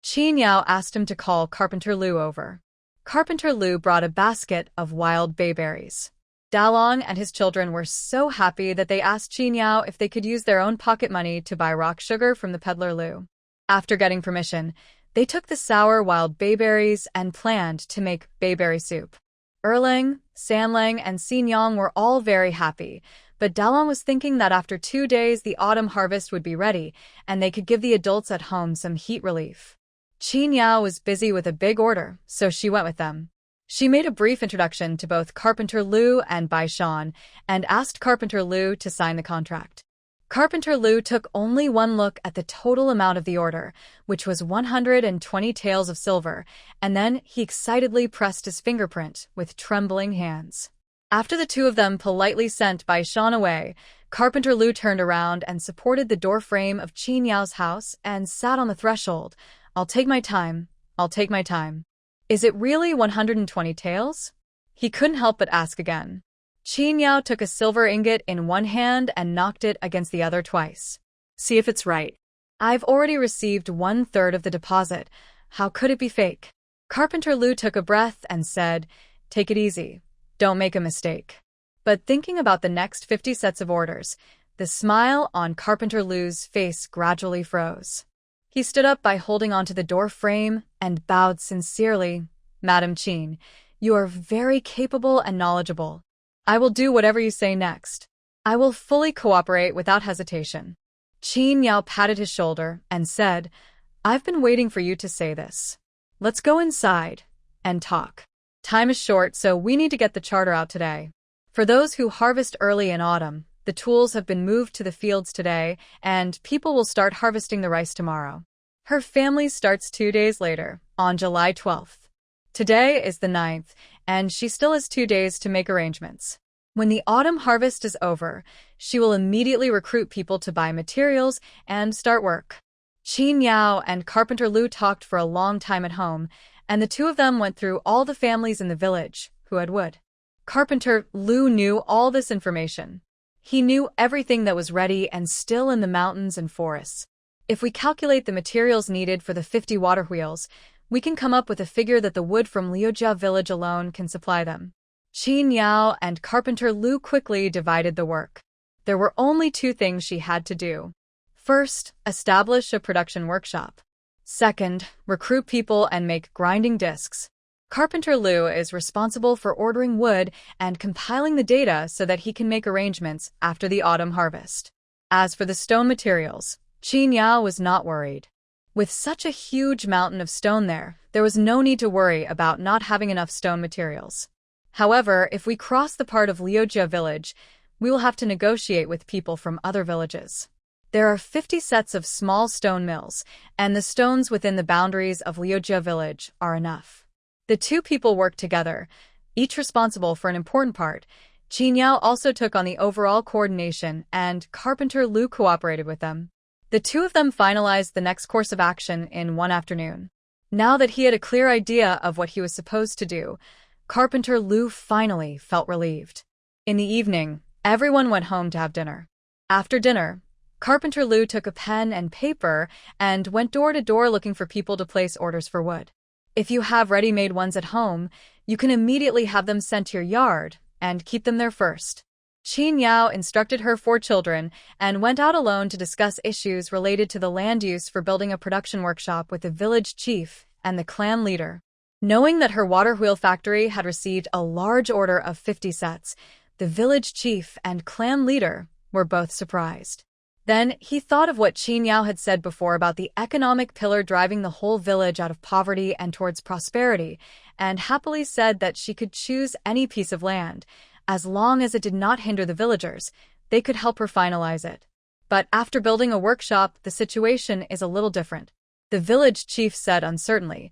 Qin Yao asked him to call Carpenter Lu over. Carpenter Lu brought a basket of wild bayberries. Dalong and his children were so happy that they asked Qin Yao if they could use their own pocket money to buy rock sugar from the peddler Lu. After getting permission, they took the sour wild bayberries and planned to make bayberry soup. Erlang, Sanlang, and Xinyang were all very happy, but Dalong was thinking that after 2 days the autumn harvest would be ready, and they could give the adults at home some heat relief. Qin Yao was busy with a big order, so she went with them. She made a brief introduction to both Carpenter Lu and Bai Shan, and asked Carpenter Lu to sign the contract. Carpenter Lu took only one look at the total amount of the order, which was 120 taels of silver, and then he excitedly pressed his fingerprint with trembling hands. After the two of them politely sent Bai Shan away, Carpenter Lu turned around and supported the door frame of Qin Yao's house and sat on the threshold. I'll take my time. I'll take my time. Is it really 120 taels? He couldn't help but ask again. Qin Yao took a silver ingot in one hand and knocked it against the other twice. See if it's right. I've already received 1/3 of the deposit. How could it be fake? Carpenter Lu took a breath and said, take it easy. Don't make a mistake. But thinking about the next 50 sets of orders, the smile on Carpenter Lu's face gradually froze. He stood up by holding onto the door frame and bowed sincerely. Madam Qin, you are very capable and knowledgeable. I will do whatever you say next. I will fully cooperate without hesitation. Qin Yao patted his shoulder and said, "I've been waiting for you to say this. Let's go inside and talk. Time is short, so we need to get the charter out today. For those who harvest early in autumn, the tools have been moved to the fields today, and people will start harvesting the rice tomorrow." Her family starts 2 days later, on July 12th. Today is the 9th, and she still has 2 days to make arrangements. When the autumn harvest is over, she will immediately recruit people to buy materials and start work. Qin Yao and Carpenter Lu talked for a long time at home, and the two of them went through all the families in the village who had wood. Carpenter Lu knew all this information. He knew everything that was ready and still in the mountains and forests. If we calculate the materials needed for the 50 water wheels, we can come up with a figure that the wood from Liujia village alone can supply them. Qin Yao and Carpenter Lu quickly divided the work. There were only 2 things she had to do. First, establish a production workshop. Second, recruit people and make grinding discs. Carpenter Lu is responsible for ordering wood and compiling the data so that he can make arrangements after the autumn harvest. As for the stone materials, Qin Yao was not worried. With such a huge mountain of stone there was no need to worry about not having enough stone materials. However, if we cross the part of Liujia village, we will have to negotiate with people from other villages. There are 50 sets of small stone mills, and the stones within the boundaries of Liujia village are enough. The 2 people worked together, each responsible for an important part. Qin Yao also took on the overall coordination, and Carpenter Lu cooperated with them. The 2 of them finalized the next course of action in one afternoon. Now that he had a clear idea of what he was supposed to do, Carpenter Lu finally felt relieved. In the evening, everyone went home to have dinner. After dinner, Carpenter Lu took a pen and paper and went door to door looking for people to place orders for wood. If you have ready-made ones at home, you can immediately have them sent to your yard and keep them there first. Qin Yao instructed her 4 children and went out alone to discuss issues related to the land use for building a production workshop with the village chief and the clan leader. Knowing that her water wheel factory had received a large order of 50 sets, the village chief and clan leader were both surprised. Then he thought of what Qin Yao had said before about the economic pillar driving the whole village out of poverty and towards prosperity, and happily said that she could choose any piece of land. As long as it did not hinder the villagers, they could help her finalize it. But after building a workshop, the situation is a little different. The village chief said uncertainly,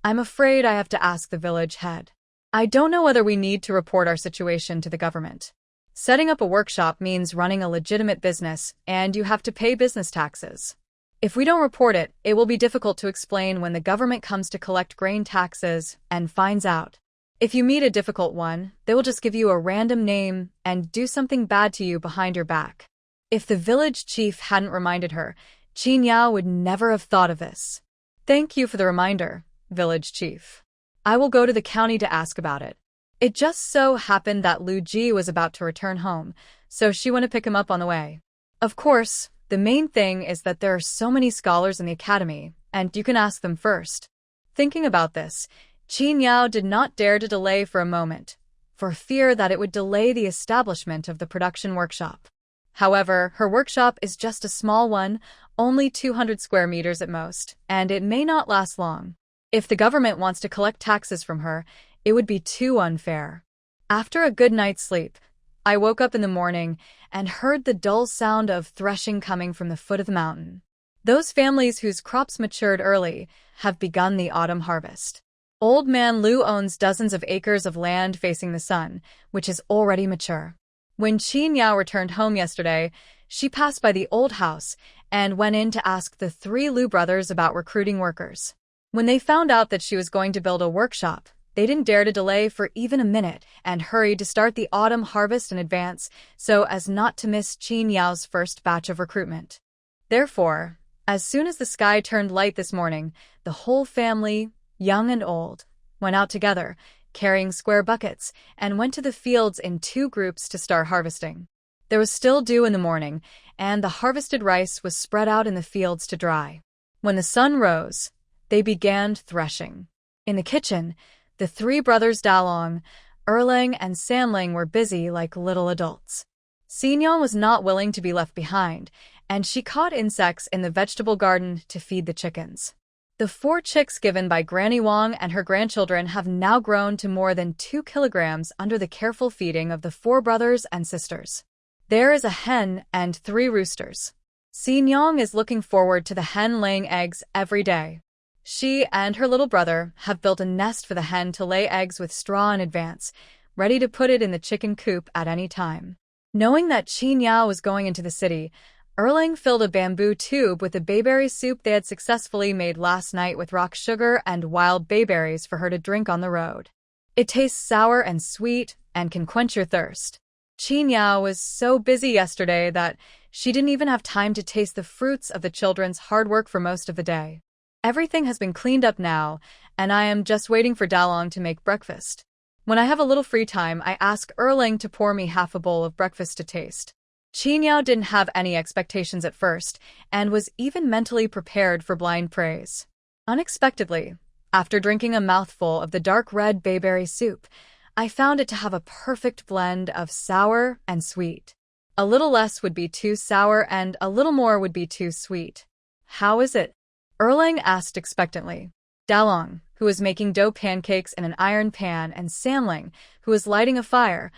"I'm afraid I have to ask the village head. I don't know whether we need to report our situation to the government. Setting up a workshop means running a legitimate business, and you have to pay business taxes. If we don't report it, it will be difficult to explain when the government comes to collect grain taxes and finds out. If you meet a difficult one, they will just give you a random name and do something bad to you behind your back." If the village chief hadn't reminded her, Qin Yao would never have thought of this. "Thank you for the reminder, village chief. I will go to the county to ask about it." It just so happened that Lu Ji was about to return home, so she went to pick him up on the way. Of course, the main thing is that there are so many scholars in the academy, and you can ask them first. Thinking about this, Qin Yao did not dare to delay for a moment, for fear that it would delay the establishment of the production workshop. However, her workshop is just a small one, only 200 square meters at most, and it may not last long. If the government wants to collect taxes from her, it would be too unfair. After a good night's sleep, I woke up in the morning and heard the dull sound of threshing coming from the foot of the mountain. Those families whose crops matured early have begun the autumn harvest. Old Man Lu owns dozens of acres of land facing the sun, which is already mature. When Qin Yao returned home yesterday, she passed by the old house and went in to ask the 3 Lu brothers about recruiting workers. When they found out that she was going to build a workshop, they didn't dare to delay for even a minute and hurried to start the autumn harvest in advance so as not to miss Qin Yao's first batch of recruitment. Therefore, as soon as the sky turned light this morning, the whole family, young and old, went out together, carrying square buckets, and went to the fields in 2 groups to start harvesting. There was still dew in the morning, and the harvested rice was spread out in the fields to dry. When the sun rose, they began threshing. In the kitchen, the 3 brothers Dalong, Erlang, and Sanling were busy like little adults. Xinyan was not willing to be left behind, and she caught insects in the vegetable garden to feed the chickens. The 4 chicks given by Granny Wong and her grandchildren have now grown to more than 2 kilograms under the careful feeding of the 4 brothers and sisters. There is a hen and 3 roosters. Si Nyong is looking forward to the hen laying eggs every day. She and her little brother have built a nest for the hen to lay eggs with straw in advance, ready to put it in the chicken coop at any time. Knowing that Qin Yao was going into the city, Erling filled a bamboo tube with the bayberry soup they had successfully made last night with rock sugar and wild bayberries for her to drink on the road. It tastes sour and sweet and can quench your thirst. Qin Yao was so busy yesterday that she didn't even have time to taste the fruits of the children's hard work for most of the day. Everything has been cleaned up now, and I am just waiting for Dalong to make breakfast. When I have a little free time, I ask Erling to pour me half a bowl of breakfast to taste. Qin Yao didn't have any expectations at first, and was even mentally prepared for blind praise. Unexpectedly, after drinking a mouthful of the dark red bayberry soup, I found it to have a perfect blend of sour and sweet. A little less would be too sour and a little more would be too sweet. How is it? Erling asked expectantly. Dalong, who was making dough pancakes in an iron pan, and Samling, who was lighting a fire,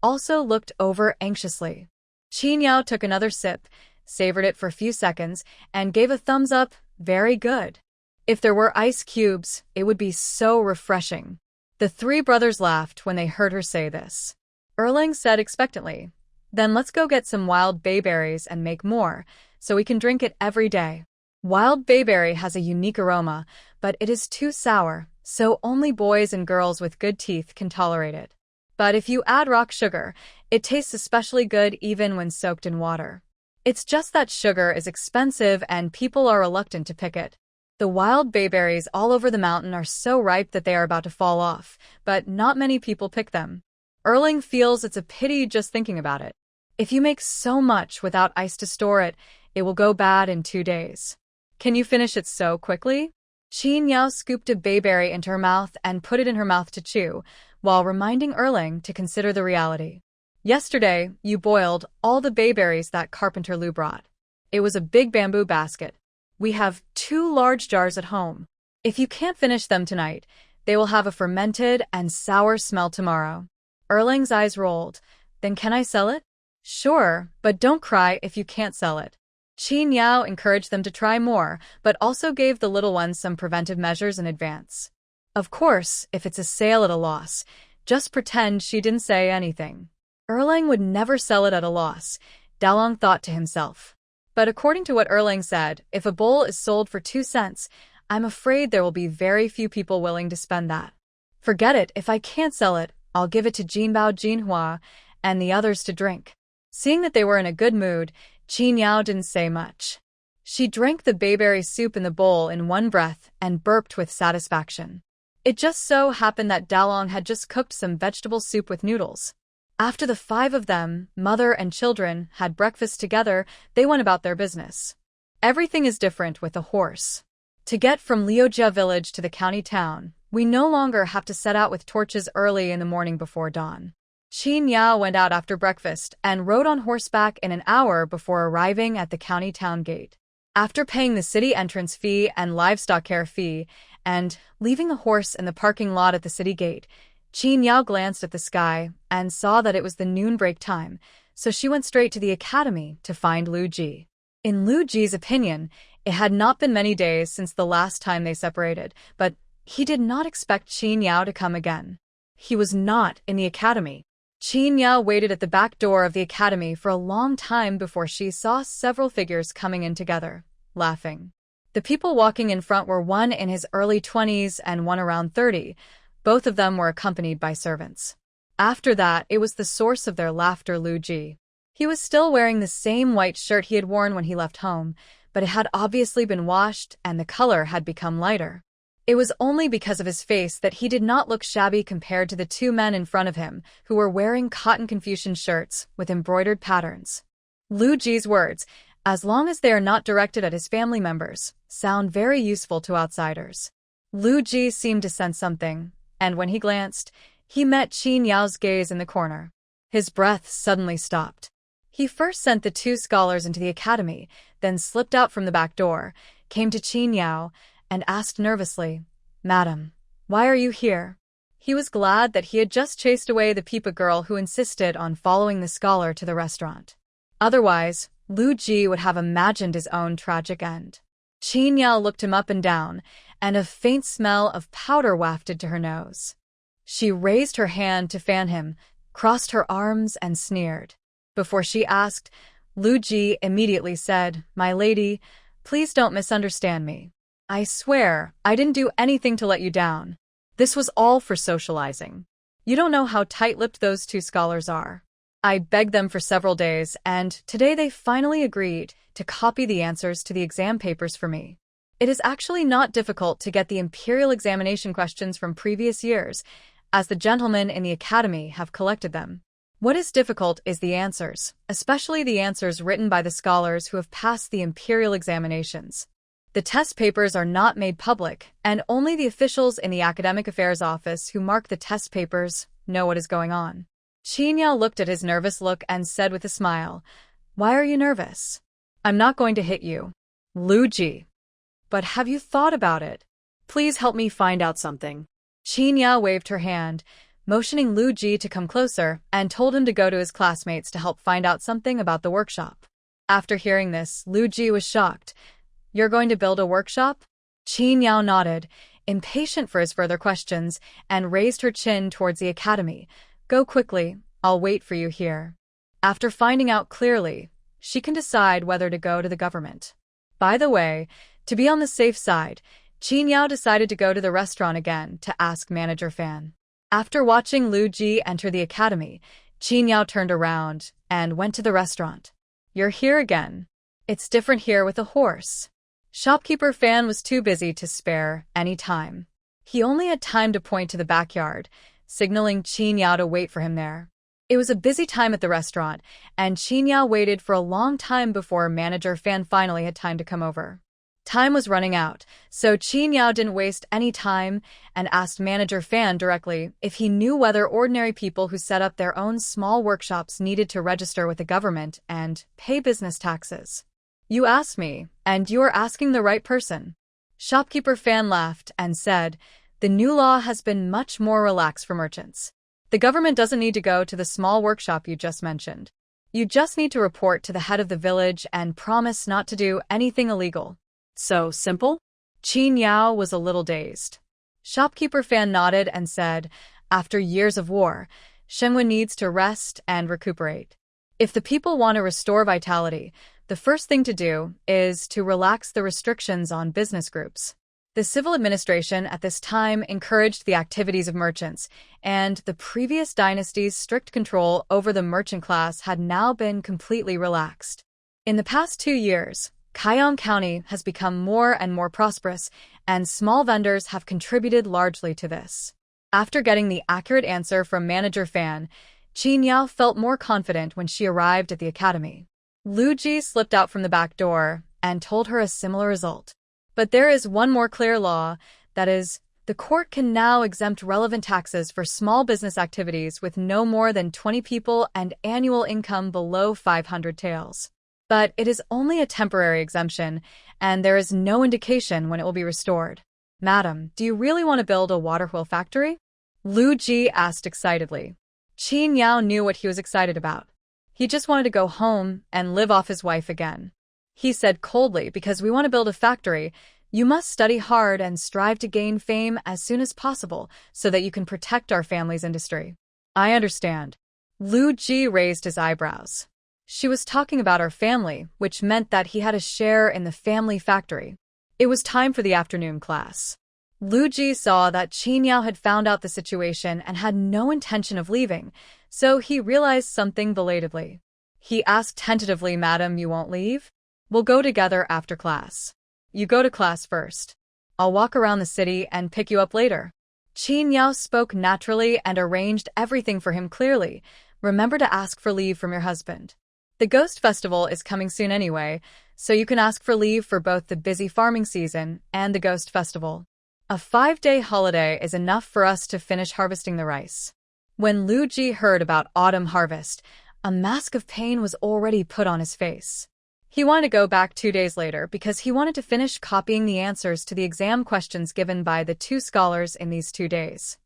also looked over anxiously. Qin Yao took another sip, savored it for a few seconds, and gave a thumbs up. Very good. If there were ice cubes, it would be so refreshing. The 3 brothers laughed when they heard her say this. Erling said expectantly, "Then let's go get some wild bayberries and make more, so we can drink it every day." Wild bayberry has a unique aroma, but it is too sour, so only boys and girls with good teeth can tolerate it. But if you add rock sugar, it tastes especially good even when soaked in water. It's just that sugar is expensive and people are reluctant to pick it. The wild bayberries all over the mountain are so ripe that they are about to fall off, but not many people pick them. Erling feels it's a pity just thinking about it. If you make so much without ice to store it, it will go bad in 2 days. Can you finish it so quickly? Qin Yao scooped a bayberry into her mouth and put it in her mouth to chew, while reminding Erling to consider the reality. Yesterday, you boiled all the bayberries that Carpenter Lu brought. It was a big bamboo basket. We have 2 large jars at home. If you can't finish them tonight, they will have a fermented and sour smell tomorrow. Erling's eyes rolled. Then can I sell it? Sure, but don't cry if you can't sell it. Qin Yao encouraged them to try more, but also gave the little ones some preventive measures in advance. Of course, if it's a sale at a loss, just pretend she didn't say anything. Erling would never sell it at a loss, Dalong thought to himself. But according to what Erling said, if a bowl is sold for 2 cents, I'm afraid there will be very few people willing to spend that. Forget it, if I can't sell it, I'll give it to Jinbao Jinhua and the others to drink. Seeing that they were in a good mood, Qin Yao didn't say much. She drank the bayberry soup in the bowl in one breath and burped with satisfaction. It just so happened that Dalong had just cooked some vegetable soup with noodles. After the 5 of them, mother and children, had breakfast together, they went about their business. Everything is different with a horse. To get from Liujia village to the county town, we no longer have to set out with torches early in the morning before dawn. Qin Yao went out after breakfast and rode on horseback in an hour before arriving at the county town gate. After paying the city entrance fee and livestock care fee, and leaving the horse in the parking lot at the city gate, Qin Yao glanced at the sky and saw that it was the noon break time, so she went straight to the academy to find Lu Ji. In Lu Ji's opinion, it had not been many days since the last time they separated, but he did not expect Qin Yao to come again. He was not in the academy. Qin Yao waited at the back door of the academy for a long time before she saw several figures coming in together, laughing. The people walking in front were one in his early 20s and one around 30. Both of them were accompanied by servants. After that, it was the source of their laughter, Lu Ji. He was still wearing the same white shirt he had worn when he left home, but it had obviously been washed and the color had become lighter. It was only because of his face that he did not look shabby compared to the 2 men in front of him, who were wearing cotton Confucian shirts with embroidered patterns. Lu Ji's words, as long as they are not directed at his family members, sound very useful to outsiders. Lu Ji seemed to sense something, and when he glanced, he met Qin Yao's gaze in the corner. His breath suddenly stopped. He first sent the two scholars into the academy, then slipped out from the back door, came to Qin Yao, and asked nervously, "Madam, why are you here?" He was glad that he had just chased away the Peepa girl who insisted on following the scholar to the restaurant. Otherwise, Lu Ji would have imagined his own tragic end. Qin Yao looked him up and down, and a faint smell of powder wafted to her nose. She raised her hand to fan him, crossed her arms, and sneered. Before she asked, Lu Ji immediately said, "My lady, please don't misunderstand me. I swear, I didn't do anything to let you down. This was all for socializing. You don't know how tight-lipped those two scholars are. I begged them for several days, and today they finally agreed to copy the answers to the exam papers for me. It is actually not difficult to get the imperial examination questions from previous years, as the gentlemen in the academy have collected them. What is difficult is the answers, especially the answers written by the scholars who have passed the imperial examinations. The test papers are not made public, and only the officials in the Academic Affairs Office who mark the test papers know what is going on." Qin Yao looked at his nervous look and said with a smile, "Why are you nervous? I'm not going to hit you, Lu Ji. But have you thought about it? Please help me find out something." Qin Yao waved her hand, motioning Lu Ji to come closer, and told him to go to his classmates to help find out something about the workshop. After hearing this, Lu Ji was shocked. "You're going to build a workshop?" Qin Yao nodded, impatient for his further questions, and raised her chin towards the academy. "Go quickly, I'll wait for you here." After finding out clearly, she can decide whether to go to the government. By the way, to be on the safe side, Qin Yao decided to go to the restaurant again to ask Manager Fan. After watching Lu Ji enter the academy, Qin Yao turned around and went to the restaurant. "You're here again. It's different here with a horse." Shopkeeper Fan was too busy to spare any time. He only had time to point to the backyard, signaling Qin Yao to wait for him there. It was a busy time at the restaurant, and Qin Yao waited for a long time before Manager Fan finally had time to come over. Time was running out, so Qin Yao didn't waste any time and asked Manager Fan directly if he knew whether ordinary people who set up their own small workshops needed to register with the government and pay business taxes. "You asked me, and you are asking the right person." Shopkeeper Fan laughed and said, "The new law has been much more relaxed for merchants. The government doesn't need to go to the small workshop you just mentioned. You just need to report to the head of the village and promise not to do anything illegal." "So simple?" Qin Yao was a little dazed. Shopkeeper Fan nodded and said, "After years of war, Shenwen needs to rest and recuperate. If the people want to restore vitality, the first thing to do is to relax the restrictions on business groups." The civil administration at this time encouraged the activities of merchants, and the previous dynasty's strict control over the merchant class had now been completely relaxed. In the past 2 years, Kaiyang County has become more and more prosperous, and small vendors have contributed largely to this. After getting the accurate answer from Manager Fan, Qin Yao felt more confident when she arrived at the academy. Lu Ji slipped out from the back door and told her a similar result. But there is one more clear law, that is, the court can now exempt relevant taxes for small business activities with no more than 20 people and annual income below 500 taels. But it is only a temporary exemption, and there is no indication when it will be restored. "Madam, do you really want to build a water wheel factory?" Lu Ji asked excitedly. Qin Yao knew what he was excited about. He just wanted to go home and live off his wife again. He said coldly, "Because we want to build a factory, you must study hard and strive to gain fame as soon as possible so that you can protect our family's industry." "I understand." Lu Ji raised his eyebrows. She was talking about our family, which meant that he had a share in the family factory. It was time for the afternoon class. Lu Ji saw that Qin Yao had found out the situation and had no intention of leaving, so he realized something belatedly. He asked tentatively, "Madam, you won't leave? We'll go together after class. You go to class first. I'll walk around the city and pick you up later." Qin Yao spoke naturally and arranged everything for him clearly. "Remember to ask for leave from your husband. The Ghost Festival is coming soon anyway, so you can ask for leave for both the busy farming season and the Ghost Festival. A 5-day holiday is enough for us to finish harvesting the rice." When Lu Ji heard about autumn harvest, A mask of pain was already put on his face. He wanted to go back 2 days later because he wanted to finish copying the answers to the exam questions given by the 2 scholars in these 2 days.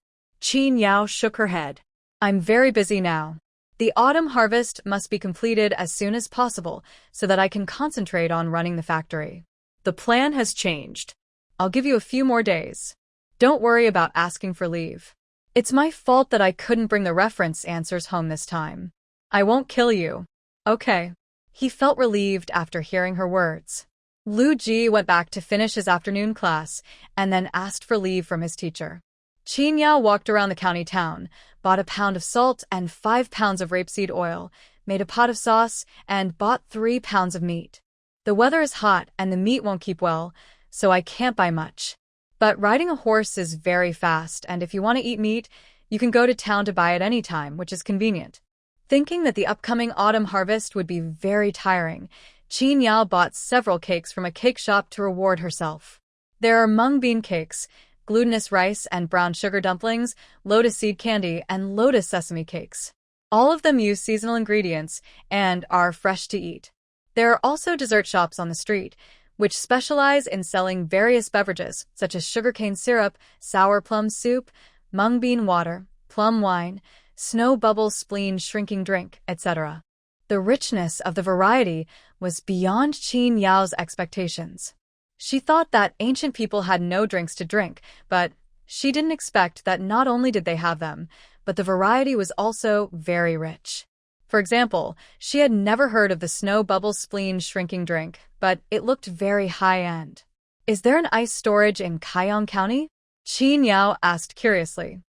Qin Yao shook her head. I'm very busy now. The autumn harvest must be completed as soon as possible so that I can concentrate on running the factory. The plan has changed. I'll give you a few more days. Don't worry about asking for leave. It's my fault that I couldn't bring the reference answers home this time. I won't kill you. Okay. He felt relieved after hearing her words. Lu Ji went back to finish his afternoon class and then asked for leave from his teacher. Qin Yao walked around the county town, bought a pound of salt and 5 pounds of rapeseed oil, made a pot of sauce, and bought 3 pounds of meat. The weather is hot and the meat won't keep well, so I can't buy much. But riding a horse is very fast, and if you want to eat meat, you can go to town to buy it any time, which is convenient. Thinking that the upcoming autumn harvest would be very tiring, Qin Yao bought several cakes from a cake shop to reward herself. There are mung bean cakes, glutinous rice and brown sugar dumplings, lotus seed candy, and lotus sesame cakes. All of them use seasonal ingredients and are fresh to eat. There are also dessert shops on the street, which specialize in selling various beverages such as sugarcane syrup, sour plum soup, mung bean water, plum wine, snow bubble spleen shrinking drink, etc. The richness of the variety was beyond Qin Yao's expectations. She thought that ancient people had no drinks to drink, but she didn't expect that not only did they have them, but the variety was also very rich. For example, she had never heard of the snow bubble spleen shrinking drink, but it looked very high-end. Is there an ice storage in Kaiyang County? Qin Yao asked curiously.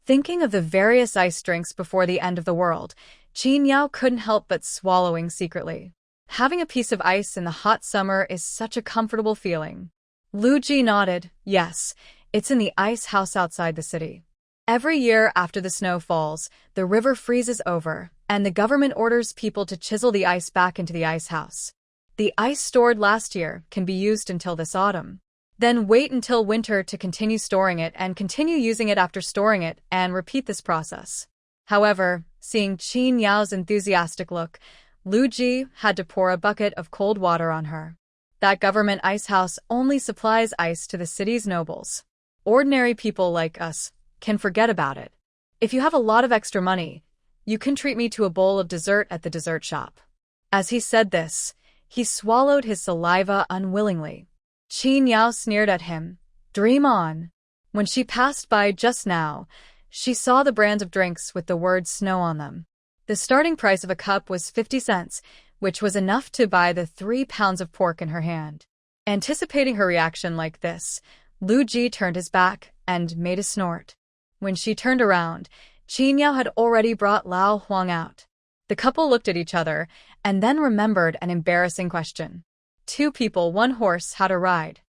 Thinking of the various ice drinks before the end of the world, Qin Yao couldn't help but swallowing secretly. Having a piece of ice in the hot summer is such a comfortable feeling. Lu Ji nodded. Yes, it's in the ice house outside the city. Every year after the snow falls, the river freezes over, and the government orders people to chisel the ice back into the ice house. The ice stored last year can be used until this autumn. Then wait until winter to continue storing it and continue using it after storing it and repeat this process. However, seeing Qin Yao's enthusiastic look, Lu Ji had to pour a bucket of cold water on her. That government ice house only supplies ice to the city's nobles. Ordinary people like us can forget about it. If you have a lot of extra money, you can treat me to a bowl of dessert at the dessert shop. As he said this, he swallowed his saliva unwillingly. Qin Yao sneered at him. Dream on. When she passed by just now, she saw the brands of drinks with the word snow on them. The starting price of a cup was 50 cents, which was enough to buy the 3 pounds of pork in her hand. Anticipating her reaction like this, Lu Ji turned his back and made a snort. When she turned around, Qin Yao had already brought Lao Huang out. The couple looked at each other and then remembered an embarrassing question. 2 people, 1 horse, how to ride.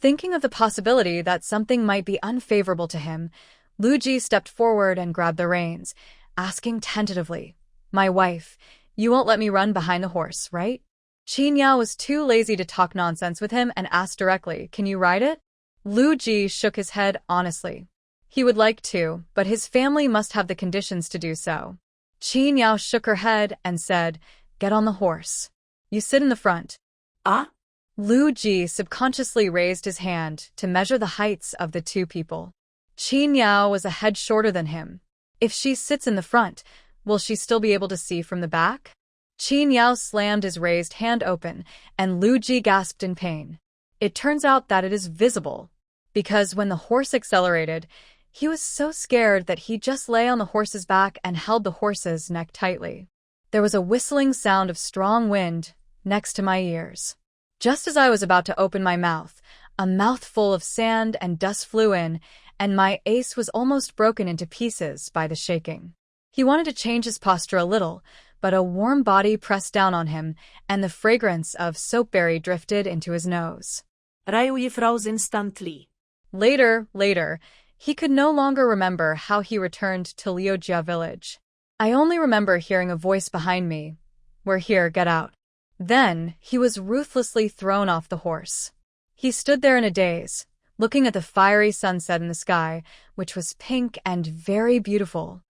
Thinking of the possibility that something might be unfavorable to him, Lu Ji stepped forward and grabbed the reins, asking tentatively, My wife, you won't let me run behind the horse, right? Qin Yao was too lazy to talk nonsense with him and asked directly, Can you ride it? Lu Ji shook his head honestly. He would like to, but his family must have the conditions to do so. Qin Yao shook her head and said, Get on the horse. You sit in the front. Ah? Lu Ji subconsciously raised his hand to measure the heights of the 2 people. Qin Yao was a head shorter than him. If she sits in the front, will she still be able to see from the back? Qin Yao slammed his raised hand open, and Lu Ji gasped in pain. It turns out that it is visible, because when the horse accelerated, he was so scared that he just lay on the horse's back and held the horse's neck tightly. There was a whistling sound of strong wind next to my ears. Just as I was about to open my mouth, a mouthful of sand and dust flew in, and my ace was almost broken into pieces by the shaking. He wanted to change his posture a little, but a warm body pressed down on him, and the fragrance of soapberry drifted into his nose. Raju froze instantly. Later, he could no longer remember how he returned to Liujia village. I only remember hearing a voice behind me. We're here, get out. Then, he was ruthlessly thrown off the horse. He stood there in a daze, looking at the fiery sunset in the sky, which was pink and very beautiful.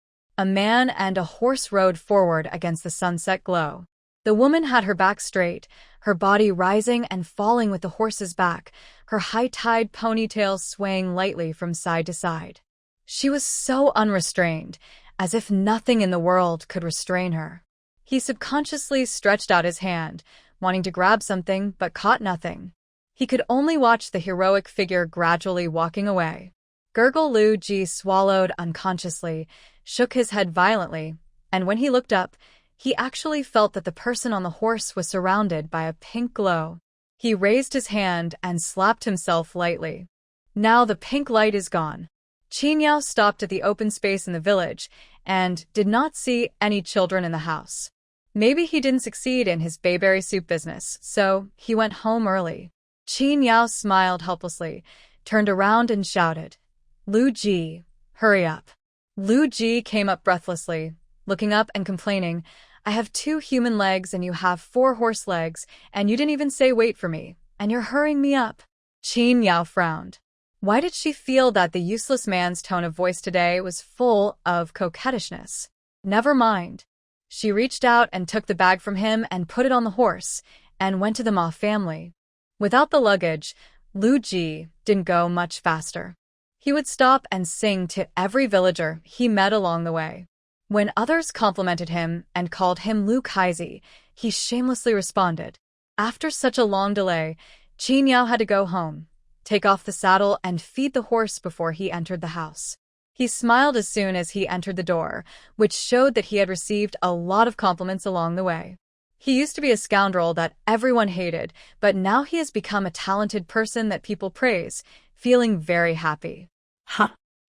A man and a horse rode forward against the sunset glow. The woman had her back straight, her body rising and falling with the horse's back, her high-tied ponytail swaying lightly from side to side. She was so unrestrained, as if nothing in the world could restrain her. He subconsciously stretched out his hand, wanting to grab something but caught nothing. He could only watch the heroic figure gradually walking away. Gurgle Lu Ji swallowed unconsciously, shook his head violently, and when he looked up, he actually felt that the person on the horse was surrounded by a pink glow. He raised his hand and slapped himself lightly. Now the pink light is gone. Qin Yao stopped at the open space in the village and did not see any children in the house. Maybe he didn't succeed in his bayberry soup business, so he went home early. Qin Yao smiled helplessly, turned around and shouted, "Lu Ji, hurry up." Lu Ji came up breathlessly, looking up and complaining, "I have 2 human legs and you have 4 horse legs, and you didn't even say wait for me, and you're hurrying me up." Qin Yao frowned. Why did she feel that the useless man's tone of voice today was full of coquettishness? Never mind. She reached out and took the bag from him and put it on the horse, and went to the Ma family. Without the luggage, Lu Ji didn't go much faster. He would stop and sing to every villager he met along the way. When others complimented him and called him Lu Kaizi, he shamelessly responded. After such a long delay, Qin Yao had to go home, take off the saddle and feed the horse before he entered the house. He smiled as soon as he entered the door, which showed that he had received a lot of compliments along the way. He used to be a scoundrel that everyone hated, but now he has become a talented person that people praise, feeling very happy.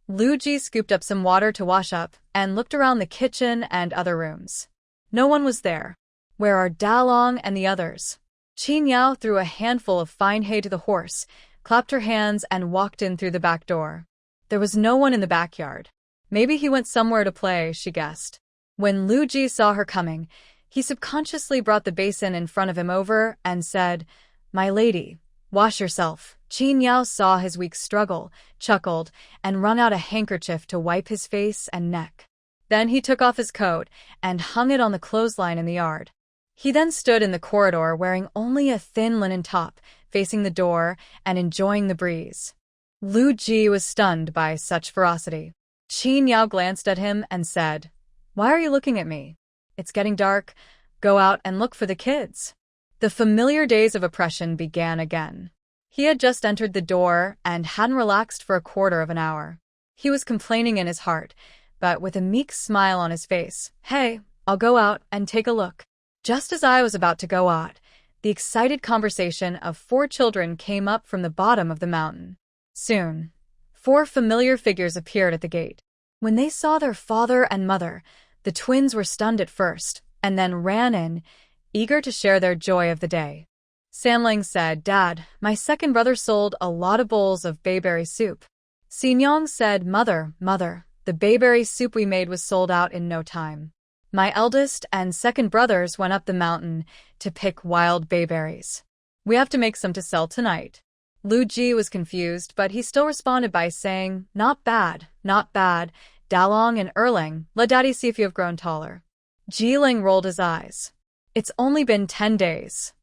Lu Ji scooped up some water to wash up and looked around the kitchen and other rooms. No one was there. Where are Dalong and the others? Qin Yao threw a handful of fine hay to the horse, clapped her hands and walked in through the back door. There was no one in the backyard. Maybe he went somewhere to play, she guessed. When Lu Ji saw her coming, he subconsciously brought the basin in front of him over and said, "My lady, wash yourself." Qin Yao saw his weak struggle, chuckled, and wrung out a handkerchief to wipe his face and neck. Then he took off his coat and hung it on the clothesline in the yard. He then stood in the corridor wearing only a thin linen top, facing the door and enjoying the breeze. Lu Ji was stunned by such ferocity. Qin Yao glanced at him and said, "Why are you looking at me? It's getting dark. Go out and look for the kids." The familiar days of oppression began again. He had just entered the door and hadn't relaxed for a quarter of an hour. He was complaining in his heart, but with a meek smile on his face. "Hey, I'll go out and take a look." Just as I was about to go out, the excited conversation of 4 children came up from the bottom of the mountain. Soon, 4 familiar figures appeared at the gate. When they saw their father and mother, the twins were stunned at first, and then ran in, eager to share their joy of the day. Sanling said, "Dad, my second brother sold a lot of bowls of bayberry soup." Xingyang said, Mother, the bayberry soup we made was sold out in no time. My eldest and second brothers went up the mountain to pick wild bayberries. We have to make some to sell tonight." Lu Ji was confused, but he still responded by saying, Not bad. Dalong and Erlang, let Daddy see if you have grown taller." Jiling rolled his eyes. "It's only been 10 days.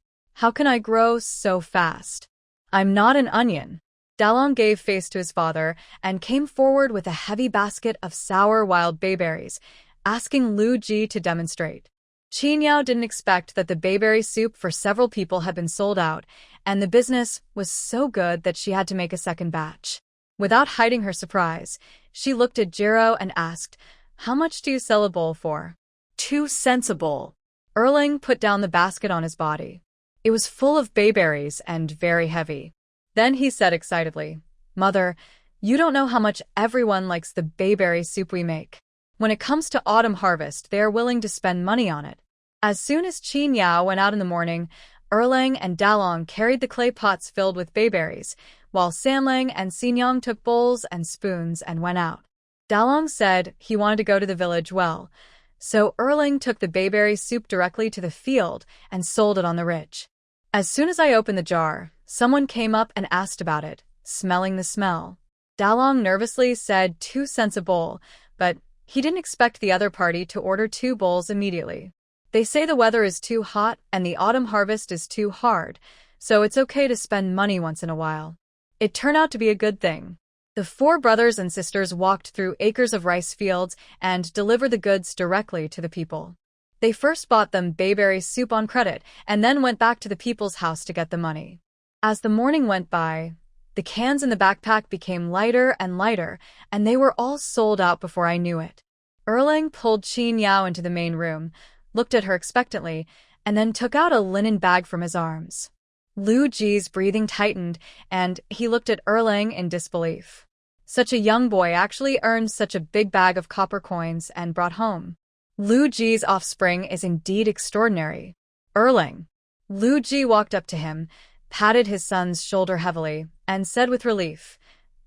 How can I grow so fast? I'm not an onion." Dalong gave face to his father and came forward with a heavy basket of sour wild bayberries, asking Lu Ji to demonstrate. Qin Yao didn't expect that the bayberry soup for several people had been sold out, and the business was so good that she had to make a second batch. Without hiding her surprise, she looked at Jiro and asked, "How much do you sell a bowl for?" 2 cents a bowl. Erlang put down the basket on his body. It was full of bayberries and very heavy. Then he said excitedly, "Mother, you don't know how much everyone likes the bayberry soup we make. When it comes to autumn harvest, they are willing to spend money on it." As soon as Qin Yao went out in the morning, Erlang and Dalong carried the clay pots filled with bayberries, while Sanlang and Xingyang took bowls and spoons and went out. Dalong said he wanted to go to the village well, so Erlang took the bayberry soup directly to the field and sold it on the ridge. As soon as I opened the jar, someone came up and asked about it, smelling the smell. Dalong nervously said 2 cents a bowl, but He didn't expect the other party to order 2 bowls immediately. They say the weather is too hot and the autumn harvest is too hard, so it's okay to spend money once in a while. It turned out to be a good thing. The 4 brothers and sisters walked through acres of rice fields and delivered the goods directly to the people. They first bought them bayberry soup on credit and then went back to the people's house to get the money. As the morning went by, the cans in the backpack became lighter and lighter, and they were all sold out before I knew it. Erlang pulled Qin Yao into the main room, looked at her expectantly, and then took out a linen bag from his arms. Lu Ji's breathing tightened, and he looked at Erlang in disbelief. Such a young boy actually earned such a big bag of copper coins and brought home. Lu Ji's offspring is indeed extraordinary. Erlang. Lu Ji walked up to him, patted his son's shoulder heavily, and said with relief,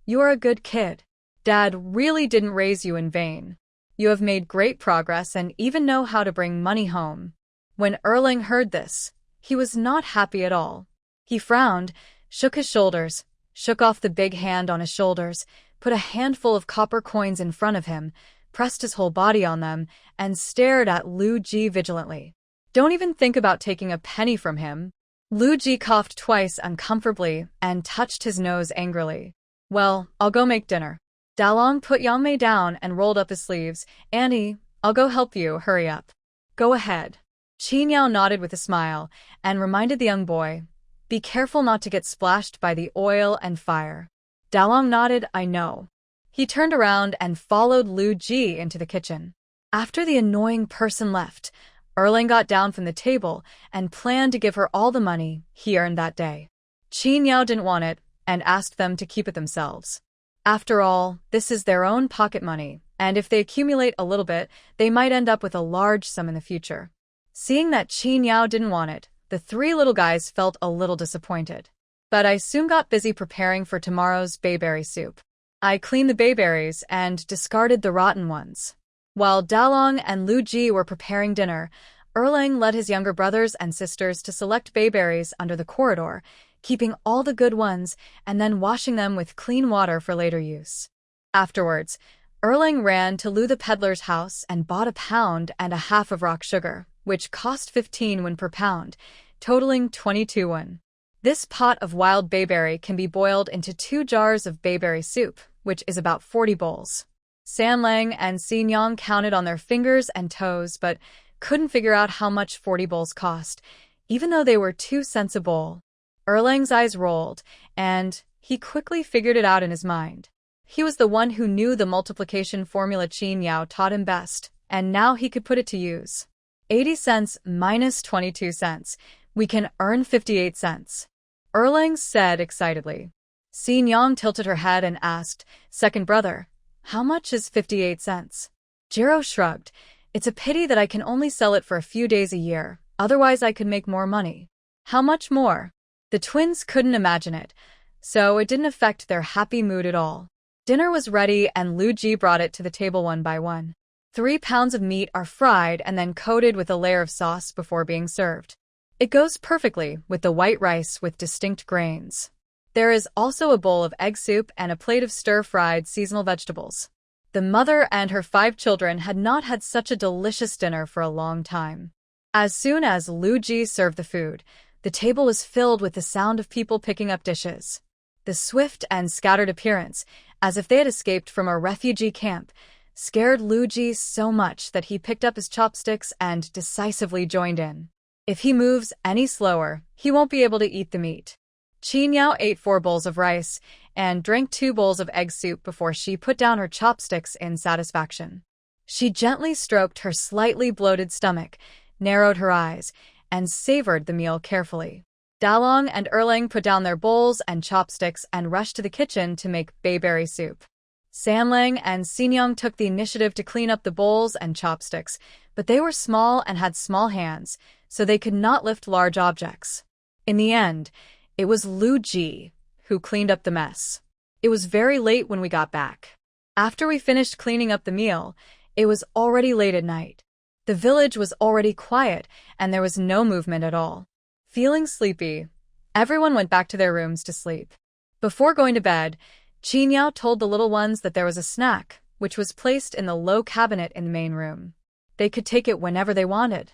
"You are a good kid. Dad really didn't raise you in vain. You have made great progress and even know how to bring money home." When Erlang heard this, he was not happy at all. He frowned, shook his shoulders, shook off the big hand on his shoulders, put a handful of copper coins in front of him, pressed his whole body on them, and stared at Lu Ji vigilantly. "Don't even think about taking a penny from him." Lu Ji coughed twice uncomfortably and touched his nose angrily. "Well, I'll go make dinner." Dalong put Yang Mei down and rolled up his sleeves. "Annie, I'll go help you, hurry up." "Go ahead." Qin Yao nodded with a smile and reminded the young boy, "Be careful not to get splashed by the oil and fire." Dalong nodded, "I know." He turned around and followed Lu Ji into the kitchen. After the annoying person left, Erlang got down from the table and planned to give her all the money he earned that day. Qin Yao didn't want it and asked them to keep it themselves. After all, this is their own pocket money, and if they accumulate a little bit, they might end up with a large sum in the future. Seeing that Qin Yao didn't want it, the 3 little guys felt a little disappointed. But I soon got busy preparing for tomorrow's bayberry soup. I cleaned the bayberries and discarded the rotten ones. While Dalong and Lu Ji were preparing dinner, Erlang led his younger brothers and sisters to select bayberries under the corridor, keeping all the good ones and then washing them with clean water for later use. Afterwards, Erlang ran to Lu the peddler's house and bought 1.5 pounds of rock sugar, which cost 15 won per pound, totaling 22 won. This pot of wild bayberry can be boiled into 2 jars of bayberry soup, which is about 40 bowls. San Lang and Xin Yang counted on their fingers and toes but couldn't figure out how much 40 bowls cost, even though they were 2 cents a bowl. Erlang's eyes rolled, and he quickly figured it out in his mind. He was the one who knew the multiplication formula Qin Yao taught him best, and now he could put it to use. 80 cents minus 22 cents. We can earn 58 cents. Erlang said excitedly. Xin Yang tilted her head and asked, "Second brother, how much is 58 cents? Jiro shrugged. "It's a pity that I can only sell it for a few days a year, otherwise I could make more money." "How much more?" The twins couldn't imagine it, so it didn't affect their happy mood at all. Dinner was ready and Lu Ji brought it to the table one by one. 3 pounds of meat are fried and then coated with a layer of sauce before being served. It goes perfectly with the white rice with distinct grains. There is also a bowl of egg soup and a plate of stir-fried seasonal vegetables. The mother and her 5 children had not had such a delicious dinner for a long time. As soon as Lu Ji served the food, the table was filled with the sound of people picking up dishes. The swift and scattered appearance, as if they had escaped from a refugee camp, scared Lu Ji so much that he picked up his chopsticks and decisively joined in. If he moves any slower, he won't be able to eat the meat. Qin Yao ate 4 bowls of rice and drank 2 bowls of egg soup before she put down her chopsticks in satisfaction. She gently stroked her slightly bloated stomach, narrowed her eyes, and savored the meal carefully. Dalong and Erlang put down their bowls and chopsticks and rushed to the kitchen to make bayberry soup. San Lang and Xin Yang took the initiative to clean up the bowls and chopsticks, but they were small and had small hands, so they could not lift large objects. In the end, it was Lu Ji who cleaned up the mess. It was very late when we got back. After we finished cleaning up the meal, it was already late at night. The village was already quiet, and there was no movement at all. Feeling sleepy, everyone went back to their rooms to sleep. Before going to bed, Qin Yao told the little ones that there was a snack, which was placed in the low cabinet in the main room. They could take it whenever they wanted.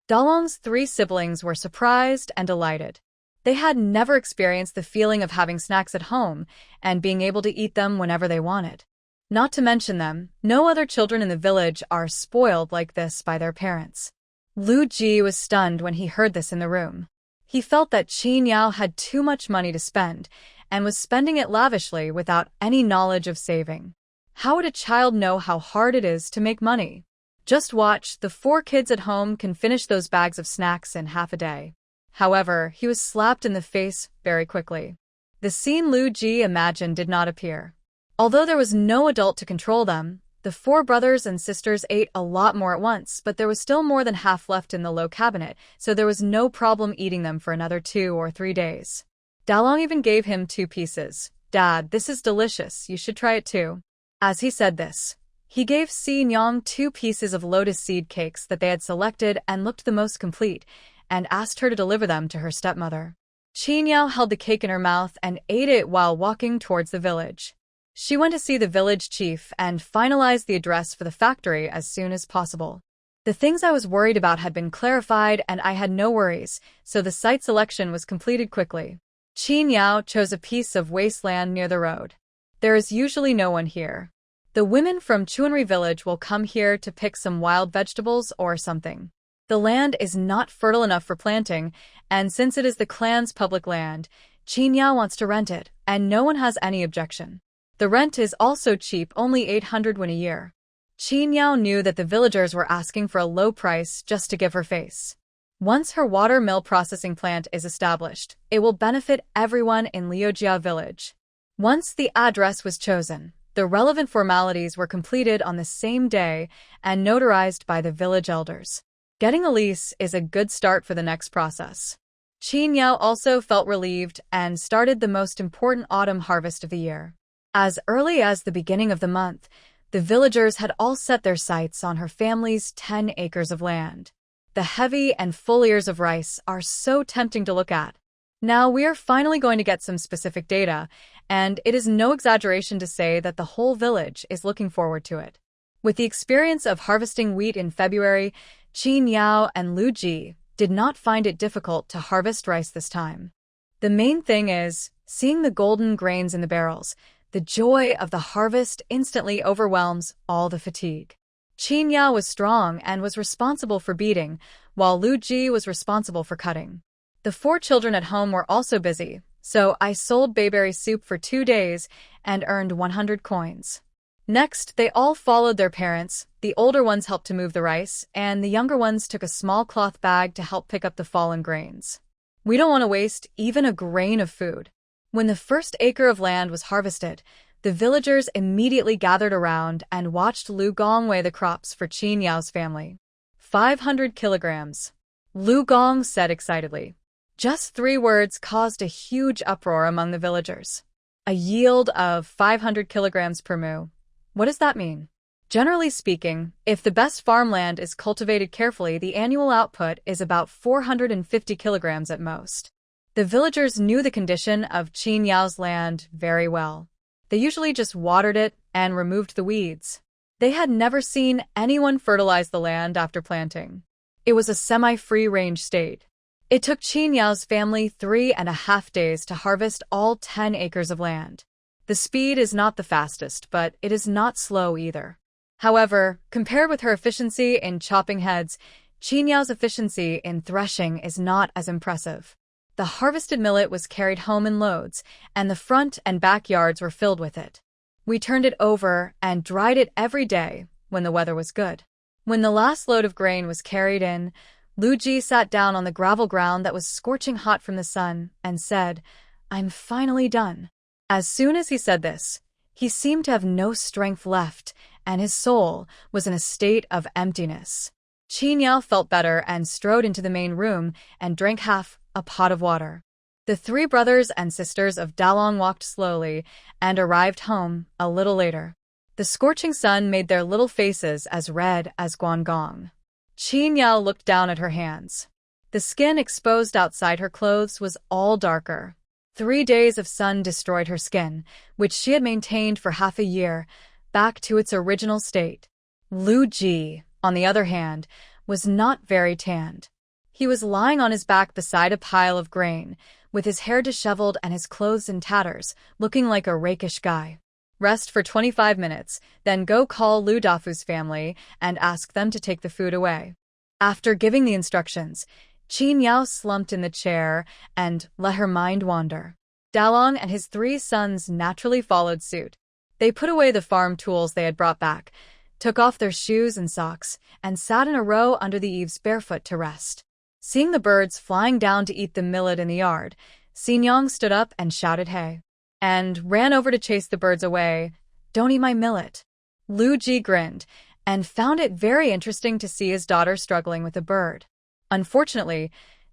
Dalong's 3 siblings were surprised and delighted. They had never experienced the feeling of having snacks at home and being able to eat them whenever they wanted. Not to mention them, no other children in the village are spoiled like this by their parents. Lu Ji was stunned when he heard this in the room. He felt that Qin Yao had too much money to spend and was spending it lavishly without any knowledge of saving. How would a child know how hard it is to make money? Just watch, the 4 kids at home can finish those bags of snacks in half a day. However, he was slapped in the face very quickly. The scene Lu Ji imagined did not appear. Although there was no adult to control them, the 4 brothers and sisters ate a lot more at once, but there was still more than half left in the low cabinet, so there was no problem eating them for another 2 or 3 days. Dalong even gave him 2 pieces. "Dad, this is delicious, you should try it too." As he said this, he gave Si Nyang 2 pieces of lotus seed cakes that they had selected and looked the most complete, and asked her to deliver them to her stepmother. Qin Yao held the cake in her mouth and ate it while walking towards the village. She went to see the village chief and finalized the address for the factory as soon as possible. The things I was worried about had been clarified and I had no worries, so the site selection was completed quickly. Qin Yao chose a piece of wasteland near the road. There is usually no one here. The women from Chuanri village will come here to pick some wild vegetables or something. The land is not fertile enough for planting, and since it is the clan's public land, Qin Yao wants to rent it, and no one has any objection. The rent is also cheap, only 800 won a year. Qin Yao knew that the villagers were asking for a low price just to give her face. Once her water mill processing plant is established, it will benefit everyone in Liujia village. Once the address was chosen, the relevant formalities were completed on the same day and notarized by the village elders. Getting a lease is a good start for the next process. Qin Yao also felt relieved and started the most important autumn harvest of the year. As early as the beginning of the month, the villagers had all set their sights on her family's 10 acres of land. The heavy and full ears of rice are so tempting to look at. Now we are finally going to get some specific data, and it is no exaggeration to say that the whole village is looking forward to it. With the experience of harvesting wheat in February, Qin Yao and Lu Ji did not find it difficult to harvest rice this time. The main thing is, seeing the golden grains in the barrels, the joy of the harvest instantly overwhelms all the fatigue. Qin Yao was strong and was responsible for beating, while Lu Ji was responsible for cutting. The 4 children at home were also busy, so I sold bayberry soup for 2 days and earned 100 coins. Next, they all followed their parents. The older ones helped to move the rice, and the younger ones took a small cloth bag to help pick up the fallen grains. We don't want to waste even a grain of food. When the first acre of land was harvested, the villagers immediately gathered around and watched Lu Gong weigh the crops for Qin Yao's family. 500 kilograms. Lu Gong said excitedly. Just 3 words caused a huge uproar among the villagers. A yield of 500 kilograms per mu. What does that mean? Generally speaking, if the best farmland is cultivated carefully, the annual output is about 450 kilograms at most. The villagers knew the condition of Qin Yao's land very well. They usually just watered it and removed the weeds. They had never seen anyone fertilize the land after planting. It was a semi-free range state. It took Qin Yao's family 3.5 days to harvest all 10 acres of land. The speed is not the fastest, but it is not slow either. However, compared with her efficiency in chopping heads, Qin Yao's efficiency in threshing is not as impressive. The harvested millet was carried home in loads, and the front and back yards were filled with it. We turned it over and dried it every day when the weather was good. When the last load of grain was carried in, Lu Ji sat down on the gravel ground that was scorching hot from the sun and said, "I'm finally done." As soon as he said this, he seemed to have no strength left, and his soul was in a state of emptiness. Qin Yao felt better and strode into the main room and drank half a pot of water. The 3 brothers and sisters of Dalong walked slowly and arrived home a little later. The scorching sun made their little faces as red as guangong. Qin Yao looked down at her hands. The skin exposed outside her clothes was all darker. 3 days of sun destroyed her skin, which she had maintained for half a year, back to its original state. Lu Ji, on the other hand, was not very tanned. He was lying on his back beside a pile of grain, with his hair disheveled and his clothes in tatters, looking like a rakish guy. Rest for 25 minutes, then go call Lu Dafu's family and ask them to take the food away. After giving the instructions, Qin Yao slumped in the chair and let her mind wander. Dalong and his 3 sons naturally followed suit. They put away the farm tools they had brought back, took off their shoes and socks, and sat in a row under the eaves barefoot to rest. Seeing the birds flying down to eat the millet in the yard, Xingyang stood up and shouted hey, and ran over to chase the birds away. Don't eat my millet. Lu Ji grinned and found it very interesting to see his daughter struggling with a bird. Unfortunately,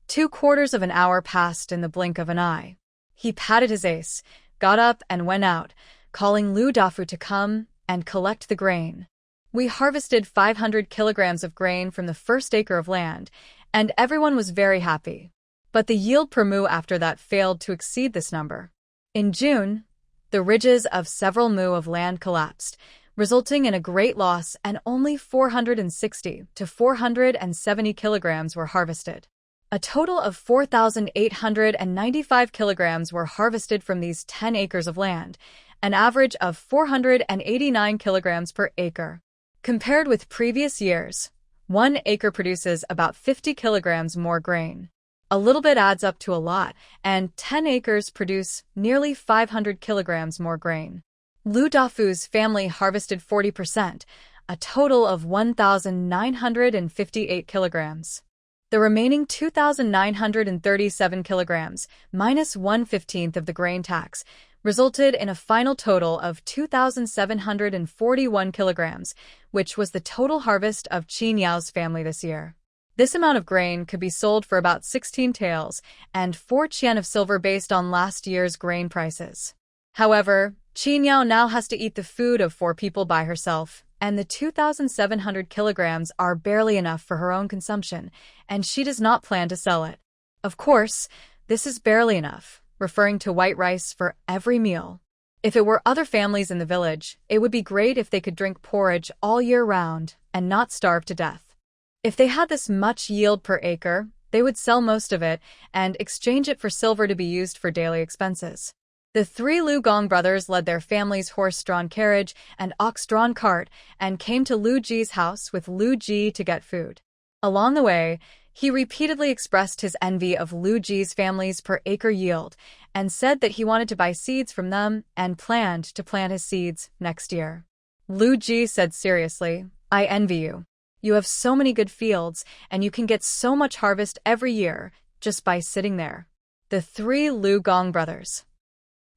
2/4 of an hour passed in the blink of an eye. He patted his ace, got up and went out, calling Lu Dafu to come and collect the grain. We harvested 500 kilograms of grain from the first acre of land, and everyone was very happy. But the yield per mu after that failed to exceed this number. In June, the ridges of several mu of land collapsed, resulting in a great loss, and only 460 to 470 kilograms were harvested. A total of 4,895 kilograms were harvested from these 10 acres of land, an average of 489 kilograms per acre. Compared with previous years, 1 acre produces about 50 kilograms more grain. A little bit adds up to a lot, and 10 acres produce nearly 500 kilograms more grain. Lu Dafu's family harvested 40%, a total of 1,958 kilograms. The remaining 2,937 kilograms, minus 1/15 of the grain tax, resulted in a final total of 2,741 kilograms, which was the total harvest of Qin Yao's family this year. This amount of grain could be sold for about 16 taels and 4 qian of silver based on last year's grain prices. However, Qin Yao now has to eat the food of 4 people by herself, and the 2,700 kilograms are barely enough for her own consumption, and she does not plan to sell it. Of course, this is barely enough, referring to white rice for every meal. If it were other families in the village, it would be great if they could drink porridge all year round and not starve to death. If they had this much yield per acre, they would sell most of it and exchange it for silver to be used for daily expenses. The 3 Lu Gong brothers led their family's horse-drawn carriage and ox-drawn cart and came to Lu Ji's house with Lu Ji to get food. Along the way, he repeatedly expressed his envy of Lu Ji's family's per-acre yield and said that he wanted to buy seeds from them and planned to plant his seeds next year. Lu Ji said seriously, I envy you. You have so many good fields, and you can get so much harvest every year just by sitting there. The 3 Lu Gong brothers.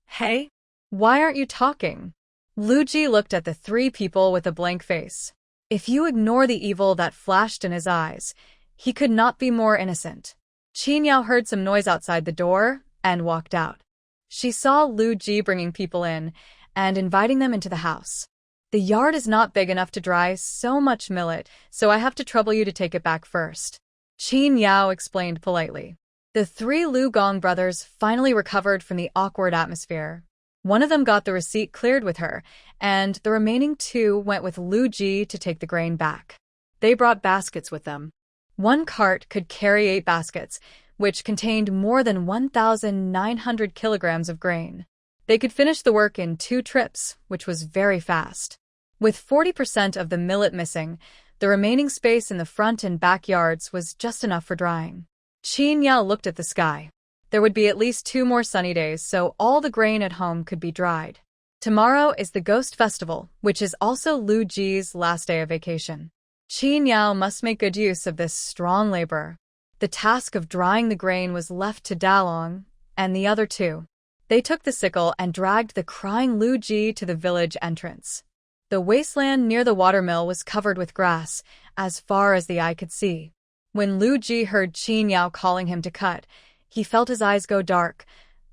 Hey? Why aren't you talking? Lu Ji looked at the 3 people with a blank face. If you ignore the evil that flashed in his eyes, he could not be more innocent. Qin Yao heard some noise outside the door and walked out. She saw Lu Ji bringing people in and inviting them into the house. The yard is not big enough to dry so much millet, so I have to trouble you to take it back first. Qin Yao explained politely. The 3 Lu Gong brothers finally recovered from the awkward atmosphere. One of them got the receipt cleared with her, and the remaining 2 went with Lu Ji to take the grain back. They brought baskets with them. 1 cart could carry 8 baskets, which contained more than 1,900 kilograms of grain. They could finish the work in 2 trips, which was very fast. With 40% of the millet missing, the remaining space in the front and backyards was just enough for drying. Qin Yao looked at the sky. There would be at least 2 more sunny days, so all the grain at home could be dried. Tomorrow is the Ghost Festival, which is also Lu Ji's last day of vacation. Qin Yao must make good use of this strong labor. The task of drying the grain was left to Dalong and the other 2. They took the sickle and dragged the crying Lu Ji to the village entrance. The wasteland near the watermill was covered with grass, as far as the eye could see. When Lu Ji heard Qin Yao calling him to cut, he felt his eyes go dark.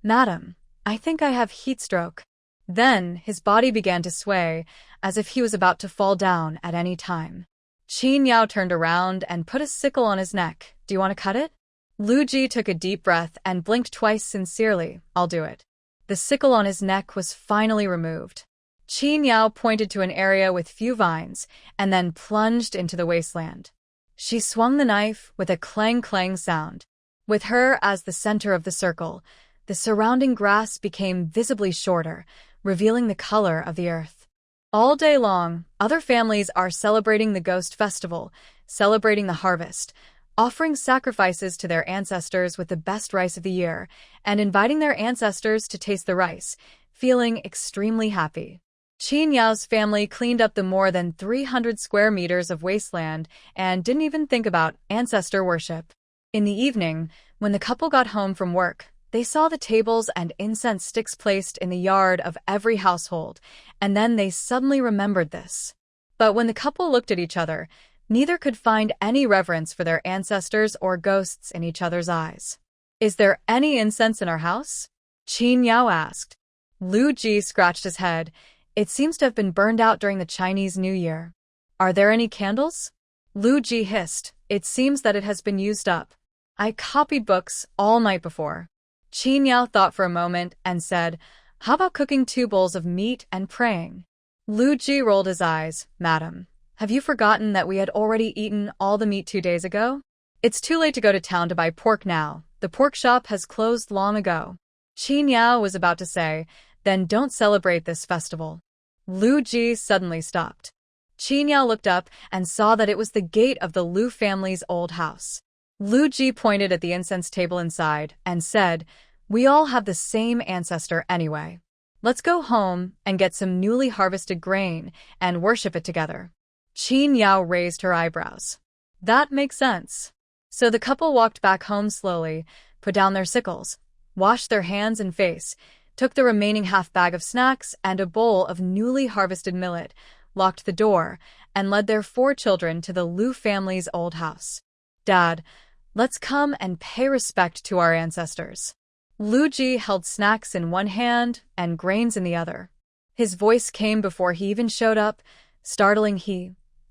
Madam, I think I have heat stroke. Then his body began to sway, as if he was about to fall down at any time. Qin Yao turned around and put a sickle on his neck. Do you want to cut it? Lu Ji took a deep breath and blinked twice sincerely. I'll do it. The sickle on his neck was finally removed. Qin Yao pointed to an area with few vines and then plunged into the wasteland. She swung the knife with a clang-clang sound. With her as the center of the circle, the surrounding grass became visibly shorter, revealing the color of the earth. All day long, other families are celebrating the Ghost Festival, celebrating the harvest, offering sacrifices to their ancestors with the best rice of the year, and inviting their ancestors to taste the rice, feeling extremely happy. Qin Yao's family cleaned up the more than 300 square meters of wasteland and didn't even think about ancestor worship. In the evening, when the couple got home from work, they saw the tables and incense sticks placed in the yard of every household, and then they suddenly remembered this. But when the couple looked at each other, neither could find any reverence for their ancestors or ghosts in each other's eyes. "Is there any incense in our house?" Qin Yao asked. Lu Ji scratched his head. "It seems to have been burned out during the Chinese New Year." "Are there any candles?" Lu Ji hissed. "It seems that it has been used up. I copied books all night before." Qin Yao thought for a moment and said, "How about cooking 2 bowls of meat and praying?" Lu Ji rolled his eyes. "Madam, have you forgotten that we had already eaten all the meat 2 days ago? It's too late to go to town to buy pork now. The pork shop has closed long ago." Qin Yao was about to say, "Then don't celebrate this festival." Lu Ji suddenly stopped. Qin Yao looked up and saw that it was the gate of the Lu family's old house. Lu Ji pointed at the incense table inside and said, "We all have the same ancestor anyway. Let's go home and get some newly harvested grain and worship it together." Qin Yao raised her eyebrows. "That makes sense." So the couple walked back home slowly, put down their sickles, washed their hands and face, took the remaining half bag of snacks and a bowl of newly harvested millet, locked the door, and led their 4 children to the Lu family's old house. "Dad, let's come and pay respect to our ancestors." Lu Ji held snacks in one hand and grains in the other. His voice came before he even showed up, startling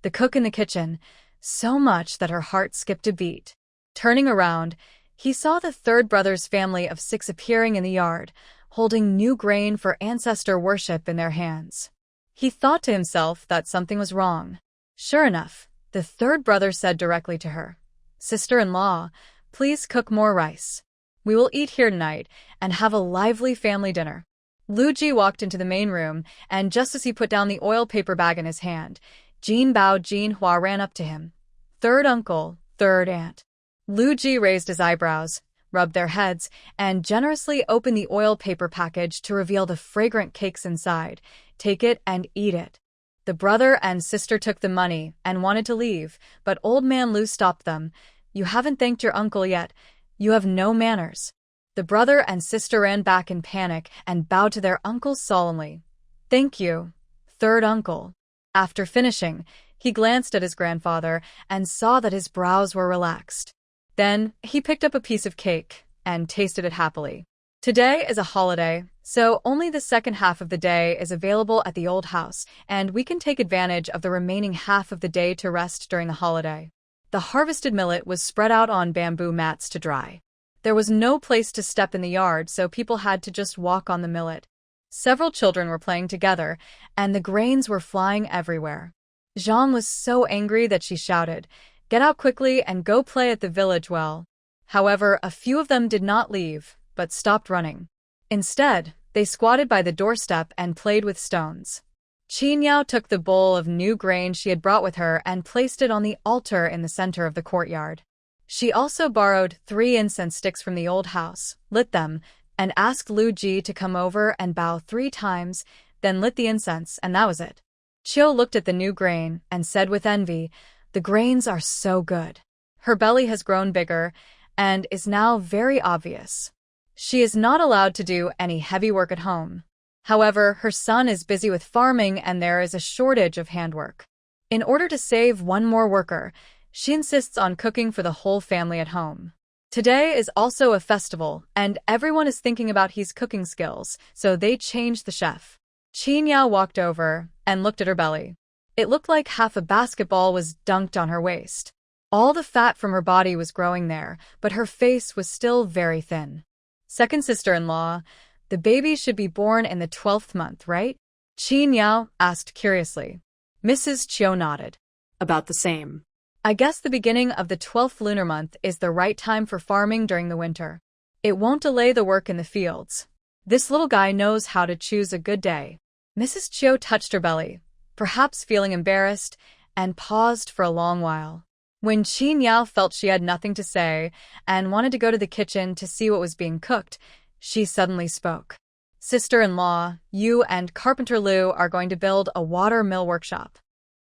the cook in the kitchen, so much that her heart skipped a beat. Turning around, he saw the 3rd brother's family of 6 appearing in the yard, holding new grain for ancestor worship in their hands. He thought to himself that something was wrong. Sure enough, the 3rd brother said directly to her, "Sister-in-law, please cook more rice. We will eat here tonight and have a lively family dinner." Lu Ji walked into the main room, and just as he put down the oil paper bag in his hand, Jin Bao Jinhua ran up to him. "Third uncle, 3rd aunt." Lu Ji raised his eyebrows, rubbed their heads, and generously opened the oil paper package to reveal the fragrant cakes inside. "Take it and eat it." The brother and sister took the money and wanted to leave, but old man Lu stopped them. "You haven't thanked your uncle yet. You have no manners." The brother and sister ran back in panic and bowed to their uncle solemnly. "Thank you, 3rd uncle." After finishing, he glanced at his grandfather and saw that his brows were relaxed. Then he picked up a piece of cake and tasted it happily. Today is a holiday, so only the second half of the day is available at the old house, and we can take advantage of the remaining half of the day to rest during the holiday. The harvested millet was spread out on bamboo mats to dry. There was no place to step in the yard, so people had to just walk on the millet. Several children were playing together, and the grains were flying everywhere. Zhang was so angry that she shouted, "Get out quickly and go play at the village well." However, a few of them did not leave, but stopped running. Instead, they squatted by the doorstep and played with stones. Qin Yao took the bowl of new grain she had brought with her and placed it on the altar in the center of the courtyard. She also borrowed 3 incense sticks from the old house, lit them, and asked Lu Ji to come over and bow 3 times, then lit the incense, and that was it. Chiu looked at the new grain and said with envy, "The grains are so good." Her belly has grown bigger and is now very obvious. She is not allowed to do any heavy work at home. However, her son is busy with farming and there is a shortage of handwork. In order to save one more worker, she insists on cooking for the whole family at home. Today is also a festival, and everyone is thinking about his cooking skills, so they changed the chef. Qin Yao walked over and looked at her belly. It looked like half a basketball was dunked on her waist. All the fat from her body was growing there, but her face was still very thin. "Second sister-in-law, the baby should be born in the 12th month, right?" Qin Yao asked curiously. Mrs. Chiu nodded. About the same. I guess the beginning of the 12th lunar month is the right time for farming during the winter. It won't delay the work in the fields. This little guy knows how to choose a good day. Mrs. Chiu touched her belly, perhaps feeling embarrassed, and paused for a long while. When Qin Yao felt she had nothing to say and wanted to go to the kitchen to see what was being cooked, she suddenly spoke. Sister-in-law, you and Carpenter Liu are going to build a water mill workshop.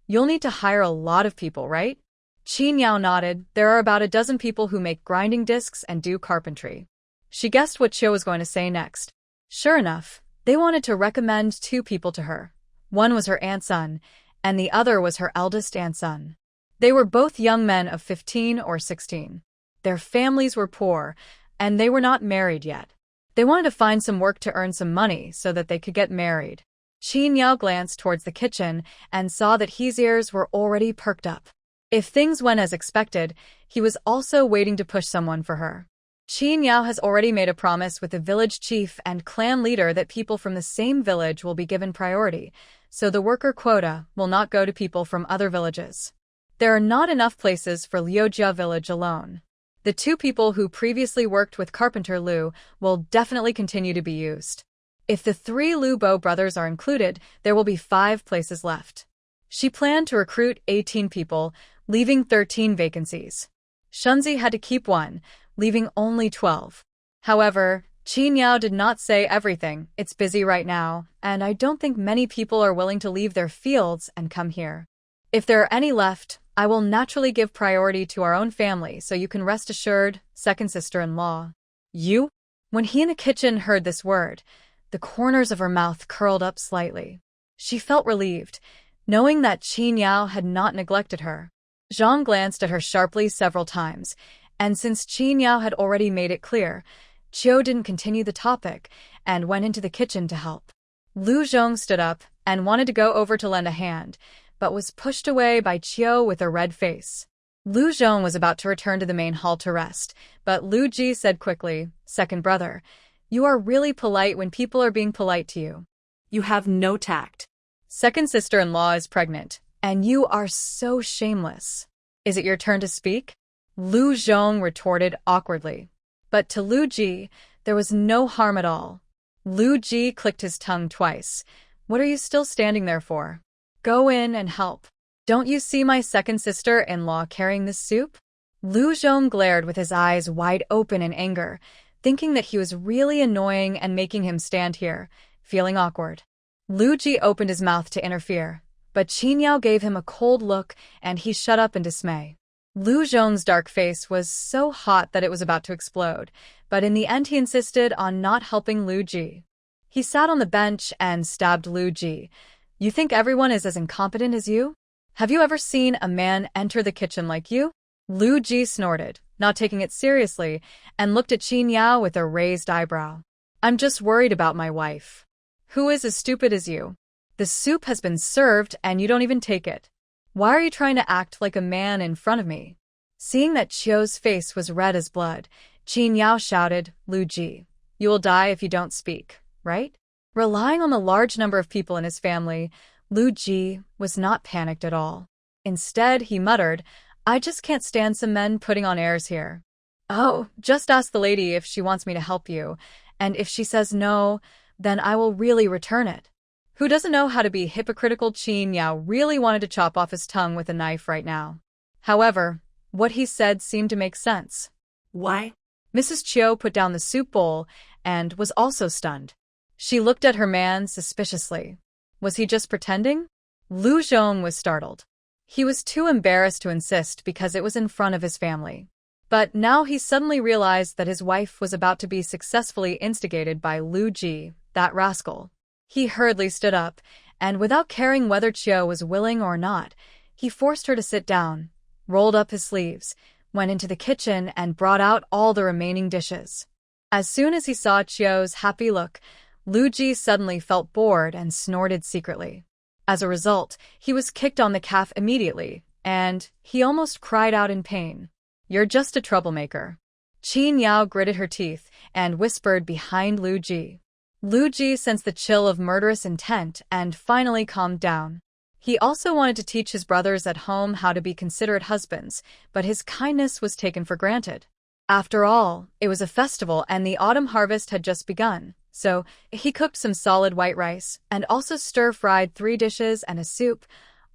You'll need to hire a lot of people, right? Qin Yao nodded. There are about a dozen people who make grinding discs and do carpentry. She guessed what Chiu was going to say next. Sure enough, they wanted to recommend 2 people to her. One was her aunt-son, and the other was her eldest aunt-son. They were both young men of 15 or 16. Their families were poor, and they were not married yet. They wanted to find some work to earn some money so that they could get married. Qin Yao glanced towards the kitchen and saw that his ears were already perked up. If things went as expected, he was also waiting to push someone for her. Qin Yao has already made a promise with the village chief and clan leader that people from the same village will be given priority, so the worker quota will not go to people from other villages. There are not enough places for Liujia village alone. The 2 people who previously worked with Carpenter Liu will definitely continue to be used. If the 3 Liu Bo brothers are included, there will be 5 places left. She planned to recruit 18 people, leaving 13 vacancies. Shunzi had to keep 1, leaving only 12. However, Qin Yao did not say everything. It's busy right now, and I don't think many people are willing to leave their fields and come here. If there are any left, I will naturally give priority to our own family, so you can rest assured, second sister-in-law. You? When he in the kitchen heard this word, the corners of her mouth curled up slightly. She felt relieved, knowing that Qin Yao had not neglected her. Zhang glanced at her sharply several times, and since Qin Yao had already made it clear, Chiu didn't continue the topic and went into the kitchen to help. Lu Zhong stood up and wanted to go over to lend a hand, but was pushed away by Chiu with a red face. Lu Zhong was about to return to the main hall to rest, but Lu Ji said quickly, "Second brother, you are really polite when people are being polite to you. You have no tact. Second sister-in-law is pregnant, and you are so shameless. Is it your turn to speak?" Lu Zhong retorted awkwardly. But to Lu Ji, there was no harm at all. Lu Ji clicked his tongue twice. "What are you still standing there for? Go in and help. Don't you see my second sister-in-law carrying this soup?" Lu Zhong glared with his eyes wide open in anger, thinking that he was really annoying and making him stand here, feeling awkward. Lu Ji opened his mouth to interfere, but Qin Yao gave him a cold look and he shut up in dismay. Lu Zhong's dark face was so hot that it was about to explode, but in the end he insisted on not helping Lu Ji. He sat on the bench and stabbed Lu Ji. "You think everyone is as incompetent as you? Have you ever seen a man enter the kitchen like you?" Lu Ji snorted, not taking it seriously, and looked at Qin Yao with a raised eyebrow. "I'm just worried about my wife. Who is as stupid as you? The soup has been served and you don't even take it. Why are you trying to act like a man in front of me?" Seeing that Chiu's face was red as blood, Qin Yao shouted, "Lu Ji, you will die if you don't speak, right?" Relying on the large number of people in his family, Lu Ji was not panicked at all. Instead, he muttered, "I just can't stand some men putting on airs here. Oh, just ask the lady if she wants me to help you, and if she says no, then I will really return it." Who doesn't know how to be hypocritical? Qin Yao really wanted to chop off his tongue with a knife right now. However, what he said seemed to make sense. Why? Mrs. Chiu put down the soup bowl and was also stunned. She looked at her man suspiciously. Was he just pretending? Lu Zhong was startled. He was too embarrassed to insist because it was in front of his family. But now he suddenly realized that his wife was about to be successfully instigated by Lu Ji, that rascal. He hurriedly stood up, and without caring whether Chiu was willing or not, he forced her to sit down, rolled up his sleeves, went into the kitchen and brought out all the remaining dishes. As soon as he saw Chiu's happy look, Lu Ji suddenly felt bored and snorted secretly. As a result, he was kicked on the calf immediately, and he almost cried out in pain. "You're just a troublemaker." Qin Yao gritted her teeth and whispered behind Lu Ji. Lu Ji sensed the chill of murderous intent and finally calmed down. He also wanted to teach his brothers at home how to be considerate husbands, but his kindness was taken for granted. After all, it was a festival and the autumn harvest had just begun, so he cooked some solid white rice and also stir-fried 3 dishes and a soup,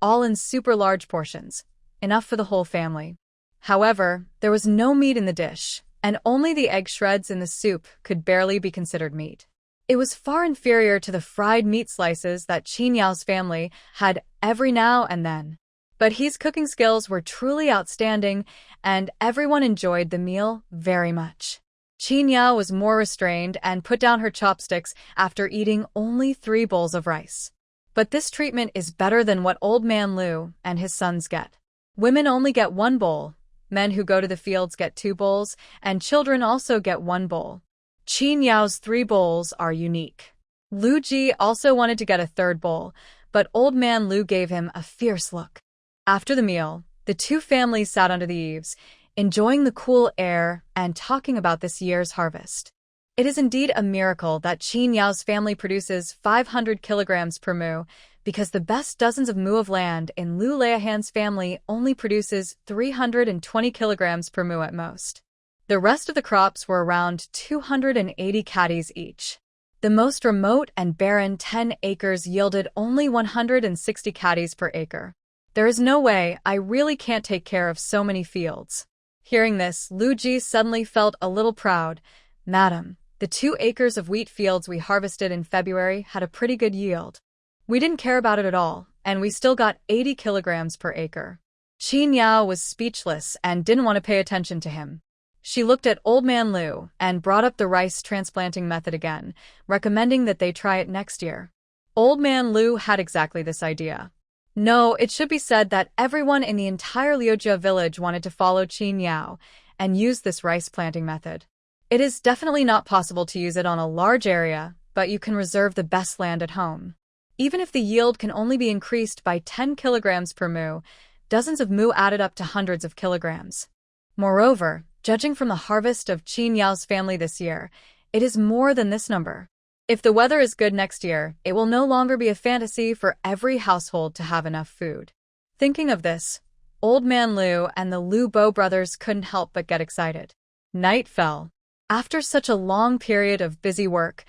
all in super large portions, enough for the whole family. However, there was no meat in the dish, and only the egg shreds in the soup could barely be considered meat. It was far inferior to the fried meat slices that Qin Yao's family had every now and then. But his cooking skills were truly outstanding, and everyone enjoyed the meal very much. Qin Yao was more restrained and put down her chopsticks after eating only 3 bowls of rice. But this treatment is better than what Old Man Lu and his sons get. Women only get 1 bowl, men who go to the fields get 2 bowls, and children also get 1 bowl. Qin Yao's 3 bowls are unique. Lu Ji also wanted to get a 3rd bowl, but Old Man Lu gave him a fierce look. After the meal, the 2 families sat under the eaves, enjoying the cool air and talking about this year's harvest. It is indeed a miracle that Qin Yao's family produces 500 kilograms per mu, because the best dozens of mu of land in Lu Leihan's family only produces 320 kilograms per mu at most. The rest of the crops were around 280 caddies each. The most remote and barren 10 acres yielded only 160 caddies per acre. There is no way, I really can't take care of so many fields. Hearing this, Lu Ji suddenly felt a little proud. Madam, the 2 acres of wheat fields we harvested in February had a pretty good yield. We didn't care about it at all, and we still got 80 kilograms per acre. Qin Yao was speechless and didn't want to pay attention to him. She looked at Old Man Lu and brought up the rice transplanting method again, recommending that they try it next year. Old Man Lu had exactly this idea. No, it should be said that everyone in the entire Liujia village wanted to follow Qin Yao and use this rice planting method. It is definitely not possible to use it on a large area, but you can reserve the best land at home. Even if the yield can only be increased by 10 kilograms per mu, dozens of mu added up to hundreds of kilograms. Moreover, judging from the harvest of Qin Yao's family this year, it is more than this number. If the weather is good next year, it will no longer be a fantasy for every household to have enough food. Thinking of this, Old Man Lu and the Lu Bo brothers couldn't help but get excited. Night fell. After such a long period of busy work,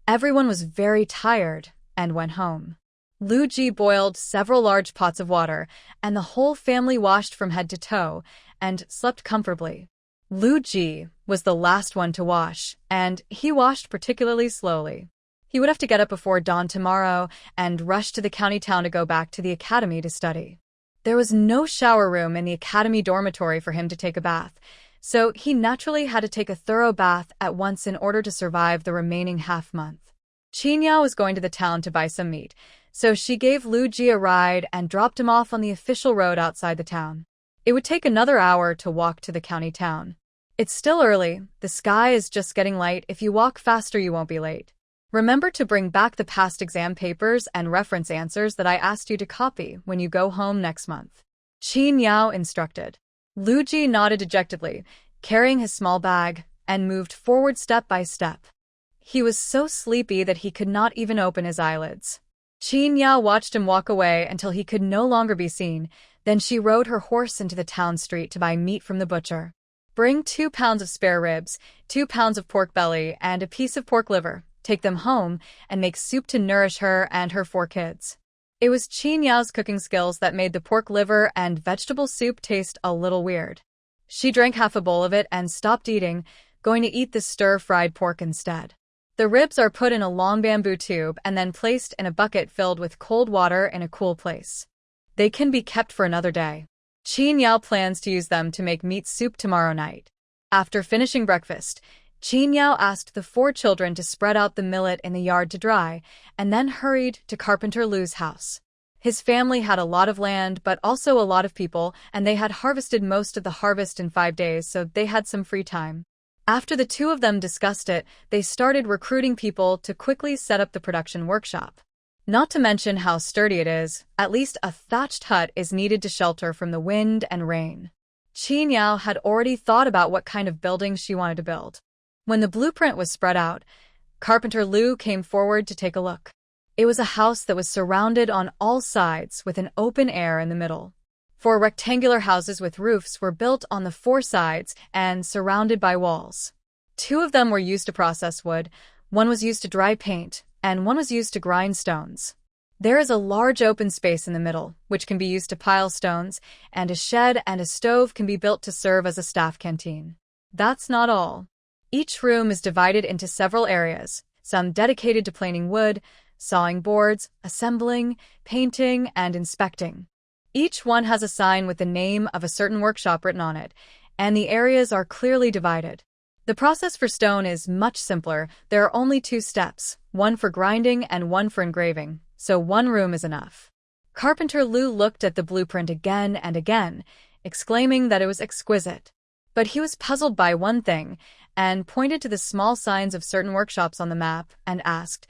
everyone was very tired and went home. Lu Ji boiled several large pots of water, and the whole family washed from head to toe and slept comfortably. Lu Ji was the last one to wash, and he washed particularly slowly. He would have to get up before dawn tomorrow and rush to the county town to go back to the academy to study. There was no shower room in the academy dormitory for him to take a bath, so he naturally had to take a thorough bath at once in order to survive the remaining half-month. Qin Yao was going to the town to buy some meat, so she gave Lu Ji a ride and dropped him off on the official road outside the town. It would take another hour to walk to the county town. It's still early, the sky is just getting light. If you walk faster you won't be late. Remember to bring back the past exam papers and reference answers that I asked you to copy when you go home next month. Qin Yao instructed. Lu Ji nodded dejectedly, carrying his small bag, and moved forward step by step. He was so sleepy that he could not even open his eyelids. Qin Yao watched him walk away until he could no longer be seen. Then she rode her horse into the town street to buy meat from the butcher. Bring 2 pounds of spare ribs, 2 pounds of pork belly, and a piece of pork liver. Take them home and make soup to nourish her and her 4 kids. It was Qin Yao's cooking skills that made the pork liver and vegetable soup taste a little weird. She drank half a bowl of it and stopped eating, going to eat the stir-fried pork instead. The ribs are put in a long bamboo tube and then placed in a bucket filled with cold water in a cool place. They can be kept for another day. Qin Yao plans to use them to make meat soup tomorrow night. After finishing breakfast, Qin Yao asked the 4 children to spread out the millet in the yard to dry, and then hurried to Carpenter Lu's house. His family had a lot of land but also a lot of people, and they had harvested most of the harvest in 5 days, so they had some free time. After the 2 of them discussed it, they started recruiting people to quickly set up the production workshop. Not to mention how sturdy it is, at least a thatched hut is needed to shelter from the wind and rain. Qin Yao had already thought about what kind of building she wanted to build. When the blueprint was spread out, Carpenter Lu came forward to take a look. It was a house that was surrounded on all sides with an open air in the middle. 4 rectangular houses with roofs were built on the 4 sides and surrounded by walls. 2 of them were used to process wood, 1 was used to dry paint, and 1 was used to grind stones. There is a large open space in the middle, which can be used to pile stones, and a shed and a stove can be built to serve as a staff canteen. That's not all. Each room is divided into several areas, some dedicated to planing wood, sawing boards, assembling, painting, and inspecting. Each one has a sign with the name of a certain workshop written on it, and the areas are clearly divided. The process for stone is much simpler. There are only 2 steps, one for grinding and one for engraving, so 1 room is enough. Carpenter Lu looked at the blueprint again and again, exclaiming that it was exquisite. But he was puzzled by one thing, and pointed to the small signs of certain workshops on the map and asked,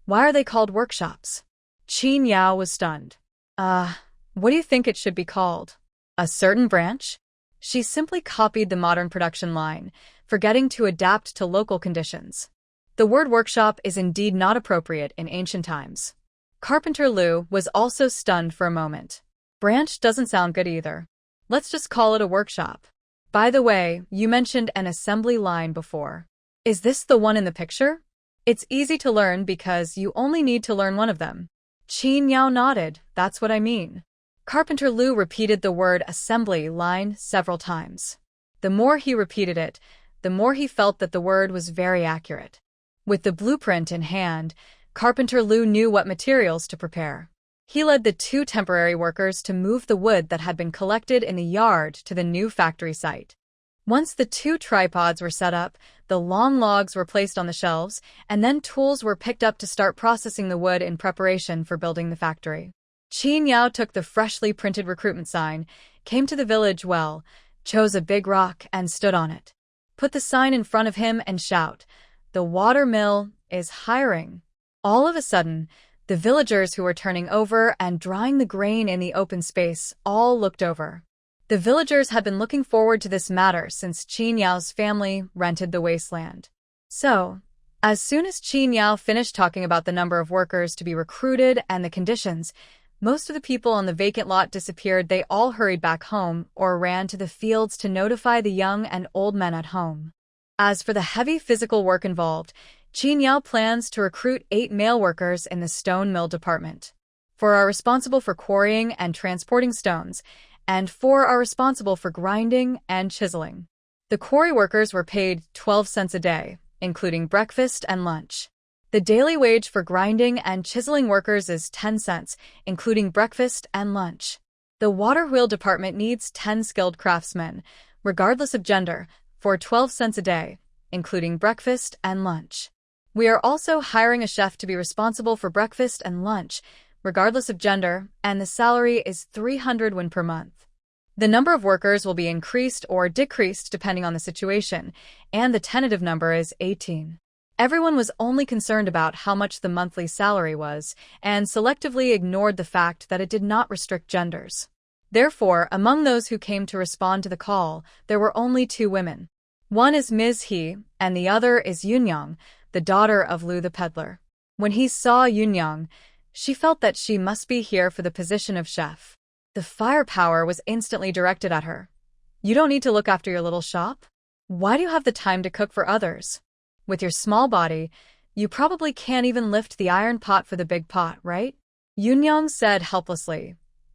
"Why are they called workshops?" Qin Yao was stunned. What do you think it should be called? A certain branch? She simply copied the modern production line, forgetting to adapt to local conditions. The word workshop is indeed not appropriate in ancient times. Carpenter Lu was also stunned for a moment. Branch doesn't sound good either. Let's just call it a workshop. By the way, you mentioned an assembly line before. Is this the one in the picture? It's easy to learn because you only need to learn one of them. Qin Yao nodded. That's what I mean. Carpenter Lu repeated the word assembly line several times. The more he repeated it, the more he felt that the word was very accurate. With the blueprint in hand, Carpenter Lu knew what materials to prepare. He led the 2 temporary workers to move the wood that had been collected in the yard to the new factory site. Once the 2 tripods were set up, the long logs were placed on the shelves, and then tools were picked up to start processing the wood in preparation for building the factory. Qin Yao took the freshly printed recruitment sign, came to the village well, chose a big rock and stood on it. Put the sign in front of him and shout, "The water mill is hiring." All of a sudden, the villagers who were turning over and drying the grain in the open space all looked over. The villagers had been looking forward to this matter since Qin Yao's family rented the wasteland. So, as soon as Qin Yao finished talking about the number of workers to be recruited and the conditions, most of the people on the vacant lot disappeared. They all hurried back home or ran to the fields to notify the young and old men at home. As for the heavy physical work involved, Qin Yao plans to recruit 8 male workers in the stone mill department. 4 are responsible for quarrying and transporting stones, and 4 are responsible for grinding and chiseling. The quarry workers were paid 12 cents a day, including breakfast and lunch. The daily wage for grinding and chiseling workers is 10 cents, including breakfast and lunch. The water wheel department needs 10 skilled craftsmen, regardless of gender, for 12 cents a day, including breakfast and lunch. We are also hiring a chef to be responsible for breakfast and lunch, regardless of gender, and the salary is 300 won per month. The number of workers will be increased or decreased depending on the situation, and the tentative number is 18. Everyone was only concerned about how much the monthly salary was, and selectively ignored the fact that it did not restrict genders. Therefore, among those who came to respond to the call, there were only 2 women. One is Ms. He, and the other is Yunyang, the daughter of Lu the peddler. When he saw Yunyang, she felt that she must be here for the position of chef. The firepower was instantly directed at her. You don't need to look after your little shop? Why do you have the time to cook for others? With your small body, you probably can't even lift the iron pot for the big pot, right? Yunyang said helplessly.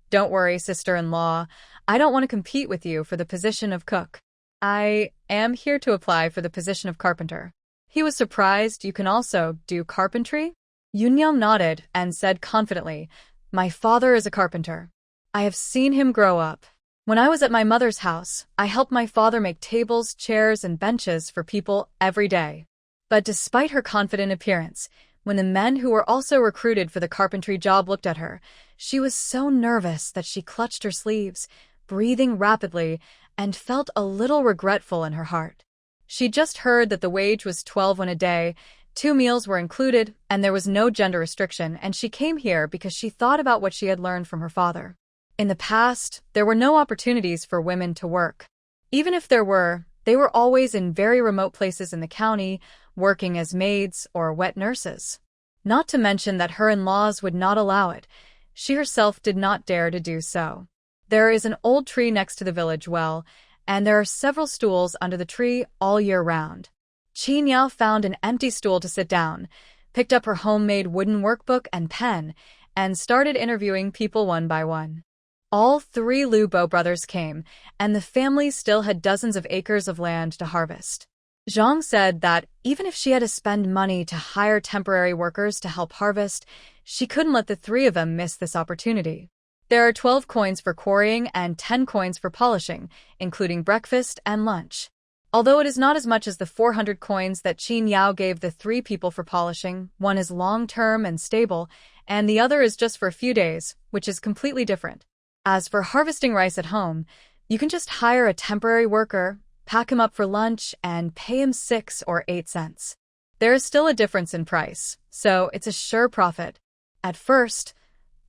Don't worry, sister-in-law. I don't want to compete with you for the position of cook. I am here to apply for the position of carpenter. He was surprised. You can also do carpentry? Yunyang nodded and said confidently, My father is a carpenter. I have seen him grow up. When I was at my mother's house, I helped my father make tables, chairs, and benches for people every day. But despite her confident appearance, when the men who were also recruited for the carpentry job looked at her, she was so nervous that she clutched her sleeves, breathing rapidly, and felt a little regretful in her heart. She just heard that the wage was 12 won a day, 2 meals were included, and there was no gender restriction, and she came here because she thought about what she had learned from her father. In the past, there were no opportunities for women to work. Even if there were, They were always in very remote places in the county, working as maids or wet nurses. Not to mention that her in-laws would not allow it. She herself did not dare to do so. There is an old tree next to the village well, and there are several stools under the tree all year round. Qin Yao found an empty stool to sit down, picked up her homemade wooden workbook and pen, and started interviewing people one by one. All three Liu Bo brothers came, and the family still had dozens of acres of land to harvest. Zhang said that even if she had to spend money to hire temporary workers to help harvest, she couldn't let the three of them miss this opportunity. There are 12 coins for quarrying and 10 coins for polishing, including breakfast and lunch. Although it is not as much as the 400 coins that Qin Yao gave the three people for polishing, one is long-term and stable, and the other is just for a few days, which is completely different. As for harvesting rice at home, you can just hire a temporary worker, pack him up for lunch, and pay him 6 or 8 cents. There is still a difference in price, so it's a sure profit. At first,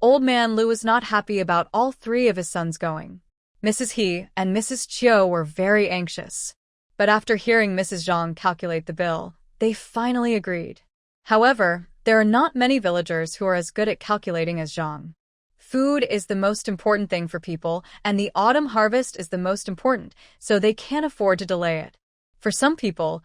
Old Man Lu was not happy about all three of his sons going. Mrs. He and Mrs. Chiu were very anxious. But after hearing Mrs. Zhang calculate the bill, they finally agreed. However, there are not many villagers who are as good at calculating as Zhang. Food is the most important thing for people, and the autumn harvest is the most important, so they can't afford to delay it. For some people,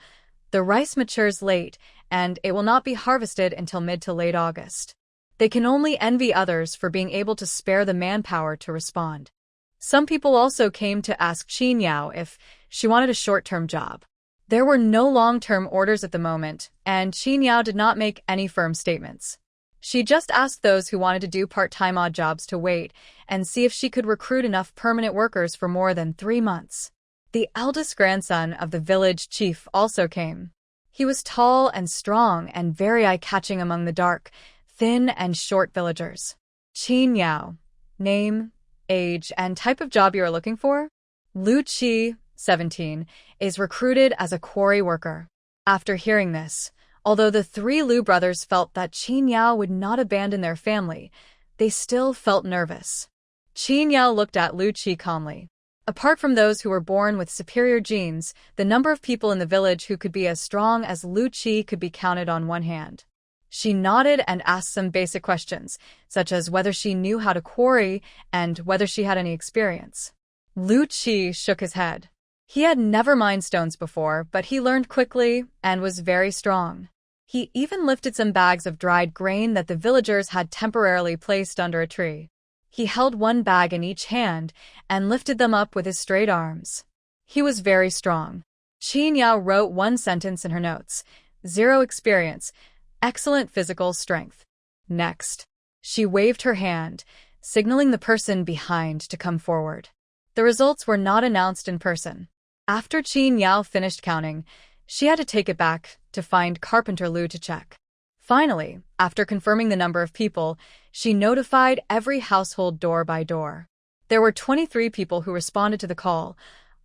the rice matures late, and it will not be harvested until mid to late August. They can only envy others for being able to spare the manpower to respond. Some people also came to ask Qin Yao if she wanted a short-term job. There were no long-term orders at the moment, and Qin Yao did not make any firm statements. She just asked those who wanted to do part-time odd jobs to wait and see if she could recruit enough permanent workers for more than 3 months. The eldest grandson of the village chief also came. He was tall and strong and very eye-catching among the dark, thin and short villagers. Qin Yao. Name, age, and type of job you are looking for? Lu Qi, 17, is recruited as a quarry worker. After hearing this, although the three Liu brothers felt that Qin Yao would not abandon their family, they still felt nervous. Qin Yao looked at Lu Qi calmly. Apart from those who were born with superior genes, the number of people in the village who could be as strong as Lu Qi could be counted on one hand. She nodded and asked some basic questions, such as whether she knew how to quarry and whether she had any experience. Lu Qi shook his head. He had never mined stones before, but he learned quickly and was very strong. He even lifted some bags of dried grain that the villagers had temporarily placed under a tree. He held one bag in each hand and lifted them up with his straight arms. He was very strong. Qin Yao wrote one sentence in her notes: 0 experience, excellent physical strength. Next, she waved her hand, signaling the person behind to come forward. The results were not announced in person. After Qin Yao finished counting, she had to take it back to find Carpenter Lu to check. Finally, after confirming the number of people, she notified every household door by door. There were 23 people who responded to the call.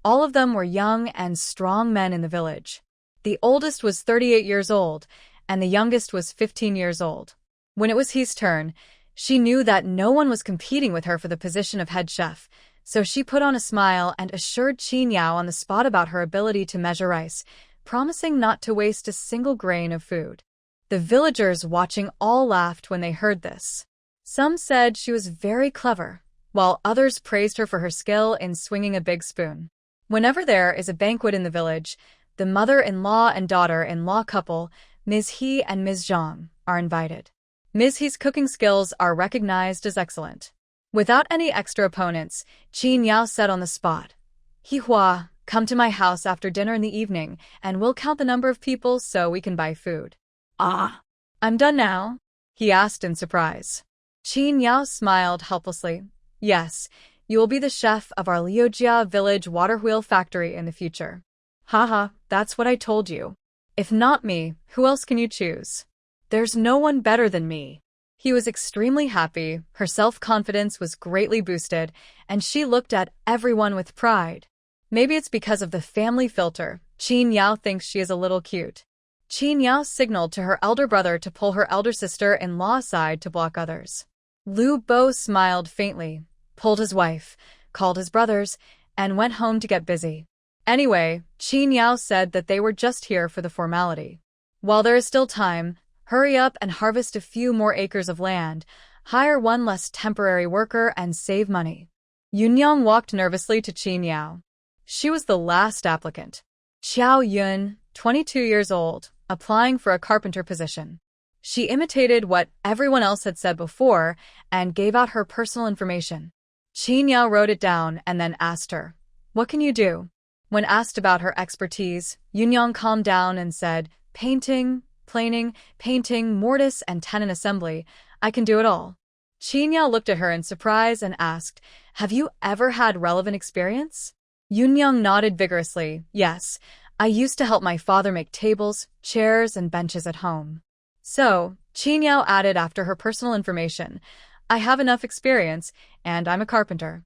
All of them were young and strong men in the village. The oldest was 38 years old, and the youngest was 15 years old. When it was his turn, she knew that no one was competing with her for the position of head chef, so she put on a smile and assured Qin Yao on the spot about her ability to measure rice, promising not to waste a single grain of food. The villagers watching all laughed when they heard this. Some said she was very clever, while others praised her for her skill in swinging a big spoon. Whenever there is a banquet in the village, the mother-in-law and daughter-in-law couple, Ms. He and Ms. Zhang, are invited. Ms. He's cooking skills are recognized as excellent. Without any extra opponents, Qin Yao said on the spot, "He Hua, come to my house after dinner in the evening, and we'll count the number of people so we can buy food." "Ah, I'm done now?" he asked in surprise. Qin Yao smiled helplessly. "Yes, you will be the chef of our Liujia village water wheel factory in the future." "Haha, that's what I told you. If not me, who else can you choose? There's no one better than me." He was extremely happy, her self-confidence was greatly boosted, and she looked at everyone with pride. Maybe it's because of the family filter. Qin Yao thinks she is a little cute. Qin Yao signaled to her elder brother to pull her elder sister-in-law aside to block others. Liu Bo smiled faintly, pulled his wife, called his brothers, and went home to get busy. Anyway, Qin Yao said that they were just here for the formality. While there is still time, hurry up and harvest a few more acres of land, hire one less temporary worker, and save money. Yunyang walked nervously to Qin Yao. She was the last applicant. Xiao Yun, 22 years old, applying for a carpenter position. She imitated what everyone else had said before and gave out her personal information. Qin Yao wrote it down and then asked her, "What can you do?" When asked about her expertise, Yunyang calmed down and said, "Painting, planing, painting, mortise, and tenon assembly. I can do it all." Qin Yao looked at her in surprise and asked, "Have you ever had relevant experience?" Yunyang nodded vigorously, "Yes, I used to help my father make tables, chairs, and benches at home." So, Qin Yao added after her personal information, "I have enough experience, and I'm a carpenter.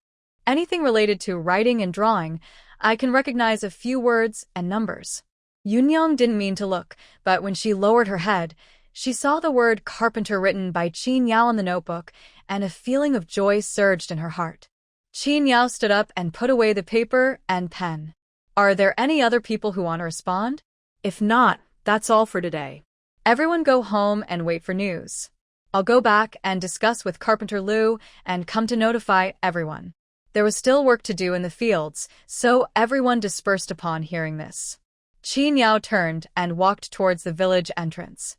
Anything related to writing and drawing, I can recognize a few words and numbers." Yunyang didn't mean to look, but when she lowered her head, she saw the word carpenter written by Qin Yao on the notebook, and a feeling of joy surged in her heart. Qin Yao stood up and put away the paper and pen. "Are there any other people who want to respond? If not, that's all for today. Everyone go home and wait for news. I'll go back and discuss with Carpenter Liu and come to notify everyone." There was still work to do in the fields, so everyone dispersed upon hearing this. Qin Yao turned and walked towards the village entrance.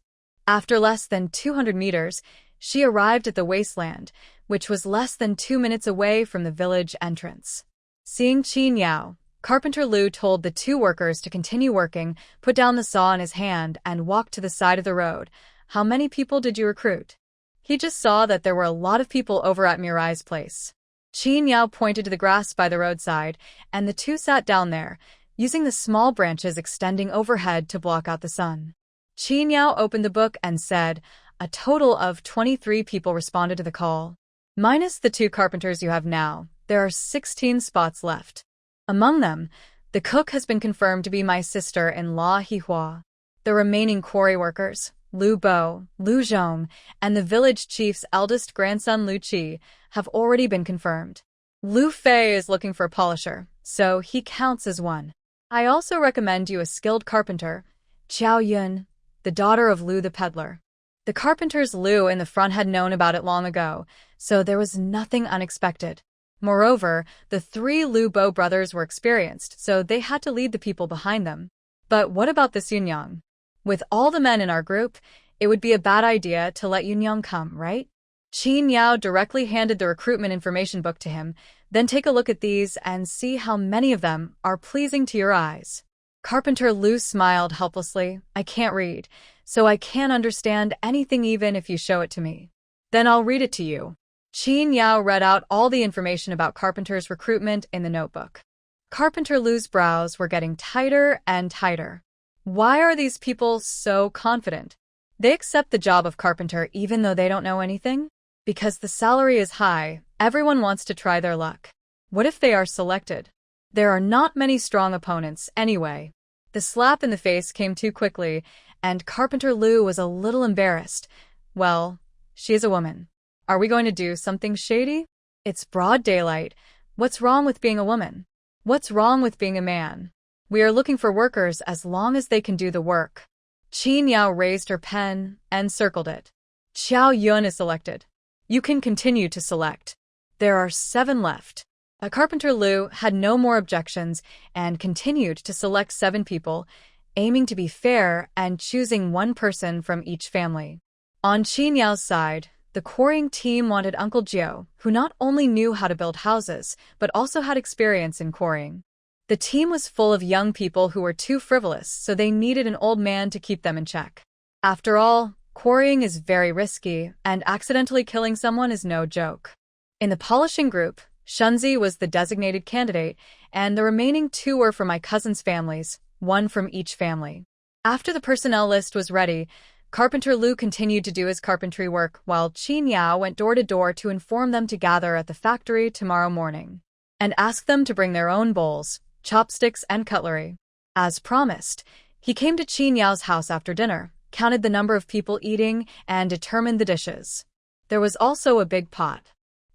After less than 200 meters, she arrived at the wasteland, which was less than 2 minutes away from the village entrance. Seeing Qin Yao, Carpenter Liu told the two workers to continue working, put down the saw in his hand, and walk to the side of the road. "How many people did you recruit?" He just saw that there were a lot of people over at Mirai's place. Qin Yao pointed to the grass by the roadside, and the two sat down there, using the small branches extending overhead to block out the sun. Qin Yao opened the book and said, "A total of 23 people responded to the call. Minus the 2 carpenters you have now, there are 16 spots left. Among them, the cook has been confirmed to be my sister-in-law Hihua. The remaining quarry workers, Lu Bo, Lu Zhong, and the village chief's eldest grandson Lu Qi, have already been confirmed. Lu Fei is looking for a polisher, so he counts as one. I also recommend you a skilled carpenter, Xiao Yun, the daughter of Lu the peddler." The carpenters Lu in the front had known about it long ago, so there was nothing unexpected. Moreover, the 3 Lu Bo brothers were experienced, so they had to lead the people behind them. But what about this Yunyang? With all the men in our group, it would be a bad idea to let Yunyang come, right? Qin Yao directly handed the recruitment information book to him. "Then take a look at these and see how many of them are pleasing to your eyes." Carpenter Liu smiled helplessly. "I can't read, so I can't understand anything even if you show it to me." "Then I'll read it to you." Qin Yao read out all the information about Carpenter's recruitment in the notebook. Carpenter Liu's brows were getting tighter and tighter. Why are these people so confident? They accept the job of carpenter even though they don't know anything? Because the salary is high, everyone wants to try their luck. What if they are selected? There are not many strong opponents anyway. The slap in the face came too quickly, and Carpenter Liu was a little embarrassed. Well, she is a woman. Are we going to do something shady? It's broad daylight. What's wrong with being a woman? What's wrong with being a man? We are looking for workers as long as they can do the work. Qin Yao raised her pen and circled it. Xiao Yun is selected. You can continue to select. There are 7 left. Carpenter Liu had no more objections and continued to select 7 people, aiming to be fair and choosing 1 person from each family. On Qin Yao's side, the quarrying team wanted Uncle Jiu, who not only knew how to build houses, but also had experience in quarrying. The team was full of young people who were too frivolous, so they needed an old man to keep them in check. After all, quarrying is very risky, and accidentally killing someone is no joke. In the polishing group, Shunzi was the designated candidate, and the remaining 2 were from my cousins' families, 1 from each family. After the personnel list was ready, Carpenter Liu continued to do his carpentry work while Qin Yao went door to door to inform them to gather at the factory tomorrow morning and ask them to bring their own bowls, chopsticks, and cutlery. As promised, he came to Qin Yao's house after dinner, counted the number of people eating, and determined the dishes. There was also a big pot.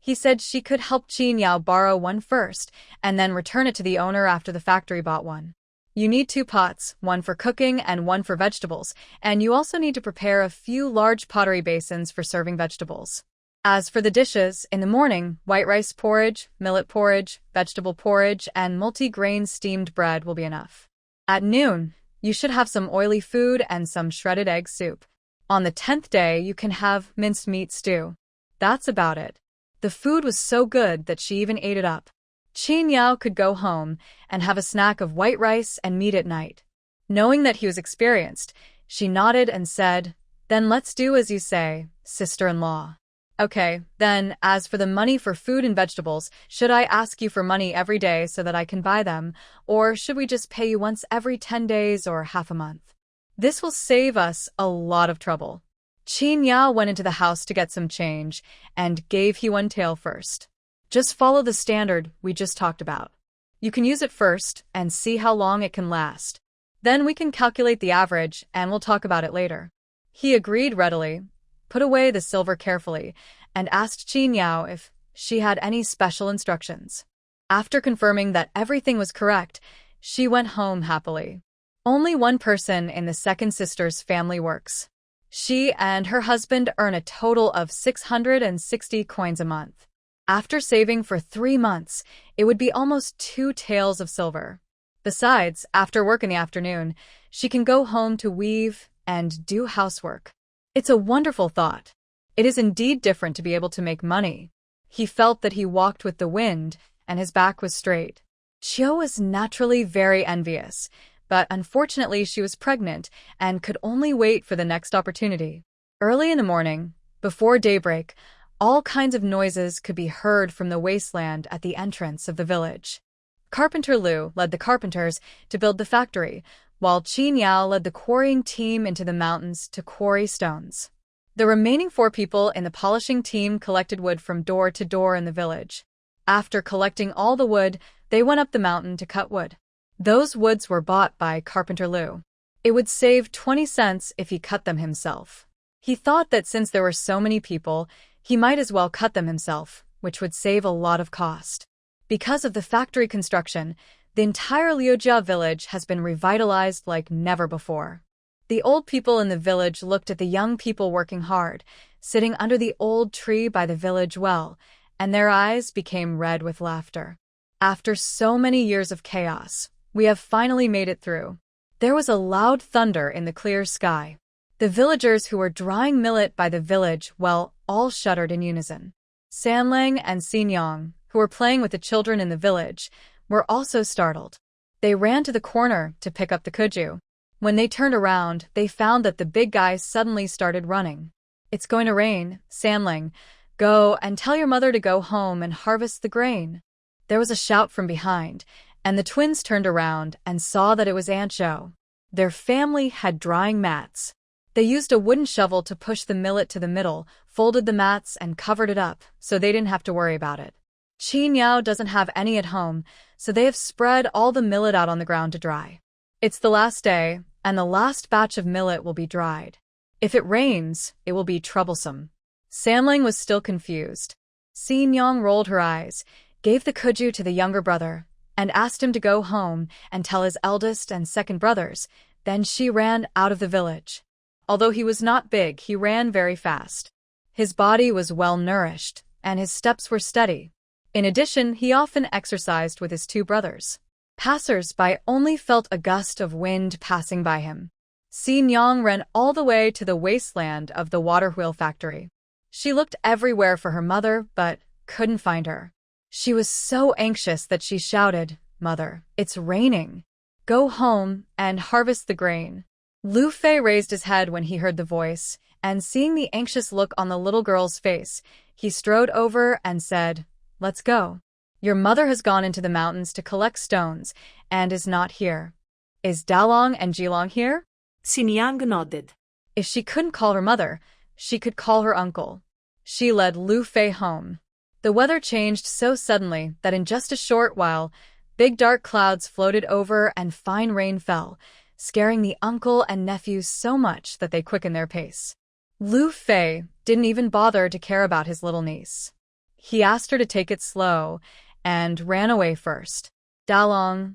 He said she could help Qin Yao borrow one first, and then return it to the owner after the factory bought one. You need 2 pots, one for cooking and one for vegetables, and you also need to prepare a few large pottery basins for serving vegetables. As for the dishes, in the morning, white rice porridge, millet porridge, vegetable porridge, and multi-grain steamed bread will be enough. At noon, you should have some oily food and some shredded egg soup. On the 10th day, you can have minced meat stew. That's about it. The food was so good that she even ate it up. Qin Yao could go home and have a snack of white rice and meat at night. Knowing that he was experienced, she nodded and said, "Then let's do as you say, sister-in-law." "Okay, then, as for the money for food and vegetables, should I ask you for money every day so that I can buy them, or should we just pay you once every 10 days or half a month? This will save us a lot of trouble." Qin Yao went into the house to get some change and gave he one tael first. "Just follow the standard we just talked about. You can use it first and see how long it can last. Then we can calculate the average and we'll talk about it later." He agreed readily, put away the silver carefully, and asked Qin Yao if she had any special instructions. After confirming that everything was correct, she went home happily. Only one person in the second sister's family works. She and her husband earn a total of 660 coins a month. After saving for 3 months, it would be almost 2 taels of silver. Besides, after work in the afternoon, she can go home to weave and do housework. It's a wonderful thought. It is indeed different to be able to make money. He felt that he walked with the wind, and his back was straight. Chiu was naturally very envious, but unfortunately she was pregnant and could only wait for the next opportunity. Early in the morning, before daybreak, all kinds of noises could be heard from the wasteland at the entrance of the village. Carpenter Liu led the carpenters to build the factory, while Qin Yao led the quarrying team into the mountains to quarry stones. The remaining 4 people in the polishing team collected wood from door to door in the village. After collecting all the wood, they went up the mountain to cut wood. Those woods were bought by Carpenter Liu. It would save 20 cents if he cut them himself. He thought that since there were so many people, he might as well cut them himself, which would save a lot of cost. Because of the factory construction, the entire Liujia village has been revitalized like never before. The old people in the village looked at the young people working hard, sitting under the old tree by the village well, and their eyes became red with laughter. After so many years of chaos, we have finally made it through. There was a loud thunder in the clear sky. The villagers who were drying millet by the village well all shuddered in unison. Sanlang and Xinyang, who were playing with the children in the village, were also startled. They ran to the corner to pick up the kuju. When they turned around, they found that the big guy suddenly started running. "It's going to rain, Sanlang. Go and tell your mother to go home and harvest the grain." There was a shout from behind, and the twins turned around and saw that it was Aunt Zhou. Their family had drying mats. They used a wooden shovel to push the millet to the middle, folded the mats, and covered it up, so they didn't have to worry about it. Qin Yao doesn't have any at home, so they have spread all the millet out on the ground to dry. It's the last day, and the last batch of millet will be dried. If it rains, it will be troublesome. Sanlang was still confused. Xinyang rolled her eyes, gave the kuju to the younger brother, and asked him to go home and tell his eldest and second brothers. Then she ran out of the village. Although he was not big, he ran very fast. His body was well nourished, and his steps were steady. In addition, he often exercised with his 2 brothers. Passers-by only felt a gust of wind passing by him. Xinyang ran all the way to the wasteland of the water wheel factory. She looked everywhere for her mother, but couldn't find her. She was so anxious that she shouted, "Mother, it's raining. Go home and harvest the grain." Lu Fei raised his head when he heard the voice, and seeing the anxious look on the little girl's face, he strode over and said, "Let's go. Your mother has gone into the mountains to collect stones and is not here. Is Dalong and Jilong here?" Xinyang nodded. If she couldn't call her mother, she could call her uncle. She led Lu Fei home. The weather changed so suddenly that in just a short while, big dark clouds floated over and fine rain fell, scaring the uncle and nephews so much that they quickened their pace. Lu Fei didn't even bother to care about his little niece. He asked her to take it slow and ran away first. Dalong,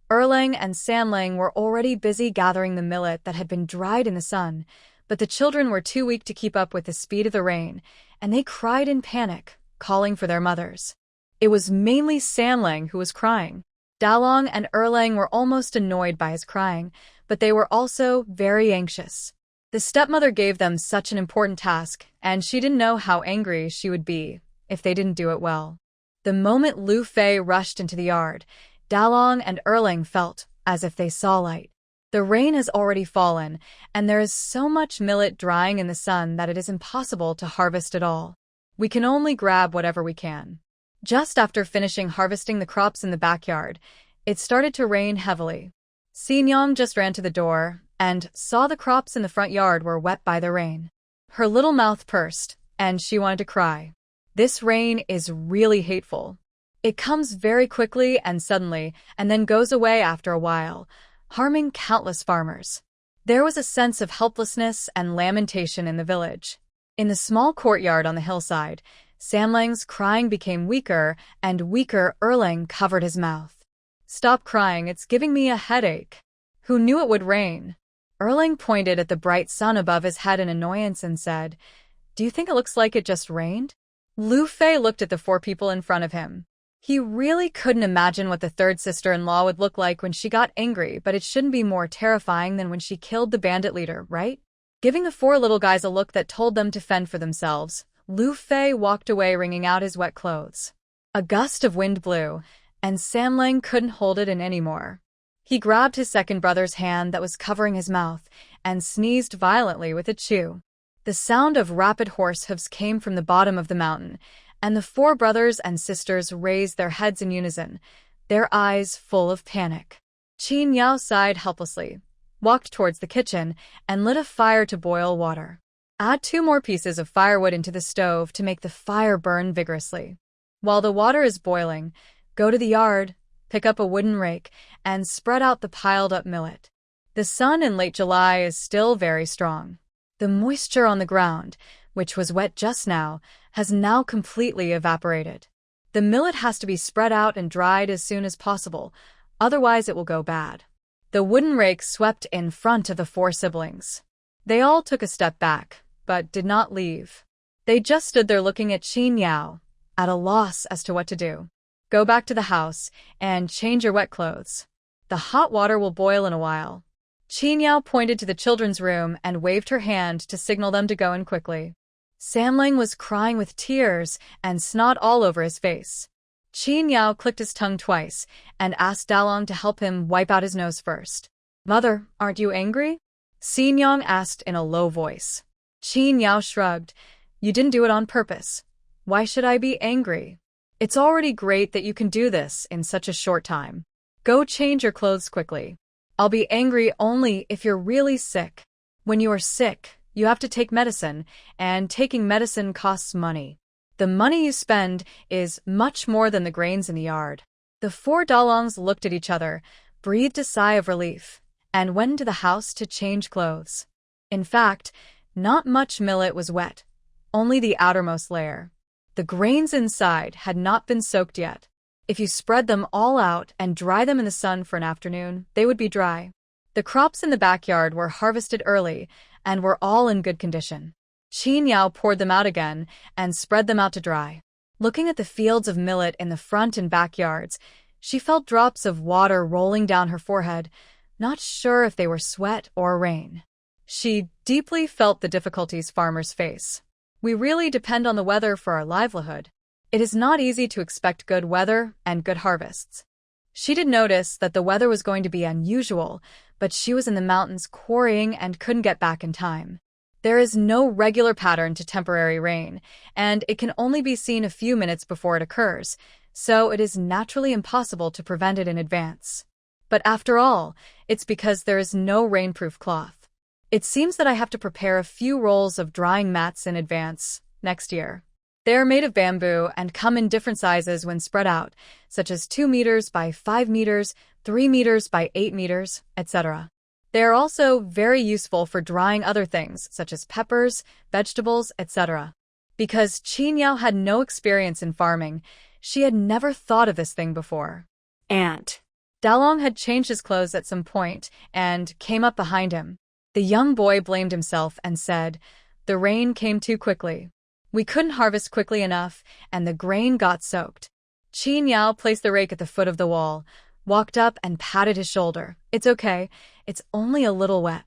Erlang, and Sanlang were already busy gathering the millet that had been dried in the sun, but the children were too weak to keep up with the speed of the rain, and they cried in panic, calling for their mothers. It was mainly Sanlang who was crying. Dalong and Erlang were almost annoyed by his crying, but they were also very anxious. The stepmother gave them such an important task, and she didn't know how angry she would be if they didn't do it well. The moment Lu Fei rushed into the yard, Dalong and Erlang felt as if they saw light. The rain has already fallen, and there is so much millet drying in the sun that it is impossible to harvest it all. We can only grab whatever we can. Just after finishing harvesting the crops in the backyard, it started to rain heavily. Xingyang just ran to the door and saw the crops in the front yard were wet by the rain. Her little mouth pursed, and she wanted to cry. This rain is really hateful. It comes very quickly and suddenly, and then goes away after a while, harming countless farmers. There was a sense of helplessness and lamentation in the village. In the small courtyard on the hillside, Sanlang's crying became weaker and weaker. Erlang covered his mouth. "Stop crying, it's giving me a headache." Who knew it would rain? Erlang pointed at the bright sun above his head in annoyance and said, "Do you think it looks like it just rained?" Lu Fei looked at the four people in front of him. He really couldn't imagine what the third sister-in-law would look like when she got angry, but it shouldn't be more terrifying than when she killed the bandit leader, right? Giving the four little guys a look that told them to fend for themselves, Lu Fei walked away wringing out his wet clothes. A gust of wind blew, and Sanlang couldn't hold it in anymore. He grabbed his second brother's hand that was covering his mouth and sneezed violently with a chew. The sound of rapid horse hooves came from the bottom of the mountain, and the four brothers and sisters raised their heads in unison, their eyes full of panic. Qin Yao sighed helplessly, walked towards the kitchen, and lit a fire to boil water. Add 2 more pieces of firewood into the stove to make the fire burn vigorously. While the water is boiling, go to the yard, pick up a wooden rake, and spread out the piled-up millet. The sun in late July is still very strong. The moisture on the ground, which was wet just now, has now completely evaporated. The millet has to be spread out and dried as soon as possible, otherwise it will go bad. The wooden rake swept in front of the 4 siblings. They all took a step back, but did not leave. They just stood there looking at Qin Yao, at a loss as to what to do. Go back to the house and change your wet clothes. The hot water will boil in a while. Qin Yao pointed to the children's room and waved her hand to signal them to go in quickly. Sanlang was crying with tears and snot all over his face. Qin Yao clicked his tongue twice and asked Dalong to help him wipe out his nose first. "Mother, aren't you angry?" Xingyang asked in a low voice. Qin Yao shrugged. "You didn't do it on purpose. Why should I be angry? It's already great that you can do this in such a short time. Go change your clothes quickly. I'll be angry only if you're really sick. When you are sick, you have to take medicine, and taking medicine costs money. The money you spend is much more than the grains in the yard." The 4 Dalongs looked at each other, breathed a sigh of relief, and went into the house to change clothes. In fact, not much millet was wet, only the outermost layer. The grains inside had not been soaked yet. If you spread them all out and dry them in the sun for an afternoon, they would be dry. The crops in the backyard were harvested early and were all in good condition. Qin Yao poured them out again and spread them out to dry. Looking at the fields of millet in the front and backyards, she felt drops of water rolling down her forehead, not sure if they were sweat or rain. She deeply felt the difficulties farmers face. We really depend on the weather for our livelihood. It is not easy to expect good weather and good harvests. She did notice that the weather was going to be unusual, but she was in the mountains quarrying and couldn't get back in time. There is no regular pattern to temporary rain, and it can only be seen a few minutes before it occurs, so it is naturally impossible to prevent it in advance. But after all, it's because there is no rainproof cloth. It seems that I have to prepare a few rolls of drying mats in advance next year. They are made of bamboo and come in different sizes when spread out, such as 2 meters by 5 meters, 3 meters by 8 meters, etc. They are also very useful for drying other things, such as peppers, vegetables, etc. Because Qin Yao had no experience in farming, she had never thought of this thing before. Ant. Dalong had changed his clothes at some point and came up behind him. The young boy blamed himself and said, "The rain came too quickly. We couldn't harvest quickly enough, and the grain got soaked." Qin Yao placed the rake at the foot of the wall, walked up and patted his shoulder. "It's okay. It's only a little wet.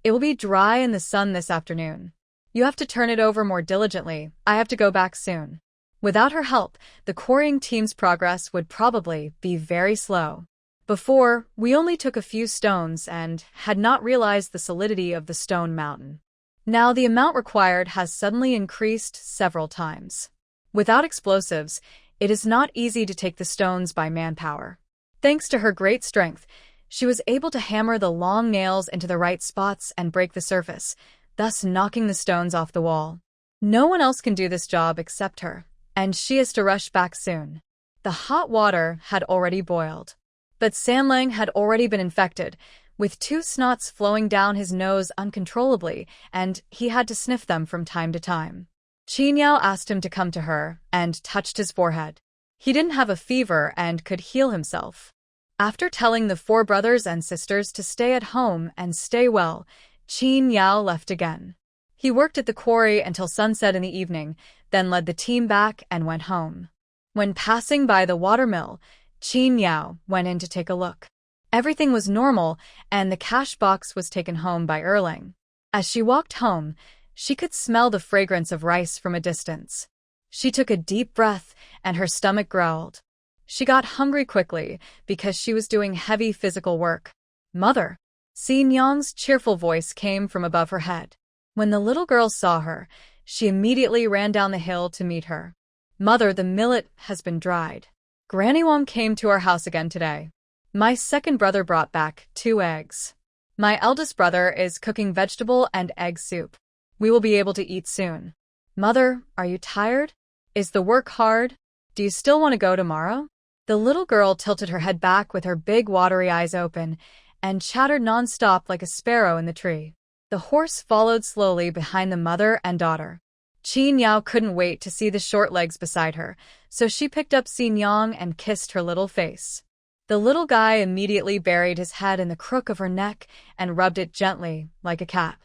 It will be dry in the sun this afternoon. You have to turn it over more diligently. I have to go back soon." Without her help, the quarrying team's progress would probably be very slow. Before, we only took a few stones and had not realized the solidity of the stone mountain. Now the amount required has suddenly increased several times. Without explosives, it is not easy to take the stones by manpower. Thanks to her great strength, she was able to hammer the long nails into the right spots and break the surface, thus knocking the stones off the wall. No one else can do this job except her, and she is to rush back soon. The hot water had already boiled. But Sanlang had already been infected, with 2 snots flowing down his nose uncontrollably, and he had to sniff them from time to time. Qin Yao asked him to come to her and touched his forehead. He didn't have a fever and could heal himself. After telling the 4 brothers and sisters to stay at home and stay well, Qin Yao left again. He worked at the quarry until sunset in the evening, then led the team back and went home. When passing by the watermill, Qin Yao went in to take a look. Everything was normal, and the cash box was taken home by Erlang. As she walked home, she could smell the fragrance of rice from a distance. She took a deep breath, and her stomach growled. She got hungry quickly because she was doing heavy physical work. "Mother!" Xin Yang's cheerful voice came from above her head. When the little girl saw her, she immediately ran down the hill to meet her. "Mother, the millet has been dried. Granny Wang came to our house again today. My second brother brought back 2 eggs. My eldest brother is cooking vegetable and egg soup. We will be able to eat soon. Mother, are you tired? Is the work hard? Do you still want to go tomorrow?" The little girl tilted her head back with her big watery eyes open and chattered non-stop like a sparrow in the tree. The horse followed slowly behind the mother and daughter. Qin Yao couldn't wait to see the short legs beside her, so she picked up Xin Yang and kissed her little face. The little guy immediately buried his head in the crook of her neck and rubbed it gently, like a cat.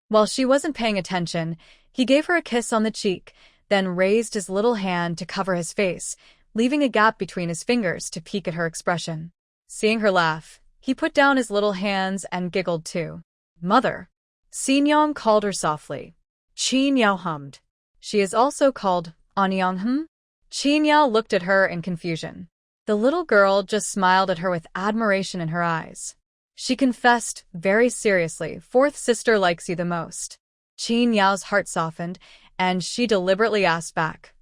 While she wasn't paying attention, he gave her a kiss on the cheek, then raised his little hand to cover his face, leaving a gap between his fingers to peek at her expression. Seeing her laugh, he put down his little hands and giggled too. "Mother." Xin Yang called her softly. Qin Yao hummed. "She is also called Anyang." Qin Yao looked at her in confusion. The little girl just smiled at her with admiration in her eyes. She confessed, very seriously, "4th sister likes you the most." Qin Yao's heart softened, and she deliberately asked back,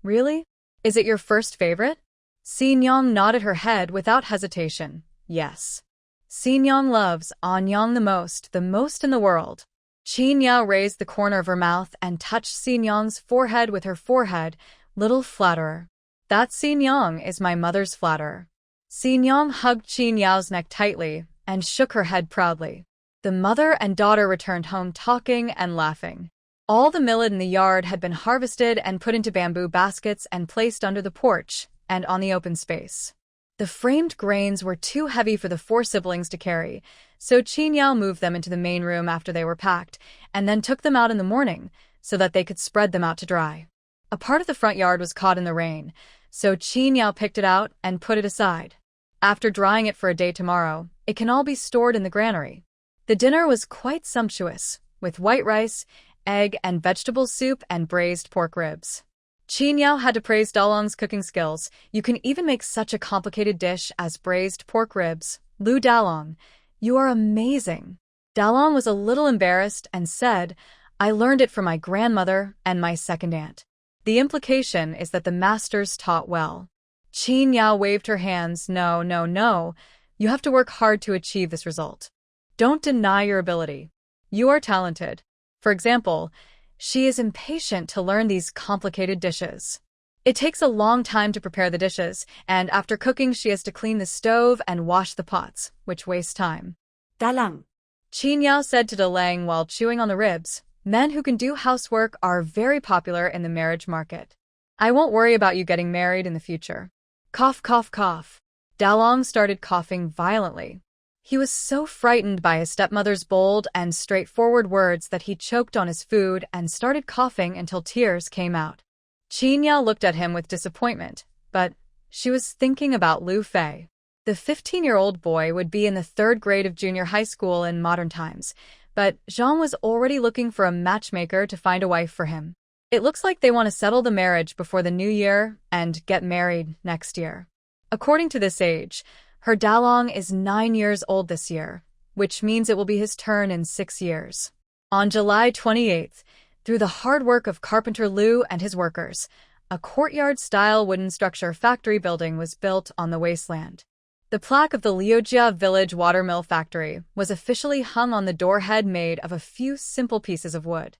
"Really? Is it your first favorite?" Xin Yang nodded her head without hesitation. "Yes. Xin Yang loves Anyang the most in the world." Qin Yao raised the corner of her mouth and touched Xin Yang's forehead with her forehead. "Little flatterer. That Xin Yang is my mother's flatterer." Xin Yang hugged Qin Yao's neck tightly and shook her head proudly. The mother and daughter returned home talking and laughing. All the millet in the yard had been harvested and put into bamboo baskets and placed under the porch and on the open space. The framed grains were too heavy for the 4 siblings to carry, so Qin Yao moved them into the main room after they were packed, and then took them out in the morning so that they could spread them out to dry. A part of the front yard was caught in the rain, so Qin Yao picked it out and put it aside. After drying it for a day tomorrow, it can all be stored in the granary. The dinner was quite sumptuous, with white rice, egg and vegetable soup and braised pork ribs. Qin Yao had to praise Dalong's cooking skills. "You can even make such a complicated dish as braised pork ribs. Lu Dalong, you are amazing." Dalong was a little embarrassed and said, "I learned it from my grandmother and my second aunt." The implication is that the masters taught well. Qin Yao waved her hands. "No, no, no. You have to work hard to achieve this result. Don't deny your ability. You are talented." For example, she is impatient to learn these complicated dishes. It takes a long time to prepare the dishes, and after cooking she has to clean the stove and wash the pots, which wastes time. Dalang. Qin Yao said to Dalang while chewing on the ribs, Men who can do housework are very popular in the marriage market. I won't worry about you getting married in the future. Cough, cough, cough. Dalong started coughing violently. He was so frightened by his stepmother's bold and straightforward words that he choked on his food and started coughing until tears came out. Qin Yao looked at him with disappointment, but she was thinking about Lu Fei. The 15-year-old boy would be in the third grade of junior high school in modern times, but Zhang was already looking for a matchmaker to find a wife for him. It looks like they want to settle the marriage before the new year and get married next year. According to this age, her Dalong is 9 years old this year, which means it will be his turn in 6 years. On July 28th, through the hard work of Carpenter Liu and his workers, a courtyard-style wooden structure factory building was built on the wasteland. The plaque of the Liujia Village Watermill Factory was officially hung on the doorhead made of a few simple pieces of wood.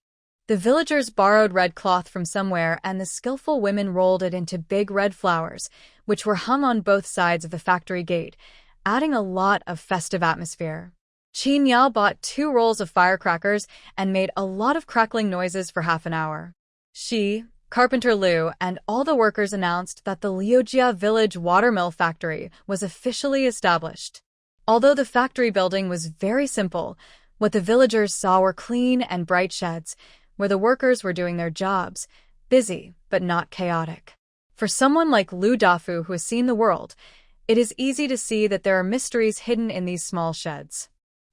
The villagers borrowed red cloth from somewhere and the skillful women rolled it into big red flowers, which were hung on both sides of the factory gate, adding a lot of festive atmosphere. Qin Yao bought 2 rolls of firecrackers and made a lot of crackling noises for half an hour. She, Carpenter Liu, and all the workers announced that the Liujia Village Watermill Factory was officially established. Although the factory building was very simple, what the villagers saw were clean and bright sheds, where the workers were doing their jobs, busy but not chaotic. For someone like Lu Dafu who has seen the world, it is easy to see that there are mysteries hidden in these small sheds.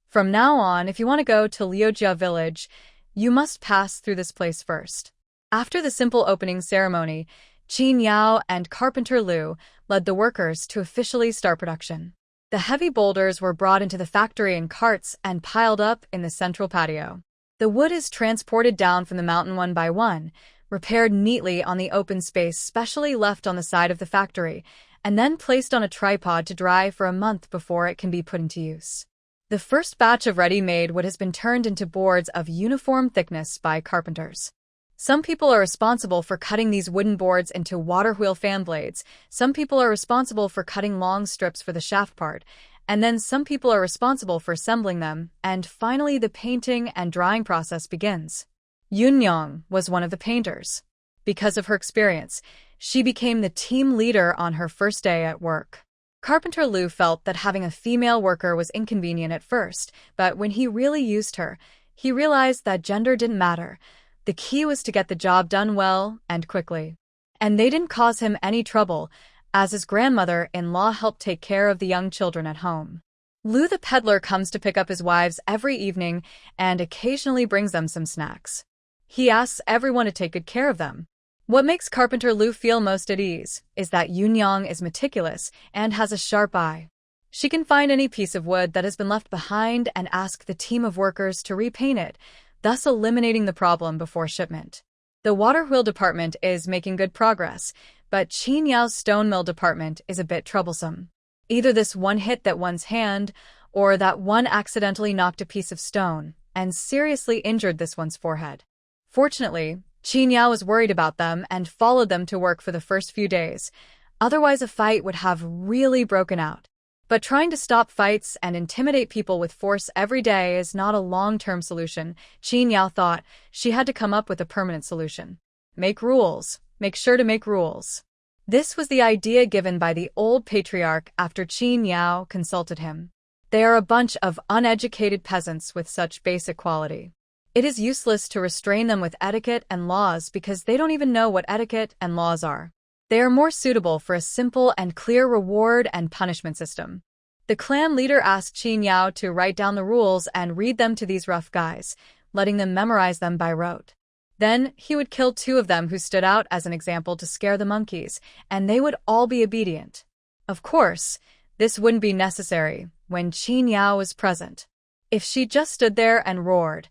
From now on, if you want to go to Liujia Village, you must pass through this place first. After the simple opening ceremony, Qin Yao and Carpenter Liu led the workers to officially start production. The heavy boulders were brought into the factory in carts and piled up in the central patio. The wood is transported down from the mountain one by one, repaired neatly on the open space specially left on the side of the factory, and then placed on a tripod to dry for a month before it can be put into use. The first batch of ready-made wood has been turned into boards of uniform thickness by carpenters. Some people are responsible for cutting these wooden boards into water wheel fan blades, some people are responsible for cutting long strips for the shaft part, and then some people are responsible for assembling them, and finally the painting and drying process begins. Yunyang was one of the painters. Because of her experience, she became the team leader on her first day at work. Carpenter Liu felt that having a female worker was inconvenient at first, but when he really used her, he realized that gender didn't matter. The key was to get the job done well and quickly. And they didn't cause him any trouble, as his grandmother-in-law helped take care of the young children at home. Liu the peddler comes to pick up his wives every evening and occasionally brings them some snacks. He asks everyone to take good care of them. What makes Carpenter Liu feel most at ease is that Yunyang is meticulous and has a sharp eye. She can find any piece of wood that has been left behind and ask the team of workers to repaint it, thus eliminating the problem before shipment. The water wheel department is making good progress, but Qin Yao's stone mill department is a bit troublesome. Either this one hit that one's hand, or that one accidentally knocked a piece of stone and seriously injured this one's forehead. Fortunately, Qin Yao was worried about them and followed them to work for the first few days. Otherwise, a fight would have really broken out. But trying to stop fights and intimidate people with force every day is not a long-term solution. Qin Yao thought she had to come up with a permanent solution. Make rules. Make sure to make rules. This was the idea given by the old patriarch after Qin Yao consulted him. They are a bunch of uneducated peasants with such basic quality. It is useless to restrain them with etiquette and laws because they don't even know what etiquette and laws are. They are more suitable for a simple and clear reward and punishment system. The clan leader asked Qin Yao to write down the rules and read them to these rough guys, letting them memorize them by rote. Then he would kill 2 of them who stood out as an example to scare the monkeys, and they would all be obedient. Of course, this wouldn't be necessary when Qin Yao was present. If she just stood there and roared,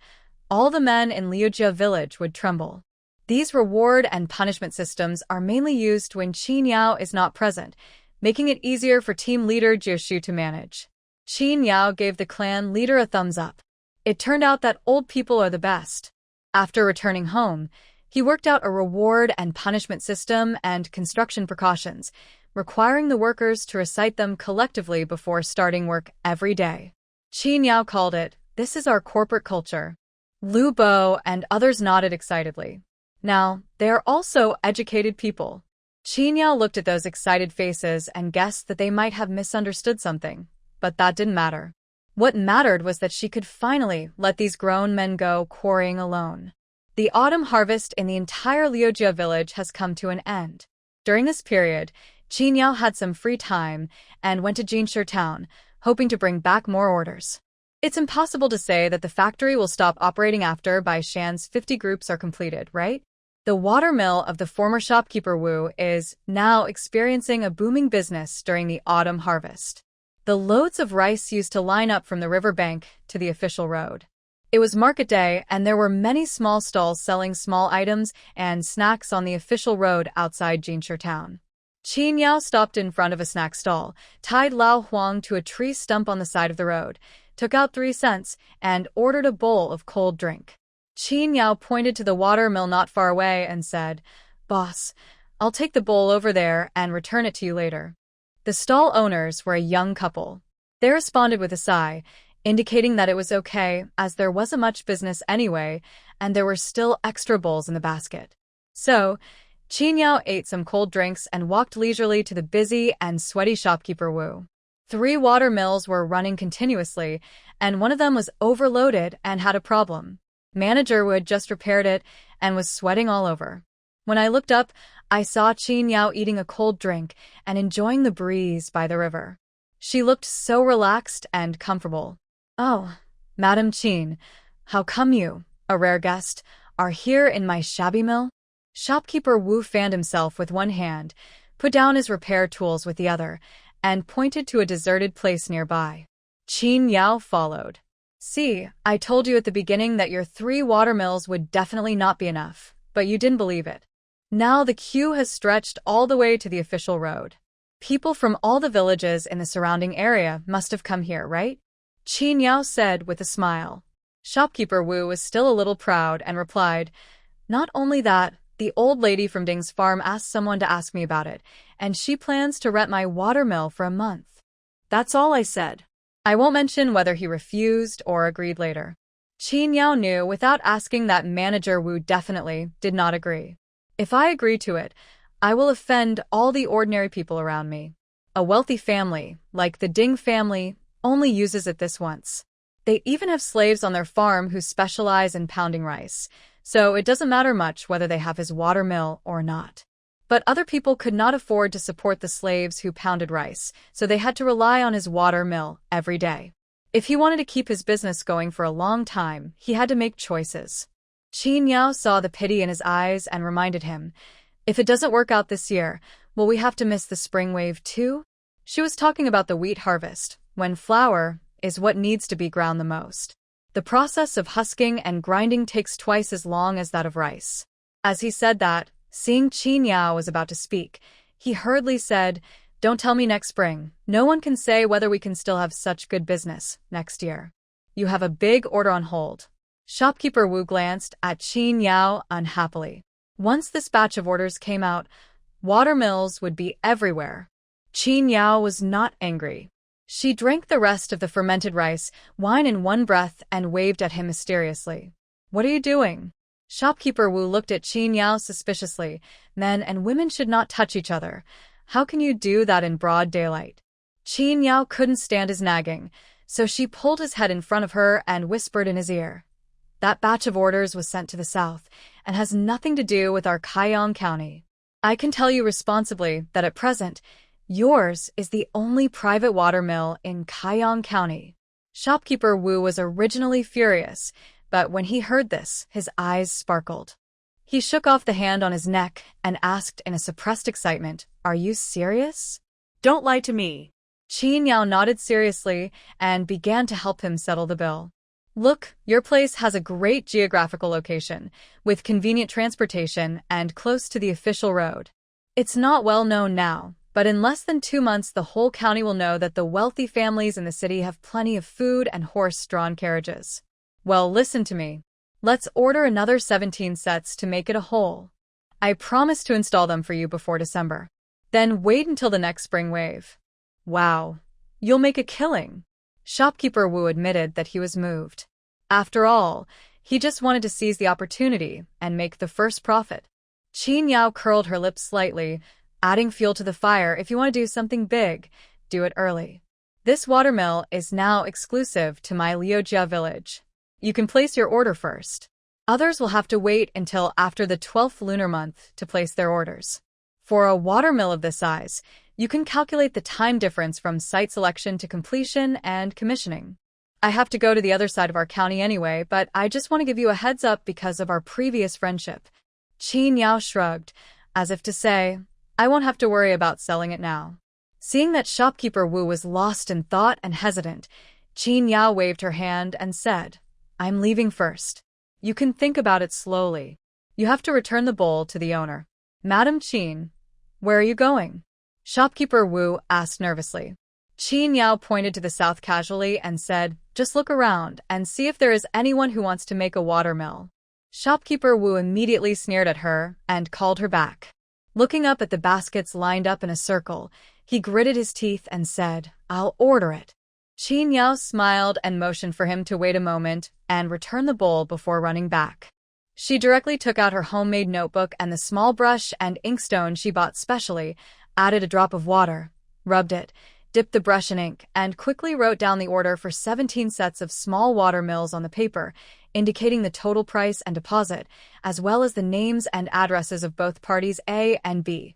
all the men in Liujia village would tremble. These reward and punishment systems are mainly used when Qin Yao is not present, making it easier for team leader Jiushu to manage. Qin Yao gave the clan leader a thumbs up. It turned out that old people are the best. After returning home, he worked out a reward and punishment system and construction precautions, requiring the workers to recite them collectively before starting work every day. Qin Yao called it, "This is our corporate culture." Lu Bo and others nodded excitedly. Now, they are also educated people. Qin Yao looked at those excited faces and guessed that they might have misunderstood something, but that didn't matter. What mattered was that she could finally let these grown men go quarrying alone. The autumn harvest in the entire Liujia village has come to an end. During this period, Qin Yao had some free time and went to Jinshe town, hoping to bring back more orders. It's impossible to say that the factory will stop operating after Bai Shan's 50 groups are completed, right? The watermill of the former shopkeeper Wu is now experiencing a booming business during the autumn harvest. The loads of rice used to line up from the riverbank to the official road. It was market day, and there were many small stalls selling small items and snacks on the official road outside Jinshe town. Qin Yao stopped in front of a snack stall, tied Lao Huang to a tree stump on the side of the road, took out 3 cents, and ordered a bowl of cold drink. Qin Yao pointed to the watermill not far away and said, "Boss, I'll take the bowl over there and return it to you later." The stall owners were a young couple. They responded with a sigh, indicating that it was okay as there wasn't much business anyway and there were still extra bowls in the basket. So, Qin Yao ate some cold drinks and walked leisurely to the busy and sweaty shopkeeper Wu. 3 water mills were running continuously, and one of them was overloaded and had a problem. Manager Wu had just repaired it and was sweating all over. When I looked up, I saw Qin Yao eating a cold drink and enjoying the breeze by the river. She looked so relaxed and comfortable. "Oh, Madam Qin, how come you, a rare guest, are here in my shabby mill?" Shopkeeper Wu fanned himself with one hand, put down his repair tools with the other, and pointed to a deserted place nearby. Qin Yao followed. "See, I told you at the beginning that your 3 watermills would definitely not be enough, but you didn't believe it. Now the queue has stretched all the way to the official road. People from all the villages in the surrounding area must have come here, right?" Qin Yao said with a smile. Shopkeeper Wu was still a little proud and replied, "Not only that, the old lady from Ding's farm asked someone to ask me about it, and she plans to rent my watermill for a month." That's all I said. I won't mention whether he refused or agreed later. Qin Yao knew without asking that Manager Wu definitely did not agree. If I agree to it, I will offend all the ordinary people around me. A wealthy family, like the Ding family, only uses it this once. They even have slaves on their farm who specialize in pounding rice, so it doesn't matter much whether they have his water mill or not. But other people could not afford to support the slaves who pounded rice, so they had to rely on his water mill every day. If he wanted to keep his business going for a long time, he had to make choices. Qin Yao saw the pity in his eyes and reminded him, "If it doesn't work out this year, will we have to miss the spring wave too?" She was talking about the wheat harvest, when flour is what needs to be ground the most. The process of husking and grinding takes twice as long as that of rice. As he said that, seeing Qin Yao was about to speak, he hurriedly said, "Don't tell me next spring. No one can say whether we can still have such good business next year. You have a big order on hold." Shopkeeper Wu glanced at Qin Yao unhappily. Once this batch of orders came out, water mills would be everywhere. Qin Yao was not angry. She drank the rest of the fermented rice, wine in one breath, and waved at him mysteriously. "What are you doing?" Shopkeeper Wu looked at Qin Yao suspiciously. "Men and women should not touch each other. How can you do that in broad daylight?" Qin Yao couldn't stand his nagging, so she pulled his head in front of her and whispered in his ear, "That batch of orders was sent to the south and has nothing to do with our Kaiyang County. I can tell you responsibly that at present, yours is the only private water mill in Kaiyang County." Shopkeeper Wu was originally furious, but when he heard this, his eyes sparkled. He shook off the hand on his neck and asked in a suppressed excitement, "Are you serious?" "Don't lie to me." Qin Yao nodded seriously and began to help him settle the bill. "Look, your place has a great geographical location, with convenient transportation and close to the official road. It's not well known now, but in less than 2 months the whole county will know that the wealthy families in the city have plenty of food and horse-drawn carriages. Well, listen to me. Let's order another 17 sets to make it a whole. I promise to install them for you before December. Then wait until the next spring wave." "Wow, you'll make a killing." Shopkeeper Wu admitted that he was moved. After all, He just wanted to seize the opportunity and make the first profit. Qin Yao curled her lips slightly, adding fuel to the fire. If you want to do something big, do it early. This watermill is now exclusive to my Liujia village. You can place your order first. Others will have to wait until after the 12th lunar month to place their orders. For a watermill of this size, you can calculate the time difference from site selection to completion and commissioning. I have to go to the other side of our county anyway, but I just want to give you a heads up because of our previous friendship. Qin Yao shrugged, as if to say, I won't have to worry about selling it now. Seeing that shopkeeper Wu was lost in thought and hesitant, Qin Yao waved her hand and said, I'm leaving first. You can think about it slowly. You have to return the bowl to the owner. Madam Qin, where are you going? Shopkeeper Wu asked nervously. Qin Yao pointed to the south casually and said, just look around and see if there is anyone who wants to make a watermill. Shopkeeper Wu immediately sneered at her and called her back. Looking up at the baskets lined up in a circle, he gritted his teeth and said, I'll order it. Qin Yao smiled and motioned for him to wait a moment and return the bowl before running back. She directly took out her homemade notebook and the small brush and inkstone she bought specially, added a drop of water, rubbed it, dipped the brush in ink, and quickly wrote down the order for 17 sets of small watermills on the paper, indicating the total price and deposit, as well as the names and addresses of both parties A and B.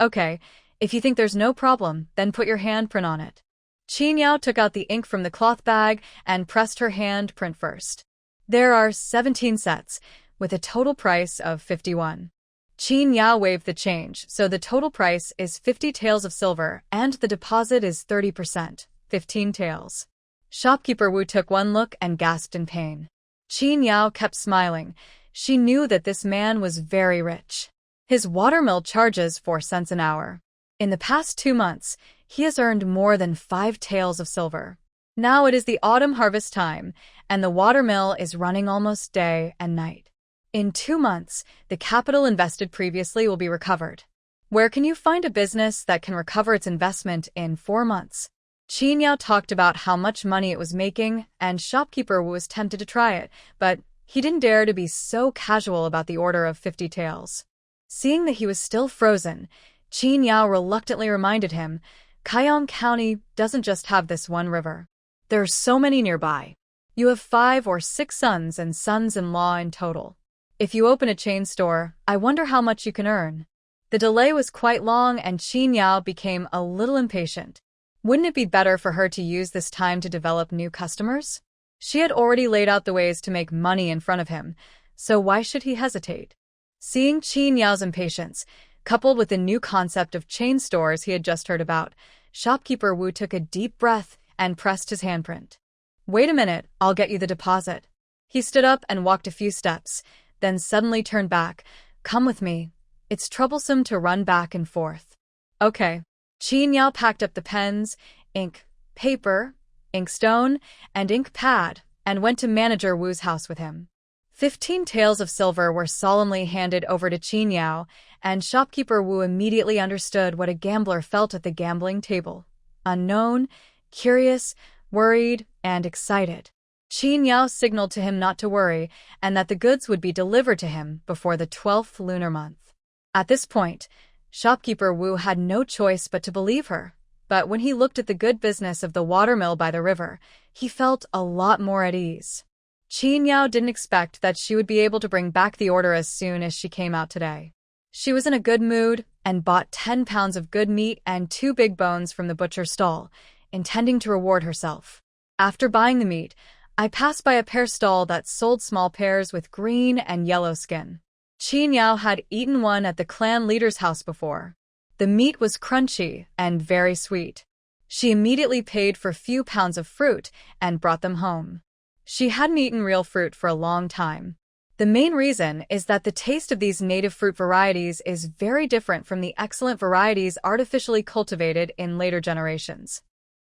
Okay, if you think there's no problem, then put your handprint on it. Qin Yao took out the ink from the cloth bag and pressed her handprint first. There are 17 sets, with a total price of 51. Qin Yao waved the change, so the total price is 50 taels of silver and the deposit is 30%, 15 taels. Shopkeeper Wu took one look and gasped in pain. Qin Yao kept smiling. She knew that this man was very rich. His watermill charges 4 cents an hour. In the past 2 months, he has earned more than 5 taels of silver. Now it is the autumn harvest time, and the watermill is running almost day and night. In 2 months, the capital invested previously will be recovered. Where can you find a business that can recover its investment in 4 months? Qin Yao talked about how much money it was making, and shopkeeper was tempted to try it, but he didn't dare to be so casual about the order of 50 taels. Seeing that he was still frozen, Qin Yao reluctantly reminded him, Kaiyang County doesn't just have this one river. There are so many nearby. You have 5 or 6 sons and sons-in-law in total. If you open a chain store, I wonder how much you can earn. The delay was quite long and Qin Yao became a little impatient. Wouldn't it be better for her to use this time to develop new customers? She had already laid out the ways to make money in front of him, so why should he hesitate? Seeing Qin Yao's impatience, coupled with the new concept of chain stores he had just heard about, shopkeeper Wu took a deep breath and pressed his handprint. Wait a minute, I'll get you the deposit. He stood up and walked a few steps, then suddenly turned back. Come with me. It's troublesome to run back and forth. Okay. Qin Yao packed up the pens, ink, paper, inkstone, and ink pad, and went to Manager Wu's house with him. 15 taels of silver were solemnly handed over to Qin Yao, and shopkeeper Wu immediately understood what a gambler felt at the gambling table. Unknown, curious, worried, and excited. Qin Yao signaled to him not to worry, and that the goods would be delivered to him before the 12th lunar month. At this point, shopkeeper Wu had no choice but to believe her. But when he looked at the good business of the watermill by the river, he felt a lot more at ease. Qin Yao didn't expect that she would be able to bring back the order as soon as she came out today. She was in a good mood and bought 10 pounds of good meat and 2 big bones from the butcher's stall, intending to reward herself. After buying the meat, I passed by a pear stall that sold small pears with green and yellow skin. Qin Yao had eaten one at the clan leader's house before. The meat was crunchy and very sweet. She immediately paid for a few pounds of fruit and brought them home. She hadn't eaten real fruit for a long time. The main reason is that the taste of these native fruit varieties is very different from the excellent varieties artificially cultivated in later generations.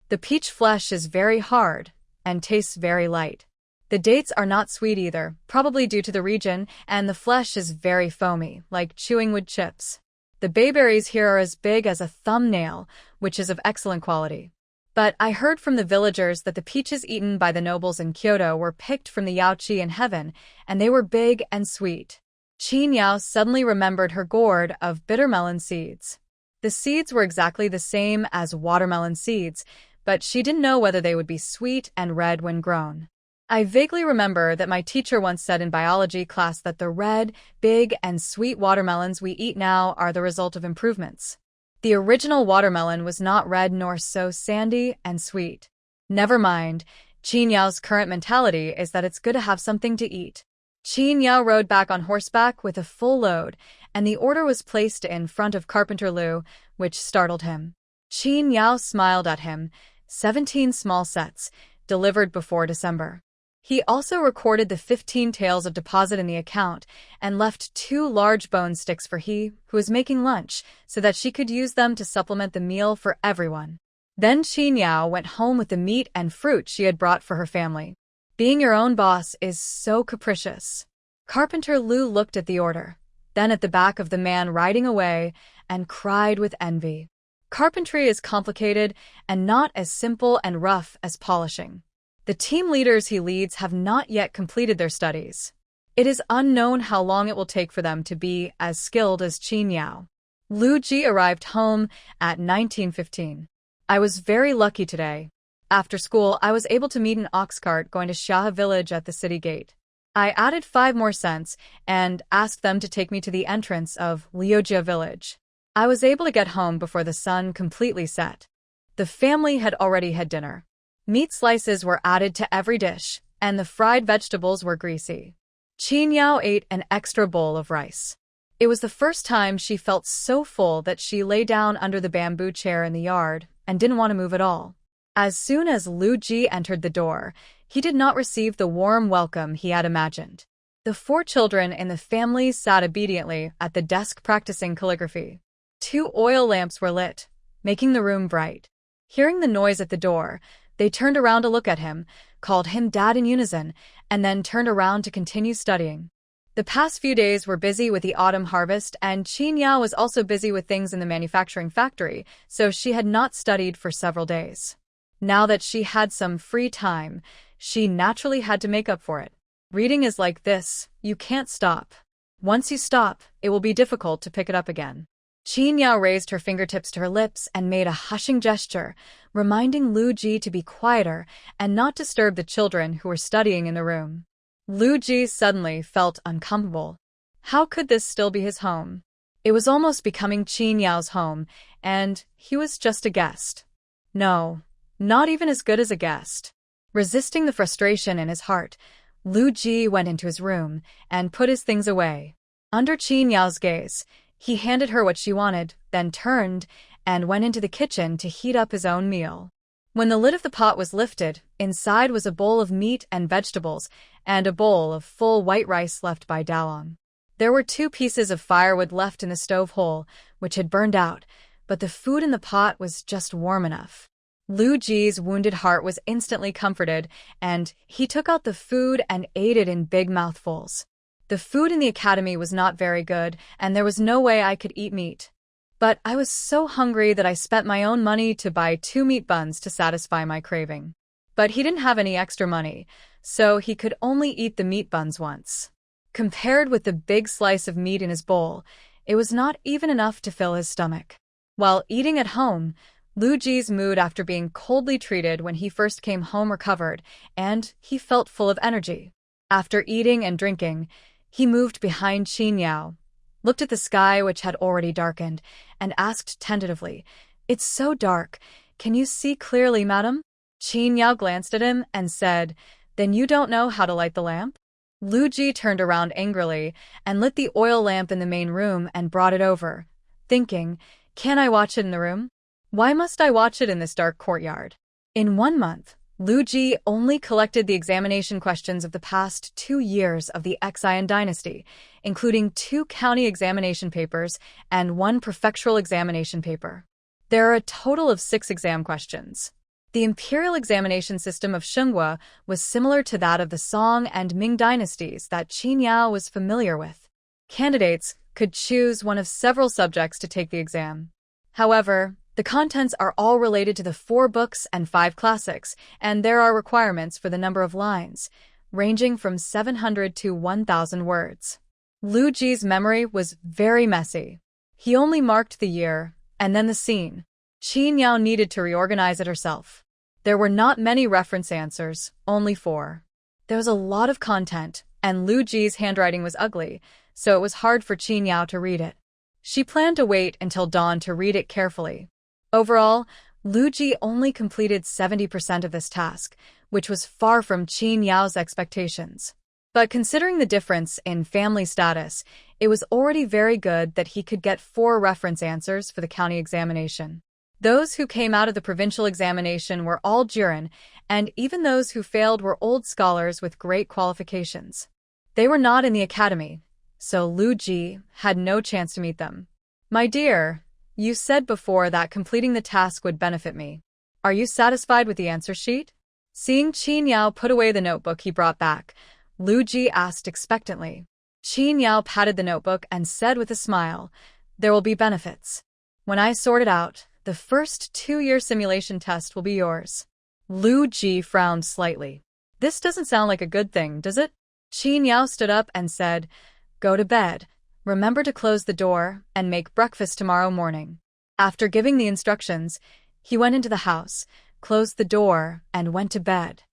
The peach flesh is very hard and tastes very light. The dates are not sweet either, probably due to the region, and the flesh is very foamy, like chewing wood chips. The bayberries here are as big as a thumbnail, which is of excellent quality. But I heard from the villagers that the peaches eaten by the nobles in Kyoto were picked from the Yaoqi in heaven, and they were big and sweet. Qin Yao suddenly remembered her gourd of bitter melon seeds. The seeds were exactly the same as watermelon seeds, but she didn't know whether they would be sweet and red when grown. I vaguely remember that my teacher once said in biology class that the red, big, and sweet watermelons we eat now are the result of improvements. The original watermelon was not red nor so sandy and sweet. Never mind, Qin Yao's current mentality is that it's good to have something to eat. Qin Yao rode back on horseback with a full load, and the order was placed in front of Carpenter Lu, which startled him. Qin Yao smiled at him. 17 small sets, delivered before December. He also recorded the 15 taels of deposit in the account and left 2 large bone sticks for he, who was making lunch, so that she could use them to supplement the meal for everyone. Then Qin Yao went home with the meat and fruit she had brought for her family. Being your own boss is so capricious. Carpenter Lu looked at the order, then at the back of the man riding away, and cried with envy. Carpentry is complicated and not as simple and rough as polishing. The team leaders he leads have not yet completed their studies. It is unknown how long it will take for them to be as skilled as Qin Yao. Lu Ji arrived home at 19:15. I was very lucky today. After school, I was able to meet an ox cart going to Xia village at the city gate. I added 5 more cents and asked them to take me to the entrance of Liujia village. I was able to get home before the sun completely set. The family had already had dinner. Meat slices were added to every dish, and the fried vegetables were greasy. Qin Yao ate an extra bowl of rice. It was the first time she felt so full that she lay down under the bamboo chair in the yard and didn't want to move at all. As soon as Lu Ji entered the door, he did not receive the warm welcome he had imagined. The 4 children in the family sat obediently at the desk practicing calligraphy. 2 oil lamps were lit, making the room bright. Hearing the noise at the door, they turned around to look at him, called him Dad in unison, and then turned around to continue studying. The past few days were busy with the autumn harvest, and Qin Yao was also busy with things in the manufacturing factory, so she had not studied for several days. Now that she had some free time, she naturally had to make up for it. Reading is like this, you can't stop. Once you stop, it will be difficult to pick it up again. Qin Yao raised her fingertips to her lips and made a hushing gesture, reminding Lu Ji to be quieter and not disturb the children who were studying in the room. Lu Ji suddenly felt uncomfortable. How could this still be his home? It was almost becoming Qin Yao's home, and he was just a guest. No, not even as good as a guest. Resisting the frustration in his heart, Lu Ji went into his room and put his things away. Under Qin Yao's gaze, he handed her what she wanted, then turned and went into the kitchen to heat up his own meal. When the lid of the pot was lifted, inside was a bowl of meat and vegetables and a bowl of full white rice left by Dalong. There were 2 pieces of firewood left in the stove hole, which had burned out, but the food in the pot was just warm enough. Lu Ji's wounded heart was instantly comforted, and he took out the food and ate it in big mouthfuls. The food in the academy was not very good, and there was no way I could eat meat. But I was so hungry that I spent my own money to buy 2 meat buns to satisfy my craving. But he didn't have any extra money, so he could only eat the meat buns once. Compared with the big slice of meat in his bowl, it was not even enough to fill his stomach. While eating at home, Lu Ji's mood after being coldly treated when he first came home recovered, and he felt full of energy. After eating and drinking, he moved behind Qin Yao, looked at the sky which had already darkened, and asked tentatively, "It's so dark. Can you see clearly, madam?" Qin Yao glanced at him and said, "Then you don't know how to light the lamp?" Lu Ji turned around angrily and lit the oil lamp in the main room and brought it over, thinking, "Can I watch it in the room? Why must I watch it in this dark courtyard?" In 1 month, Lu Ji only collected the examination questions of the past 2 years of the Xian dynasty, including 2 county examination papers and 1 prefectural examination paper. There are a total of 6 exam questions. The imperial examination system of Shenghua was similar to that of the Song and Ming dynasties that Qin Yao was familiar with. Candidates could choose one of several subjects to take the exam. However, The contents are all related to the 4 books and 5 classics, and there are requirements for the number of lines, ranging from 700 to 1,000 words. Lu Ji's memory was very messy. He only marked the year, and then the scene. Qin Yao needed to reorganize it herself. There were not many reference answers, only 4. There was a lot of content, and Lu Ji's handwriting was ugly, so it was hard for Qin Yao to read it. She planned to wait until dawn to read it carefully. Overall, Lu Ji only completed 70% of this task, which was far from Qin Yao's expectations. But considering the difference in family status, it was already very good that he could get 4 reference answers for the county examination. Those who came out of the provincial examination were all Jiren, and even those who failed were old scholars with great qualifications. They were not in the academy, so Lu Ji had no chance to meet them. "My dear, you said before that completing the task would benefit me. Are you satisfied with the answer sheet?" Seeing Qin Yao put away the notebook he brought back, Lu Ji asked expectantly. Qin Yao patted the notebook and said with a smile, "There will be benefits. When I sort it out, the first 2-year simulation test will be yours." Lu Ji frowned slightly. "This doesn't sound like a good thing, does it?" Qin Yao stood up and said, "Go to bed. Remember to close the door and make breakfast tomorrow morning." After giving the instructions, he went into the house, closed the door, and went to bed.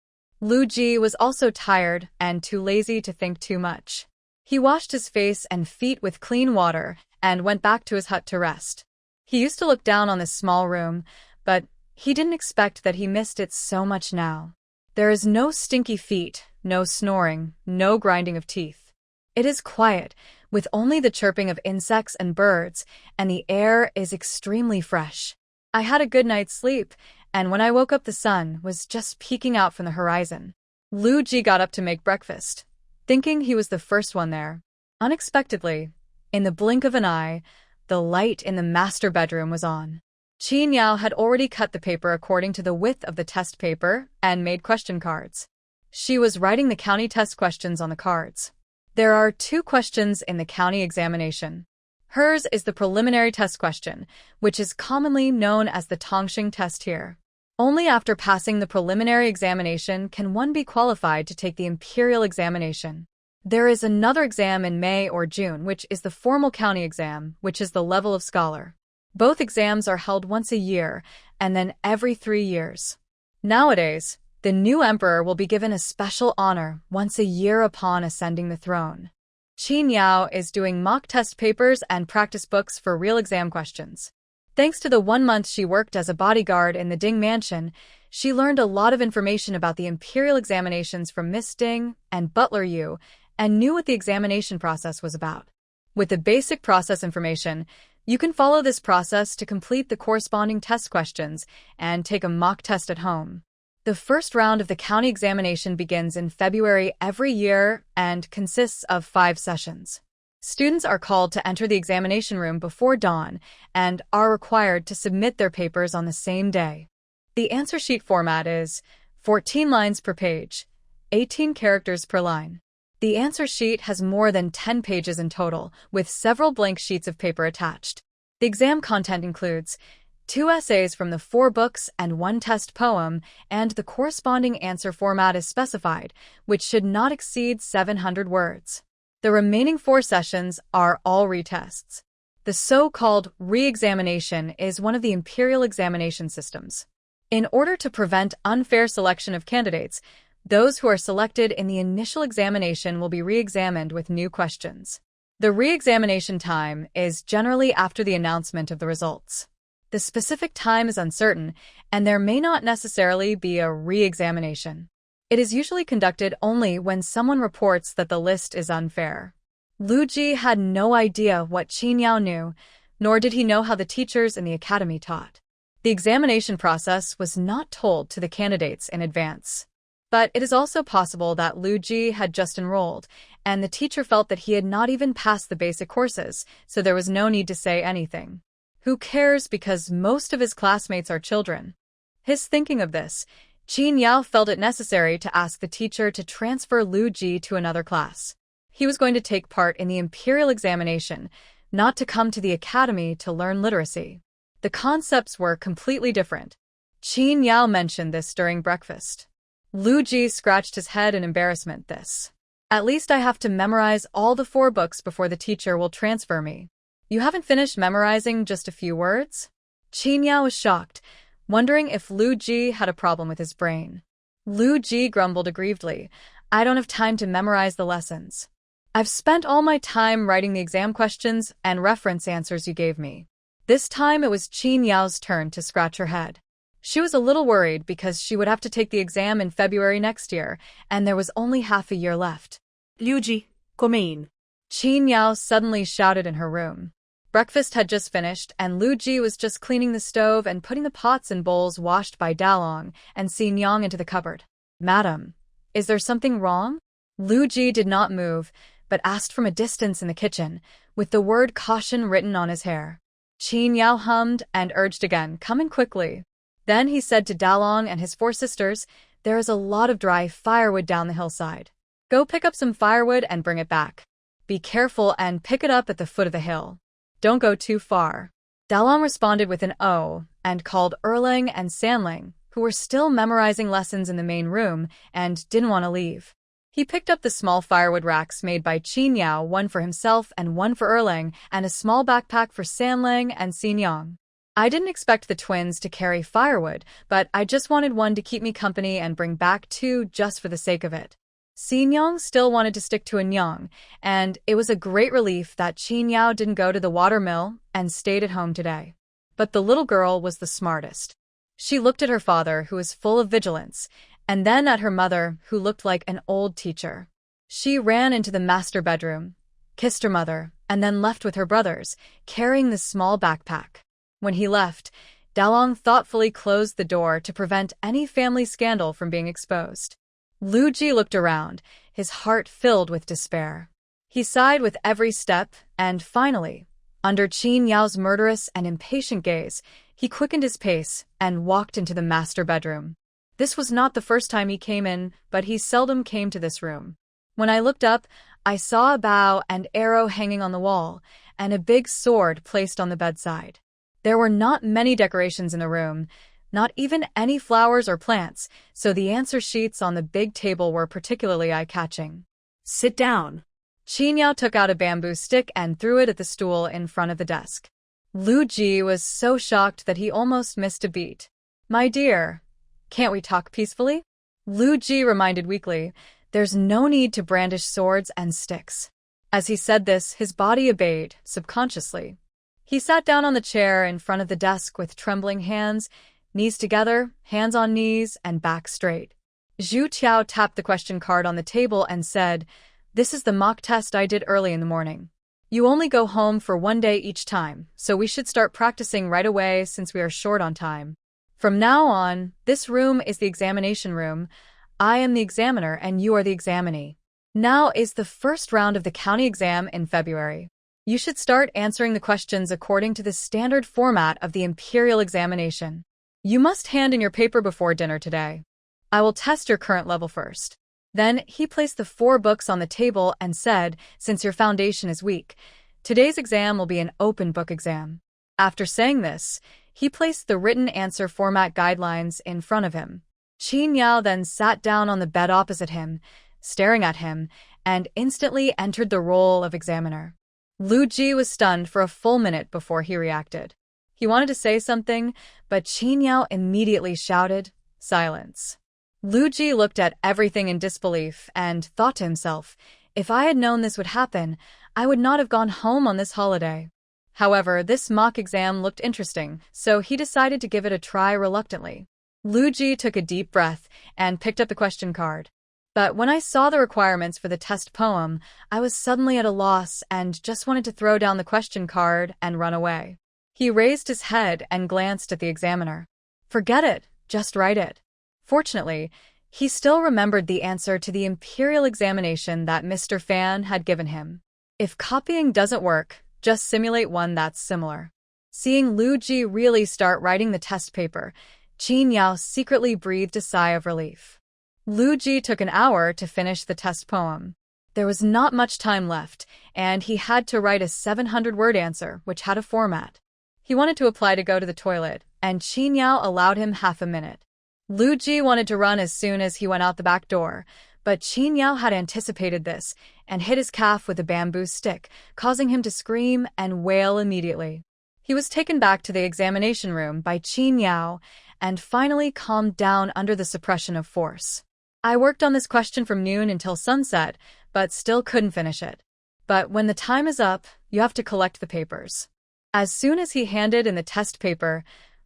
Lu Ji was also tired and too lazy to think too much. He washed his face and feet with clean water and went back to his hut to rest. He used to look down on this small room, but he didn't expect that he missed it so much now. There is no stinky feet, no snoring, no grinding of teeth. It is quiet, with only the chirping of insects and birds, and the air is extremely fresh. I had a good night's sleep, and when I woke up the sun was just peeking out from the horizon. Lu Ji got up to make breakfast, thinking he was the first one there. Unexpectedly, in the blink of an eye, the light in the master bedroom was on. Qin Yao had already cut the paper according to the width of the test paper and made question cards. She was writing the county test questions on the cards. There are 2 questions in the county examination. Hers is the preliminary test question, which is commonly known as the Tongxing test here. Only after passing the preliminary examination can one be qualified to take the imperial examination. There is another exam in May or June, which is the formal county exam, which is the level of scholar. Both exams are held once a year, and then every 3 years. Nowadays, the new emperor will be given a special honor once a year upon ascending the throne. Qin Yao is doing mock test papers and practice books for real exam questions. Thanks to the 1 month she worked as a bodyguard in the Ding mansion, she learned a lot of information about the imperial examinations from Miss Ding and Butler Yu, and knew what the examination process was about. With the basic process information, you can follow this process to complete the corresponding test questions and take a mock test at home. The first round of the county examination begins in February every year and consists of 5 sessions. Students are called to enter the examination room before dawn and are required to submit their papers on the same day. The answer sheet format is 14 lines per page, 18 characters per line. The answer sheet has more than 10 pages in total, with several blank sheets of paper attached. The exam content includes 2 essays from the 4 books and 1 test poem, and the corresponding answer format is specified, which should not exceed 700 words. The remaining 4 sessions are all retests. The so-called re-examination is one of the imperial examination systems. In order to prevent unfair selection of candidates, those who are selected in the initial examination will be re-examined with new questions. The re-examination time is generally after the announcement of the results. The specific time is uncertain, and there may not necessarily be a re-examination. It is usually conducted only when someone reports that the list is unfair. Lu Ji had no idea what Qin Yao knew, nor did he know how the teachers in the academy taught. The examination process was not told to the candidates in advance. But it is also possible that Lu Ji had just enrolled, and the teacher felt that he had not even passed the basic courses, so there was no need to say anything. Who cares, because most of his classmates are children? His thinking of this, Qin Yao felt it necessary to ask the teacher to transfer Lu Ji to another class. He was going to take part in the imperial examination, not to come to the academy to learn literacy. The concepts were completely different. Qin Yao mentioned this during breakfast. Lu Ji scratched his head in embarrassment. At least I have to memorize all the 4 books before the teacher will transfer me. You haven't finished memorizing just a few words? Qin Yao was shocked, wondering if Lu Ji had a problem with his brain. Lu Ji grumbled aggrievedly, I don't have time to memorize the lessons. I've spent all my time writing the exam questions and reference answers you gave me. This time it was Qin Yao's turn to scratch her head. She was a little worried because she would have to take the exam in February next year, and there was only half a year left. Liu Ji, come in. Qin Yao suddenly shouted in her room. Breakfast had just finished, and Lu Ji was just cleaning the stove and putting the pots and bowls washed by Dalong and Xin Yang into the cupboard. Madam, is there something wrong? Lu Ji did not move, but asked from a distance in the kitchen, with the word caution written on his hair. Qin Yao hummed and urged again, come in quickly. Then he said to Dalong and his 4 sisters, there is a lot of dry firewood down the hillside. Go pick up some firewood and bring it back. Be careful and pick it up at the foot of the hill. Don't go too far. Dalong responded with an O and called Erlang and Sanling, who were still memorizing lessons in the main room and didn't want to leave. He picked up the small firewood racks made by Qin Yao, one for himself and one for Erlang, and a small backpack for Sanling and Xin Yang. I didn't expect the twins to carry firewood, but I just wanted one to keep me company and bring back 2 just for the sake of it. Xin Yang still wanted to stick to Anyang, and it was a great relief that Qin Yao didn't go to the watermill and stayed at home today. But the little girl was the smartest. She looked at her father, who was full of vigilance, and then at her mother, who looked like an old teacher. She ran into the master bedroom, kissed her mother, and then left with her brothers, carrying the small backpack. When he left, Dalong thoughtfully closed the door to prevent any family scandal from being exposed. Lu Ji looked around, his heart filled with despair. He sighed with every step, and finally, under Qin Yao's murderous and impatient gaze, he quickened his pace and walked into the master bedroom. This was not the first time he came in, but he seldom came to this room. When I looked up, I saw a bow and arrow hanging on the wall, and a big sword placed on the bedside. There were not many decorations in the room, not even any flowers or plants, so the answer sheets on the big table were particularly eye-catching. Sit down. Qin Yao took out a bamboo stick and threw it at the stool in front of the desk. Lu Ji was so shocked that he almost missed a beat. My dear, can't we talk peacefully? Lu Ji reminded weakly, there's no need to brandish swords and sticks. As he said this, his body obeyed, subconsciously. He sat down on the chair in front of the desk with trembling hands, knees together, hands on knees, and back straight. Zhu Tiao tapped the question card on the table and said, this is the mock test I did early in the morning. You only go home for 1 day each time, so we should start practicing right away since we are short on time. From now on, this room is the examination room. I am the examiner and you are the examinee. Now is the first round of the county exam in February. You should start answering the questions according to the standard format of the imperial examination. You must hand in your paper before dinner today. I will test your current level first. Then he placed the 4 books on the table and said, since your foundation is weak, today's exam will be an open book exam. After saying this, he placed the written answer format guidelines in front of him. Qin Yao then sat down on the bed opposite him, staring at him, and instantly entered the role of examiner. Lu Ji was stunned for a full minute before he reacted. He wanted to say something, but Qin Yao immediately shouted, silence. Lu Ji looked at everything in disbelief and thought to himself, if I had known this would happen, I would not have gone home on this holiday. However, this mock exam looked interesting, so he decided to give it a try reluctantly. Lu Ji took a deep breath and picked up the question card. But when I saw the requirements for the test poem, I was suddenly at a loss and just wanted to throw down the question card and run away. He raised his head and glanced at the examiner. Forget it, just write it. Fortunately, he still remembered the answer to the imperial examination that Mr. Fan had given him. If copying doesn't work, just simulate one that's similar. Seeing Lu Ji really start writing the test paper, Qin Yao secretly breathed a sigh of relief. Lu Ji took an hour to finish the test poem. There was not much time left, and he had to write a 700-word answer, which had a format. He wanted to apply to go to the toilet, and Qin Yao allowed him half a minute. Lu Ji wanted to run as soon as he went out the back door, but Qin Yao had anticipated this and hit his calf with a bamboo stick, causing him to scream and wail immediately. He was taken back to the examination room by Qin Yao and finally calmed down under the suppression of force. I worked on this question from noon until sunset, but still couldn't finish it. But when the time is up, you have to collect the papers. As soon as he handed in the test paper,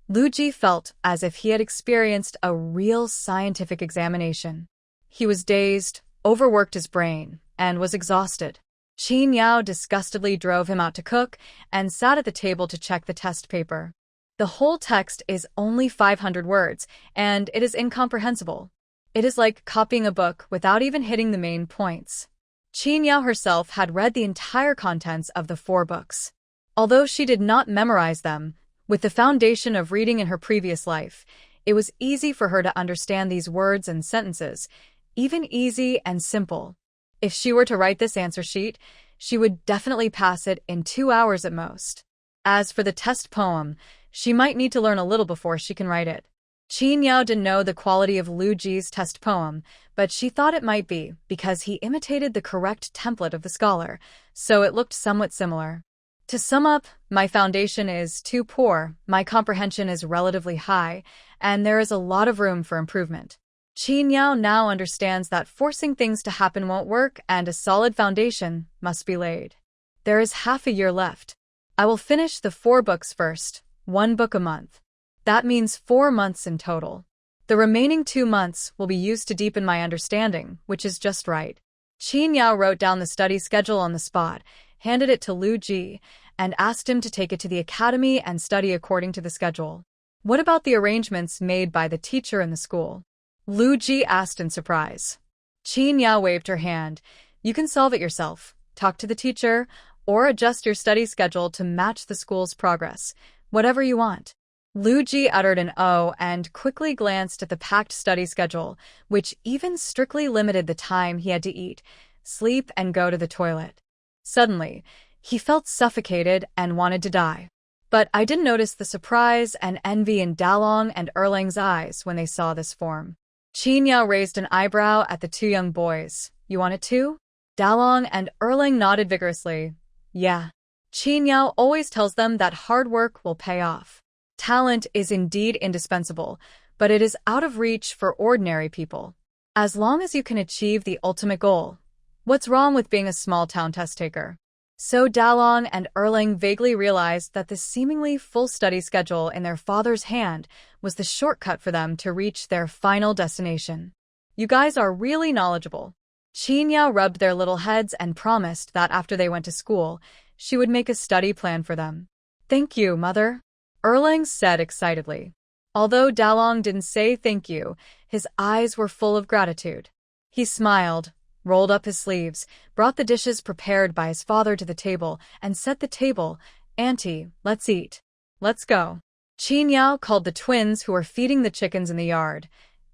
Lu Ji felt as if he had experienced a real scientific examination. He was dazed, overworked his brain, and was exhausted. Qin Yao disgustedly drove him out to cook and sat at the table to check the test paper. The whole text is only 500 words, and it is incomprehensible. It is like copying a book without even hitting the main points. Qin Yao herself had read the entire contents of the 4 books. Although she did not memorize them, with the foundation of reading in her previous life, it was easy for her to understand these words and sentences, even easy and simple. If she were to write this answer sheet, she would definitely pass it in 2 hours at most. As for the test poem, she might need to learn a little before she can write it. Qin Yao didn't know the quality of Lu Ji's test poem, but she thought it might be because he imitated the correct template of the scholar, so it looked somewhat similar. To sum up, my foundation is too poor, my comprehension is relatively high, and there is a lot of room for improvement. Qin Yao now understands that forcing things to happen won't work and a solid foundation must be laid. There is half a year left. I will finish the 4 books first, 1 book a month. That means 4 months in total. The remaining 2 months will be used to deepen my understanding, which is just right. Qin Yao wrote down the study schedule on the spot, handed it to Lu Ji, and asked him to take it to the academy and study according to the schedule. What about the arrangements made by the teacher in the school? Lu Ji asked in surprise. Qin Yao waved her hand. You can solve it yourself. Talk to the teacher, or adjust your study schedule to match the school's progress. Whatever you want. Lu Ji uttered an "oh" and quickly glanced at the packed study schedule, which even strictly limited the time he had to eat, sleep, and go to the toilet. Suddenly, he felt suffocated and wanted to die. But I didn't notice the surprise and envy in Dalong and Erlang's eyes when they saw this form. Qin Yao raised an eyebrow at the 2 young boys. You want it too? Dalong and Erlang nodded vigorously. Yeah. Qin Yao always tells them that hard work will pay off. Talent is indeed indispensable, but it is out of reach for ordinary people. As long as you can achieve the ultimate goal, what's wrong with being a small-town test-taker? So Dalong and Erlang vaguely realized that the seemingly full study schedule in their father's hand was the shortcut for them to reach their final destination. You guys are really knowledgeable. Qin Yao rubbed their little heads and promised that after they went to school, she would make a study plan for them. Thank you, Mother. Erlang said excitedly. Although Dalong didn't say thank you, his eyes were full of gratitude. He smiled, rolled up his sleeves, brought the dishes prepared by his father to the table, and set the table. Auntie, let's eat. Let's go. Qin Yao called the twins who were feeding the chickens in the yard.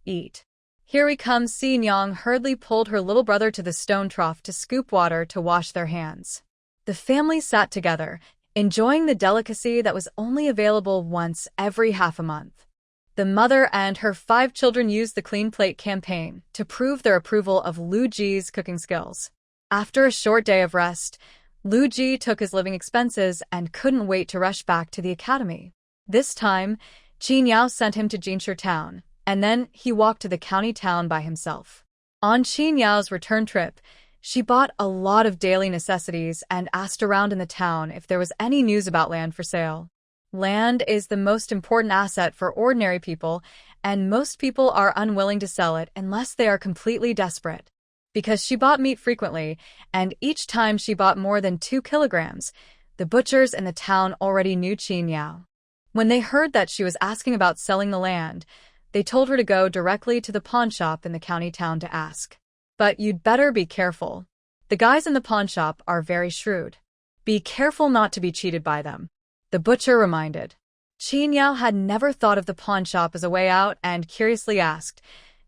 Eat. Here we come. Xin Yang hurriedly pulled her little brother to the stone trough to scoop water to wash their hands. The family sat together, enjoying the delicacy that was only available once every half a month. The mother and her 5 children used the Clean Plate campaign to prove their approval of Lu Ji's cooking skills. After a short day of rest, Lu Ji took his living expenses and couldn't wait to rush back to the academy. This time, Qin Yao sent him to Jinsher town, and then he walked to the county town by himself. On Qin Yao's return trip, she bought a lot of daily necessities and asked around in the town if there was any news about land for sale. Land is the most important asset for ordinary people, and most people are unwilling to sell it unless they are completely desperate. Because she bought meat frequently, and each time she bought more than 2 kilograms, the butchers in the town already knew Qin Yao. When they heard that she was asking about selling the land, they told her to go directly to the pawn shop in the county town to ask. But you'd better be careful. The guys in the pawn shop are very shrewd. Be careful not to be cheated by them, the butcher reminded. Qin Yao had never thought of the pawn shop as a way out and curiously asked,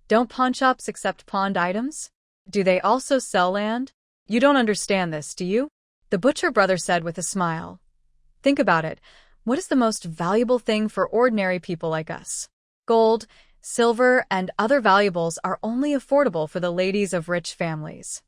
Don't pawn shops accept pawned items? Do they also sell land? You don't understand this, do you? The butcher brother said with a smile. Think about it. What is the most valuable thing for ordinary people like us? Gold, silver, and other valuables are only affordable for the ladies of rich families.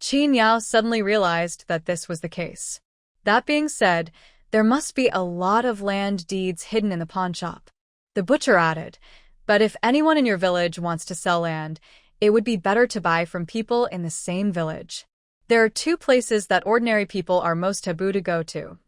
Qin Yao suddenly realized that this was the case. That being said, there must be a lot of land deeds hidden in the pawnshop. The butcher added, but if anyone in your village wants to sell land, it would be better to buy from people in the same village. There are two places that ordinary people are most taboo to go to.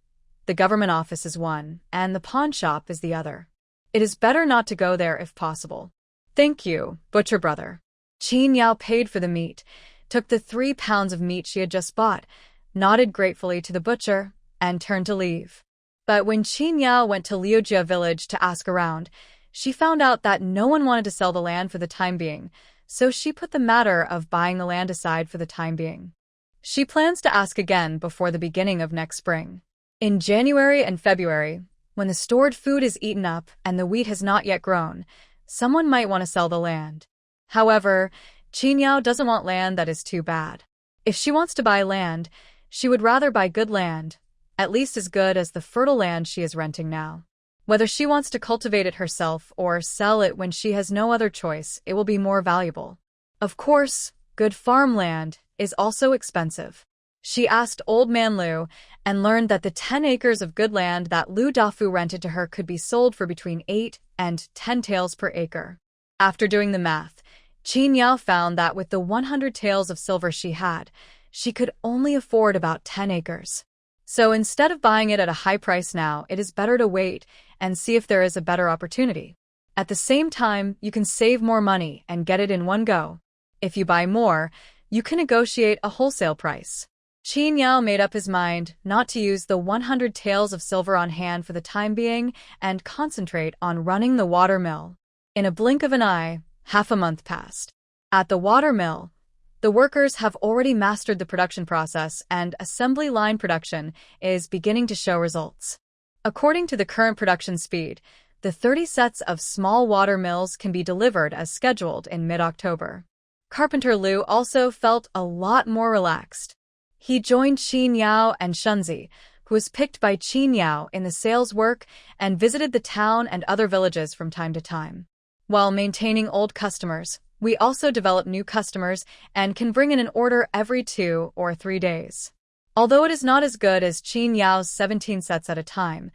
The government office is one, and the pawnshop is the other. It is better not to go there if possible. Thank you, butcher brother. Qin Yao paid for the meat, took the 3 pounds of meat she had just bought, nodded gratefully to the butcher, and turned to leave. But when Qin Yao went to Liujia village to ask around, she found out that no one wanted to sell the land for the time being, so she put the matter of buying the land aside for the time being. She plans to ask again before the beginning of next spring. In January and February, when the stored food is eaten up and the wheat has not yet grown, someone might want to sell the land. However, Qin Yao doesn't want land that is too bad. If she wants to buy land, she would rather buy good land, at least as good as the fertile land she is renting now. Whether she wants to cultivate it herself or sell it when she has no other choice, it will be more valuable. Of course, good farmland is also expensive. She asked Old Man Lu and learned that the 10 acres of good land that Lu Dafu rented to her could be sold for between 8 and 10 taels per acre. After doing the math, Qin Yao found that with the 100 taels of silver she had, she could only afford about 10 acres. So instead of buying it at a high price now, it is better to wait and see if there is a better opportunity. At the same time, you can save more money and get it in one go. If you buy more, you can negotiate a wholesale price. Qin Yao made up his mind not to use the 100 taels of silver on hand for the time being and concentrate on running the water mill. In a blink of an eye, half a month passed. At the water mill, the workers have already mastered the production process and assembly line production is beginning to show results. According to the current production speed, the 30 sets of small water mills can be delivered as scheduled in mid-October. Carpenter Lu also felt a lot more relaxed. He joined Qin Yao and Shunzi, who was picked by Qin Yao in the sales work and visited the town and other villages from time to time. While maintaining old customers, we also develop new customers and can bring in an order every 2 or 3 days. Although it is not as good as Qin Yao's 17 sets at a time,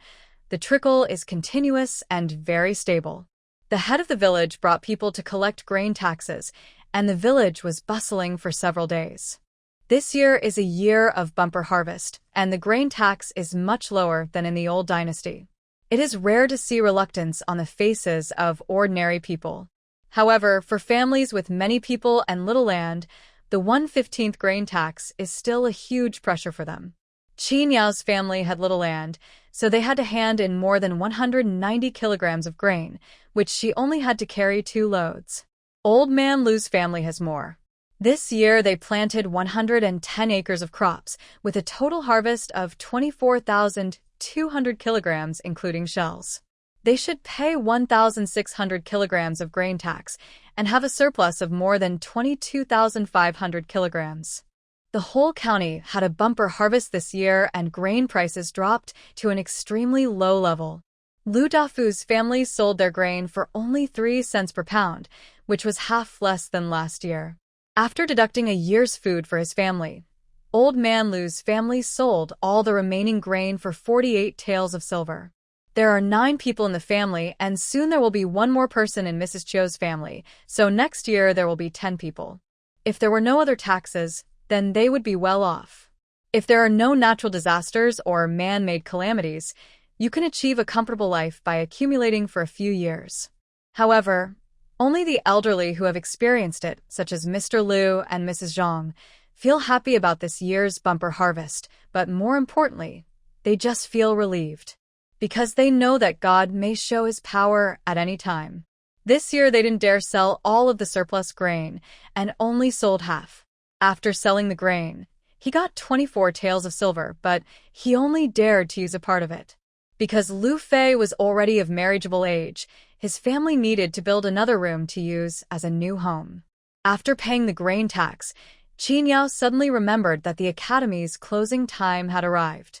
the trickle is continuous and very stable. The head of the village brought people to collect grain taxes, and the village was bustling for several days. This year is a year of bumper harvest, and the grain tax is much lower than in the old dynasty. It is rare to see reluctance on the faces of ordinary people. However, for families with many people and little land, the 1/15th grain tax is still a huge pressure for them. Qin Yao's family had little land, so they had to hand in more than 190 kilograms of grain, which she only had to carry 2 loads. Old Man Lu's family has more. This year, they planted 110 acres of crops, with a total harvest of 24,200 kilograms, including shells. They should pay 1,600 kilograms of grain tax and have a surplus of more than 22,500 kilograms. The whole county had a bumper harvest this year, and grain prices dropped to an extremely low level. Lu Dafu's family sold their grain for only 3 cents per pound, which was half less than last year. After deducting a year's food for his family, Old Man Lu's family sold all the remaining grain for 48 taels of silver. There are 9 people in the family, and soon there will be 1 more person in Mrs. Chou's family, so next year there will be 10 people. If there were no other taxes, then they would be well off. If there are no natural disasters or man-made calamities, you can achieve a comfortable life by accumulating for a few years. However, only the elderly who have experienced it, such as Mr. Lu and Mrs. Zhang, feel happy about this year's bumper harvest, but more importantly, they just feel relieved. Because they know that God may show his power at any time. This year they didn't dare sell all of the surplus grain, and only sold half. After selling the grain, he got 24 taels of silver, but he only dared to use a part of it. Because Lu Fei was already of marriageable age, his family needed to build another room to use as a new home. After paying the grain tax, Qin Yao suddenly remembered that the academy's closing time had arrived.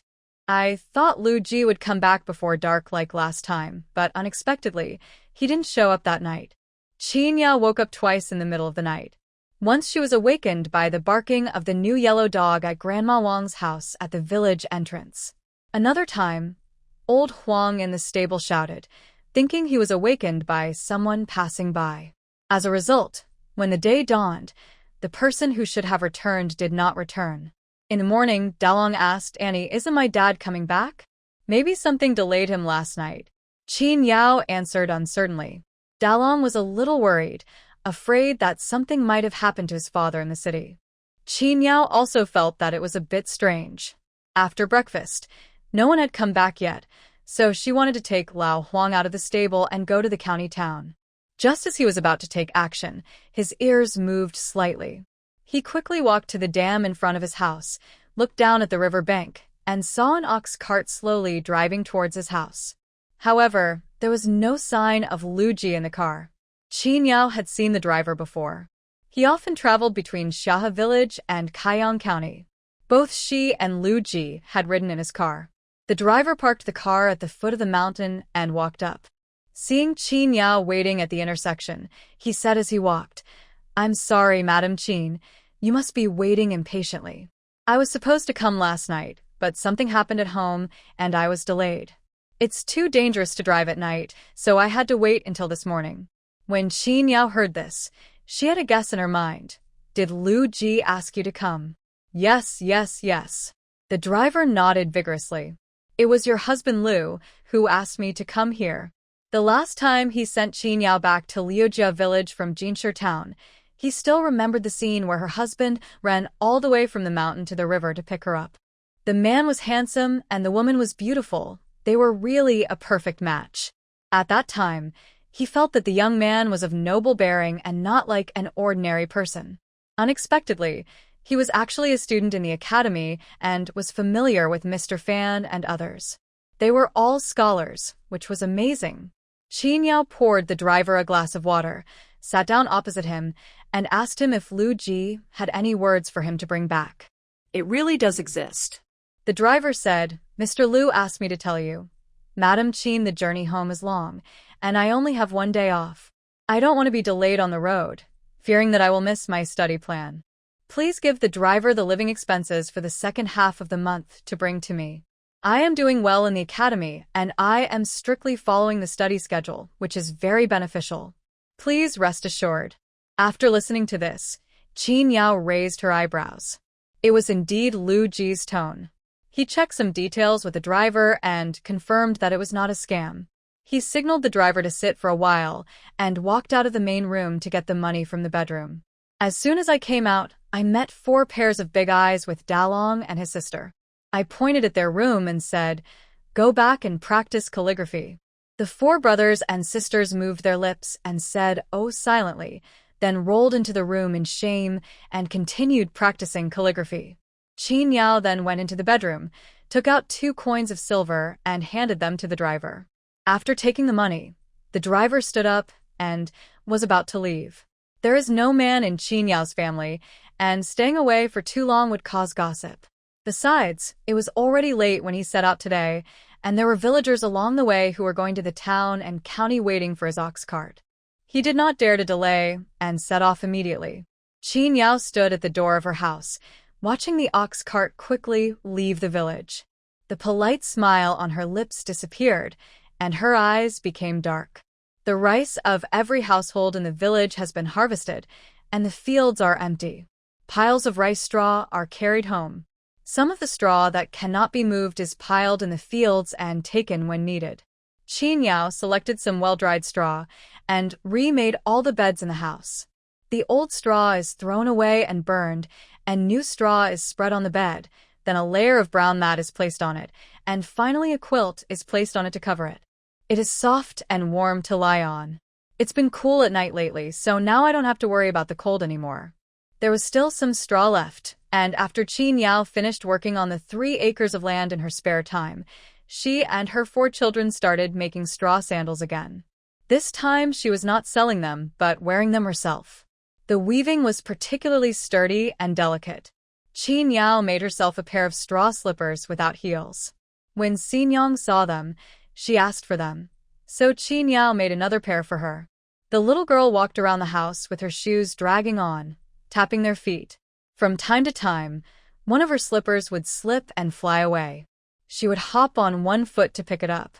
I thought Lu Ji would come back before dark like last time, but unexpectedly, he didn't show up that night. Qin Yao woke up twice in the middle of the night. Once she was awakened by the barking of the new yellow dog at Grandma Wang's house at the village entrance. Another time, old Huang in the stable shouted, thinking he was awakened by someone passing by. As a result, when the day dawned, the person who should have returned did not return. In the morning, Dalong asked Annie, "Isn't my dad coming back? Maybe something delayed him last night." Qin Yao answered uncertainly. Dalong was a little worried, afraid that something might have happened to his father in the city. Qin Yao also felt that it was a bit strange. After breakfast, no one had come back yet, so she wanted to take Lao Huang out of the stable and go to the county town. Just as he was about to take action, his ears moved slightly. He quickly walked to the dam in front of his house, looked down at the river bank, and saw an ox cart slowly driving towards his house. However, there was no sign of Lu Ji in the car. Qin Yao had seen the driver before. He often traveled between Xia Village and Kaiyang County. Both she and Lu Ji had ridden in his car. The driver parked the car at the foot of the mountain and walked up. Seeing Qin Yao waiting at the intersection, he said as he walked, "I'm sorry, Madam Qin. You must be waiting impatiently. I was supposed to come last night, but something happened at home and I was delayed. It's too dangerous to drive at night, so I had to wait until this morning." When Qin Yao heard this, she had a guess in her mind. "Did Lu Ji ask you to come?" "Yes, yes, yes." The driver nodded vigorously. "It was your husband Lu who asked me to come here." The last time he sent Qin Yao back to Liujia village from Jinshi town, he still remembered the scene where her husband ran all the way from the mountain to the river to pick her up. The man was handsome and the woman was beautiful. They were really a perfect match. At that time, he felt that the young man was of noble bearing and not like an ordinary person. Unexpectedly, he was actually a student in the academy and was familiar with Mr. Fan and others. They were all scholars, which was amazing. Qin Yao poured the driver a glass of water, sat down opposite him, and asked him if Lu Ji had any words for him to bring back. It really does exist. The driver said, "Mr. Lu asked me to tell you. Madam Qin, the journey home is long, and I only have one day off. I don't want to be delayed on the road, fearing that I will miss my study plan. Please give the driver the living expenses for the second half of the month to bring to me. I am doing well in the academy, and I am strictly following the study schedule, which is very beneficial. Please rest assured." After listening to this, Qin Yao raised her eyebrows. It was indeed Lu Ji's tone. He checked some details with the driver and confirmed that it was not a scam. He signaled the driver to sit for a while and walked out of the main room to get the money from the bedroom. "As soon as I came out, I met 4 pairs of big eyes with Dalong and his sister. I pointed at their room and said, 'Go back and practice calligraphy.' The 4 brothers and sisters moved their lips and said, 'Oh,' silently, then rolled into the room in shame and continued practicing calligraphy. Qin Yao then went into the bedroom, took out 2 coins of silver and handed them to the driver. After taking the money, the driver stood up and was about to leave. There is no man in Qin Yao's family, and staying away for too long would cause gossip. Besides, it was already late when he set out today, and there were villagers along the way who were going to the town and county waiting for his ox cart. He did not dare to delay and set off immediately. Qin Yao stood at the door of her house, watching the ox cart quickly leave the village. The polite smile on her lips disappeared, and her eyes became dark. The rice of every household in the village has been harvested, and the fields are empty. Piles of rice straw are carried home. Some of the straw that cannot be moved is piled in the fields and taken when needed. Qin Yao selected some well-dried straw and remade all the beds in the house. The old straw is thrown away and burned, and new straw is spread on the bed, then a layer of brown mat is placed on it, and finally a quilt is placed on it to cover it. It is soft and warm to lie on. It's been cool at night lately, so now I don't have to worry about the cold anymore. There was still some straw left, and after Qin Yao finished working on the 3 acres of land in her spare time, she and her 4 children started making straw sandals again. This time she was not selling them, but wearing them herself. The weaving was particularly sturdy and delicate. Qin Yao made herself a pair of straw slippers without heels. When Xingyang saw them, she asked for them. So Qin Yao made another pair for her. The little girl walked around the house with her shoes dragging on, tapping their feet. From time to time, one of her slippers would slip and fly away. She would hop on one foot to pick it up.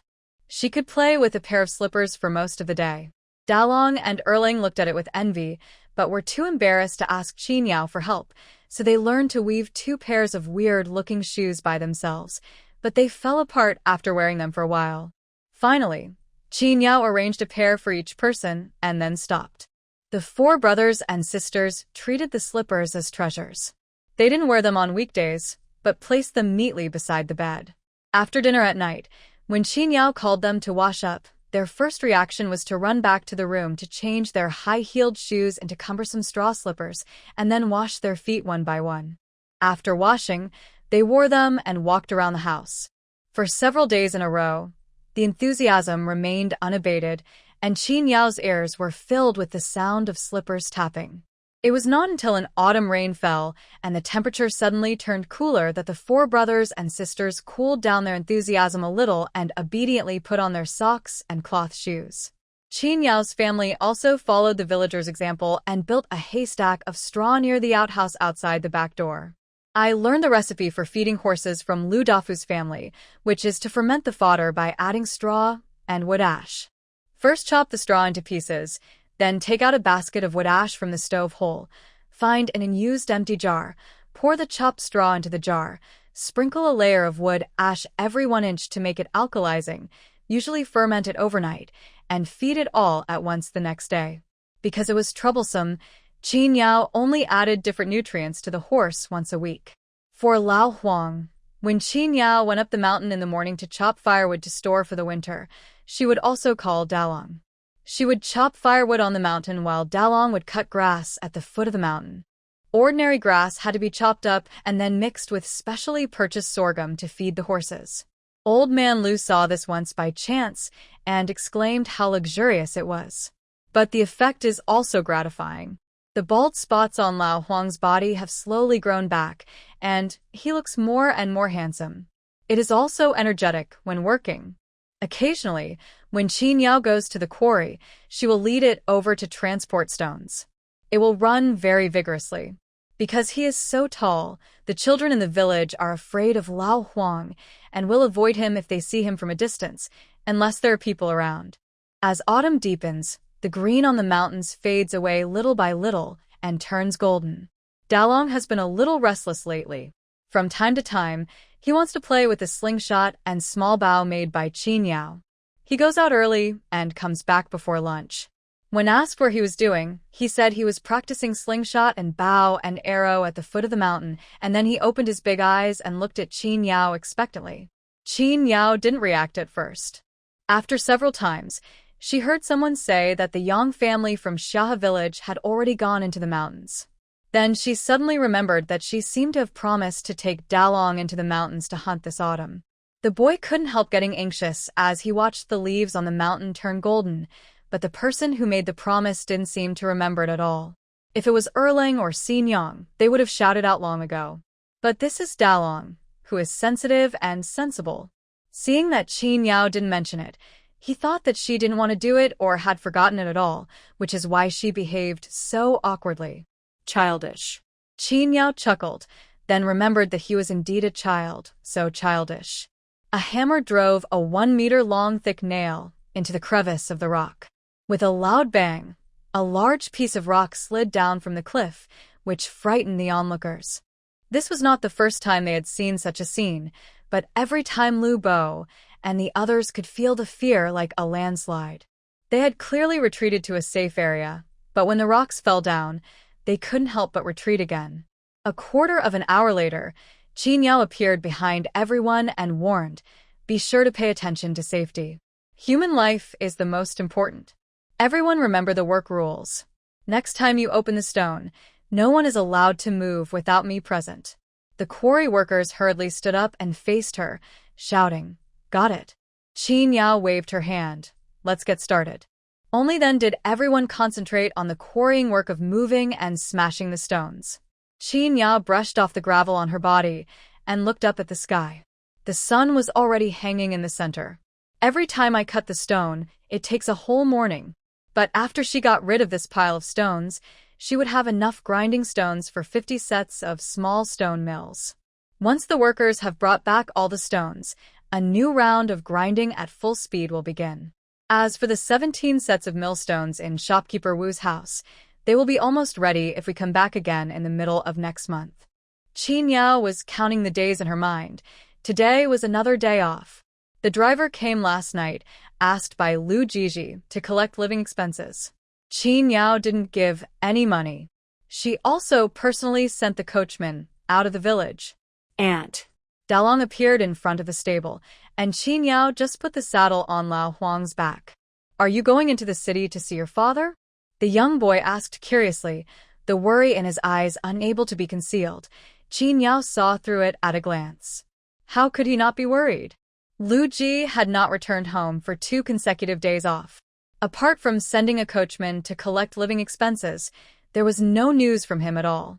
She could play with a pair of slippers for most of the day. Dalong and Erling looked at it with envy, but were too embarrassed to ask Qin Yao for help, so they learned to weave 2 pairs of weird-looking shoes by themselves, but they fell apart after wearing them for a while. Finally, Qin Yao arranged a pair for each person and then stopped. The 4 brothers and sisters treated the slippers as treasures. They didn't wear them on weekdays, but placed them neatly beside the bed. After dinner at night, when Qin Yao called them to wash up, their first reaction was to run back to the room to change their high-heeled shoes into cumbersome straw slippers and then wash their feet one by one. After washing, they wore them and walked around the house. For several days in a row, the enthusiasm remained unabated, and Qin Yao's ears were filled with the sound of slippers tapping. It was not until an autumn rain fell and the temperature suddenly turned cooler that the 4 brothers and sisters cooled down their enthusiasm a little and obediently put on their socks and cloth shoes. Qin Yao's family also followed the villagers' example and built a haystack of straw near the outhouse outside the back door. I learned the recipe for feeding horses from Lu Dafu's family, which is to ferment the fodder by adding straw and wood ash. First chop the straw into pieces, then take out a basket of wood ash from the stove hole. Find an unused empty jar, pour the chopped straw into the jar, sprinkle a layer of wood ash every 1 inch to make it alkalizing, usually ferment it overnight, and feed it all at once the next day. Because it was troublesome, Qin Yao only added different nutrients to the horse once a week. For Lao Huang, when Qin Yao went up the mountain in the morning to chop firewood to store for the winter, she would also call Dalong. She would chop firewood on the mountain while Dalong would cut grass at the foot of the mountain. Ordinary grass had to be chopped up and then mixed with specially purchased sorghum to feed the horses. Old Man Lu saw this once by chance and exclaimed how luxurious it was. But the effect is also gratifying. The bald spots on Lao Huang's body have slowly grown back, and he looks more and more handsome. It is also energetic when working. Occasionally, when Qin Yao goes to the quarry, she will lead it over to transport stones. It will run very vigorously. Because he is so tall, the children in the village are afraid of Lao Huang and will avoid him if they see him from a distance, unless there are people around. As autumn deepens, the green on the mountains fades away little by little and turns golden. Dalong has been a little restless lately. From time to time, he wants to play with the slingshot and small bow made by Qin Yao. He goes out early and comes back before lunch. When asked what he was doing, he said he was practicing slingshot and bow and arrow at the foot of the mountain, and then he opened his big eyes and looked at Qin Yao expectantly. Qin Yao didn't react at first. After several times, she heard someone say that the Yang family from Xia village had already gone into the mountains. Then she suddenly remembered that she seemed to have promised to take Dalong into the mountains to hunt this autumn. The boy couldn't help getting anxious as he watched the leaves on the mountain turn golden, but the person who made the promise didn't seem to remember it at all. If it was Erling or Xingyang, they would have shouted out long ago. But this is Dalong, who is sensitive and sensible. Seeing that Qin Yao didn't mention it, he thought that she didn't want to do it or had forgotten it at all, which is why she behaved so awkwardly. Childish. Qin Yao chuckled, then remembered that he was indeed a child, so childish. A hammer drove a 1-meter-long thick nail into the crevice of the rock. With a loud bang, a large piece of rock slid down from the cliff, which frightened the onlookers. This was not the first time they had seen such a scene, but every time Lu Bo and the others could feel the fear like a landslide. They had clearly retreated to a safe area, but when the rocks fell down, they couldn't help but retreat again. A quarter of an hour later, Qin Yao appeared behind everyone and warned, "Be sure to pay attention to safety. Human life is the most important. Everyone remember the work rules. Next time you open the stone, no one is allowed to move without me present." The quarry workers hurriedly stood up and faced her, shouting, "Got it." Qin Yao waved her hand. "Let's get started." Only then did everyone concentrate on the quarrying work of moving and smashing the stones. Qin Yao brushed off the gravel on her body and looked up at the sky. The sun was already hanging in the center. Every time I cut the stone, it takes a whole morning. But after she got rid of this pile of stones, she would have enough grinding stones for 50 sets of small stone mills. Once the workers have brought back all the stones, a new round of grinding at full speed will begin. As for the 17 sets of millstones in shopkeeper Wu's house, they will be almost ready if we come back again in the middle of next month. Qin Yao was counting the days in her mind. Today was another day off. The driver came last night, asked by Lu Jiji to collect living expenses. Qin Yao didn't give any money. She also personally sent the coachman out of the village. Aunt. Dalong appeared in front of the stable, and Qin Yao just put the saddle on Lao Huang's back. Are you going into the city to see your father? The young boy asked curiously, the worry in his eyes unable to be concealed. Qin Yao saw through it at a glance. How could he not be worried? Lu Ji had not returned home for 2 consecutive days off. Apart from sending a coachman to collect living expenses, there was no news from him at all.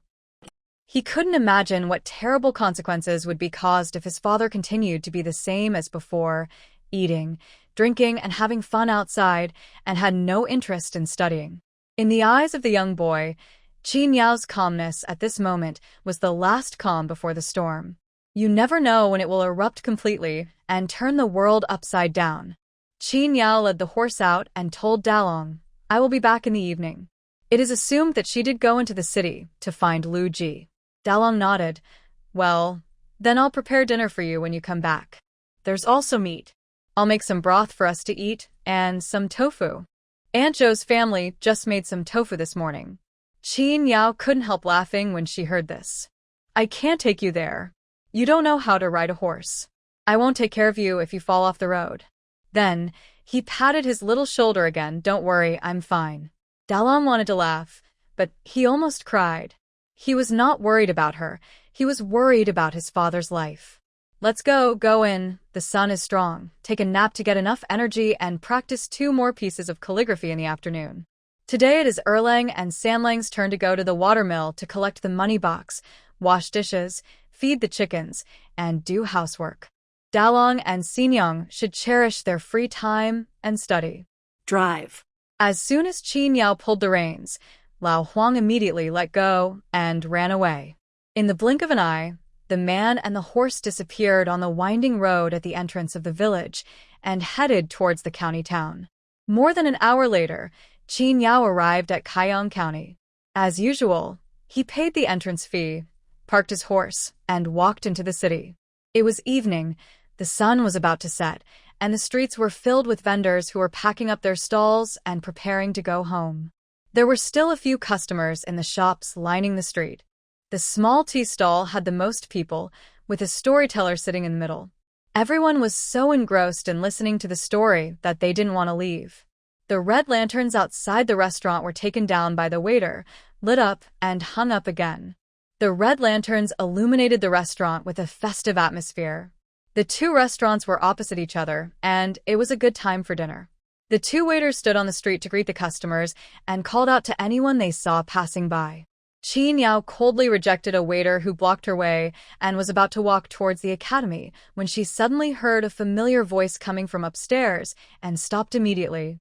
He couldn't imagine what terrible consequences would be caused if his father continued to be the same as before, eating, drinking, and having fun outside, and had no interest in studying. In the eyes of the young boy, Qin Yao's calmness at this moment was the last calm before the storm. You never know when it will erupt completely and turn the world upside down. Qin Yao led the horse out and told Dalong, I will be back in the evening. It is assumed that she did go into the city to find Lu Ji. Dalong nodded. Well, then I'll prepare dinner for you when you come back. There's also meat. I'll make some broth for us to eat, and some tofu. Aunt Zhou's family just made some tofu this morning. Qin Yao couldn't help laughing when she heard this. I can't take you there. You don't know how to ride a horse. I won't take care of you if you fall off the road. Then, he patted his little shoulder again. Don't worry, I'm fine. Dalong wanted to laugh, but he almost cried. He was not worried about her. He was worried about his father's life. Let's go in. The sun is strong. Take a nap to get enough energy and practice 2 more pieces of calligraphy in the afternoon. Today it is Erlang and Sanlang's turn to go to the watermill to collect the money box, wash dishes, feed the chickens, and do housework. Dalong and Xinyang should cherish their free time and study. Drive. As soon as Qin Yao pulled the reins, Lao Huang immediately let go and ran away. In the blink of an eye, the man and the horse disappeared on the winding road at the entrance of the village and headed towards the county town. More than an hour later, Qin Yao arrived at Kaiyang County. As usual, he paid the entrance fee, parked his horse, and walked into the city. It was evening, the sun was about to set, and the streets were filled with vendors who were packing up their stalls and preparing to go home. There were still a few customers in the shops lining the street. The small tea stall had the most people, with a storyteller sitting in the middle. Everyone was so engrossed in listening to the story that they didn't want to leave. The red lanterns outside the restaurant were taken down by the waiter, lit up, and hung up again. The red lanterns illuminated the restaurant with a festive atmosphere. The 2 restaurants were opposite each other, and it was a good time for dinner. The 2 waiters stood on the street to greet the customers and called out to anyone they saw passing by. Qin Yao coldly rejected a waiter who blocked her way and was about to walk towards the academy when she suddenly heard a familiar voice coming from upstairs and stopped immediately.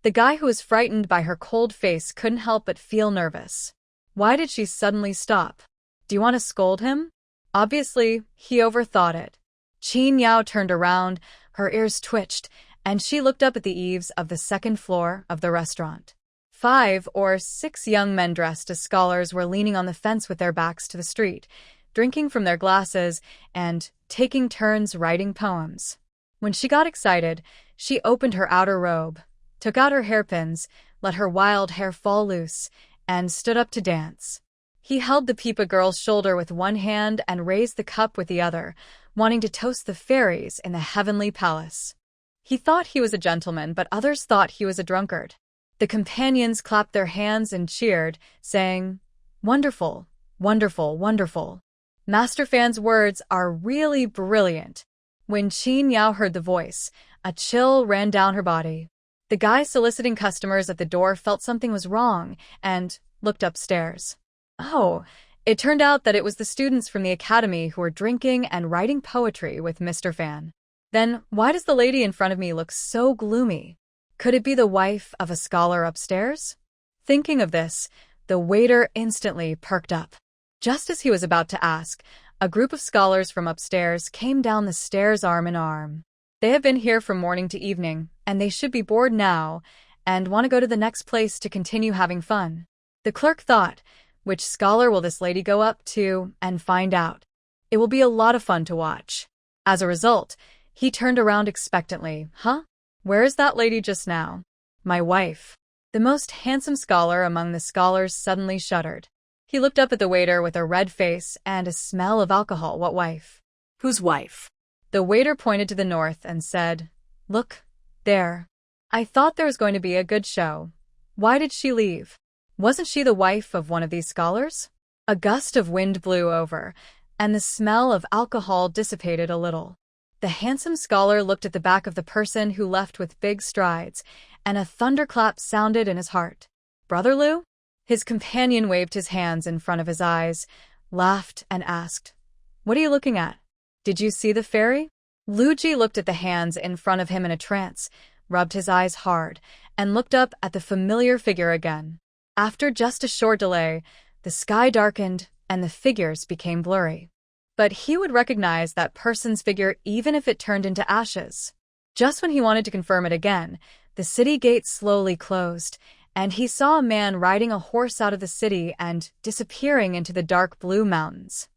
The guy who was frightened by her cold face couldn't help but feel nervous. Why did she suddenly stop? Do you want to scold him? Obviously, he overthought it. Qin Yao turned around, her ears twitched, and she looked up at the eaves of the 2nd floor of the restaurant. 5 or 6 young men dressed as scholars were leaning on the fence with their backs to the street, drinking from their glasses and taking turns writing poems. When she got excited, she opened her outer robe, took out her hairpins, let her wild hair fall loose, and stood up to dance. He held the Peepa girl's shoulder with one hand and raised the cup with the other, wanting to toast the fairies in the heavenly palace. He thought he was a gentleman, but others thought he was a drunkard. The companions clapped their hands and cheered, saying, "Wonderful, wonderful, wonderful. Master Fan's words are really brilliant." When Qin Yao heard the voice, a chill ran down her body. The guy soliciting customers at the door felt something was wrong and looked upstairs. "Oh, It turned out that it was the students from the academy who were drinking and writing poetry with Mr. Fan. Then, why does the lady in front of me look so gloomy? Could it be the wife of a scholar upstairs? Thinking of this, the waiter instantly perked up. Just as he was about to ask, a group of scholars from upstairs came down the stairs arm in arm. They have been here from morning to evening, and they should be bored now and want to go to the next place to continue having fun. The clerk thought, which scholar will this lady go up to and find out? It will be a lot of fun to watch. As a result, he turned around expectantly. Huh? Where is that lady just now? My wife. The most handsome scholar among the scholars suddenly shuddered. He looked up at the waiter with a red face and a smell of alcohol. What wife? Whose wife? The waiter pointed to the north and said, Look, there. I thought there was going to be a good show. Why did she leave? Wasn't she the wife of one of these scholars? A gust of wind blew over, and the smell of alcohol dissipated a little. The handsome scholar looked at the back of the person who left with big strides, and a thunderclap sounded in his heart. Brother Lou? His companion waved his hands in front of his eyes, laughed, and asked, What are you looking at? Did you see the fairy? Luigi looked at the hands in front of him in a trance, rubbed his eyes hard, and looked up at the familiar figure again. After just a short delay, the sky darkened and the figures became blurry. But he would recognize that person's figure even if it turned into ashes. Just when he wanted to confirm it again, the city gate slowly closed, and he saw a man riding a horse out of the city and disappearing into the dark blue mountains.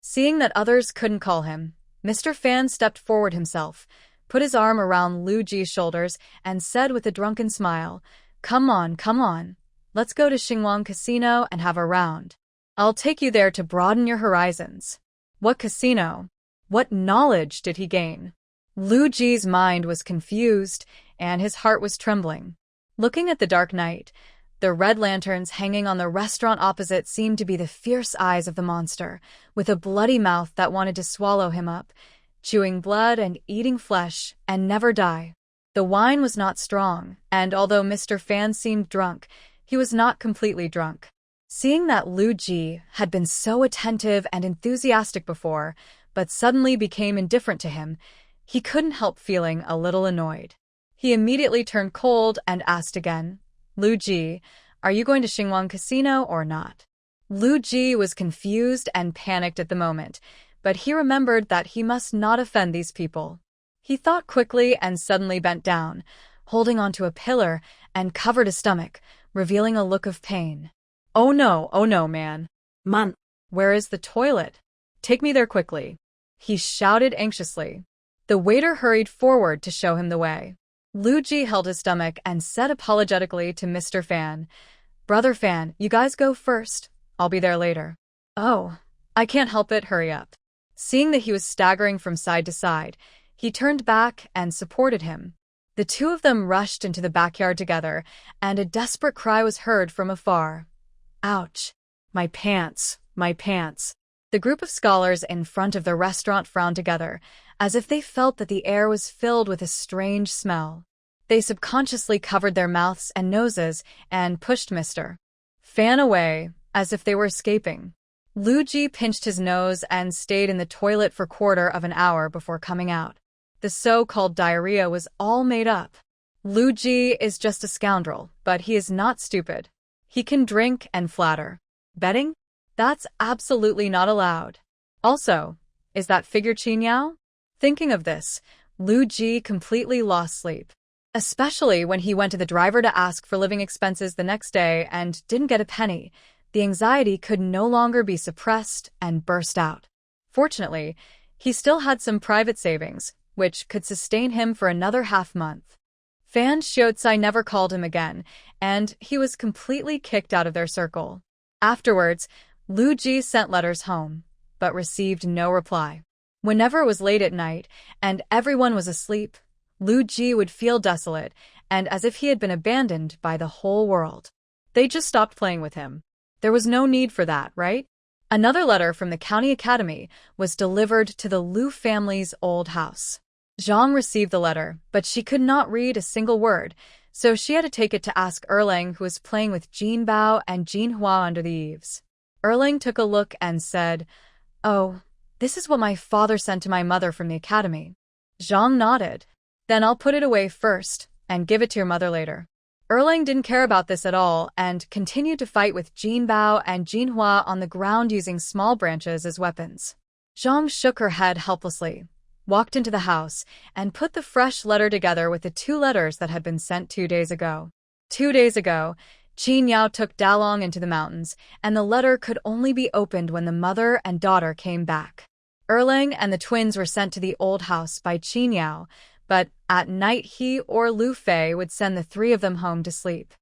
Seeing that others couldn't call him, Mr. Fan stepped forward himself, put his arm around Luigi's shoulders, and said with a drunken smile, Come on, let's go to Xinguang Casino and have a round. I'll take you there to broaden your horizons. What casino? What knowledge did he gain? Luigi's mind was confused, and his heart was trembling. Looking at the dark night, the red lanterns hanging on the restaurant opposite seemed to be the fierce eyes of the monster, with a bloody mouth that wanted to swallow him up, chewing blood and eating flesh, and never die. The wine was not strong, and although Mr. Fan seemed drunk, he was not completely drunk. Seeing that Luigi had been so attentive and enthusiastic before, but suddenly became indifferent to him, he couldn't help feeling a little annoyed. He immediately turned cold and asked again, Luigi, are you going to Xinguang Casino or not? Luigi was confused and panicked at the moment, but he remembered that he must not offend these people. He thought quickly and suddenly bent down, holding onto a pillar, and covered his stomach, revealing a look of pain. Oh no, man. Man. Where is the toilet? Take me there quickly. He shouted anxiously. The waiter hurried forward to show him the way. Luigi held his stomach and said apologetically to Mr. Fan, Brother Fan, you guys go first. I'll be there later. Oh, I can't help it, hurry up. Seeing that he was staggering from side to side, he turned back and supported him. The two of them rushed into the backyard together, and a desperate cry was heard from afar. Ouch! My pants, my pants. The group of scholars in front of the restaurant frowned together, as if they felt that the air was filled with a strange smell. They subconsciously covered their mouths and noses and pushed Mr. Fan away, as if they were escaping. Luigi pinched his nose and stayed in the toilet for quarter of an hour before coming out. The so-called diarrhea was all made up. Luigi is just a scoundrel, but he is not stupid. He can drink and flatter. Betting? That's absolutely not allowed. Also, is that figure Qin Yao? Thinking of this, Luigi completely lost sleep. Especially when he went to the driver to ask for living expenses the next day and didn't get a penny. The anxiety could no longer be suppressed and burst out. Fortunately, he still had some private savings, which could sustain him for another half-month. Fan Xiaocai never called him again, and he was completely kicked out of their circle. Afterwards, Luigi sent letters home, but received no reply. Whenever it was late at night and everyone was asleep, Luigi would feel desolate and as if he had been abandoned by the whole world. They just stopped playing with him. There was no need for that, right? Another letter from the county academy was delivered to the Liu family's old house. Zhang received the letter, but she could not read a single word, so she had to take it to ask Erlang, who was playing with Jinbao and Jinhua under the eaves. Erling took a look and said, "Oh, this is what my father sent to my mother from the academy." Zhang nodded. "Then I'll put it away first and give it to your mother later." Erling didn't care about this at all and continued to fight with Jinbao and Jinhua on the ground using small branches as weapons. Zhang shook her head helplessly, walked into the house, and put the fresh letter together with the 2 letters that had been sent 2 days ago. 2 days ago, Qin Yao took Dalong into the mountains, and the letter could only be opened when the mother and daughter came back. Erling and the twins were sent to the old house by Qin Yao, but at night he or Lu Fei would send the 3 of them home to sleep.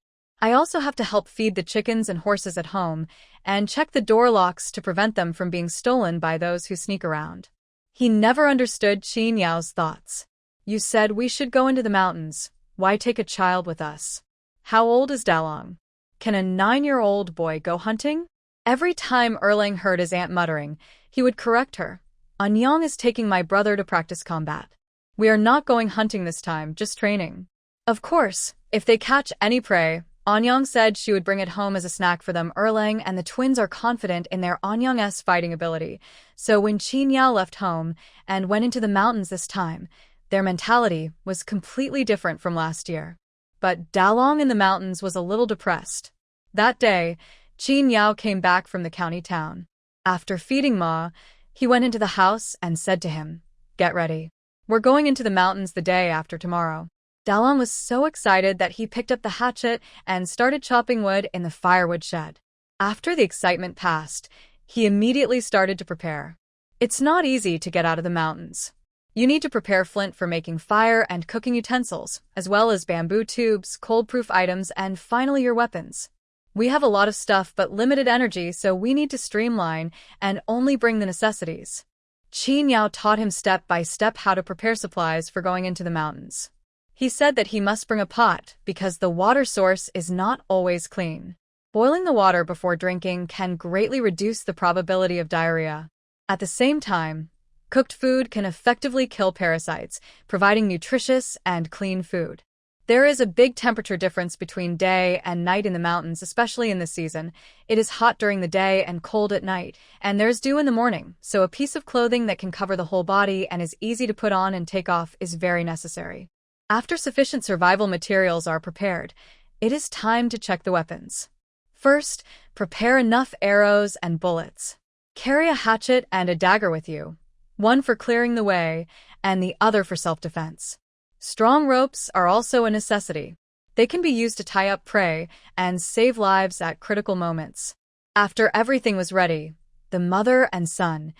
"I also have to help feed the chickens and horses at home and check the door locks to prevent them from being stolen by those who sneak around." He never understood Qin Yao's thoughts. "You said we should go into the mountains. Why take a child with us? How old is Dalong? Can a 9-year-old boy go hunting?" Every time Erling heard his aunt muttering, he would correct her. "Anyang is taking my brother to practice combat. We are not going hunting this time, just training." Of course, if they catch any prey, Anyang said she would bring it home as a snack for them. Erling and the twins are confident in their Anyang's fighting ability, so when Qin Yao left home and went into the mountains this time, their mentality was completely different from last year. But Dalong in the mountains was a little depressed. That day, Qin Yao came back from the county town. After feeding Ma, he went into the house and said to him, "Get ready. We're going into the mountains the day after tomorrow." Dalong was so excited that he picked up the hatchet and started chopping wood in the firewood shed. After the excitement passed, he immediately started to prepare. It's not easy to get out of the mountains. You need to prepare flint for making fire and cooking utensils, as well as bamboo tubes, cold-proof items, and finally your weapons. We have a lot of stuff but limited energy, so we need to streamline and only bring the necessities. Qin Yao taught him step by step how to prepare supplies for going into the mountains. He said that he must bring a pot because the water source is not always clean. Boiling the water before drinking can greatly reduce the probability of diarrhea. At the same time, cooked food can effectively kill parasites, providing nutritious and clean food. There is a big temperature difference between day and night in the mountains, especially in this season. It is hot during the day and cold at night, and there's dew in the morning, so a piece of clothing that can cover the whole body and is easy to put on and take off is very necessary. After sufficient survival materials are prepared, it is time to check the weapons. First, prepare enough arrows and bullets. Carry a hatchet and a dagger with you, one for clearing the way and the other for self-defense. Strong ropes are also a necessity. They can be used to tie up prey and save lives at critical moments. After everything was ready, the mother and son,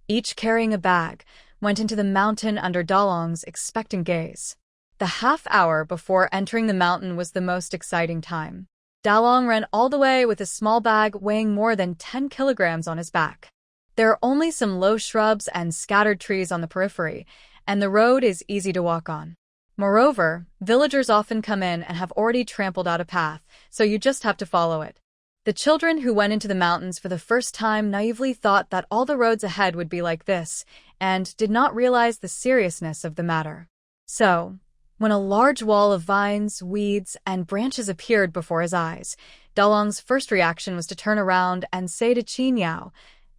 each carrying a bag, went into the mountain under Dalong's expectant gaze. The half hour before entering the mountain was the most exciting time. Dalong ran all the way with a small bag weighing more than 10 kilograms on his back. There are only some low shrubs and scattered trees on the periphery, and the road is easy to walk on. Moreover, villagers often come in and have already trampled out a path, so you just have to follow it. The children who went into the mountains for the first time naively thought that all the roads ahead would be like this, and did not realize the seriousness of the matter. So, when a large wall of vines, weeds, and branches appeared before his eyes, Dalong's first reaction was to turn around and say to Qin Yao,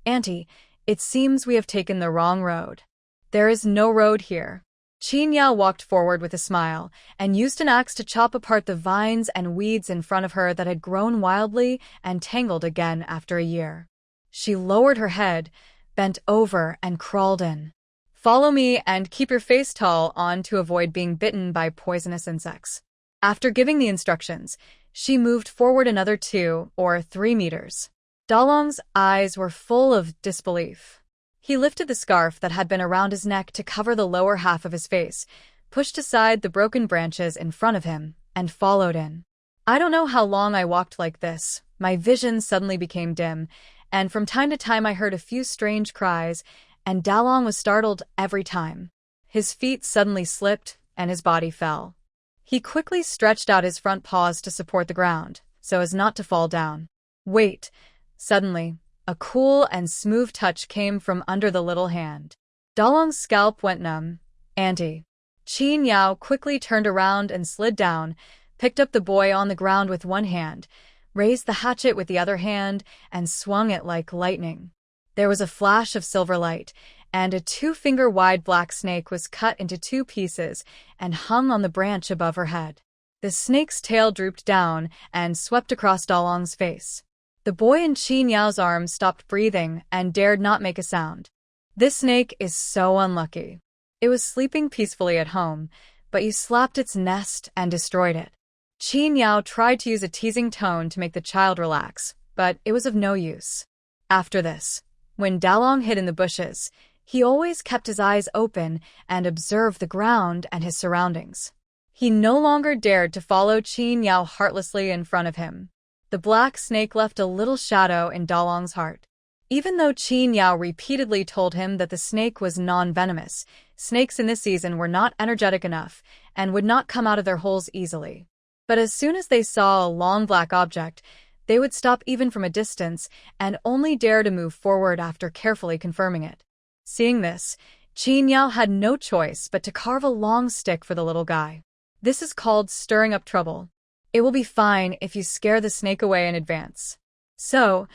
"Auntie, it seems we have taken the wrong road. There is no road here." Qin Yao walked forward with a smile and used an axe to chop apart the vines and weeds in front of her that had grown wildly and tangled again after a year. She lowered her head, bent over, and crawled in. "Follow me and keep your face tall on to avoid being bitten by poisonous insects." After giving the instructions, she moved forward another 2 or 3 meters. Dalong's eyes were full of disbelief. He lifted the scarf that had been around his neck to cover the lower half of his face, pushed aside the broken branches in front of him, and followed in. "I don't know how long I walked like this. My vision suddenly became dim, and from time to time I heard a few strange cries, and Dalong was startled every time. His feet suddenly slipped, and his body fell. He quickly stretched out his front paws to support the ground, so as not to fall down. Wait! Suddenly, a cool and smooth touch came from under the little hand. Dalong's scalp went numb. "Auntie." Qin Yao quickly turned around and slid down, picked up the boy on the ground with one hand, raised the hatchet with the other hand, and swung it like lightning. There was a flash of silver light, and a 2-finger-wide black snake was cut into 2 pieces and hung on the branch above her head. The snake's tail drooped down and swept across Dalong's face. The boy in Qin Yao's arms stopped breathing and dared not make a sound. This snake is so unlucky. It was sleeping peacefully at home, but you slapped its nest and destroyed it. Qin Yao tried to use a teasing tone to make the child relax, but it was of no use. After this, when Dalong hid in the bushes, he always kept his eyes open and observed the ground and his surroundings. He no longer dared to follow Qin Yao heartlessly in front of him. The black snake left a little shadow in Dalong's heart. Even though Qin Yao repeatedly told him that the snake was non-venomous, snakes in this season were not energetic enough and would not come out of their holes easily. But as soon as they saw a long black object, they would stop even from a distance and only dare to move forward after carefully confirming it. Seeing this, Qin Yao had no choice but to carve a long stick for the little guy. This is called stirring up trouble. It will be fine if you scare the snake away in advance. So,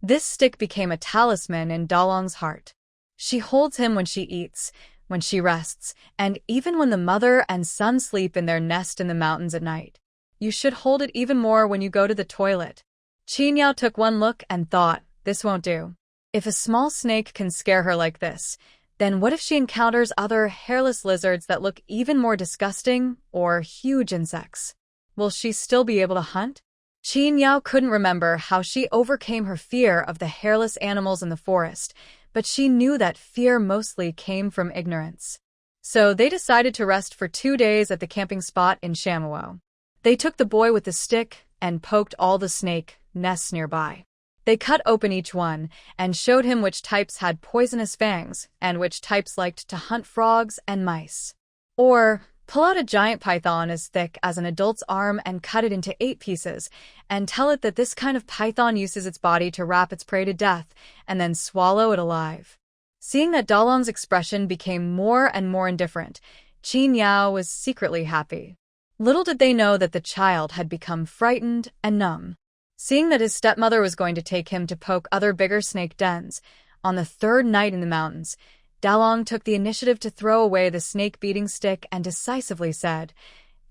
this stick became a talisman in Dalong's heart. She holds him when she eats, when she rests, and even when the mother and son sleep in their nest in the mountains at night. You should hold it even more when you go to the toilet. Qin Yao took one look and thought, this won't do. If a small snake can scare her like this, then what if she encounters other hairless lizards that look even more disgusting, or huge insects? Will she still be able to hunt? Qin Yao couldn't remember how she overcame her fear of the hairless animals in the forest, but she knew that fear mostly came from ignorance. So they decided to rest for 2 days at the camping spot in Shamuo. They took the boy with the stick and poked all the snake nests nearby. They cut open each one and showed him which types had poisonous fangs and which types liked to hunt frogs and mice. Or pull out a giant python as thick as an adult's arm and cut it into 8 pieces, and tell it that this kind of python uses its body to wrap its prey to death and then swallow it alive. Seeing that Dalong's expression became more and more indifferent, Qin Yao was secretly happy. Little did they know that the child had become frightened and numb. Seeing that his stepmother was going to take him to poke other bigger snake dens, on the 3rd night in the mountains, Dalong took the initiative to throw away the snake-beating stick and decisively said,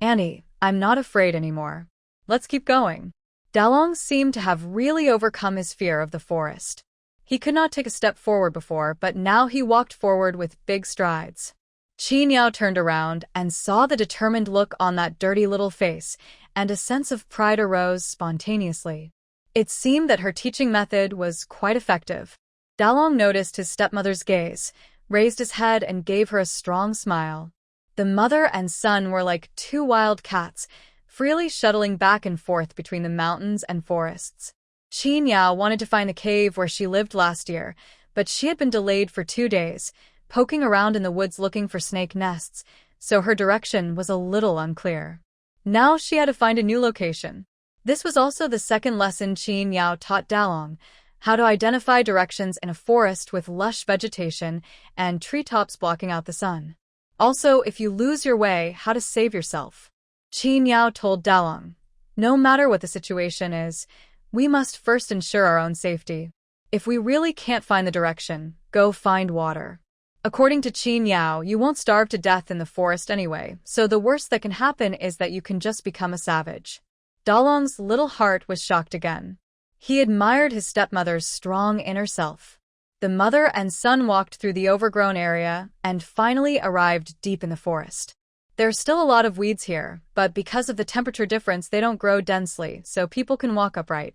"Annie, I'm not afraid anymore. Let's keep going." Dalong seemed to have really overcome his fear of the forest. He could not take a step forward before, but now he walked forward with big strides. Qin Yao turned around and saw the determined look on that dirty little face, and a sense of pride arose spontaneously. It seemed that her teaching method was quite effective. Dalong noticed his stepmother's gaze, raised his head and gave her a strong smile. The mother and son were like 2 wild cats, freely shuttling back and forth between the mountains and forests. Qin Yao wanted to find the cave where she lived last year, but she had been delayed for 2 days, poking around in the woods looking for snake nests, so her direction was a little unclear. Now she had to find a new location. This was also the second lesson Qin Yao taught Dalong, how to identify directions in a forest with lush vegetation and treetops blocking out the sun. Also, if you lose your way, how to save yourself. Qin Yao told Dalong, no matter what the situation is, we must first ensure our own safety. If we really can't find the direction, go find water. According to Qin Yao, you won't starve to death in the forest anyway, so the worst that can happen is that you can just become a savage. Dalong's little heart was shocked again. He admired his stepmother's strong inner self. The mother and son walked through the overgrown area and finally arrived deep in the forest. There's still a lot of weeds here, but because of the temperature difference they don't grow densely, so people can walk upright.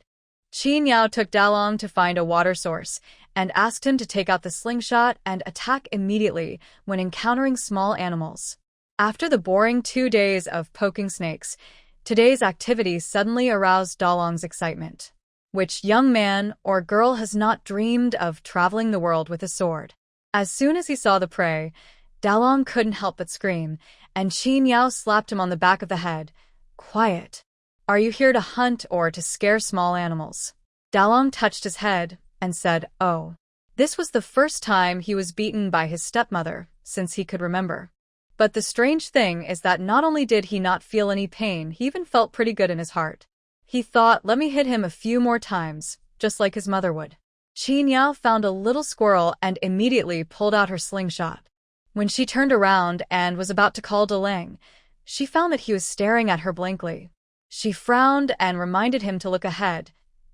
Qin Yao took Dalong to find a water source and asked him to take out the slingshot and attack immediately when encountering small animals. After the boring 2 days of poking snakes, today's activity suddenly aroused Dalong's excitement. Which young man or girl has not dreamed of traveling the world with a sword? As soon as he saw the prey, Dalong couldn't help but scream, and Qin Yao slapped him on the back of the head. Quiet. Are you here to hunt or to scare small animals? Dalong touched his head and said, oh. This was the first time he was beaten by his stepmother since he could remember. But the strange thing is that not only did he not feel any pain, he even felt pretty good in his heart. He thought, let me hit him a few more times, just like his mother would. Qin Yao found a little squirrel and immediately pulled out her slingshot. When she turned around and was about to call Delang, she found that he was staring at her blankly. She frowned and reminded him to look ahead,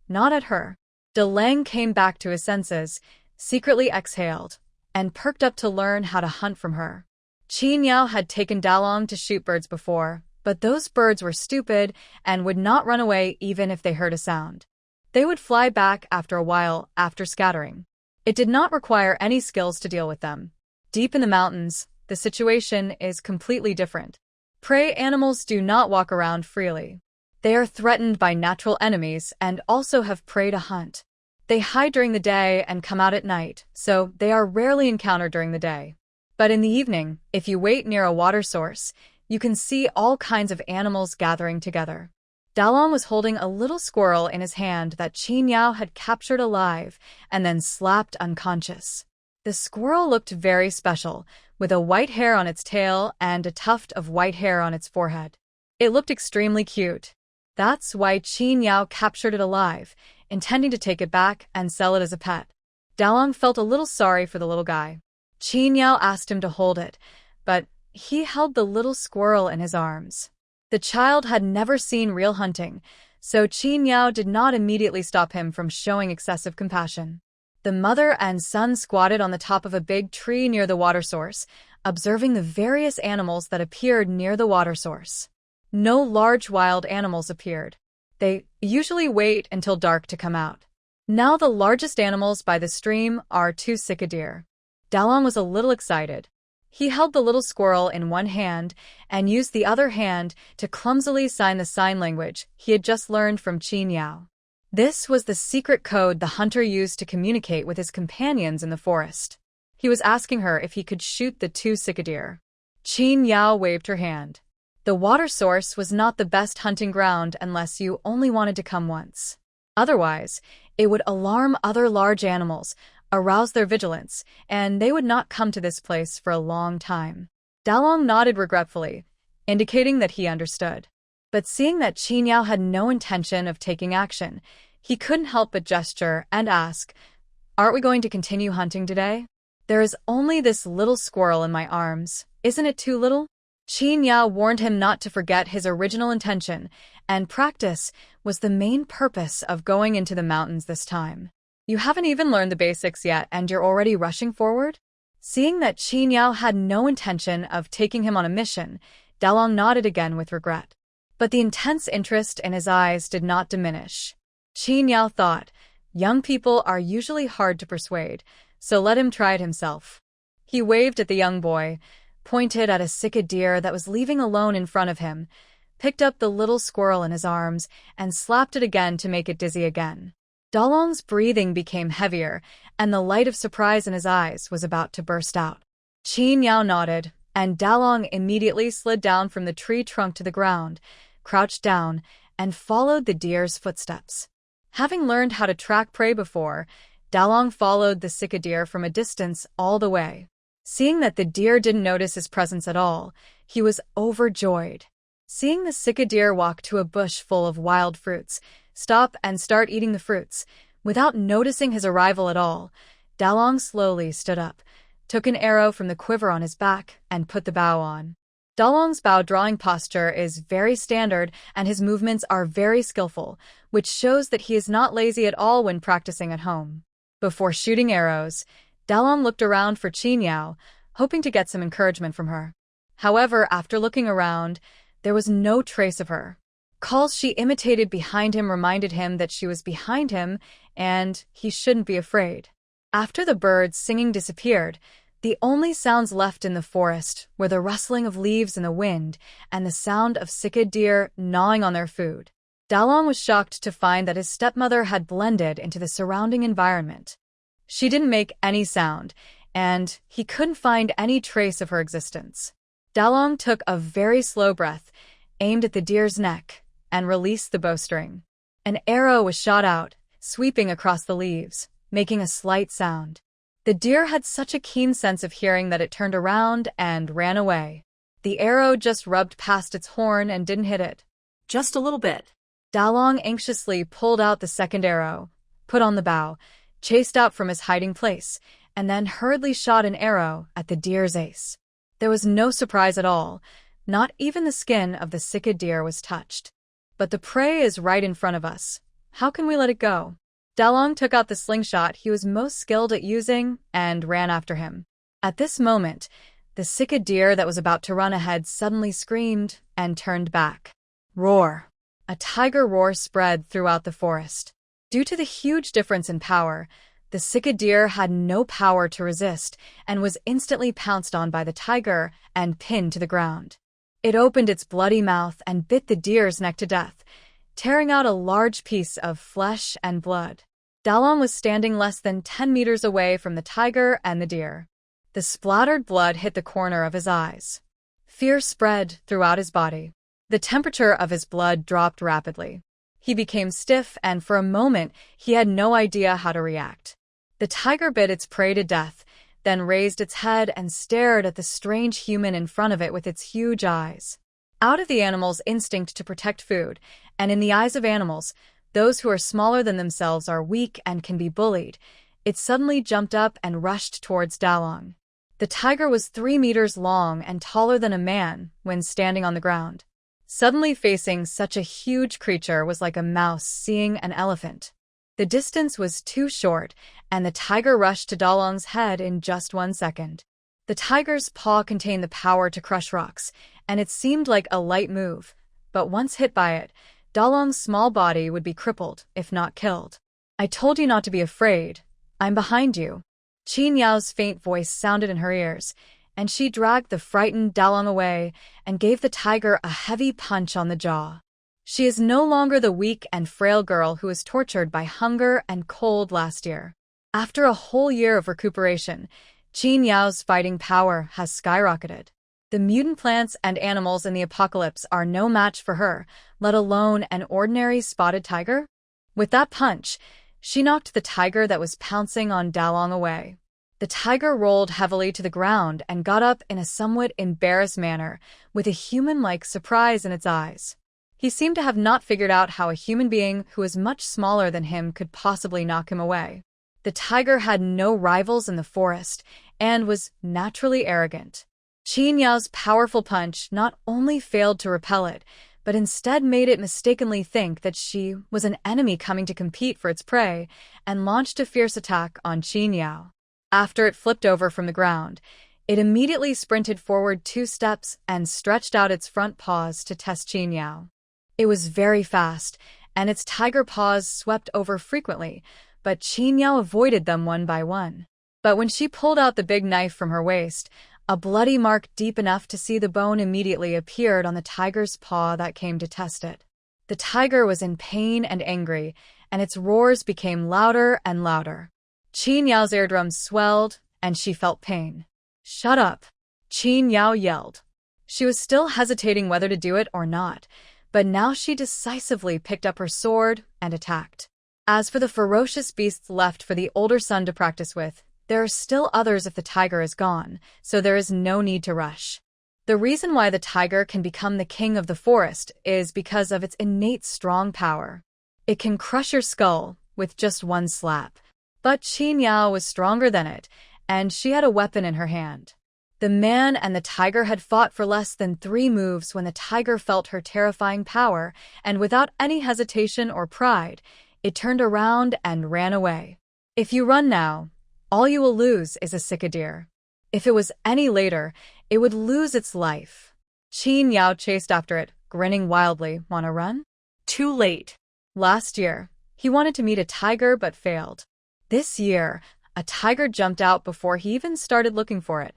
not at her. Delang came back to his senses, secretly exhaled, and perked up to learn how to hunt from her. Qin Yao had taken Dalong to shoot birds before, but those birds were stupid and would not run away even if they heard a sound. They would fly back after a while after scattering. It did not require any skills to deal with them. Deep in the mountains, the situation is completely different. Prey animals do not walk around freely. They are threatened by natural enemies and also have prey to hunt. They hide during the day and come out at night, so they are rarely encountered during the day. But in the evening, if you wait near a water source, you can see all kinds of animals gathering together. Dalong was holding a little squirrel in his hand that Qin Yao had captured alive and then slapped unconscious. The squirrel looked very special, with a white hair on its tail and a tuft of white hair on its forehead. It looked extremely cute. That's why Qin Yao captured it alive, intending to take it back and sell it as a pet. Dalong felt a little sorry for the little guy. Qin Yao asked him to hold it, but he held the little squirrel in his arms. The child had never seen real hunting, so Qin Yao did not immediately stop him from showing excessive compassion. The mother and son squatted on the top of a big tree near the water source, observing the various animals that appeared near the water source. No large wild animals appeared. They usually wait until dark to come out. Now the largest animals by the stream are two sika deer. Dalong was a little excited. He held the little squirrel in one hand and used the other hand to clumsily sign the sign language he had just learned from Qin Yao. This was the secret code the hunter used to communicate with his companions in the forest. He was asking her if he could shoot the two sika deer. Qin Yao waved her hand. The water source was not the best hunting ground unless you only wanted to come once. Otherwise, it would alarm other large animals, arouse their vigilance, and they would not come to this place for a long time. Dalong nodded regretfully, indicating that he understood. But seeing that Qin Yao had no intention of taking action, he couldn't help but gesture and ask, "Aren't we going to continue hunting today? There is only this little squirrel in my arms. Isn't it too little?" Qin Yao warned him not to forget his original intention, and practice was the main purpose of going into the mountains this time. "You haven't even learned the basics yet and you're already rushing forward?" Seeing that Qin Yao had no intention of taking him on a mission, Dalong nodded again with regret. But the intense interest in his eyes did not diminish. Qin Yao thought, young people are usually hard to persuade, so let him try it himself. He waved at the young boy, pointed at a sika deer that was leaving alone in front of him, picked up the little squirrel in his arms, and slapped it again to make it dizzy again. Dalong's breathing became heavier, and the light of surprise in his eyes was about to burst out. Qin Yao nodded, and Dalong immediately slid down from the tree trunk to the ground, crouched down, and followed the deer's footsteps. Having learned how to track prey before, Dalong followed the sika deer from a distance all the way. Seeing that the deer didn't notice his presence at all, he was overjoyed. Seeing the sika deer walk to a bush full of wild fruits, stop and start eating the fruits, without noticing his arrival at all, Dalong slowly stood up, took an arrow from the quiver on his back, and put the bow on. Dalong's bow-drawing posture is very standard and his movements are very skillful, which shows that he is not lazy at all when practicing at home. Before shooting arrows, Dalong looked around for Qin Yao, hoping to get some encouragement from her. However, after looking around, there was no trace of her. Calls she imitated behind him reminded him that she was behind him and he shouldn't be afraid. After the birds singing disappeared, the only sounds left in the forest were the rustling of leaves in the wind and the sound of sika deer gnawing on their food. Dalong was shocked to find that his stepmother had blended into the surrounding environment. She didn't make any sound, and he couldn't find any trace of her existence. Dalong took a very slow breath, aimed at the deer's neck, and released the bowstring. An arrow was shot out, sweeping across the leaves, making a slight sound. The deer had such a keen sense of hearing that it turned around and ran away. The arrow just rubbed past its horn and didn't hit it. Just a little bit. Dalong anxiously pulled out the second arrow, put on the bow, chased out from his hiding place, and then hurriedly shot an arrow at the deer's ace. There was no surprise at all. Not even the skin of the sicked deer was touched. But the prey is right in front of us. How can we let it go? Dalong took out the slingshot he was most skilled at using and ran after him. At this moment, the sicked deer that was about to run ahead suddenly screamed and turned back. Roar! A tiger roar spread throughout the forest. Due to the huge difference in power, the sicked deer had no power to resist and was instantly pounced on by the tiger and pinned to the ground. It opened its bloody mouth and bit the deer's neck to death, tearing out a large piece of flesh and blood. Dalong was standing less than 10 meters away from the tiger and the deer. The splattered blood hit the corner of his eyes. Fear spread throughout his body. The temperature of his blood dropped rapidly. He became stiff, and for a moment, he had no idea how to react. The tiger bit its prey to death, then raised its head and stared at the strange human in front of it with its huge eyes. Out of the animal's instinct to protect food, and in the eyes of animals, those who are smaller than themselves are weak and can be bullied, it suddenly jumped up and rushed towards Dalong. The tiger was 3 meters long and taller than a man when standing on the ground. Suddenly facing such a huge creature was like a mouse seeing an elephant. The distance was too short, and the tiger rushed to Dalong's head in just 1 second. The tiger's paw contained the power to crush rocks, and it seemed like a light move, but once hit by it, Dalong's small body would be crippled, if not killed. I told you not to be afraid. I'm behind you. Qin Yao's faint voice sounded in her ears, and she dragged the frightened Dalong away and gave the tiger a heavy punch on the jaw. She is no longer the weak and frail girl who was tortured by hunger and cold last year. After a whole year of recuperation, Qin Yao's fighting power has skyrocketed. The mutant plants and animals in the apocalypse are no match for her, let alone an ordinary spotted tiger. With that punch, she knocked the tiger that was pouncing on Dalong away. The tiger rolled heavily to the ground and got up in a somewhat embarrassed manner, with a human-like surprise in its eyes. He seemed to have not figured out how a human being who was much smaller than him could possibly knock him away. The tiger had no rivals in the forest and was naturally arrogant. Qin Yao's powerful punch not only failed to repel it, but instead made it mistakenly think that she was an enemy coming to compete for its prey, and launched a fierce attack on Qin Yao. After it flipped over from the ground, it immediately sprinted forward 2 steps and stretched out its front paws to test Qin Yao. It was very fast, and its tiger paws swept over frequently, but Qin Yao avoided them one by one. But when she pulled out the big knife from her waist, a bloody mark deep enough to see the bone immediately appeared on the tiger's paw that came to test it. The tiger was in pain and angry, and its roars became louder and louder. Qin Yao's eardrums swelled, and she felt pain. "Shut up!" Qin Yao yelled. She was still hesitating whether to do it or not, but now she decisively picked up her sword and attacked. As for the ferocious beasts left for the older son to practice with, there are still others if the tiger is gone, so there is no need to rush. The reason why the tiger can become the king of the forest is because of its innate strong power. It can crush your skull with just 1 slap. But Qin Yao was stronger than it, and she had a weapon in her hand. The man and the tiger had fought for less than 3 moves when the tiger felt her terrifying power, and without any hesitation or pride, it turned around and ran away. If you run now, all you will lose is a sick deer. If it was any later, it would lose its life. Qin Yao chased after it, grinning wildly. "Wanna run?" Too late. Last year, he wanted to meet a tiger but failed. This year, a tiger jumped out before he even started looking for it.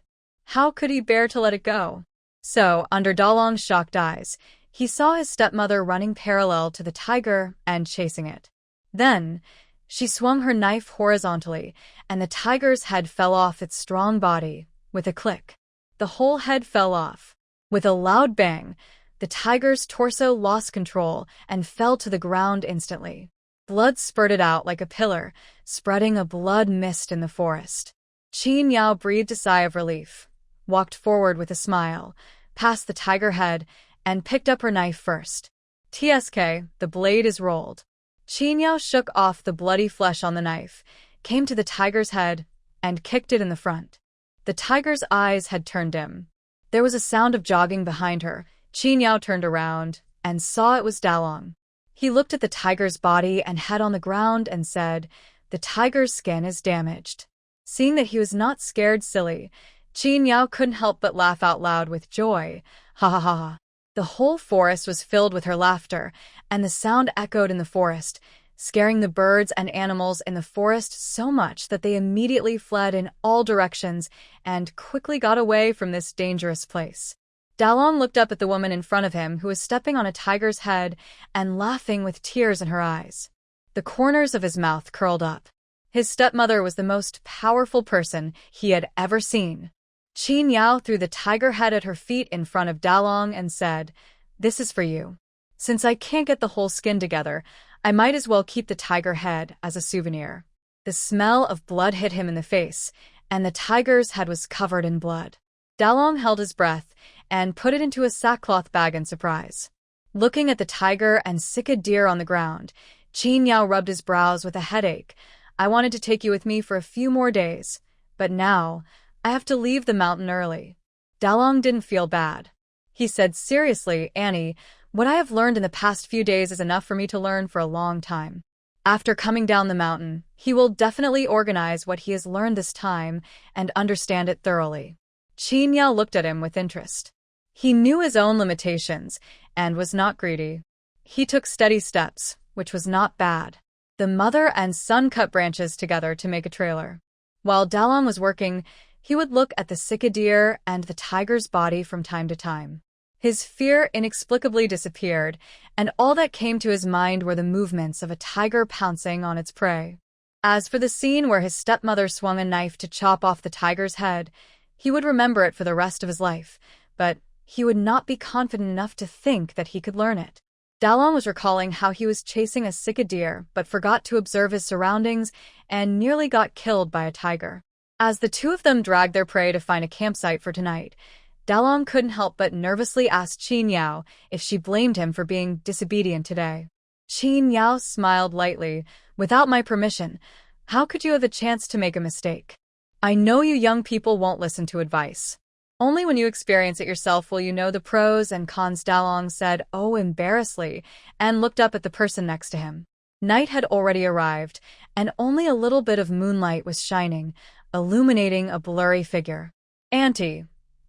How could he bear to let it go? So, under Dalong's shocked eyes, he saw his stepmother running parallel to the tiger and chasing it. Then, she swung her knife horizontally, and the tiger's head fell off its strong body with a click. The whole head fell off. With a loud bang, the tiger's torso lost control and fell to the ground instantly. Blood spurted out like a pillar, spreading a blood mist in the forest. Qin Yao breathed a sigh of relief, walked forward with a smile, past the tiger head, and picked up her knife first. TSK, the blade is rolled. Qin Yao shook off the bloody flesh on the knife, came to the tiger's head, and kicked it in the front. The tiger's eyes had turned dim. There was a sound of jogging behind her. Qin Yao turned around and saw it was Dalong. He looked at the tiger's body and head on the ground and said, "The tiger's skin is damaged." Seeing that he was not scared silly, Qin Yao couldn't help but laugh out loud with joy. Ha ha ha ha. The whole forest was filled with her laughter, and the sound echoed in the forest, scaring the birds and animals in the forest so much that they immediately fled in all directions and quickly got away from this dangerous place. Dalong looked up at the woman in front of him who was stepping on a tiger's head and laughing with tears in her eyes. The corners of his mouth curled up. His stepmother was the most powerful person he had ever seen. Qin Yao threw the tiger head at her feet in front of Dalong and said, "This is for you. Since I can't get the whole skin together, I might as well keep the tiger head as a souvenir." The smell of blood hit him in the face, and the tiger's head was covered in blood. Dalong held his breath and put it into a sackcloth bag in surprise. Looking at the tiger and sick deer on the ground, Qin Yao rubbed his brows with a headache. "I wanted to take you with me for a few more days, but now I have to leave the mountain early." Dalong didn't feel bad. He said seriously, "Annie, what I have learned in the past few days is enough for me to learn for a long time. After coming down the mountain, he will definitely organize what he has learned this time and understand it thoroughly." Qin Yao looked at him with interest. He knew his own limitations and was not greedy. He took steady steps, which was not bad. The mother and son cut branches together to make a trailer. While Dalong was working, he would look at the sick deer and the tiger's body from time to time. His fear inexplicably disappeared, and all that came to his mind were the movements of a tiger pouncing on its prey. As for the scene where his stepmother swung a knife to chop off the tiger's head, he would remember it for the rest of his life, but he would not be confident enough to think that he could learn it. Dalong was recalling how he was chasing a sick deer but forgot to observe his surroundings and nearly got killed by a tiger. As the two of them dragged their prey to find a campsite for tonight, Dalong couldn't help but nervously ask Qin Yao if she blamed him for being disobedient today. Qin Yao smiled lightly. "Without my permission, how could you have a chance to make a mistake? I know you young people won't listen to advice. Only when you experience it yourself will you know the pros and cons," Dalong said, embarrassedly, and looked up at the person next to him. Night had already arrived, and only a little bit of moonlight was shining, illuminating a blurry figure. "Auntie,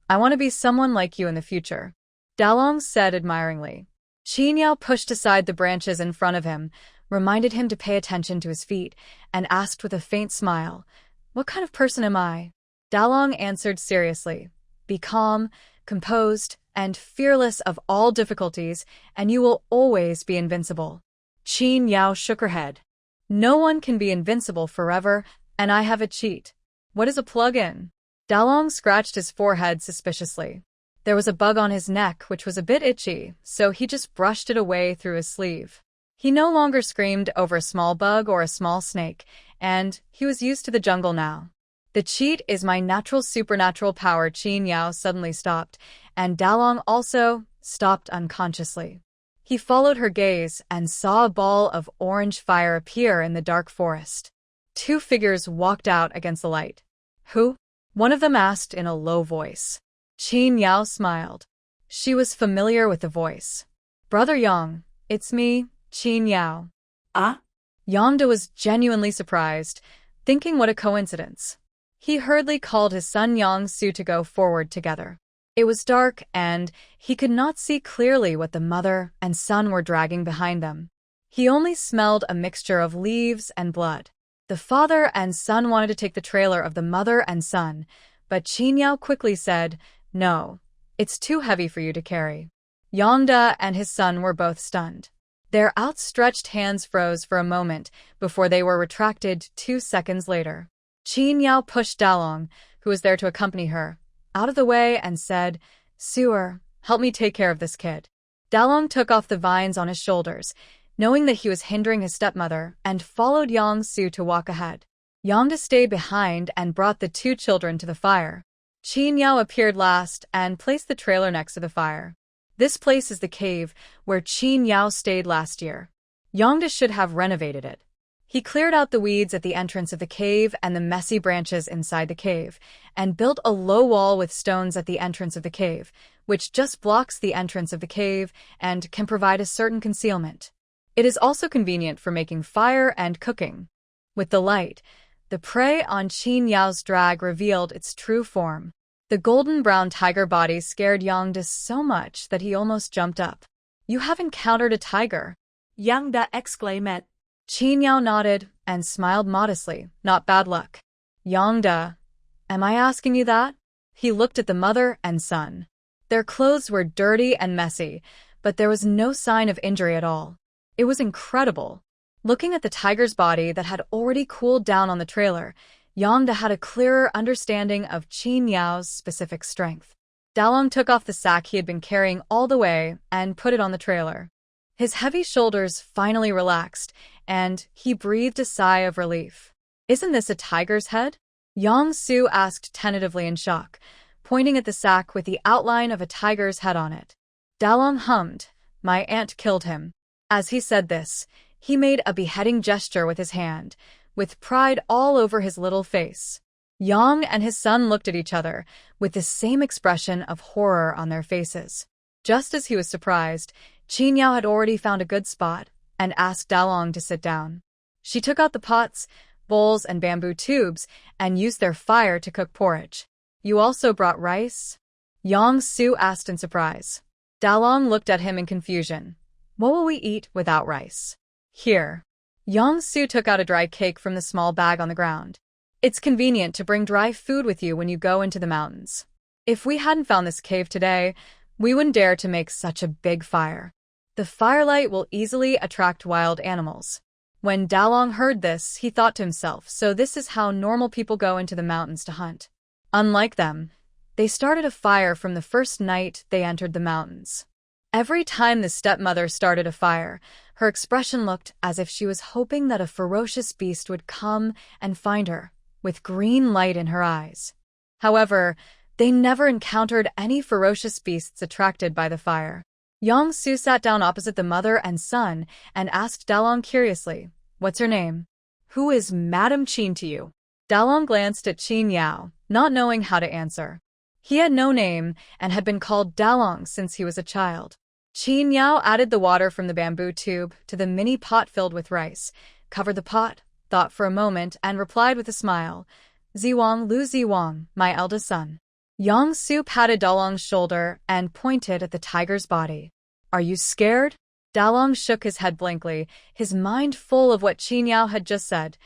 I want to be someone like you in the future," Dalong said admiringly. Qin Yao pushed aside the branches in front of him, reminded him to pay attention to his feet, and asked with a faint smile, "What kind of person am I?" Dalong answered seriously, "Be calm, composed, and fearless of all difficulties, and you will always be invincible." Qin Yao shook her head. "No one can be invincible forever, and I have a cheat." "What is a plug-in?" Dalong scratched his forehead suspiciously. There was a bug on his neck which was a bit itchy, so he just brushed it away through his sleeve. He no longer screamed over a small bug or a small snake, and he was used to the jungle now. "The cheat is my natural supernatural power." Qin Yao suddenly stopped, and Dalong also stopped unconsciously. He followed her gaze and saw a ball of orange fire appear in the dark forest. Two figures walked out against the light. "Who?" one of them asked in a low voice. Qin Yao smiled. She was familiar with the voice. "Brother Yang, it's me, Qin Yao." "Ah?" Yangda was genuinely surprised, thinking what a coincidence. He hurriedly called his son Yang Su to go forward together. It was dark, and he could not see clearly what the mother and son were dragging behind them. He only smelled a mixture of leaves and blood. The father and son wanted to take the trailer of the mother and son, but Qin Yao quickly said, "No, it's too heavy for you to carry." Yangda and his son were both stunned. Their outstretched hands froze for a moment before they were retracted 2 seconds later. Qin Yao pushed Dalong, who was there to accompany her, out of the way and said, "Sewer, help me take care of this kid." Dalong took off the vines on his shoulders, knowing that he was hindering his stepmother, and followed Yang Su to walk ahead. Yangda stayed behind and brought the two children to the fire. Qin Yao appeared last and placed the trailer next to the fire. This place is the cave where Qin Yao stayed last year. Yongda should have renovated it. He cleared out the weeds at the entrance of the cave and the messy branches inside the cave, and built a low wall with stones at the entrance of the cave, which just blocks the entrance of the cave and can provide a certain concealment. It is also convenient for making fire and cooking. With the light, the prey on Qin Yao's drag revealed its true form. The golden-brown tiger body scared Yongda so much that he almost jumped up. "You have encountered a tiger," Yongda exclaimed. Qin Yao nodded and smiled modestly. "Not bad luck." "Yongda, am I asking you that?" He looked at the mother and son. Their clothes were dirty and messy, but there was no sign of injury at all. It was incredible. Looking at the tiger's body that had already cooled down on the trailer, Yongda had a clearer understanding of Qin Yao's specific strength. Dalong took off the sack he had been carrying all the way and put it on the trailer. His heavy shoulders finally relaxed, and he breathed a sigh of relief. "Isn't this a tiger's head?" Yang Su asked tentatively in shock, pointing at the sack with the outline of a tiger's head on it. Dalong hummed, "My aunt killed him." As he said this, he made a beheading gesture with his hand, with pride all over his little face. Yang and his son looked at each other, with the same expression of horror on their faces. Just as he was surprised, Qin Yao had already found a good spot and asked Dalong to sit down. She took out the pots, bowls, and bamboo tubes and used their fire to cook porridge. "You also brought rice?" Yang Su asked in surprise. Dalong looked at him in confusion. "What will we eat without rice?" "Here." Yang Su took out a dry cake from the small bag on the ground. "It's convenient to bring dry food with you when you go into the mountains. If we hadn't found this cave today, we wouldn't dare to make such a big fire. The firelight will easily attract wild animals." When Dalong heard this, he thought to himself, so this is how normal people go into the mountains to hunt. Unlike them, they started a fire from the first night they entered the mountains. Every time the stepmother started a fire, her expression looked as if she was hoping that a ferocious beast would come and find her, with green light in her eyes. However, they never encountered any ferocious beasts attracted by the fire. Yang Su sat down opposite the mother and son and asked Dalong curiously, "What's her name?" "Who is Madam Qin to you?" Dalong glanced at Qin Yao, not knowing how to answer. He had no name and had been called Dalong since he was a child. Qin Yao added the water from the bamboo tube to the mini pot filled with rice, covered the pot, thought for a moment, and replied with a smile, "Ziwang Lu Ziwang, my eldest son." Yang Su patted Dalong's shoulder and pointed at the tiger's body. "Are you scared?" Dalong shook his head blankly, his mind full of what Qin Yao had just said.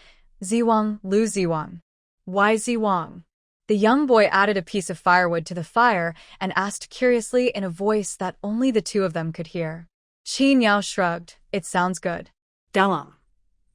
"Ziwang Lu Ziwang." "Why Ziwang?" The young boy added a piece of firewood to the fire and asked curiously in a voice that only the two of them could hear. Qin Yao shrugged. "It sounds good." Dalong.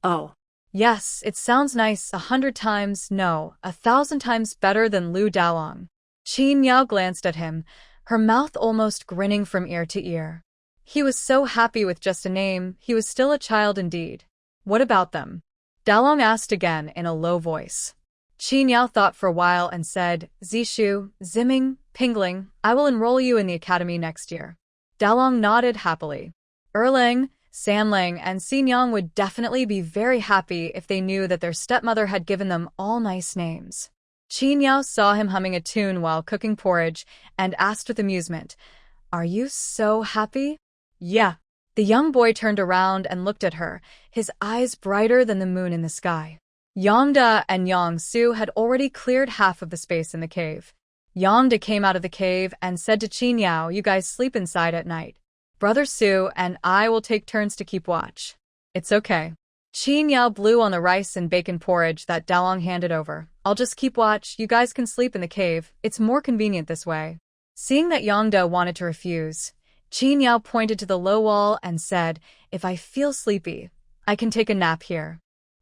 "Oh." "Yes, it sounds nice 100 times, no, 1,000 times better than Lu Dalong." Qin Yao glanced at him, her mouth almost grinning from ear to ear. He was so happy with just a name, he was still a child indeed. "What about them?" Dalong asked again in a low voice. Qin Yao thought for a while and said, "Zishu, Ziming, Pingling, I will enroll you in the academy next year." Dalong nodded happily. Erlang, Sanlang, and Xinyang would definitely be very happy if they knew that their stepmother had given them all nice names. Qin Yao saw him humming a tune while cooking porridge and asked with amusement, "Are you so happy?" "Yeah." The young boy turned around and looked at her, his eyes brighter than the moon in the sky. Yongda and Yang Su had already cleared half of the space in the cave. Yongda came out of the cave and said to Qin Yao, "You guys sleep inside at night. Brother Su and I will take turns to keep watch." "It's okay." Qin Yao blew on the rice and bacon porridge that Dalong handed over. "I'll just keep watch, you guys can sleep in the cave, it's more convenient this way." Seeing that Yongda wanted to refuse, Qin Yao pointed to the low wall and said, "If I feel sleepy, I can take a nap here.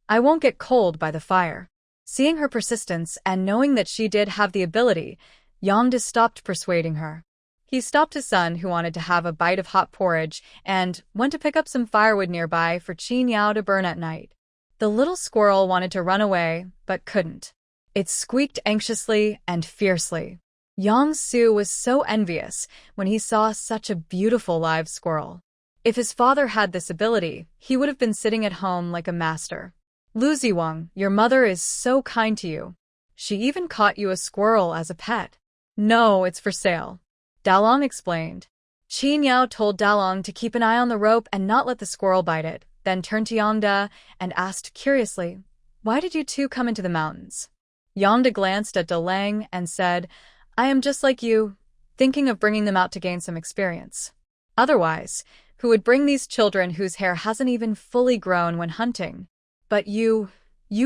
I won't get cold by the fire." Seeing her persistence and knowing that she did have the ability, Yongda stopped persuading her. He stopped his son, who wanted to have a bite of hot porridge, and went to pick up some firewood nearby for Qin Yao to burn at night. The little squirrel wanted to run away, but couldn't. It squeaked anxiously and fiercely. Yang Su was so envious when he saw such a beautiful live squirrel. If his father had this ability, he would have been sitting at home like a master. Lu Ziwang, your mother is so kind to you. She even caught you a squirrel as a pet. No, it's for sale. Dalong explained. Qin Yao told Dalong to keep an eye on the rope and not let the squirrel bite it, then turned to Yangda and asked curiously, "Why did you two come into the mountains?" Yangda glanced at Dalong and said, "I am just like you, thinking of bringing them out to gain some experience. Otherwise, who would bring these children whose hair hasn't even fully grown when hunting? But you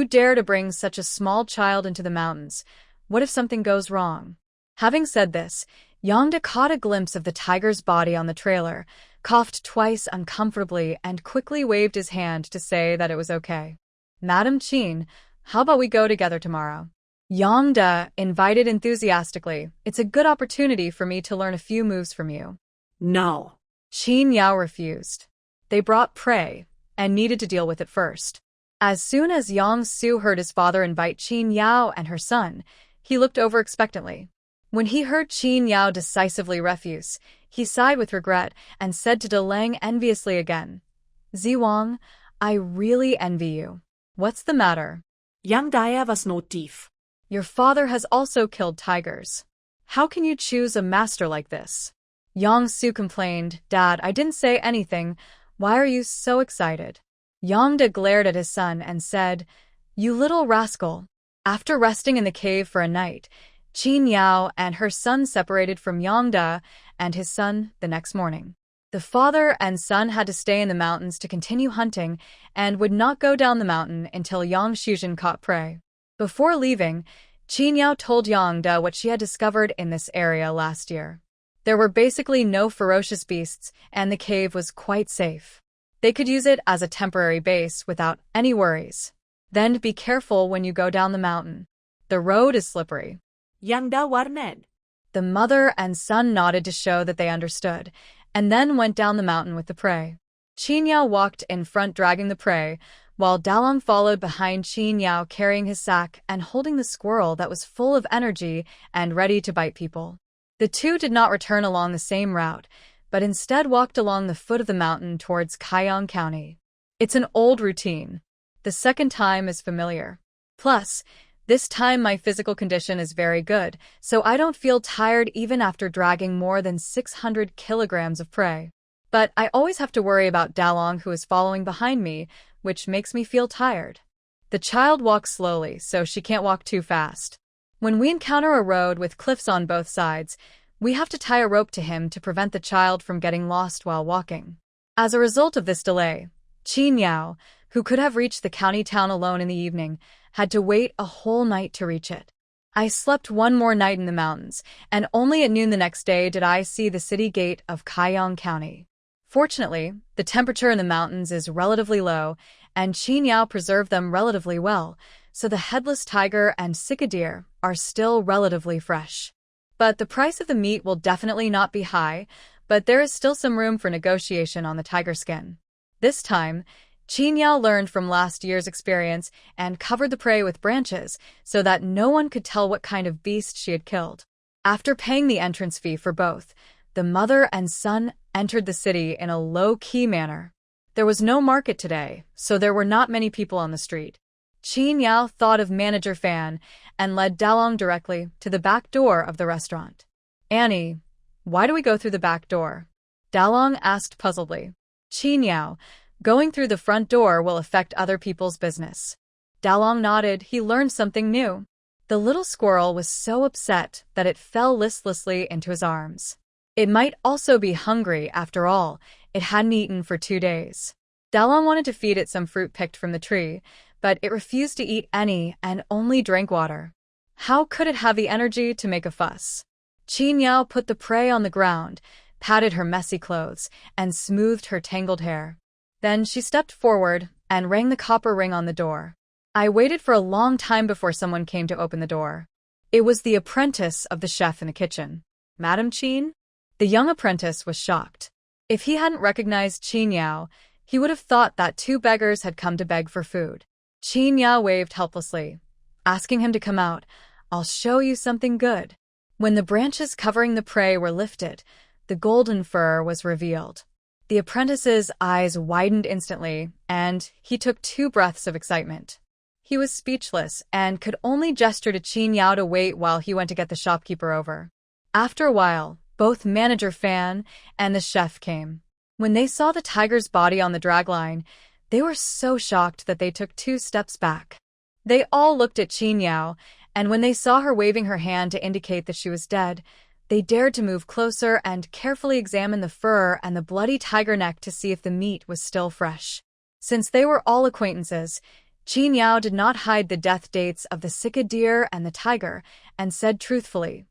dare to bring such a small child into the mountains. What if something goes wrong?" Having said this, Yangda caught a glimpse of the tiger's body on the trailer, coughed twice uncomfortably, and quickly waved his hand to say that it was okay. "Madam Qin, how about we go together tomorrow?" Yangda invited enthusiastically. "It's a good opportunity for me to learn a few moves from you." No. Qin Yao refused. They brought prey and needed to deal with it first. As soon as Yang Su heard his father invite Qin Yao and her son, he looked over expectantly. When he heard Qin Yao decisively refuse, he sighed with regret and said to Dalong enviously again, "Ziwang, I really envy you. What's the matter?" Yang Dia was no thief. "Your father has also killed tigers. How can you choose a master like this?" Yang Su complained, "Dad, I didn't say anything. Why are you so excited?" Yangda glared at his son and said, "You little rascal." After resting in the cave for a night, Qin Yao and her son separated from Yangda and his son the next morning. The father and son had to stay in the mountains to continue hunting and would not go down the mountain until Yang Shuzhen caught prey. Before leaving, Qin Yao told Yangda what she had discovered in this area last year. There were basically no ferocious beasts, and the cave was quite safe. They could use it as a temporary base without any worries. Then be careful when you go down the mountain. The road is slippery. Yangda warned. The mother and son nodded to show that they understood, and then went down the mountain with the prey. Qin Yao walked in front dragging the prey, while Dalong followed behind Qin Yao carrying his sack and holding the squirrel that was full of energy and ready to bite people. The two did not return along the same route, but instead walked along the foot of the mountain towards Kaiyang County. It's an old routine. The second time is familiar. Plus, this time my physical condition is very good, so I don't feel tired even after dragging more than 600 kilograms of prey. But I always have to worry about Dalong, who is following behind me, which makes me feel tired. The child walks slowly, so she can't walk too fast. When we encounter a road with cliffs on both sides, we have to tie a rope to him to prevent the child from getting lost while walking. As a result of this delay, Qin Yao, who could have reached the county town alone in the evening, had to wait a whole night to reach it. I slept one more night in the mountains, and only at noon the next day did I see the city gate of Kaiyang County. Fortunately, the temperature in the mountains is relatively low, and Qin Yao preserved them relatively well, so the headless tiger and sika deer are still relatively fresh. But the price of the meat will definitely not be high, but there is still some room for negotiation on the tiger skin. This time, Qin Yao learned from last year's experience and covered the prey with branches so that no one could tell what kind of beast she had killed. After paying the entrance fee for both, the mother and son entered the city in a low-key manner. There was no market today, so there were not many people on the street. Qin Yao thought of Manager Fan and led Dalong directly to the back door of the restaurant. "Annie, why do we go through the back door?" Dalong asked puzzledly. Qin Yao, "Going through the front door will affect other people's business." Dalong nodded. He learned something new. The little squirrel was so upset that it fell listlessly into his arms. It might also be hungry after all. It hadn't eaten for 2 days. Dalong wanted to feed it some fruit picked from the tree, but it refused to eat any and only drank water. How could it have the energy to make a fuss? Qin Yao put the prey on the ground, patted her messy clothes, and smoothed her tangled hair. Then she stepped forward and rang the copper ring on the door. I waited for a long time before someone came to open the door. It was the apprentice of the chef in the kitchen. "Madam Qin?" The young apprentice was shocked. If he hadn't recognized Qin Yao, he would have thought that 2 beggars had come to beg for food. Qin Yao waved helplessly, asking him to come out. "I'll show you something good." When the branches covering the prey were lifted, the golden fur was revealed. The apprentice's eyes widened instantly, and he took 2 breaths of excitement. He was speechless and could only gesture to Qin Yao to wait while he went to get the shopkeeper over. After a while, both Manager Fan and the chef came. When they saw the tiger's body on the dragline, they were so shocked that they took 2 steps back. They all looked at Qin Yao, and when they saw her waving her hand to indicate that she was dead, they dared to move closer and carefully examine the fur and the bloody tiger neck to see if the meat was still fresh. Since they were all acquaintances, Qin Yao did not hide the death dates of the sika deer and the tiger, and said truthfully,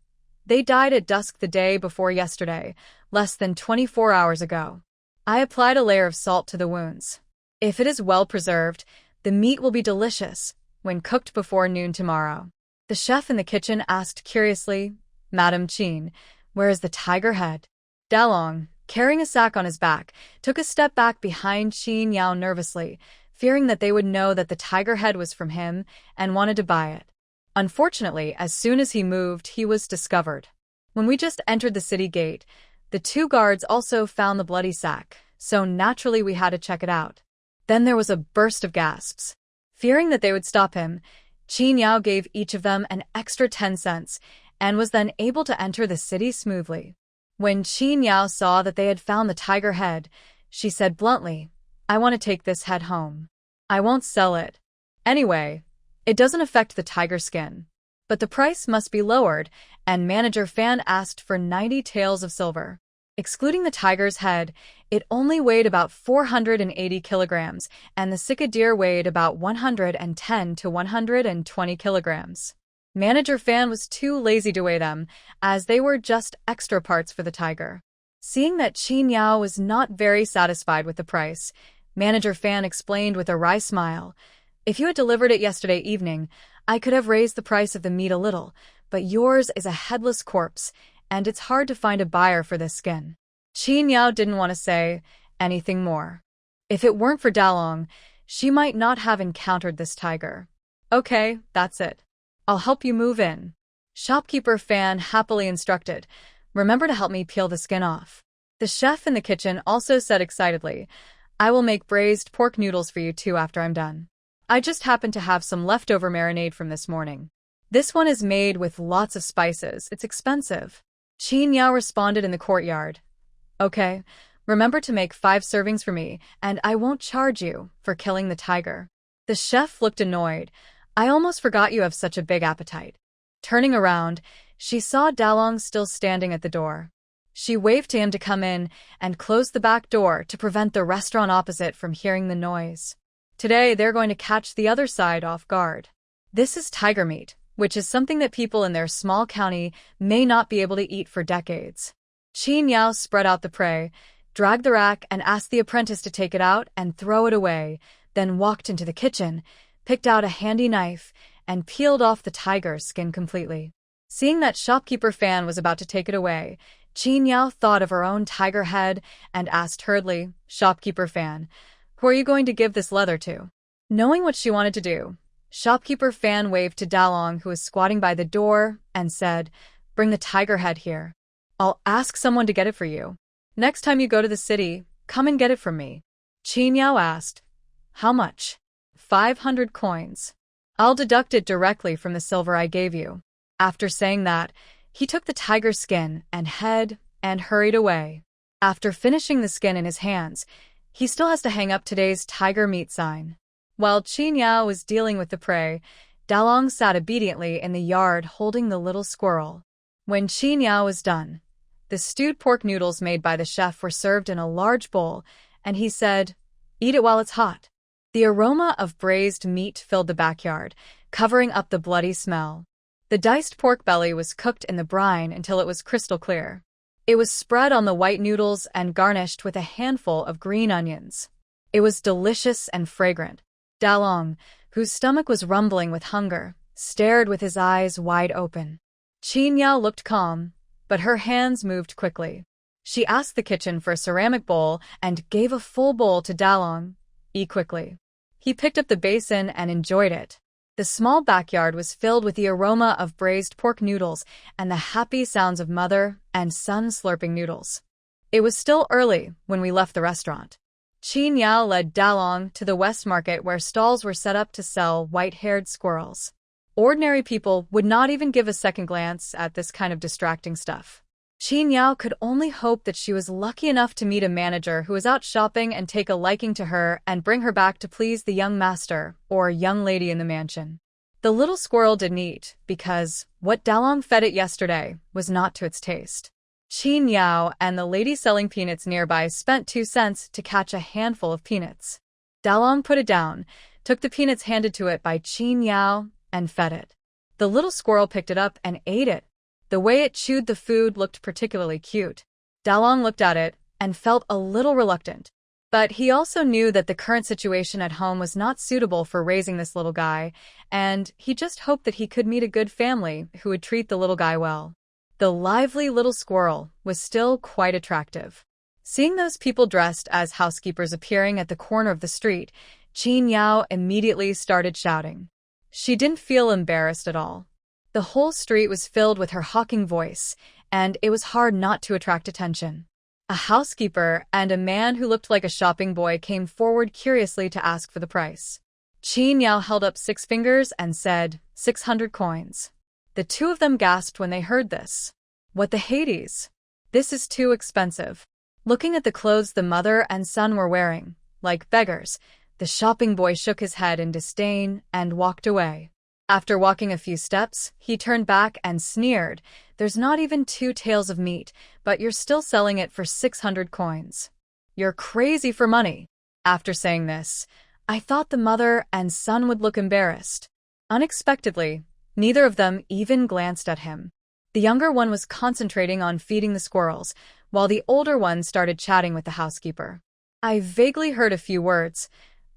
"They died at dusk the day before yesterday, less than 24 hours ago. I applied a layer of salt to the wounds. If it is well preserved, the meat will be delicious when cooked before noon tomorrow." The chef in the kitchen asked curiously, "Madam Qin, where is the tiger head?" Dalong, carrying a sack on his back, took a step back behind Qin Yao nervously, fearing that they would know that the tiger head was from him and wanted to buy it. Unfortunately, as soon as he moved, he was discovered. When we just entered the city gate, the 2 guards also found the bloody sack, so naturally we had to check it out. Then there was a burst of gasps. Fearing that they would stop him, Qin Yao gave each of them an extra 10 cents and was then able to enter the city smoothly. When Qin Yao saw that they had found the tiger head, she said bluntly, "I want to take this head home. I won't sell it. Anyway, it doesn't affect the tiger skin. But the price must be lowered," and Manager Fan asked for 90 taels of silver. Excluding the tiger's head, it only weighed about 480 kilograms, and the sika deer weighed about 110 to 120 kilograms. Manager Fan was too lazy to weigh them, as they were just extra parts for the tiger. Seeing that Qin Yao was not very satisfied with the price, Manager Fan explained with a wry smile, "If you had delivered it yesterday evening, I could have raised the price of the meat a little, but yours is a headless corpse, and it's hard to find a buyer for this skin." Qin Yao didn't want to say anything more. If it weren't for Dalong, she might not have encountered this tiger. "Okay, that's it. I'll help you move in." Shopkeeper Fan happily instructed, "Remember to help me peel the skin off." The chef in the kitchen also said excitedly, "I will make braised pork noodles for you too after I'm done. I just happen to have some leftover marinade from this morning. This one is made with lots of spices. It's expensive." Qin Yao responded in the courtyard, "Okay, remember to make 5 servings for me, and I won't charge you for killing the tiger." The chef looked annoyed. "I almost forgot you have such a big appetite." Turning around, she saw Dalong still standing at the door. She waved to him to come in and closed the back door to prevent the restaurant opposite from hearing the noise. Today, they're going to catch the other side off guard. This is tiger meat, which is something that people in their small county may not be able to eat for decades. Qin Yao spread out the prey, dragged the rack and asked the apprentice to take it out and throw it away, then walked into the kitchen, picked out a handy knife, and peeled off the tiger's skin completely. Seeing that shopkeeper Fan was about to take it away, Qin Yao thought of her own tiger head and asked hurriedly, "Shopkeeper Fan, who are you going to give this leather to?" Knowing what she wanted to do, Shopkeeper Fan waved to Dalong, who was squatting by the door, and said, "Bring the tiger head here. I'll ask someone to get it for you. Next time you go to the city, come and get it from me." Qin Yao asked, "How much?" 500 coins. "I'll deduct it directly from the silver I gave you." After saying that, he took the tiger skin and head and hurried away. After finishing the skin in his hands, he still has to hang up today's tiger meat sign. While Qin Yao was dealing with the prey, Dalong sat obediently in the yard holding the little squirrel. When Qin Yao was done, the stewed pork noodles made by the chef were served in a large bowl, and he said, "Eat it while it's hot." The aroma of braised meat filled the backyard, covering up the bloody smell. The diced pork belly was cooked in the brine until it was crystal clear. It was spread on the white noodles and garnished with a handful of green onions. It was delicious and fragrant. Dalong, whose stomach was rumbling with hunger, stared with his eyes wide open. Qin Yao looked calm, but her hands moved quickly. She asked the kitchen for a ceramic bowl and gave a full bowl to Dalong. "Eat quickly." He picked up the basin and enjoyed it. The small backyard was filled with the aroma of braised pork noodles and the happy sounds of mother and son slurping noodles. It was still early when we left the restaurant. Qin Yao led Dalong to the West Market where stalls were set up to sell white-haired squirrels. Ordinary people would not even give a second glance at this kind of distracting stuff. Qin Yao could only hope that she was lucky enough to meet a manager who was out shopping and take a liking to her and bring her back to please the young master or young lady in the mansion. The little squirrel didn't eat because what Dalong fed it yesterday was not to its taste. Qin Yao and the lady selling peanuts nearby spent 2 cents to catch a handful of peanuts. Dalong put it down, took the peanuts handed to it by Qin Yao, and fed it. The little squirrel picked it up and ate it. The way it chewed the food looked particularly cute. Dalong looked at it and felt a little reluctant. But he also knew that the current situation at home was not suitable for raising this little guy, and he just hoped that he could meet a good family who would treat the little guy well. The lively little squirrel was still quite attractive. Seeing those people dressed as housekeepers appearing at the corner of the street, Qin Yao immediately started shouting. She didn't feel embarrassed at all. The whole street was filled with her hawking voice, and it was hard not to attract attention. A housekeeper and a man who looked like a shopping boy came forward curiously to ask for the price. Qin Yao held up 6 fingers and said, 600 coins. The 2 of them gasped when they heard this. What the Hades? This is too expensive. Looking at the clothes the mother and son were wearing, like beggars, the shopping boy shook his head in disdain and walked away. After walking a few steps, he turned back and sneered, "There's not even 2 tails of meat, but you're still selling it for 600 coins. You're crazy for money." After saying this, I thought the mother and son would look embarrassed. Unexpectedly, neither of them even glanced at him. The younger one was concentrating on feeding the squirrels, while the older one started chatting with the housekeeper. I vaguely heard a few words.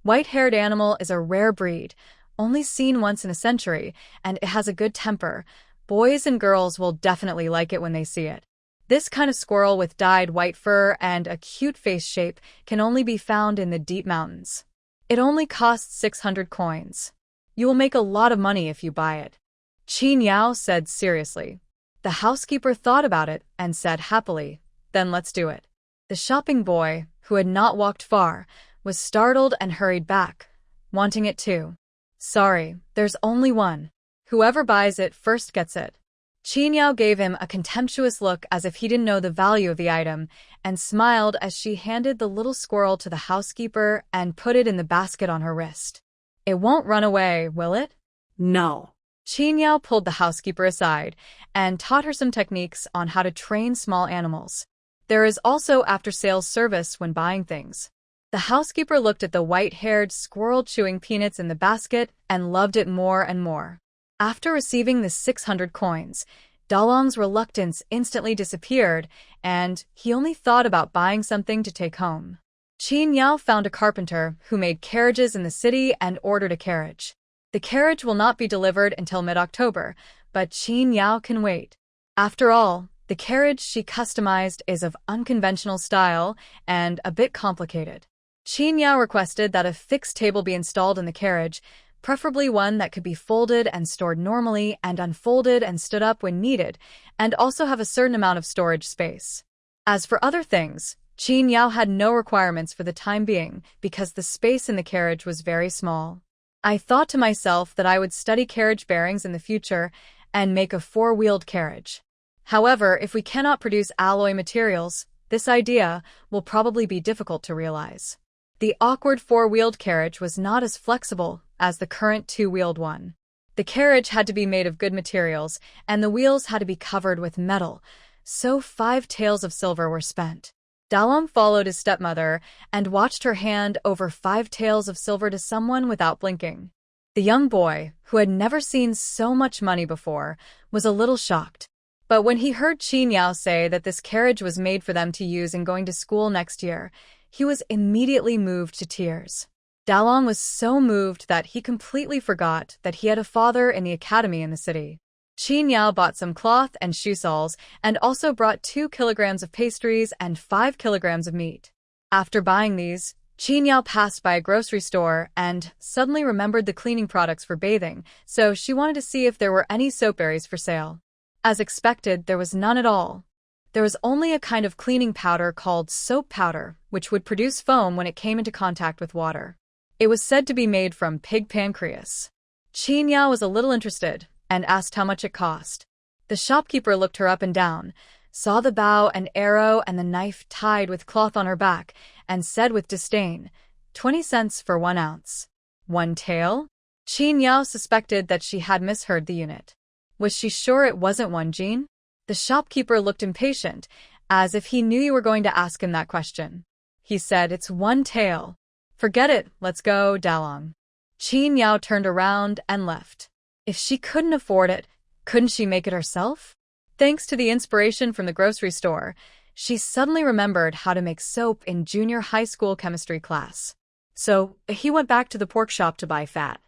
White-haired animal is a rare breed, only seen once in a century, and it has a good temper. Boys and girls will definitely like it when they see it. This kind of squirrel with dyed white fur and a cute face shape can only be found in the deep mountains. It only costs 600 coins. You will make a lot of money if you buy it. Qin Yao said seriously. The housekeeper thought about it and said happily, "Then let's do it." The shopping boy, who had not walked far, was startled and hurried back, wanting it too. "Sorry, there's only one. Whoever buys it first gets it." Qin Yao gave him a contemptuous look as if he didn't know the value of the item, and smiled as she handed the little squirrel to the housekeeper and put it in the basket on her wrist. "It won't run away, will it?" No. Qin Yao pulled the housekeeper aside and taught her some techniques on how to train small animals. There is also after-sales service when buying things. The housekeeper looked at the white-haired squirrel chewing peanuts in the basket and loved it more and more. After receiving the 600 coins, Dalong's reluctance instantly disappeared, and he only thought about buying something to take home. Qin Yao found a carpenter who made carriages in the city and ordered a carriage. The carriage will not be delivered until mid-October, but Qin Yao can wait. After all, the carriage she customized is of unconventional style and a bit complicated. Qin Yao requested that a fixed table be installed in the carriage, preferably one that could be folded and stored normally and unfolded and stood up when needed, and also have a certain amount of storage space. As for other things, Qin Yao had no requirements for the time being because the space in the carriage was very small. I thought to myself that I would study carriage bearings in the future and make a 4-wheeled carriage. However, if we cannot produce alloy materials, this idea will probably be difficult to realize. The awkward 4-wheeled carriage was not as flexible as the current 2-wheeled one. The carriage had to be made of good materials, and the wheels had to be covered with metal, so 5 taels of silver were spent. Dalong followed his stepmother and watched her hand over 5 taels of silver to someone without blinking. The young boy, who had never seen so much money before, was a little shocked. But when he heard Qin Yao say that this carriage was made for them to use in going to school next year, he was immediately moved to tears. Dalong was so moved that he completely forgot that he had a father in the academy in the city. Qin Yao bought some cloth and shoe soles and also brought 2 kilograms of pastries and 5 kilograms of meat. After buying these, Qin Yao passed by a grocery store and suddenly remembered the cleaning products for bathing, so she wanted to see if there were any soap berries for sale. As expected, there was none at all. There was only a kind of cleaning powder called soap powder, which would produce foam when it came into contact with water. It was said to be made from pig pancreas. Qin Yao was a little interested and asked how much it cost. The shopkeeper looked her up and down, saw the bow and arrow and the knife tied with cloth on her back, and said with disdain, 20 cents for 1 ounce. 1 tael? Qin Yao suspected that she had misheard the unit. Was she sure it wasn't 1 jin? The shopkeeper looked impatient, as if he knew you were going to ask him that question. He said, it's 1 tael. Forget it, let's go, Dalong. Qin Yao turned around and left. If she couldn't afford it, couldn't she make it herself? Thanks to the inspiration from the grocery store, she suddenly remembered how to make soap in junior high school chemistry class. So, he went back to the pork shop to buy fat.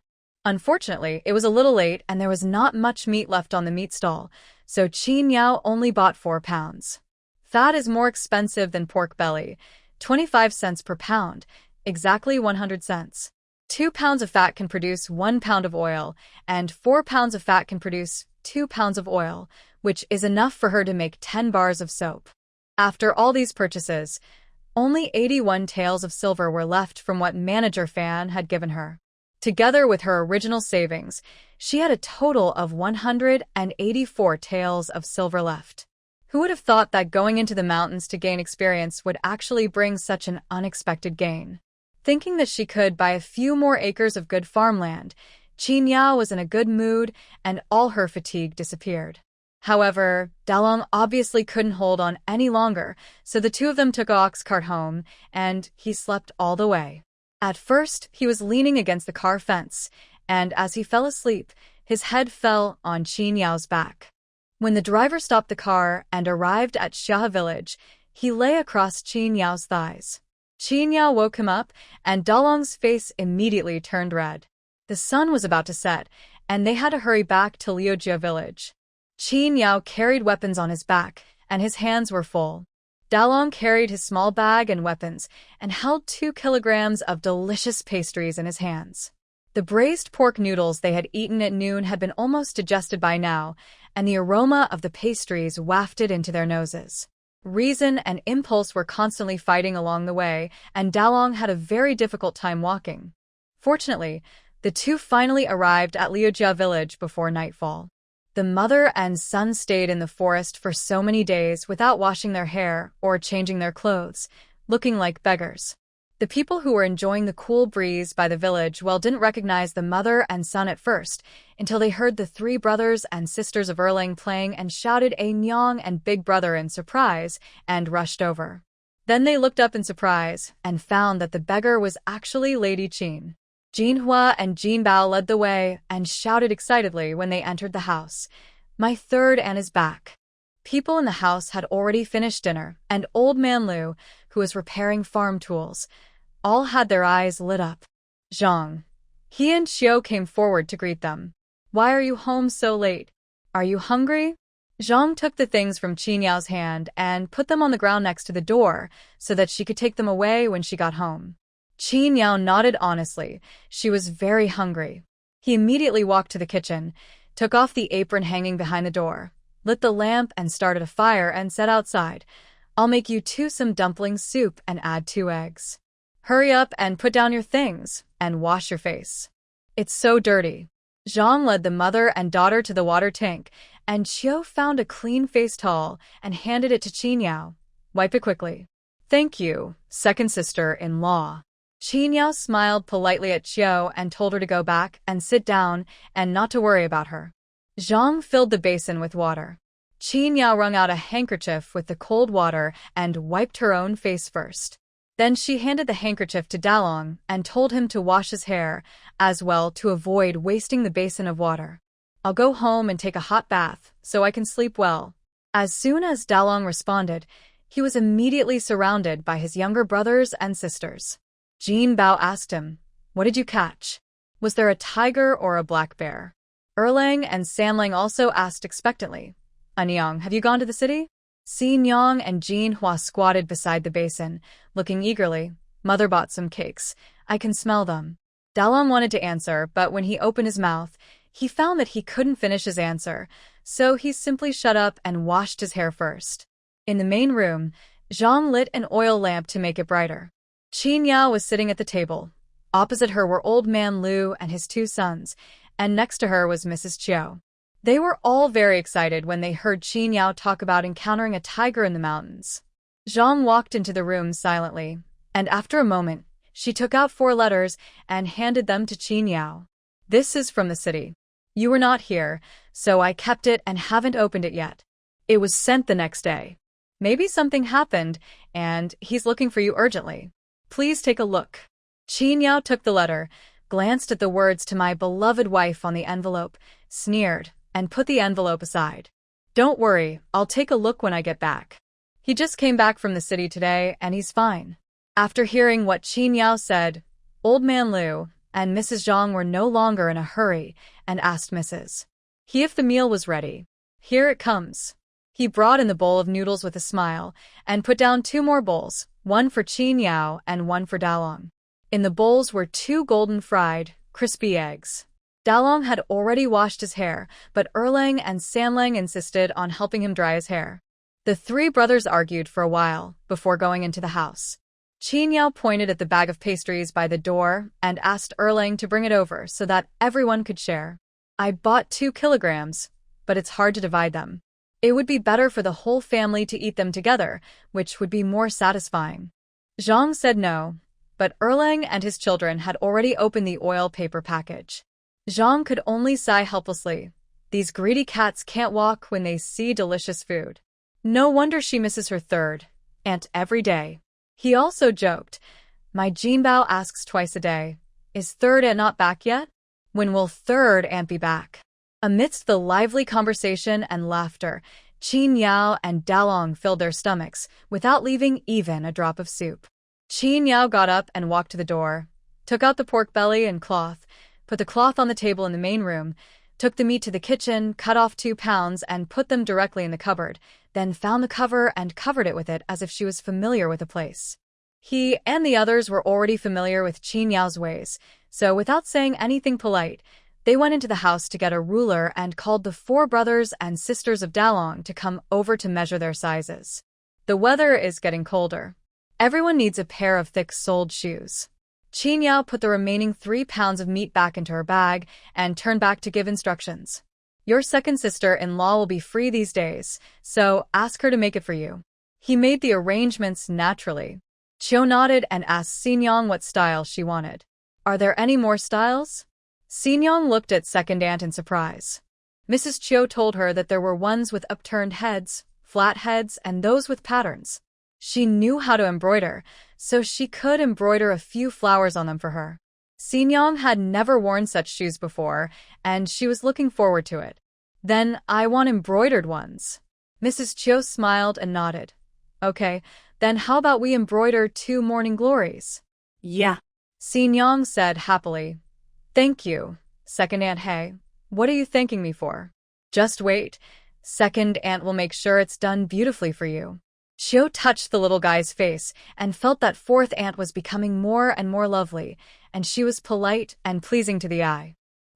Unfortunately, it was a little late and there was not much meat left on the meat stall, so Qin Yao only bought 4 pounds. Fat is more expensive than pork belly, 25 cents per pound, exactly 100 cents. 2 pounds of fat can produce 1 pound of oil, and 4 pounds of fat can produce 2 pounds of oil, which is enough for her to make 10 bars of soap. After all these purchases, only 81 taels of silver were left from what Manager Fan had given her. Together with her original savings, she had a total of 184 taels of silver left. Who would have thought that going into the mountains to gain experience would actually bring such an unexpected gain? Thinking that she could buy a few more acres of good farmland, Qin Yao was in a good mood and all her fatigue disappeared. However, Dalong obviously couldn't hold on any longer, so the two of them took ox cart home, and he slept all the way. At first, he was leaning against the car fence, and as he fell asleep, his head fell on Qin Yao's back. When the driver stopped the car and arrived at Xia village, he lay across Qin Yao's thighs. Qin Yao woke him up, and Dalong's face immediately turned red. The sun was about to set, and they had to hurry back to Liujia village. Qin Yao carried weapons on his back, and his hands were full. Dalong carried his small bag and weapons, and held 2 kilograms of delicious pastries in his hands. The braised pork noodles they had eaten at noon had been almost digested by now, and the aroma of the pastries wafted into their noses. Reason and impulse were constantly fighting along the way, and Dalong had a very difficult time walking. Fortunately, the two finally arrived at Liujia village before nightfall. The mother and son stayed in the forest for so many days without washing their hair or changing their clothes, looking like beggars. The people who were enjoying the cool breeze by the village didn't recognize the mother and son at first, until they heard the 3 brothers and sisters of Erlang playing and shouted a Nyang and Big Brother in surprise, and rushed over. Then they looked up in surprise and found that the beggar was actually Lady Qin. Jinhua and Jinbao led the way and shouted excitedly when they entered the house, "My third Anne is back." People in the house had already finished dinner, and Old Man Lu, who was repairing farm tools, all had their eyes lit up. Zhang. He and Xiao came forward to greet them. "Why are you home so late? Are you hungry?" Zhang took the things from Qin Yao's hand and put them on the ground next to the door so that she could take them away when she got home. Qin Yao nodded honestly. She was very hungry. He immediately walked to the kitchen, took off the apron hanging behind the door, lit the lamp and started a fire and said outside, "I'll make you 2 some dumpling soup and add 2 eggs. Hurry up and put down your things and wash your face. It's so dirty." Zhang led the mother and daughter to the water tank, and Qiu found a clean face towel and handed it to Qin Yao. "Wipe it quickly." "Thank you, second sister-in-law." Qin Yao smiled politely at Qiu and told her to go back and sit down and not to worry about her. Zhang filled the basin with water. Qin Yao wrung out a handkerchief with the cold water and wiped her own face first. Then she handed the handkerchief to Dalong and told him to wash his hair, as well to avoid wasting the basin of water. "I'll go home and take a hot bath, so I can sleep well." As soon as Dalong responded, he was immediately surrounded by his younger brothers and sisters. Jin Bao asked him, "What did you catch? Was there a tiger or a black bear?" Erlang and Sanlang also asked expectantly, "Anyang, have you gone to the city?" Si Nyang and Jin Hua squatted beside the basin, looking eagerly. Mother bought some cakes. I can smell them. Dalong wanted to answer, but when he opened his mouth, he found that he couldn't finish his answer, so he simply shut up and washed his hair first. In the main room, Zhang lit an oil lamp to make it brighter. Qin Yao was sitting at the table. Opposite her were Old Man Lu and his two sons, and next to her was Mrs. Chiu. They were all very excited when they heard Qin Yao talk about encountering a tiger in the mountains. Zhang walked into the room silently, and after a moment, she took out 4 letters and handed them to Qin Yao. This is from the city. You were not here, so I kept it and haven't opened it yet. It was sent the next day. Maybe something happened, and he's looking for you urgently. Please take a look. Qin Yao took the letter, glanced at the words "to my beloved wife" on the envelope, sneered, and put the envelope aside. Don't worry, I'll take a look when I get back. He just came back from the city today, and he's fine. After hearing what Qin Yao said, Old Man Lu and Mrs. Zhang were no longer in a hurry and asked Mrs. He if the meal was ready. Here it comes. He brought in the bowl of noodles with a smile and put down 2 more bowls, one for Qin Yao and one for Dalong. In the bowls were 2 golden fried, crispy eggs. Dalong had already washed his hair, but Erlang and Sanlang insisted on helping him dry his hair. The 3 brothers argued for a while before going into the house. Qin Yao pointed at the bag of pastries by the door and asked Erlang to bring it over so that everyone could share. I bought 2 kilograms, but it's hard to divide them. It would be better for the whole family to eat them together, which would be more satisfying. Zhang said no, but Erlang and his children had already opened the oil paper package. Zhang could only sigh helplessly. These greedy cats can't walk when they see delicious food. No wonder she misses her third aunt every day. He also joked, my Jinbao asks twice a day, is third aunt not back yet? When will third aunt be back? Amidst the lively conversation and laughter, Qin Yao and Dalong filled their stomachs without leaving even a drop of soup. Qin Yao got up and walked to the door, took out the pork belly and cloth, put the cloth on the table in the main room, took the meat to the kitchen, cut off 2 pounds and put them directly in the cupboard, then found the cover and covered it with it as if she was familiar with the place. He and the others were already familiar with Qin Yao's ways, so without saying anything polite, they went into the house to get a ruler and called the 4 brothers and sisters of Dalong to come over to measure their sizes. The weather is getting colder. Everyone needs a pair of thick-soled shoes. Qin Yao put the remaining 3 pounds of meat back into her bag and turned back to give instructions. Your second sister-in-law will be free these days, so ask her to make it for you. He made the arrangements naturally. Chiu nodded and asked Xingyang what style she wanted. Are there any more styles? Xingyang looked at second aunt in surprise. Mrs. Chiu told her that there were ones with upturned heads, flat heads, and those with patterns. She knew how to embroider, so she could embroider a few flowers on them for her. Xingyang had never worn such shoes before, and she was looking forward to it. Then I want embroidered ones. Mrs. Chiu smiled and nodded. Okay, then how about we embroider 2 morning glories? Yeah. Xingyang said happily. Thank you, second aunt. Hey, what are you thanking me for? Just wait. Second aunt will make sure it's done beautifully for you. Chiu touched the little guy's face and felt that fourth aunt was becoming more and more lovely, and she was polite and pleasing to the eye.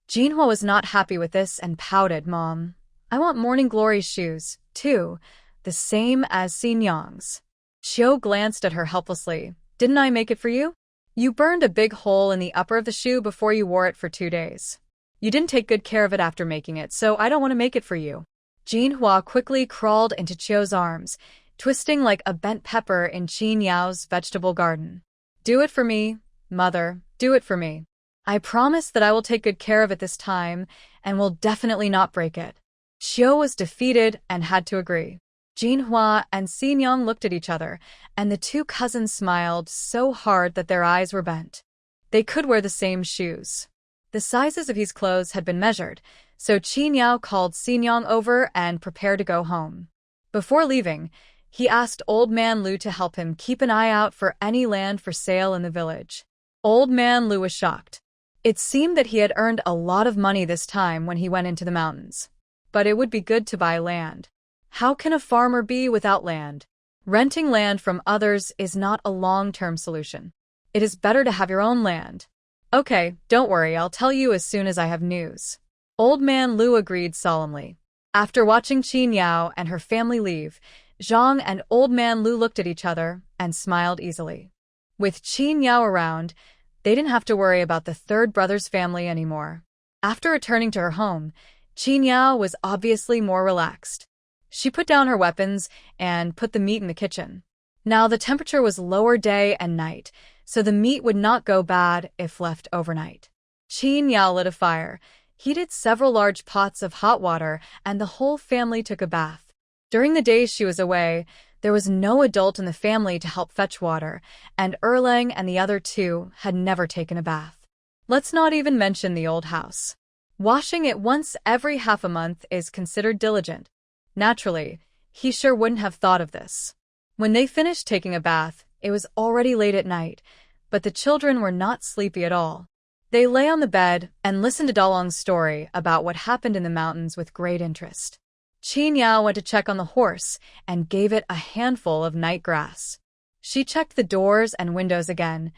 Jinhua was not happy with this and pouted. Mom, I want morning glory shoes, too, the same as Xingyang's. Chiu glanced at her helplessly. Didn't I make it for you? You burned a big hole in the upper of the shoe before you wore it for 2 days. You didn't take good care of it after making it, so I don't want to make it for you. Jinhua quickly crawled into Chiu's arms, twisting like a bent pepper in Qin Yao's vegetable garden. Do it for me, mother, do it for me. I promise that I will take good care of it this time, and will definitely not break it. Chiu was defeated and had to agree. Jinhua and Xingyang looked at each other, and the 2 cousins smiled so hard that their eyes were bent. They could wear the same shoes. The sizes of his clothes had been measured, so Qin Yao called Xingyang over and prepared to go home. Before leaving, he asked Old Man Lu to help him keep an eye out for any land for sale in the village. Old Man Lu was shocked. It seemed that he had earned a lot of money this time when he went into the mountains. But it would be good to buy land. How can a farmer be without land? Renting land from others is not a long-term solution. It is better to have your own land. Okay, don't worry, I'll tell you as soon as I have news. Old Man Lu agreed solemnly. After watching Qin Yao and her family leave, Zhang and Old Man Lu looked at each other and smiled easily. With Qin Yao around, they didn't have to worry about the third brother's family anymore. After returning to her home, Qin Yao was obviously more relaxed. She put down her weapons and put the meat in the kitchen. Now the temperature was lower day and night, so the meat would not go bad if left overnight. Qin Yao lit a fire, heated several large pots of hot water, and the whole family took a bath. During the days she was away, there was no adult in the family to help fetch water, and Erlang and the other two had never taken a bath. Let's not even mention the old house. Washing it once every half a month is considered diligent. Naturally, he sure wouldn't have thought of this. When they finished taking a bath, it was already late at night, but the children were not sleepy at all. They lay on the bed and listened to Dalong's story about what happened in the mountains with great interest. Qin Yao went to check on the horse and gave it a handful of night grass. She checked the doors and windows again,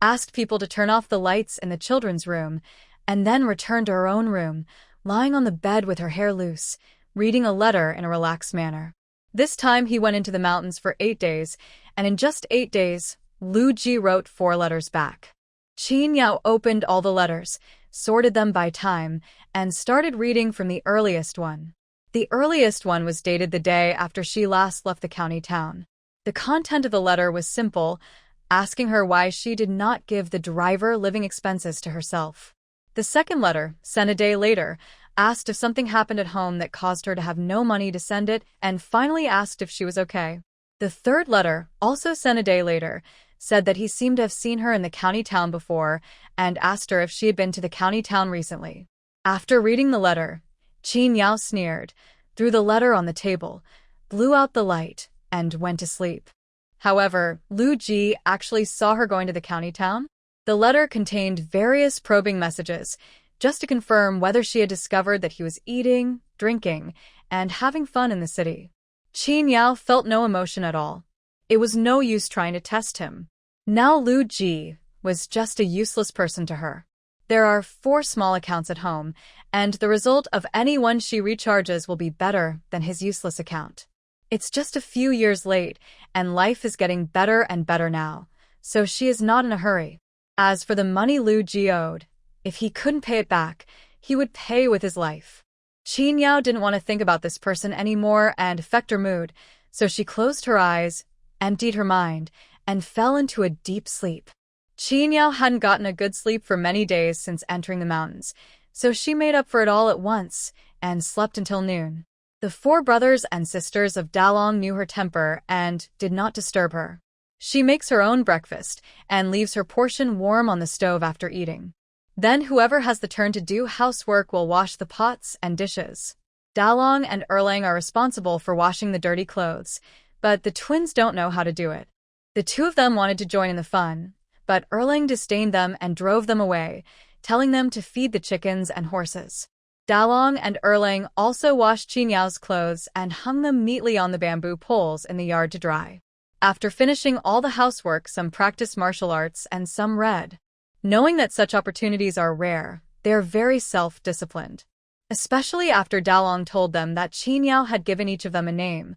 asked people to turn off the lights in the children's room, and then returned to her own room, lying on the bed with her hair loose, reading a letter in a relaxed manner. This time he went into the mountains for 8 days, and in just 8 days, Lu Ji wrote 4 letters back. Qin Yao opened all the letters, sorted them by time, and started reading from the earliest one. The earliest one was dated the day after she last left the county town. The content of the letter was simple, asking her why she did not give the driver living expenses to herself. The second letter, sent a day later, asked if something happened at home that caused her to have no money to send it, and finally asked if she was okay. The third letter, also sent a day later, said that he seemed to have seen her in the county town before and asked her if she had been to the county town recently. After reading the letter, Qin Yao sneered, threw the letter on the table, blew out the light, and went to sleep. However, Lu Ji actually saw her going to the county town. The letter contained various probing messages, just to confirm whether she had discovered that he was eating, drinking, and having fun in the city. Qin Yao felt no emotion at all. It was no use trying to test him. Now Lu Ji was just a useless person to her. There are 4 small accounts at home, and the result of any one she recharges will be better than his useless account. It's just a few years late, and life is getting better and better now, so she is not in a hurry. As for the money Lu Ji owed, if he couldn't pay it back, he would pay with his life. Qin Yao didn't want to think about this person anymore and affect her mood, so she closed her eyes, emptied her mind, and fell into a deep sleep. Qin Yao hadn't gotten a good sleep for many days since entering the mountains, so she made up for it all at once and slept until noon. The 4 brothers and sisters of Dalong knew her temper and did not disturb her. She makes her own breakfast and leaves her portion warm on the stove after eating. Then whoever has the turn to do housework will wash the pots and dishes. Dalong and Erlang are responsible for washing the dirty clothes, but the twins don't know how to do it. The 2 of them wanted to join in the fun, but Erlang disdained them and drove them away, telling them to feed the chickens and horses. Dalong and Erlang also washed Qin Yao's clothes and hung them neatly on the bamboo poles in the yard to dry. After finishing all the housework, some practiced martial arts and some read. Knowing that such opportunities are rare, they are very self-disciplined. Especially after Dalong told them that Qin Yao had given each of them a name,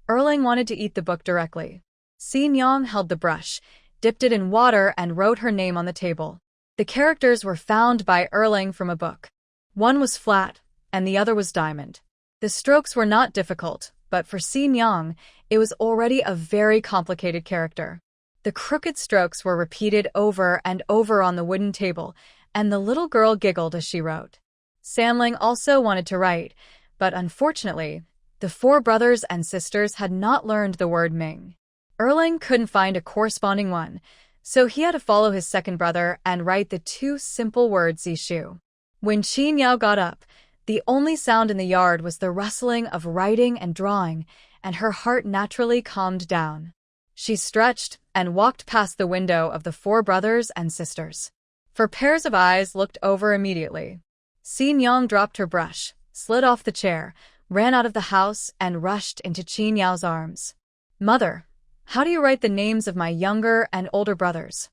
Erlang wanted to eat the book directly. Xin Yang held the brush, dipped it in water, and wrote her name on the table. The characters were found by Erlang from a book. One was flat, and the other was diamond. The strokes were not difficult, but for Xin Yang, it was already a very complicated character. The crooked strokes were repeated over and over on the wooden table, and the little girl giggled as she wrote. Samling also wanted to write, but unfortunately, the 4 brothers and sisters had not learned the word Ming. Erlang couldn't find a corresponding one, so he had to follow his second brother and write the 2 simple words Zishu. When Qin Yao got up, the only sound in the yard was the rustling of writing and drawing, and her heart naturally calmed down. She stretched and walked past the window of the 4 brothers and sisters. 4 pairs of eyes looked over immediately. Xin Yang dropped her brush, slid off the chair, ran out of the house, and rushed into Qin Yao's arms. "Mother, how do you write the names of my younger and older brothers?"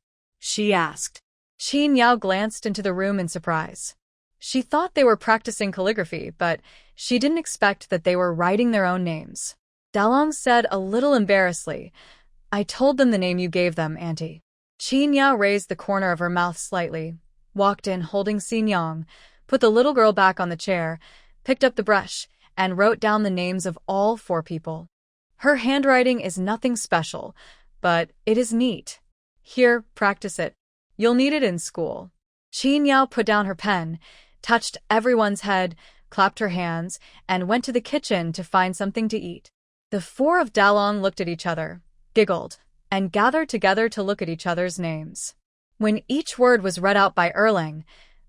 she asked. Qin Yao glanced into the room in surprise. She thought they were practicing calligraphy, but she didn't expect that they were writing their own names. Dalong said a little embarrassedly, "I told them the name you gave them, Auntie." Qin Yao raised the corner of her mouth slightly, walked in holding Xin Yang, put the little girl back on the chair, picked up the brush, and wrote down the names of all 4 people. "Her handwriting is nothing special, but it is neat. Here, practice it. You'll need it in school." Qin Yao put down her pen, touched everyone's head, clapped her hands, and went to the kitchen to find something to eat. The 4 of Dalong looked at each other, giggled, and gathered together to look at each other's names. When each word was read out by Erlang,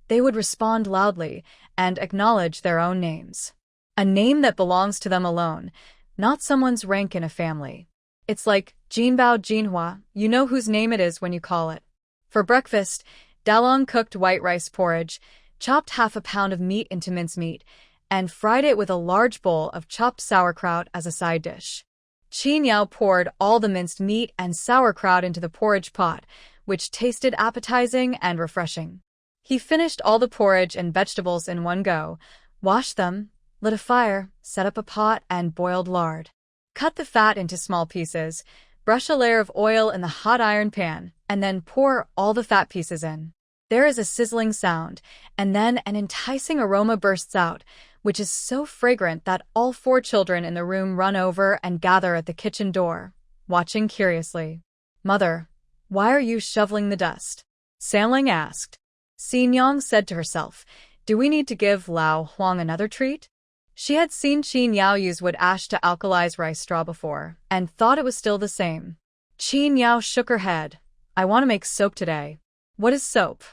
they would respond loudly and acknowledge their own names. A name that belongs to them alone, not someone's rank in a family. It's like Jinbao Jinhua, you know whose name it is when you call it. For breakfast, Dalong cooked white rice porridge, chopped half a pound of meat into mincemeat, and fried it with a large bowl of chopped sauerkraut as a side dish. Qin Yao poured all the minced meat and sauerkraut into the porridge pot, which tasted appetizing and refreshing. He finished all the porridge and vegetables in one go, washed them, lit a fire, set up a pot, and boiled lard. Cut the fat into small pieces, brush a layer of oil in the hot iron pan, and then pour all the fat pieces in. There is a sizzling sound, and then an enticing aroma bursts out, which is so fragrant that all 4 children in the room run over and gather at the kitchen door, watching curiously. "Mother, why are you shoveling the dust?" Sanling asked. Xin Yang said to herself, "Do we need to give Lao Huang another treat?" She had seen Qin Yao use wood ash to alkalize rice straw before, and thought it was still the same. Qin Yao shook her head. "I want to make soap today." "What is soap?"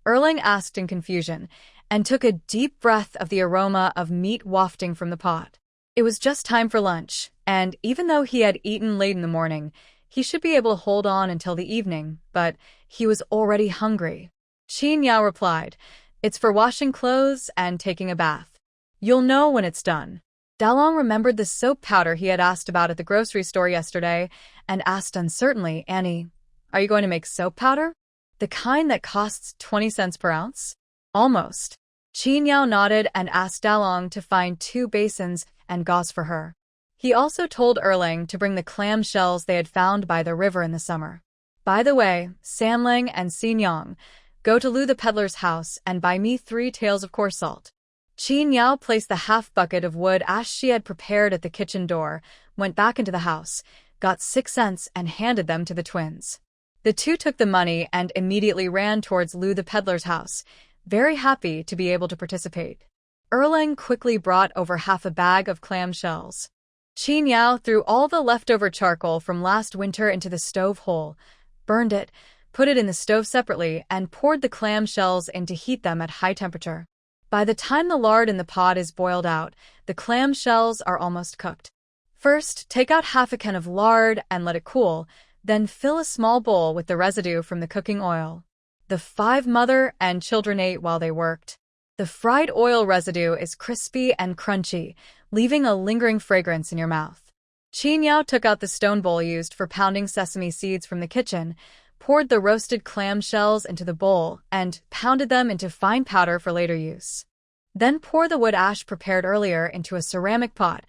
Erlang asked in confusion, and took a deep breath of the aroma of meat wafting from the pot. It was just time for lunch, and even though he had eaten late in the morning, he should be able to hold on until the evening, but he was already hungry. Qin Yao replied, "It's for washing clothes and taking a bath. You'll know when it's done." Dalong remembered the soap powder he had asked about at the grocery store yesterday, and asked uncertainly, "Annie, are you going to make soap powder? The kind that costs 20 cents per ounce?" "Almost." Qin Yao nodded and asked Dalong to find 2 basins and gauze for her. He also told Erlang to bring the clam shells they had found by the river in the summer. "By the way, Sanlang and Xin Yang, go to Lu the peddler's house and buy me 3 taels of coarse salt." Qin Yao placed the half bucket of wood ash she had prepared at the kitchen door, went back into the house, got 6 cents and handed them to the twins. The 2 took the money and immediately ran towards Lu the peddler's house, very happy to be able to participate. Erlang quickly brought over half a bag of clam shells. Qin Yao threw all the leftover charcoal from last winter into the stove hole, burned it, put it in the stove separately, and poured the clam shells in to heat them at high temperature. By the time the lard in the pot is boiled out, the clam shells are almost cooked. First, take out half a can of lard and let it cool, then fill a small bowl with the residue from the cooking oil. The 5 mother and children ate while they worked. The fried oil residue is crispy and crunchy, leaving a lingering fragrance in your mouth. Qin Yao took out the stone bowl used for pounding sesame seeds from the kitchen, poured the roasted clam shells into the bowl, and pounded them into fine powder for later use. Then pour the wood ash prepared earlier into a ceramic pot,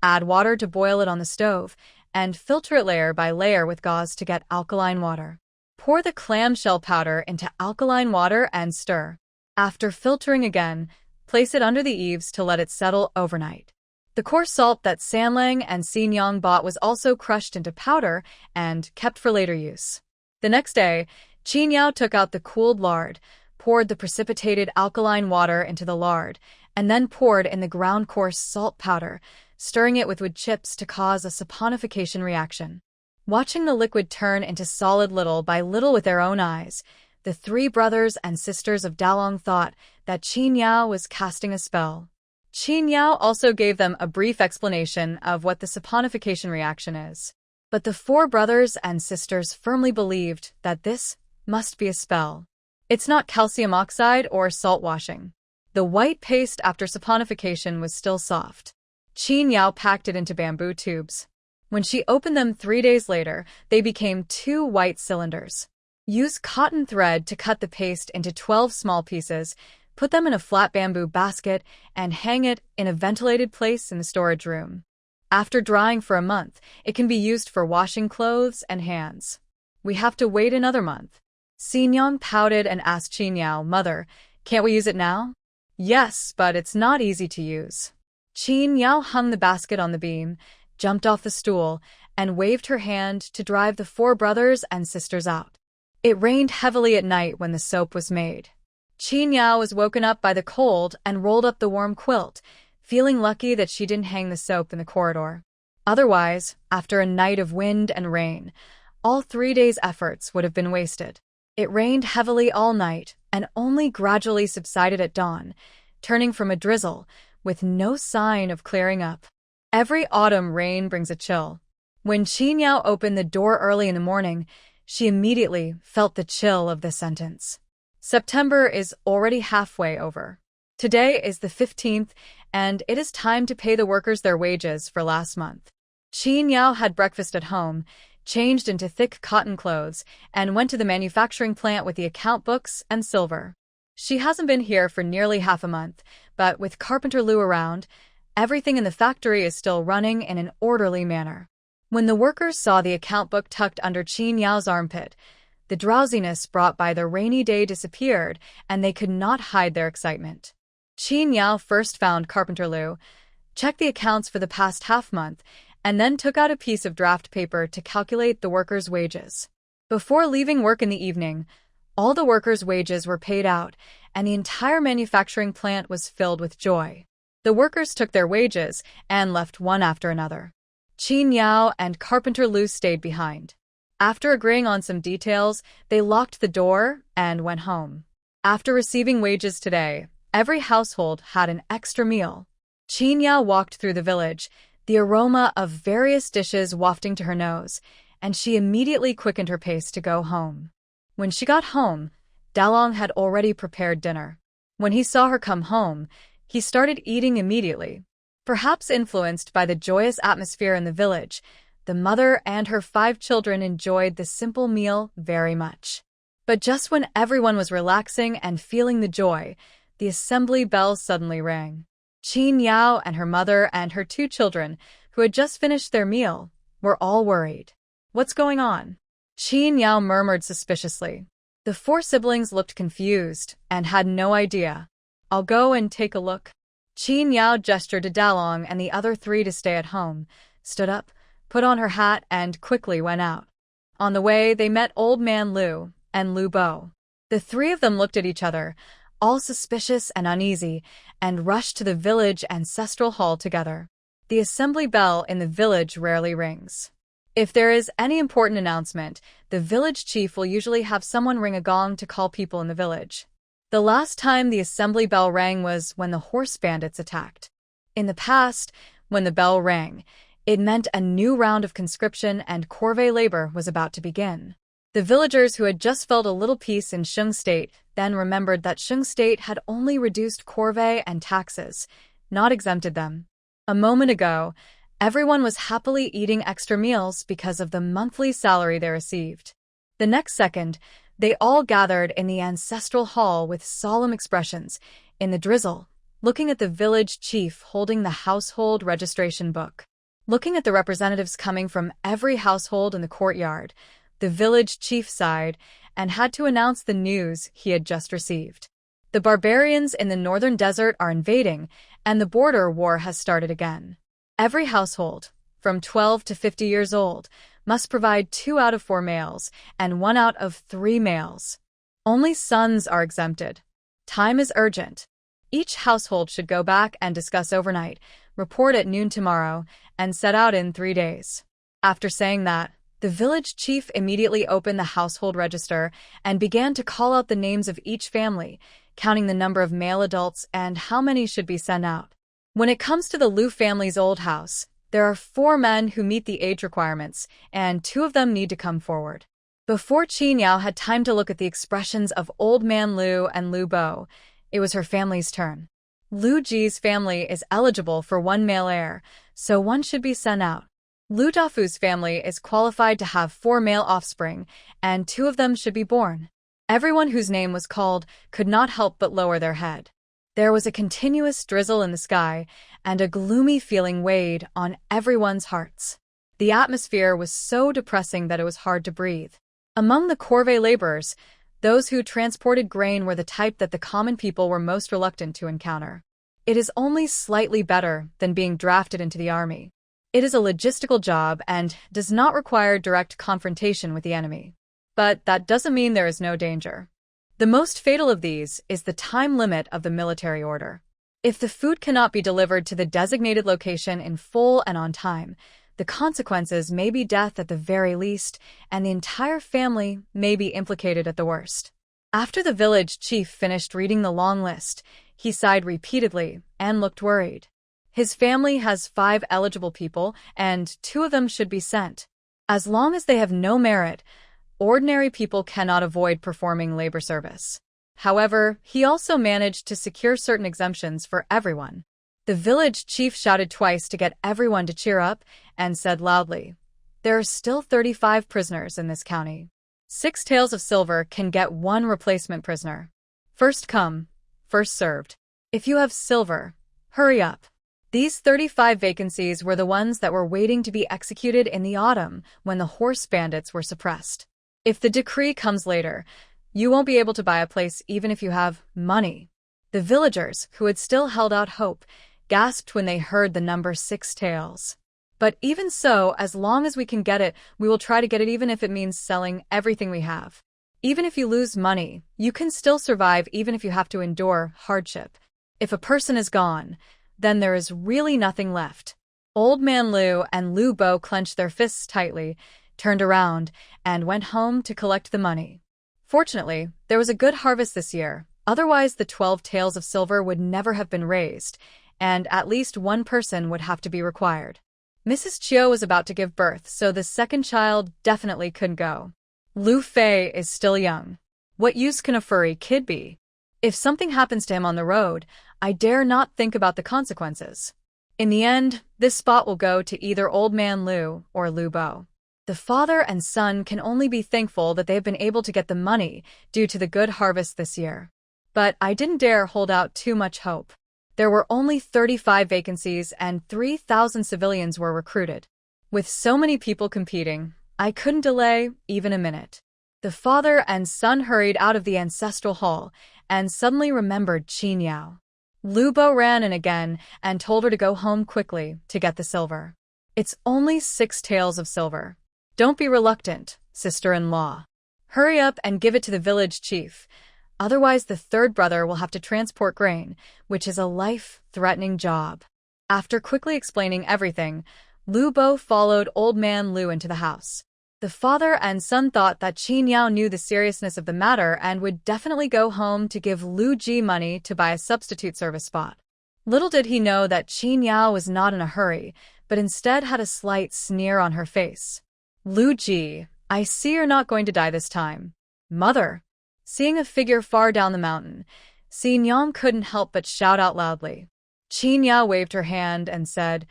add water to boil it on the stove, and filter it layer by layer with gauze to get alkaline water. Pour the clamshell powder into alkaline water and stir. After filtering again, place it under the eaves to let it settle overnight. The coarse salt that Sanlang and Xin Yang bought was also crushed into powder and kept for later use. The next day, Qin Yao took out the cooled lard, poured the precipitated alkaline water into the lard, and then poured in the ground coarse salt powder, stirring it with wood chips to cause a saponification reaction. Watching the liquid turn into solid little by little with their own eyes, the 3 brothers and sisters of Dalong thought that Qin Yao was casting a spell. Qin Yao also gave them a brief explanation of what the saponification reaction is. But the 4 brothers and sisters firmly believed that this must be a spell. It's not calcium oxide or salt washing. The white paste after saponification was still soft. Qin Yao packed it into bamboo tubes. When she opened them 3 days later, they became 2 white cylinders. Use cotton thread to cut the paste into 12 small pieces, put them in a flat bamboo basket, and hang it in a ventilated place in the storage room. After drying for a month, it can be used for washing clothes and hands. We have to wait another month. Sinyoung pouted and asked Chinyao, "Mother, can't we use it now?" "Yes, but it's not easy to use." Chinyao hung the basket on the beam, jumped off the stool, and waved her hand to drive the 4 brothers and sisters out. It rained heavily at night when the soap was made. Chinyao was woken up by the cold and rolled up the warm quilt, feeling lucky that she didn't hang the soap in the corridor. Otherwise, after a night of wind and rain, all 3 days' efforts would have been wasted. It rained heavily all night and only gradually subsided at dawn, turning from a drizzle, with no sign of clearing up. Every autumn rain brings a chill. When Chinyao opened the door early in the morning, she immediately felt the chill of this sentence. September is already halfway over. Today is the 15th, and it is time to pay the workers their wages for last month. Chinyao had breakfast at home, changed into thick cotton clothes, and went to the manufacturing plant with the account books and silver. She hasn't been here for nearly half a month, but with Carpenter Lou around, everything in the factory is still running in an orderly manner. When the workers saw the account book tucked under Chinyao's armpit, the drowsiness brought by the rainy day disappeared, and they could not hide their excitement. Chinyao first found Carpenter Lou, checked the accounts for the past half month, and then took out a piece of draft paper to calculate the workers' wages. Before leaving work in the evening, all the workers' wages were paid out, and the entire manufacturing plant was filled with joy. The workers took their wages and left one after another. Chinyao and Carpenter Lou stayed behind. After agreeing on some details, they locked the door and went home. After receiving wages today, every household had an extra meal. Chinyao walked through the village, the aroma of various dishes wafting to her nose, and she immediately quickened her pace to go home. When she got home, Dalong had already prepared dinner. When he saw her come home, he started eating immediately. Perhaps influenced by the joyous atmosphere in the village, the mother and her 5 children enjoyed the simple meal very much. But just when everyone was relaxing and feeling the joy, the assembly bell suddenly rang. Chinyao and her mother and her 2 children, who had just finished their meal, were all worried. "What's going on?" Chinyao murmured suspiciously. The 4 siblings looked confused and had no idea. "I'll go and take a look." Chinyao gestured to Dalong and the other 3 to stay at home, stood up, put on her hat, and quickly went out. On the way, they met Old Man Liu and Liu Bo. The 3 of them looked at each other, all suspicious and uneasy, and rushed to the village ancestral hall together. The assembly bell in the village rarely rings. If there is any important announcement, the village chief will usually have someone ring a gong to call people in the village. The last time the assembly bell rang was when the horse bandits attacked. In the past, when the bell rang, it meant a new round of conscription and corvée labor was about to begin. The villagers who had just felt a little peace in Shung State then remembered that Shung State had only reduced corvée and taxes, not exempted them. A moment ago, everyone was happily eating extra meals because of the monthly salary they received. The next second, they all gathered in the ancestral hall with solemn expressions, in the drizzle, looking at the village chief holding the household registration book. Looking at the representatives coming from every household in the courtyard, the village chief sighed and had to announce the news he had just received. The barbarians in the northern desert are invading, and the border war has started again. Every household, from 12 to 50 years old, must provide 2 out of 4 males and 1 out of 3 males. Only sons are exempted. Time is urgent. Each household should go back and discuss overnight, report at noon tomorrow, and set out in 3 days. After saying that, the village chief immediately opened the household register and began to call out the names of each family, counting the number of male adults and how many should be sent out. When it comes to the Liu family's old house, there are 4 men who meet the age requirements, and 2 of them need to come forward. Before Chinyao had time to look at the expressions of Old Man Liu and Liu Bo, it was her family's turn. Liu Ji's family is eligible for 1 male heir, so 1 should be sent out. Lu Dafu's family is qualified to have 4 male offspring, and 2 of them should be born. Everyone whose name was called could not help but lower their head. There was a continuous drizzle in the sky, and a gloomy feeling weighed on everyone's hearts. The atmosphere was so depressing that it was hard to breathe. Among the corvée laborers, those who transported grain were the type that the common people were most reluctant to encounter. It is only slightly better than being drafted into the army. It is a logistical job and does not require direct confrontation with the enemy. But that doesn't mean there is no danger. The most fatal of these is the time limit of the military order. If the food cannot be delivered to the designated location in full and on time, the consequences may be death at the very least, and the entire family may be implicated at the worst. After the village chief finished reading the long list, he sighed repeatedly and looked worried. His family has 5 eligible people, and 2 of them should be sent. As long as they have no merit, ordinary people cannot avoid performing labor service. However, he also managed to secure certain exemptions for everyone. The village chief shouted twice to get everyone to cheer up and said loudly, "There are still 35 prisoners in this county. 6 taels of silver can get 1 replacement prisoner. First come, first served. If you have silver, hurry up." These 35 vacancies were the ones that were waiting to be executed in the autumn when the horse bandits were suppressed. If the decree comes later, you won't be able to buy a place even if you have money. The villagers, who had still held out hope, gasped when they heard the number 6 taels. But even so, as long as we can get it, we will try to get it even if it means selling everything we have. Even if you lose money, you can still survive even if you have to endure hardship. If a person is gone, then there is really nothing left. Old Man Lu and Lu Bo clenched their fists tightly, turned around, and went home to collect the money. Fortunately, there was a good harvest this year, otherwise the 12 taels of silver would never have been raised, and at least 1 person would have to be required. Mrs. Chiu was about to give birth, so the second child definitely couldn't go. Lu Fei is still young. What use can a furry kid be? If something happens to him on the road, I dare not think about the consequences. In the end, this spot will go to either Old Man Lu or Lu Bo. The father and son can only be thankful that they have been able to get the money due to the good harvest this year. But I didn't dare hold out too much hope. There were only 35 vacancies and 3,000 civilians were recruited. With so many people competing, I couldn't delay even a minute. The father and son hurried out of the ancestral hall and suddenly remembered Qin Yao. Lu Bo ran in again and told her to go home quickly to get the silver. It's only 6 taels of silver. Don't be reluctant, sister-in-law. Hurry up and give it to the village chief. Otherwise, the third brother will have to transport grain, which is a life-threatening job. After quickly explaining everything, Lu Bo followed Old Man Lu into the house. The father and son thought that Qin Yao knew the seriousness of the matter and would definitely go home to give Lu Ji money to buy a substitute service spot. Little did he know that Qin Yao was not in a hurry, but instead had a slight sneer on her face. "Lu Ji, I see you're not going to die this time. Mother." Seeing a figure far down the mountain, Xin Yang couldn't help but shout out loudly. Qin Yao waved her hand and said,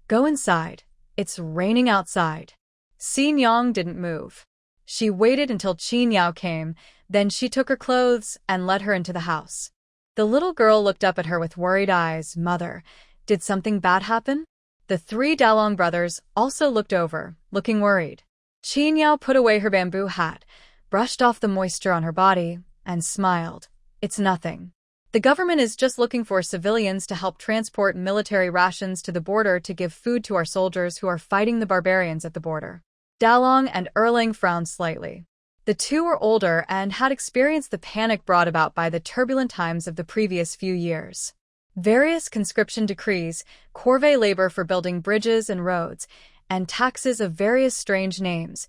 "Go inside. It's raining outside." Xin Yang didn't move. She waited until Qin Yao came, then she took her clothes and led her into the house. The little girl looked up at her with worried eyes. "Mother, did something bad happen?" The 3 Dalong brothers also looked over, looking worried. Qin Yao put away her bamboo hat, brushed off the moisture on her body, and smiled. "It's nothing. The government is just looking for civilians to help transport military rations to the border to give food to our soldiers who are fighting the barbarians at the border." Dalong and Erling frowned slightly. The 2 were older and had experienced the panic brought about by the turbulent times of the previous few years. Various conscription decrees, corvée labor for building bridges and roads, and taxes of various strange names.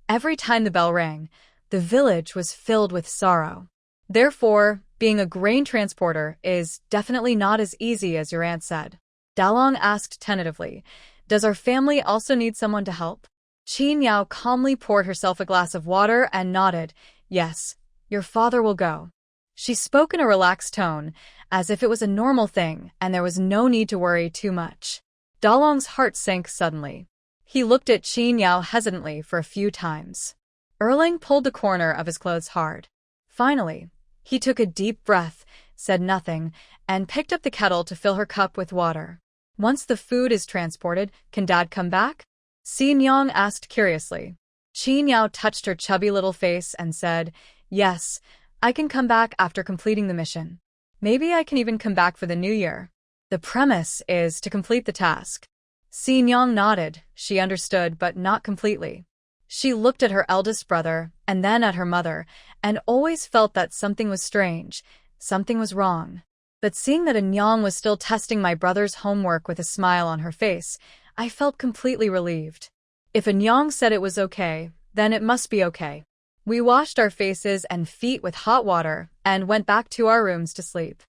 Every time the bell rang, the village was filled with sorrow. Therefore, being a grain transporter is definitely not as easy as your aunt said. Dalong asked tentatively, "Does our family also need someone to help?" Qin Yao calmly poured herself a glass of water and nodded. "Yes, your father will go." She spoke in a relaxed tone, as if it was a normal thing and there was no need to worry too much. Dalong's heart sank suddenly. He looked at Qin Yao hesitantly for a few times. Erling pulled the corner of his clothes hard. Finally, he took a deep breath, said nothing, and picked up the kettle to fill her cup with water. Once the food is transported, can Dad come back? Xin Yang asked curiously. Qin Yao touched her chubby little face and said, "Yes, I can come back after completing the mission. Maybe I can even come back for the new year. The premise is to complete the task." Xin Yang nodded. She understood, but not completely. She looked at her eldest brother, and then at her mother, and always felt that something was strange, something was wrong. But seeing that Anyang was still testing my brother's homework with a smile on her face, I felt completely relieved. If Anyang said it was okay, then it must be okay. We washed our faces and feet with hot water and went back to our rooms to sleep.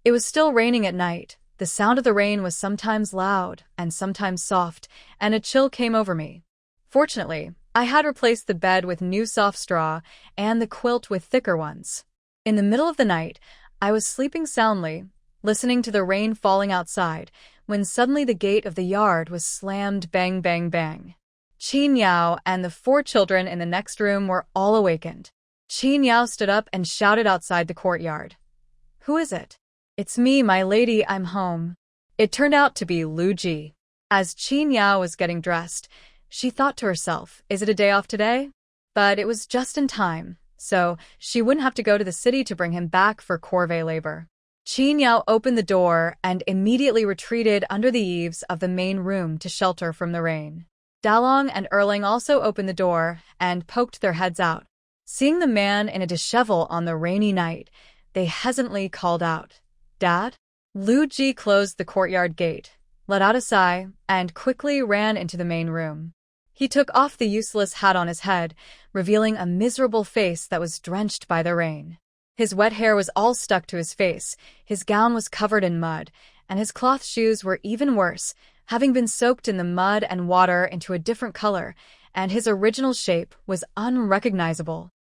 It was still raining at night. The sound of the rain was sometimes loud and sometimes soft, and a chill came over me. Fortunately, I had replaced the bed with new soft straw and the quilt with thicker ones. In the middle of the night, I was sleeping soundly, listening to the rain falling outside, when suddenly the gate of the yard was slammed bang bang bang. Qin Yao and the 4 children in the next room were all awakened. Qin Yao stood up and shouted outside the courtyard. "Who is it?" "It's me, my lady, I'm home." It turned out to be Lu Ji. As Qin Yao was getting dressed, she thought to herself, is it a day off today? But it was just in time, so she wouldn't have to go to the city to bring him back for corvée labor. Qin Yao opened the door and immediately retreated under the eaves of the main room to shelter from the rain. Dalong and Erling also opened the door and poked their heads out. Seeing the man in a dishevel on the rainy night, they hesitantly called out, "Dad?" Lu Ji closed the courtyard gate, let out a sigh, and quickly ran into the main room. He took off the useless hat on his head, revealing a miserable face that was drenched by the rain. His wet hair was all stuck to his face, his gown was covered in mud, and his cloth shoes were even worse, having been soaked in the mud and water into a different color, and his original shape was unrecognizable.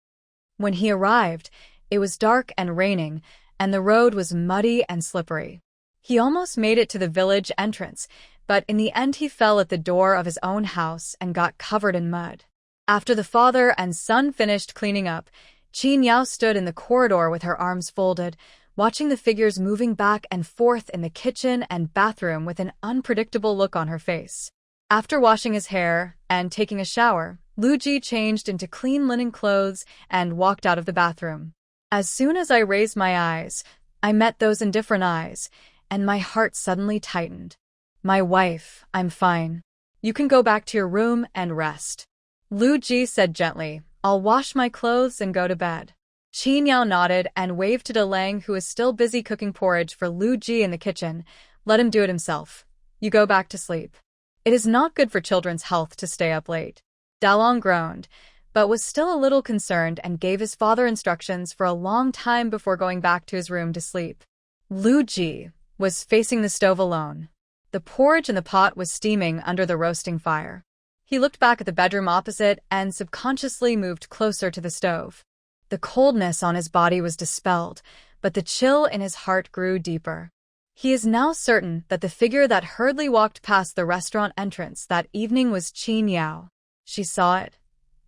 When he arrived, it was dark and raining, and the road was muddy and slippery. He almost made it to the village entrance, but in the end he fell at the door of his own house and got covered in mud. After the father and son finished cleaning up, Qin Yao stood in the corridor with her arms folded, watching the figures moving back and forth in the kitchen and bathroom with an unpredictable look on her face. After washing his hair and taking a shower, Lu Ji changed into clean linen clothes and walked out of the bathroom. As soon as I raised my eyes, I met those indifferent eyes, and my heart suddenly tightened. "My wife, I'm fine. You can go back to your room and rest." Lu Ji said gently, "I'll wash my clothes and go to bed." Qin Yao nodded and waved to Dalang, who was still busy cooking porridge for Lu Ji in the kitchen. "Let him do it himself. You go back to sleep. It is not good for children's health to stay up late." Dalong groaned, but was still a little concerned and gave his father instructions for a long time before going back to his room to sleep. Lu Ji was facing the stove alone. The porridge in the pot was steaming under the roasting fire. He looked back at the bedroom opposite and subconsciously moved closer to the stove. The coldness on his body was dispelled, but the chill in his heart grew deeper. He is now certain that the figure that hurriedly walked past the restaurant entrance that evening was Qin Yao. She saw it,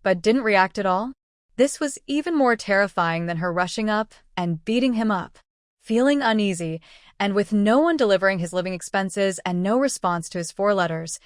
but didn't react at all. This was even more terrifying than her rushing up and beating him up. Feeling uneasy, and with no one delivering his living expenses and no response to his 4 letters,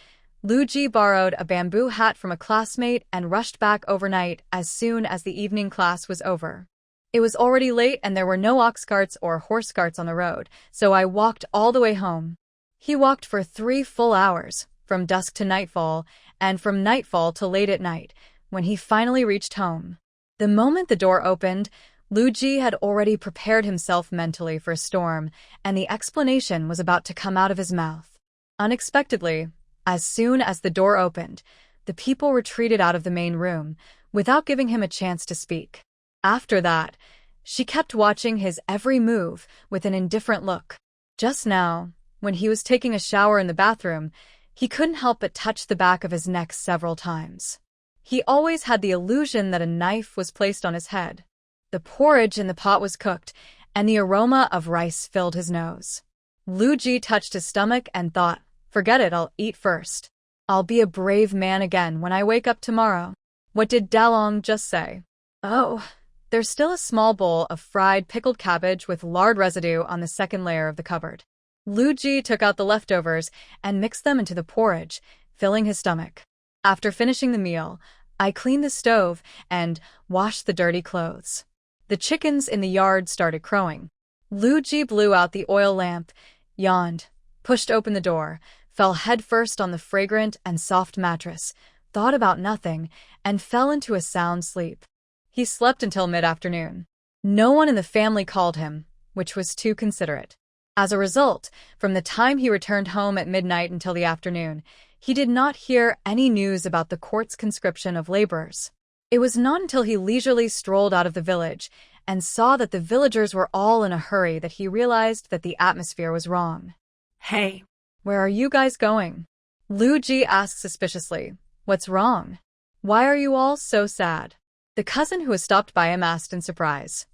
Lu Ji borrowed a bamboo hat from a classmate and rushed back overnight as soon as the evening class was over. It was already late and there were no ox carts or horse carts on the road, so I walked all the way home. He walked for 3 full hours, from dusk to nightfall, and from nightfall to late at night, when he finally reached home. The moment the door opened, Lu Ji had already prepared himself mentally for a storm, and the explanation was about to come out of his mouth. Unexpectedly, as soon as the door opened, the people retreated out of the main room, without giving him a chance to speak. After that, she kept watching his every move with an indifferent look. Just now, when he was taking a shower in the bathroom, he couldn't help but touch the back of his neck several times. He always had the illusion that a knife was placed on his head. The porridge in the pot was cooked, and the aroma of rice filled his nose. Lu Ji touched his stomach and thought, "Forget it, I'll eat first." I'll be a brave man again when I wake up tomorrow. What did Dalong just say? Oh, there's still a small bowl of fried pickled cabbage with lard residue on the second layer of the cupboard. Lu Ji took out the leftovers and mixed them into the porridge, filling his stomach. After finishing the meal, I cleaned the stove and washed the dirty clothes. The chickens in the yard started crowing. Lu Ji blew out the oil lamp, yawned, pushed open the door, fell headfirst on the fragrant and soft mattress, thought about nothing, and fell into a sound sleep. He slept until mid-afternoon. No one in the family called him, which was too considerate. As a result, from the time he returned home at midnight until the afternoon, he did not hear any news about the court's conscription of laborers. It was not until he leisurely strolled out of the village and saw that the villagers were all in a hurry that he realized that the atmosphere was wrong. Hey, Where are you guys going? Lu Ji asked suspiciously. What's wrong? Why are you all so sad? The cousin who had stopped by him asked in surprise.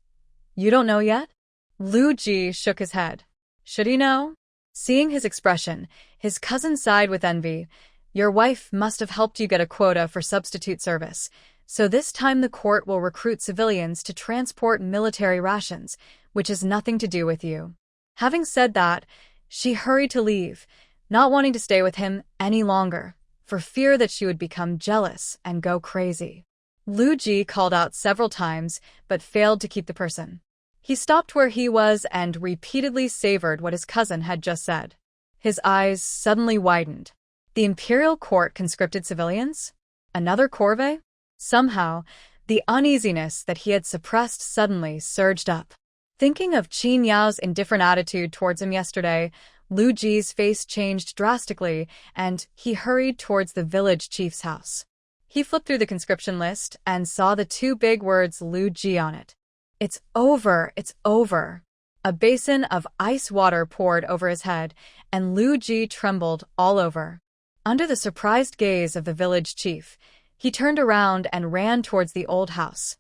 You don't know yet? Lu Ji shook his head. Should he know? Seeing his expression, his cousin sighed with envy. Your wife must have helped you get a quota for substitute service, so this time the court will recruit civilians to transport military rations, which has nothing to do with you. Having said that, she hurried to leave, not wanting to stay with him any longer, for fear that she would become jealous and go crazy. Lu Ji called out several times, but failed to keep the person. He stopped where he was and repeatedly savored what his cousin had just said. His eyes suddenly widened. The imperial court conscripted civilians? Another corvée? Somehow, the uneasiness that he had suppressed suddenly surged up. Thinking of Qin Yao's indifferent attitude towards him yesterday, Lu Ji's face changed drastically, and he hurried towards the village chief's house. He flipped through the conscription list and saw the two big words Lu Ji on it. It's over, it's over. A basin of ice water poured over his head, and Lu Ji trembled all over. Under the surprised gaze of the village chief, he turned around and ran towards the old house.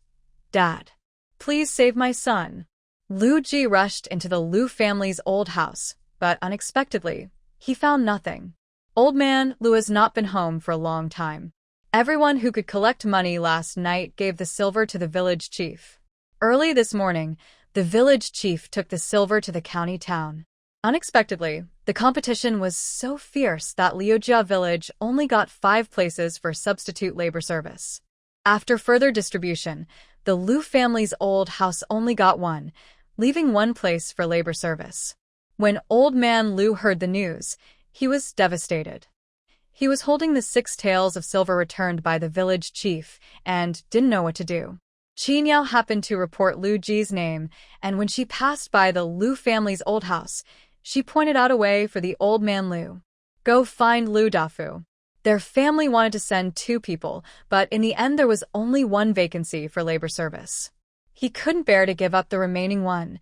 Dad, please save my son. Lu Ji rushed into the Lu family's old house, but unexpectedly, he found nothing. Old man Lu has not been home for a long time. Everyone who could collect money last night gave the silver to the village chief. Early this morning, the village chief took the silver to the county town. Unexpectedly, the competition was so fierce that Liujia village only got 5 places for substitute labor service. After further distribution, the Lu family's old house only got 1, leaving 1 place for labor service. When old man Lu heard the news, he was devastated. He was holding the 6 taels of silver returned by the village chief and didn't know what to do. Qin Yao happened to report Lu Ji's name, and when she passed by the Lu family's old house, she pointed out a way for the old man Lu. Go find Lu Dafu. Their family wanted to send 2 people, but in the end there was only 1 vacancy for labor service. He couldn't bear to give up the remaining 1,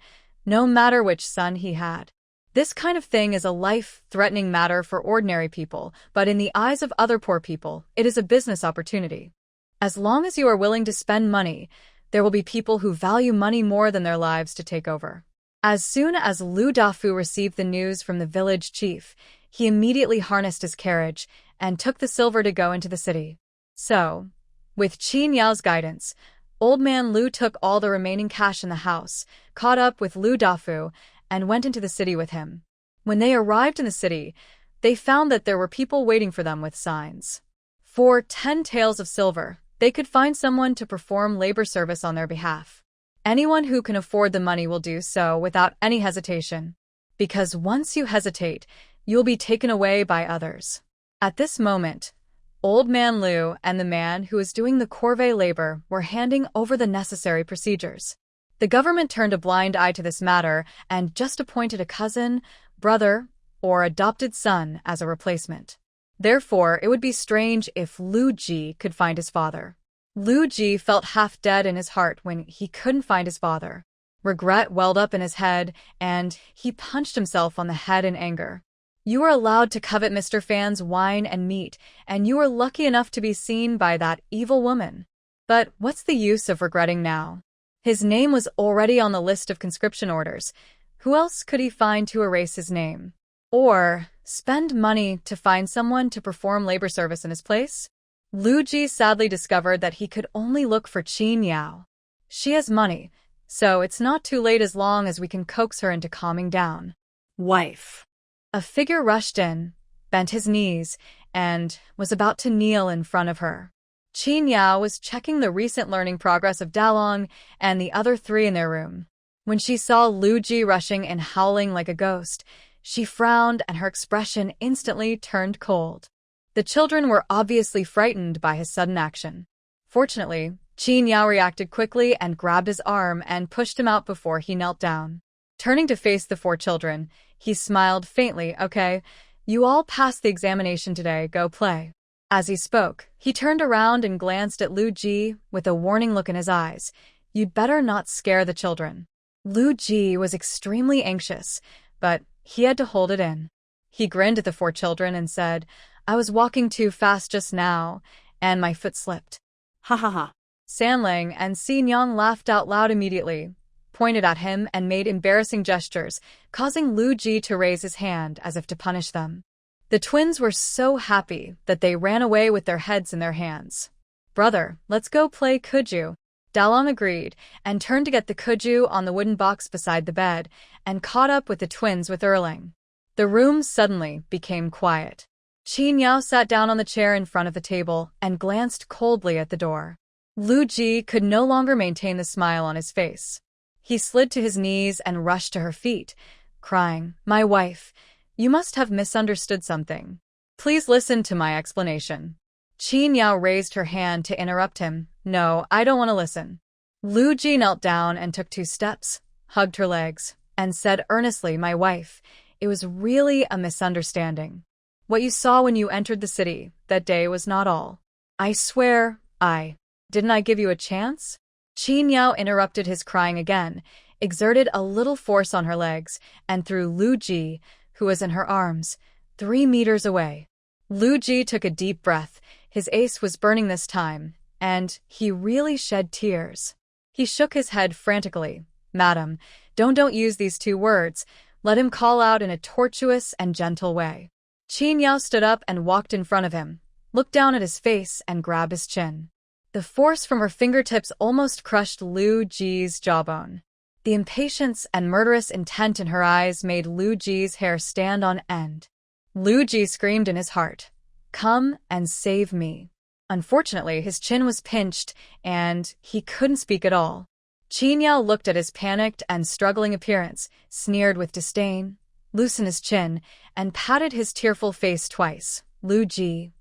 no matter which son he had. This kind of thing is a life-threatening matter for ordinary people, but in the eyes of other poor people, it is a business opportunity. As long as you are willing to spend money, there will be people who value money more than their lives to take over. As soon as Lu Dafu received the news from the village chief, he immediately harnessed his carriage and took the silver to go into the city. So, with Qin Yao's guidance, old man Lu took all the remaining cash in the house, caught up with Lu Dafu, and went into the city with him. When they arrived in the city, they found that there were people waiting for them with signs. For 10 taels of silver, they could find someone to perform labor service on their behalf. Anyone who can afford the money will do so without any hesitation. Because once you hesitate, you'll be taken away by others. At this moment, old man Lu and the man who was doing the corvée labor were handing over the necessary procedures. The government turned a blind eye to this matter and just appointed a cousin, brother, or adopted son as a replacement. Therefore, it would be strange if Lu Ji could find his father. Lu Ji felt half dead in his heart when he couldn't find his father. Regret welled up in his head, and he punched himself on the head in anger. You are allowed to covet Mr. Fan's wine and meat, and you were lucky enough to be seen by that evil woman. But what's the use of regretting now? His name was already on the list of conscription orders. Who else could he find to erase his name? Or spend money to find someone to perform labor service in his place? Lu Ji sadly discovered that he could only look for Qin Yao. She has money, so it's not too late as long as we can coax her into calming down. Wife. A figure rushed in, bent his knees, and was about to kneel in front of her. Qin Yao was checking the recent learning progress of Dalong and the other three in their room. When she saw Lu Ji rushing and howling like a ghost, she frowned and her expression instantly turned cold. The children were obviously frightened by his sudden action. Fortunately, Qin Yao reacted quickly and grabbed his arm and pushed him out before he knelt down. Turning to face the four children, he smiled faintly. Okay, you all passed the examination today, go play. As he spoke, he turned around and glanced at Lu Ji with a warning look in his eyes. You'd better not scare the children. Lu Ji was extremely anxious, but he had to hold it in. He grinned at the four children and said, I was walking too fast just now, and my foot slipped. Ha ha ha. Sanlang and Xingyang laughed out loud immediately, pointed at him and made embarrassing gestures, causing Lu Ji to raise his hand as if to punish them. The twins were so happy that they ran away with their heads in their hands. Brother, let's go play kuju. Dalong agreed and turned to get the kuju on the wooden box beside the bed and caught up with the twins with Erling. The room suddenly became quiet. Qin Yao sat down on the chair in front of the table and glanced coldly at the door. Lu Ji could no longer maintain the smile on his face. He slid to his knees and rushed to her feet, crying, My wife, you must have misunderstood something. Please listen to my explanation. Qin Yao raised her hand to interrupt him. No, I don't want to listen. Lu Ji knelt down and took 2 steps, hugged her legs, and said earnestly, My wife, it was really a misunderstanding. What you saw when you entered the city that day was not all. I swear, Didn't I give you a chance? Qin Yao interrupted his crying again, exerted a little force on her legs, and threw Lu Ji, who was in her arms, 3 meters away. Lu Ji took a deep breath. His ace was burning this time, and he really shed tears. He shook his head frantically. Madam, don't use these 2 words. Let him call out in a tortuous and gentle way. Qin Yao stood up and walked in front of him, looked down at his face and grabbed his chin. The force from her fingertips almost crushed Lu Ji's jawbone. The impatience and murderous intent in her eyes made Lu Ji's hair stand on end. Lu Ji screamed in his heart, Come and save me. Unfortunately, his chin was pinched, and he couldn't speak at all. Qin Yao looked at his panicked and struggling appearance, sneered with disdain, loosened his chin, and patted his tearful face twice. Lu Ji,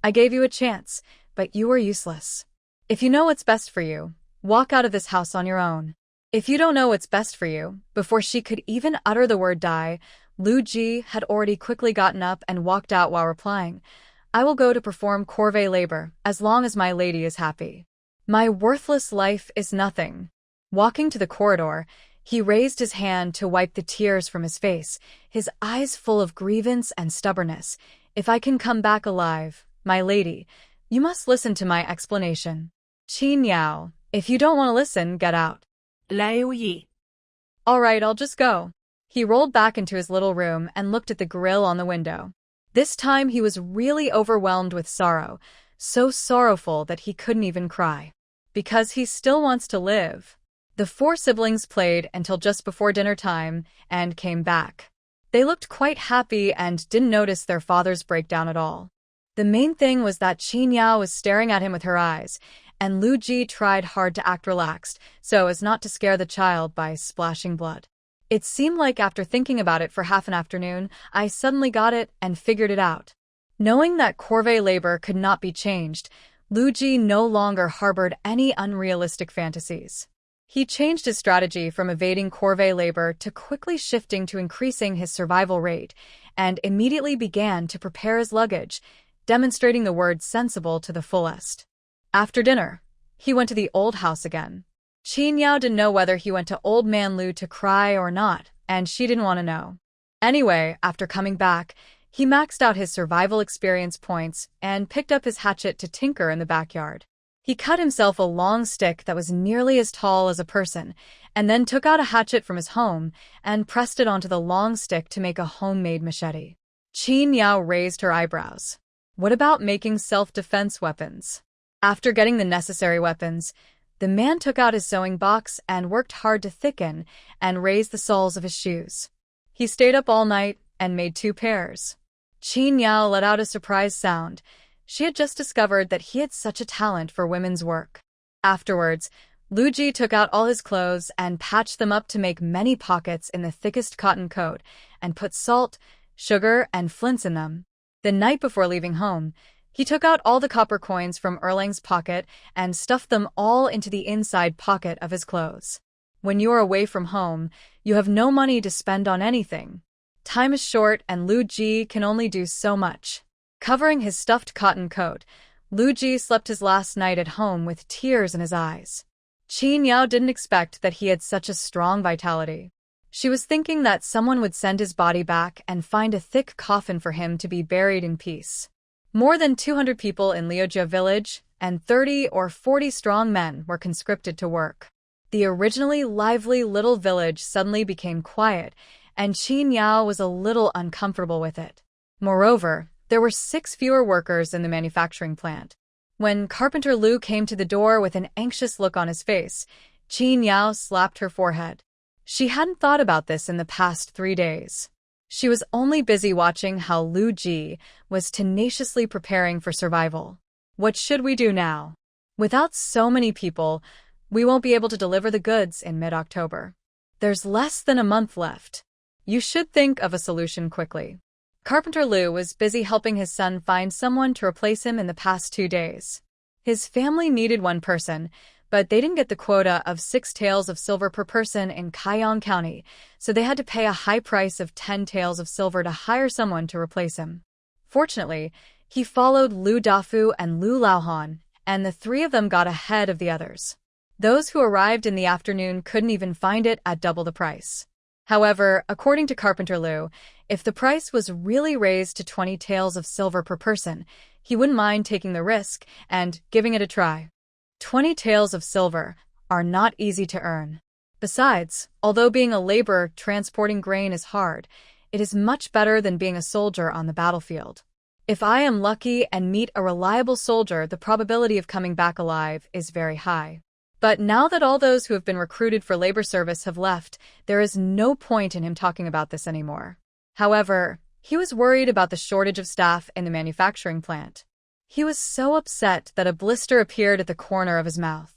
I gave you a chance, but you were useless. If you know what's best for you, walk out of this house on your own. If you don't know what's best for you, before she could even utter the word die, Lu Ji had already quickly gotten up and walked out while replying, I will go to perform corvée labor, as long as my lady is happy. My worthless life is nothing. Walking to the corridor, he raised his hand to wipe the tears from his face, his eyes full of grievance and stubbornness. If I can come back alive, my lady, you must listen to my explanation. Qin Yao, if you don't want to listen, get out. Liu Yi. All right, I'll just go. He rolled back into his little room and looked at the grill on the window. This time he was really overwhelmed with sorrow, so sorrowful that he couldn't even cry. Because he still wants to live. The 4 siblings played until just before dinner time and came back. They looked quite happy and didn't notice their father's breakdown at all. The main thing was that Qin Yao was staring at him with her eyes, and Lu Ji tried hard to act relaxed so as not to scare the child by splashing blood. It seemed like after thinking about it for half an afternoon, I suddenly got it and figured it out. Knowing that corvée labor could not be changed, Lu Ji no longer harbored any unrealistic fantasies. He changed his strategy from evading corvée labor to quickly shifting to increasing his survival rate, and immediately began to prepare his luggage, demonstrating the word sensible to the fullest. After dinner, he went to the old house again. Qin Yao didn't know whether he went to Old Man Lu to cry or not, and she didn't want to know. Anyway, after coming back, he maxed out his survival experience points and picked up his hatchet to tinker in the backyard. He cut himself a long stick that was nearly as tall as a person, and then took out a hatchet from his home and pressed it onto the long stick to make a homemade machete. Qin Yao raised her eyebrows. What about making self-defense weapons? After getting the necessary weapons, the man took out his sewing box and worked hard to thicken and raise the soles of his shoes. He stayed up all night and made 2 pairs. Qin Yao let out a surprised sound. She had just discovered that he had such a talent for women's work. Afterwards, Lu Ji took out all his clothes and patched them up to make many pockets in the thickest cotton coat and put salt, sugar, and flints in them. The night before leaving home, he took out all the copper coins from Erlang's pocket and stuffed them all into the inside pocket of his clothes. When you are away from home, you have no money to spend on anything. Time is short and Lu Ji can only do so much. Covering his stuffed cotton coat, Lu Ji slept his last night at home with tears in his eyes. Qin Yao didn't expect that he had such a strong vitality. She was thinking that someone would send his body back and find a thick coffin for him to be buried in peace. More than 200 people in Liujia village and 30 or 40 strong men were conscripted to work. The originally lively little village suddenly became quiet, and Qin Yao was a little uncomfortable with it. Moreover, there were 6 fewer workers in the manufacturing plant. When Carpenter Lu came to the door with an anxious look on his face, Qin Yao slapped her forehead. She hadn't thought about this in the past 3 days. She was only busy watching how Lu Ji was tenaciously preparing for survival. What should we do now? Without so many people, we won't be able to deliver the goods in mid-October. There's less than a month left. You should think of a solution quickly. Carpenter Lu was busy helping his son find someone to replace him in the past 2 days. His family needed 1 person, but they didn't get the quota of 6 taels of silver per person in Kaiyang County, so they had to pay a high price of 10 taels of silver to hire someone to replace him. Fortunately, he followed Lu Dafu and Lu Laohan, and the 3 of them got ahead of the others. Those who arrived in the afternoon couldn't even find it at double the price. However, according to Carpenter Lu, if the price was really raised to 20 taels of silver per person, he wouldn't mind taking the risk and giving it a try. 20 taels of silver are not easy to earn. Besides, although being a laborer transporting grain is hard, it is much better than being a soldier on the battlefield. If I am lucky and meet a reliable soldier, the probability of coming back alive is very high. But now that all those who have been recruited for labor service have left, there is no point in him talking about this anymore. However, he was worried about the shortage of staff in the manufacturing plant. He was so upset that a blister appeared at the corner of his mouth.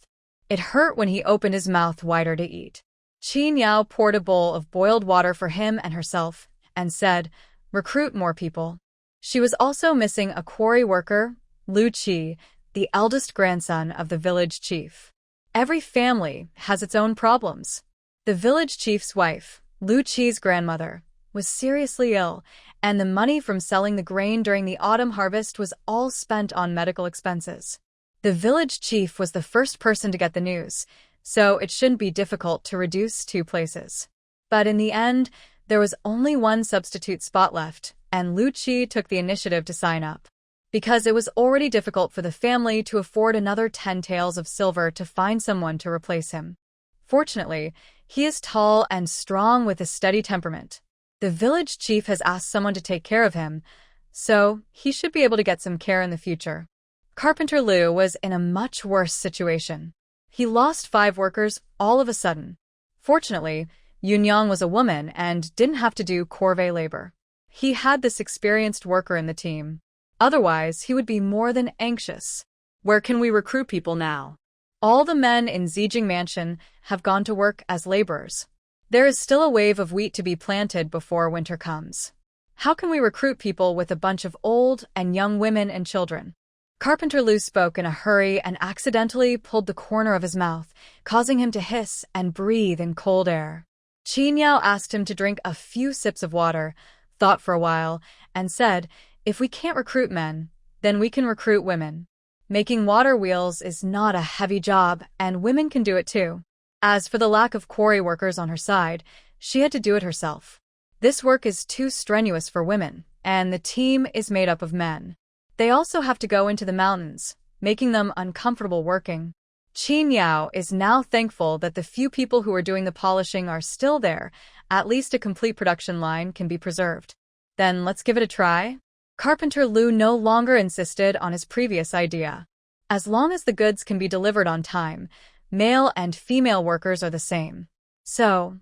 It hurt when he opened his mouth wider to eat. Qin Yao poured a bowl of boiled water for him and herself and said, "Recruit more people." She was also missing a quarry worker, Lu Qi, the eldest grandson of the village chief. Every family has its own problems. The village chief's wife, Lu Qi's grandmother, was seriously ill, and the money from selling the grain during the autumn harvest was all spent on medical expenses. The village chief was the first person to get the news, so it shouldn't be difficult to reduce 2 places. But in the end, there was only 1 substitute spot left, and Lu Qi took the initiative to sign up. Because it was already difficult for the family to afford another 10 taels of silver to find someone to replace him. Fortunately, he is tall and strong with a steady temperament. The village chief has asked someone to take care of him, so he should be able to get some care in the future. Carpenter Lu was in a much worse situation. He lost 5 workers all of a sudden. Fortunately, Yunyang was a woman and didn't have to do corvée labor. He had this experienced worker in the team. Otherwise, he would be more than anxious. Where can we recruit people now? All the men in Zijing Mansion have gone to work as laborers. There is still a wave of wheat to be planted before winter comes. How can we recruit people with a bunch of old and young women and children? Carpenter Lu spoke in a hurry and accidentally pulled the corner of his mouth, causing him to hiss and breathe in cold air. Qin Yao asked him to drink a few sips of water, thought for a while, and said, "If we can't recruit men, then we can recruit women. Making water wheels is not a heavy job, and women can do it too." As for the lack of quarry workers on her side, she had to do it herself. This work is too strenuous for women, and the team is made up of men. They also have to go into the mountains, making them uncomfortable working. Qin Yao is now thankful that the few people who are doing the polishing are still there. At least a complete production line can be preserved. Then let's give it a try. Carpenter Lu no longer insisted on his previous idea. As long as the goods can be delivered on time, male and female workers are the same. So,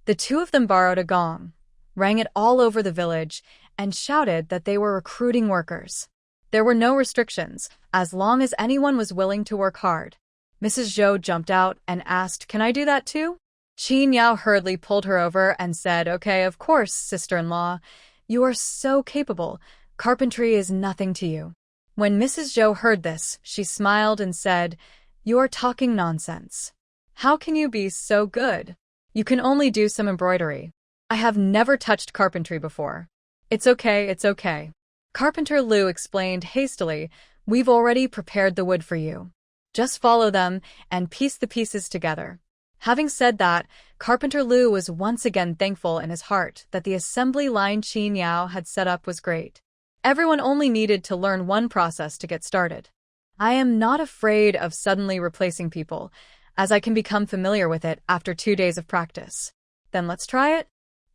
the two of them borrowed a gong, rang it all over the village, and shouted that they were recruiting workers. There were no restrictions, as long as anyone was willing to work hard. Mrs. Zhou jumped out and asked, "Can I do that too?" Qin Yao hurriedly pulled her over and said, "Okay, of course, sister-in-law. You are so capable. Carpentry is nothing to you." When Mrs. Zhou heard this, she smiled and said, "You are talking nonsense. How can you be so good? You can only do some embroidery. I have never touched carpentry before." It's okay. Carpenter Lu explained hastily, "We've already prepared the wood for you. Just follow them and piece the pieces together." Having said that, Carpenter Lu was once again thankful in his heart that the assembly line Qin Yao had set up was great. Everyone only needed to learn one process to get started. I am not afraid of suddenly replacing people, as I can become familiar with it after 2 days of practice. Then let's try it?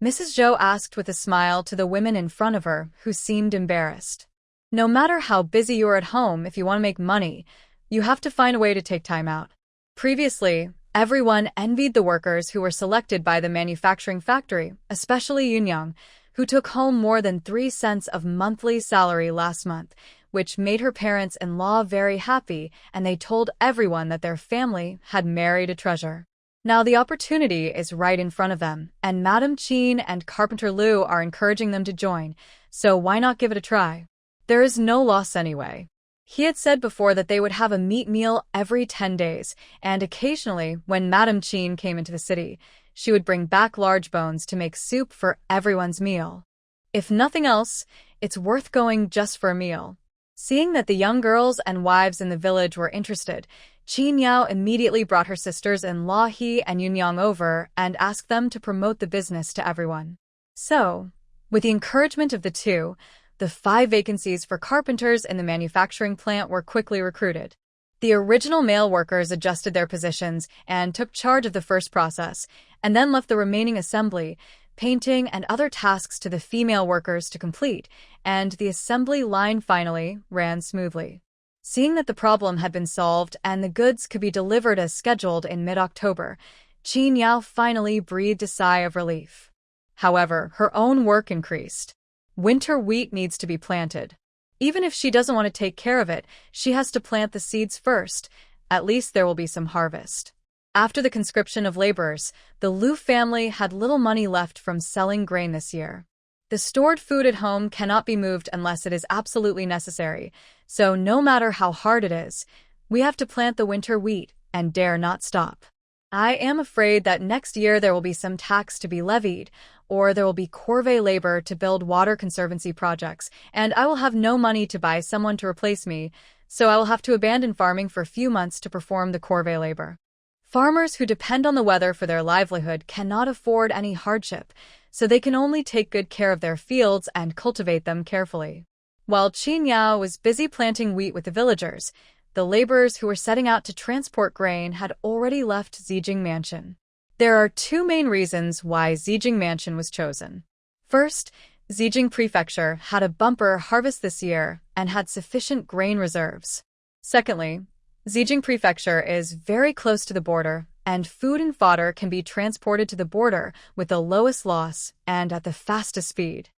Mrs. Zhou asked with a smile to the women in front of her, who seemed embarrassed. No matter how busy you are at home, if you want to make money, you have to find a way to take time out. Previously, everyone envied the workers who were selected by the manufacturing factory, especially Yunyang, who took home more than 3 cents of monthly salary last month, which made her parents-in-law very happy, and they told everyone that their family had married a treasure. Now the opportunity is right in front of them, and Madame Qin and Carpenter Lu are encouraging them to join, so why not give it a try? There is no loss anyway. He had said before that they would have a meat meal every 10 days, and occasionally, when Madame Qin came into the city, she would bring back large bones to make soup for everyone's meal. If nothing else, it's worth going just for a meal. Seeing that the young girls and wives in the village were interested, Qin Yao immediately brought her sisters-in-law He and Yunyang over and asked them to promote the business to everyone. So, with the encouragement of the two, the 5 vacancies for carpenters in the manufacturing plant were quickly recruited. The original male workers adjusted their positions and took charge of the first process, and then left the remaining assembly, painting, and other tasks to the female workers to complete, and the assembly line finally ran smoothly. Seeing that the problem had been solved and the goods could be delivered as scheduled in mid-October, Qin Yao finally breathed a sigh of relief. However, her own work increased. Winter wheat needs to be planted. Even if she doesn't want to take care of it, she has to plant the seeds first. At least there will be some harvest. After the conscription of laborers, the Lu family had little money left from selling grain this year. The stored food at home cannot be moved unless it is absolutely necessary, so no matter how hard it is, we have to plant the winter wheat and dare not stop. I am afraid that next year there will be some tax to be levied, or there will be corvée labor to build water conservancy projects, and I will have no money to buy someone to replace me, so I will have to abandon farming for a few months to perform the corvée labor. Farmers who depend on the weather for their livelihood cannot afford any hardship, so they can only take good care of their fields and cultivate them carefully. While Qin Yao was busy planting wheat with the villagers, the laborers who were setting out to transport grain had already left Zijing Mansion. There are 2 main reasons why Zijing Mansion was chosen. First, Zijing Prefecture had a bumper harvest this year and had sufficient grain reserves. Secondly, Zijing Prefecture is very close to the border, and food and fodder can be transported to the border with the lowest loss and at the fastest speed.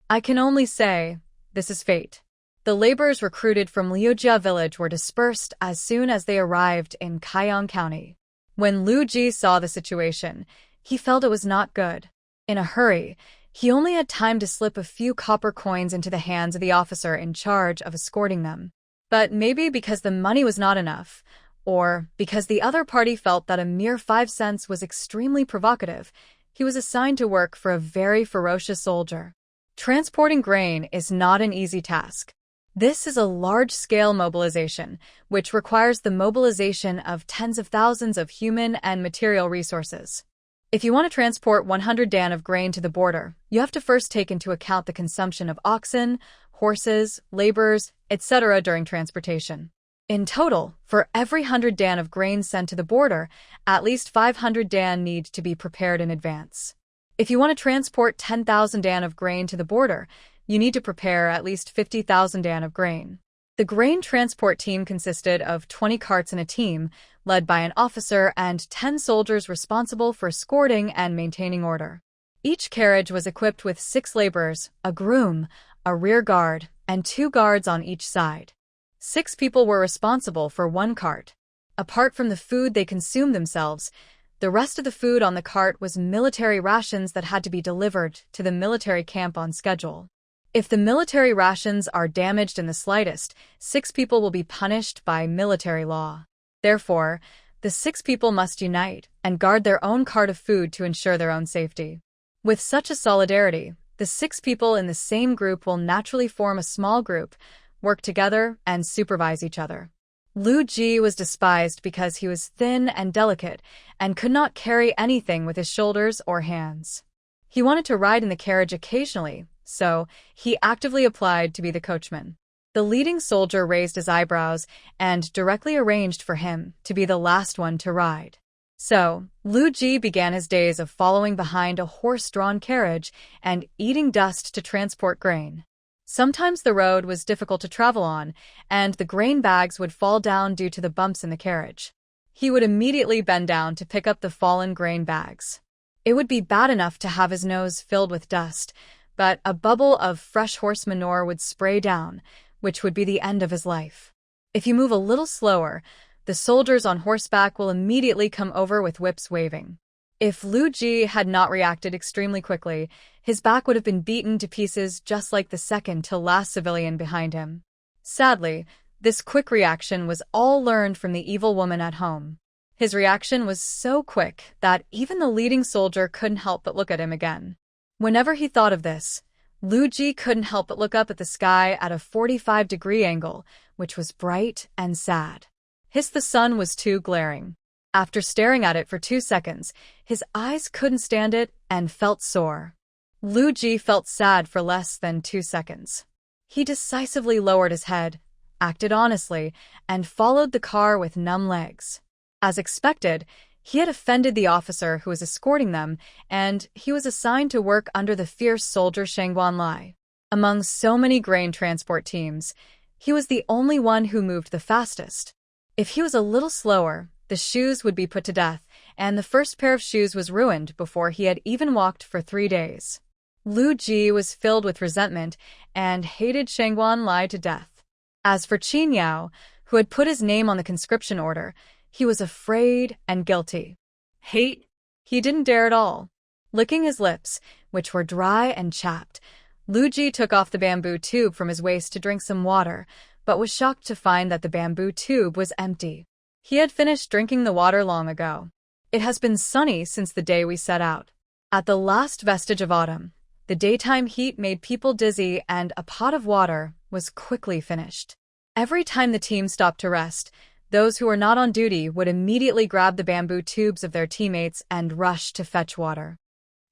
I can only say, this is fate. The laborers recruited from Liujia village were dispersed as soon as they arrived in Kaiyang County. When Lu Ji saw the situation, he felt it was not good. In a hurry, he only had time to slip a few copper coins into the hands of the officer in charge of escorting them. But maybe because the money was not enough, or because the other party felt that a mere 5 cents was extremely provocative, he was assigned to work for a very ferocious soldier. Transporting grain is not an easy task. This is a large-scale mobilization, which requires the mobilization of tens of thousands of human and material resources. If you want to transport 100 dan of grain to the border, you have to first take into account the consumption of oxen, horses, laborers, etc. during transportation. In total, for every 100 dan of grain sent to the border, at least 500 dan need to be prepared in advance. If you want to transport 10,000 dan of grain to the border, you need to prepare at least 50,000 dan of grain. The grain transport team consisted of 20 carts in a team, led by an officer and 10 soldiers responsible for escorting and maintaining order. Each carriage was equipped with 6 laborers, a groom, a rear guard, and 2 guards on each side. 6 people were responsible for 1 cart. Apart from the food they consumed themselves, the rest of the food on the cart was military rations that had to be delivered to the military camp on schedule. If the military rations are damaged in the slightest, 6 people will be punished by military law. Therefore, the 6 people must unite and guard their own cart of food to ensure their own safety. With such a solidarity, the 6 people in the same group will naturally form a small group, work together, and supervise each other. Lu Ji was despised because he was thin and delicate and could not carry anything with his shoulders or hands. He wanted to ride in the carriage occasionally, so he actively applied to be the coachman. The leading soldier raised his eyebrows and directly arranged for him to be the last one to ride. So, Lu Ji began his days of following behind a horse-drawn carriage and eating dust to transport grain. Sometimes the road was difficult to travel on, and the grain bags would fall down due to the bumps in the carriage. He would immediately bend down to pick up the fallen grain bags. It would be bad enough to have his nose filled with dust, but a bubble of fresh horse manure would spray down, which would be the end of his life. If you move a little slower, the soldiers on horseback will immediately come over with whips waving. If Lu Ji had not reacted extremely quickly, his back would have been beaten to pieces just like the second-to-last civilian behind him. Sadly, this quick reaction was all learned from the evil woman at home. His reaction was so quick that even the leading soldier couldn't help but look at him again. Whenever he thought of this, Lu Ji couldn't help but look up at the sky at a 45-degree angle, which was bright and sad. The sun was too glaring. After staring at it for 2 seconds, his eyes couldn't stand it and felt sore. Lu Ji felt sad for less than 2 seconds. He decisively lowered his head, acted honestly, and followed the car with numb legs. As expected, he had offended the officer who was escorting them, and he was assigned to work under the fierce soldier Shangguan Lai. Among so many grain transport teams, he was the only one who moved the fastest. If he was a little slower, the shoes would be put to death, and the first pair of shoes was ruined before he had even walked for 3 days. Lu Ji was filled with resentment and hated Shangguan Lai to death. As for Qin Yao, who had put his name on the conscription order, he was afraid and guilty. Hate? He didn't dare at all. Licking his lips, which were dry and chapped, Lu Ji took off the bamboo tube from his waist to drink some water, but was shocked to find that the bamboo tube was empty. He had finished drinking the water long ago. It has been sunny since the day we set out. At the last vestige of autumn, the daytime heat made people dizzy and a pot of water was quickly finished. Every time the team stopped to rest, those who were not on duty would immediately grab the bamboo tubes of their teammates and rush to fetch water.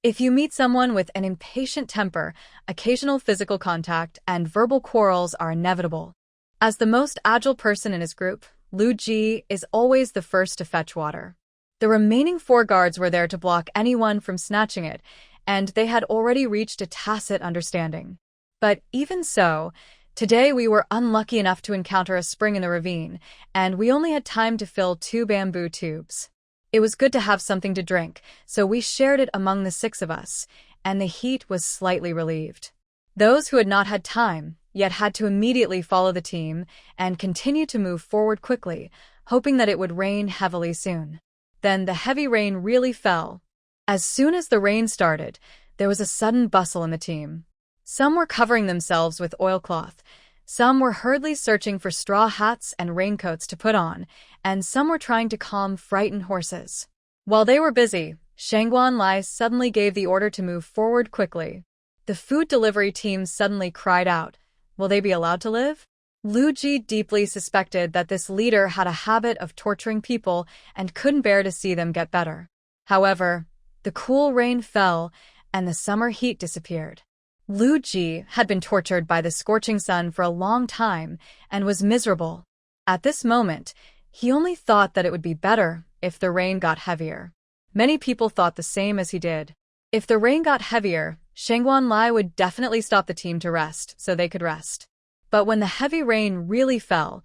If you meet someone with an impatient temper, occasional physical contact and verbal quarrels are inevitable. As the most agile person in his group, Lu Ji is always the first to fetch water. The remaining 4 guards were there to block anyone from snatching it, and they had already reached a tacit understanding. But even so, today we were unlucky enough to encounter a spring in the ravine, and we only had time to fill 2 bamboo tubes. It was good to have something to drink, so we shared it among the 6 of us, and the heat was slightly relieved. Those who had not had time, yet had to immediately follow the team and continue to move forward quickly, hoping that it would rain heavily soon. Then the heavy rain really fell. As soon as the rain started, there was a sudden bustle in the team. Some were covering themselves with oilcloth, some were hurriedly searching for straw hats and raincoats to put on, and some were trying to calm frightened horses. While they were busy, Shangguan Lai suddenly gave the order to move forward quickly. The food delivery team suddenly cried out, "Will they be allowed to live?" Lu Ji deeply suspected that this leader had a habit of torturing people and couldn't bear to see them get better. However, the cool rain fell and the summer heat disappeared. Lu Ji had been tortured by the scorching sun for a long time and was miserable. At this moment, he only thought that it would be better if the rain got heavier. Many people thought the same as he did. If the rain got heavier, Shangguan Lai would definitely stop the team to rest, so they could rest. But when the heavy rain really fell,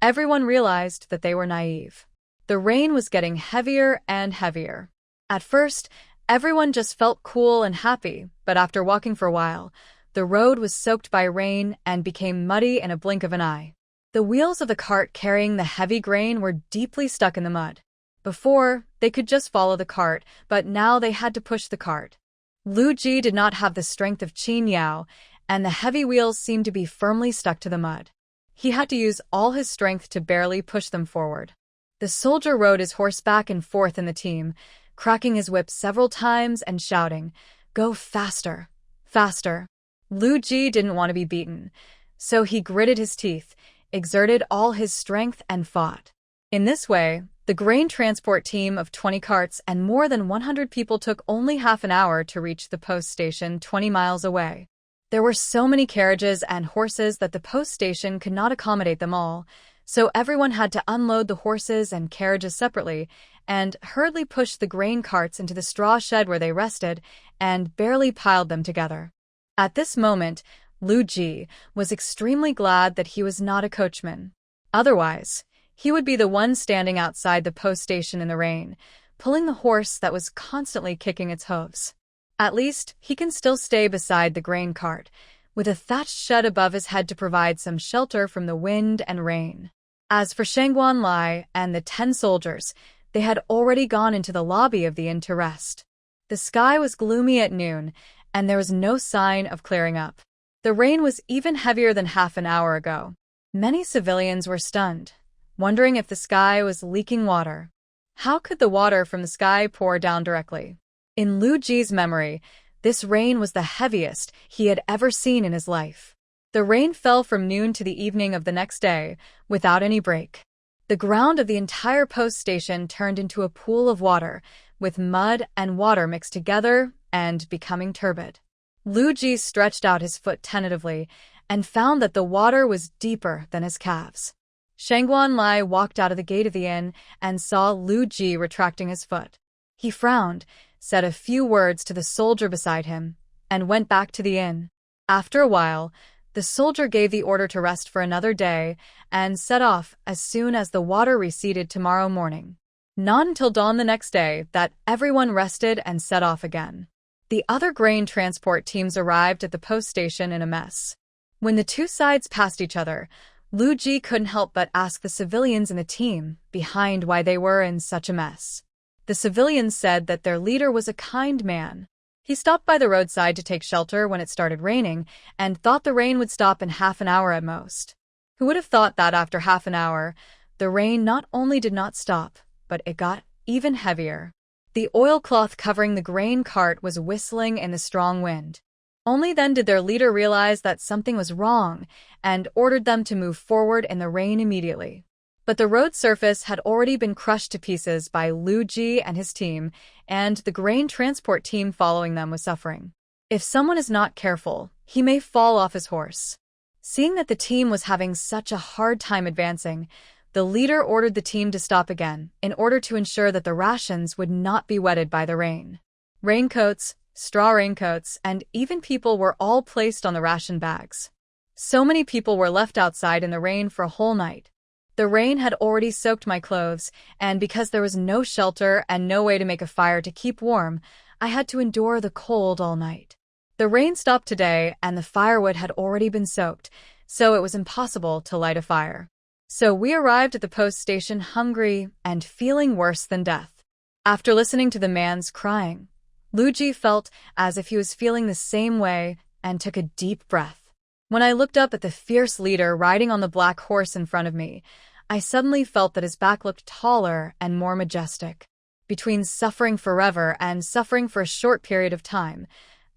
everyone realized that they were naive. The rain was getting heavier and heavier. At first, everyone just felt cool and happy, but after walking for a while, the road was soaked by rain and became muddy in a blink of an eye. The wheels of the cart carrying the heavy grain were deeply stuck in the mud. Before, they could just follow the cart, but now they had to push the cart. Lu Ji did not have the strength of Qin Yao, and the heavy wheels seemed to be firmly stuck to the mud. He had to use all his strength to barely push them forward. The soldier rode his horse back and forth in the team, cracking his whip several times and shouting, "Go faster, faster." Lu Ji didn't want to be beaten, so he gritted his teeth, exerted all his strength and fought. In this way, the grain transport team of 20 carts and more than 100 people took only half an hour to reach the post station 20 miles away. There were so many carriages and horses that the post station could not accommodate them all, so everyone had to unload the horses and carriages separately and hurriedly push the grain carts into the straw shed where they rested and barely piled them together. At this moment, Lu Ji was extremely glad that he was not a coachman. Otherwise, he would be the one standing outside the post station in the rain, pulling the horse that was constantly kicking its hooves. At least, he can still stay beside the grain cart, with a thatched shed above his head to provide some shelter from the wind and rain. As for Shangguan Lai and the 10 soldiers, they had already gone into the lobby of the inn to rest. The sky was gloomy at noon, and there was no sign of clearing up. The rain was even heavier than half an hour ago. Many civilians were stunned, wondering if the sky was leaking water. How could the water from the sky pour down directly? In Lu Ji's memory, this rain was the heaviest he had ever seen in his life. The rain fell from noon to the evening of the next day, without any break. The ground of the entire post station turned into a pool of water, with mud and water mixed together and becoming turbid. Lu Ji stretched out his foot tentatively and found that the water was deeper than his calves. Shangguan Lai walked out of the gate of the inn and saw Lu Ji retracting his foot. He frowned, said a few words to the soldier beside him, and went back to the inn. After a while, the soldier gave the order to rest for another day and set off as soon as the water receded tomorrow morning. Not until dawn the next day that everyone rested and set off again. The other grain transport teams arrived at the post station in a mess. When the two sides passed each other, Lu Ji couldn't help but ask the civilians in the team behind why they were in such a mess. The civilians said that their leader was a kind man. He stopped by the roadside to take shelter when it started raining and thought the rain would stop in half an hour at most. Who would have thought that after half an hour, the rain not only did not stop, but it got even heavier. The oilcloth covering the grain cart was whistling in the strong wind. Only then did their leader realize that something was wrong and ordered them to move forward in the rain immediately. But the road surface had already been crushed to pieces by Lu Ji and his team, and the grain transport team following them was suffering. If someone is not careful, he may fall off his horse. Seeing that the team was having such a hard time advancing, the leader ordered the team to stop again in order to ensure that the rations would not be wetted by the rain. Raincoats, straw raincoats, and even people were all placed on the ration bags. So many people were left outside in the rain for a whole night. The rain had already soaked my clothes, and because there was no shelter and no way to make a fire to keep warm, I had to endure the cold all night. The rain stopped today, and the firewood had already been soaked, so it was impossible to light a fire. So we arrived at the post station hungry and feeling worse than death. After listening to the man's crying, Lu Ji felt as if he was feeling the same way and took a deep breath. When I looked up at the fierce leader riding on the black horse in front of me, I suddenly felt that his back looked taller and more majestic. Between suffering forever and suffering for a short period of time,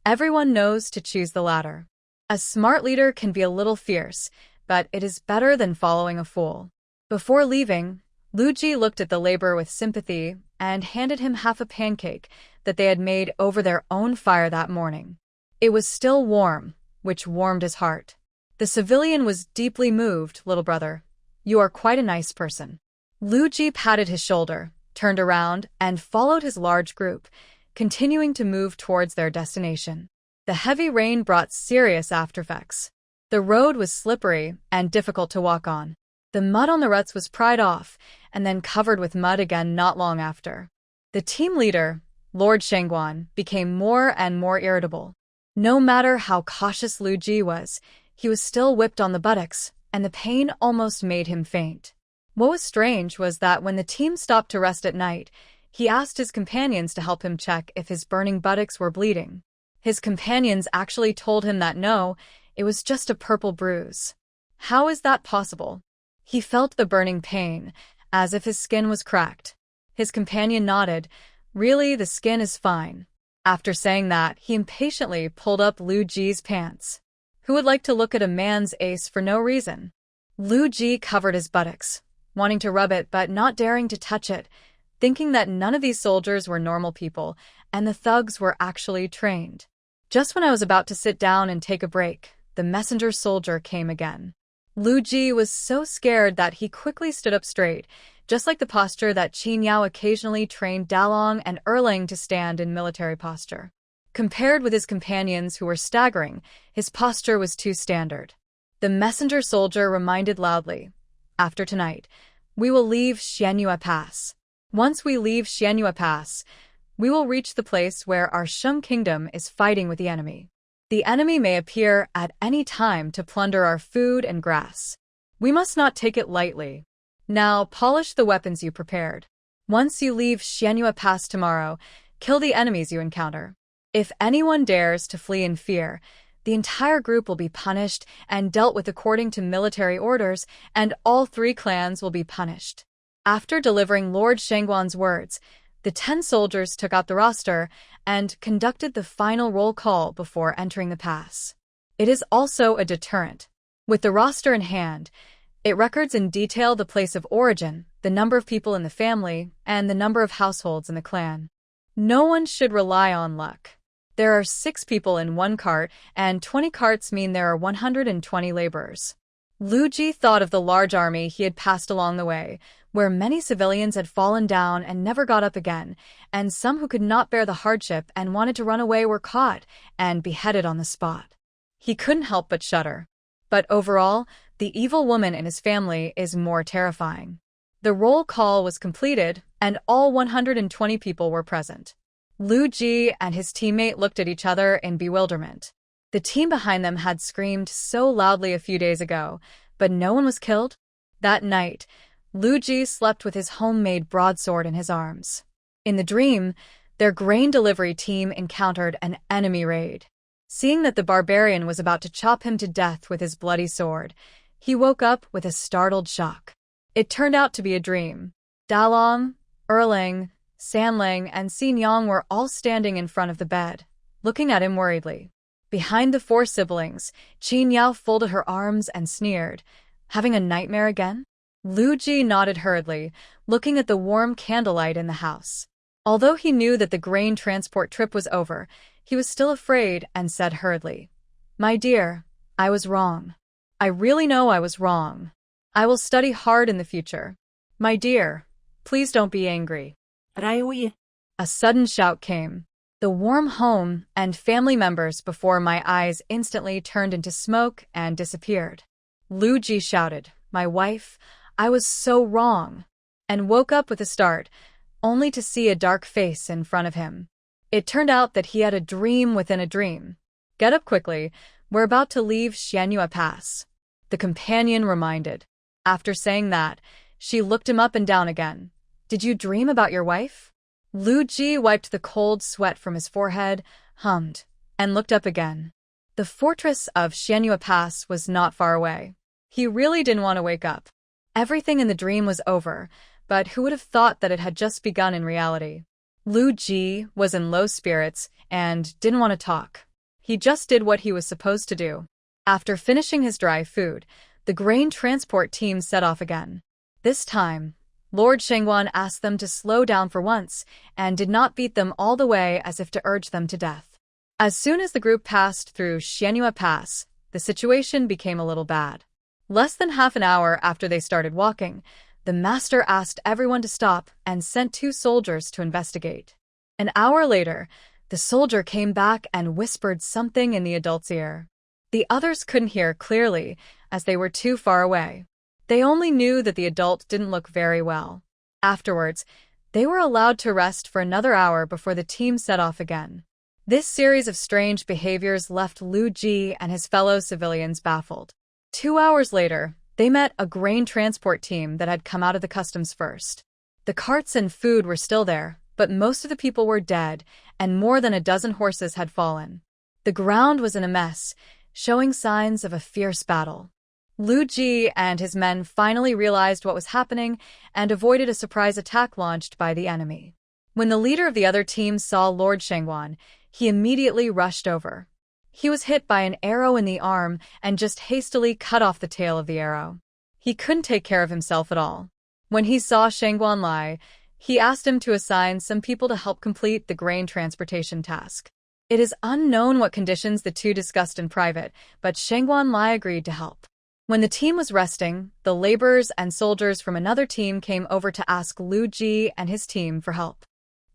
everyone knows to choose the latter. A smart leader can be a little fierce, but it is better than following a fool. Before leaving, Lu Ji looked at the laborer with sympathy and handed him half a pancake that they had made over their own fire that morning. It was still warm, which warmed his heart. The civilian was deeply moved, little brother. You are quite a nice person. Lu Ji patted his shoulder, turned around, and followed his large group, continuing to move towards their destination. The heavy rain brought serious aftereffects. The road was slippery and difficult to walk on. The mud on the ruts was pried off, and then covered with mud again not long after. The team leader, Lord Shangguan, became more and more irritable. No matter how cautious Lu Ji was, he was still whipped on the buttocks, and the pain almost made him faint. What was strange was that when the team stopped to rest at night, he asked his companions to help him check if his burning buttocks were bleeding. His companions actually told him that no, it was just a purple bruise. How is that possible? He felt the burning pain, as if his skin was cracked. His companion nodded. Really, the skin is fine. After saying that, he impatiently pulled up Lu Ji's pants. Who would like to look at a man's ace for no reason? Lu Ji covered his buttocks, wanting to rub it but not daring to touch it, thinking that none of these soldiers were normal people, and the thugs were actually trained. Just when I was about to sit down and take a break, the messenger soldier came again. Lu Ji was so scared that he quickly stood up straight, just like the posture that Qin Yao occasionally trained Dalong and Erlang to stand in military posture. Compared with his companions who were staggering, his posture was too standard. The messenger soldier reminded loudly, "After tonight, we will leave Xianyue Pass. Once we leave Xianyue Pass, we will reach the place where our Sheng kingdom is fighting with the enemy. The enemy may appear at any time to plunder our food and grass. We must not take it lightly. Now polish the weapons you prepared. Once you leave Xianyue Pass tomorrow, kill the enemies you encounter. If anyone dares to flee in fear, the entire group will be punished and dealt with according to military orders, and all 3 clans will be punished." After delivering Lord Shangguan's words, the 10 soldiers took out the roster and conducted the final roll call before entering the pass. It is also a deterrent. With the roster in hand, it records in detail the place of origin, the number of people in the family, and the number of households in the clan. No one should rely on luck. There are 6 people in 1 cart, and 20 carts mean there are 120 laborers. Lu Ji thought of the large army he had passed along the way, where many civilians had fallen down and never got up again, and some who could not bear the hardship and wanted to run away were caught and beheaded on the spot. He couldn't help but shudder. But overall, the evil woman in his family is more terrifying. The roll call was completed, and all 120 people were present. Lu Ji and his teammate looked at each other in bewilderment. The team behind them had screamed so loudly a few days ago, but no one was killed. That night, Lu Ji slept with his homemade broadsword in his arms. In the dream, their grain delivery team encountered an enemy raid. Seeing that the barbarian was about to chop him to death with his bloody sword, he woke up with a startled shock. It turned out to be a dream. Dalong, Erlang, Sanlang, and Xinyang were all standing in front of the bed, looking at him worriedly. Behind the 4 siblings, Qin Yao folded her arms and sneered. Having a nightmare again? Lu Ji nodded hurriedly, looking at the warm candlelight in the house. Although he knew that the grain transport trip was over, he was still afraid and said hurriedly, "My dear, I was wrong. I really know I was wrong. I will study hard in the future. My dear, please don't be angry." A sudden shout came. The warm home and family members before my eyes instantly turned into smoke and disappeared. Lu Ji shouted, "My wife, I was so wrong," and woke up with a start, only to see a dark face in front of him. It turned out that he had a dream within a dream. "Get up quickly, we're about to leave Xianyue Pass," the companion reminded. After saying that, she looked him up and down again. "Did you dream about your wife?" Lu Ji wiped the cold sweat from his forehead, hummed, and looked up again. The fortress of Xianyue Pass was not far away. He really didn't want to wake up. Everything in the dream was over, but who would have thought that it had just begun in reality? Lu Ji was in low spirits and didn't want to talk. He just did what he was supposed to do. After finishing his dry food, the grain transport team set off again. This time, Lord Shangguan asked them to slow down for once and did not beat them all the way as if to urge them to death. As soon as the group passed through Xianyue Pass, the situation became a little bad. Less than half an hour after they started walking, the master asked everyone to stop and sent 2 soldiers to investigate. An hour later, the soldier came back and whispered something in the adult's ear. The others couldn't hear clearly, as they were too far away. They only knew that the adult didn't look very well. Afterwards, they were allowed to rest for another hour before the team set off again. This series of strange behaviors left Lu Ji and his fellow civilians baffled. 2 hours later, they met a grain transport team that had come out of the customs first. The carts and food were still there, but most of the people were dead, and more than a dozen horses had fallen. The ground was in a mess, showing signs of a fierce battle. Lu Ji and his men finally realized what was happening and avoided a surprise attack launched by the enemy. When the leader of the other team saw Lord Shangguan, he immediately rushed over. He was hit by an arrow in the arm and just hastily cut off the tail of the arrow. He couldn't take care of himself at all. When he saw Shangguan lie, he asked him to assign some people to help complete the grain transportation task. It is unknown what conditions the two discussed in private, but Shangguan Lai agreed to help. When the team was resting, the laborers and soldiers from another team came over to ask Lu Ji and his team for help.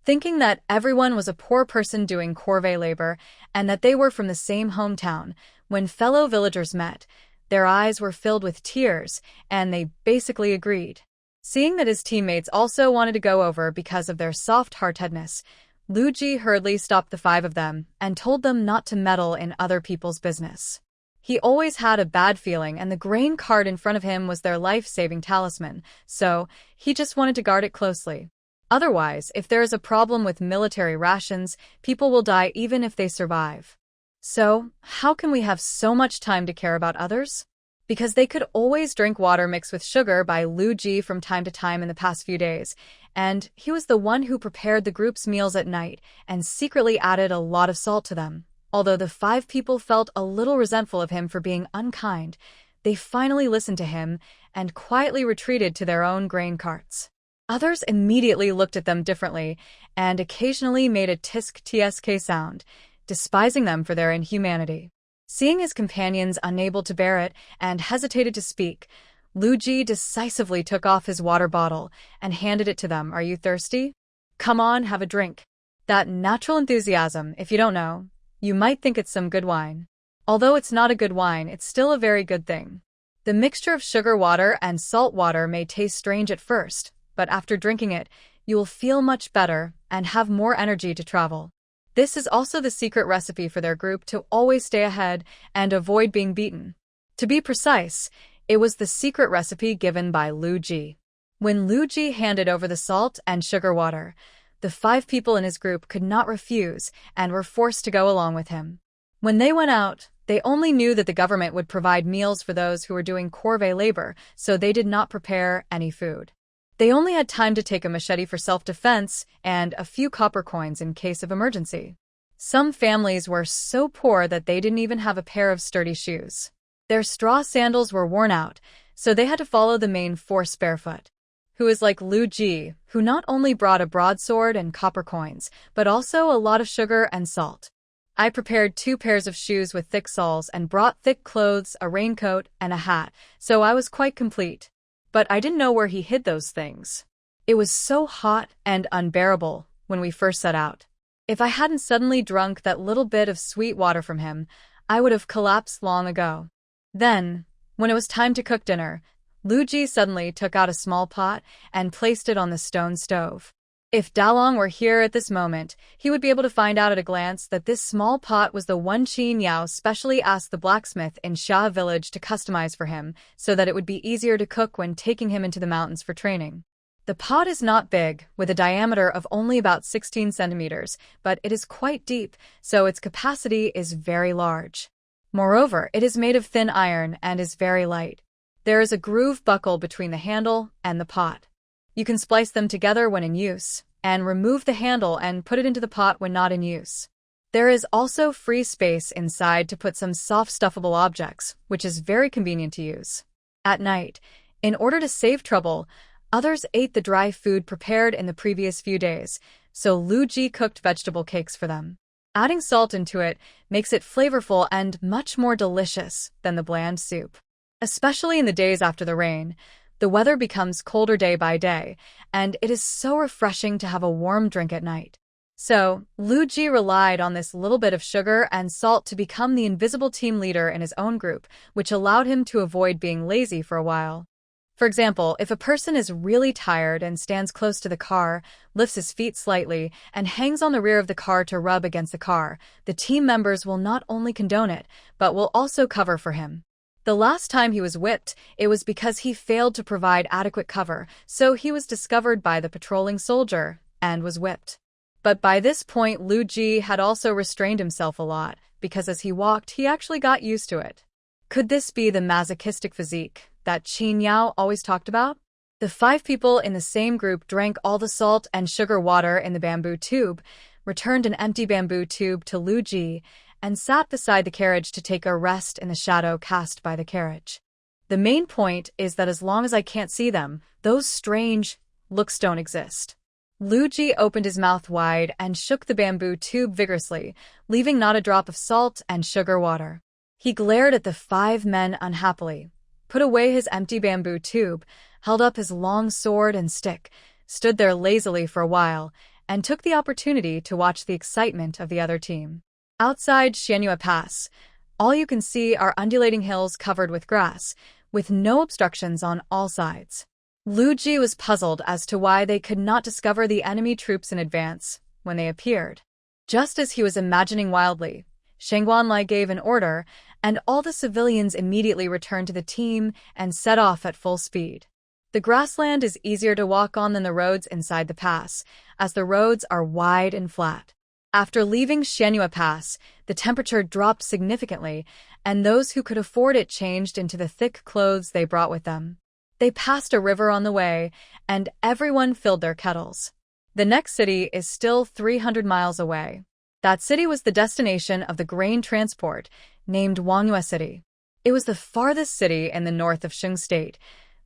Thinking that everyone was a poor person doing corvée labor and that they were from the same hometown, when fellow villagers met, their eyes were filled with tears, and they basically agreed. Seeing that his teammates also wanted to go over because of their soft-heartedness, Lu Ji hurriedly stopped the 5 of them and told them not to meddle in other people's business. He always had a bad feeling, and the grain cart in front of him was their life-saving talisman, so he just wanted to guard it closely. Otherwise, if there is a problem with military rations, people will die even if they survive. So, how can we have so much time to care about others? Because they could always drink water mixed with sugar by Lu Ji from time to time in the past few days, and he was the one who prepared the group's meals at night and secretly added a lot of salt to them. Although the 5 people felt a little resentful of him for being unkind, they finally listened to him and quietly retreated to their own grain carts. Others immediately looked at them differently and occasionally made a tisk-tsk sound, despising them for their inhumanity. Seeing his companions unable to bear it and hesitated to speak, Lu Ji decisively took off his water bottle and handed it to them. "Are you thirsty? Come on, have a drink." That natural enthusiasm, if you don't know, you might think it's some good wine. Although it's not a good wine, it's still a very good thing. The mixture of sugar water and salt water may taste strange at first, but after drinking it, you will feel much better and have more energy to travel. This is also the secret recipe for their group to always stay ahead and avoid being beaten. To be precise, it was the secret recipe given by Lu Ji. When Lu Ji handed over the salt and sugar water, the 5 people in his group could not refuse and were forced to go along with him. When they went out, they only knew that the government would provide meals for those who were doing corvée labor, so they did not prepare any food. They only had time to take a machete for self-defense and a few copper coins in case of emergency. Some families were so poor that they didn't even have a pair of sturdy shoes. Their straw sandals were worn out, so they had to follow the main force barefoot. Who is like Lu Ji, who not only brought a broadsword and copper coins, but also a lot of sugar and salt. I prepared 2 pairs of shoes with thick soles and brought thick clothes, a raincoat, and a hat, so I was quite complete. But I didn't know where he hid those things. It was so hot and unbearable when we first set out. If I hadn't suddenly drunk that little bit of sweet water from him, I would have collapsed long ago. Then, when it was time to cook dinner, Lu Ji suddenly took out a small pot and placed it on the stone stove. If Dalong were here at this moment, he would be able to find out at a glance that this small pot was the one Qin Yao specially asked the blacksmith in Xia village to customize for him, so that it would be easier to cook when taking him into the mountains for training. The pot is not big, with a diameter of only about 16 centimeters, but it is quite deep, so its capacity is very large. Moreover, it is made of thin iron and is very light. There is a groove buckle between the handle and the pot. You can splice them together when in use, and remove the handle and put it into the pot when not in use. There is also free space inside to put some soft stuffable objects, which is very convenient to use. At night, in order to save trouble, others ate the dry food prepared in the previous few days, so Lu Ji cooked vegetable cakes for them. Adding salt into it makes it flavorful and much more delicious than the bland soup. Especially in the days after the rain. The weather becomes colder day by day, and it is so refreshing to have a warm drink at night. So, Lu Ji relied on this little bit of sugar and salt to become the invisible team leader in his own group, which allowed him to avoid being lazy for a while. For example, if a person is really tired and stands close to the car, lifts his feet slightly, and hangs on the rear of the car to rub against the car, the team members will not only condone it, but will also cover for him. The last time he was whipped, it was because he failed to provide adequate cover, so he was discovered by the patrolling soldier and was whipped. But by this point, Lu Ji had also restrained himself a lot, because as he walked, he actually got used to it. Could this be the masochistic physique that Qin Yao always talked about? The 5 people in the same group drank all the salt and sugar water in the bamboo tube, returned an empty bamboo tube to Lu Ji, and sat beside the carriage to take a rest in the shadow cast by the carriage. The main point is that as long as I can't see them, those strange looks don't exist. Lu Ji opened his mouth wide and shook the bamboo tube vigorously, leaving not a drop of salt and sugar water. He glared at the 5 men unhappily, put away his empty bamboo tube, held up his long sword and stick, stood there lazily for a while, and took the opportunity to watch the excitement of the other team. Outside Xianyue Pass, all you can see are undulating hills covered with grass, with no obstructions on all sides. Lu Ji was puzzled as to why they could not discover the enemy troops in advance when they appeared. Just as he was imagining wildly, Shangguanlai gave an order, and all the civilians immediately returned to the team and set off at full speed. The grassland is easier to walk on than the roads inside the pass, as the roads are wide and flat. After leaving Xianyue Pass, the temperature dropped significantly, and those who could afford it changed into the thick clothes they brought with them. They passed a river on the way, and everyone filled their kettles. The next city is still 300 miles away. That city was the destination of the grain transport, named Wangyue City. It was the farthest city in the north of Shung State,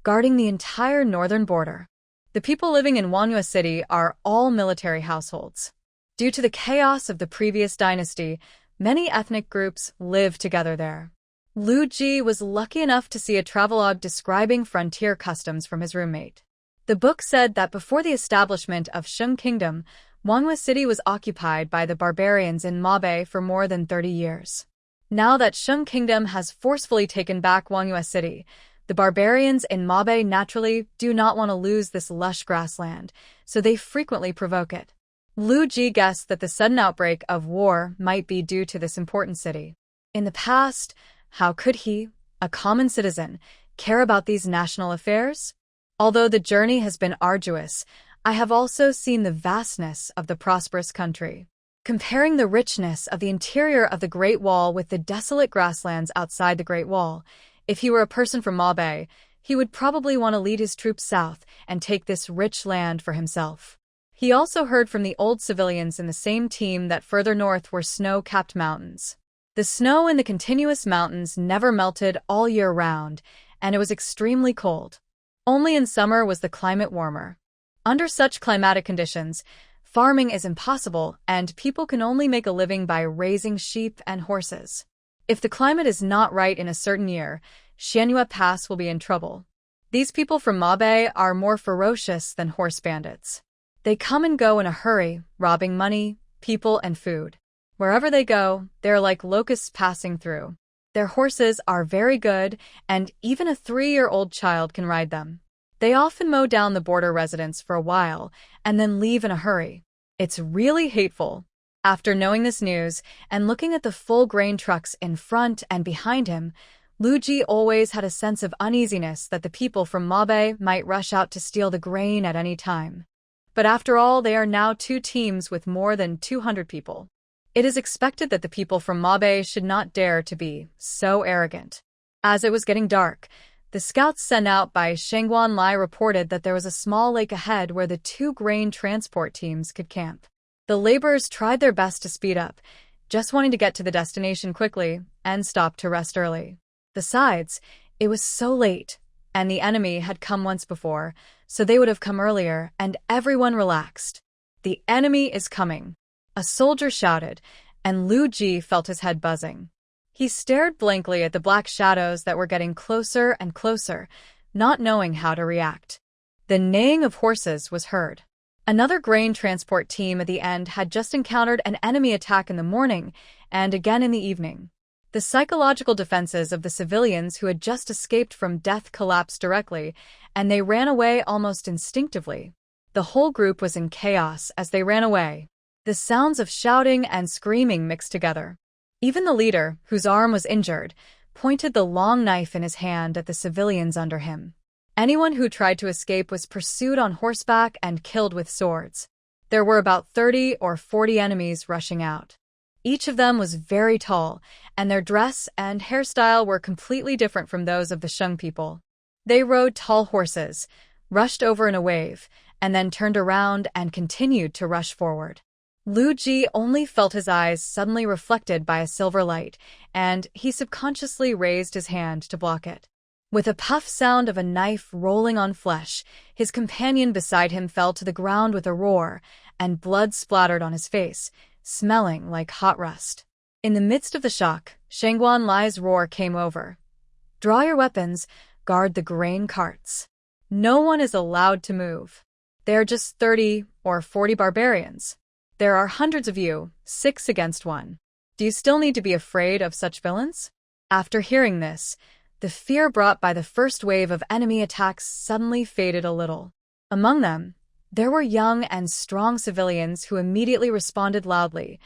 guarding the entire northern border. The people living in Wangyue City are all military households. Due to the chaos of the previous dynasty, many ethnic groups live together there. Lu Ji was lucky enough to see a travelogue describing frontier customs from his roommate. The book said that before the establishment of Shung Kingdom, Wangyue City was occupied by the barbarians in Mabe for more than 30 years. Now that Shung Kingdom has forcefully taken back Wangyue City, the barbarians in Mabe naturally do not want to lose this lush grassland, so they frequently provoke it. Lu Ji guessed that the sudden outbreak of war might be due to this important city. In the past, how could he, a common citizen, care about these national affairs? Although the journey has been arduous, I have also seen the vastness of the prosperous country. Comparing the richness of the interior of the Great Wall with the desolate grasslands outside the Great Wall, if he were a person from Mabe, he would probably want to lead his troops south and take this rich land for himself. He also heard from the old civilians in the same team that further north were snow-capped mountains. The snow in the continuous mountains never melted all year round, and it was extremely cold. Only in summer was the climate warmer. Under such climatic conditions, farming is impossible, and people can only make a living by raising sheep and horses. If the climate is not right in a certain year, Xianyue Pass will be in trouble. These people from Mabe are more ferocious than horse bandits. They come and go in a hurry, robbing money, people, and food. Wherever they go, they're like locusts passing through. Their horses are very good, and even a 3-year-old child can ride them. They often mow down the border residents for a while, and then leave in a hurry. It's really hateful. After knowing this news, and looking at the full grain trucks in front and behind him, Lu Ji always had a sense of uneasiness that the people from Mabe might rush out to steal the grain at any time. But after all, they are now 2 teams with more than 200 people. It is expected that the people from Mabe should not dare to be so arrogant. As it was getting dark, the scouts sent out by Shangguanlai reported that there was a small lake ahead where the 2 grain transport teams could camp. The laborers tried their best to speed up, just wanting to get to the destination quickly, and stop to rest early. Besides, it was so late, and the enemy had come once before, so they would have come earlier, and everyone relaxed. The enemy is coming, a soldier shouted, and Lu Ji felt his head buzzing. He stared blankly at the black shadows that were getting closer and closer, not knowing how to react. The neighing of horses was heard. Another grain transport team at the end had just encountered an enemy attack in the morning and again in the evening. The psychological defenses of the civilians who had just escaped from death collapsed directly, and they ran away almost instinctively. The whole group was in chaos as they ran away. The sounds of shouting and screaming mixed together. Even the leader, whose arm was injured, pointed the long knife in his hand at the civilians under him. Anyone who tried to escape was pursued on horseback and killed with swords. There were about 30 or 40 enemies rushing out. Each of them was very tall, and their dress and hairstyle were completely different from those of the Shang people. They rode tall horses, rushed over in a wave, and then turned around and continued to rush forward. Lu Ji only felt his eyes suddenly reflected by a silver light, and he subconsciously raised his hand to block it. With a puff sound of a knife rolling on flesh, his companion beside him fell to the ground with a roar, and blood splattered on his face, smelling like hot rust. In the midst of the shock, Shangguan Lai's roar came over. "Draw your weapons, guard the grain carts. No one is allowed to move. They are just 30 or 40 barbarians. There are hundreds of you, 6 against 1. Do you still need to be afraid of such villains?" After hearing this, the fear brought by the first wave of enemy attacks suddenly faded a little. Among them, there were young and strong civilians who immediately responded loudly,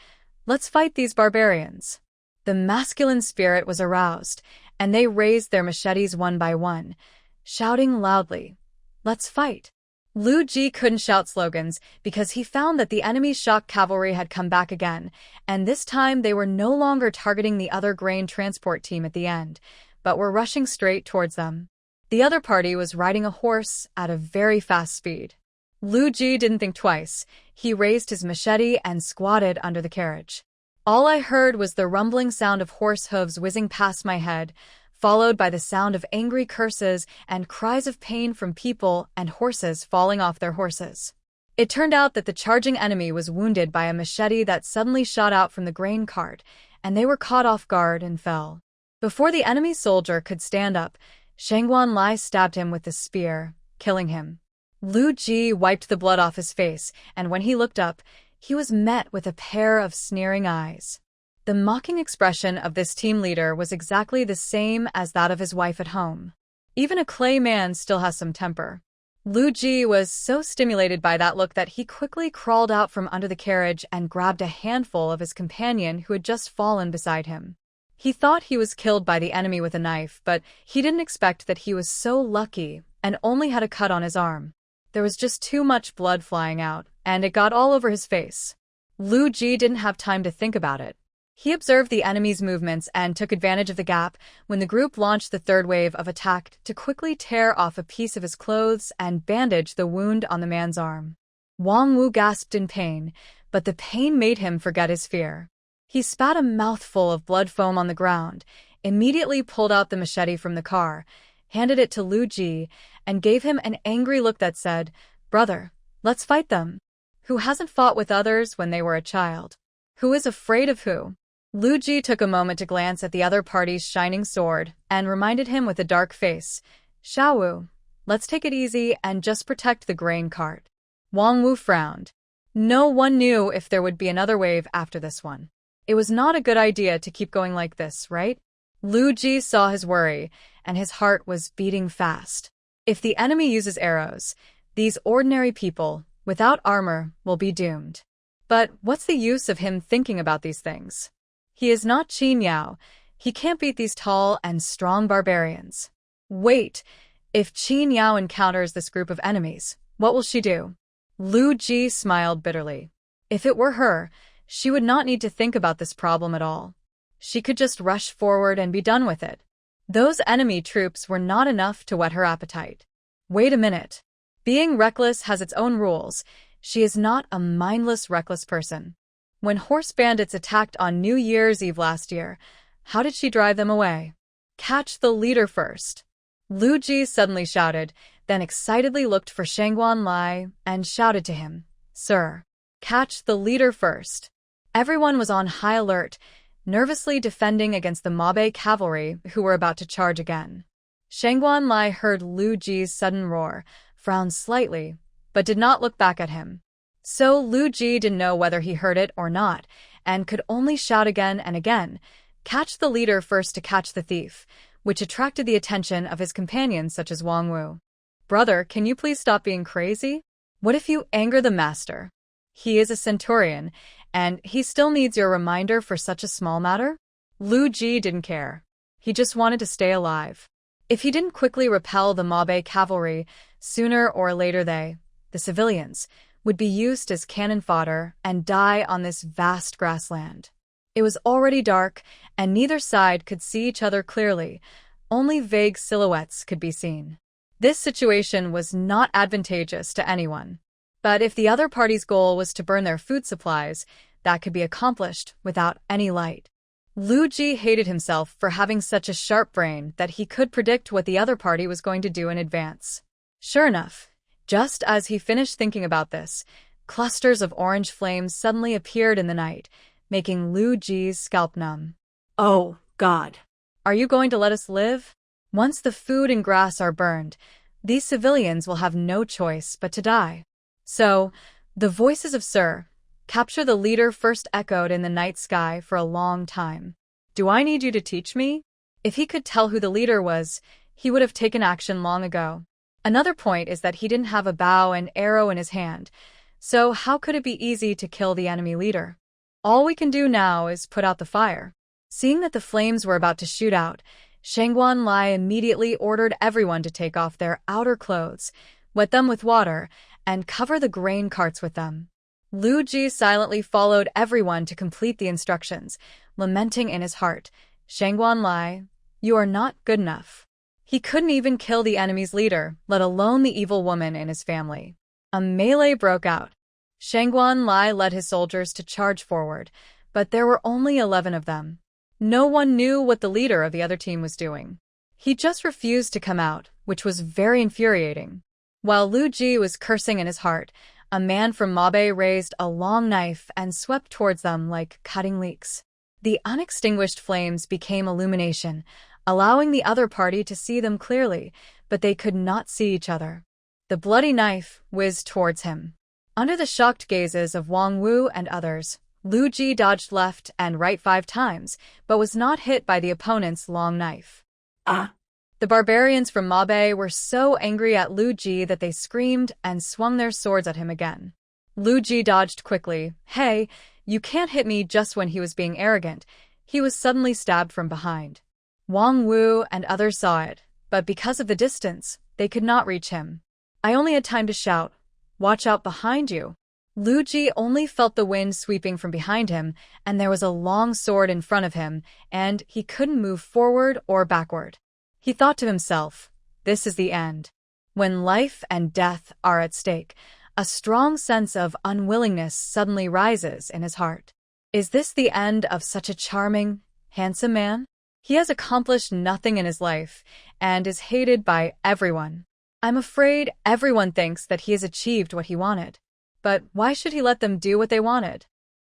"Let's fight these barbarians." The masculine spirit was aroused, and they raised their machetes one by one, shouting loudly, "Let's fight." Lu Ji couldn't shout slogans because he found that the enemy's shock cavalry had come back again, and this time they were no longer targeting the other grain transport team at the end, but were rushing straight towards them. The other party was riding a horse at a very fast speed. Lu Ji didn't think twice. He raised his machete and squatted under the carriage. All I heard was the rumbling sound of horse hooves whizzing past my head, followed by the sound of angry curses and cries of pain from people and horses falling off their horses. It turned out that the charging enemy was wounded by a machete that suddenly shot out from the grain cart, and they were caught off guard and fell. Before the enemy soldier could stand up, Shangguan Lai stabbed him with the spear, killing him. Lu Ji wiped the blood off his face, and when he looked up, he was met with a pair of sneering eyes. The mocking expression of this team leader was exactly the same as that of his wife at home. Even a clay man still has some temper. Lu Ji was so stimulated by that look that he quickly crawled out from under the carriage and grabbed a handful of his companion who had just fallen beside him. He thought he was killed by the enemy with a knife, but he didn't expect that he was so lucky and only had a cut on his arm. There was just too much blood flying out, and it got all over his face. Lu Ji didn't have time to think about it. He observed the enemy's movements and took advantage of the gap when the group launched the third wave of attack to quickly tear off a piece of his clothes and bandage the wound on the man's arm. Wang Wu gasped in pain, but the pain made him forget his fear. He spat a mouthful of blood foam on the ground, immediately pulled out the machete from the car, handed it to Lu Ji, and gave him an angry look that said, "Brother, let's fight them. Who hasn't fought with others when they were a child? Who is afraid of who?" Lu Ji took a moment to glance at the other party's shining sword and reminded him with a dark face, "Xiao Wu, let's take it easy and just protect the grain cart." Wang Wu frowned. No one knew if there would be another wave after this one. It was not a good idea to keep going like this, right? Lu Ji saw his worry, and his heart was beating fast. If the enemy uses arrows, these ordinary people, without armor, will be doomed. But what's the use of him thinking about these things? He is not Qin Yao. He can't beat these tall and strong barbarians. Wait, if Qin Yao encounters this group of enemies, what will she do? Lu Ji smiled bitterly. If it were her, she would not need to think about this problem at all. She could just rush forward and be done with it. Those enemy troops were not enough to whet her appetite. Wait a minute. Being reckless has its own rules. She is not a mindless, reckless person. When horse bandits attacked on New Year's Eve last year, how did she drive them away? Catch the leader first. Lu Ji suddenly shouted, then excitedly looked for Shangguan Lai and shouted to him, "Sir, catch the leader first." Everyone was on high alert. nervously defending against the Mabe cavalry who were about to charge again. Shangguan Lai heard Lu Ji's sudden roar, frowned slightly, but did not look back at him. So Lu Ji didn't know whether he heard it or not, and could only shout again and again, "Catch the leader first to catch the thief," which attracted the attention of his companions such as Wang Wu. "Brother, can you please stop being crazy? What if you anger the master? He is a centurion, and he still needs your reminder for such a small matter?" Lu Ji didn't care. He just wanted to stay alive. If he didn't quickly repel the Mabe cavalry, sooner or later they, the civilians, would be used as cannon fodder and die on this vast grassland. It was already dark, and neither side could see each other clearly. Only vague silhouettes could be seen. This situation was not advantageous to anyone. But if the other party's goal was to burn their food supplies, that could be accomplished without any light. Lu Ji hated himself for having such a sharp brain that he could predict what the other party was going to do in advance. Sure enough, just as he finished thinking about this, clusters of orange flames suddenly appeared in the night, making Lu Ji's scalp numb. Oh, God. Are you going to let us live? Once the food and grass are burned, these civilians will have no choice but to die. So, the voices of Sir, capture the leader first echoed in the night sky for a long time. Do I need you to teach me? If he could tell who the leader was, he would have taken action long ago. Another point is that he didn't have a bow and arrow in his hand, so how could it be easy to kill the enemy leader? All we can do now is put out the fire. Seeing that the flames were about to shoot out, Shangguan Lai immediately ordered everyone to take off their outer clothes, wet them with water, and cover the grain carts with them. Lu Ji silently followed everyone to complete the instructions, lamenting in his heart, "Shangguan Lai, you are not good enough." He couldn't even kill the enemy's leader, let alone the evil woman in his family. A melee broke out. Shangguan Lai led his soldiers to charge forward, but there were only 11 of them. No one knew what the leader of the other team was doing. He just refused to come out, which was very infuriating. While Lu Ji was cursing in his heart, a man from Mabe raised a long knife and swept towards them like cutting leeks. The unextinguished flames became illumination, allowing the other party to see them clearly, but they could not see each other. The bloody knife whizzed towards him. Under the shocked gazes of Wang Wu and others, Lu Ji dodged left and right 5 times, but was not hit by the opponent's long knife. Ah! The barbarians from Mabe were so angry at Lu Ji that they screamed and swung their swords at him again. Lu Ji dodged quickly. "Hey, you can't hit me," just when he was being arrogant. He was suddenly stabbed from behind. Wang Wu and others saw it, but because of the distance, they could not reach him. I only had time to shout, "Watch out behind you." Lu Ji only felt the wind sweeping from behind him, and there was a long sword in front of him, and he couldn't move forward or backward. He thought to himself, this is the end. When life and death are at stake, a strong sense of unwillingness suddenly rises in his heart. Is this the end of such a charming, handsome man? He has accomplished nothing in his life, and is hated by everyone. I'm afraid everyone thinks that he has achieved what he wanted. But why should he let them do what they wanted?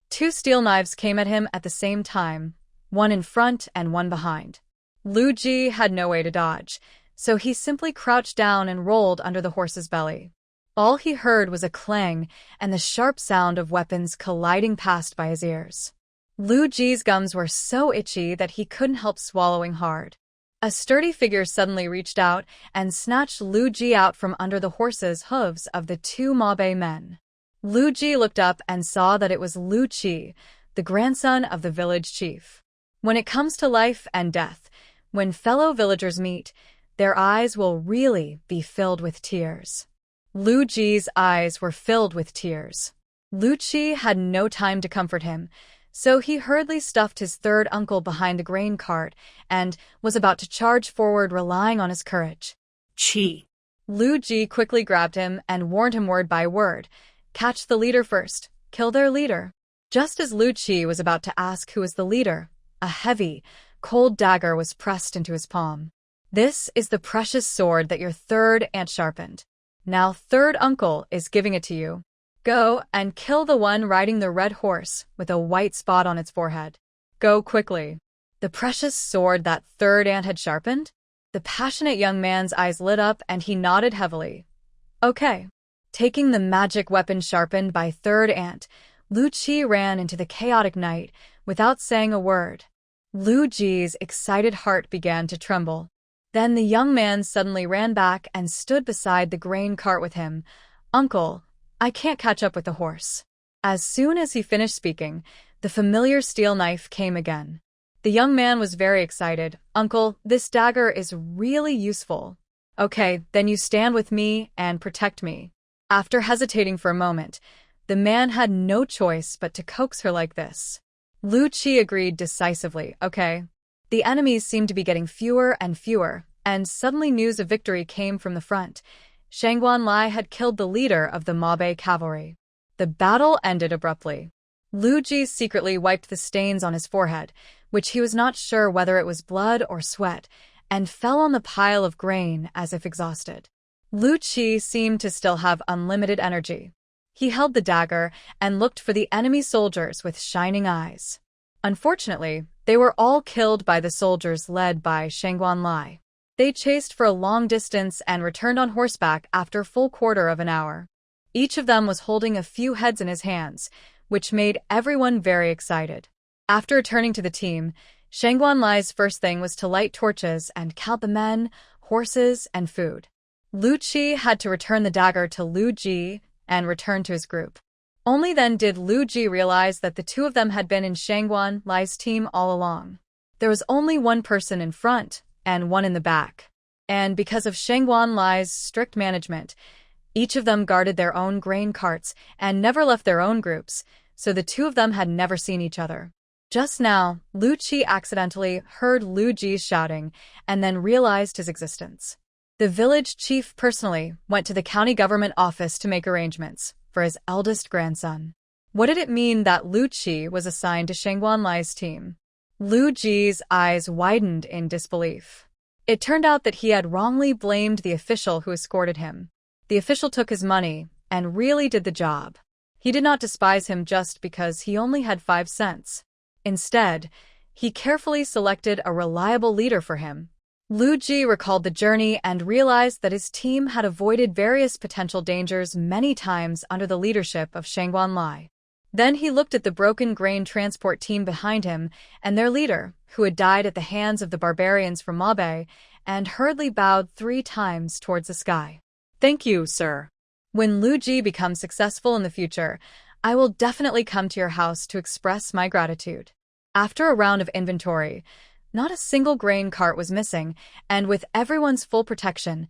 2 steel knives came at him at the same time, one in front and one behind. Lu Ji had no way to dodge, so he simply crouched down and rolled under the horse's belly. All he heard was a clang and the sharp sound of weapons colliding past by his ears. Lu Ji's gums were so itchy that he couldn't help swallowing hard. A sturdy figure suddenly reached out and snatched Lu Ji out from under the horse's hooves of the 2 Mabe men. Lu Ji looked up and saw that it was Lu Qi, the grandson of the village chief. When it comes to life and death, when fellow villagers meet, their eyes will really be filled with tears. Lu Ji's eyes were filled with tears. Lu Qi had no time to comfort him, so he hurriedly stuffed his 3rd uncle behind the grain cart and was about to charge forward relying on his courage. Qi. Lu Ji quickly grabbed him and warned him word by word, "Catch the leader first, kill their leader." Just as Lu Qi was about to ask who was the leader, a heavy, cold dagger was pressed into his palm. "This is the precious sword that your 3rd aunt sharpened. Now 3rd uncle is giving it to you. Go and kill the one riding the red horse with a white spot on its forehead." Go quickly. The precious sword that third ant had sharpened? The passionate young man's eyes lit up and he nodded heavily. Okay. Taking the magic weapon sharpened by third ant, Lu Qi ran into the chaotic night without saying a word. Lu Ji's excited heart began to tremble. Then the young man suddenly ran back and stood beside the grain cart with him. Uncle, I can't catch up with the horse. As soon as he finished speaking, the familiar steel knife came again. The young man was very excited. Uncle, this dagger is really useful. Okay, then you stand with me and protect me. After hesitating for a moment, the man had no choice but to coax her like this. Lu Qi agreed decisively. Okay. The enemies seemed to be getting fewer and fewer, and suddenly news of victory came from the front. Shangguan Lai had killed the leader of the Mabe cavalry. The battle ended abruptly. Lu Ji secretly wiped the stains on his forehead, which he was not sure whether it was blood or sweat, and fell on the pile of grain as if exhausted. Lu Qi seemed to still have unlimited energy. He held the dagger and looked for the enemy soldiers with shining eyes. Unfortunately, they were all killed by the soldiers led by Shangguan Lai. They chased for a long distance and returned on horseback after a full quarter of an hour. Each of them was holding a few heads in his hands, which made everyone very excited. After returning to the team, Shangguan Lai's first thing was to light torches and count the men, horses, and food. Lu Qi had to return the dagger to Lu Ji and return to his group. Only then did Lu Ji realize that the two of them had been in Shangguan Lai's team all along. There was only one person in front and one in the back. And because of Shangguan Lai's strict management, each of them guarded their own grain carts and never left their own groups, so the two of them had never seen each other. Just now, Lu Qi accidentally heard Lu Ji shouting and then realized his existence. The village chief personally went to the county government office to make arrangements for his eldest grandson. What did it mean that Lu Qi was assigned to Shangguan Lai's team? Lu Ji's eyes widened in disbelief. It turned out that he had wrongly blamed the official who escorted him. The official took his money and really did the job. He did not despise him just because he only had 5 cents. Instead, he carefully selected a reliable leader for him. Lu Ji recalled the journey and realized that his team had avoided various potential dangers many times under the leadership of Shangguan Lai. Then he looked at the broken grain transport team behind him and their leader, who had died at the hands of the barbarians from Mabe, and hurriedly bowed 3 times towards the sky. Thank you, sir. When Lu Ji becomes successful in the future, I will definitely come to your house to express my gratitude. After a round of inventory, not a single grain cart was missing, and with everyone's full protection,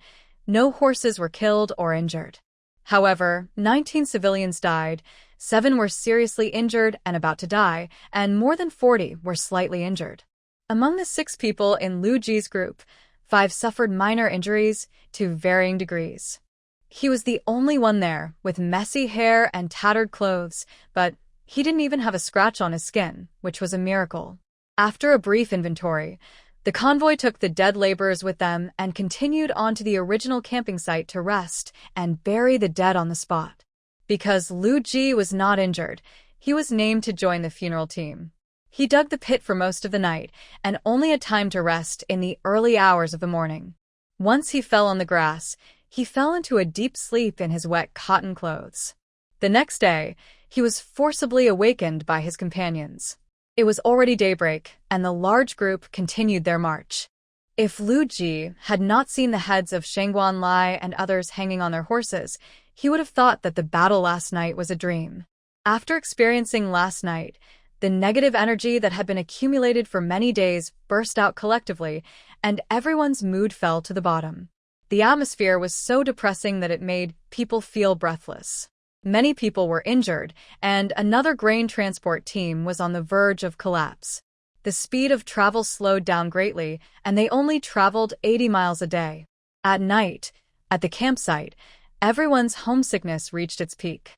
no horses were killed or injured. However, 19 civilians died, 7 were seriously injured and about to die, and more than 40 were slightly injured. Among the 6 people in Lu Ji's group, 5 suffered minor injuries to varying degrees. He was the only one there with messy hair and tattered clothes, but he didn't even have a scratch on his skin, which was a miracle. After a brief inventory, the convoy took the dead laborers with them and continued on to the original camping site to rest and bury the dead on the spot. Because Lu Ji was not injured, he was named to join the funeral team. He dug the pit for most of the night and only had time to rest in the early hours of the morning. Once he fell on the grass, he fell into a deep sleep in his wet cotton clothes. The next day, he was forcibly awakened by his companions. It was already daybreak, and the large group continued their march. If Lu Ji had not seen the heads of Shangguan Lai and others hanging on their horses, he would have thought that the battle last night was a dream. After experiencing last night, the negative energy that had been accumulated for many days burst out collectively, and everyone's mood fell to the bottom. The atmosphere was so depressing that it made people feel breathless. Many people were injured, and another grain transport team was on the verge of collapse. The speed of travel slowed down greatly, and they only traveled 80 miles a day. At night, at the campsite, everyone's homesickness reached its peak.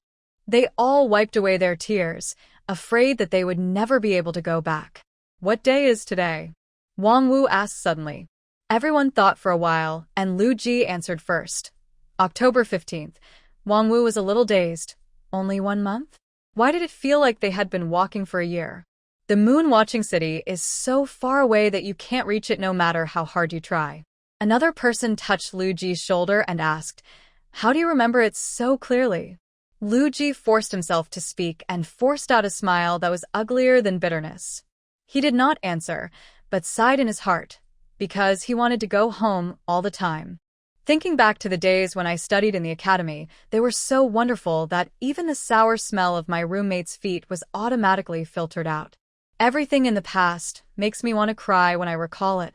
They all wiped away their tears, afraid that they would never be able to go back. What day is today? Wang Wu asked suddenly. Everyone thought for a while, and Lu Ji answered first. October 15th. Wang Wu was a little dazed. Only 1 month? Why did it feel like they had been walking for a year? The moon-watching city is so far away that you can't reach it no matter how hard you try. Another person touched Lu Ji's shoulder and asked, "How do you remember it so clearly?" Lu Ji forced himself to speak and forced out a smile that was uglier than bitterness. He did not answer, but sighed in his heart, because he wanted to go home all the time. Thinking back to the days when I studied in the academy, they were so wonderful that even the sour smell of my roommate's feet was automatically filtered out. Everything in the past makes me want to cry when I recall it.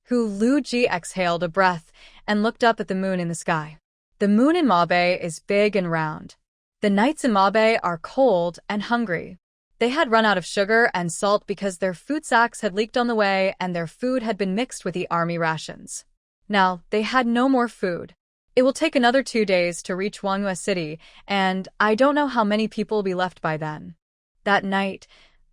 Lu Ji exhaled a breath and looked up at the moon in the sky. The moon in Mabe is big and round. The nights in Mabe are cold and hungry. They had run out of sugar and salt because their food sacks had leaked on the way and their food had been mixed with the army rations. Now, they had no more food. It will take another 2 days to reach Wanghua City, and I don't know how many people will be left by then. That night,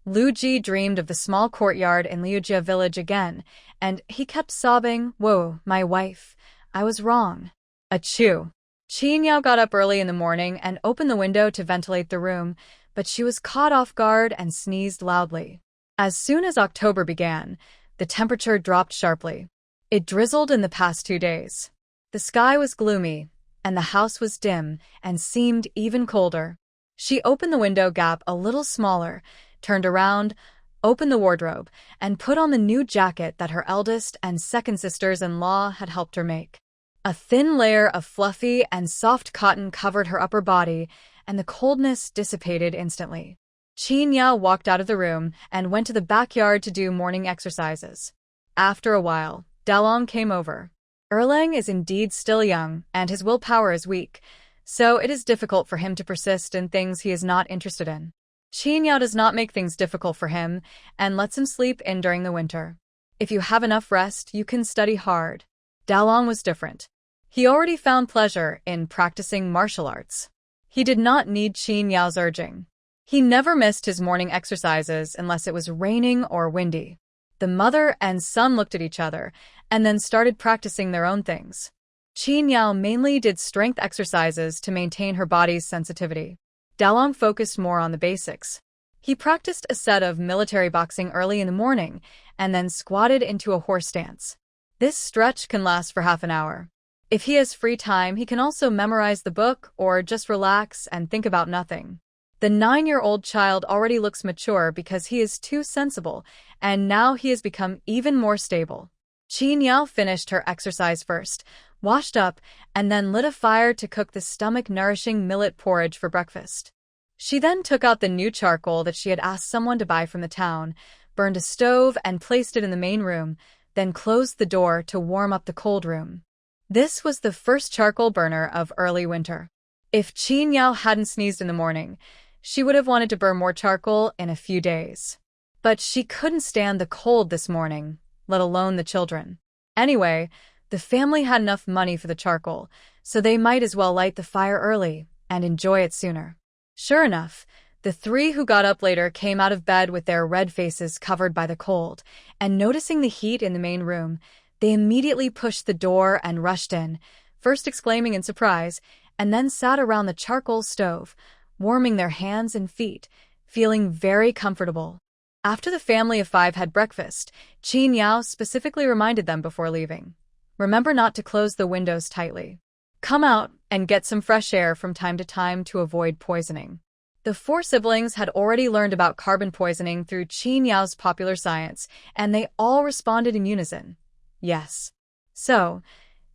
Lu Ji dreamed of the small courtyard in Liujia village again, and he kept sobbing, "Whoa, my wife, I was wrong." Achoo. Qin Yao got up early in the morning and opened the window to ventilate the room, but she was caught off guard and sneezed loudly. As soon as October began, the temperature dropped sharply. It drizzled in the past 2 days. The sky was gloomy, and the house was dim and seemed even colder. She opened the window gap a little smaller, turned around, opened the wardrobe, and put on the new jacket that her eldest and second sisters-in-law had helped her make. A thin layer of fluffy and soft cotton covered her upper body, and the coldness dissipated instantly. Qin Yao walked out of the room and went to the backyard to do morning exercises. After a while, Dalong came over. Erlang is indeed still young, and his willpower is weak, so it is difficult for him to persist in things he is not interested in. Qin Yao does not make things difficult for him and lets him sleep in during the winter. If you have enough rest, you can study hard. Dalong was different. He already found pleasure in practicing martial arts. He did not need Qin Yao's urging. He never missed his morning exercises unless it was raining or windy. The mother and son looked at each other and then started practicing their own things. Qin Yao mainly did strength exercises to maintain her body's sensitivity. Dalong focused more on the basics. He practiced a set of military boxing early in the morning and then squatted into a horse stance. This stretch can last for half an hour. If he has free time, he can also memorize the book or just relax and think about nothing. The 9-year-old child already looks mature because he is too sensible, and now he has become even more stable. Qin Yao finished her exercise first, washed up, and then lit a fire to cook the stomach-nourishing millet porridge for breakfast. She then took out the new charcoal that she had asked someone to buy from the town, burned a stove and placed it in the main room, then closed the door to warm up the cold room. This was the first charcoal burner of early winter. If Qin Yao hadn't sneezed in the morning, she would have wanted to burn more charcoal in a few days. But she couldn't stand the cold this morning, let alone the children. Anyway, the family had enough money for the charcoal, so they might as well light the fire early and enjoy it sooner. Sure enough, the 3 who got up later came out of bed with their red faces covered by the cold, and noticing the heat in the main room, they immediately pushed the door and rushed in, first exclaiming in surprise, and then sat around the charcoal stove, warming their hands and feet, feeling very comfortable. After the family of 5 had breakfast, Qin Yao specifically reminded them before leaving. Remember not to close the windows tightly. Come out and get some fresh air from time to time to avoid poisoning. The 4 siblings had already learned about carbon poisoning through Qin Yao's popular science, and they all responded in unison. Yes. So,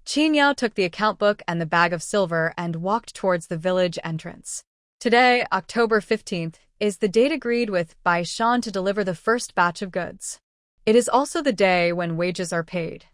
Qin Yao took the account book and the bag of silver and walked towards the village entrance. Today, October 15th, is the date agreed with by Shan to deliver the first batch of goods. It is also the day when wages are paid.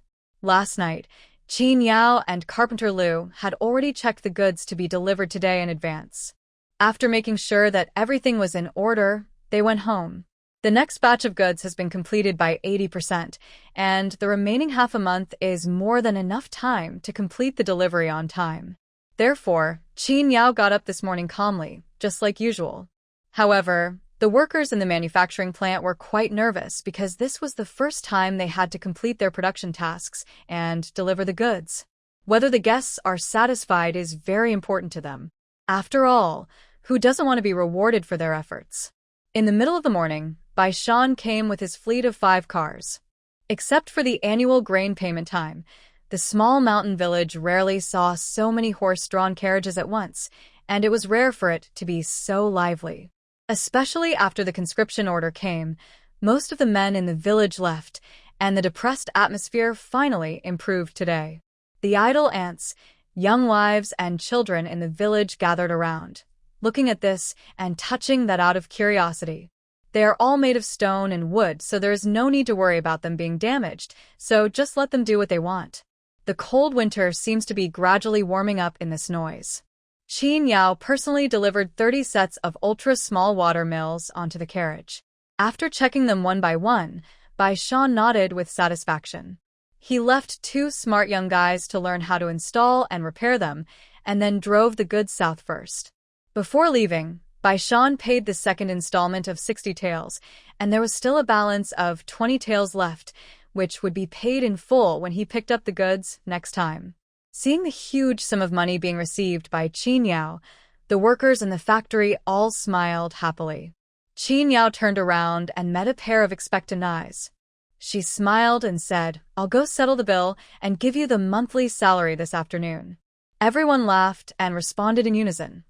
Last night, Qin Yao and Carpenter Liu had already checked the goods to be delivered today in advance. After making sure that everything was in order, they went home. The next batch of goods has been completed by 80%, and the remaining half a month is more than enough time to complete the delivery on time. Therefore, Qin Yao got up this morning calmly, just like usual. However, the workers in the manufacturing plant were quite nervous because this was the first time they had to complete their production tasks and deliver the goods. Whether the guests are satisfied is very important to them. After all, who doesn't want to be rewarded for their efforts? In the middle of the morning, Bai Shan came with his fleet of 5 cars. Except for the annual grain payment time, the small mountain village rarely saw so many horse-drawn carriages at once, and it was rare for it to be so lively. Especially after the conscription order came, most of the men in the village left, and the depressed atmosphere finally improved today. The idle aunts, young wives, and children in the village gathered around, looking at this and touching that out of curiosity. They are all made of stone and wood, so there is no need to worry about them being damaged, so just let them do what they want. The cold winter seems to be gradually warming up in this noise. Qin Yao personally delivered 30 sets of ultra-small water mills onto the carriage. After checking them one by one, Bai Shan nodded with satisfaction. He left 2 smart young guys to learn how to install and repair them, and then drove the goods south first. Before leaving, Bai Shan paid the second installment of 60 taels, and there was still a balance of 20 taels left, which would be paid in full when he picked up the goods next time. Seeing the huge sum of money being received by Qin Yao, the workers in the factory all smiled happily. Qin Yao turned around and met a pair of expectant eyes. She smiled and said, "I'll go settle the bill and give you the monthly salary this afternoon." Everyone laughed and responded in unison.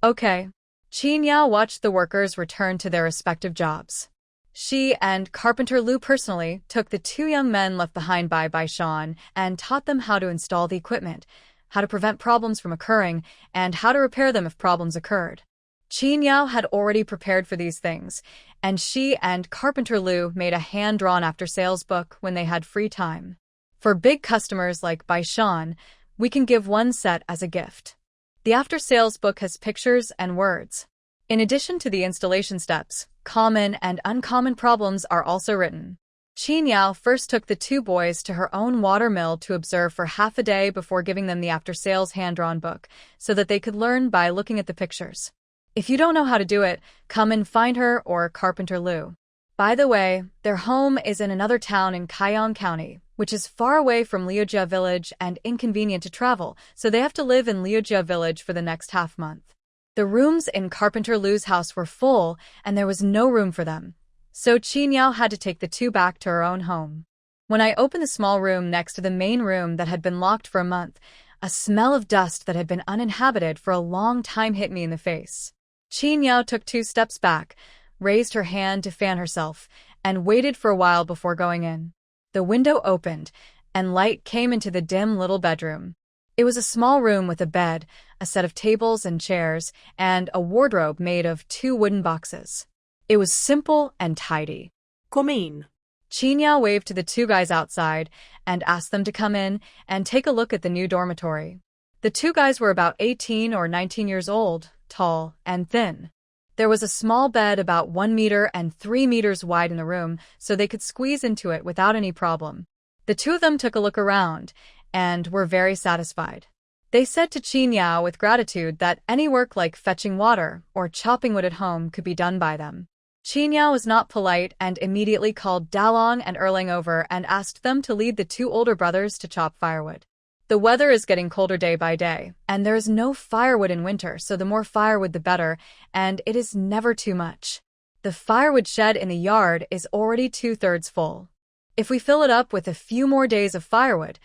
Okay. Qin Yao watched the workers return to their respective jobs. She and Carpenter Lu personally took the 2 young men left behind by Bai Shan and taught them how to install the equipment, how to prevent problems from occurring, and how to repair them if problems occurred. Qin Yao had already prepared for these things, and she and Carpenter Lu made a hand-drawn after-sales book when they had free time. For big customers like Bai Shan, we can give 1 set as a gift. The after-sales book has pictures and words. In addition to the installation steps, common and uncommon problems are also written. Qin Yao first took the 2 boys to her own water mill to observe for half a day before giving them the after-sales hand-drawn book, so that they could learn by looking at the pictures. If you don't know how to do it, come and find her or Carpenter Lu. By the way, their home is in another town in Kaiyang County, which is far away from Liujia Village and inconvenient to travel, so they have to live in Liujia Village for the next half-month. The rooms in Carpenter Lu's house were full, and there was no room for them, so Qin Yao had to take the 2 back to her own home. When I opened the small room next to the main room that had been locked for a month, a smell of dust that had been uninhabited for a long time hit me in the face. Qin Yao took 2 steps back, raised her hand to fan herself, and waited for a while before going in. The window opened, and light came into the dim little bedroom. It was a small room with a bed, a set of tables and chairs, and a wardrobe made of 2 wooden boxes. It was simple and tidy. Come in. Qin Yao waved to the 2 guys outside and asked them to come in and take a look at the new dormitory. The 2 guys were about 18 or 19 years old, tall and thin. There was a small bed about 1 meter and 3 meters wide in the room, so they could squeeze into it without any problem. The 2 of them took a look around and were very satisfied. They said to Qin Yao with gratitude that any work like fetching water or chopping wood at home could be done by them. Qin Yao was not polite and immediately called Dalong and Erling over and asked them to lead the 2 older brothers to chop firewood. The weather is getting colder day by day, and there is no firewood in winter, so the more firewood the better, and it is never too much. The firewood shed in the yard is already 2/3 full. If we fill it up with a few more days of firewood,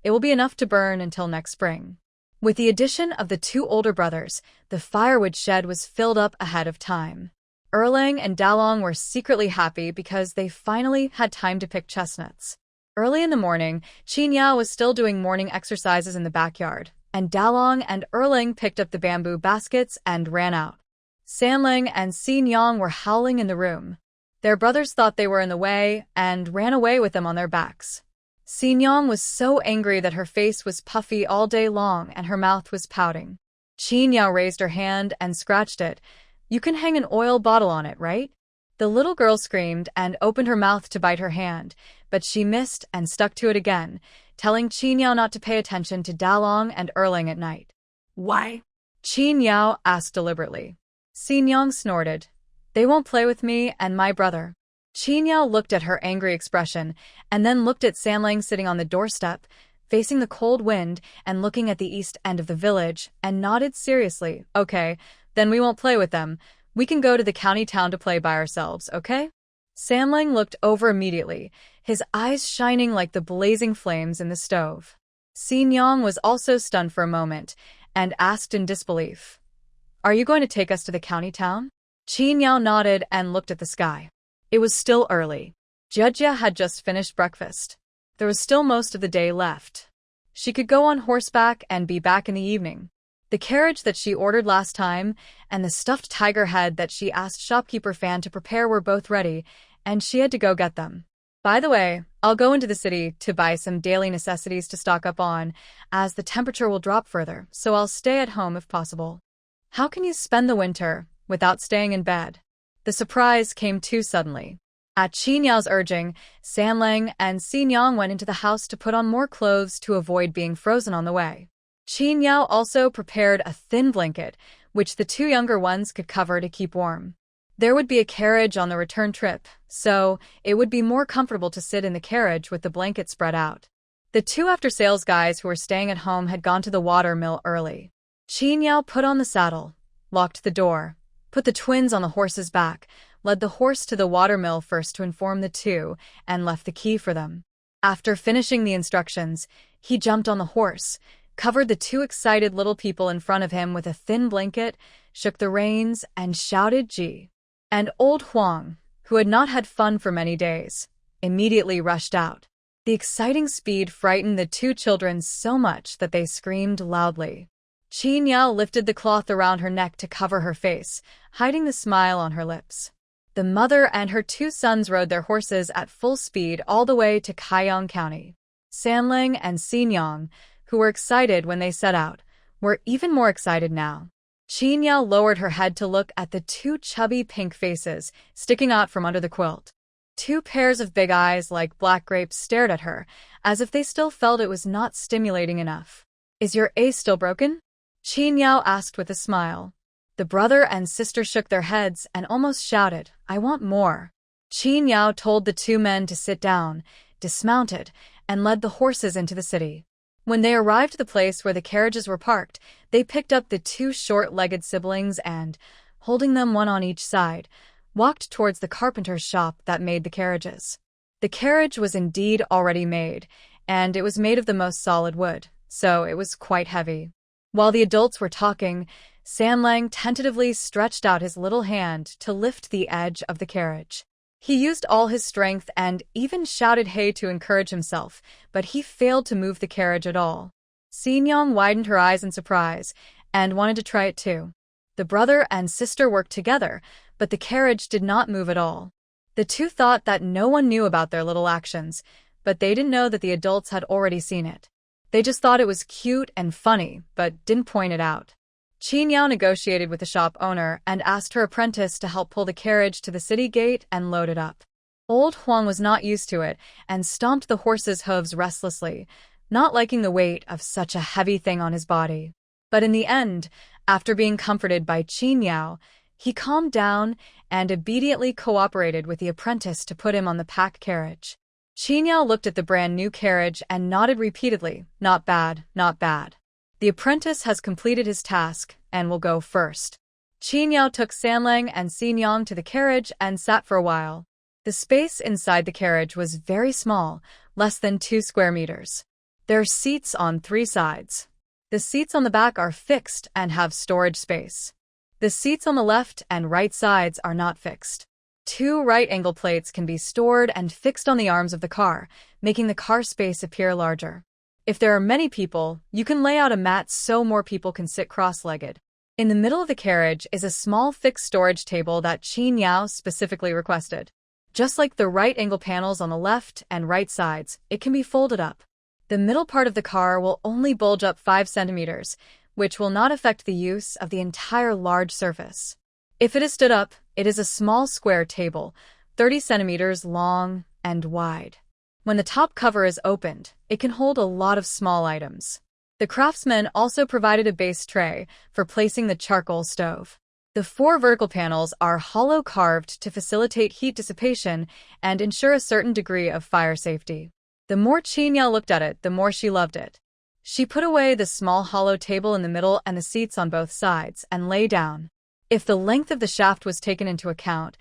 it will be enough to burn until next spring. With the addition of the 2 older brothers, the firewood shed was filled up ahead of time. Erling and Dalong were secretly happy because they finally had time to pick chestnuts. Early in the morning, Qin Yao was still doing morning exercises in the backyard, and Dalong and Erling picked up the bamboo baskets and ran out. Sanling and Xin Yang were howling in the room. Their brothers thought they were in the way and ran away with them on their backs. Xin Yang was so angry that her face was puffy all day long and her mouth was pouting. Qin Yao raised her hand and scratched it. "You can hang an oil bottle on it, right?" The little girl screamed and opened her mouth to bite her hand, but she missed and stuck to it again, telling Qin Yao not to pay attention to Dalong and Erling at night. Why? Qin Yao asked deliberately. Xin Yang snorted. "They won't play with me and my brother." Qin Yao looked at her angry expression, and then looked at Sanling sitting on the doorstep, facing the cold wind and looking at the east end of the village, and nodded seriously. "Okay, then we won't play with them. We can go to the county town to play by ourselves, okay?" Samlang looked over immediately, his eyes shining like the blazing flames in the stove. Xin Yang was also stunned for a moment, and asked in disbelief, "Are you going to take us to the county town?" Qin Yao nodded and looked at the sky. It was still early. Jia had just finished breakfast. There was still most of the day left. She could go on horseback and be back in the evening. The carriage that she ordered last time and the stuffed tiger head that she asked shopkeeper Fan to prepare were both ready, and she had to go get them. By the way, I'll go into the city to buy some daily necessities to stock up on, as the temperature will drop further, so I'll stay at home if possible. How can you spend the winter without staying in bed? The surprise came too suddenly. At Qin Yao's urging, Samlang and Xin Yang went into the house to put on more clothes to avoid being frozen on the way. Qin Yao also prepared a thin blanket, which the two younger ones could cover to keep warm. There would be a carriage on the return trip, so it would be more comfortable to sit in the carriage with the blanket spread out. The two after-sales guys who were staying at home had gone to the water mill early. Qin Yao put on the saddle, locked the door, put the twins on the horse's back, led the horse to the watermill first to inform the two, and left the key for them. After finishing the instructions, he jumped on the horse, covered the two excited little people in front of him with a thin blanket, shook the reins, and shouted "Gee!" And old Huang, who had not had fun for many days, immediately rushed out. The exciting speed frightened the two children so much that they screamed loudly. Qin Yao lifted the cloth around her neck to cover her face, hiding the smile on her lips. The mother and her two sons rode their horses at full speed all the way to Kaiyang County. Samlang and Xin Yang, who were excited when they set out, were even more excited now. Qin Yao lowered her head to look at the two chubby pink faces sticking out from under the quilt. Two pairs of big eyes like black grapes stared at her, as if they still felt it was not stimulating enough. "Is your ace still broken?" Qin Yao asked with a smile. The brother and sister shook their heads and almost shouted, "I want more." Qin Yao told the two men to sit down, dismounted, and led the horses into the city. When they arrived at the place where the carriages were parked, they picked up the two short-legged siblings and, holding them one on each side, walked towards the carpenter's shop that made the carriages. The carriage was indeed already made, and it was made of the most solid wood, so it was quite heavy. While the adults were talking, Samlang tentatively stretched out his little hand to lift the edge of the carriage. He used all his strength and even shouted "Hey" to encourage himself, but he failed to move the carriage at all. Xin Yang widened her eyes in surprise and wanted to try it too. The brother and sister worked together, but the carriage did not move at all. The two thought that no one knew about their little actions, but they didn't know that the adults had already seen it. They just thought it was cute and funny, but didn't point it out. Qin Yao negotiated with the shop owner and asked her apprentice to help pull the carriage to the city gate and load it up. Old Huang was not used to it and stomped the horse's hooves restlessly, not liking the weight of such a heavy thing on his body. But in the end, after being comforted by Qin Yao, he calmed down and obediently cooperated with the apprentice to put him on the pack carriage. Qin Yao looked at the brand-new carriage and nodded repeatedly, "Not bad, not bad. The apprentice has completed his task and will go first." Qin Yao took Samlang and Xin Yang to the carriage and sat for a while. The space inside the carriage was very small, less than 2 square meters. There are seats on 3 sides. The seats on the back are fixed and have storage space. The seats on the left and right sides are not fixed. 2 right-angle plates can be stored and fixed on the arms of the car, making the car space appear larger. If there are many people, you can lay out a mat so more people can sit cross-legged. In the middle of the carriage is a small fixed storage table that Qin Yao specifically requested. Just like the right-angle panels on the left and right sides, it can be folded up. The middle part of the car will only bulge up 5 centimeters, which will not affect the use of the entire large surface. If it is stood up, it is a small square table, 30 centimeters long and wide. When the top cover is opened, it can hold a lot of small items. The craftsman also provided a base tray for placing the charcoal stove. The 4 vertical panels are hollow carved to facilitate heat dissipation and ensure a certain degree of fire safety. The more Qin Yao looked at it, the more she loved it. She put away the small hollow table in the middle and the seats on both sides and lay down. If the length of the shaft was taken into account,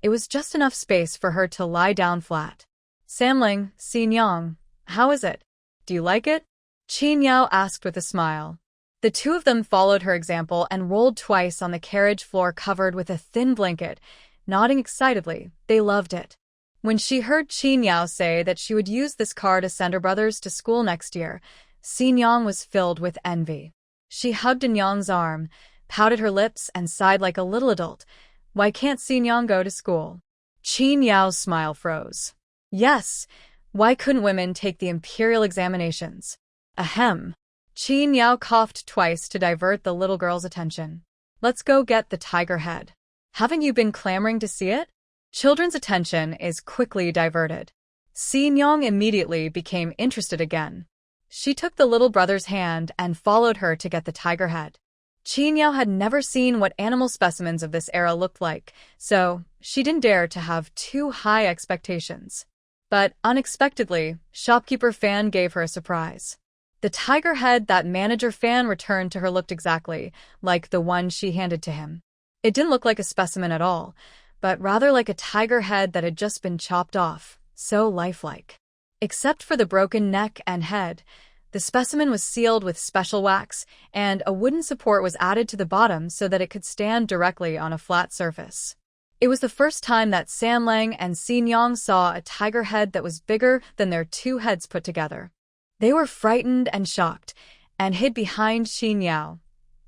It was just enough space for her to lie down flat. Samling, Xin Yang, how is it? Do you like it? Qin Yao asked with a smile. The two of them followed her example and rolled twice on the carriage floor covered with a thin blanket, nodding excitedly. They loved it. When she heard Qin Yao say that she would use this car to send her brothers to school next year, Xin Yang was filled with envy. She hugged In Yang's arm, pouted her lips, and sighed like a little adult. Why can't Xin Yang go to school? Qin Yao's smile froze. Yes, why couldn't women take the imperial examinations? Ahem. Qin Yao coughed twice to divert the little girl's attention. Let's go get the tiger head. Haven't you been clamoring to see it? Children's attention is quickly diverted. Xin Yang immediately became interested again. She took the little brother's hand and followed her to get the tiger head. Qin Yao had never seen what animal specimens of this era looked like, so she didn't dare to have too high expectations. But unexpectedly, shopkeeper Fan gave her a surprise. The tiger head that manager Fan returned to her looked exactly like the one she handed to him. It didn't look like a specimen at all, but rather like a tiger head that had just been chopped off, so lifelike. Except for the broken neck and head, the specimen was sealed with special wax, and a wooden support was added to the bottom so that it could stand directly on a flat surface. It was the first time that Samlang and Xin Yang saw a tiger head that was bigger than their two heads put together. They were frightened and shocked, and hid behind Qin Yao,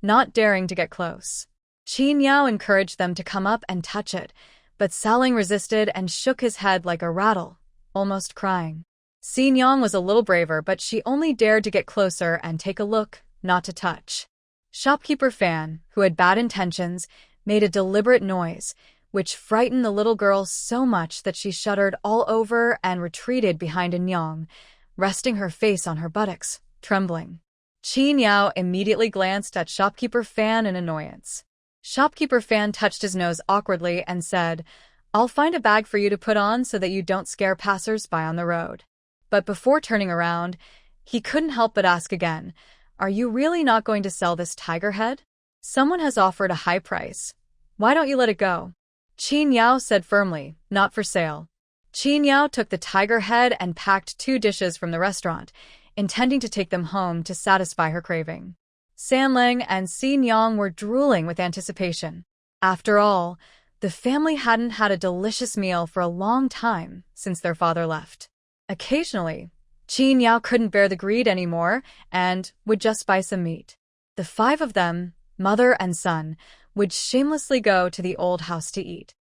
not daring to get close. Qin Yao encouraged them to come up and touch it, but Saling resisted and shook his head like a rattle, almost crying. Xin Yang was a little braver, but she only dared to get closer and take a look, not to touch. Shopkeeper Fan, who had bad intentions, made a deliberate noise, which frightened the little girl so much that she shuddered all over and retreated behind In Yang, resting her face on her buttocks, trembling. Qin Yao immediately glanced at Shopkeeper Fan in annoyance. Shopkeeper Fan touched his nose awkwardly and said, I'll find a bag for you to put on so that you don't scare passers-by on the road. But before turning around, he couldn't help but ask again, Are you really not going to sell this tiger head? Someone has offered a high price. Why don't you let it go? Qin Yao said firmly, Not for sale. Qin Yao took the tiger head and packed 2 dishes from the restaurant, intending to take them home to satisfy her craving. Sanlang and Xin Yang were drooling with anticipation. After all, the family hadn't had a delicious meal for a long time since their father left. Occasionally, Qin Yao couldn't bear the greed anymore and would just buy some meat. The 5 of them, mother and son, would shamelessly go to the old house to eat.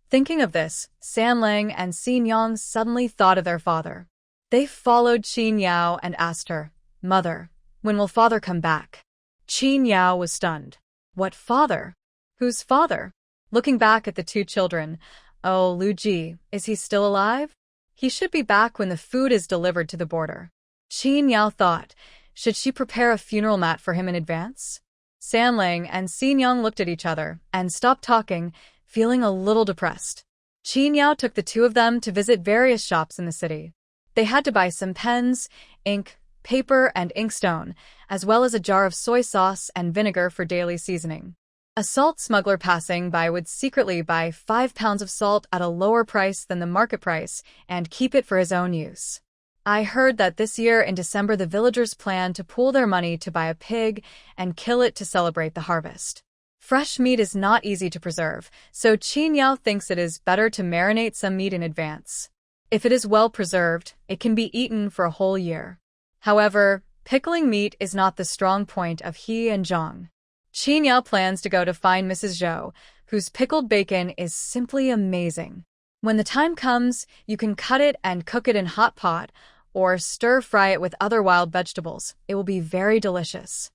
Thinking of this, Sanlang and Xin Yang suddenly thought of their father. They followed Qin Yao and asked her, Mother, when will father come back? Qin Yao was stunned. What father? Whose father? Looking back at the 2 children, oh, Lu Ji, is he still alive? He should be back when the food is delivered to the border. Qin Yao thought, should she prepare a funeral mat for him in advance? Sanlang and Xin Yang looked at each other and stopped talking, feeling a little depressed. Qin Yao took the 2 of them to visit various shops in the city. They had to buy some pens, ink, paper, and inkstone, as well as a jar of soy sauce and vinegar for daily seasoning. A salt smuggler passing by would secretly buy 5 pounds of salt at a lower price than the market price and keep it for his own use. I heard that this year in December the villagers plan to pool their money to buy a pig and kill it to celebrate the harvest. Fresh meat is not easy to preserve, so Qin Yao thinks it is better to marinate some meat in advance. If it is well preserved, it can be eaten for a whole year. However, pickling meat is not the strong point of he and Zhang. Qin Yao plans to go to find Mrs. Zhou, whose pickled bacon is simply amazing. When the time comes, you can cut it and cook it in hot pot, or stir-fry it with other wild vegetables. It will be very delicious.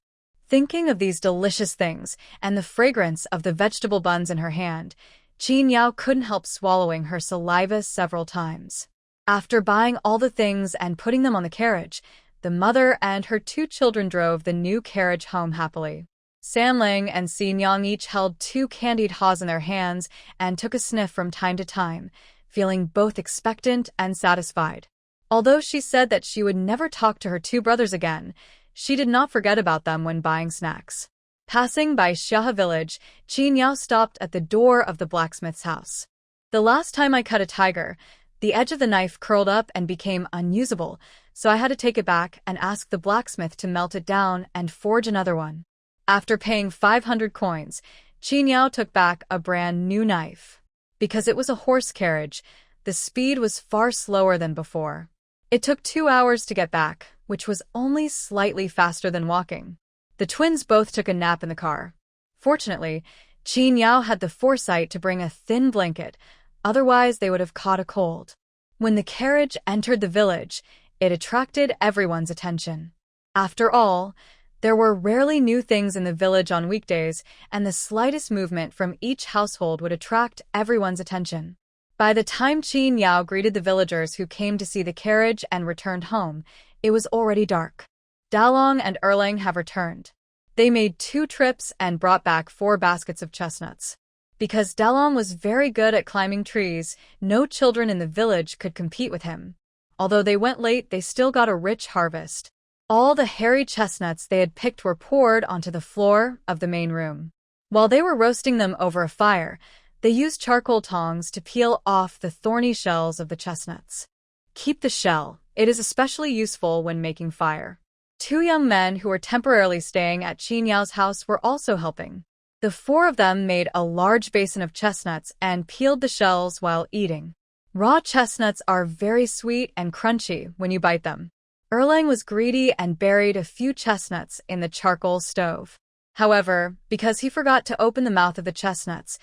Thinking of these delicious things and the fragrance of the vegetable buns in her hand, Qin Yao couldn't help swallowing her saliva several times. After buying all the things and putting them on the carriage, the mother and her 2 children drove the new carriage home happily. Sanlang and Xin Yang each held 2 candied haws in their hands and took a sniff from time to time, feeling both expectant and satisfied. Although she said that she would never talk to her 2 brothers again, she did not forget about them when buying snacks. Passing by Xiahe village, Qin Yao stopped at the door of the blacksmith's house. The last time I cut a tiger, the edge of the knife curled up and became unusable, so I had to take it back and ask the blacksmith to melt it down and forge another one. After paying 500 coins, Qin Yao took back a brand new knife. Because it was a horse carriage, the speed was far slower than before. It took 2 hours to get back, which was only slightly faster than walking. The twins both took a nap in the car. Fortunately, Qin Yao had the foresight to bring a thin blanket, otherwise they would have caught a cold. When the carriage entered the village, it attracted everyone's attention. After all, there were rarely new things in the village on weekdays, and the slightest movement from each household would attract everyone's attention. By the time Qin Yao greeted the villagers who came to see the carriage and returned home, it was already dark. Dalong and Erlang have returned. They made 2 trips and brought back 4 baskets of chestnuts. Because Dalong was very good at climbing trees, no children in the village could compete with him. Although they went late, they still got a rich harvest. All the hairy chestnuts they had picked were poured onto the floor of the main room. While they were roasting them over a fire, they used charcoal tongs to peel off the thorny shells of the chestnuts. Keep the shell. It is especially useful when making fire. 2 young men who were temporarily staying at Qin Yao's house were also helping. The 4 of them made a large basin of chestnuts and peeled the shells while eating. Raw chestnuts are very sweet and crunchy when you bite them. Erlang was greedy and buried a few chestnuts in the charcoal stove. However, because he forgot to open the mouth of the chestnuts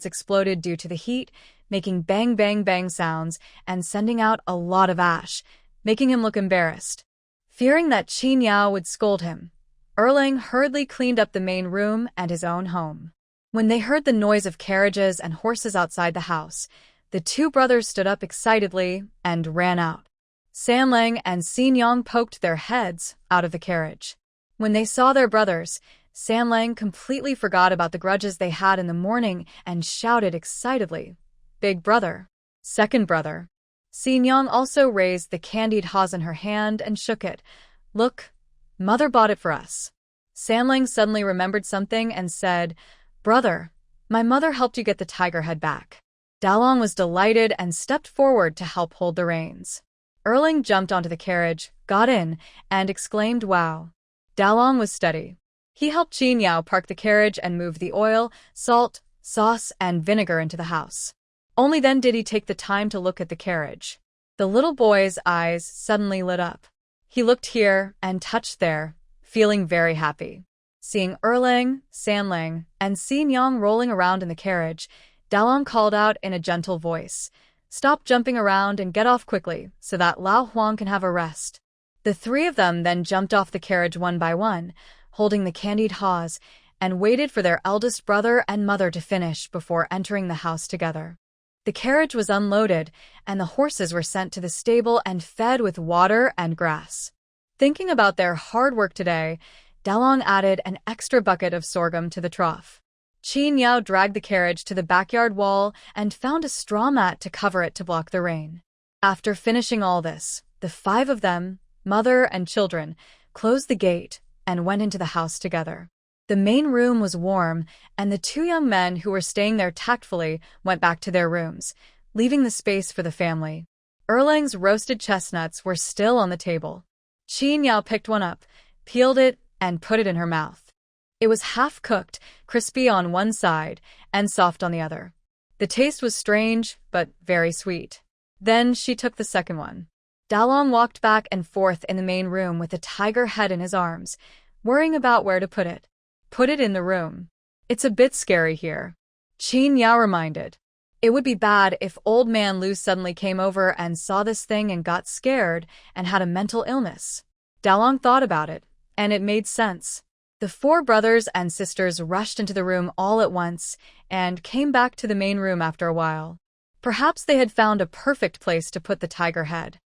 exploded due to the heat, making bang bang bang sounds and sending out a lot of ash, making him look embarrassed. Fearing that Qin Yao would scold him, Erlang hurriedly cleaned up the main room and his own home. When they heard the noise of carriages and horses outside the house, the 2 brothers stood up excitedly and ran out. Sanlang and Xin Yang poked their heads out of the carriage. When they saw their brothers, Sanlang completely forgot about the grudges they had in the morning and shouted excitedly, "Big brother! Second brother!" Xin Yang also raised the candied haws in her hand and shook it. "Look, Mother bought it for us." Sanlang suddenly remembered something and said, "Brother, my mother helped you get the tiger head back." Dalong was delighted and stepped forward to help hold the reins. Erlang jumped onto the carriage, got in, and exclaimed, "Wow." Dalong was steady. He helped Qin Yao park the carriage and move the oil, salt, sauce, and vinegar into the house. Only then did he take the time to look at the carriage. The little boy's eyes suddenly lit up. He looked here and touched there, feeling very happy. Seeing Erlang, Sanlang, and Xin Yang rolling around in the carriage, Dalong called out in a gentle voice, "Stop jumping around and get off quickly, so that Lao Huang can have a rest." The 3 of them then jumped off the carriage one by one, holding the candied haws, and waited for their eldest brother and mother to finish before entering the house together. The carriage was unloaded, and the horses were sent to the stable and fed with water and grass. Thinking about their hard work today, Dalong added an extra bucket of sorghum to the trough. Qin Yao dragged the carriage to the backyard wall and found a straw mat to cover it to block the rain. After finishing all this, the 5 of them, mother and children, closed the gate and went into the house together. The main room was warm, and the 2 young men who were staying there tactfully went back to their rooms, leaving the space for the family. Erlang's roasted chestnuts were still on the table. Qin Yao picked one up, peeled it, and put it in her mouth. It was half-cooked, crispy on one side, and soft on the other. The taste was strange, but very sweet. Then she took the second one. Dalong walked back and forth in the main room with the tiger head in his arms, worrying about where to put it. "Put it in the room. It's a bit scary here," Qin Yao reminded. It would be bad if Old Man Lu suddenly came over and saw this thing and got scared and had a mental illness. Dalong thought about it, and it made sense. The 4 brothers and sisters rushed into the room all at once and came back to the main room after a while. Perhaps they had found a perfect place to put the tiger head.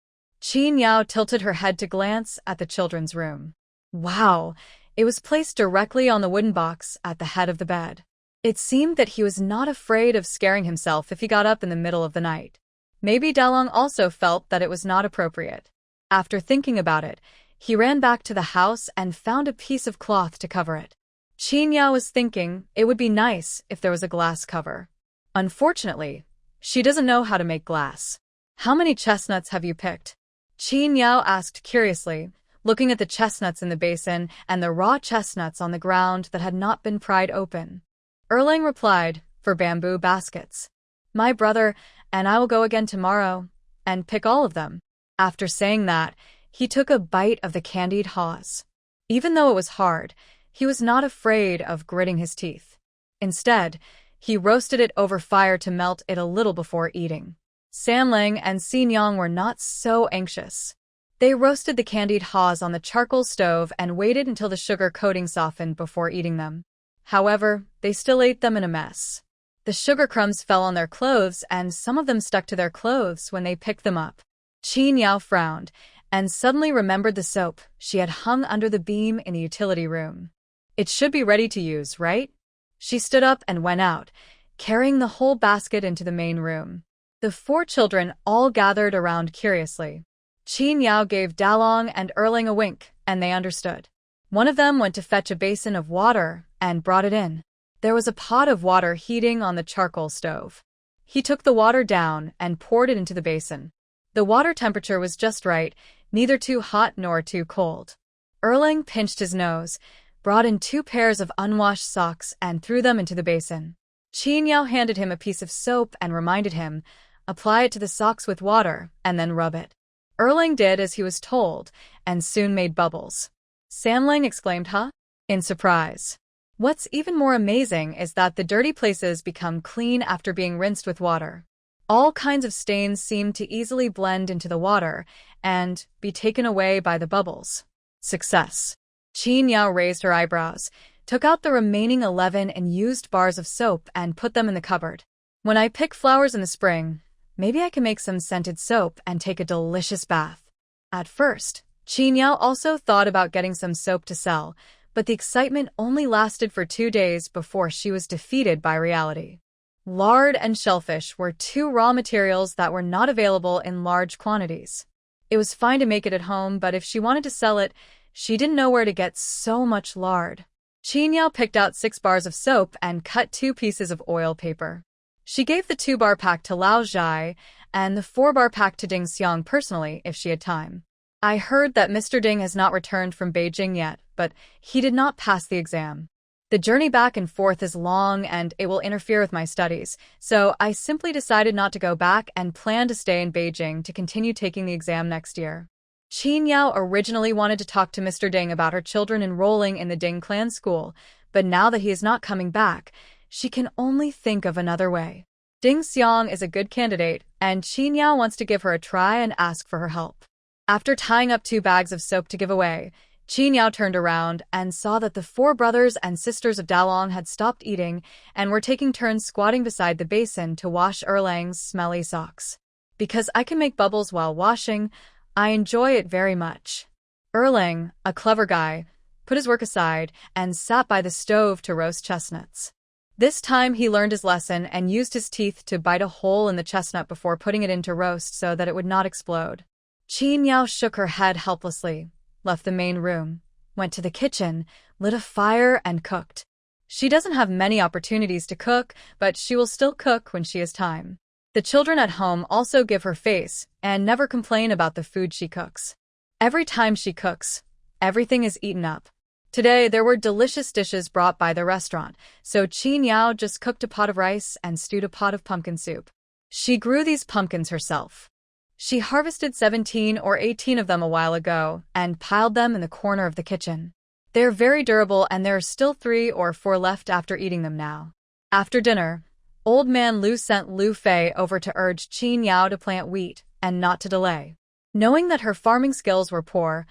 Qin Yao tilted her head to glance at the children's room. Wow! It was placed directly on the wooden box at the head of the bed. It seemed that he was not afraid of scaring himself if he got up in the middle of the night. Maybe Dalong also felt that it was not appropriate. After thinking about it, he ran back to the house and found a piece of cloth to cover it. Qin Yao was thinking it would be nice if there was a glass cover. Unfortunately, She doesn't know how to make glass. How many chestnuts have you picked? Qin Yao asked curiously, looking at the chestnuts in the basin and the raw chestnuts on the ground that had not been pried open. Erlang replied, for bamboo baskets. My brother and I will go again tomorrow and pick all of them. After saying that, he took a bite of the candied haws. Even though it was hard, he was not afraid of gritting his teeth. Instead, he roasted it over fire to melt it a little before eating. Sanlang and Xingyang were not so anxious. They roasted the candied haws on the charcoal stove and waited until the sugar coating softened before eating them. However, they still ate them in a mess. The sugar crumbs fell on their clothes, and some of them stuck to their clothes when they picked them up. Qin Yao frowned and suddenly remembered the soap she had hung under the beam in the utility room. It should be ready to use, right? She stood up and went out, carrying the whole basket into the main room. The 4 children all gathered around curiously. Qin Yao gave Dalong and Erling a wink, and they understood. One of them went to fetch a basin of water and brought it in. There was a pot of water heating on the charcoal stove. He took the water down and poured it into the basin. The water temperature was just right, neither too hot nor too cold. Erling pinched his nose, brought in 2 pairs of unwashed socks and threw them into the basin. Qin Yao handed him a piece of soap and reminded him, apply it to the socks with water and then rub it. Erling did as he was told and soon made bubbles. Sanlang exclaimed, huh? In surprise. What's even more amazing is that the dirty places become clean after being rinsed with water. All kinds of stains seem to easily blend into the water and be taken away by the bubbles. Success. Qin Yao raised her eyebrows, took out the remaining 11 and used bars of soap and put them in the cupboard. When I pick flowers in the spring, maybe I can make some scented soap and take a delicious bath. At first, Qin Yao also thought about getting some soap to sell, but the excitement only lasted for 2 days before she was defeated by reality. Lard and shellfish were 2 raw materials that were not available in large quantities. It was fine to make it at home, but if she wanted to sell it, she didn't know where to get so much lard. Qin Yao picked out 6 bars of soap and cut 2 pieces of oil paper. She gave the 2-bar pack to Lao Zhai and the 4-bar pack to Ding Xiang personally if she had time. I heard that Mr. Ding has not returned from Beijing yet, but he did not pass the exam. The journey back and forth is long and it will interfere with my studies, so I simply decided not to go back and plan to stay in Beijing to continue taking the exam next year. Qin Yao originally wanted to talk to Mr. Ding about her children enrolling in the Ding clan school, but now that he is not coming back, she can only think of another way. Ding Xiang is a good candidate, and Qin Yao wants to give her a try and ask for her help. After tying up 2 bags of soap to give away, Qin Yao turned around and saw that the 4 brothers and sisters of Dalong had stopped eating and were taking turns squatting beside the basin to wash Erlang's smelly socks. Because I can make bubbles while washing, I enjoy it very much. Erlang, a clever guy, put his work aside and sat by the stove to roast chestnuts. This time he learned his lesson and used his teeth to bite a hole in the chestnut before putting it into roast so that it would not explode. Qin Yao shook her head helplessly, left the main room, went to the kitchen, lit a fire and cooked. She doesn't have many opportunities to cook, but she will still cook when she has time. The children at home also give her face and never complain about the food she cooks. Every time she cooks, everything is eaten up. Today there were delicious dishes brought by the restaurant, so Qin Yao just cooked a pot of rice and stewed a pot of pumpkin soup. She grew these pumpkins herself. She harvested 17 or 18 of them a while ago and piled them in the corner of the kitchen. They're very durable and there are still 3 or 4 left after eating them now. After dinner, Old Man Lu sent Lu Fei over to urge Qin Yao to plant wheat and not to delay. Knowing that her farming skills were poor,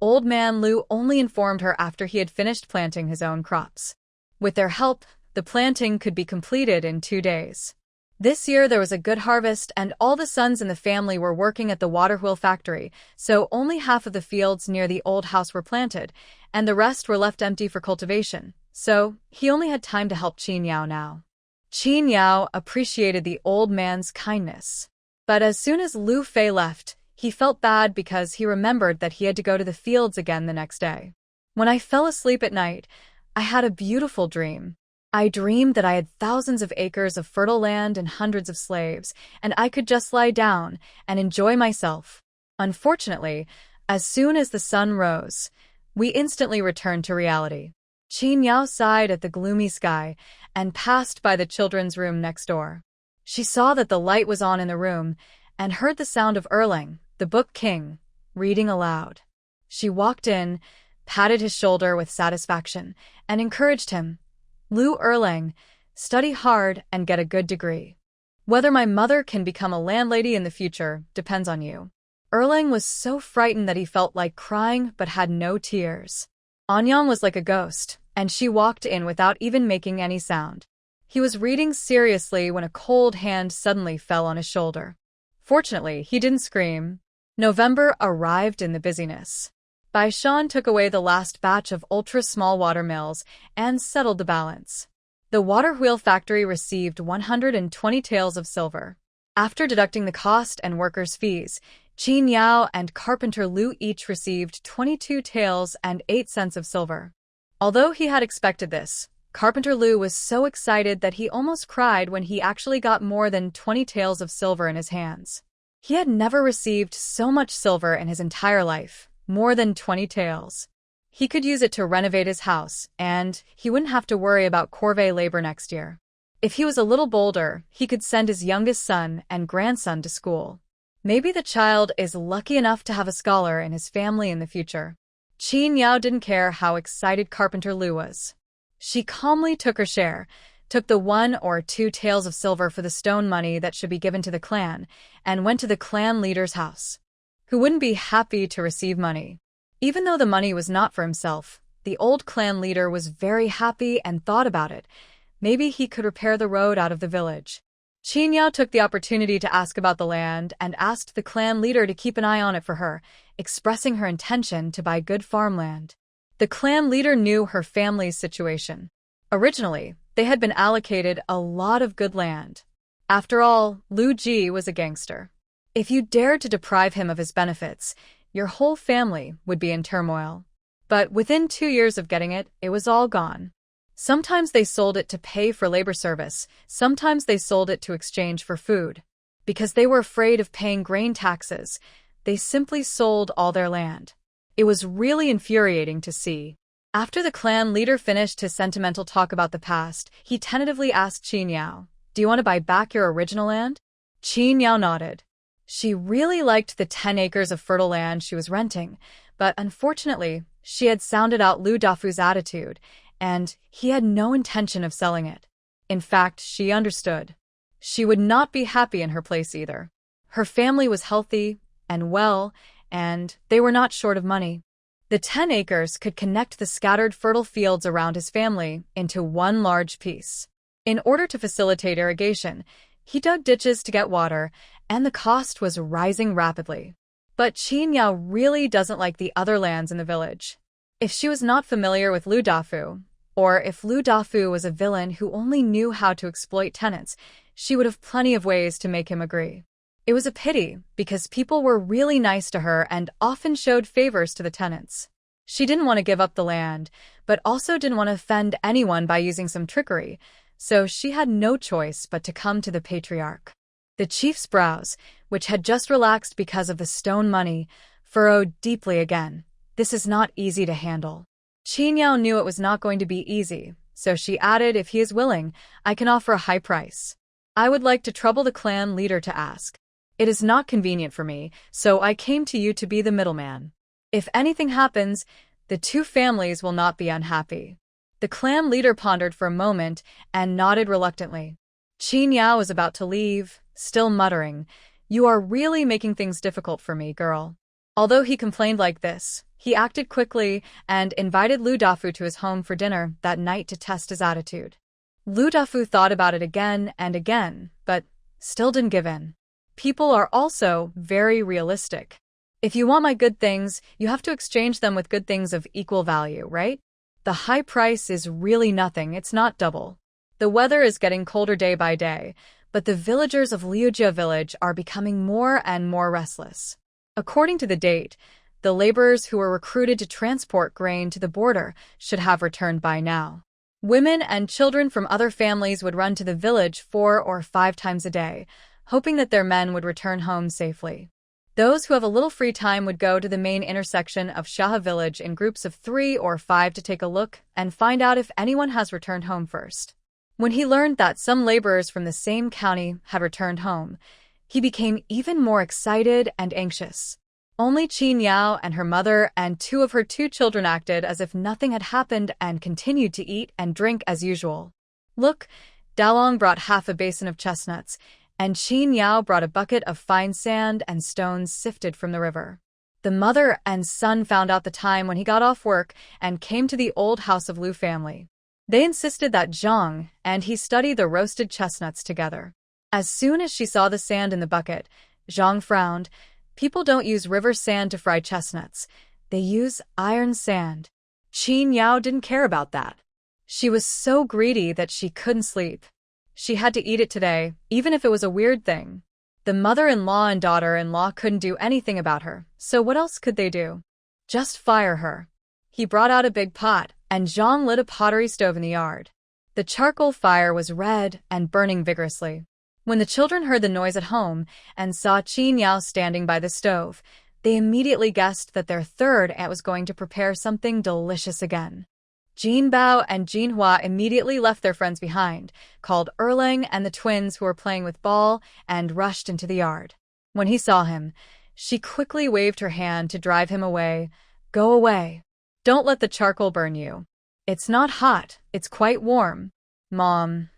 Old Man Lu only informed her after he had finished planting his own crops. With their help, the planting could be completed in 2 days. This year there was a good harvest and all the sons in the family were working at the water wheel factory, so only half of the fields near the old house were planted, and the rest were left empty for cultivation, so he only had time to help Qin Yao now. Qin Yao appreciated the old man's kindness. But as soon as Lu Fei left, he felt bad because he remembered that he had to go to the fields again the next day. When I fell asleep at night, I had a beautiful dream. I dreamed that I had thousands of acres of fertile land and hundreds of slaves, and I could just lie down and enjoy myself. Unfortunately, as soon as the sun rose, we instantly returned to reality. Qin Yao sighed at the gloomy sky and passed by the children's room next door. She saw that the light was on in the room and heard the sound of Erlang, the book king, reading aloud. She walked in, patted his shoulder with satisfaction, and encouraged him. Lu Erlang, study hard and get a good degree. Whether my mother can become a landlady in the future depends on you. Erlang was so frightened that he felt like crying but had no tears. Anyang was like a ghost, and she walked in without even making any sound. He was reading seriously when a cold hand suddenly fell on his shoulder. Fortunately, he didn't scream. November arrived in the busyness. Baishan took away the last batch of ultra-small watermills and settled the balance. The water wheel factory received 120 taels of silver. After deducting the cost and workers' fees, Qin Yao and Carpenter Lu each received 22 taels and 8 cents of silver. Although he had expected this, Carpenter Lu was so excited that he almost cried when he actually got more than 20 taels of silver in his hands. He had never received so much silver in his entire life, more than 20 taels. He could use it to renovate his house, and he wouldn't have to worry about corvée labor next year. If he was a little bolder, he could send his youngest son and grandson to school. Maybe the child is lucky enough to have a scholar in his family in the future. Qin Yao didn't care how excited Carpenter Lu was. She calmly took her share, took the 1 or 2 taels of silver for the stone money that should be given to the clan, and went to the clan leader's house. Who wouldn't be happy to receive money? Even though the money was not for himself, the old clan leader was very happy and thought about it. Maybe he could repair the road out of the village. Qin Yao took the opportunity to ask about the land and asked the clan leader to keep an eye on it for her, expressing her intention to buy good farmland. The clan leader knew her family's situation. Originally, they had been allocated a lot of good land. After all, Lu Ji was a gangster. If you dared to deprive him of his benefits, your whole family would be in turmoil. But within 2 years of getting it, it was all gone. Sometimes they sold it to pay for labor service, sometimes they sold it to exchange for food. Because they were afraid of paying grain taxes, they simply sold all their land. It was really infuriating to see. After the clan leader finished his sentimental talk about the past, he tentatively asked Qin Yao, "Do you want to buy back your original land?" Qin Yao nodded. She really liked the 10 acres of fertile land she was renting, but unfortunately, she had sounded out Lu Dafu's attitude, and he had no intention of selling it. In fact, she understood. She would not be happy in her place either. Her family was healthy and well, and they were not short of money. The 10 acres could connect the scattered fertile fields around his family into one large piece. In order to facilitate irrigation, he dug ditches to get water, and the cost was rising rapidly. But Qin Yao really doesn't like the other lands in the village. If she was not familiar with Lu Dafu, or if Lu Dafu was a villain who only knew how to exploit tenants, she would have plenty of ways to make him agree. It was a pity, because people were really nice to her and often showed favors to the tenants. She didn't want to give up the land, but also didn't want to offend anyone by using some trickery, so she had no choice but to come to the patriarch. The chief's brows, which had just relaxed because of the stone money, furrowed deeply again. This is not easy to handle. Qin Yao knew it was not going to be easy, so she added, "If he is willing, I can offer a high price. I would like to trouble the clan leader to ask. It is not convenient for me, so I came to you to be the middleman. If anything happens, the two families will not be unhappy." The clan leader pondered for a moment and nodded reluctantly. Qin Yao was about to leave, still muttering, "You are really making things difficult for me, girl." Although he complained like this, he acted quickly and invited Lu Dafu to his home for dinner that night to test his attitude. Lu Dafu thought about it again and again, but still didn't give in. People are also very realistic. If you want my good things, you have to exchange them with good things of equal value, right? The high price is really nothing, it's not double. The weather is getting colder day by day, but the villagers of Liujia village are becoming more and more restless. According to the date, the laborers who were recruited to transport grain to the border should have returned by now. Women and children from other families would run to the village 4 or 5 times a day, hoping that their men would return home safely. Those who have a little free time would go to the main intersection of Shaha village in groups of 3 or 5 to take a look and find out if anyone has returned home first. When he learned that some laborers from the same county had returned home, he became even more excited and anxious. Only Qin Yao and her mother and 2 of her 2 children acted as if nothing had happened and continued to eat and drink as usual. Look, Dalong brought half a basin of chestnuts, and Qin Yao brought a bucket of fine sand and stones sifted from the river. The mother and son found out the time when he got off work and came to the old house of Liu family. They insisted that Zhang and he study the roasted chestnuts together. As soon as she saw the sand in the bucket, Zhang frowned. People don't use river sand to fry chestnuts. They use iron sand. Qin Yao didn't care about that. She was so greedy that she couldn't sleep. She had to eat it today, even if it was a weird thing. The mother-in-law and daughter-in-law couldn't do anything about her, so what else could they do? Just fire her. He brought out a big pot, and Zhang lit a pottery stove in the yard. The charcoal fire was red and burning vigorously. When the children heard the noise at home and saw Qin Yao standing by the stove, they immediately guessed that their third aunt was going to prepare something delicious again. Jin Bao and Jin Hua immediately left their friends behind, called Erlang and the twins who were playing with ball, and rushed into the yard. When he saw him, she quickly waved her hand to drive him away. Go away. Don't let the charcoal burn you. It's not hot, it's quite warm. Mom,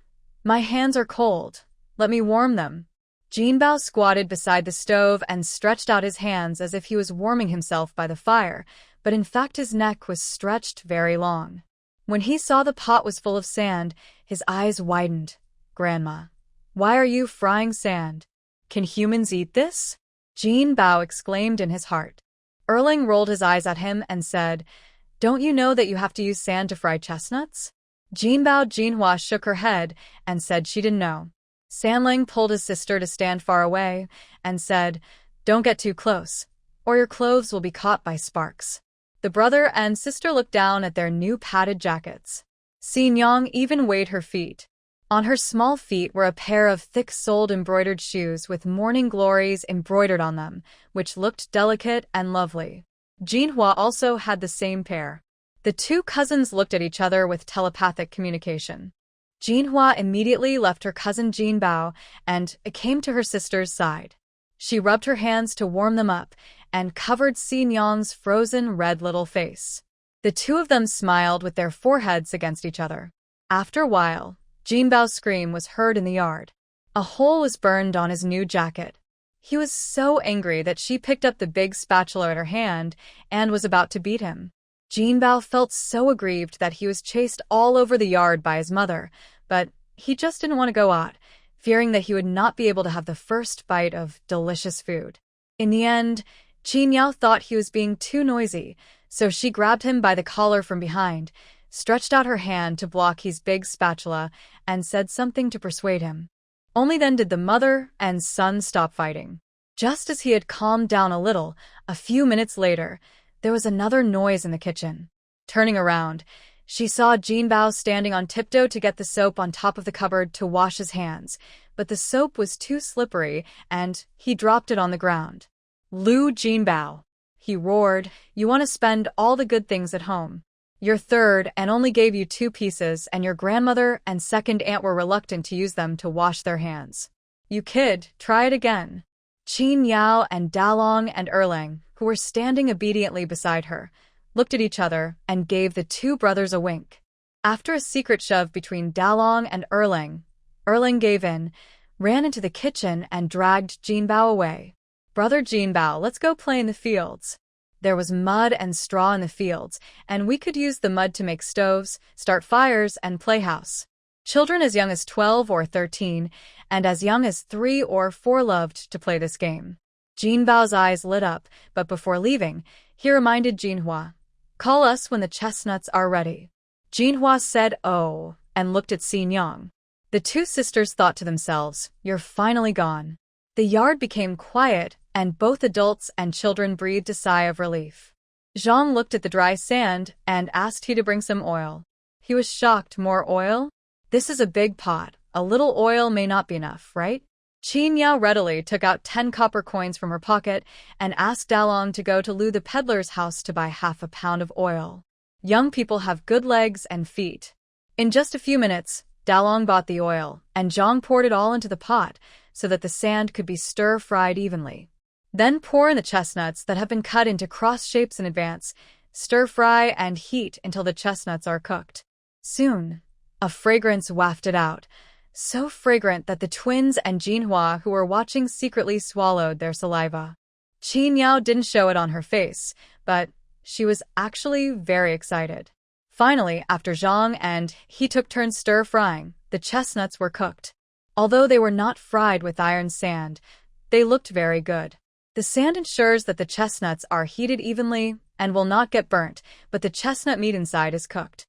my hands are cold. Let me warm them. Jin Bao squatted beside the stove and stretched out his hands as if he was warming himself by the fire, but in fact his neck was stretched very long. When he saw the pot was full of sand, his eyes widened. Grandma, why are you frying sand? Can humans eat this? Jin Bao exclaimed in his heart. Erlang rolled his eyes at him and said, Don't you know that you have to use sand to fry chestnuts? Jin Bao Jinhua shook her head and said she didn't know. Sanling pulled his sister to stand far away and said, Don't get too close, or your clothes will be caught by sparks. The brother and sister looked down at their new padded jackets. Xin Yang even weighed her feet. On her small feet were a pair of thick-soled embroidered shoes with morning glories embroidered on them, which looked delicate and lovely. Jinhua also had the same pair. The 2 cousins looked at each other with telepathic communication. Jinhua immediately left her cousin Jin Bao and came to her sister's side. She rubbed her hands to warm them up and covered Xin Yang's frozen red little face. The 2 of them smiled with their foreheads against each other. After a while, Jin Bao's scream was heard in the yard. A hole was burned on his new jacket. He was so angry that she picked up the big spatula in her hand and was about to beat him. Jin Bao felt so aggrieved that he was chased all over the yard by his mother, but he just didn't want to go out, fearing that he would not be able to have the first bite of delicious food. In the end, Qin Yao thought he was being too noisy, so she grabbed him by the collar from behind, stretched out her hand to block his big spatula, and said something to persuade him. Only then did the mother and son stop fighting. Just as he had calmed down a little, a few minutes later, there was another noise in the kitchen. Turning around, she saw Jin Bao standing on tiptoe to get the soap on top of the cupboard to wash his hands, but the soap was too slippery and he dropped it on the ground. Lu Jin Bao, he roared, you want to spend all the good things at home. Your third and only gave you 2 pieces, and your grandmother and second aunt were reluctant to use them to wash their hands. You kid, try it again. Qin Yao and Dalong and Erlang, who were standing obediently beside her, looked at each other and gave the 2 brothers a wink. After a secret shove between Dalong and Erlang gave in, ran into the kitchen and dragged Jin Bao away. Brother Jin Bao, let's go play in the fields. There was mud and straw in the fields, and we could use the mud to make stoves, start fires, and play house. Children as young as 12 or 13, and as young as 3 or 4 loved to play this game. Jin Bao's eyes lit up, but before leaving, he reminded Jinhua, Call us when the chestnuts are ready. Jinhua said, Oh, and looked at Xin Yang. The 2 sisters thought to themselves, You're finally gone. The yard became quiet, and both adults and children breathed a sigh of relief. Zhang looked at the dry sand and asked he to bring some oil. He was shocked. More oil? This is a big pot. A little oil may not be enough, right? Qin Yao readily took out 10 copper coins from her pocket and asked Dalong to go to Lu the peddler's house to buy half a pound of oil. Young people have good legs and feet. In just a few minutes, Dalong bought the oil, and Zhang poured it all into the pot so that the sand could be stir-fried evenly. Then pour in the chestnuts that have been cut into cross shapes in advance. Stir-fry and heat until the chestnuts are cooked. Soon, a fragrance wafted out, so fragrant that the twins and Jinhua, who were watching, secretly swallowed their saliva. Qin Yao didn't show it on her face, but she was actually very excited. Finally, after Zhang and he took turns stir-frying, the chestnuts were cooked. Although they were not fried with iron sand, they looked very good. The sand ensures that the chestnuts are heated evenly and will not get burnt, but the chestnut meat inside is cooked.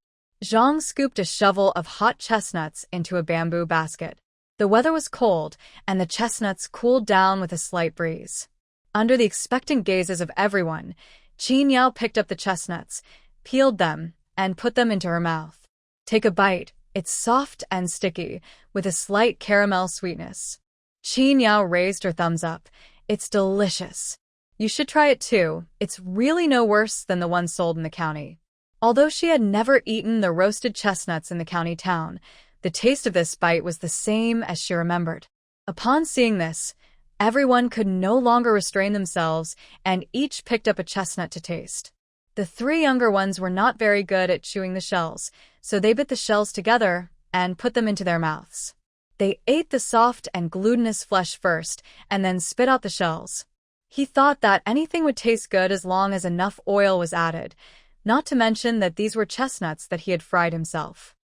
Zhang scooped a shovel of hot chestnuts into a bamboo basket. The weather was cold, and the chestnuts cooled down with a slight breeze. Under the expectant gazes of everyone, Qin Yao picked up the chestnuts, peeled them, and put them into her mouth. Take a bite. It's soft and sticky, with a slight caramel sweetness. Qin Yao raised her thumbs up. It's delicious. You should try it too. It's really no worse than the one sold in the county. Although she had never eaten the roasted chestnuts in the county town, the taste of this bite was the same as she remembered. Upon seeing this, everyone could no longer restrain themselves, and each picked up a chestnut to taste. The 3 younger ones were not very good at chewing the shells, so they bit the shells together and put them into their mouths. They ate the soft and glutinous flesh first, and then spit out the shells. He thought that anything would taste good as long as enough oil was added, not to mention that these were chestnuts that he had fried himself.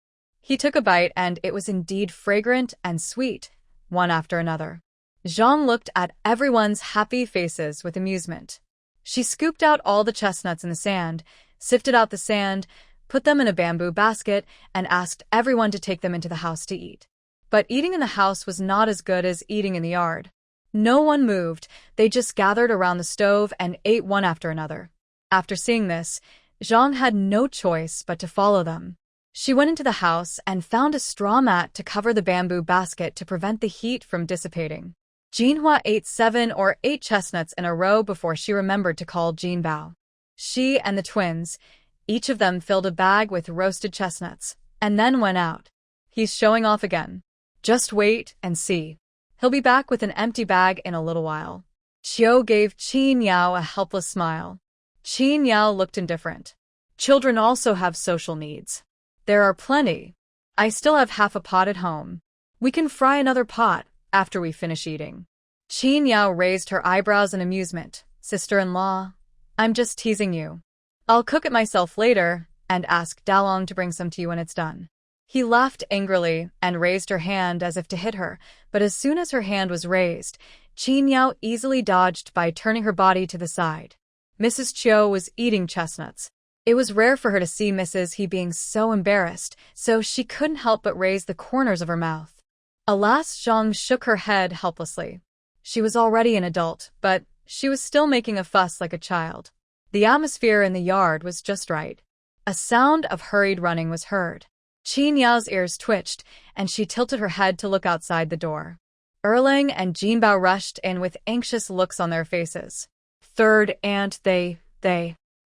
He took a bite, and it was indeed fragrant and sweet, one after another. Zhang looked at everyone's happy faces with amusement. She scooped out all the chestnuts in the sand, sifted out the sand, put them in a bamboo basket, and asked everyone to take them into the house to eat. But eating in the house was not as good as eating in the yard. No one moved. They just gathered around the stove and ate one after another. After seeing this, Zhang had no choice but to follow them. She went into the house and found a straw mat to cover the bamboo basket to prevent the heat from dissipating. Jinhua ate 7 or 8 chestnuts in a row before she remembered to call Jinbao. She and the twins, each of them filled a bag with roasted chestnuts, and then went out. He's showing off again. Just wait and see. He'll be back with an empty bag in a little while. Qiu gave Qin Yao a helpless smile. Qin Yao looked indifferent. Children also have social needs. There are plenty. I still have half a pot at home. We can fry another pot after we finish eating. Qin Yao raised her eyebrows in amusement. Sister-in-law, I'm just teasing you. I'll cook it myself later and ask Dalong to bring some to you when it's done. He laughed angrily and raised her hand as if to hit her, but as soon as her hand was raised, Qin Yao easily dodged by turning her body to the side. Mrs. Qiu was eating chestnuts. It was rare for her to see Mrs. He being so embarrassed, so she couldn't help but raise the corners of her mouth. Alas, Zhang shook her head helplessly. She was already an adult, but she was still making a fuss like a child. The atmosphere in the yard was just right. A sound of hurried running was heard. Qin Yao's ears twitched, and she tilted her head to look outside the door. Erlang and Jinbao rushed in with anxious looks on their faces. Third aunt, they.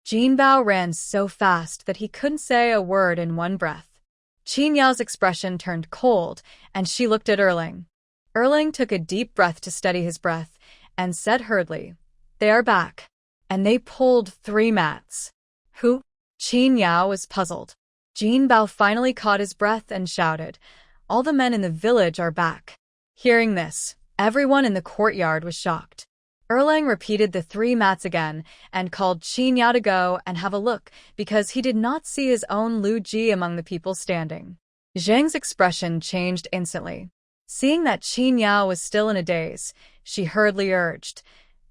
Jinbao ran so fast that he couldn't say a word in one breath. Qin Yao's expression turned cold, and she looked at Erlang. Erlang took a deep breath to steady his breath, and said hurriedly, "They are back." And they pulled 3 mats. Who? Qin Yao was puzzled. Jinbao finally caught his breath and shouted, "All the men in the village are back." Hearing this, everyone in the courtyard was shocked. Erlang repeated the 3 mats again and called Qin Yao to go and have a look because he did not see his own Lu Ji among the people standing. Zhang's expression changed instantly. Seeing that Qin Yao was still in a daze, she hurriedly urged,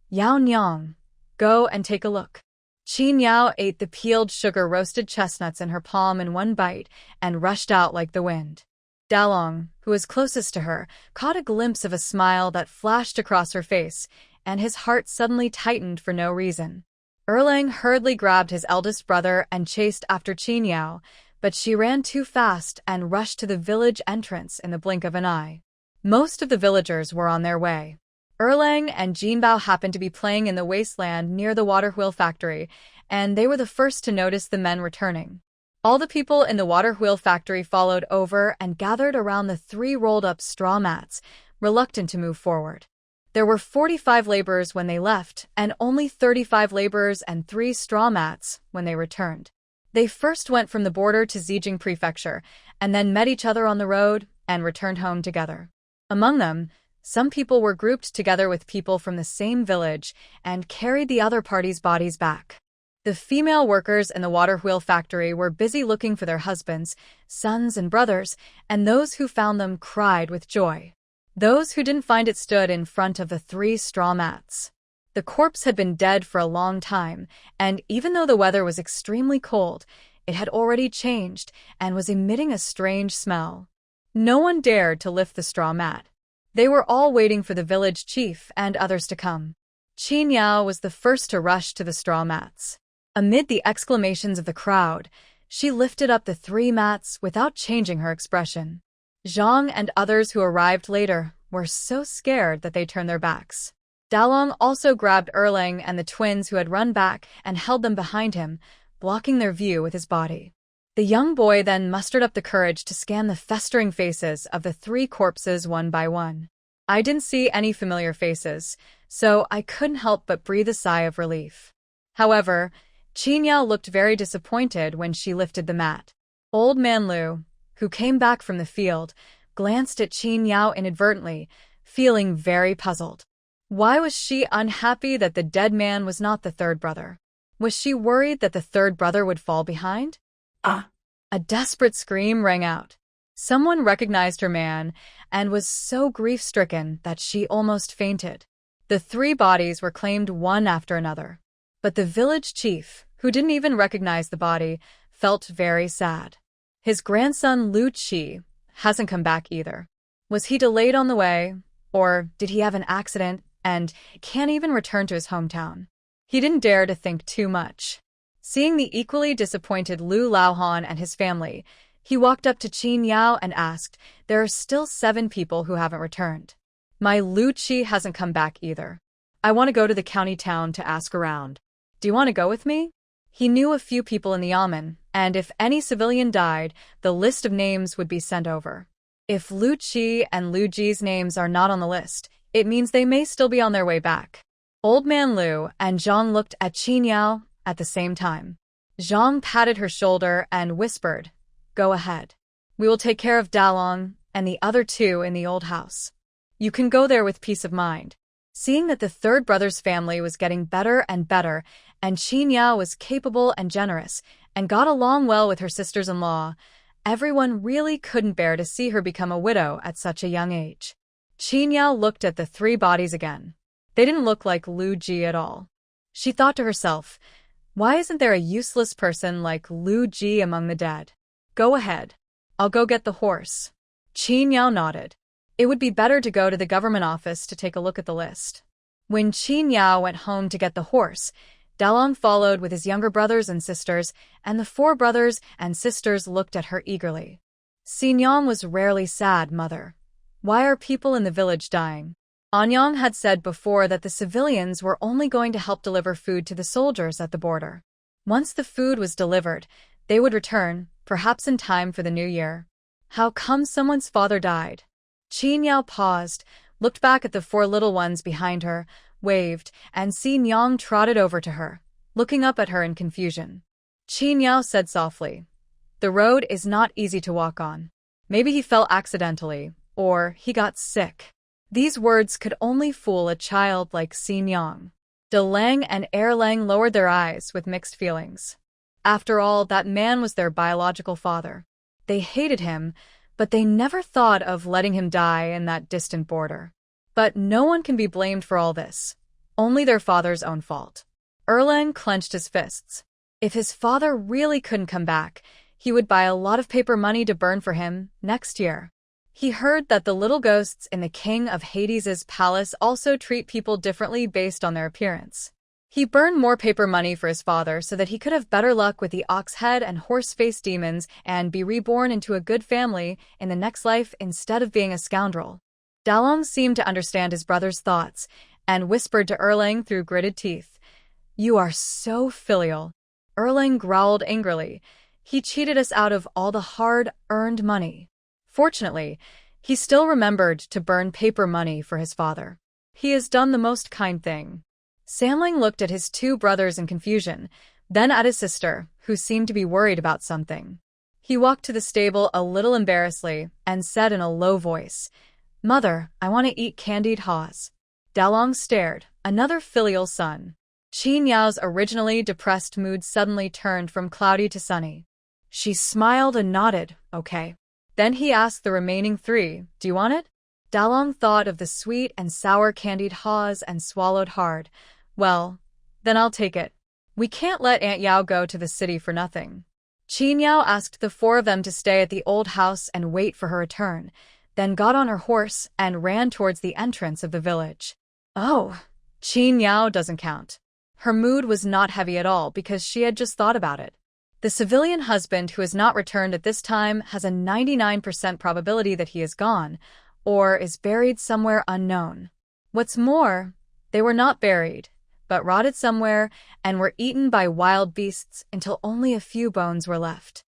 "Yao Nyang, go and take a look." Qin Yao ate the peeled sugar-roasted chestnuts in her palm in one bite and rushed out like the wind. Dalong, who was closest to her, caught a glimpse of a smile that flashed across her face, and his heart suddenly tightened for no reason. Erlang hurriedly grabbed his eldest brother and chased after Qin Yao, but she ran too fast and rushed to the village entrance in the blink of an eye. Most of the villagers were on their way. Erlang and Jinbao happened to be playing in the wasteland near the water wheel factory, and they were the first to notice the men returning. All the people in the water wheel factory followed over and gathered around the 3 rolled-up straw mats, reluctant to move forward. There were 45 laborers when they left, and only 35 laborers and 3 straw mats when they returned. They first went from the border to Zijing Prefecture, and then met each other on the road and returned home together. Among them, some people were grouped together with people from the same village and carried the other party's bodies back. The female workers in the water wheel factory were busy looking for their husbands, sons, and brothers, and those who found them cried with joy. Those who didn't find it stood in front of the 3 straw mats. The corpse had been dead for a long time, and even though the weather was extremely cold, it had already changed and was emitting a strange smell. No one dared to lift the straw mat. They were all waiting for the village chief and others to come. Qin Yao was the first to rush to the straw mats. Amid the exclamations of the crowd, she lifted up the 3 mats without changing her expression. Zhang and others who arrived later were so scared that they turned their backs. Dalong also grabbed Erlang and the twins who had run back and held them behind him, blocking their view with his body. The young boy then mustered up the courage to scan the festering faces of the 3 corpses one by one. I didn't see any familiar faces, so I couldn't help but breathe a sigh of relief. However, Qin Yao looked very disappointed when she lifted the mat. Old Man Lu, who came back from the field, glanced at Qin Yao inadvertently, feeling very puzzled. Why was she unhappy that the dead man was not the 3rd brother? Was she worried that the 3rd brother would fall behind? Ah! A desperate scream rang out. Someone recognized her man and was so grief-stricken that she almost fainted. The 3 bodies were claimed one after another. But the village chief, who didn't even recognize the body, felt very sad. His grandson Lu Qi hasn't come back either. Was he delayed on the way, or did he have an accident and can't even return to his hometown? He didn't dare to think too much. Seeing the equally disappointed Lu Laohan and his family, he walked up to Qin Yao and asked, "There are still 7 people who haven't returned. My Lu Qi hasn't come back either. I want to go to the county town to ask around. Do you want to go with me?" He knew a few people in the yamen, and if any civilian died, the list of names would be sent over. If Lu Qi and Lu Ji's names are not on the list, it means they may still be on their way back. Old Man Lu and Zhang looked at Qin Yao at the same time. Zhang patted her shoulder and whispered, "Go ahead. We will take care of Dalong and the other 2 in the old house. You can go there with peace of mind." Seeing that the 3rd brother's family was getting better and better, and Qin Yao was capable and generous, and got along well with her sisters-in-law, everyone really couldn't bear to see her become a widow at such a young age. Qin Yao looked at the 3 bodies again. They didn't look like Lu Ji at all. She thought to herself, why isn't there a useless person like Lu Ji among the dead? Go ahead. I'll go get the horse. Qin Yao nodded. It would be better to go to the government office to take a look at the list. When Qin Yao went home to get the horse, Dalong followed with his younger brothers and sisters, and the 4 brothers and sisters looked at her eagerly. Xinyang was rarely sad, mother. Why are people in the village dying? Anyang had said before that the civilians were only going to help deliver food to the soldiers at the border. Once the food was delivered, they would return, perhaps in time for the new year. How come someone's father died? Qin Yao paused, looked back at the 4 little ones behind her, waved, and Xinyang trotted over to her, looking up at her in confusion. Qin Yao said softly, "The road is not easy to walk on. Maybe he fell accidentally, or he got sick." These words could only fool a child like Xinyang. De Lang and Erlang lowered their eyes with mixed feelings. After all, that man was their biological father. They hated him, but they never thought of letting him die in that distant border. But no one can be blamed for all this. Only their father's own fault. Erlang clenched his fists. If his father really couldn't come back, he would buy a lot of paper money to burn for him next year. He heard that the little ghosts in the King of Hades' palace also treat people differently based on their appearance. He burned more paper money for his father so that he could have better luck with the ox head and horse-face demons and be reborn into a good family in the next life instead of being a scoundrel. Dalong seemed to understand his brother's thoughts and whispered to Erlang through gritted teeth, "You are so filial." Erlang growled angrily. He cheated us out of all the hard-earned money. Fortunately, he still remembered to burn paper money for his father. He has done the most kind thing. Samling looked at his two brothers in confusion, then at his sister, who seemed to be worried about something. He walked to the stable a little embarrassedly and said in a low voice, "Mother, I want to eat candied haws." Dalong stared, another filial son. Qin Yao's originally depressed mood suddenly turned from cloudy to sunny. She smiled and nodded, okay. Then he asked the remaining three, "Do you want it?" Dalong thought of the sweet and sour candied haws and swallowed hard. "Well, then I'll take it. We can't let Aunt Yao go to the city for nothing." Qin Yao asked the four of them to stay at the old house and wait for her return, then got on her horse and ran towards the entrance of the village. Oh, Qin Yao doesn't count. Her mood was not heavy at all because she had just thought about it. The civilian husband who has not returned at this time has a 99% probability that he is gone, or is buried somewhere unknown. What's more, they were not buried, but rotted somewhere and were eaten by wild beasts until only a few bones were left.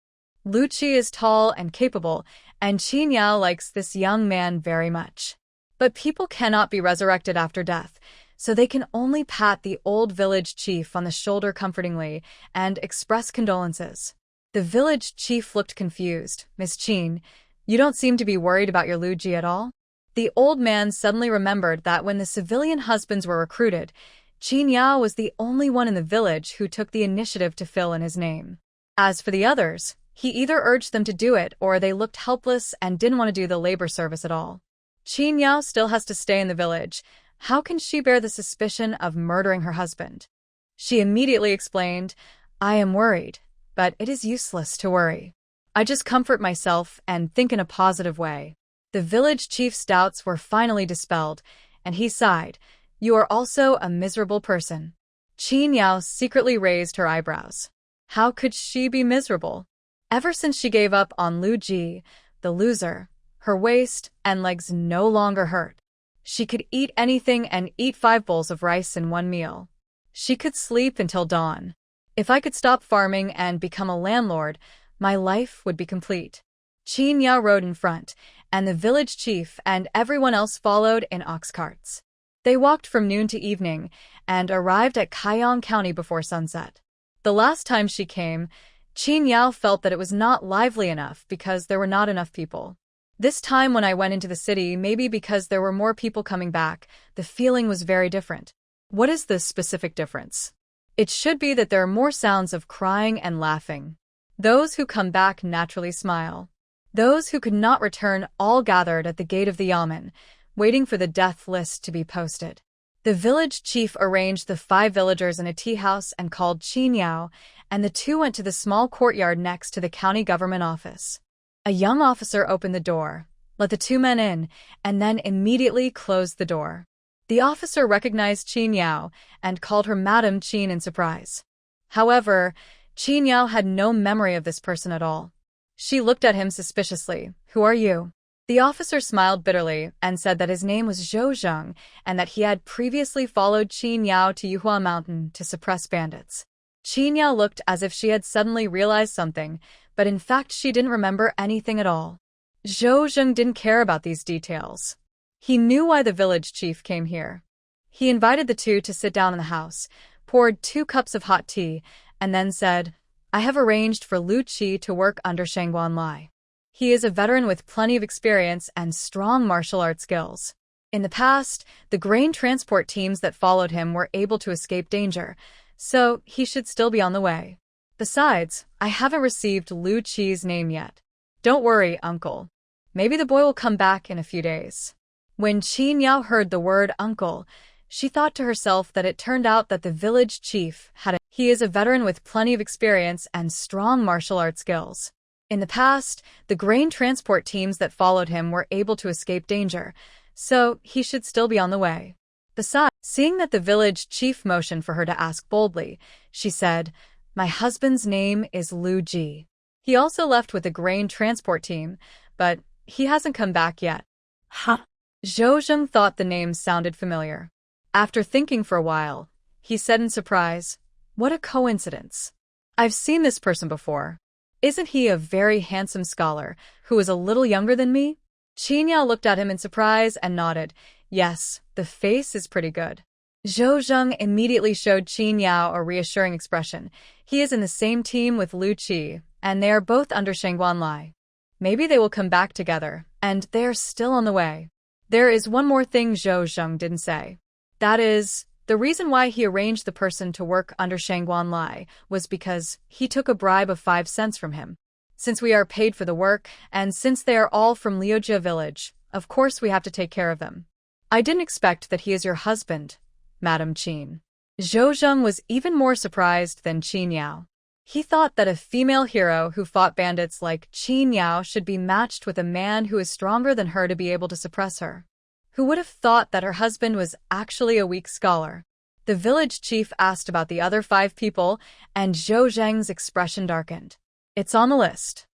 Lu Qi is tall and capable, and Qin Yao likes this young man very much. But people cannot be resurrected after death, so they can only pat the old village chief on the shoulder comfortingly and express condolences. The village chief looked confused. "Miss Qin, you don't seem to be worried about your Lu Ji at all?" The old man suddenly remembered that when the civilian husbands were recruited, Qin Yao was the only one in the village who took the initiative to fill in his name. As for the others, he either urged them to do it or they looked helpless and didn't want to do the labor service at all. Qin Yao still has to stay in the village. How can she bear the suspicion of murdering her husband? She immediately explained, "I am worried, but it is useless to worry. I just comfort myself and think in a positive way." The village chief's doubts were finally dispelled, and he sighed, "You are also a miserable person." Qin Yao secretly raised her eyebrows. How could she be miserable? Ever since she gave up on Lu Ji, the loser, her waist and legs no longer hurt. She could eat anything and eat 5 bowls of rice in one meal. She could sleep until dawn. If I could stop farming and become a landlord, my life would be complete. Qin Yao rode in front, and the village chief and everyone else followed in ox carts. They walked from noon to evening and arrived at Kaiyang County before sunset. The last time she came, Qin Yao felt that it was not lively enough because there were not enough people. This time when I went into the city, maybe because there were more people coming back, the feeling was very different. What is the specific difference? It should be that there are more sounds of crying and laughing. Those who come back naturally smile. Those who could not return all gathered at the gate of the yamen, waiting for the death list to be posted. The village chief arranged the 5 villagers in a tea house and called Qin Yao, and the two went to the small courtyard next to the county government office. A young officer opened the door, let the 2 men in, and then immediately closed the door. The officer recognized Qin Yao and called her Madam Qin in surprise. However, Qin Yao had no memory of this person at all. She looked at him suspiciously. "Who are you?" The officer smiled bitterly and said that his name was Zhou Zheng and that he had previously followed Qin Yao to Yuhua Mountain to suppress bandits. Qin Yao looked as if she had suddenly realized something, but in fact she didn't remember anything at all. Zhou Zheng didn't care about these details. He knew why the village chief came here. He invited the two to sit down in the house, poured 2 cups of hot tea, and then said, "I have arranged for Lu Qi to work under Shangguan Lai. He is a veteran with plenty of experience and strong martial arts skills. In the past, the grain transport teams that followed him were able to escape danger, so he should still be on the way. Besides, I haven't received Lu Qi's name yet. Don't worry, uncle. Maybe the boy will come back in a few days." When Qin Yao heard the word uncle, she thought to herself that it turned out that the village chief he is a veteran with plenty of experience and strong martial arts skills. In the past, the grain transport teams that followed him were able to escape danger, so he should still be on the way. Besides, seeing that the village chief motioned for her to ask boldly, she said, "My husband's name is Lu Ji. He also left with the grain transport team, but he hasn't come back yet." Huh? Zhou Zheng thought the name sounded familiar. After thinking for a while, he said in surprise, "What a coincidence. I've seen this person before. Isn't he a very handsome scholar who is a little younger than me?" Qin Yao looked at him in surprise and nodded. "Yes, the face is pretty good." Zhou Zheng immediately showed Qin Yao a reassuring expression. He is in the same team with Lu Qi, and they are both under Shangguan Lai. Maybe they will come back together, and they are still on the way. There is one more thing Zhou Zheng didn't say. That is, the reason why he arranged the person to work under Shangguan Lai was because he took a bribe of 5 cents from him. Since we are paid for the work, and since they are all from Liujia village, of course we have to take care of them. I didn't expect that he is your husband, Madam Qin. Zhou Zheng was even more surprised than Qin Yao. He thought that a female hero who fought bandits like Qin Yao should be matched with a man who is stronger than her to be able to suppress her. Who would have thought that her husband was actually a weak scholar? The village chief asked about the other 5 people, and Zhou Zheng's expression darkened. "It's on the list.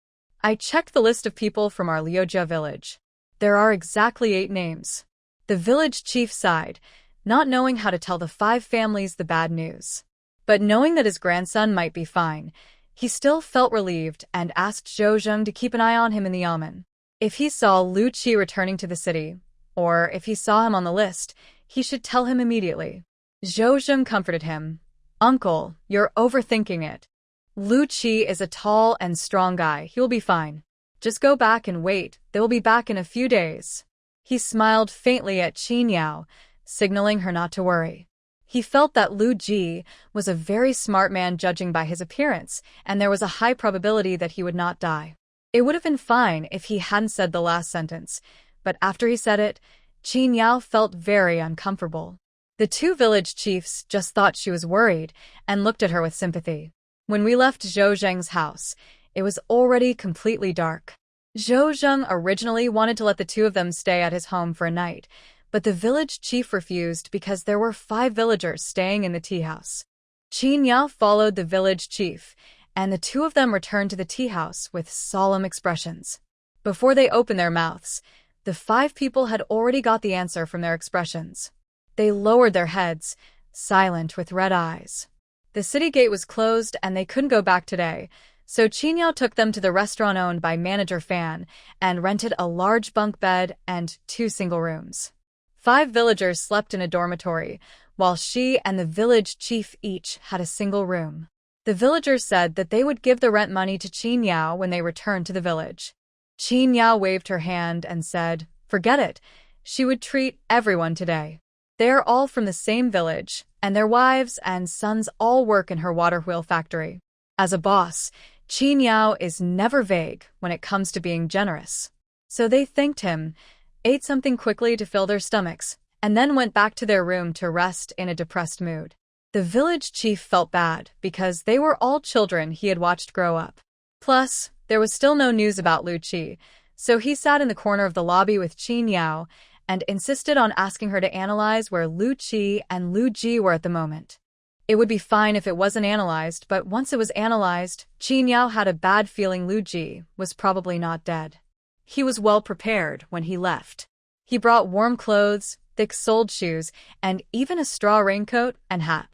I checked the list of people from our Liujia village. There are exactly 8 names." The village chief sighed, not knowing how to tell the 5 families the bad news. But knowing that his grandson might be fine, he still felt relieved and asked Zhou Zheng to keep an eye on him in the yamen. If he saw Lu Qi returning to the city, or if he saw him on the list, he should tell him immediately. Zhou Zheng comforted him. "Uncle, you're overthinking it. Lu Qi is a tall and strong guy. He will be fine. Just go back and wait. They will be back in a few days." He smiled faintly at Qin Yao, signaling her not to worry. He felt that Lu Ji was a very smart man judging by his appearance, and there was a high probability that he would not die. It would have been fine if he hadn't said the last sentence, but after he said it, Qin Yao felt very uncomfortable. The 2 village chiefs just thought she was worried and looked at her with sympathy. When we left Zhou Zheng's house, it was already completely dark. Zhou Zheng originally wanted to let the 2 of them stay at his home for a night, but the village chief refused because there were 5 villagers staying in the tea house. Qin Yao followed the village chief, and the 2 of them returned to the tea house with solemn expressions. Before they opened their mouths, the 5 people had already got the answer from their expressions. They lowered their heads, silent with red eyes. The city gate was closed and they couldn't go back today, so Qin Yao took them to the restaurant owned by Manager Fan and rented a large bunk bed and 2 single rooms. 5 villagers slept in a dormitory, while she and the village chief each had a single room. The villagers said that they would give the rent money to Qin Yao when they returned to the village. Qin Yao waved her hand and said, "Forget it. She would treat everyone today. They are all from the same village, and their wives and sons all work in her water wheel factory." As a boss, Qin Yao is never vague when it comes to being generous. So they thanked him, ate something quickly to fill their stomachs, and then went back to their room to rest in a depressed mood. The village chief felt bad because they were all children he had watched grow up. Plus, there was still no news about Lu Qi, so he sat in the corner of the lobby with Qin Yao and insisted on asking her to analyze where Lu Qi and Lu Ji were at the moment. It would be fine if it wasn't analyzed, but once it was analyzed, Qin Yao had a bad feeling Lu Ji was probably not dead. He was well prepared when he left. He brought warm clothes, thick-soled shoes, and even a straw raincoat and hat.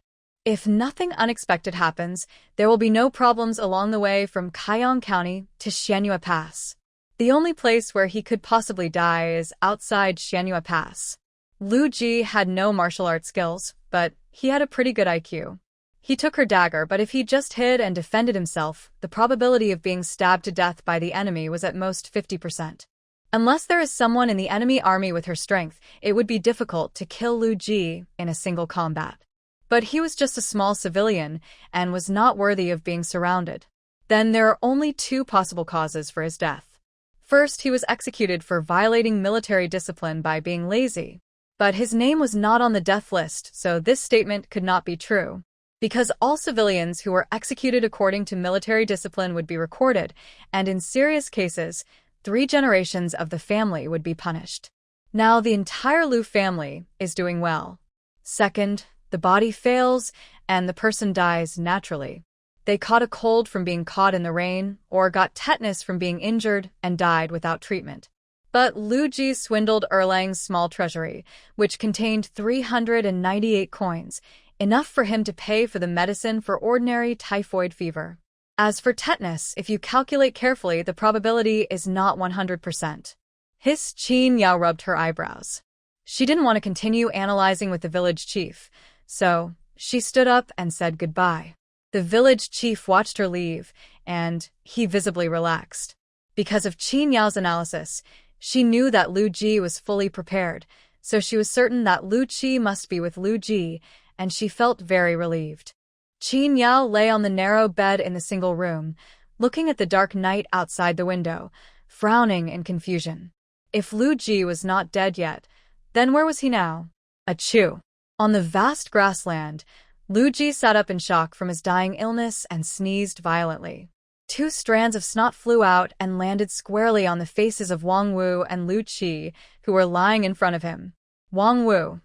If nothing unexpected happens, there will be no problems along the way from Kaiyang County to Xianyue Pass. The only place where he could possibly die is outside Xianyue Pass. Lu Ji had no martial arts skills, but he had a pretty good IQ. He took her dagger, but if he just hid and defended himself, the probability of being stabbed to death by the enemy was at most 50%. Unless there is someone in the enemy army with her strength, it would be difficult to kill Lu Ji in a single combat. But he was just a small civilian and was not worthy of being surrounded. Then there are only 2 possible causes for his death. First, he was executed for violating military discipline by being lazy. But his name was not on the death list, so this statement could not be true. Because all civilians who were executed according to military discipline would be recorded, and in serious cases, 3 generations of the family would be punished. Now the entire Lu family is doing well. Second, the body fails and the person dies naturally. They caught a cold from being caught in the rain, or got tetanus from being injured and died without treatment. But Lu Ji swindled Erlang's small treasury, which contained 398 coins, enough for him to pay for the medicine for ordinary typhoid fever. As for tetanus, if you calculate carefully, the probability is not 100%. His Qin Yao rubbed her eyebrows. She didn't want to continue analyzing with the village chief, so she stood up and said goodbye. The village chief watched her leave, and he visibly relaxed. Because of Qin Yao's analysis, she knew that Lu Ji was fully prepared, so she was certain that Lu Qi must be with Lu Ji, and she felt very relieved. Qin Yao lay on the narrow bed in the single room, looking at the dark night outside the window, frowning in confusion. If Lu Ji was not dead yet, then where was he now? Achoo! On the vast grassland, Lu Ji sat up in shock from his dying illness and sneezed violently. 2 strands of snot flew out and landed squarely on the faces of Wang Wu and Lu Qi, who were lying in front of him. Wang Wu.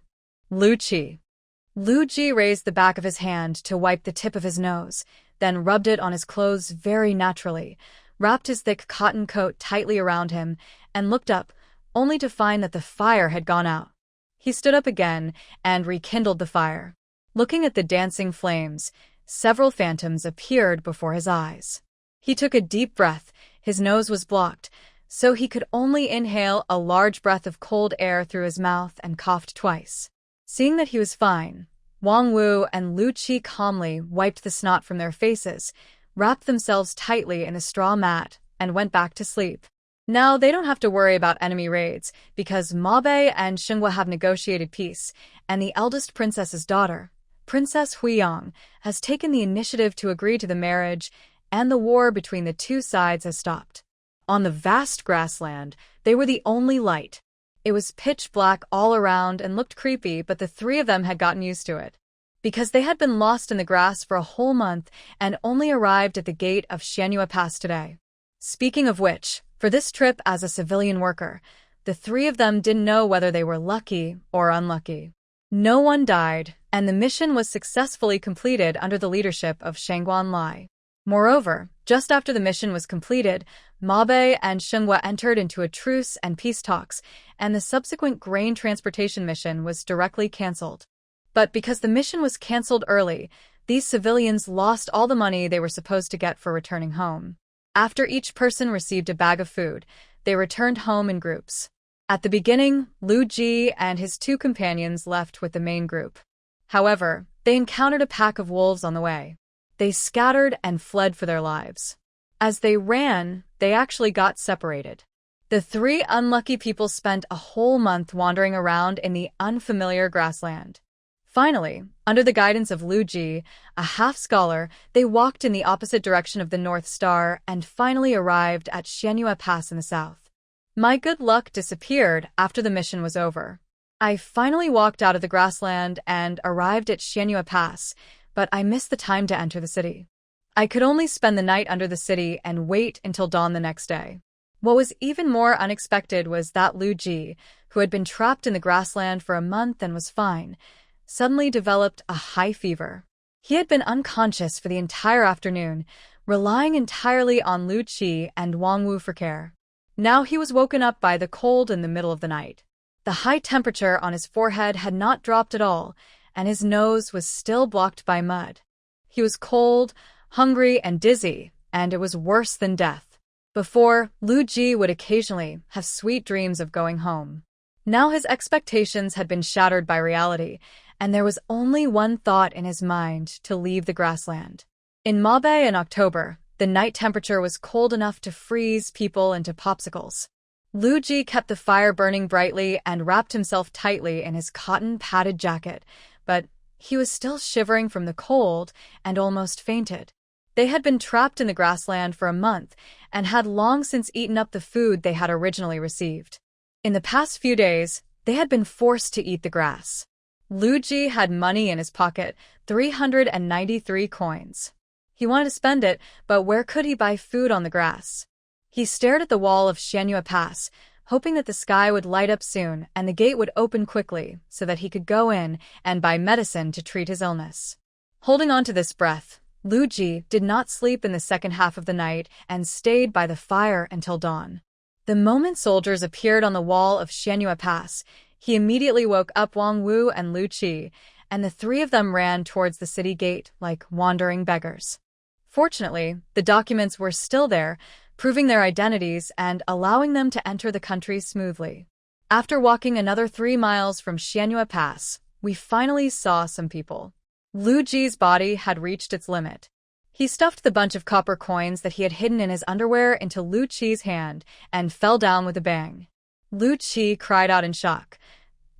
Lu Qi. Lu Ji raised the back of his hand to wipe the tip of his nose, then rubbed it on his clothes very naturally, wrapped his thick cotton coat tightly around him, and looked up, only to find that the fire had gone out. He stood up again and rekindled the fire. Looking at the dancing flames, several phantoms appeared before his eyes. He took a deep breath. His nose was blocked, so he could only inhale a large breath of cold air through his mouth and coughed twice. Seeing that he was fine, Wang Wu and Lu Qi calmly wiped the snot from their faces, wrapped themselves tightly in a straw mat, and went back to sleep. Now they don't have to worry about enemy raids, because Mabe and Xinghua have negotiated peace, and the eldest princess's daughter, Princess Huiyang, has taken the initiative to agree to the marriage, and the war between the two sides has stopped. On the vast grassland, they were the only light. It was pitch black all around and looked creepy, but the 3 of them had gotten used to it. Because they had been lost in the grass for a whole month and only arrived at the gate of Xianyue Pass today. Speaking of which, for this trip as a civilian worker, the 3 of them didn't know whether they were lucky or unlucky. No one died, and the mission was successfully completed under the leadership of Shangguan Lai. Moreover, just after the mission was completed, Mabe and Xinghua entered into a truce and peace talks, and the subsequent grain transportation mission was directly cancelled. But because the mission was cancelled early, these civilians lost all the money they were supposed to get for returning home. After each person received a bag of food, they returned home in groups. At the beginning, Lu Ji and his 2 companions left with the main group. However, they encountered a pack of wolves on the way. They scattered and fled for their lives. As they ran, they actually got separated. The 3 unlucky people spent a whole month wandering around in the unfamiliar grassland. Finally, under the guidance of Lu Ji, a half-scholar, they walked in the opposite direction of the North Star and finally arrived at Xianyue Pass in the south. My good luck disappeared after the mission was over. I finally walked out of the grassland and arrived at Xianyue Pass, but I missed the time to enter the city. I could only spend the night under the city and wait until dawn the next day. What was even more unexpected was that Lu Ji, who had been trapped in the grassland for a month and was fine, suddenly developed a high fever. He had been unconscious for the entire afternoon, relying entirely on Lu Qi and Wang Wu for care. Now he was woken up by the cold in the middle of the night. The high temperature on his forehead had not dropped at all, and his nose was still blocked by mud. He was cold, hungry, and dizzy, and it was worse than death. Before, Lu Ji would occasionally have sweet dreams of going home. Now his expectations had been shattered by reality, and there was only one thought in his mind: to leave the grassland. In Mabe in October, the night temperature was cold enough to freeze people into popsicles. Lu Ji kept the fire burning brightly and wrapped himself tightly in his cotton-padded jacket, but he was still shivering from the cold and almost fainted. They had been trapped in the grassland for a month and had long since eaten up the food they had originally received. In the past few days, they had been forced to eat the grass. Lu Ji had money in his pocket, 393 coins. He wanted to spend it, but where could he buy food on the grass? He stared at the wall of Xianyue Pass, hoping that the sky would light up soon and the gate would open quickly so that he could go in and buy medicine to treat his illness. Holding on to this breath, Lu Ji did not sleep in the second half of the night and stayed by the fire until dawn. The moment soldiers appeared on the wall of Xianyue Pass, he immediately woke up Wang Wu and Lu Qi, and the three of them ran towards the city gate like wandering beggars. Fortunately, the documents were still there, proving their identities and allowing them to enter the country smoothly. After walking another 3 miles from Xianyue Pass, we finally saw some people. Lu Ji's body had reached its limit. He stuffed the bunch of copper coins that he had hidden in his underwear into Lu Qi's hand and fell down with a bang. Lu Qi cried out in shock.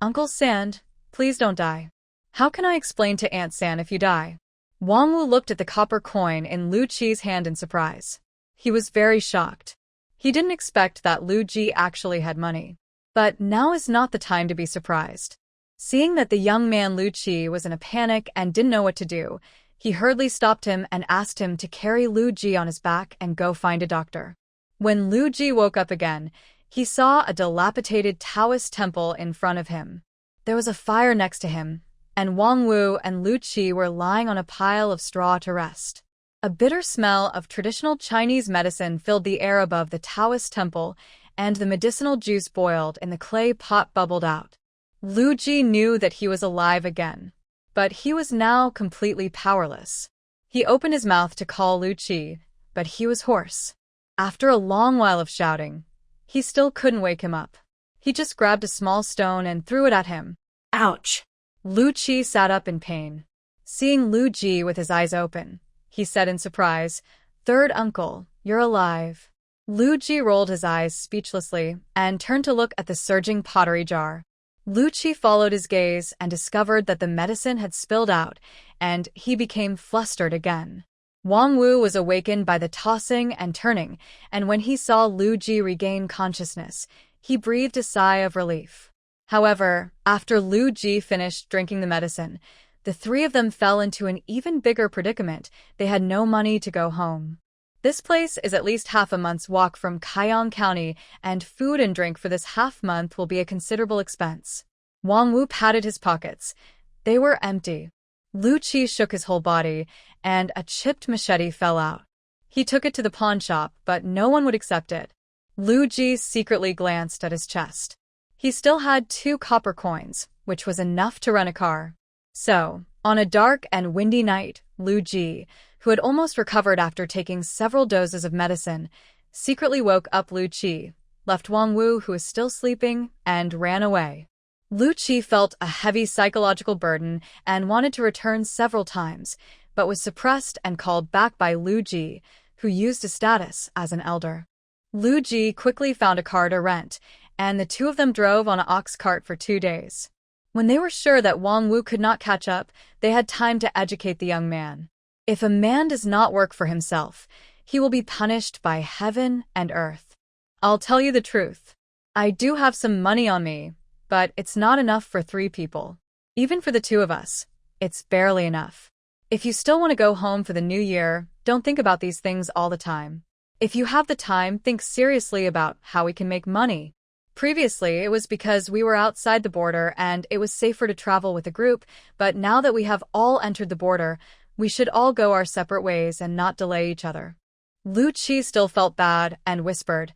"Uncle Sand, please don't die. How can I explain to Aunt San if you die?" Wang Wu looked at the copper coin in Lu Qi's hand in surprise. He was very shocked. He didn't expect that Lu Ji actually had money. But now is not the time to be surprised. Seeing that the young man Lu Qi was in a panic and didn't know what to do, he hurriedly stopped him and asked him to carry Lu Ji on his back and go find a doctor. When Lu Ji woke up again, he saw a dilapidated Taoist temple in front of him. There was a fire next to him, and Wang Wu and Lu Qi were lying on a pile of straw to rest. A bitter smell of traditional Chinese medicine filled the air above the Taoist temple, and the medicinal juice boiled in the clay pot bubbled out. Lu Ji knew that he was alive again, but he was now completely powerless. He opened his mouth to call Lu Qi, but he was hoarse. After a long while of shouting, he still couldn't wake him up. He just grabbed a small stone and threw it at him. Ouch! Lu Qi sat up in pain. Seeing Lu Ji with his eyes open, he said in surprise, "Third uncle, you're alive." Lu Ji rolled his eyes speechlessly and turned to look at the surging pottery jar. Lu Qi followed his gaze and discovered that the medicine had spilled out, and he became flustered again. Wang Wu was awakened by the tossing and turning, and when he saw Lu Ji regain consciousness, he breathed a sigh of relief. However, after Lu Ji finished drinking the medicine, the three of them fell into an even bigger predicament. They had no money to go home. This place is at least half a month's walk from Kaiyang County, and food and drink for this half month will be a considerable expense. Wang Wu patted his pockets. They were empty. Lu Qi shook his whole body, and a chipped machete fell out. He took it to the pawn shop, but no one would accept it. Lu Ji secretly glanced at his chest. He still had 2 copper coins, which was enough to rent a car. So, on a dark and windy night, Lu Ji, who had almost recovered after taking several doses of medicine, secretly woke up Lu Qi, left Wang Wu, who was still sleeping, and ran away. Lu Qi felt a heavy psychological burden and wanted to return several times, but was suppressed and called back by Lu Ji, who used his status as an elder. Lu Ji quickly found a car to rent, and the two of them drove on an ox cart for 2 days. When they were sure that Wang Wu could not catch up, they had time to educate the young man. If a man does not work for himself, he will be punished by heaven and earth. I'll tell you the truth. I do have some money on me, but it's not enough for 3 people. Even for the 2 of us, it's barely enough. If you still want to go home for the new year, don't think about these things all the time. If you have the time, think seriously about how we can make money. Previously, it was because we were outside the border and it was safer to travel with a group, but now that we have all entered the border, we should all go our separate ways and not delay each other. Lu Qi still felt bad and whispered,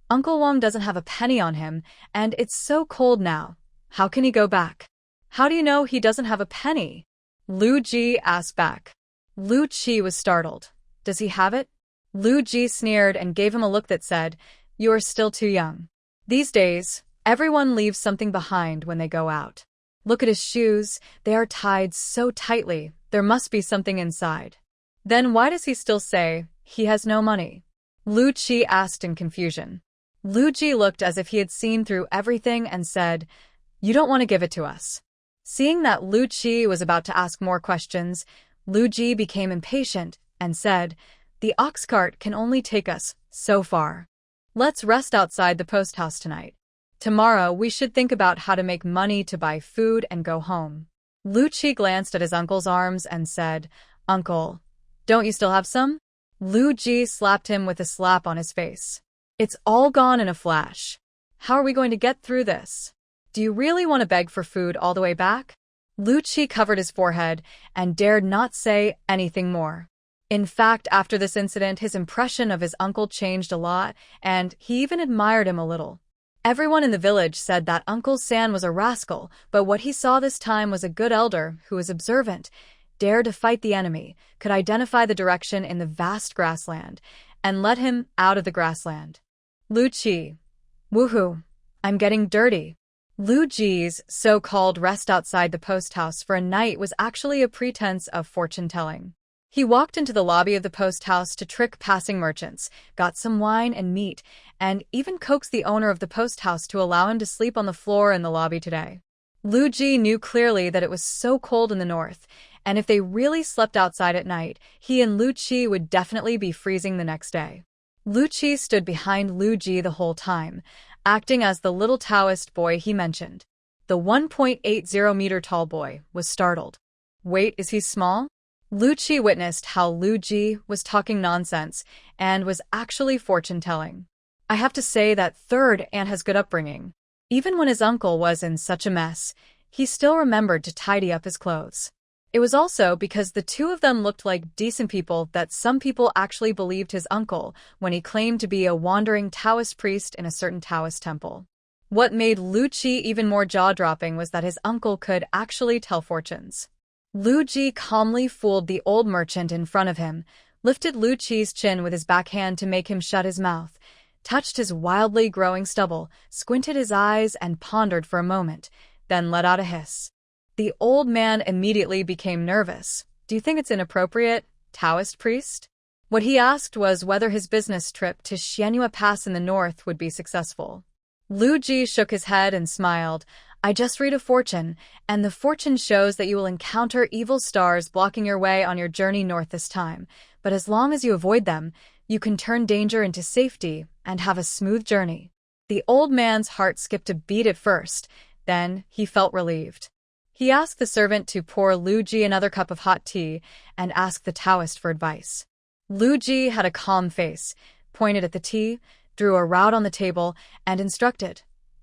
"Uncle Wang doesn't have a penny on him, and it's so cold now. How can he go back?" "How do you know he doesn't have a penny?" Lu Ji asked back. Lu Qi was startled. "Does he have it?" Lu Ji sneered and gave him a look that said, "You are still too young." These days, everyone leaves something behind when they go out. Look at his shoes, they are tied so tightly, there must be something inside. Then why does he still say he has no money? Lu Qi asked in confusion. Lu Ji looked as if he had seen through everything and said, "You don't want to give it to us." Seeing that Lu Qi was about to ask more questions, Lu Ji became impatient and said, "The ox cart can only take us so far. Let's rest outside the post house tonight. Tomorrow we should think about how to make money to buy food and go home." Lu Qi glanced at his uncle's arms and said, "Uncle, don't you still have some?" Lu Ji slapped him with a slap on his face. "It's all gone in a flash. How are we going to get through this? Do you really want to beg for food all the way back? Lu Qi covered his forehead and dared not say anything more. In fact, after this incident, his impression of his uncle changed a lot, and he even admired him a little. Everyone in the village said that Uncle San was a rascal, but what he saw this time was a good elder who was observant, dared to fight the enemy, could identify the direction in the vast grassland, and led him out of the grassland. Lu Qi. Woohoo! I'm getting dirty. Lu Ji's so-called rest outside the post house for a night was actually a pretense of fortune-telling. He walked into the lobby of the post house to trick passing merchants, got some wine and meat, and even coaxed the owner of the post house to allow him to sleep on the floor in the lobby today. Lu Ji knew clearly that it was so cold in the north, and if they really slept outside at night, he and Lu Qi would definitely be freezing the next day. Lu Qi stood behind Lu Ji the whole time, acting as the little Taoist boy he mentioned. The 1.80-meter tall boy was startled. Wait, is he small? Lu Qi witnessed how Lu Ji was talking nonsense and was actually fortune-telling. I have to say that third aunt has good upbringing. Even when his uncle was in such a mess, he still remembered to tidy up his clothes. It was also because the two of them looked like decent people that some people actually believed his uncle when he claimed to be a wandering Taoist priest in a certain Taoist temple. What made Lu Qi even more jaw-dropping was that his uncle could actually tell fortunes. Lu Ji calmly fooled the old merchant in front of him, lifted Lu Qi's chin with his backhand to make him shut his mouth, touched his wildly growing stubble, squinted his eyes and pondered for a moment, then let out a hiss. The old man immediately became nervous. Do you think it's inappropriate, Taoist priest? What he asked was whether his business trip to Xianhua Pass in the north would be successful. Lu Ji shook his head and smiled. I just read a fortune, and the fortune shows that you will encounter evil stars blocking your way on your journey north this time, but as long as you avoid them, you can turn danger into safety and have a smooth journey. The old man's heart skipped a beat at first, then he felt relieved. He asked the servant to pour Lu Ji another cup of hot tea and asked the Taoist for advice. Lu Ji had a calm face, pointed at the tea, drew a route on the table, and instructed,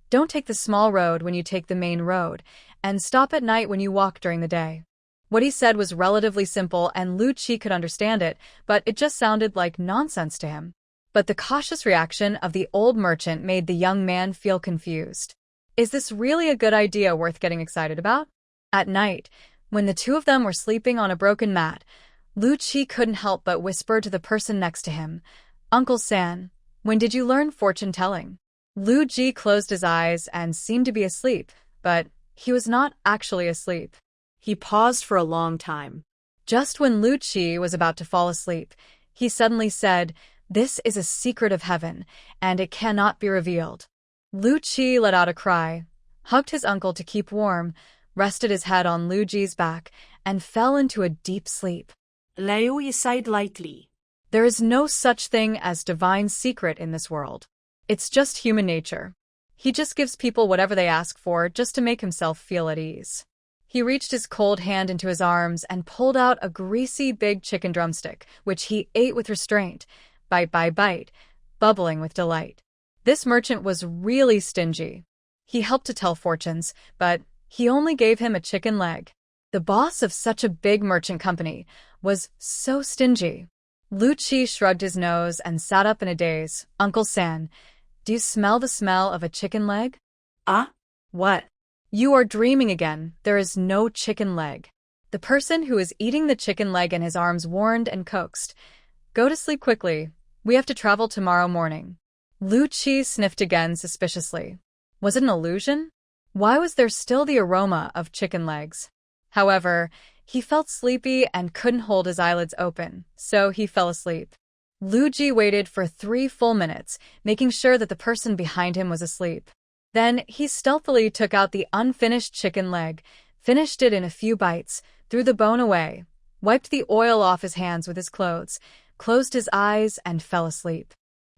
don't take the small road when you take the main road, and stop at night when you walk during the day. What he said was relatively simple and Lu Qi could understand it, but it just sounded like nonsense to him. But the cautious reaction of the old merchant made the young man feel confused. Is this really a good idea worth getting excited about? At night, when the two of them were sleeping on a broken mat, Lu Qi couldn't help but whisper to the person next to him, Uncle San, when did you learn fortune-telling? Lu Ji closed his eyes and seemed to be asleep, but he was not actually asleep. He paused for a long time. Just when Lu Qi was about to fall asleep, he suddenly said, this is a secret of heaven, and it cannot be revealed. Lu Qi let out a cry, hugged his uncle to keep warm, rested his head on Lu Ji's back, and fell into a deep sleep. Liu sighed lightly. There is no such thing as divine secret in this world. It's just human nature. He just gives people whatever they ask for just to make himself feel at ease. He reached his cold hand into his arms and pulled out a greasy big chicken drumstick, which he ate with restraint, bite by bite, bubbling with delight. This merchant was really stingy. He helped to tell fortunes, but he only gave him a chicken leg. The boss of such a big merchant company was so stingy. Lu Qi shrugged his nose and sat up in a daze. Uncle San, do you smell the smell of a chicken leg? Ah? What? You are dreaming again. There is no chicken leg. The person who is eating the chicken leg in his arms warned and coaxed. Go to sleep quickly. We have to travel tomorrow morning. Lu Qi sniffed again suspiciously. Was it an illusion? Why was there still the aroma of chicken legs? However, he felt sleepy and couldn't hold his eyelids open, so he fell asleep. Lu Ji waited for 3 full minutes, making sure that the person behind him was asleep. Then he stealthily took out the unfinished chicken leg, finished it in a few bites, threw the bone away, wiped the oil off his hands with his clothes, closed his eyes, and fell asleep.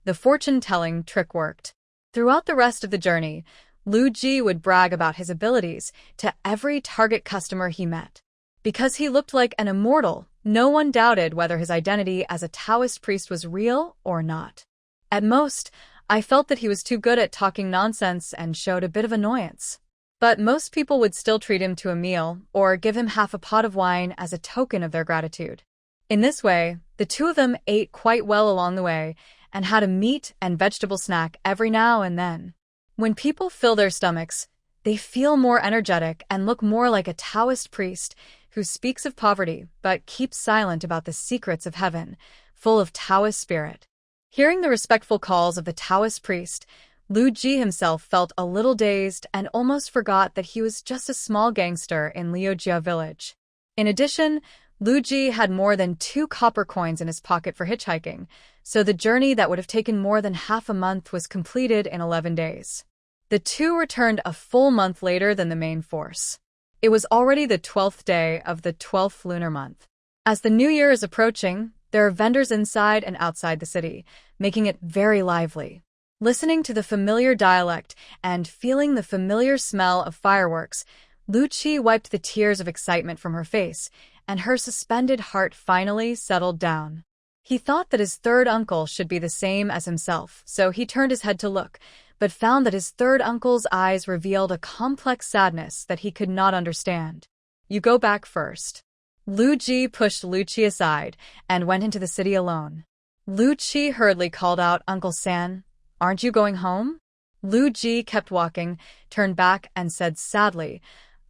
The fortune-telling trick worked. Throughout the rest of the journey, Lu Ji would brag about his abilities to every target customer he met. Because he looked like an immortal, no one doubted whether his identity as a Taoist priest was real or not. At most, I felt that he was too good at talking nonsense and showed a bit of annoyance. But most people would still treat him to a meal or give him half a pot of wine as a token of their gratitude. In this way, the two of them ate quite well along the way and had a meat and vegetable snack every now and then. When people fill their stomachs, they feel more energetic and look more like a Taoist priest who speaks of poverty but keeps silent about the secrets of heaven, full of Taoist spirit. Hearing the respectful calls of the Taoist priest, Lu Ji himself felt a little dazed and almost forgot that he was just a small gangster in Liujia village. In addition, Lu Ji had more than 2 copper coins in his pocket for hitchhiking, so the journey that would have taken more than half a month was completed in 11 days. The two returned a full month later than the main force. It was already the 12th day of the 12th lunar month. As the new year is approaching, there are vendors inside and outside the city, making it very lively. Listening to the familiar dialect and feeling the familiar smell of fireworks, Lu Chi wiped the tears of excitement from her face, and her suspended heart finally settled down. He thought that his third uncle should be the same as himself, so he turned his head to look, but found that his third uncle's eyes revealed a complex sadness that he could not understand. "You go back first." Lu Ji pushed Lu Chi aside and went into the city alone. Lu Chi hurriedly called out, "Uncle San, aren't you going home?" Lu Ji kept walking, turned back, and said sadly,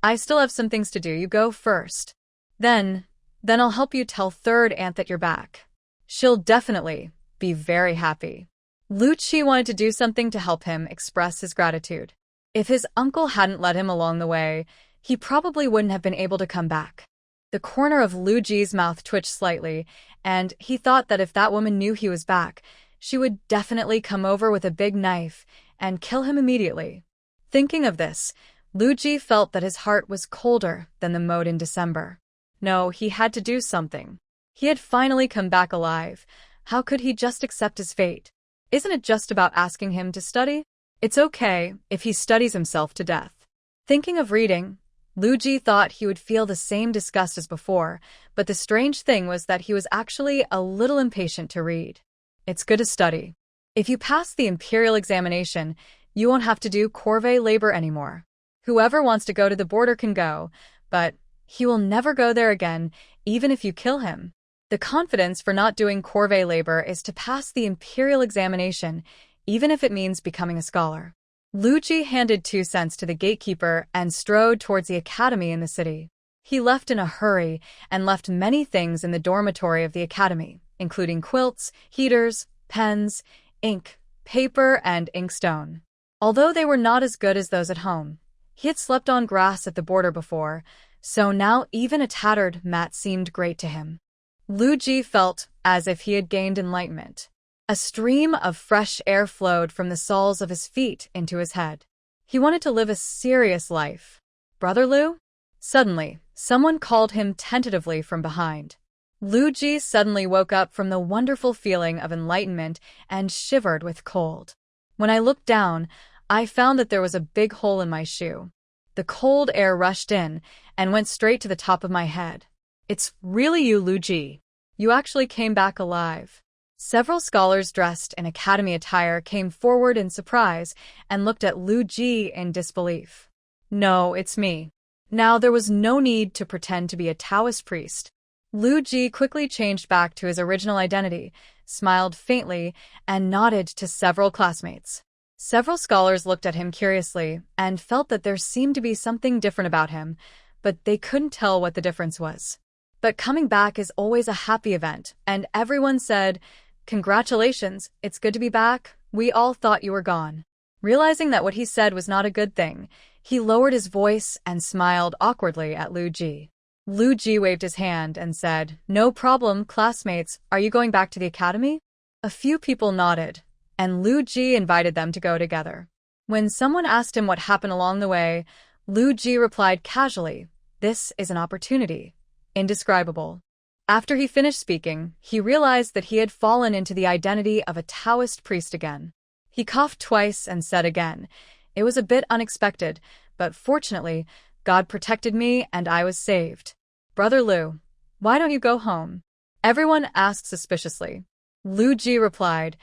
"I still have some things to do. You go first. Then I'll help you tell third aunt that you're back. She'll definitely be very happy." Lu Chi wanted to do something to help him express his gratitude. If his uncle hadn't led him along the way, he probably wouldn't have been able to come back. The corner of Lu Ji's mouth twitched slightly, and he thought that if that woman knew he was back, she would definitely come over with a big knife and kill him immediately. Thinking of this, Lu Ji felt that his heart was colder than the mood in December. No, he had to do something. He had finally come back alive. How could he just accept his fate? Isn't it just about asking him to study? It's okay if he studies himself to death. Thinking of reading, Lu Ji thought he would feel the same disgust as before, but the strange thing was that he was actually a little impatient to read. It's good to study. If you pass the imperial examination, you won't have to do corvée labor anymore. Whoever wants to go to the border can go, but he will never go there again, even if you kill him. The confidence for not doing corvée labor is to pass the imperial examination, even if it means becoming a scholar. Lu Ji handed 2 cents to the gatekeeper and strode towards the academy in the city. He left in a hurry and left many things in the dormitory of the academy, including quilts, heaters, pens, ink, paper, and inkstone. Although they were not as good as those at home, he had slept on grass at the border before, so now even a tattered mat seemed great to him. Lu Ji felt as if he had gained enlightenment. A stream of fresh air flowed from the soles of his feet into his head. He wanted to live a serious life. "Brother Lu?" Suddenly, someone called him tentatively from behind. Lu Ji suddenly woke up from the wonderful feeling of enlightenment and shivered with cold. When I looked down, I found that there was a big hole in my shoe. The cold air rushed in and went straight to the top of my head. "It's really you, Lu Ji. You actually came back alive." Several scholars dressed in academy attire came forward in surprise and looked at Lu Ji in disbelief. "No, it's me." Now there was no need to pretend to be a Taoist priest. Lu Ji quickly changed back to his original identity, smiled faintly, and nodded to several classmates. Several scholars looked at him curiously and felt that there seemed to be something different about him, but they couldn't tell what the difference was. But coming back is always a happy event, and everyone said, "Congratulations, it's good to be back. We all thought you were gone." Realizing that what he said was not a good thing, he lowered his voice and smiled awkwardly at Lu Ji. Lu Ji waved his hand and said, "No problem, classmates. Are you going back to the academy?" A few people nodded, and Lu Ji invited them to go together. When someone asked him what happened along the way, Lu Ji replied casually, "This is an opportunity. Indescribable." After he finished speaking, he realized that he had fallen into the identity of a Taoist priest again. He coughed twice and said again, "It was a bit unexpected, but fortunately, God protected me and I was saved." "Brother Lu, why don't you go home?" everyone asked suspiciously. Lu Ji replied,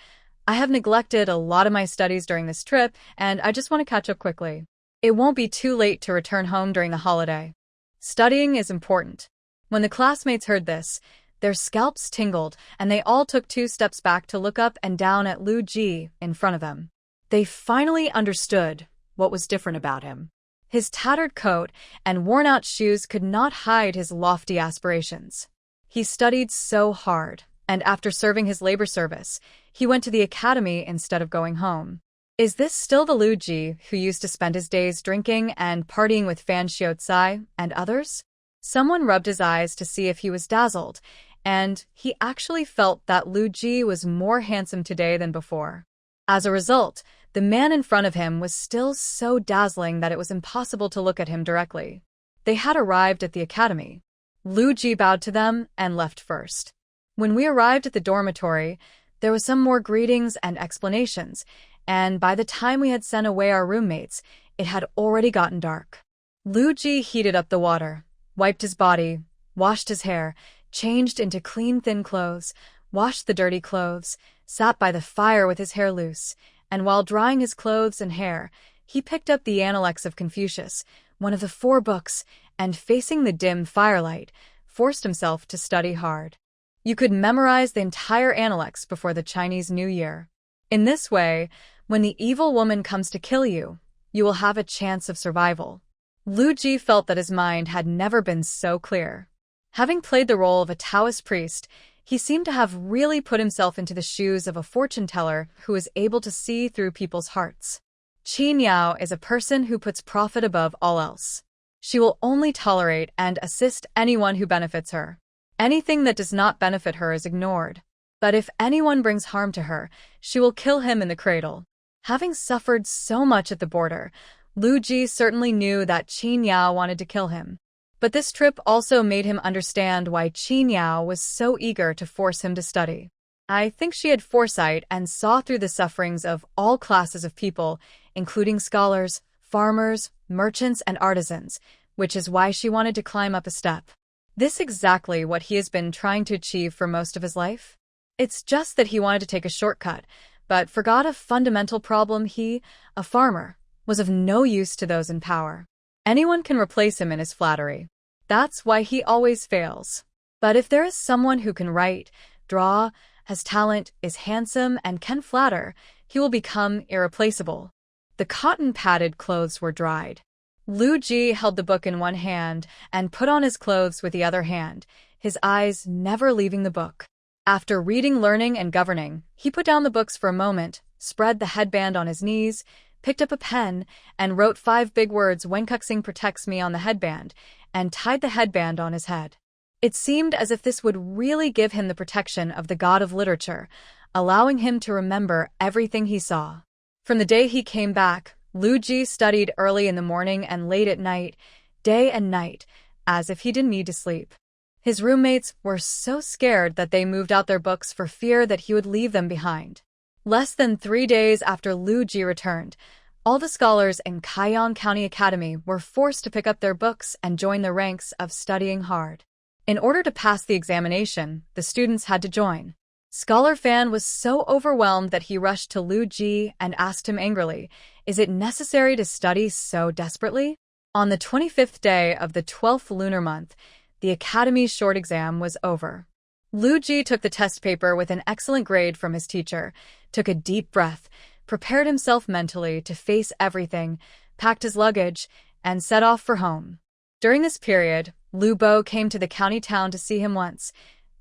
I have neglected a lot of my studies during this trip, and I just want to catch up quickly. It won't be too late to return home during the holiday. Studying is important. When the classmates heard this, their scalps tingled, and they all took 2 steps back to look up and down at Lu Ji in front of them. They finally understood what was different about him. His tattered coat and worn-out shoes could not hide his lofty aspirations. He studied so hard, and after serving his labor service, he went to the academy instead of going home. Is this still the Lu Ji who used to spend his days drinking and partying with Fan Xiaotsai and others? Someone rubbed his eyes to see if he was dazzled, and he actually felt that Lu Ji was more handsome today than before. As a result, the man in front of him was still so dazzling that it was impossible to look at him directly. They had arrived at the academy. Lu Ji bowed to them and left first. When we arrived at the dormitory, there was some more greetings and explanations, and by the time we had sent away our roommates, it had already gotten dark. Lu Ji heated up the water, wiped his body, washed his hair, changed into clean thin clothes, washed the dirty clothes, sat by the fire with his hair loose, and while drying his clothes and hair, he picked up the Analects of Confucius, one of the 4 books, and facing the dim firelight, forced himself to study hard. You could memorize the entire Analects before the Chinese New Year. In this way, when the evil woman comes to kill you, you will have a chance of survival. Lu Ji felt that his mind had never been so clear. Having played the role of a Taoist priest, he seemed to have really put himself into the shoes of a fortune-teller who is able to see through people's hearts. Qin Yao is a person who puts profit above all else. She will only tolerate and assist anyone who benefits her. Anything that does not benefit her is ignored. But if anyone brings harm to her, she will kill him in the cradle. Having suffered so much at the border, Lu Ji certainly knew that Qin Yao wanted to kill him. But this trip also made him understand why Qin Yao was so eager to force him to study. I think she had foresight and saw through the sufferings of all classes of people, including scholars, farmers, merchants, and artisans, which is why she wanted to climb up a step. This exactly what he has been trying to achieve for most of his life? It's just that he wanted to take a shortcut, but forgot a fundamental problem. He, a farmer, was of no use to those in power. Anyone can replace him in his flattery. That's why he always fails. But if there is someone who can write, draw, has talent, is handsome, and can flatter, he will become irreplaceable. The cotton-padded clothes were dried. Lu Ji held the book in one hand and put on his clothes with the other hand, his eyes never leaving the book. After reading, learning, and governing, he put down the books for a moment, spread the headband on his knees, picked up a pen, and wrote 5 big words, "Wenkuxing protects me," on the headband, and tied the headband on his head. It seemed as if this would really give him the protection of the god of literature, allowing him to remember everything he saw. From the day he came back, Lu Ji studied early in the morning and late at night, day and night, as if he didn't need to sleep. His roommates were so scared that they moved out their books for fear that he would leave them behind. Less than 3 days after Lu Ji returned, all the scholars in Kaiyang County Academy were forced to pick up their books and join the ranks of studying hard. In order to pass the examination, the students had to join. Scholar Fan was so overwhelmed that he rushed to Lu Ji and asked him angrily, "Is it necessary to study so desperately?" On the 25th day of the 12th lunar month, the Academy's short exam was over. Lu Ji took the test paper with an excellent grade from his teacher, took a deep breath, prepared himself mentally to face everything, packed his luggage, and set off for home. During this period, Lu Bo came to the county town to see him once,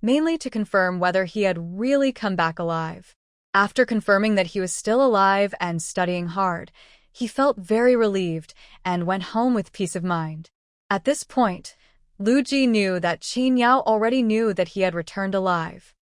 mainly to confirm whether he had really come back alive. After confirming that he was still alive and studying hard, he felt very relieved and went home with peace of mind. At this point, Lu Ji knew that Qin Yao already knew that he had returned alive.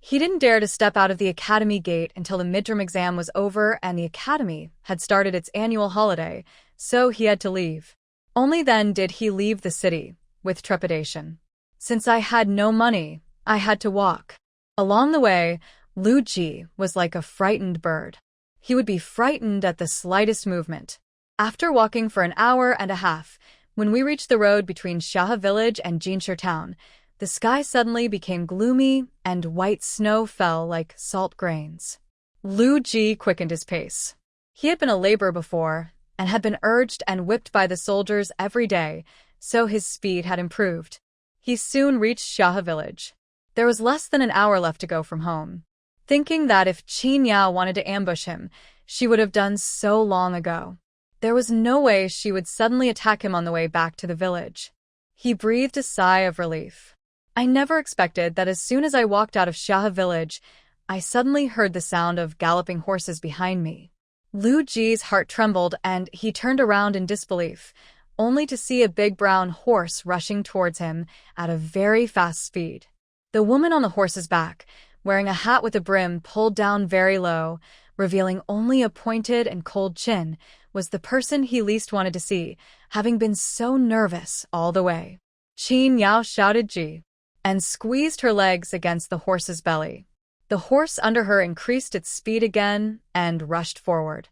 He didn't dare to step out of the academy gate until the midterm exam was over and the academy had started its annual holiday, so he had to leave. Only then did he leave the city, with trepidation. "Since I had no money, I had to walk." Along the way, Lu Ji was like a frightened bird. He would be frightened at the slightest movement. After walking for an hour and a half, when we reached the road between Shaha village and Jinshi town, the sky suddenly became gloomy and white snow fell like salt grains. Lu Ji quickened his pace. He had been a laborer before, and had been urged and whipped by the soldiers every day, so his speed had improved. He soon reached Xia village. There was less than an hour left to go from home. Thinking that if Qin Yao wanted to ambush him, she would have done so long ago. There was no way she would suddenly attack him on the way back to the village. He breathed a sigh of relief. I never expected that as soon as I walked out of Xia village, I suddenly heard the sound of galloping horses behind me. Lu Ji's heart trembled and he turned around in disbelief, only to see a big brown horse rushing towards him at a very fast speed. The woman on the horse's back, wearing a hat with a brim pulled down very low, revealing only a pointed and cold chin, was the person he least wanted to see, having been so nervous all the way. Qin Yao shouted "Ji," and squeezed her legs against the horse's belly. The horse under her increased its speed again and rushed forward.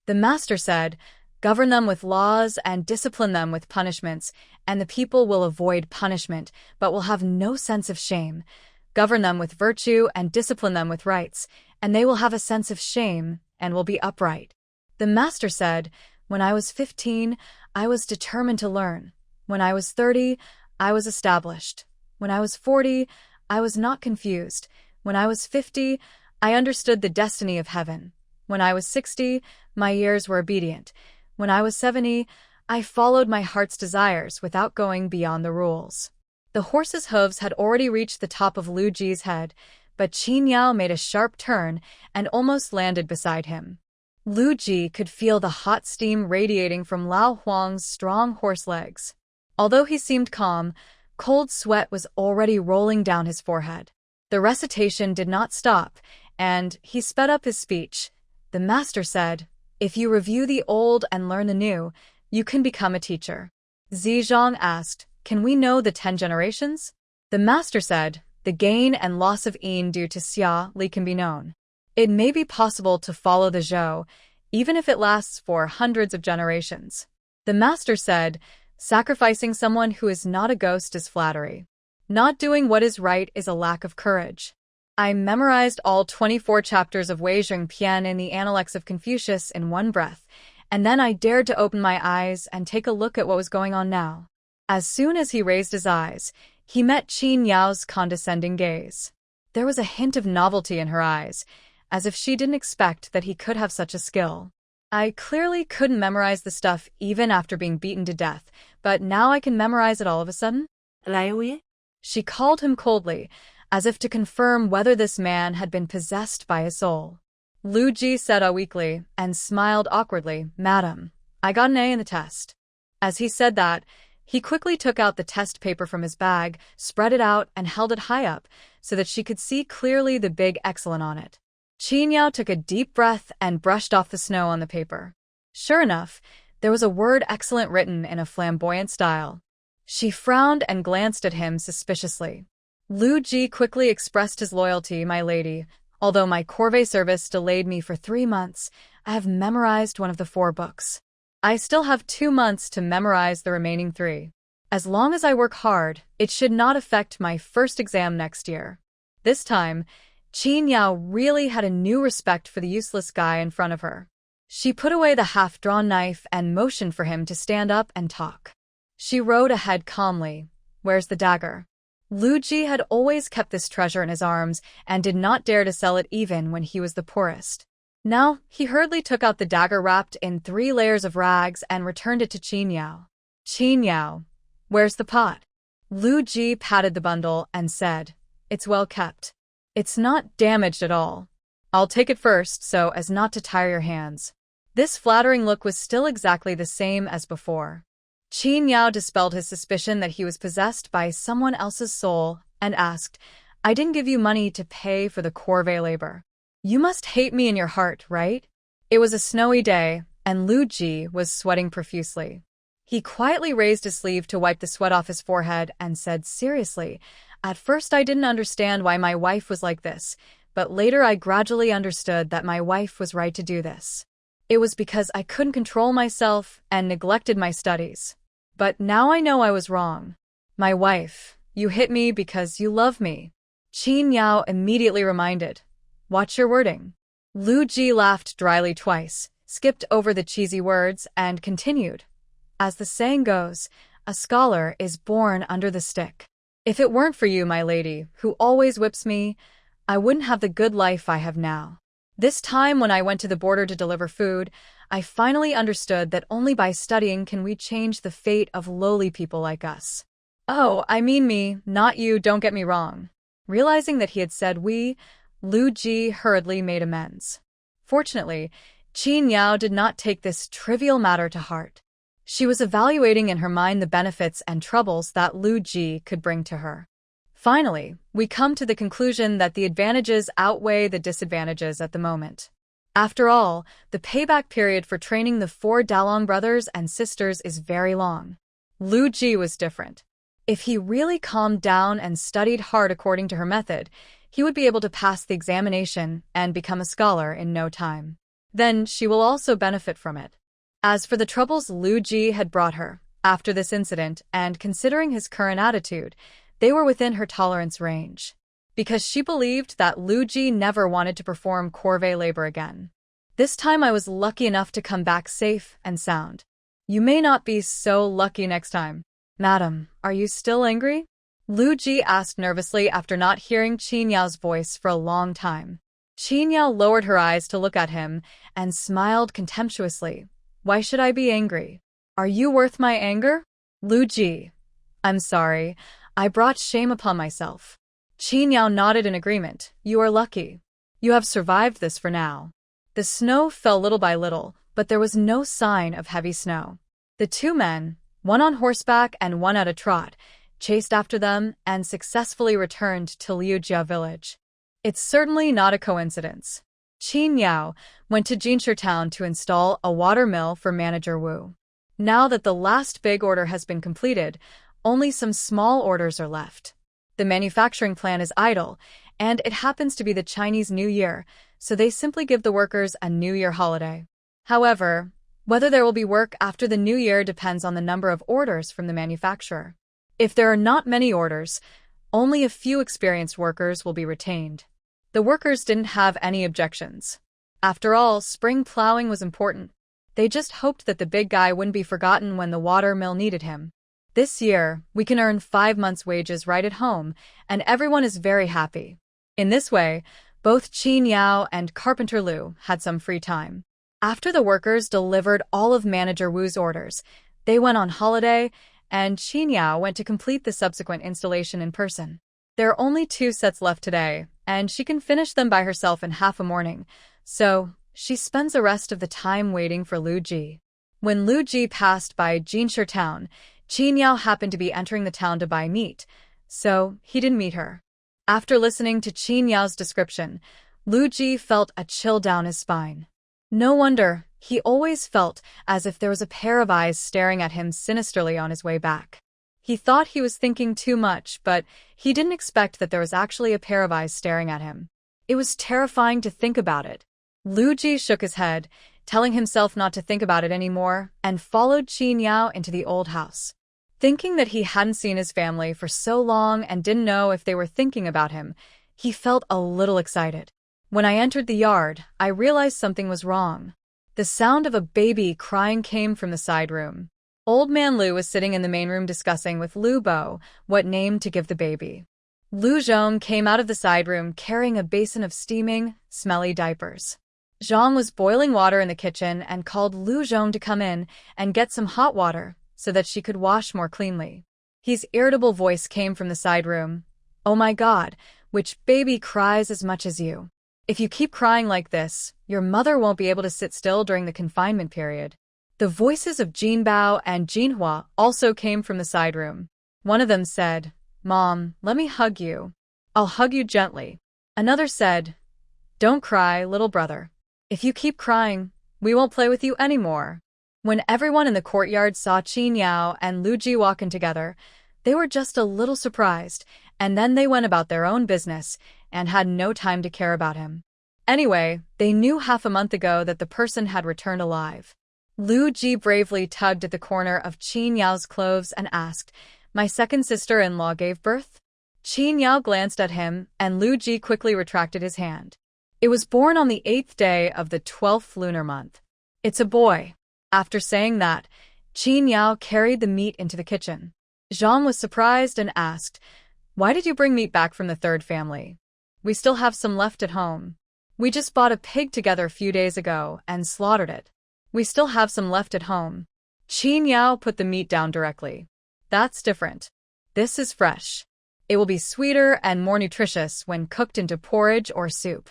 The master said, "Govern them with laws and discipline them with punishments, and the people will avoid punishment, but will have no sense of shame. Govern them with virtue and discipline them with rights, and they will have a sense of shame and will be upright." The master said, "When I was 15, I was determined to learn. When I was 30, I was established. When I was 40, I was not confused. When I was 50, I understood the destiny of heaven. When I was 60, my years were obedient. When I was 70, I followed my heart's desires without going beyond the rules." The horse's hooves had already reached the top of Lu Ji's head, but Qin Yao made a sharp turn and almost landed beside him. Lu Ji could feel the hot steam radiating from Lao Huang's strong horse legs. Although he seemed calm, cold sweat was already rolling down his forehead. The recitation did not stop, and he sped up his speech. The master said, "If you review the old and learn the new, you can become a teacher." Zizhong asked, "Can we know the 10 generations?" The master said, "The gain and loss of yin due to Xia Li can be known. It may be possible to follow the Zhou, even if it lasts for hundreds of generations." The master said, "Sacrificing someone who is not a ghost is flattery. Not doing what is right is a lack of courage." I memorized all 24 chapters of Wei Jing Pian in the Analects of Confucius in one breath, and then I dared to open my eyes and take a look at what was going on now. As soon as he raised his eyes, he met Qin Yao's condescending gaze. There was a hint of novelty in her eyes, as if she didn't expect that he could have such a skill. I clearly couldn't memorize the stuff even after being beaten to death, but now I can memorize it all of a sudden? She called him coldly, as if to confirm whether this man had been possessed by a soul. Lu Ji said weakly and smiled awkwardly, "Madam, I got an A in the test." As he said that, he quickly took out the test paper from his bag, spread it out, and held it high up so that she could see clearly the big excellent on it. Qin Yao took a deep breath and brushed off the snow on the paper. Sure enough, there was a word excellent written in a flamboyant style. She frowned and glanced at him suspiciously. Lu Ji quickly expressed his loyalty, "My lady, although my corvée service delayed me for 3 months, I have memorized one of the 4 books. I still have 2 months to memorize the remaining 3. As long as I work hard, it should not affect my first exam next year." This time, Qin Yao really had a new respect for the useless guy in front of her. She put away the half-drawn knife and motioned for him to stand up and talk. She rode ahead calmly. "Where's the dagger?" Lu Ji had always kept this treasure in his arms and did not dare to sell it even when he was the poorest. Now, he hurriedly took out the dagger wrapped in 3 layers of rags and returned it to Qin Yao. "Qin Yao, where's the pot?" Lu Ji patted the bundle and said, "It's well kept. It's not damaged at all. I'll take it first so as not to tire your hands." This flattering look was still exactly the same as before. Qin Yao dispelled his suspicion that he was possessed by someone else's soul and asked, "I didn't give you money to pay for the corvée labor. You must hate me in your heart, right?" It was a snowy day, and Lu Ji was sweating profusely. He quietly raised his sleeve to wipe the sweat off his forehead and said seriously, "At first I didn't understand why my wife was like this, but later I gradually understood that my wife was right to do this. It was because I couldn't control myself and neglected my studies. But now I know I was wrong. My wife, you hit me because you love me." Qin Yao immediately reminded, "Watch your wording." Lu Ji laughed dryly twice, skipped over the cheesy words, and continued. As the saying goes, a scholar is born under the stick. If it weren't for you, my lady, who always whips me, I wouldn't have the good life I have now. This time when I went to the border to deliver food, I finally understood that only by studying can we change the fate of lowly people like us. Oh, I mean me, not you, don't get me wrong. Realizing that he had said we, Lu Ji hurriedly made amends. Fortunately, Qin Yao did not take this trivial matter to heart. She was evaluating in her mind the benefits and troubles that Lu Ji could bring to her. Finally, we come to the conclusion that the advantages outweigh the disadvantages at the moment. After all, the payback period for training the 4 Dalong brothers and sisters is very long. Lu Ji was different. If he really calmed down and studied hard according to her method, he would be able to pass the examination and become a scholar in no time. Then she will also benefit from it. As for the troubles Lu Ji had brought her, after this incident and considering his current attitude, they were within her tolerance range. Because she believed that Lu Ji never wanted to perform corvée labor again. This time I was lucky enough to come back safe and sound. You may not be so lucky next time. Madam, are you still angry? Lu Ji asked nervously after not hearing Qin Yao's voice for a long time. Qin Yao lowered her eyes to look at him and smiled contemptuously. Why should I be angry? Are you worth my anger? Lu Ji. I'm sorry. I brought shame upon myself. Qin Yao nodded in agreement. You are lucky. You have survived this for now. The snow fell little by little, but there was no sign of heavy snow. The 2 men, one on horseback and one at a trot, chased after them and successfully returned to Liujia village. It's certainly not a coincidence. Qin Yao went to Jinshi town to install a water mill for Manager Wu. Now that the last big order has been completed, only some small orders are left. The manufacturing plant is idle, and it happens to be the Chinese New Year, so they simply give the workers a New Year holiday. However, whether there will be work after the New Year depends on the number of orders from the manufacturer. If there are not many orders, only a few experienced workers will be retained. The workers didn't have any objections. After all, spring plowing was important. They just hoped that the big guy wouldn't be forgotten when the water mill needed him. This year, we can earn 5 months' wages right at home, and everyone is very happy. In this way, both Qin Yao and Carpenter Lu had some free time. After the workers delivered all of Manager Wu's orders, they went on holiday, and Qin Yao went to complete the subsequent installation in person. There are only 2 sets left today, and she can finish them by herself in half a morning, so she spends the rest of the time waiting for Lu Ji. When Lu Ji passed by Jinshi town, Qin Yao happened to be entering the town to buy meat, so he didn't meet her. After listening to Qin Yao's description, Lu Ji felt a chill down his spine. No wonder, he always felt as if there was a pair of eyes staring at him sinisterly on his way back. He thought he was thinking too much, but he didn't expect that there was actually a pair of eyes staring at him. It was terrifying to think about it. Lu Ji shook his head, telling himself not to think about it anymore, and followed Qin Yao into the old house. Thinking that he hadn't seen his family for so long and didn't know if they were thinking about him, he felt a little excited. When I entered the yard, I realized something was wrong. The sound of a baby crying came from the side room. Old Man Lu was sitting in the main room discussing with Lu Bo what name to give the baby. Lu Zhong came out of the side room carrying a basin of steaming, smelly diapers. Zhang was boiling water in the kitchen and called Lu Zhong to come in and get some hot water so that she could wash more cleanly. His irritable voice came from the side room. Oh my God, which baby cries as much as you? If you keep crying like this, your mother won't be able to sit still during the confinement period. The voices of Jinbao and Jinhua also came from the side room. One of them said, Mom, let me hug you. I'll hug you gently. Another said, Don't cry, little brother. If you keep crying, we won't play with you anymore. When everyone in the courtyard saw Qin Yao and Lu Ji walk in together, they were just a little surprised, and then they went about their own business and had no time to care about him. Anyway, they knew half a month ago that the person had returned alive. Lu Ji bravely tugged at the corner of Qin Yao's clothes and asked, My second sister-in-law gave birth? Qin Yao glanced at him, and Lu Ji quickly retracted his hand. It was born on the 8th day of the 12th lunar month. It's a boy. After saying that, Qin Yao carried the meat into the kitchen. Zhang was surprised and asked, "Why did you bring meat back from the third family? We still have some left at home. We just bought a pig together a few days ago and slaughtered it. We still have some left at home." Qin Yao put the meat down directly. "That's different. This is fresh. It will be sweeter and more nutritious when cooked into porridge or soup.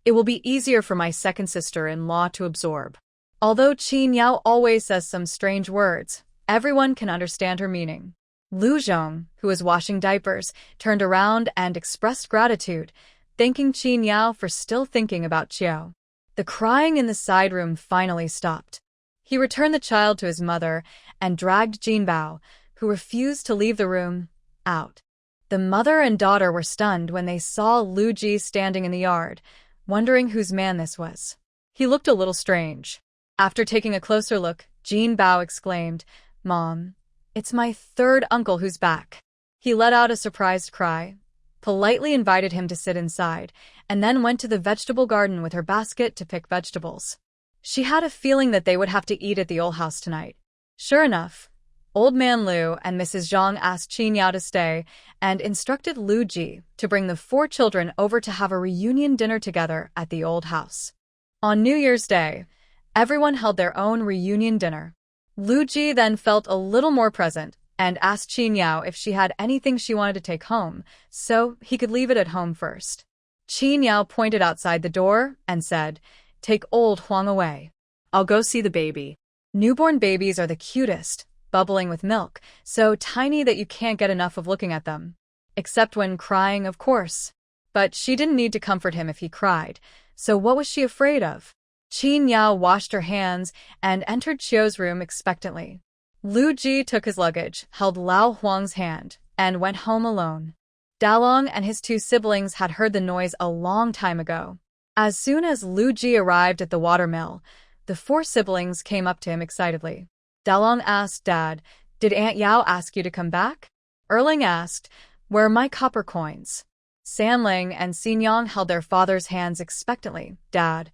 It will be easier for my second sister-in-law to absorb." Although Qin Yao always says some strange words, everyone can understand her meaning. Lu Zhong, who was washing diapers, turned around and expressed gratitude, thanking Qin Yao for still thinking about Qiao. The crying in the side room finally stopped. He returned the child to his mother and dragged Jinbao, who refused to leave the room, out. The mother and daughter were stunned when they saw Lu Ji standing in the yard, wondering whose man this was. He looked a little strange. After taking a closer look, Jinbao exclaimed, "Mom, it's my third uncle who's back." He let out a surprised cry, politely invited him to sit inside, and then went to the vegetable garden with her basket to pick vegetables. She had a feeling that they would have to eat at the old house tonight. Sure enough, Old Man Lu and Mrs. Zhang asked Qin Yao to stay and instructed Lu Ji to bring the 4 children over to have a reunion dinner together at the old house. On New Year's Day, everyone held their own reunion dinner. Lu Ji then felt a little more present and asked Qin Yao if she had anything she wanted to take home, so he could leave it at home first. Qin Yao pointed outside the door and said, "Take old Huang away. I'll go see the baby." Newborn babies are the cutest, bubbling with milk, so tiny that you can't get enough of looking at them. Except when crying, of course. But she didn't need to comfort him if he cried, so what was she afraid of? Qin Yao washed her hands and entered Qiu's room expectantly. Lu Ji took his luggage, held Lao Huang's hand, and went home alone. Dalong and his 2 siblings had heard the noise a long time ago. As soon as Lu Ji arrived at the watermill, the 4 siblings came up to him excitedly. Dalong asked, "Dad, did Aunt Yao ask you to come back?" Erling asked, "Where are my copper coins?" Sanling and Xinyang held their father's hands expectantly. "Dad,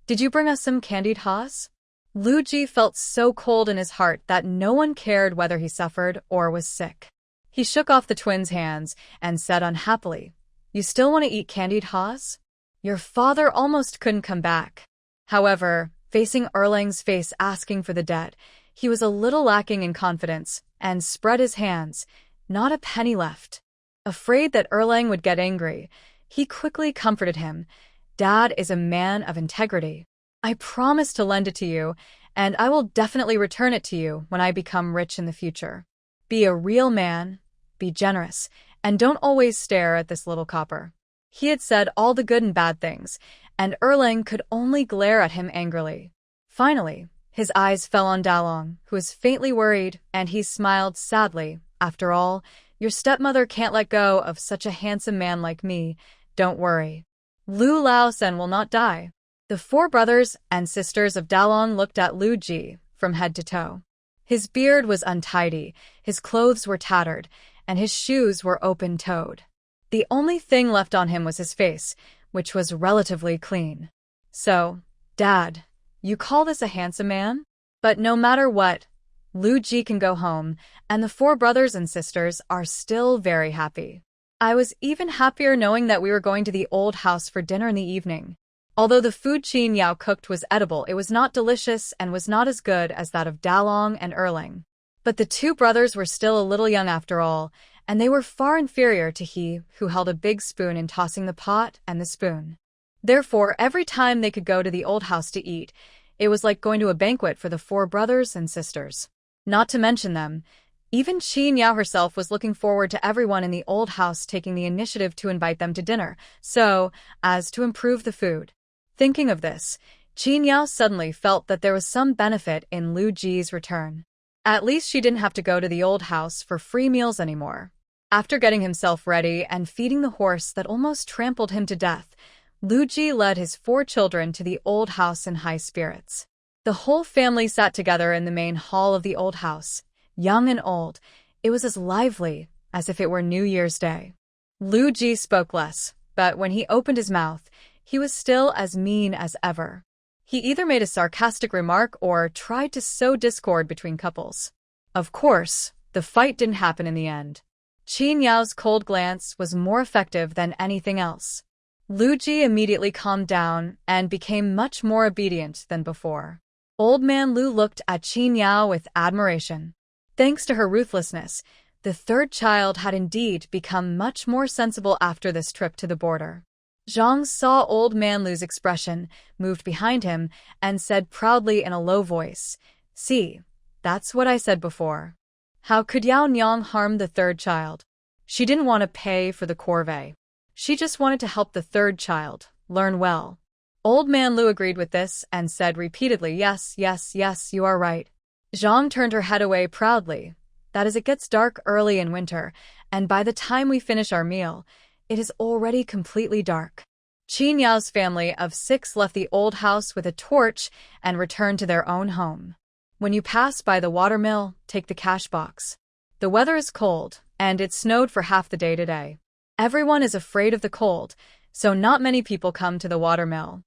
did you bring us some candied haws?" Lu Ji felt so cold in his heart that no one cared whether he suffered or was sick. He shook off the twins' hands and said unhappily, "You still want to eat candied haws? Your father almost couldn't come back." However, facing Erling's face asking for the debt, he was a little lacking in confidence and spread his hands, not a penny left. Afraid that Erling would get angry, he quickly comforted him. "Dad is a man of integrity. I promise to lend it to you, and I will definitely return it to you when I become rich in the future. Be a real man, be generous, and don't always stare at this little copper." He had said all the good and bad things, and Erling could only glare at him angrily. Finally, his eyes fell on Dalong, who was faintly worried, and he smiled sadly. "After all, your stepmother can't let go of such a handsome man like me. Don't worry. Lu Laosen will not die." The 4 brothers and sisters of Dalong looked at Lu Ji from head to toe. His beard was untidy, his clothes were tattered, and his shoes were open-toed. The only thing left on him was his face, which was relatively clean. "So, Dad, you call this a handsome man? But no matter what, Lu Ji can go home, and the 4 brothers and sisters are still very happy. I was even happier knowing that we were going to the old house for dinner in the evening. Although the food Qin Yao cooked was edible, it was not delicious and was not as good as that of Dalong and Erling. But the 2 brothers were still a little young after all, and they were far inferior to he who held a big spoon in tossing the pot and the spoon. Therefore, every time they could go to the old house to eat, it was like going to a banquet for the 4 brothers and sisters. Not to mention them, even Qin Yao herself was looking forward to everyone in the old house taking the initiative to invite them to dinner, so as to improve the food. Thinking of this, Qin Yao suddenly felt that there was some benefit in Lu Ji's return. At least she didn't have to go to the old house for free meals anymore. After getting himself ready and feeding the horse that almost trampled him to death, Lu Ji led his 4 children to the old house in high spirits. The whole family sat together in the main hall of the old house, young and old. It was as lively as if it were New Year's Day. Lu Ji spoke less, but when he opened his mouth, he was still as mean as ever. He either made a sarcastic remark or tried to sow discord between couples. Of course, the fight didn't happen in the end. Qin Yao's cold glance was more effective than anything else. Lu Ji immediately calmed down and became much more obedient than before. Old man Lu looked at Qin Yao with admiration. Thanks to her ruthlessness, the third child had indeed become much more sensible after this trip to the border. Zhang saw old man Lu's expression, moved behind him, and said proudly in a low voice, "See, that's what I said before." How could Yao Nyang harm the third child? She didn't want to pay for the corvée. She just wanted to help the third child learn well. Old man Lu agreed with this and said repeatedly, "Yes, yes, yes, you are right." Zhang turned her head away proudly. That is, it gets dark early in winter, and by the time we finish our meal, it is already completely dark. Qin Yao's family of 6 left the old house with a torch and returned to their own home. When you pass by the watermill, take the cash box. The weather is cold, and it snowed for half the day today. Everyone is afraid of the cold, so not many people come to the watermill.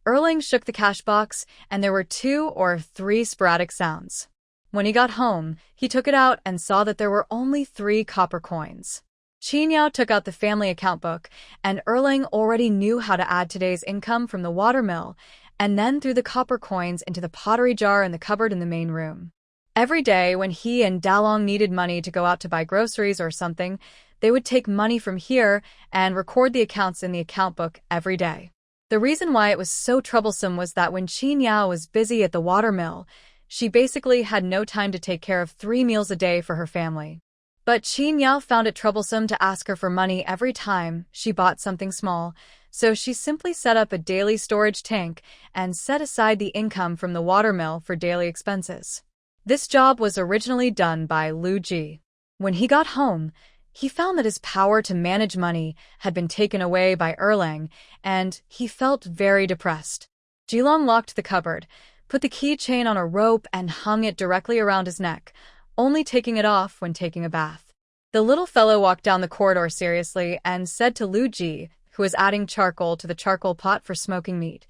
Erling shook the cash box, and there were 2 or 3 sporadic sounds. When he got home, he took it out and saw that there were only 3 copper coins. Qin Yao took out the family account book, and Erling already knew how to add today's income from the watermill, and then threw the copper coins into the pottery jar in the cupboard in the main room. Every day when he and Dalong needed money to go out to buy groceries or something, they would take money from here and record the accounts in the account book every day. The reason why it was so troublesome was that when Qin Yao was busy at the watermill, she basically had no time to take care of 3 meals a day for her family. But Qin Yao found it troublesome to ask her for money every time she bought something small, so she simply set up a daily storage tank and set aside the income from the watermill for daily expenses. This job was originally done by Lu Ji. When he got home, he found that his power to manage money had been taken away by Erlang, and he felt very depressed. Jilong locked the cupboard, put the keychain on a rope and hung it directly around his neck, only taking it off when taking a bath. The little fellow walked down the corridor seriously and said to Lu Ji, who was adding charcoal to the charcoal pot for smoking meat,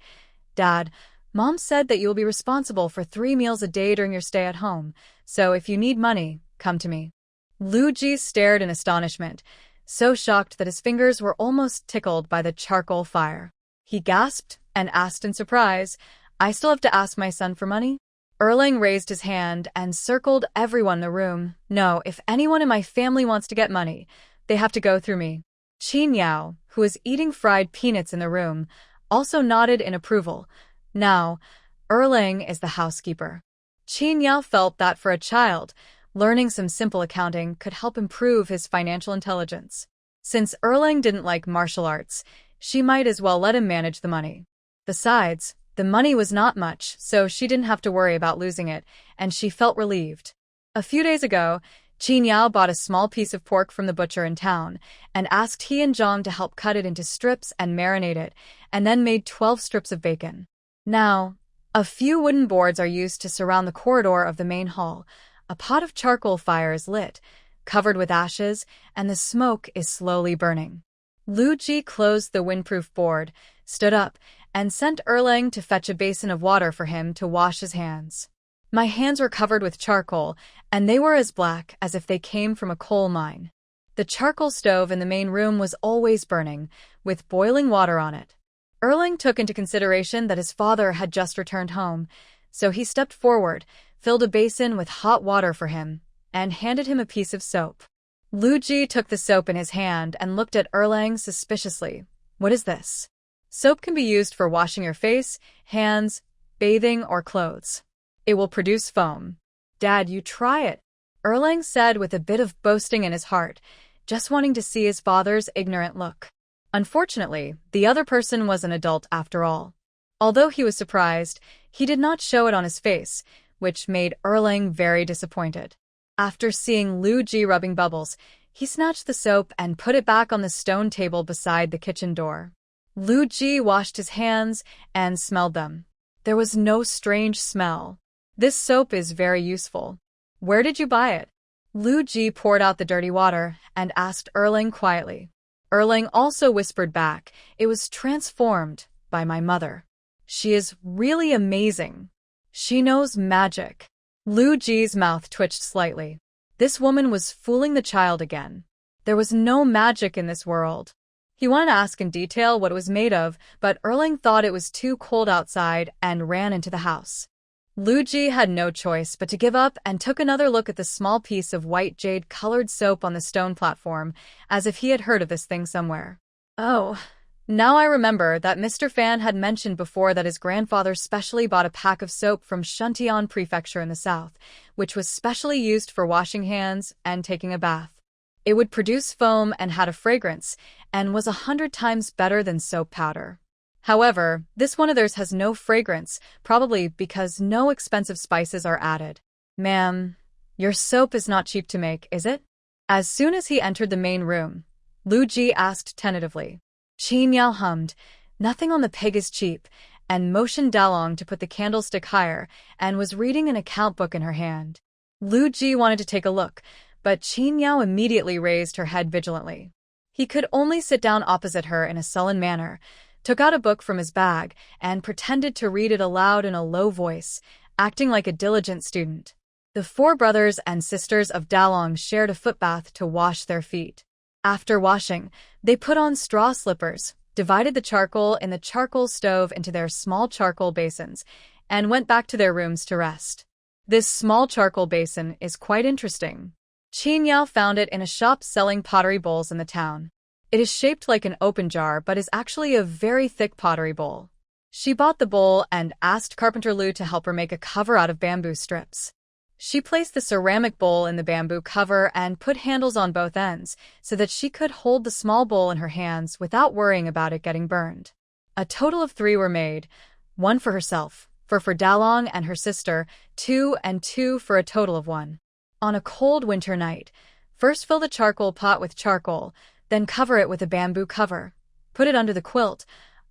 "Dad, Mom said that you will be responsible for 3 meals a day during your stay at home, so if you need money, come to me." Lu Ji stared in astonishment, so shocked that his fingers were almost tickled by the charcoal fire. He gasped and asked in surprise, "I still have to ask my son for money?" Erling raised his hand and circled everyone in the room. "No, if anyone in my family wants to get money, they have to go through me." Qin Yao, who was eating fried peanuts in the room, also nodded in approval. Now, Erling is the housekeeper. Qin Yao felt that for a child, learning some simple accounting could help improve his financial intelligence. Since Erling didn't like martial arts, she might as well let him manage the money. Besides, the money was not much, so she didn't have to worry about losing it, and she felt relieved. A few days ago, Qin Yao bought a small piece of pork from the butcher in town and asked he and Zhang to help cut it into strips and marinate it, and then made 12 strips of bacon. Now, a few wooden boards are used to surround the corridor of the main hall. A pot of charcoal fire is lit, covered with ashes, and the smoke is slowly burning. Lu Ji closed the windproof board, stood up, and sent Erlang to fetch a basin of water for him to wash his hands. My hands were covered with charcoal, and they were as black as if they came from a coal mine. The charcoal stove in the main room was always burning, with boiling water on it. Erlang took into consideration that his father had just returned home, so he stepped forward, filled a basin with hot water for him, and handed him a piece of soap. Lu Ji took the soap in his hand and looked at Erlang suspiciously. "What is this?" "Soap can be used for washing your face, hands, bathing, or clothes. It will produce foam." "Dad, you try it," Erlang said with a bit of boasting in his heart, just wanting to see his father's ignorant look. Unfortunately, the other person was an adult after all. Although he was surprised, he did not show it on his face, which made Erlang very disappointed. After seeing Lu Ji rubbing bubbles, he snatched the soap and put it back on the stone table beside the kitchen door. Lu Ji washed his hands and smelled them. There was no strange smell. "This soap is very useful. Where did you buy it?" Lu Ji poured out the dirty water and asked Erlang quietly. Erlang also whispered back, "It was transformed by my mother. She is really amazing. She knows magic. Lu Ji's mouth twitched slightly. This woman was fooling the child again. There was no magic in this world. He wanted to ask in detail what it was made of, but Erling thought it was too cold outside and ran into the house. Lu Ji had no choice but to give up and took another look at the small piece of white jade-colored soap on the stone platform, as if he had heard of this thing somewhere. Oh, now I remember that Mr. Fan had mentioned before that his grandfather specially bought a pack of soap from Shuntian Prefecture in the south, which was specially used for washing hands and taking a bath. It would produce foam and had a fragrance, and was 100 times better than soap powder. However, this one of theirs has no fragrance, probably because no expensive spices are added. Ma'am, your soap is not cheap to make, is it? As soon as he entered the main room, Lu Ji asked tentatively. Qin Yao hummed, nothing on the pig is cheap, and motioned Dalong to put the candlestick higher, and was reading an account book in her hand. Lu Ji wanted to take a look, but Qin Yao immediately raised her head vigilantly. He could only sit down opposite her in a sullen manner, took out a book from his bag, and pretended to read it aloud in a low voice, acting like a diligent student. The 4 brothers and sisters of Dalong shared a footbath to wash their feet. After washing, they put on straw slippers, divided the charcoal in the charcoal stove into their small charcoal basins, and went back to their rooms to rest. This small charcoal basin is quite interesting. Qin Yao found it in a shop selling pottery bowls in the town. It is shaped like an open jar but is actually a very thick pottery bowl. She bought the bowl and asked Carpenter Lu to help her make a cover out of bamboo strips. She placed the ceramic bowl in the bamboo cover and put handles on both ends so that she could hold the small bowl in her hands without worrying about it getting burned. A total of 3 were made, 1 for herself, 4 for Dalong and her sister, 2 and 2 for a total of 1. On a cold winter night, first fill the charcoal pot with charcoal, then cover it with a bamboo cover. Put it under the quilt,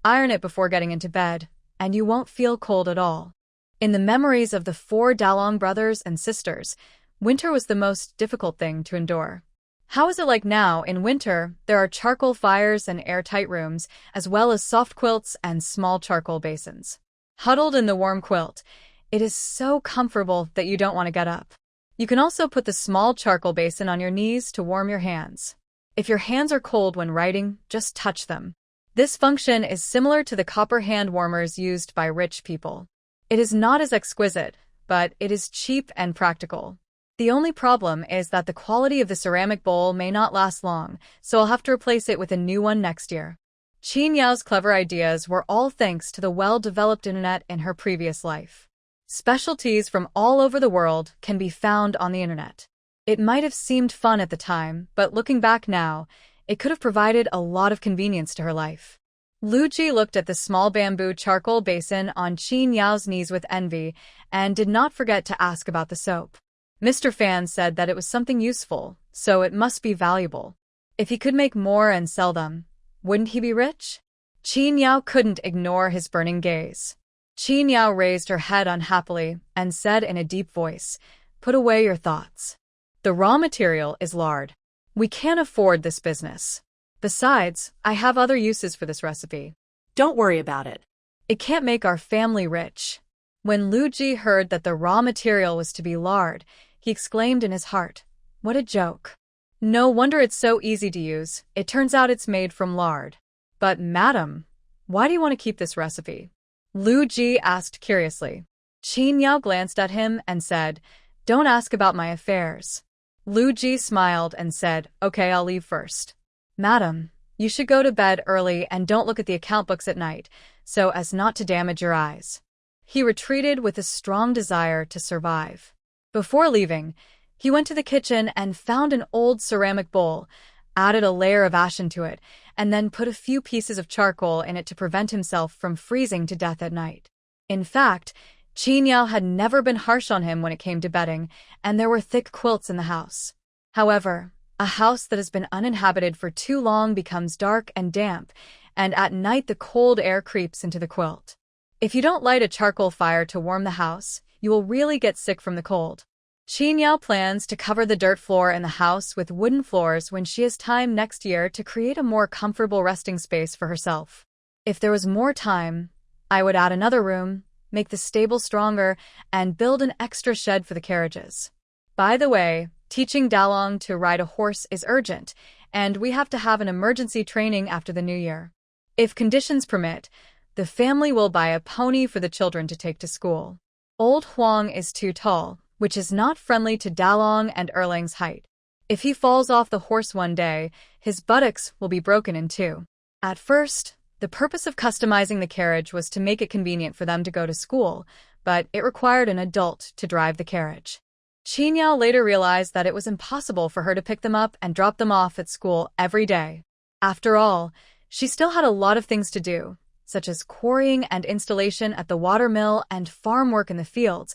iron it before getting into bed, and you won't feel cold at all. In the memories of the 4 Dalong brothers and sisters, winter was the most difficult thing to endure. How is it like now? In winter, there are charcoal fires and airtight rooms, as well as soft quilts and small charcoal basins. Huddled in the warm quilt, it is so comfortable that you don't want to get up. You can also put the small charcoal basin on your knees to warm your hands. If your hands are cold when writing, just touch them. This function is similar to the copper hand warmers used by rich people. It is not as exquisite, but it is cheap and practical. The only problem is that the quality of the ceramic bowl may not last long, so I'll have to replace it with a new one next year. Qin Yao's clever ideas were all thanks to the well-developed internet in her previous life. Specialties from all over the world can be found on the internet. It might have seemed fun at the time, but looking back now, it could have provided a lot of convenience to her life. Lu Ji looked at the small bamboo charcoal basin on Qin Yao's knees with envy and did not forget to ask about the soap. Mr. Fan said that it was something useful, so it must be valuable. If he could make more and sell them, wouldn't he be rich? Qin Yao couldn't ignore his burning gaze. Qin Yao raised her head unhappily and said in a deep voice, "Put away your thoughts. The raw material is lard. We can't afford this business. Besides, I have other uses for this recipe. Don't worry about it. It can't make our family rich." When Lu Ji heard that the raw material was to be lard, he exclaimed in his heart, "What a joke. No wonder it's so easy to use. It turns out it's made from lard." "But, madam, why do you want to keep this recipe?" Lu Ji asked curiously. Qin Yao glanced at him and said, "Don't ask about my affairs." Lu Ji smiled and said, "Okay, I'll leave first." "Madam, you should go to bed early and don't look at the account books at night, so as not to damage your eyes." He retreated with a strong desire to survive. Before leaving, he went to the kitchen and found an old ceramic bowl, added a layer of ash into it, and then put a few pieces of charcoal in it to prevent himself from freezing to death at night. In fact, Qin Yao had never been harsh on him when it came to bedding, and there were thick quilts in the house. However, a house that has been uninhabited for too long becomes dark and damp, and at night the cold air creeps into the quilt. If you don't light a charcoal fire to warm the house, you will really get sick from the cold. Qin Yao plans to cover the dirt floor in the house with wooden floors when she has time next year to create a more comfortable resting space for herself. If there was more time, I would add another room, make the stable stronger, and build an extra shed for the carriages. By the way, teaching Dalong to ride a horse is urgent, and we have to have an emergency training after the new year. If conditions permit, the family will buy a pony for the children to take to school. Old Huang is too tall, which is not friendly to Dalong and Erlang's height. If he falls off the horse one day, his buttocks will be broken in two. At first, the purpose of customizing the carriage was to make it convenient for them to go to school, but it required an adult to drive the carriage. Qin Yao later realized that it was impossible for her to pick them up and drop them off at school every day. After all, she still had a lot of things to do, such as quarrying and installation at the water mill and farm work in the fields,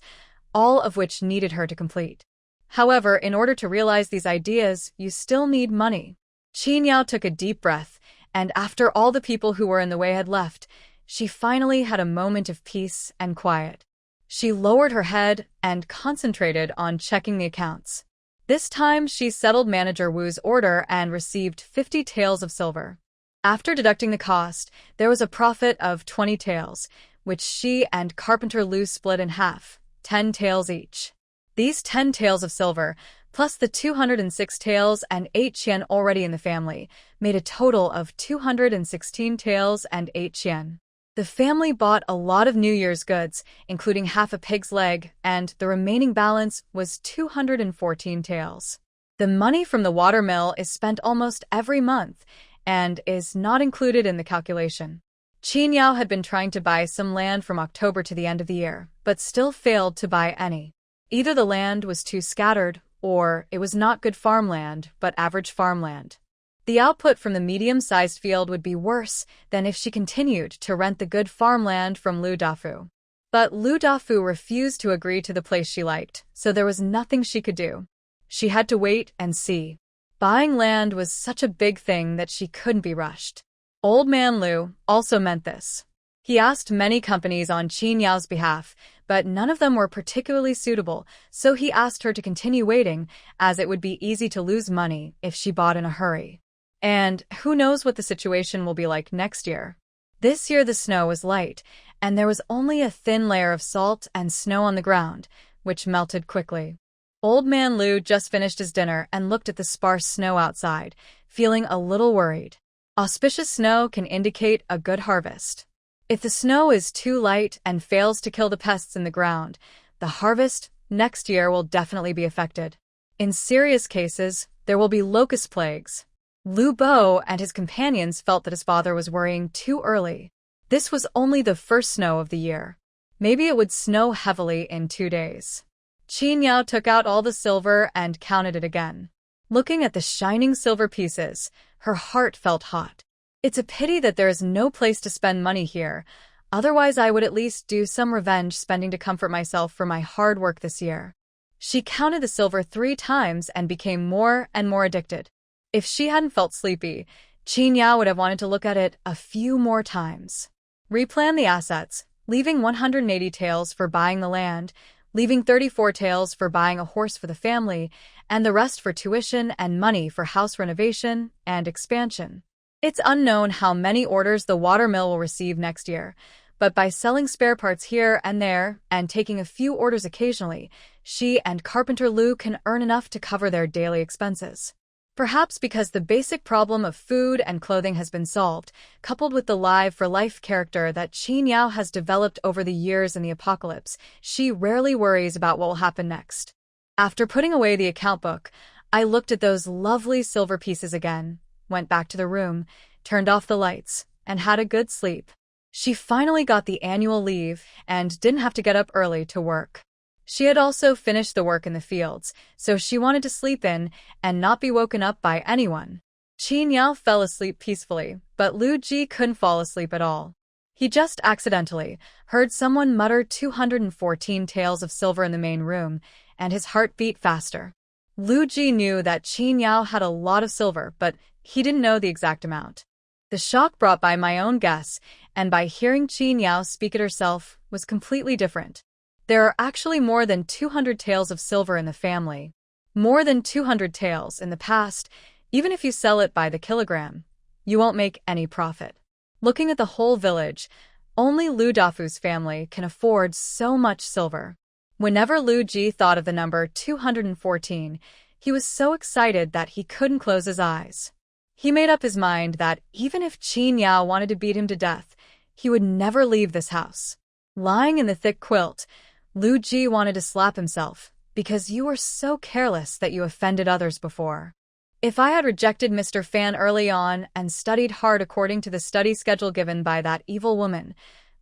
all of which needed her to complete. However, in order to realize these ideas, you still need money. Qin Yao took a deep breath, and after all the people who were in the way had left, she finally had a moment of peace and quiet. She lowered her head and concentrated on checking the accounts. This time, she settled Manager Wu's order and received 50 taels of silver. After deducting the cost, there was a profit of 20 taels, which she and Carpenter Lu split in half, 10 taels each. These 10 taels of silver, plus the 206 taels and 8 qian already in the family, made a total of 216 taels and 8 qian. The family bought a lot of New Year's goods, including half a pig's leg, and the remaining balance was 214 taels. The money from the water mill is spent almost every month, and is not included in the calculation. Qin Yao had been trying to buy some land from October to the end of the year, but still failed to buy any. Either the land was too scattered, or it was not good farmland, but average farmland. The output from the medium-sized field would be worse than if she continued to rent the good farmland from Lu Dafu. But Lu Dafu refused to agree to the place she liked, so there was nothing she could do. She had to wait and see. Buying land was such a big thing that she couldn't be rushed. Old Man Lu also meant this. He asked many companies on Qin Yao's behalf, but none of them were particularly suitable, so he asked her to continue waiting, as it would be easy to lose money if she bought in a hurry. And who knows what the situation will be like next year. This year the snow was light, and there was only a thin layer of salt and snow on the ground, which melted quickly. Old Man Lu just finished his dinner and looked at the sparse snow outside, feeling a little worried. Auspicious snow can indicate a good harvest. If the snow is too light and fails to kill the pests in the ground, the harvest next year will definitely be affected. In serious cases, there will be locust plagues. Lu Bo and his companions felt that his father was worrying too early. This was only the first snow of the year. Maybe it would snow heavily in 2 days. Qin Yao took out all the silver and counted it again. Looking at the shining silver pieces, her heart felt hot. It's a pity that there is no place to spend money here, otherwise I would at least do some revenge spending to comfort myself for my hard work this year. She counted the silver 3 times and became more and more addicted. If she hadn't felt sleepy, Qin Yao would have wanted to look at it a few more times. Replan the assets, leaving 180 taels for buying the land, leaving 34 taels for buying a horse for the family, and the rest for tuition and money for house renovation and expansion. It's unknown how many orders the water mill will receive next year, but by selling spare parts here and there and taking a few orders occasionally, she and Carpenter Lu can earn enough to cover their daily expenses. Perhaps because the basic problem of food and clothing has been solved, coupled with the live-for-life character that Qin Yao has developed over the years in the apocalypse, she rarely worries about what will happen next. After putting away the account book, I looked at those lovely silver pieces again, went back to the room, turned off the lights, and had a good sleep. She finally got the annual leave and didn't have to get up early to work. She had also finished the work in the fields, so she wanted to sleep in and not be woken up by anyone. Qin Yao fell asleep peacefully, but Lu Ji couldn't fall asleep at all. He just accidentally heard someone mutter 214 taels of silver in the main room, and his heart beat faster. Lu Ji knew that Qin Yao had a lot of silver, but he didn't know the exact amount. The shock brought by my own guess, and by hearing Qin Yao speak it herself, was completely different. There are actually more than 200 taels of silver in the family. More than 200 taels in the past, even if you sell it by the kilogram, you won't make any profit. Looking at the whole village, only Lu Dafu's family can afford so much silver. Whenever Lu Ji thought of the number 214, he was so excited that he couldn't close his eyes. He made up his mind that even if Qin Yao wanted to beat him to death, he would never leave this house. Lying in the thick quilt, Lu Ji wanted to slap himself, because you were so careless that you offended others before. If I had rejected Mr. Fan early on and studied hard according to the study schedule given by that evil woman,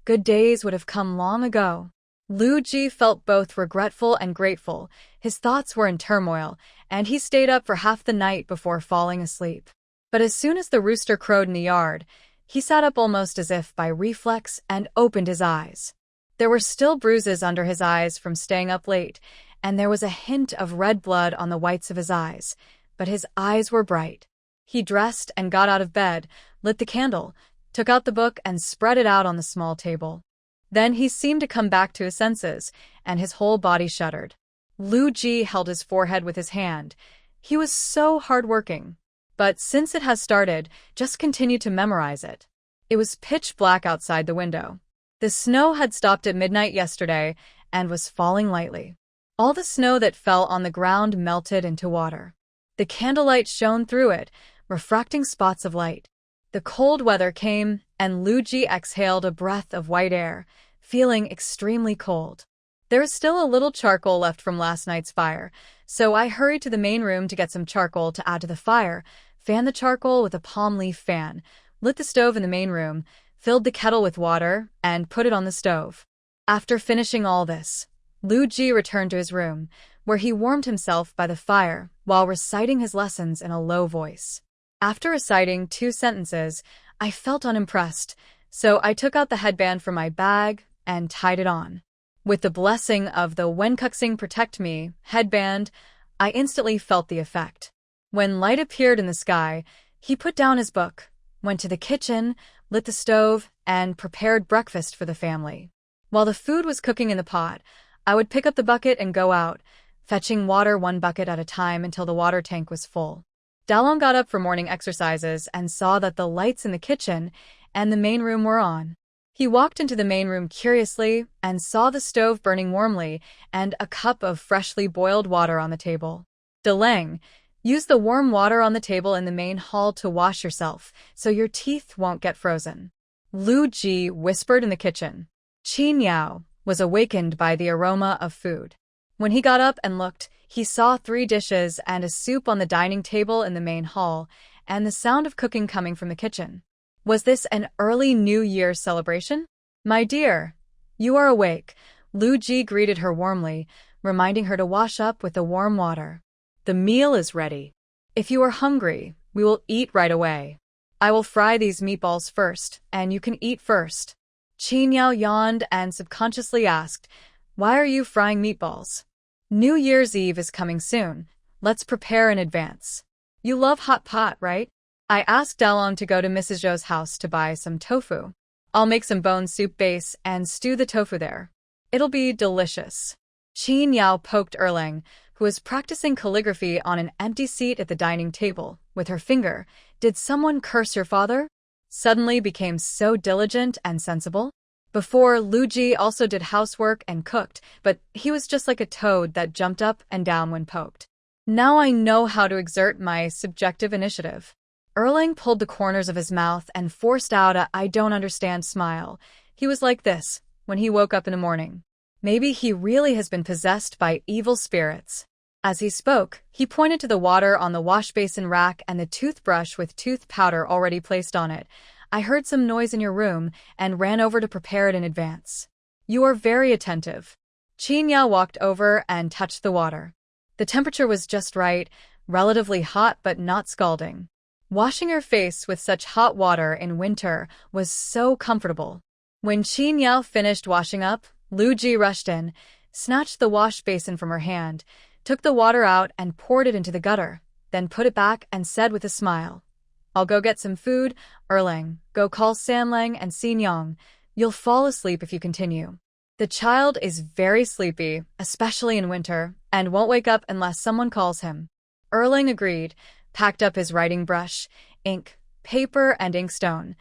good days would have come long ago. Lu Ji felt both regretful and grateful. His thoughts were in turmoil, and he stayed up for half the night before falling asleep. But as soon as the rooster crowed in the yard, he sat up almost as if by reflex and opened his eyes. There were still bruises under his eyes from staying up late, and there was a hint of red blood on the whites of his eyes, but his eyes were bright. He dressed and got out of bed, lit the candle, took out the book and spread it out on the small table. Then he seemed to come back to his senses, and his whole body shuddered. Lu Ji held his forehead with his hand. He was so hard-working. But since it has started, just continue to memorize it. It was pitch black outside the window. The snow had stopped at midnight yesterday and was falling lightly. All the snow that fell on the ground melted into water. The candlelight shone through it, refracting spots of light. The cold weather came, and Lu Ji exhaled a breath of white air, feeling extremely cold. There is still a little charcoal left from last night's fire, so I hurried to the main room to get some charcoal to add to the fire, fanned the charcoal with a palm leaf fan, lit the stove in the main room, filled the kettle with water, and put it on the stove. After finishing all this, Lu Ji returned to his room, where he warmed himself by the fire while reciting his lessons in a low voice. After reciting 2 sentences, I felt unimpressed, so I took out the headband from my bag and tied it on. With the blessing of the Wenkuxing Protect Me headband, I instantly felt the effect. When light appeared in the sky, he put down his book, went to the kitchen, lit the stove, and prepared breakfast for the family. While the food was cooking in the pot, I would pick up the bucket and go out, fetching water 1 bucket at a time until the water tank was full. Dalong got up for morning exercises and saw that the lights in the kitchen and the main room were on. He walked into the main room curiously and saw the stove burning warmly and a cup of freshly boiled water on the table. Daleng, use the warm water on the table in the main hall to wash yourself so your teeth won't get frozen. Lu Ji whispered in the kitchen. Qin Yao was awakened by the aroma of food. When he got up and looked, he saw 3 dishes and a soup on the dining table in the main hall, and the sound of cooking coming from the kitchen. Was this an early New Year's celebration? My dear, you are awake. Lu Ji greeted her warmly, reminding her to wash up with the warm water. The meal is ready. If you are hungry, we will eat right away. I will fry these meatballs first, and you can eat first. Qin Yao yawned and subconsciously asked, why are you frying meatballs? New Year's Eve is coming soon. Let's prepare in advance. You love hot pot, right? I asked Dalong to go to Mrs. Zhou's house to buy some tofu. I'll make some bone soup base and stew the tofu there. It'll be delicious. Qin Yao poked Erlang, who was practicing calligraphy on an empty seat at the dining table, with her finger. Did someone curse your father? Suddenly became so diligent and sensible. Before, Lu Ji also did housework and cooked, but he was just like a toad that jumped up and down when poked. Now I know how to exert my subjective initiative. Erlang pulled the corners of his mouth and forced out a I don't understand smile. He was like this when he woke up in the morning. Maybe he really has been possessed by evil spirits. As he spoke, he pointed to the water on the wash basin rack and the toothbrush with tooth powder already placed on it. I heard some noise in your room and ran over to prepare it in advance. You are very attentive. Qin Yao walked over and touched the water. The temperature was just right, relatively hot but not scalding. Washing her face with such hot water in winter was so comfortable. When Qin Yao finished washing up, Lu Ji rushed in, snatched the wash basin from her hand, took the water out and poured it into the gutter, then put it back and said with a smile, I'll go get some food. Erlang, go call Sanlang and Xinyang. You'll fall asleep if you continue. The child is very sleepy, especially in winter, and won't wake up unless someone calls him. Erlang agreed, packed up his writing brush, ink, paper, and inkstone,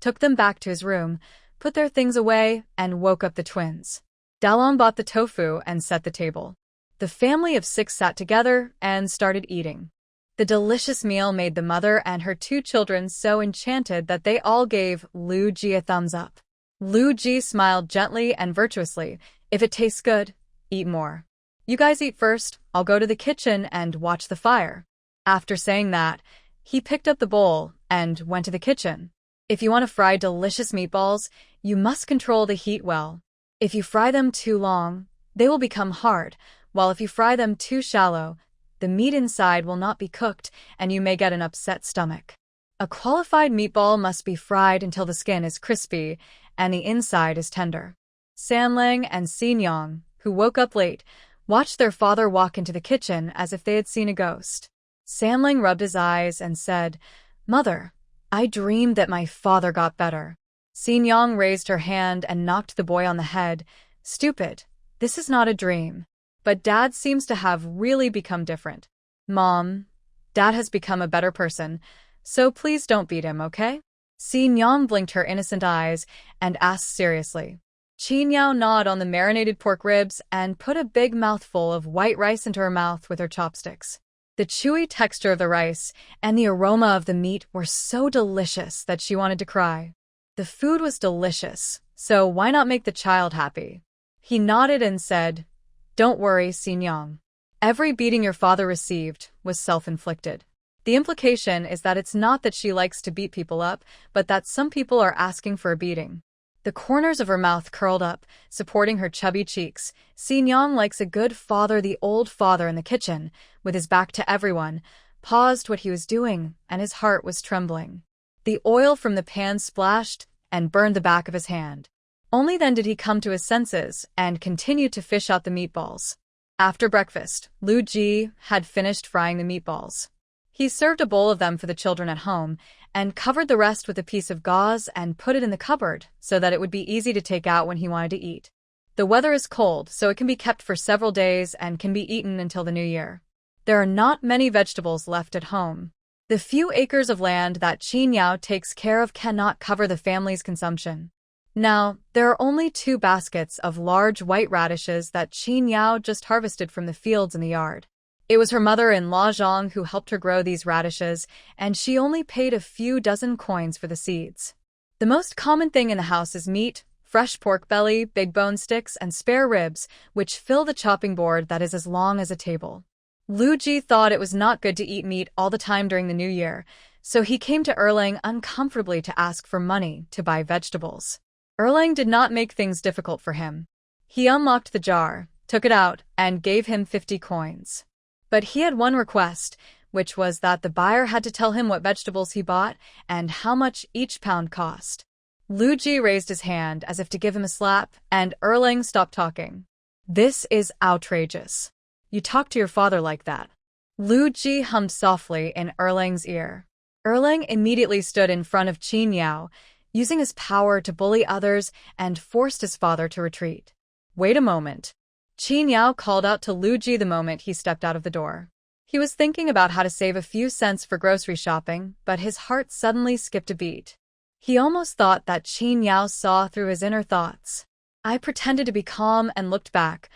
took them back to his room, put their things away, and woke up the twins. Dalong bought the tofu and set the table. The family of 6 sat together and started eating. The delicious meal made the mother and her 2 children so enchanted that they all gave Lu Ji a thumbs up. Lu Ji smiled gently and virtuously. If it tastes good, eat more. You guys eat first, I'll go to the kitchen and watch the fire. After saying that, he picked up the bowl and went to the kitchen. If you want to fry delicious meatballs, you must control the heat well. If you fry them too long, they will become hard, while if you fry them too shallow, the meat inside will not be cooked and you may get an upset stomach. A qualified meatball must be fried until the skin is crispy and the inside is tender. Sanlang and Xingyang, who woke up late, watched their father walk into the kitchen as if they had seen a ghost. Sanlang rubbed his eyes and said, "Mother, I dreamed that my father got better." Xingyang raised her hand and knocked the boy on the head. "Stupid, this is not a dream. But Dad seems to have really become different. Mom, Dad has become a better person, so please don't beat him, okay?" Xingyang blinked her innocent eyes and asked seriously. Qingyao gnawed on the marinated pork ribs and put a big mouthful of white rice into her mouth with her chopsticks. The chewy texture of the rice and the aroma of the meat were so delicious that she wanted to cry. The food was delicious, so why not make the child happy? He nodded and said, "Don't worry, Xingyang. Every beating your father received was self-inflicted." The implication is that it's not that she likes to beat people up, but that some people are asking for a beating. The corners of her mouth curled up, supporting her chubby cheeks. Xingyang likes a good father. The old father in the kitchen, with his back to everyone, paused what he was doing, and his heart was trembling. The oil from the pan splashed and burned the back of his hand. Only then did he come to his senses and continued to fish out the meatballs. After breakfast, Lu Ji had finished frying the meatballs. He served a bowl of them for the children at home and covered the rest with a piece of gauze and put it in the cupboard so that it would be easy to take out when he wanted to eat. The weather is cold, so it can be kept for several days and can be eaten until the new year. There are not many vegetables left at home. The few acres of land that Qingyao takes care of cannot cover the family's consumption. Now, there are only 2 baskets of large white radishes that Qingyao just harvested from the fields in the yard. It was her mother-in-law Zhang who helped her grow these radishes, and she only paid a few dozen coins for the seeds. The most common thing in the house is meat, fresh pork belly, big bone sticks, and spare ribs, which fill the chopping board that is as long as a table. Lu Ji thought it was not good to eat meat all the time during the new year, so he came to Erlang uncomfortably to ask for money to buy vegetables. Erlang did not make things difficult for him. He unlocked the jar, took it out, and gave him 50 coins. But he had one request, which was that the buyer had to tell him what vegetables he bought and how much each pound cost. Lu Ji raised his hand as if to give him a slap, and Erlang stopped talking. "This is outrageous. You talk to your father like that." Lu Ji hummed softly in Erlang's ear. Erlang immediately stood in front of Qingyao, using his power to bully others and forced his father to retreat. "Wait a moment." Qingyao called out to Lu Ji the moment he stepped out of the door. He was thinking about how to save a few cents for grocery shopping, but his heart suddenly skipped a beat. He almost thought that Qingyao saw through his inner thoughts. I pretended to be calm and looked back,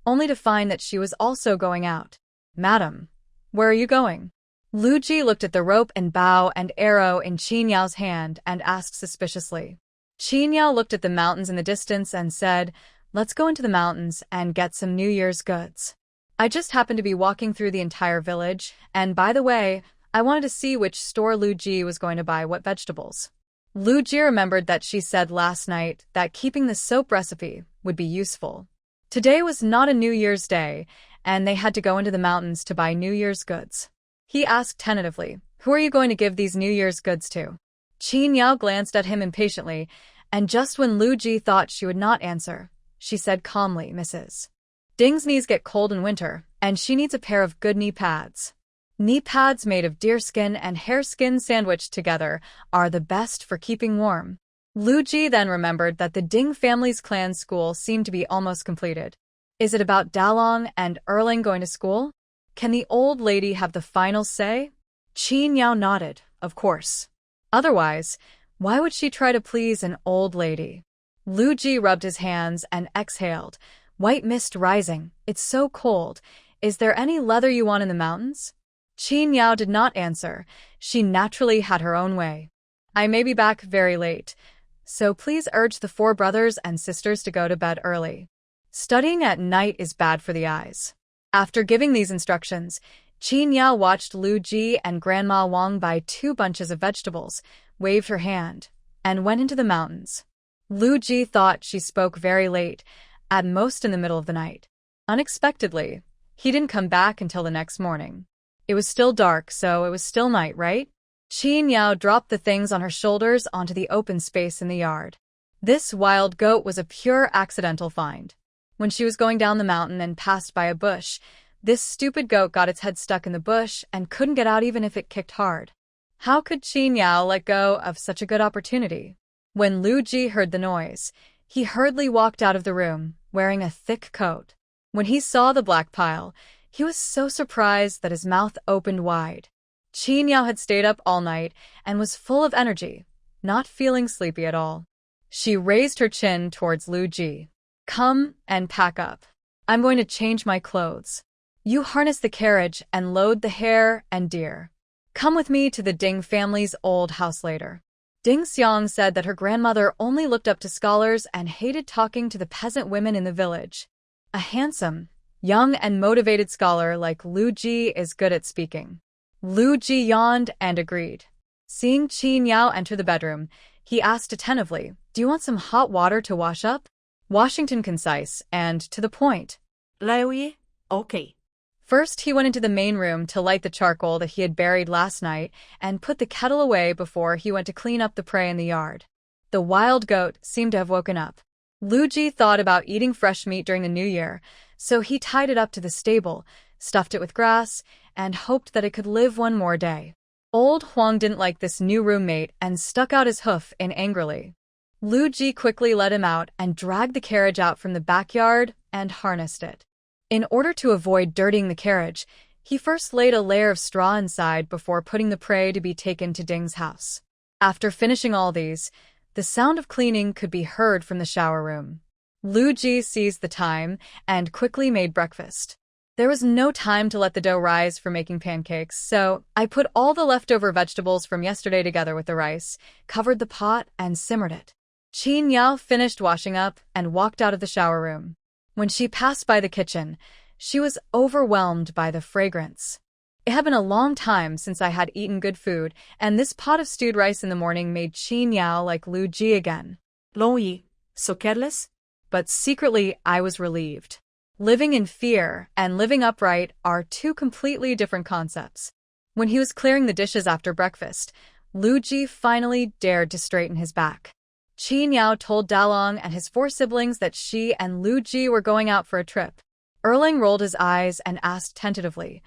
only to find that she was also going out. "Madam, where are you going?" Lu Ji looked at the rope and bow and arrow in Qinyao's hand and asked suspiciously. Qingyao looked at the mountains in the distance and said, "Let's go into the mountains and get some New Year's goods. I just happened to be walking through the entire village, and by the way, I wanted to see which store Lu Ji was going to buy what vegetables." Lu Ji remembered that she said last night that keeping the soap recipe would be useful. Today was not a New Year's Day, and they had to go into the mountains to buy New Year's goods. He asked tentatively, "Who are you going to give these New Year's goods to?" Qingyao glanced at him impatiently, and just when Lu Ji thought she would not answer, she said calmly, "Mrs. Ding's knees get cold in winter, and she needs a pair of good knee pads. Knee pads made of deerskin and hareskin sandwiched together are the best for keeping warm." Lu Ji then remembered that the Ding family's clan school seemed to be almost completed. Is it about Dalong and Erlang going to school? Can the old lady have the final say? Qingyao nodded, of course. Otherwise, Why would she try to please an old lady? Lu Ji rubbed his hands and exhaled. White mist rising. It's so cold. Is there any leather you want in the mountains? Qin Yao did not answer. She naturally had her own way. I may be back very late, so please urge the 4 brothers and sisters to go to bed early. Studying at night is bad for the eyes. After giving these instructions, Qin Yao watched Lu Ji and Grandma Wang buy 2 bunches of vegetables, waved her hand, and went into the mountains. Lu Ji thought she spoke very late, at most in the middle of the night. Unexpectedly, he didn't come back until the next morning. It was still dark, so it was still night, right? Qin Yao dropped the things on her shoulders onto the open space in the yard. This wild goat was a pure accidental find. When she was going down the mountain and passed by a bush, this stupid goat got its head stuck in the bush and couldn't get out even if it kicked hard. How could Qin Yao let go of such a good opportunity? When Lu Ji heard the noise, he hurriedly walked out of the room, wearing a thick coat. When he saw the black pile, he was so surprised that his mouth opened wide. Qin Yao had stayed up all night and was full of energy, not feeling sleepy at all. She raised her chin towards Lu Ji. Come and pack up. I'm going to change my clothes. You harness the carriage and load the hare and deer. Come with me to the Ding family's old house later. Ding Xiang said that her grandmother only looked up to scholars and hated talking to the peasant women in the village. A handsome, young and motivated scholar like Lu Ji is good at speaking. Lu Ji yawned and agreed. Seeing Qin Yao enter the bedroom, he asked attentively, "Do you want some hot water to wash up?" Washington concise and to the point. Larry, okay. First, he went into the main room to light the charcoal that he had buried last night and put the kettle away before he went to clean up the prey in the yard. The wild goat seemed to have woken up. Lu Ji thought about eating fresh meat during the new year, so he tied it up to the stable, stuffed it with grass, and hoped that it could live one more day. Old Huang didn't like this new roommate and stuck out his hoof angrily. Lu Ji quickly let him out and dragged the carriage out from the backyard and harnessed it. In order to avoid dirtying the carriage, he first laid a layer of straw inside before putting the prey to be taken to Ding's house. After finishing all these, the sound of cleaning could be heard from the shower room. Lu Ji seized the time and quickly made breakfast. There was no time to let the dough rise for making pancakes, so I put all the leftover vegetables from yesterday together with the rice, covered the pot, and simmered it. Qin Yao finished washing up and walked out of the shower room. When she passed by the kitchen, she was overwhelmed by the fragrance. It had been a long time since I had eaten good food, and this pot of stewed rice in the morning made Qin Yao like Lu Ji again. Long Yi, so careless? But secretly, I was relieved. Living in fear and living upright are 2 completely different concepts. When he was clearing the dishes after breakfast, Lu Ji finally dared to straighten his back. Qin Yao told Dalong and his 4 siblings that she and Lu Ji were going out for a trip. Erling rolled his eyes and asked tentatively,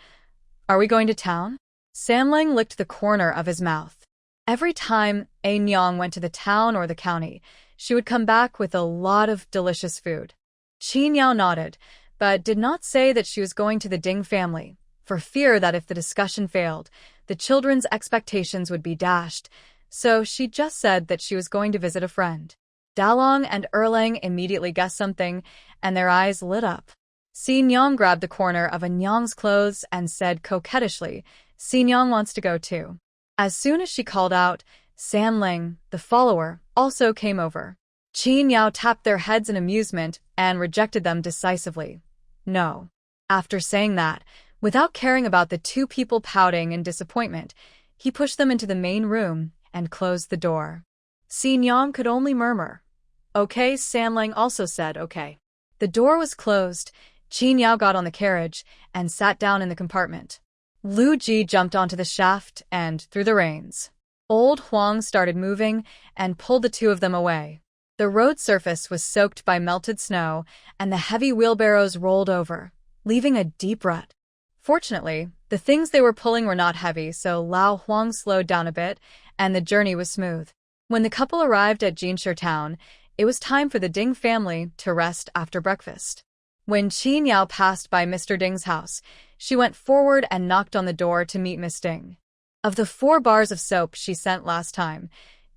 "Are we going to town?" Samling licked the corner of his mouth. Every time A Nyong went to the town or the county, she would come back with a lot of delicious food. Qin Yao nodded, but did not say that she was going to the Ding family, for fear that if the discussion failed, the children's expectations would be dashed, so she just said that she was going to visit a friend. Dalong and Erlang immediately guessed something, and their eyes lit up. Si Nyong grabbed the corner of a Nyong's clothes and said coquettishly, "Si Nyong wants to go too." As soon as she called out, San Ling, the follower, also came over. Qin Yao tapped their heads in amusement and rejected them decisively. No. After saying that, without caring about the 2 people pouting in disappointment, he pushed them into the main room and closed the door. Si Nyong could only murmur. Okay, Sanlang also said okay. The door was closed. Qin Yao got on the carriage and sat down in the compartment. Lu Ji jumped onto the shaft and threw the reins. Old Huang started moving and pulled the 2 of them away. The road surface was soaked by melted snow, and the heavy wheelbarrows rolled over, leaving a deep rut. Fortunately, the things they were pulling were not heavy, so Lao Huang slowed down a bit, and the journey was smooth. When the couple arrived at Jinshi town, it was time for the Ding family to rest after breakfast. When Qin Yao passed by Mr. Ding's house, she went forward and knocked on the door to meet Miss Ding. Of the 4 bars of soap she sent last time,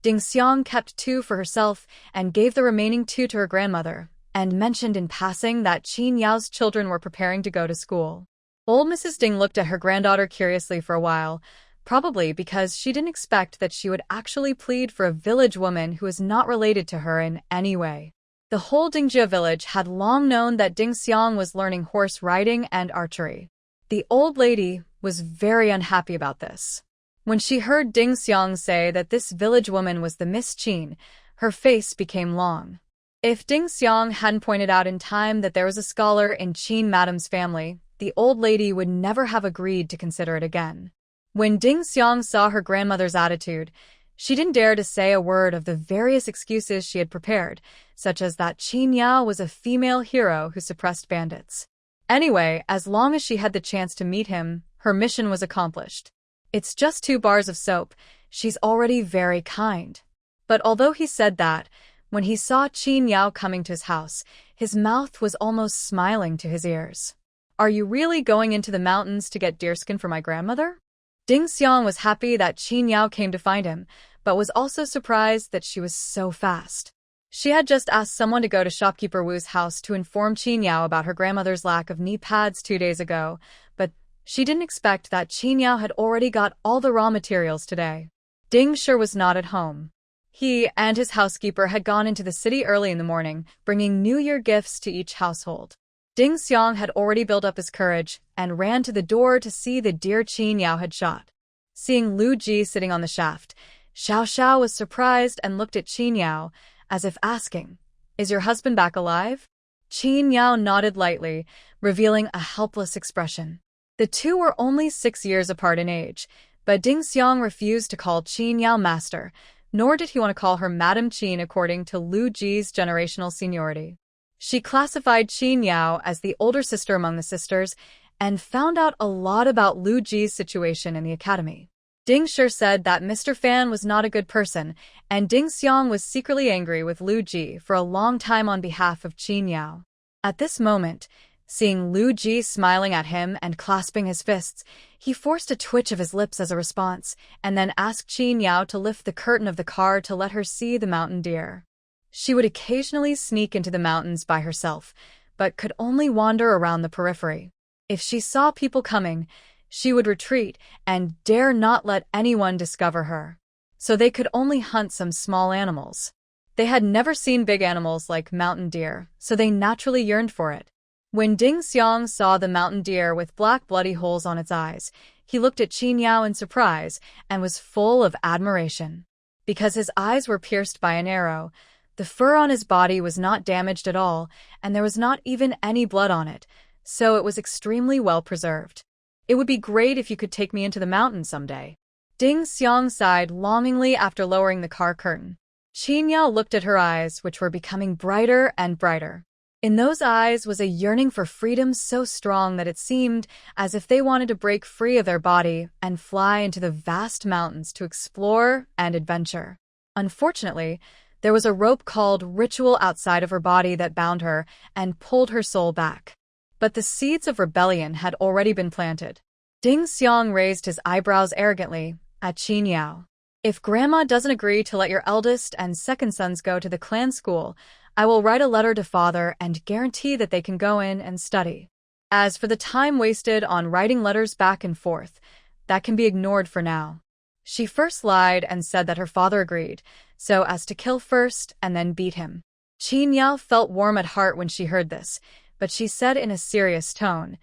Ding Xiang kept 2 for herself and gave the remaining 2 to her grandmother, and mentioned in passing that Qin Yao's children were preparing to go to school. Old Mrs. Ding looked at her granddaughter curiously for a while, probably because she didn't expect that she would actually plead for a village woman who was not related to her in any way. The whole Dingjia village had long known that Ding Xiang was learning horse riding and archery. The old lady was very unhappy about this. When she heard Ding Xiang say that this village woman was the Miss Qin, her face became long. If Ding Xiang hadn't pointed out in time that there was a scholar in Qin Madam's family, the old lady would never have agreed to consider it again. When Ding Xiang saw her grandmother's attitude, she didn't dare to say a word of the various excuses she had prepared, such as that Qin Yao was a female hero who suppressed bandits. Anyway, as long as she had the chance to meet him, her mission was accomplished. It's just 2 bars of soap, she's already very kind. But although he said that, when he saw Qin Yao coming to his house, his mouth was almost smiling to his ears. Are you really going into the mountains to get deerskin for my grandmother? Ding Xiang was happy that Qin Yao came to find him, but was also surprised that she was so fast. She had just asked someone to go to shopkeeper Wu's house to inform Qin Yao about her grandmother's lack of knee pads 2 days ago, but she didn't expect that Qin Yao had already got all the raw materials today. Ding sure was not at home. He and his housekeeper had gone into the city early in the morning, bringing New Year gifts to each household. Ding Xiang had already built up his courage and ran to the door to see the deer Qin Yao had shot. Seeing Lu Ji sitting on the shaft, Xiao Xiao was surprised and looked at Qin Yao, as if asking, "Is your husband back alive?" Qin Yao nodded lightly, revealing a helpless expression. The 2 were only 6 years apart in age, but Ding Xiang refused to call Qin Yao master, nor did he want to call her Madam Qin according to Lu Ji's generational seniority. She classified Qin Yao as the older sister among the sisters and found out a lot about Lu Ji's situation in the academy. Ding sure said that Mr. Fan was not a good person, and Ding Xiang was secretly angry with Lu Ji for a long time on behalf of Qin Yao. At this moment, seeing Lu Ji smiling at him and clasping his fists, he forced a twitch of his lips as a response, and then asked Qin Yao to lift the curtain of the car to let her see the mountain deer. She would occasionally sneak into the mountains by herself, but could only wander around the periphery. If she saw people coming, she would retreat and dare not let anyone discover her. So they could only hunt some small animals. They had never seen big animals like mountain deer, so they naturally yearned for it. When Ding Xiang saw the mountain deer with black bloody holes on its eyes, he looked at Qin Yao in surprise and was full of admiration. Because his eyes were pierced by an arrow, the fur on his body was not damaged at all, and there was not even any blood on it, so it was extremely well preserved. It would be great if you could take me into the mountains someday. Ding Xiang sighed longingly after lowering the car curtain. Qin Yao looked at her eyes, which were becoming brighter and brighter. In those eyes was a yearning for freedom so strong that it seemed as if they wanted to break free of their body and fly into the vast mountains to explore and adventure. Unfortunately, there was a rope called ritual outside of her body that bound her and pulled her soul back. But the seeds of rebellion had already been planted. Ding Xiang raised his eyebrows arrogantly at Qin Yao. "If Grandma doesn't agree to let your eldest and second sons go to the clan school, I will write a letter to Father and guarantee that they can go in and study. As for the time wasted on writing letters back and forth, that can be ignored for now." She first lied and said that her father agreed, so as to kill first and then beat him. Qin Yao felt warm at heart when she heard this, but she said in a serious tone,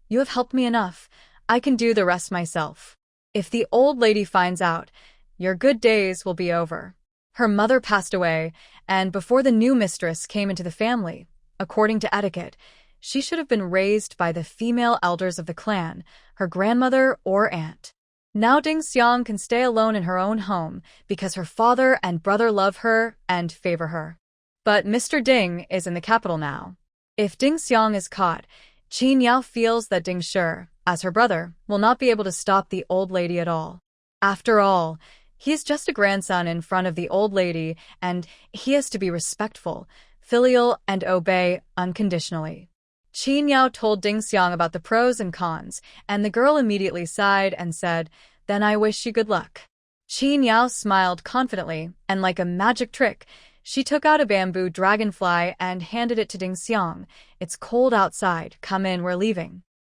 "You have helped me enough. I can do the rest myself. If the old lady finds out, your good days will be over." Her mother passed away, and before the new mistress came into the family, according to etiquette, she should have been raised by the female elders of the clan, her grandmother or aunt. Now Ding Xiang can stay alone in her own home because her father and brother love her and favor her. But Mr. Ding is in the capital now. If Ding Xiang is caught, Qin Yao feels that Ding Shi, as her brother, will not be able to stop the old lady at all. After all, he is just a grandson in front of the old lady, and he has to be respectful, filial, and obey unconditionally. Qin Yao told Ding Xiang about the pros and cons, and the girl immediately sighed and said, "Then I wish you good luck." Qin Yao smiled confidently, and like a magic trick, she took out a bamboo dragonfly and handed it to Ding Xiang. It's cold outside. Come in, we're leaving.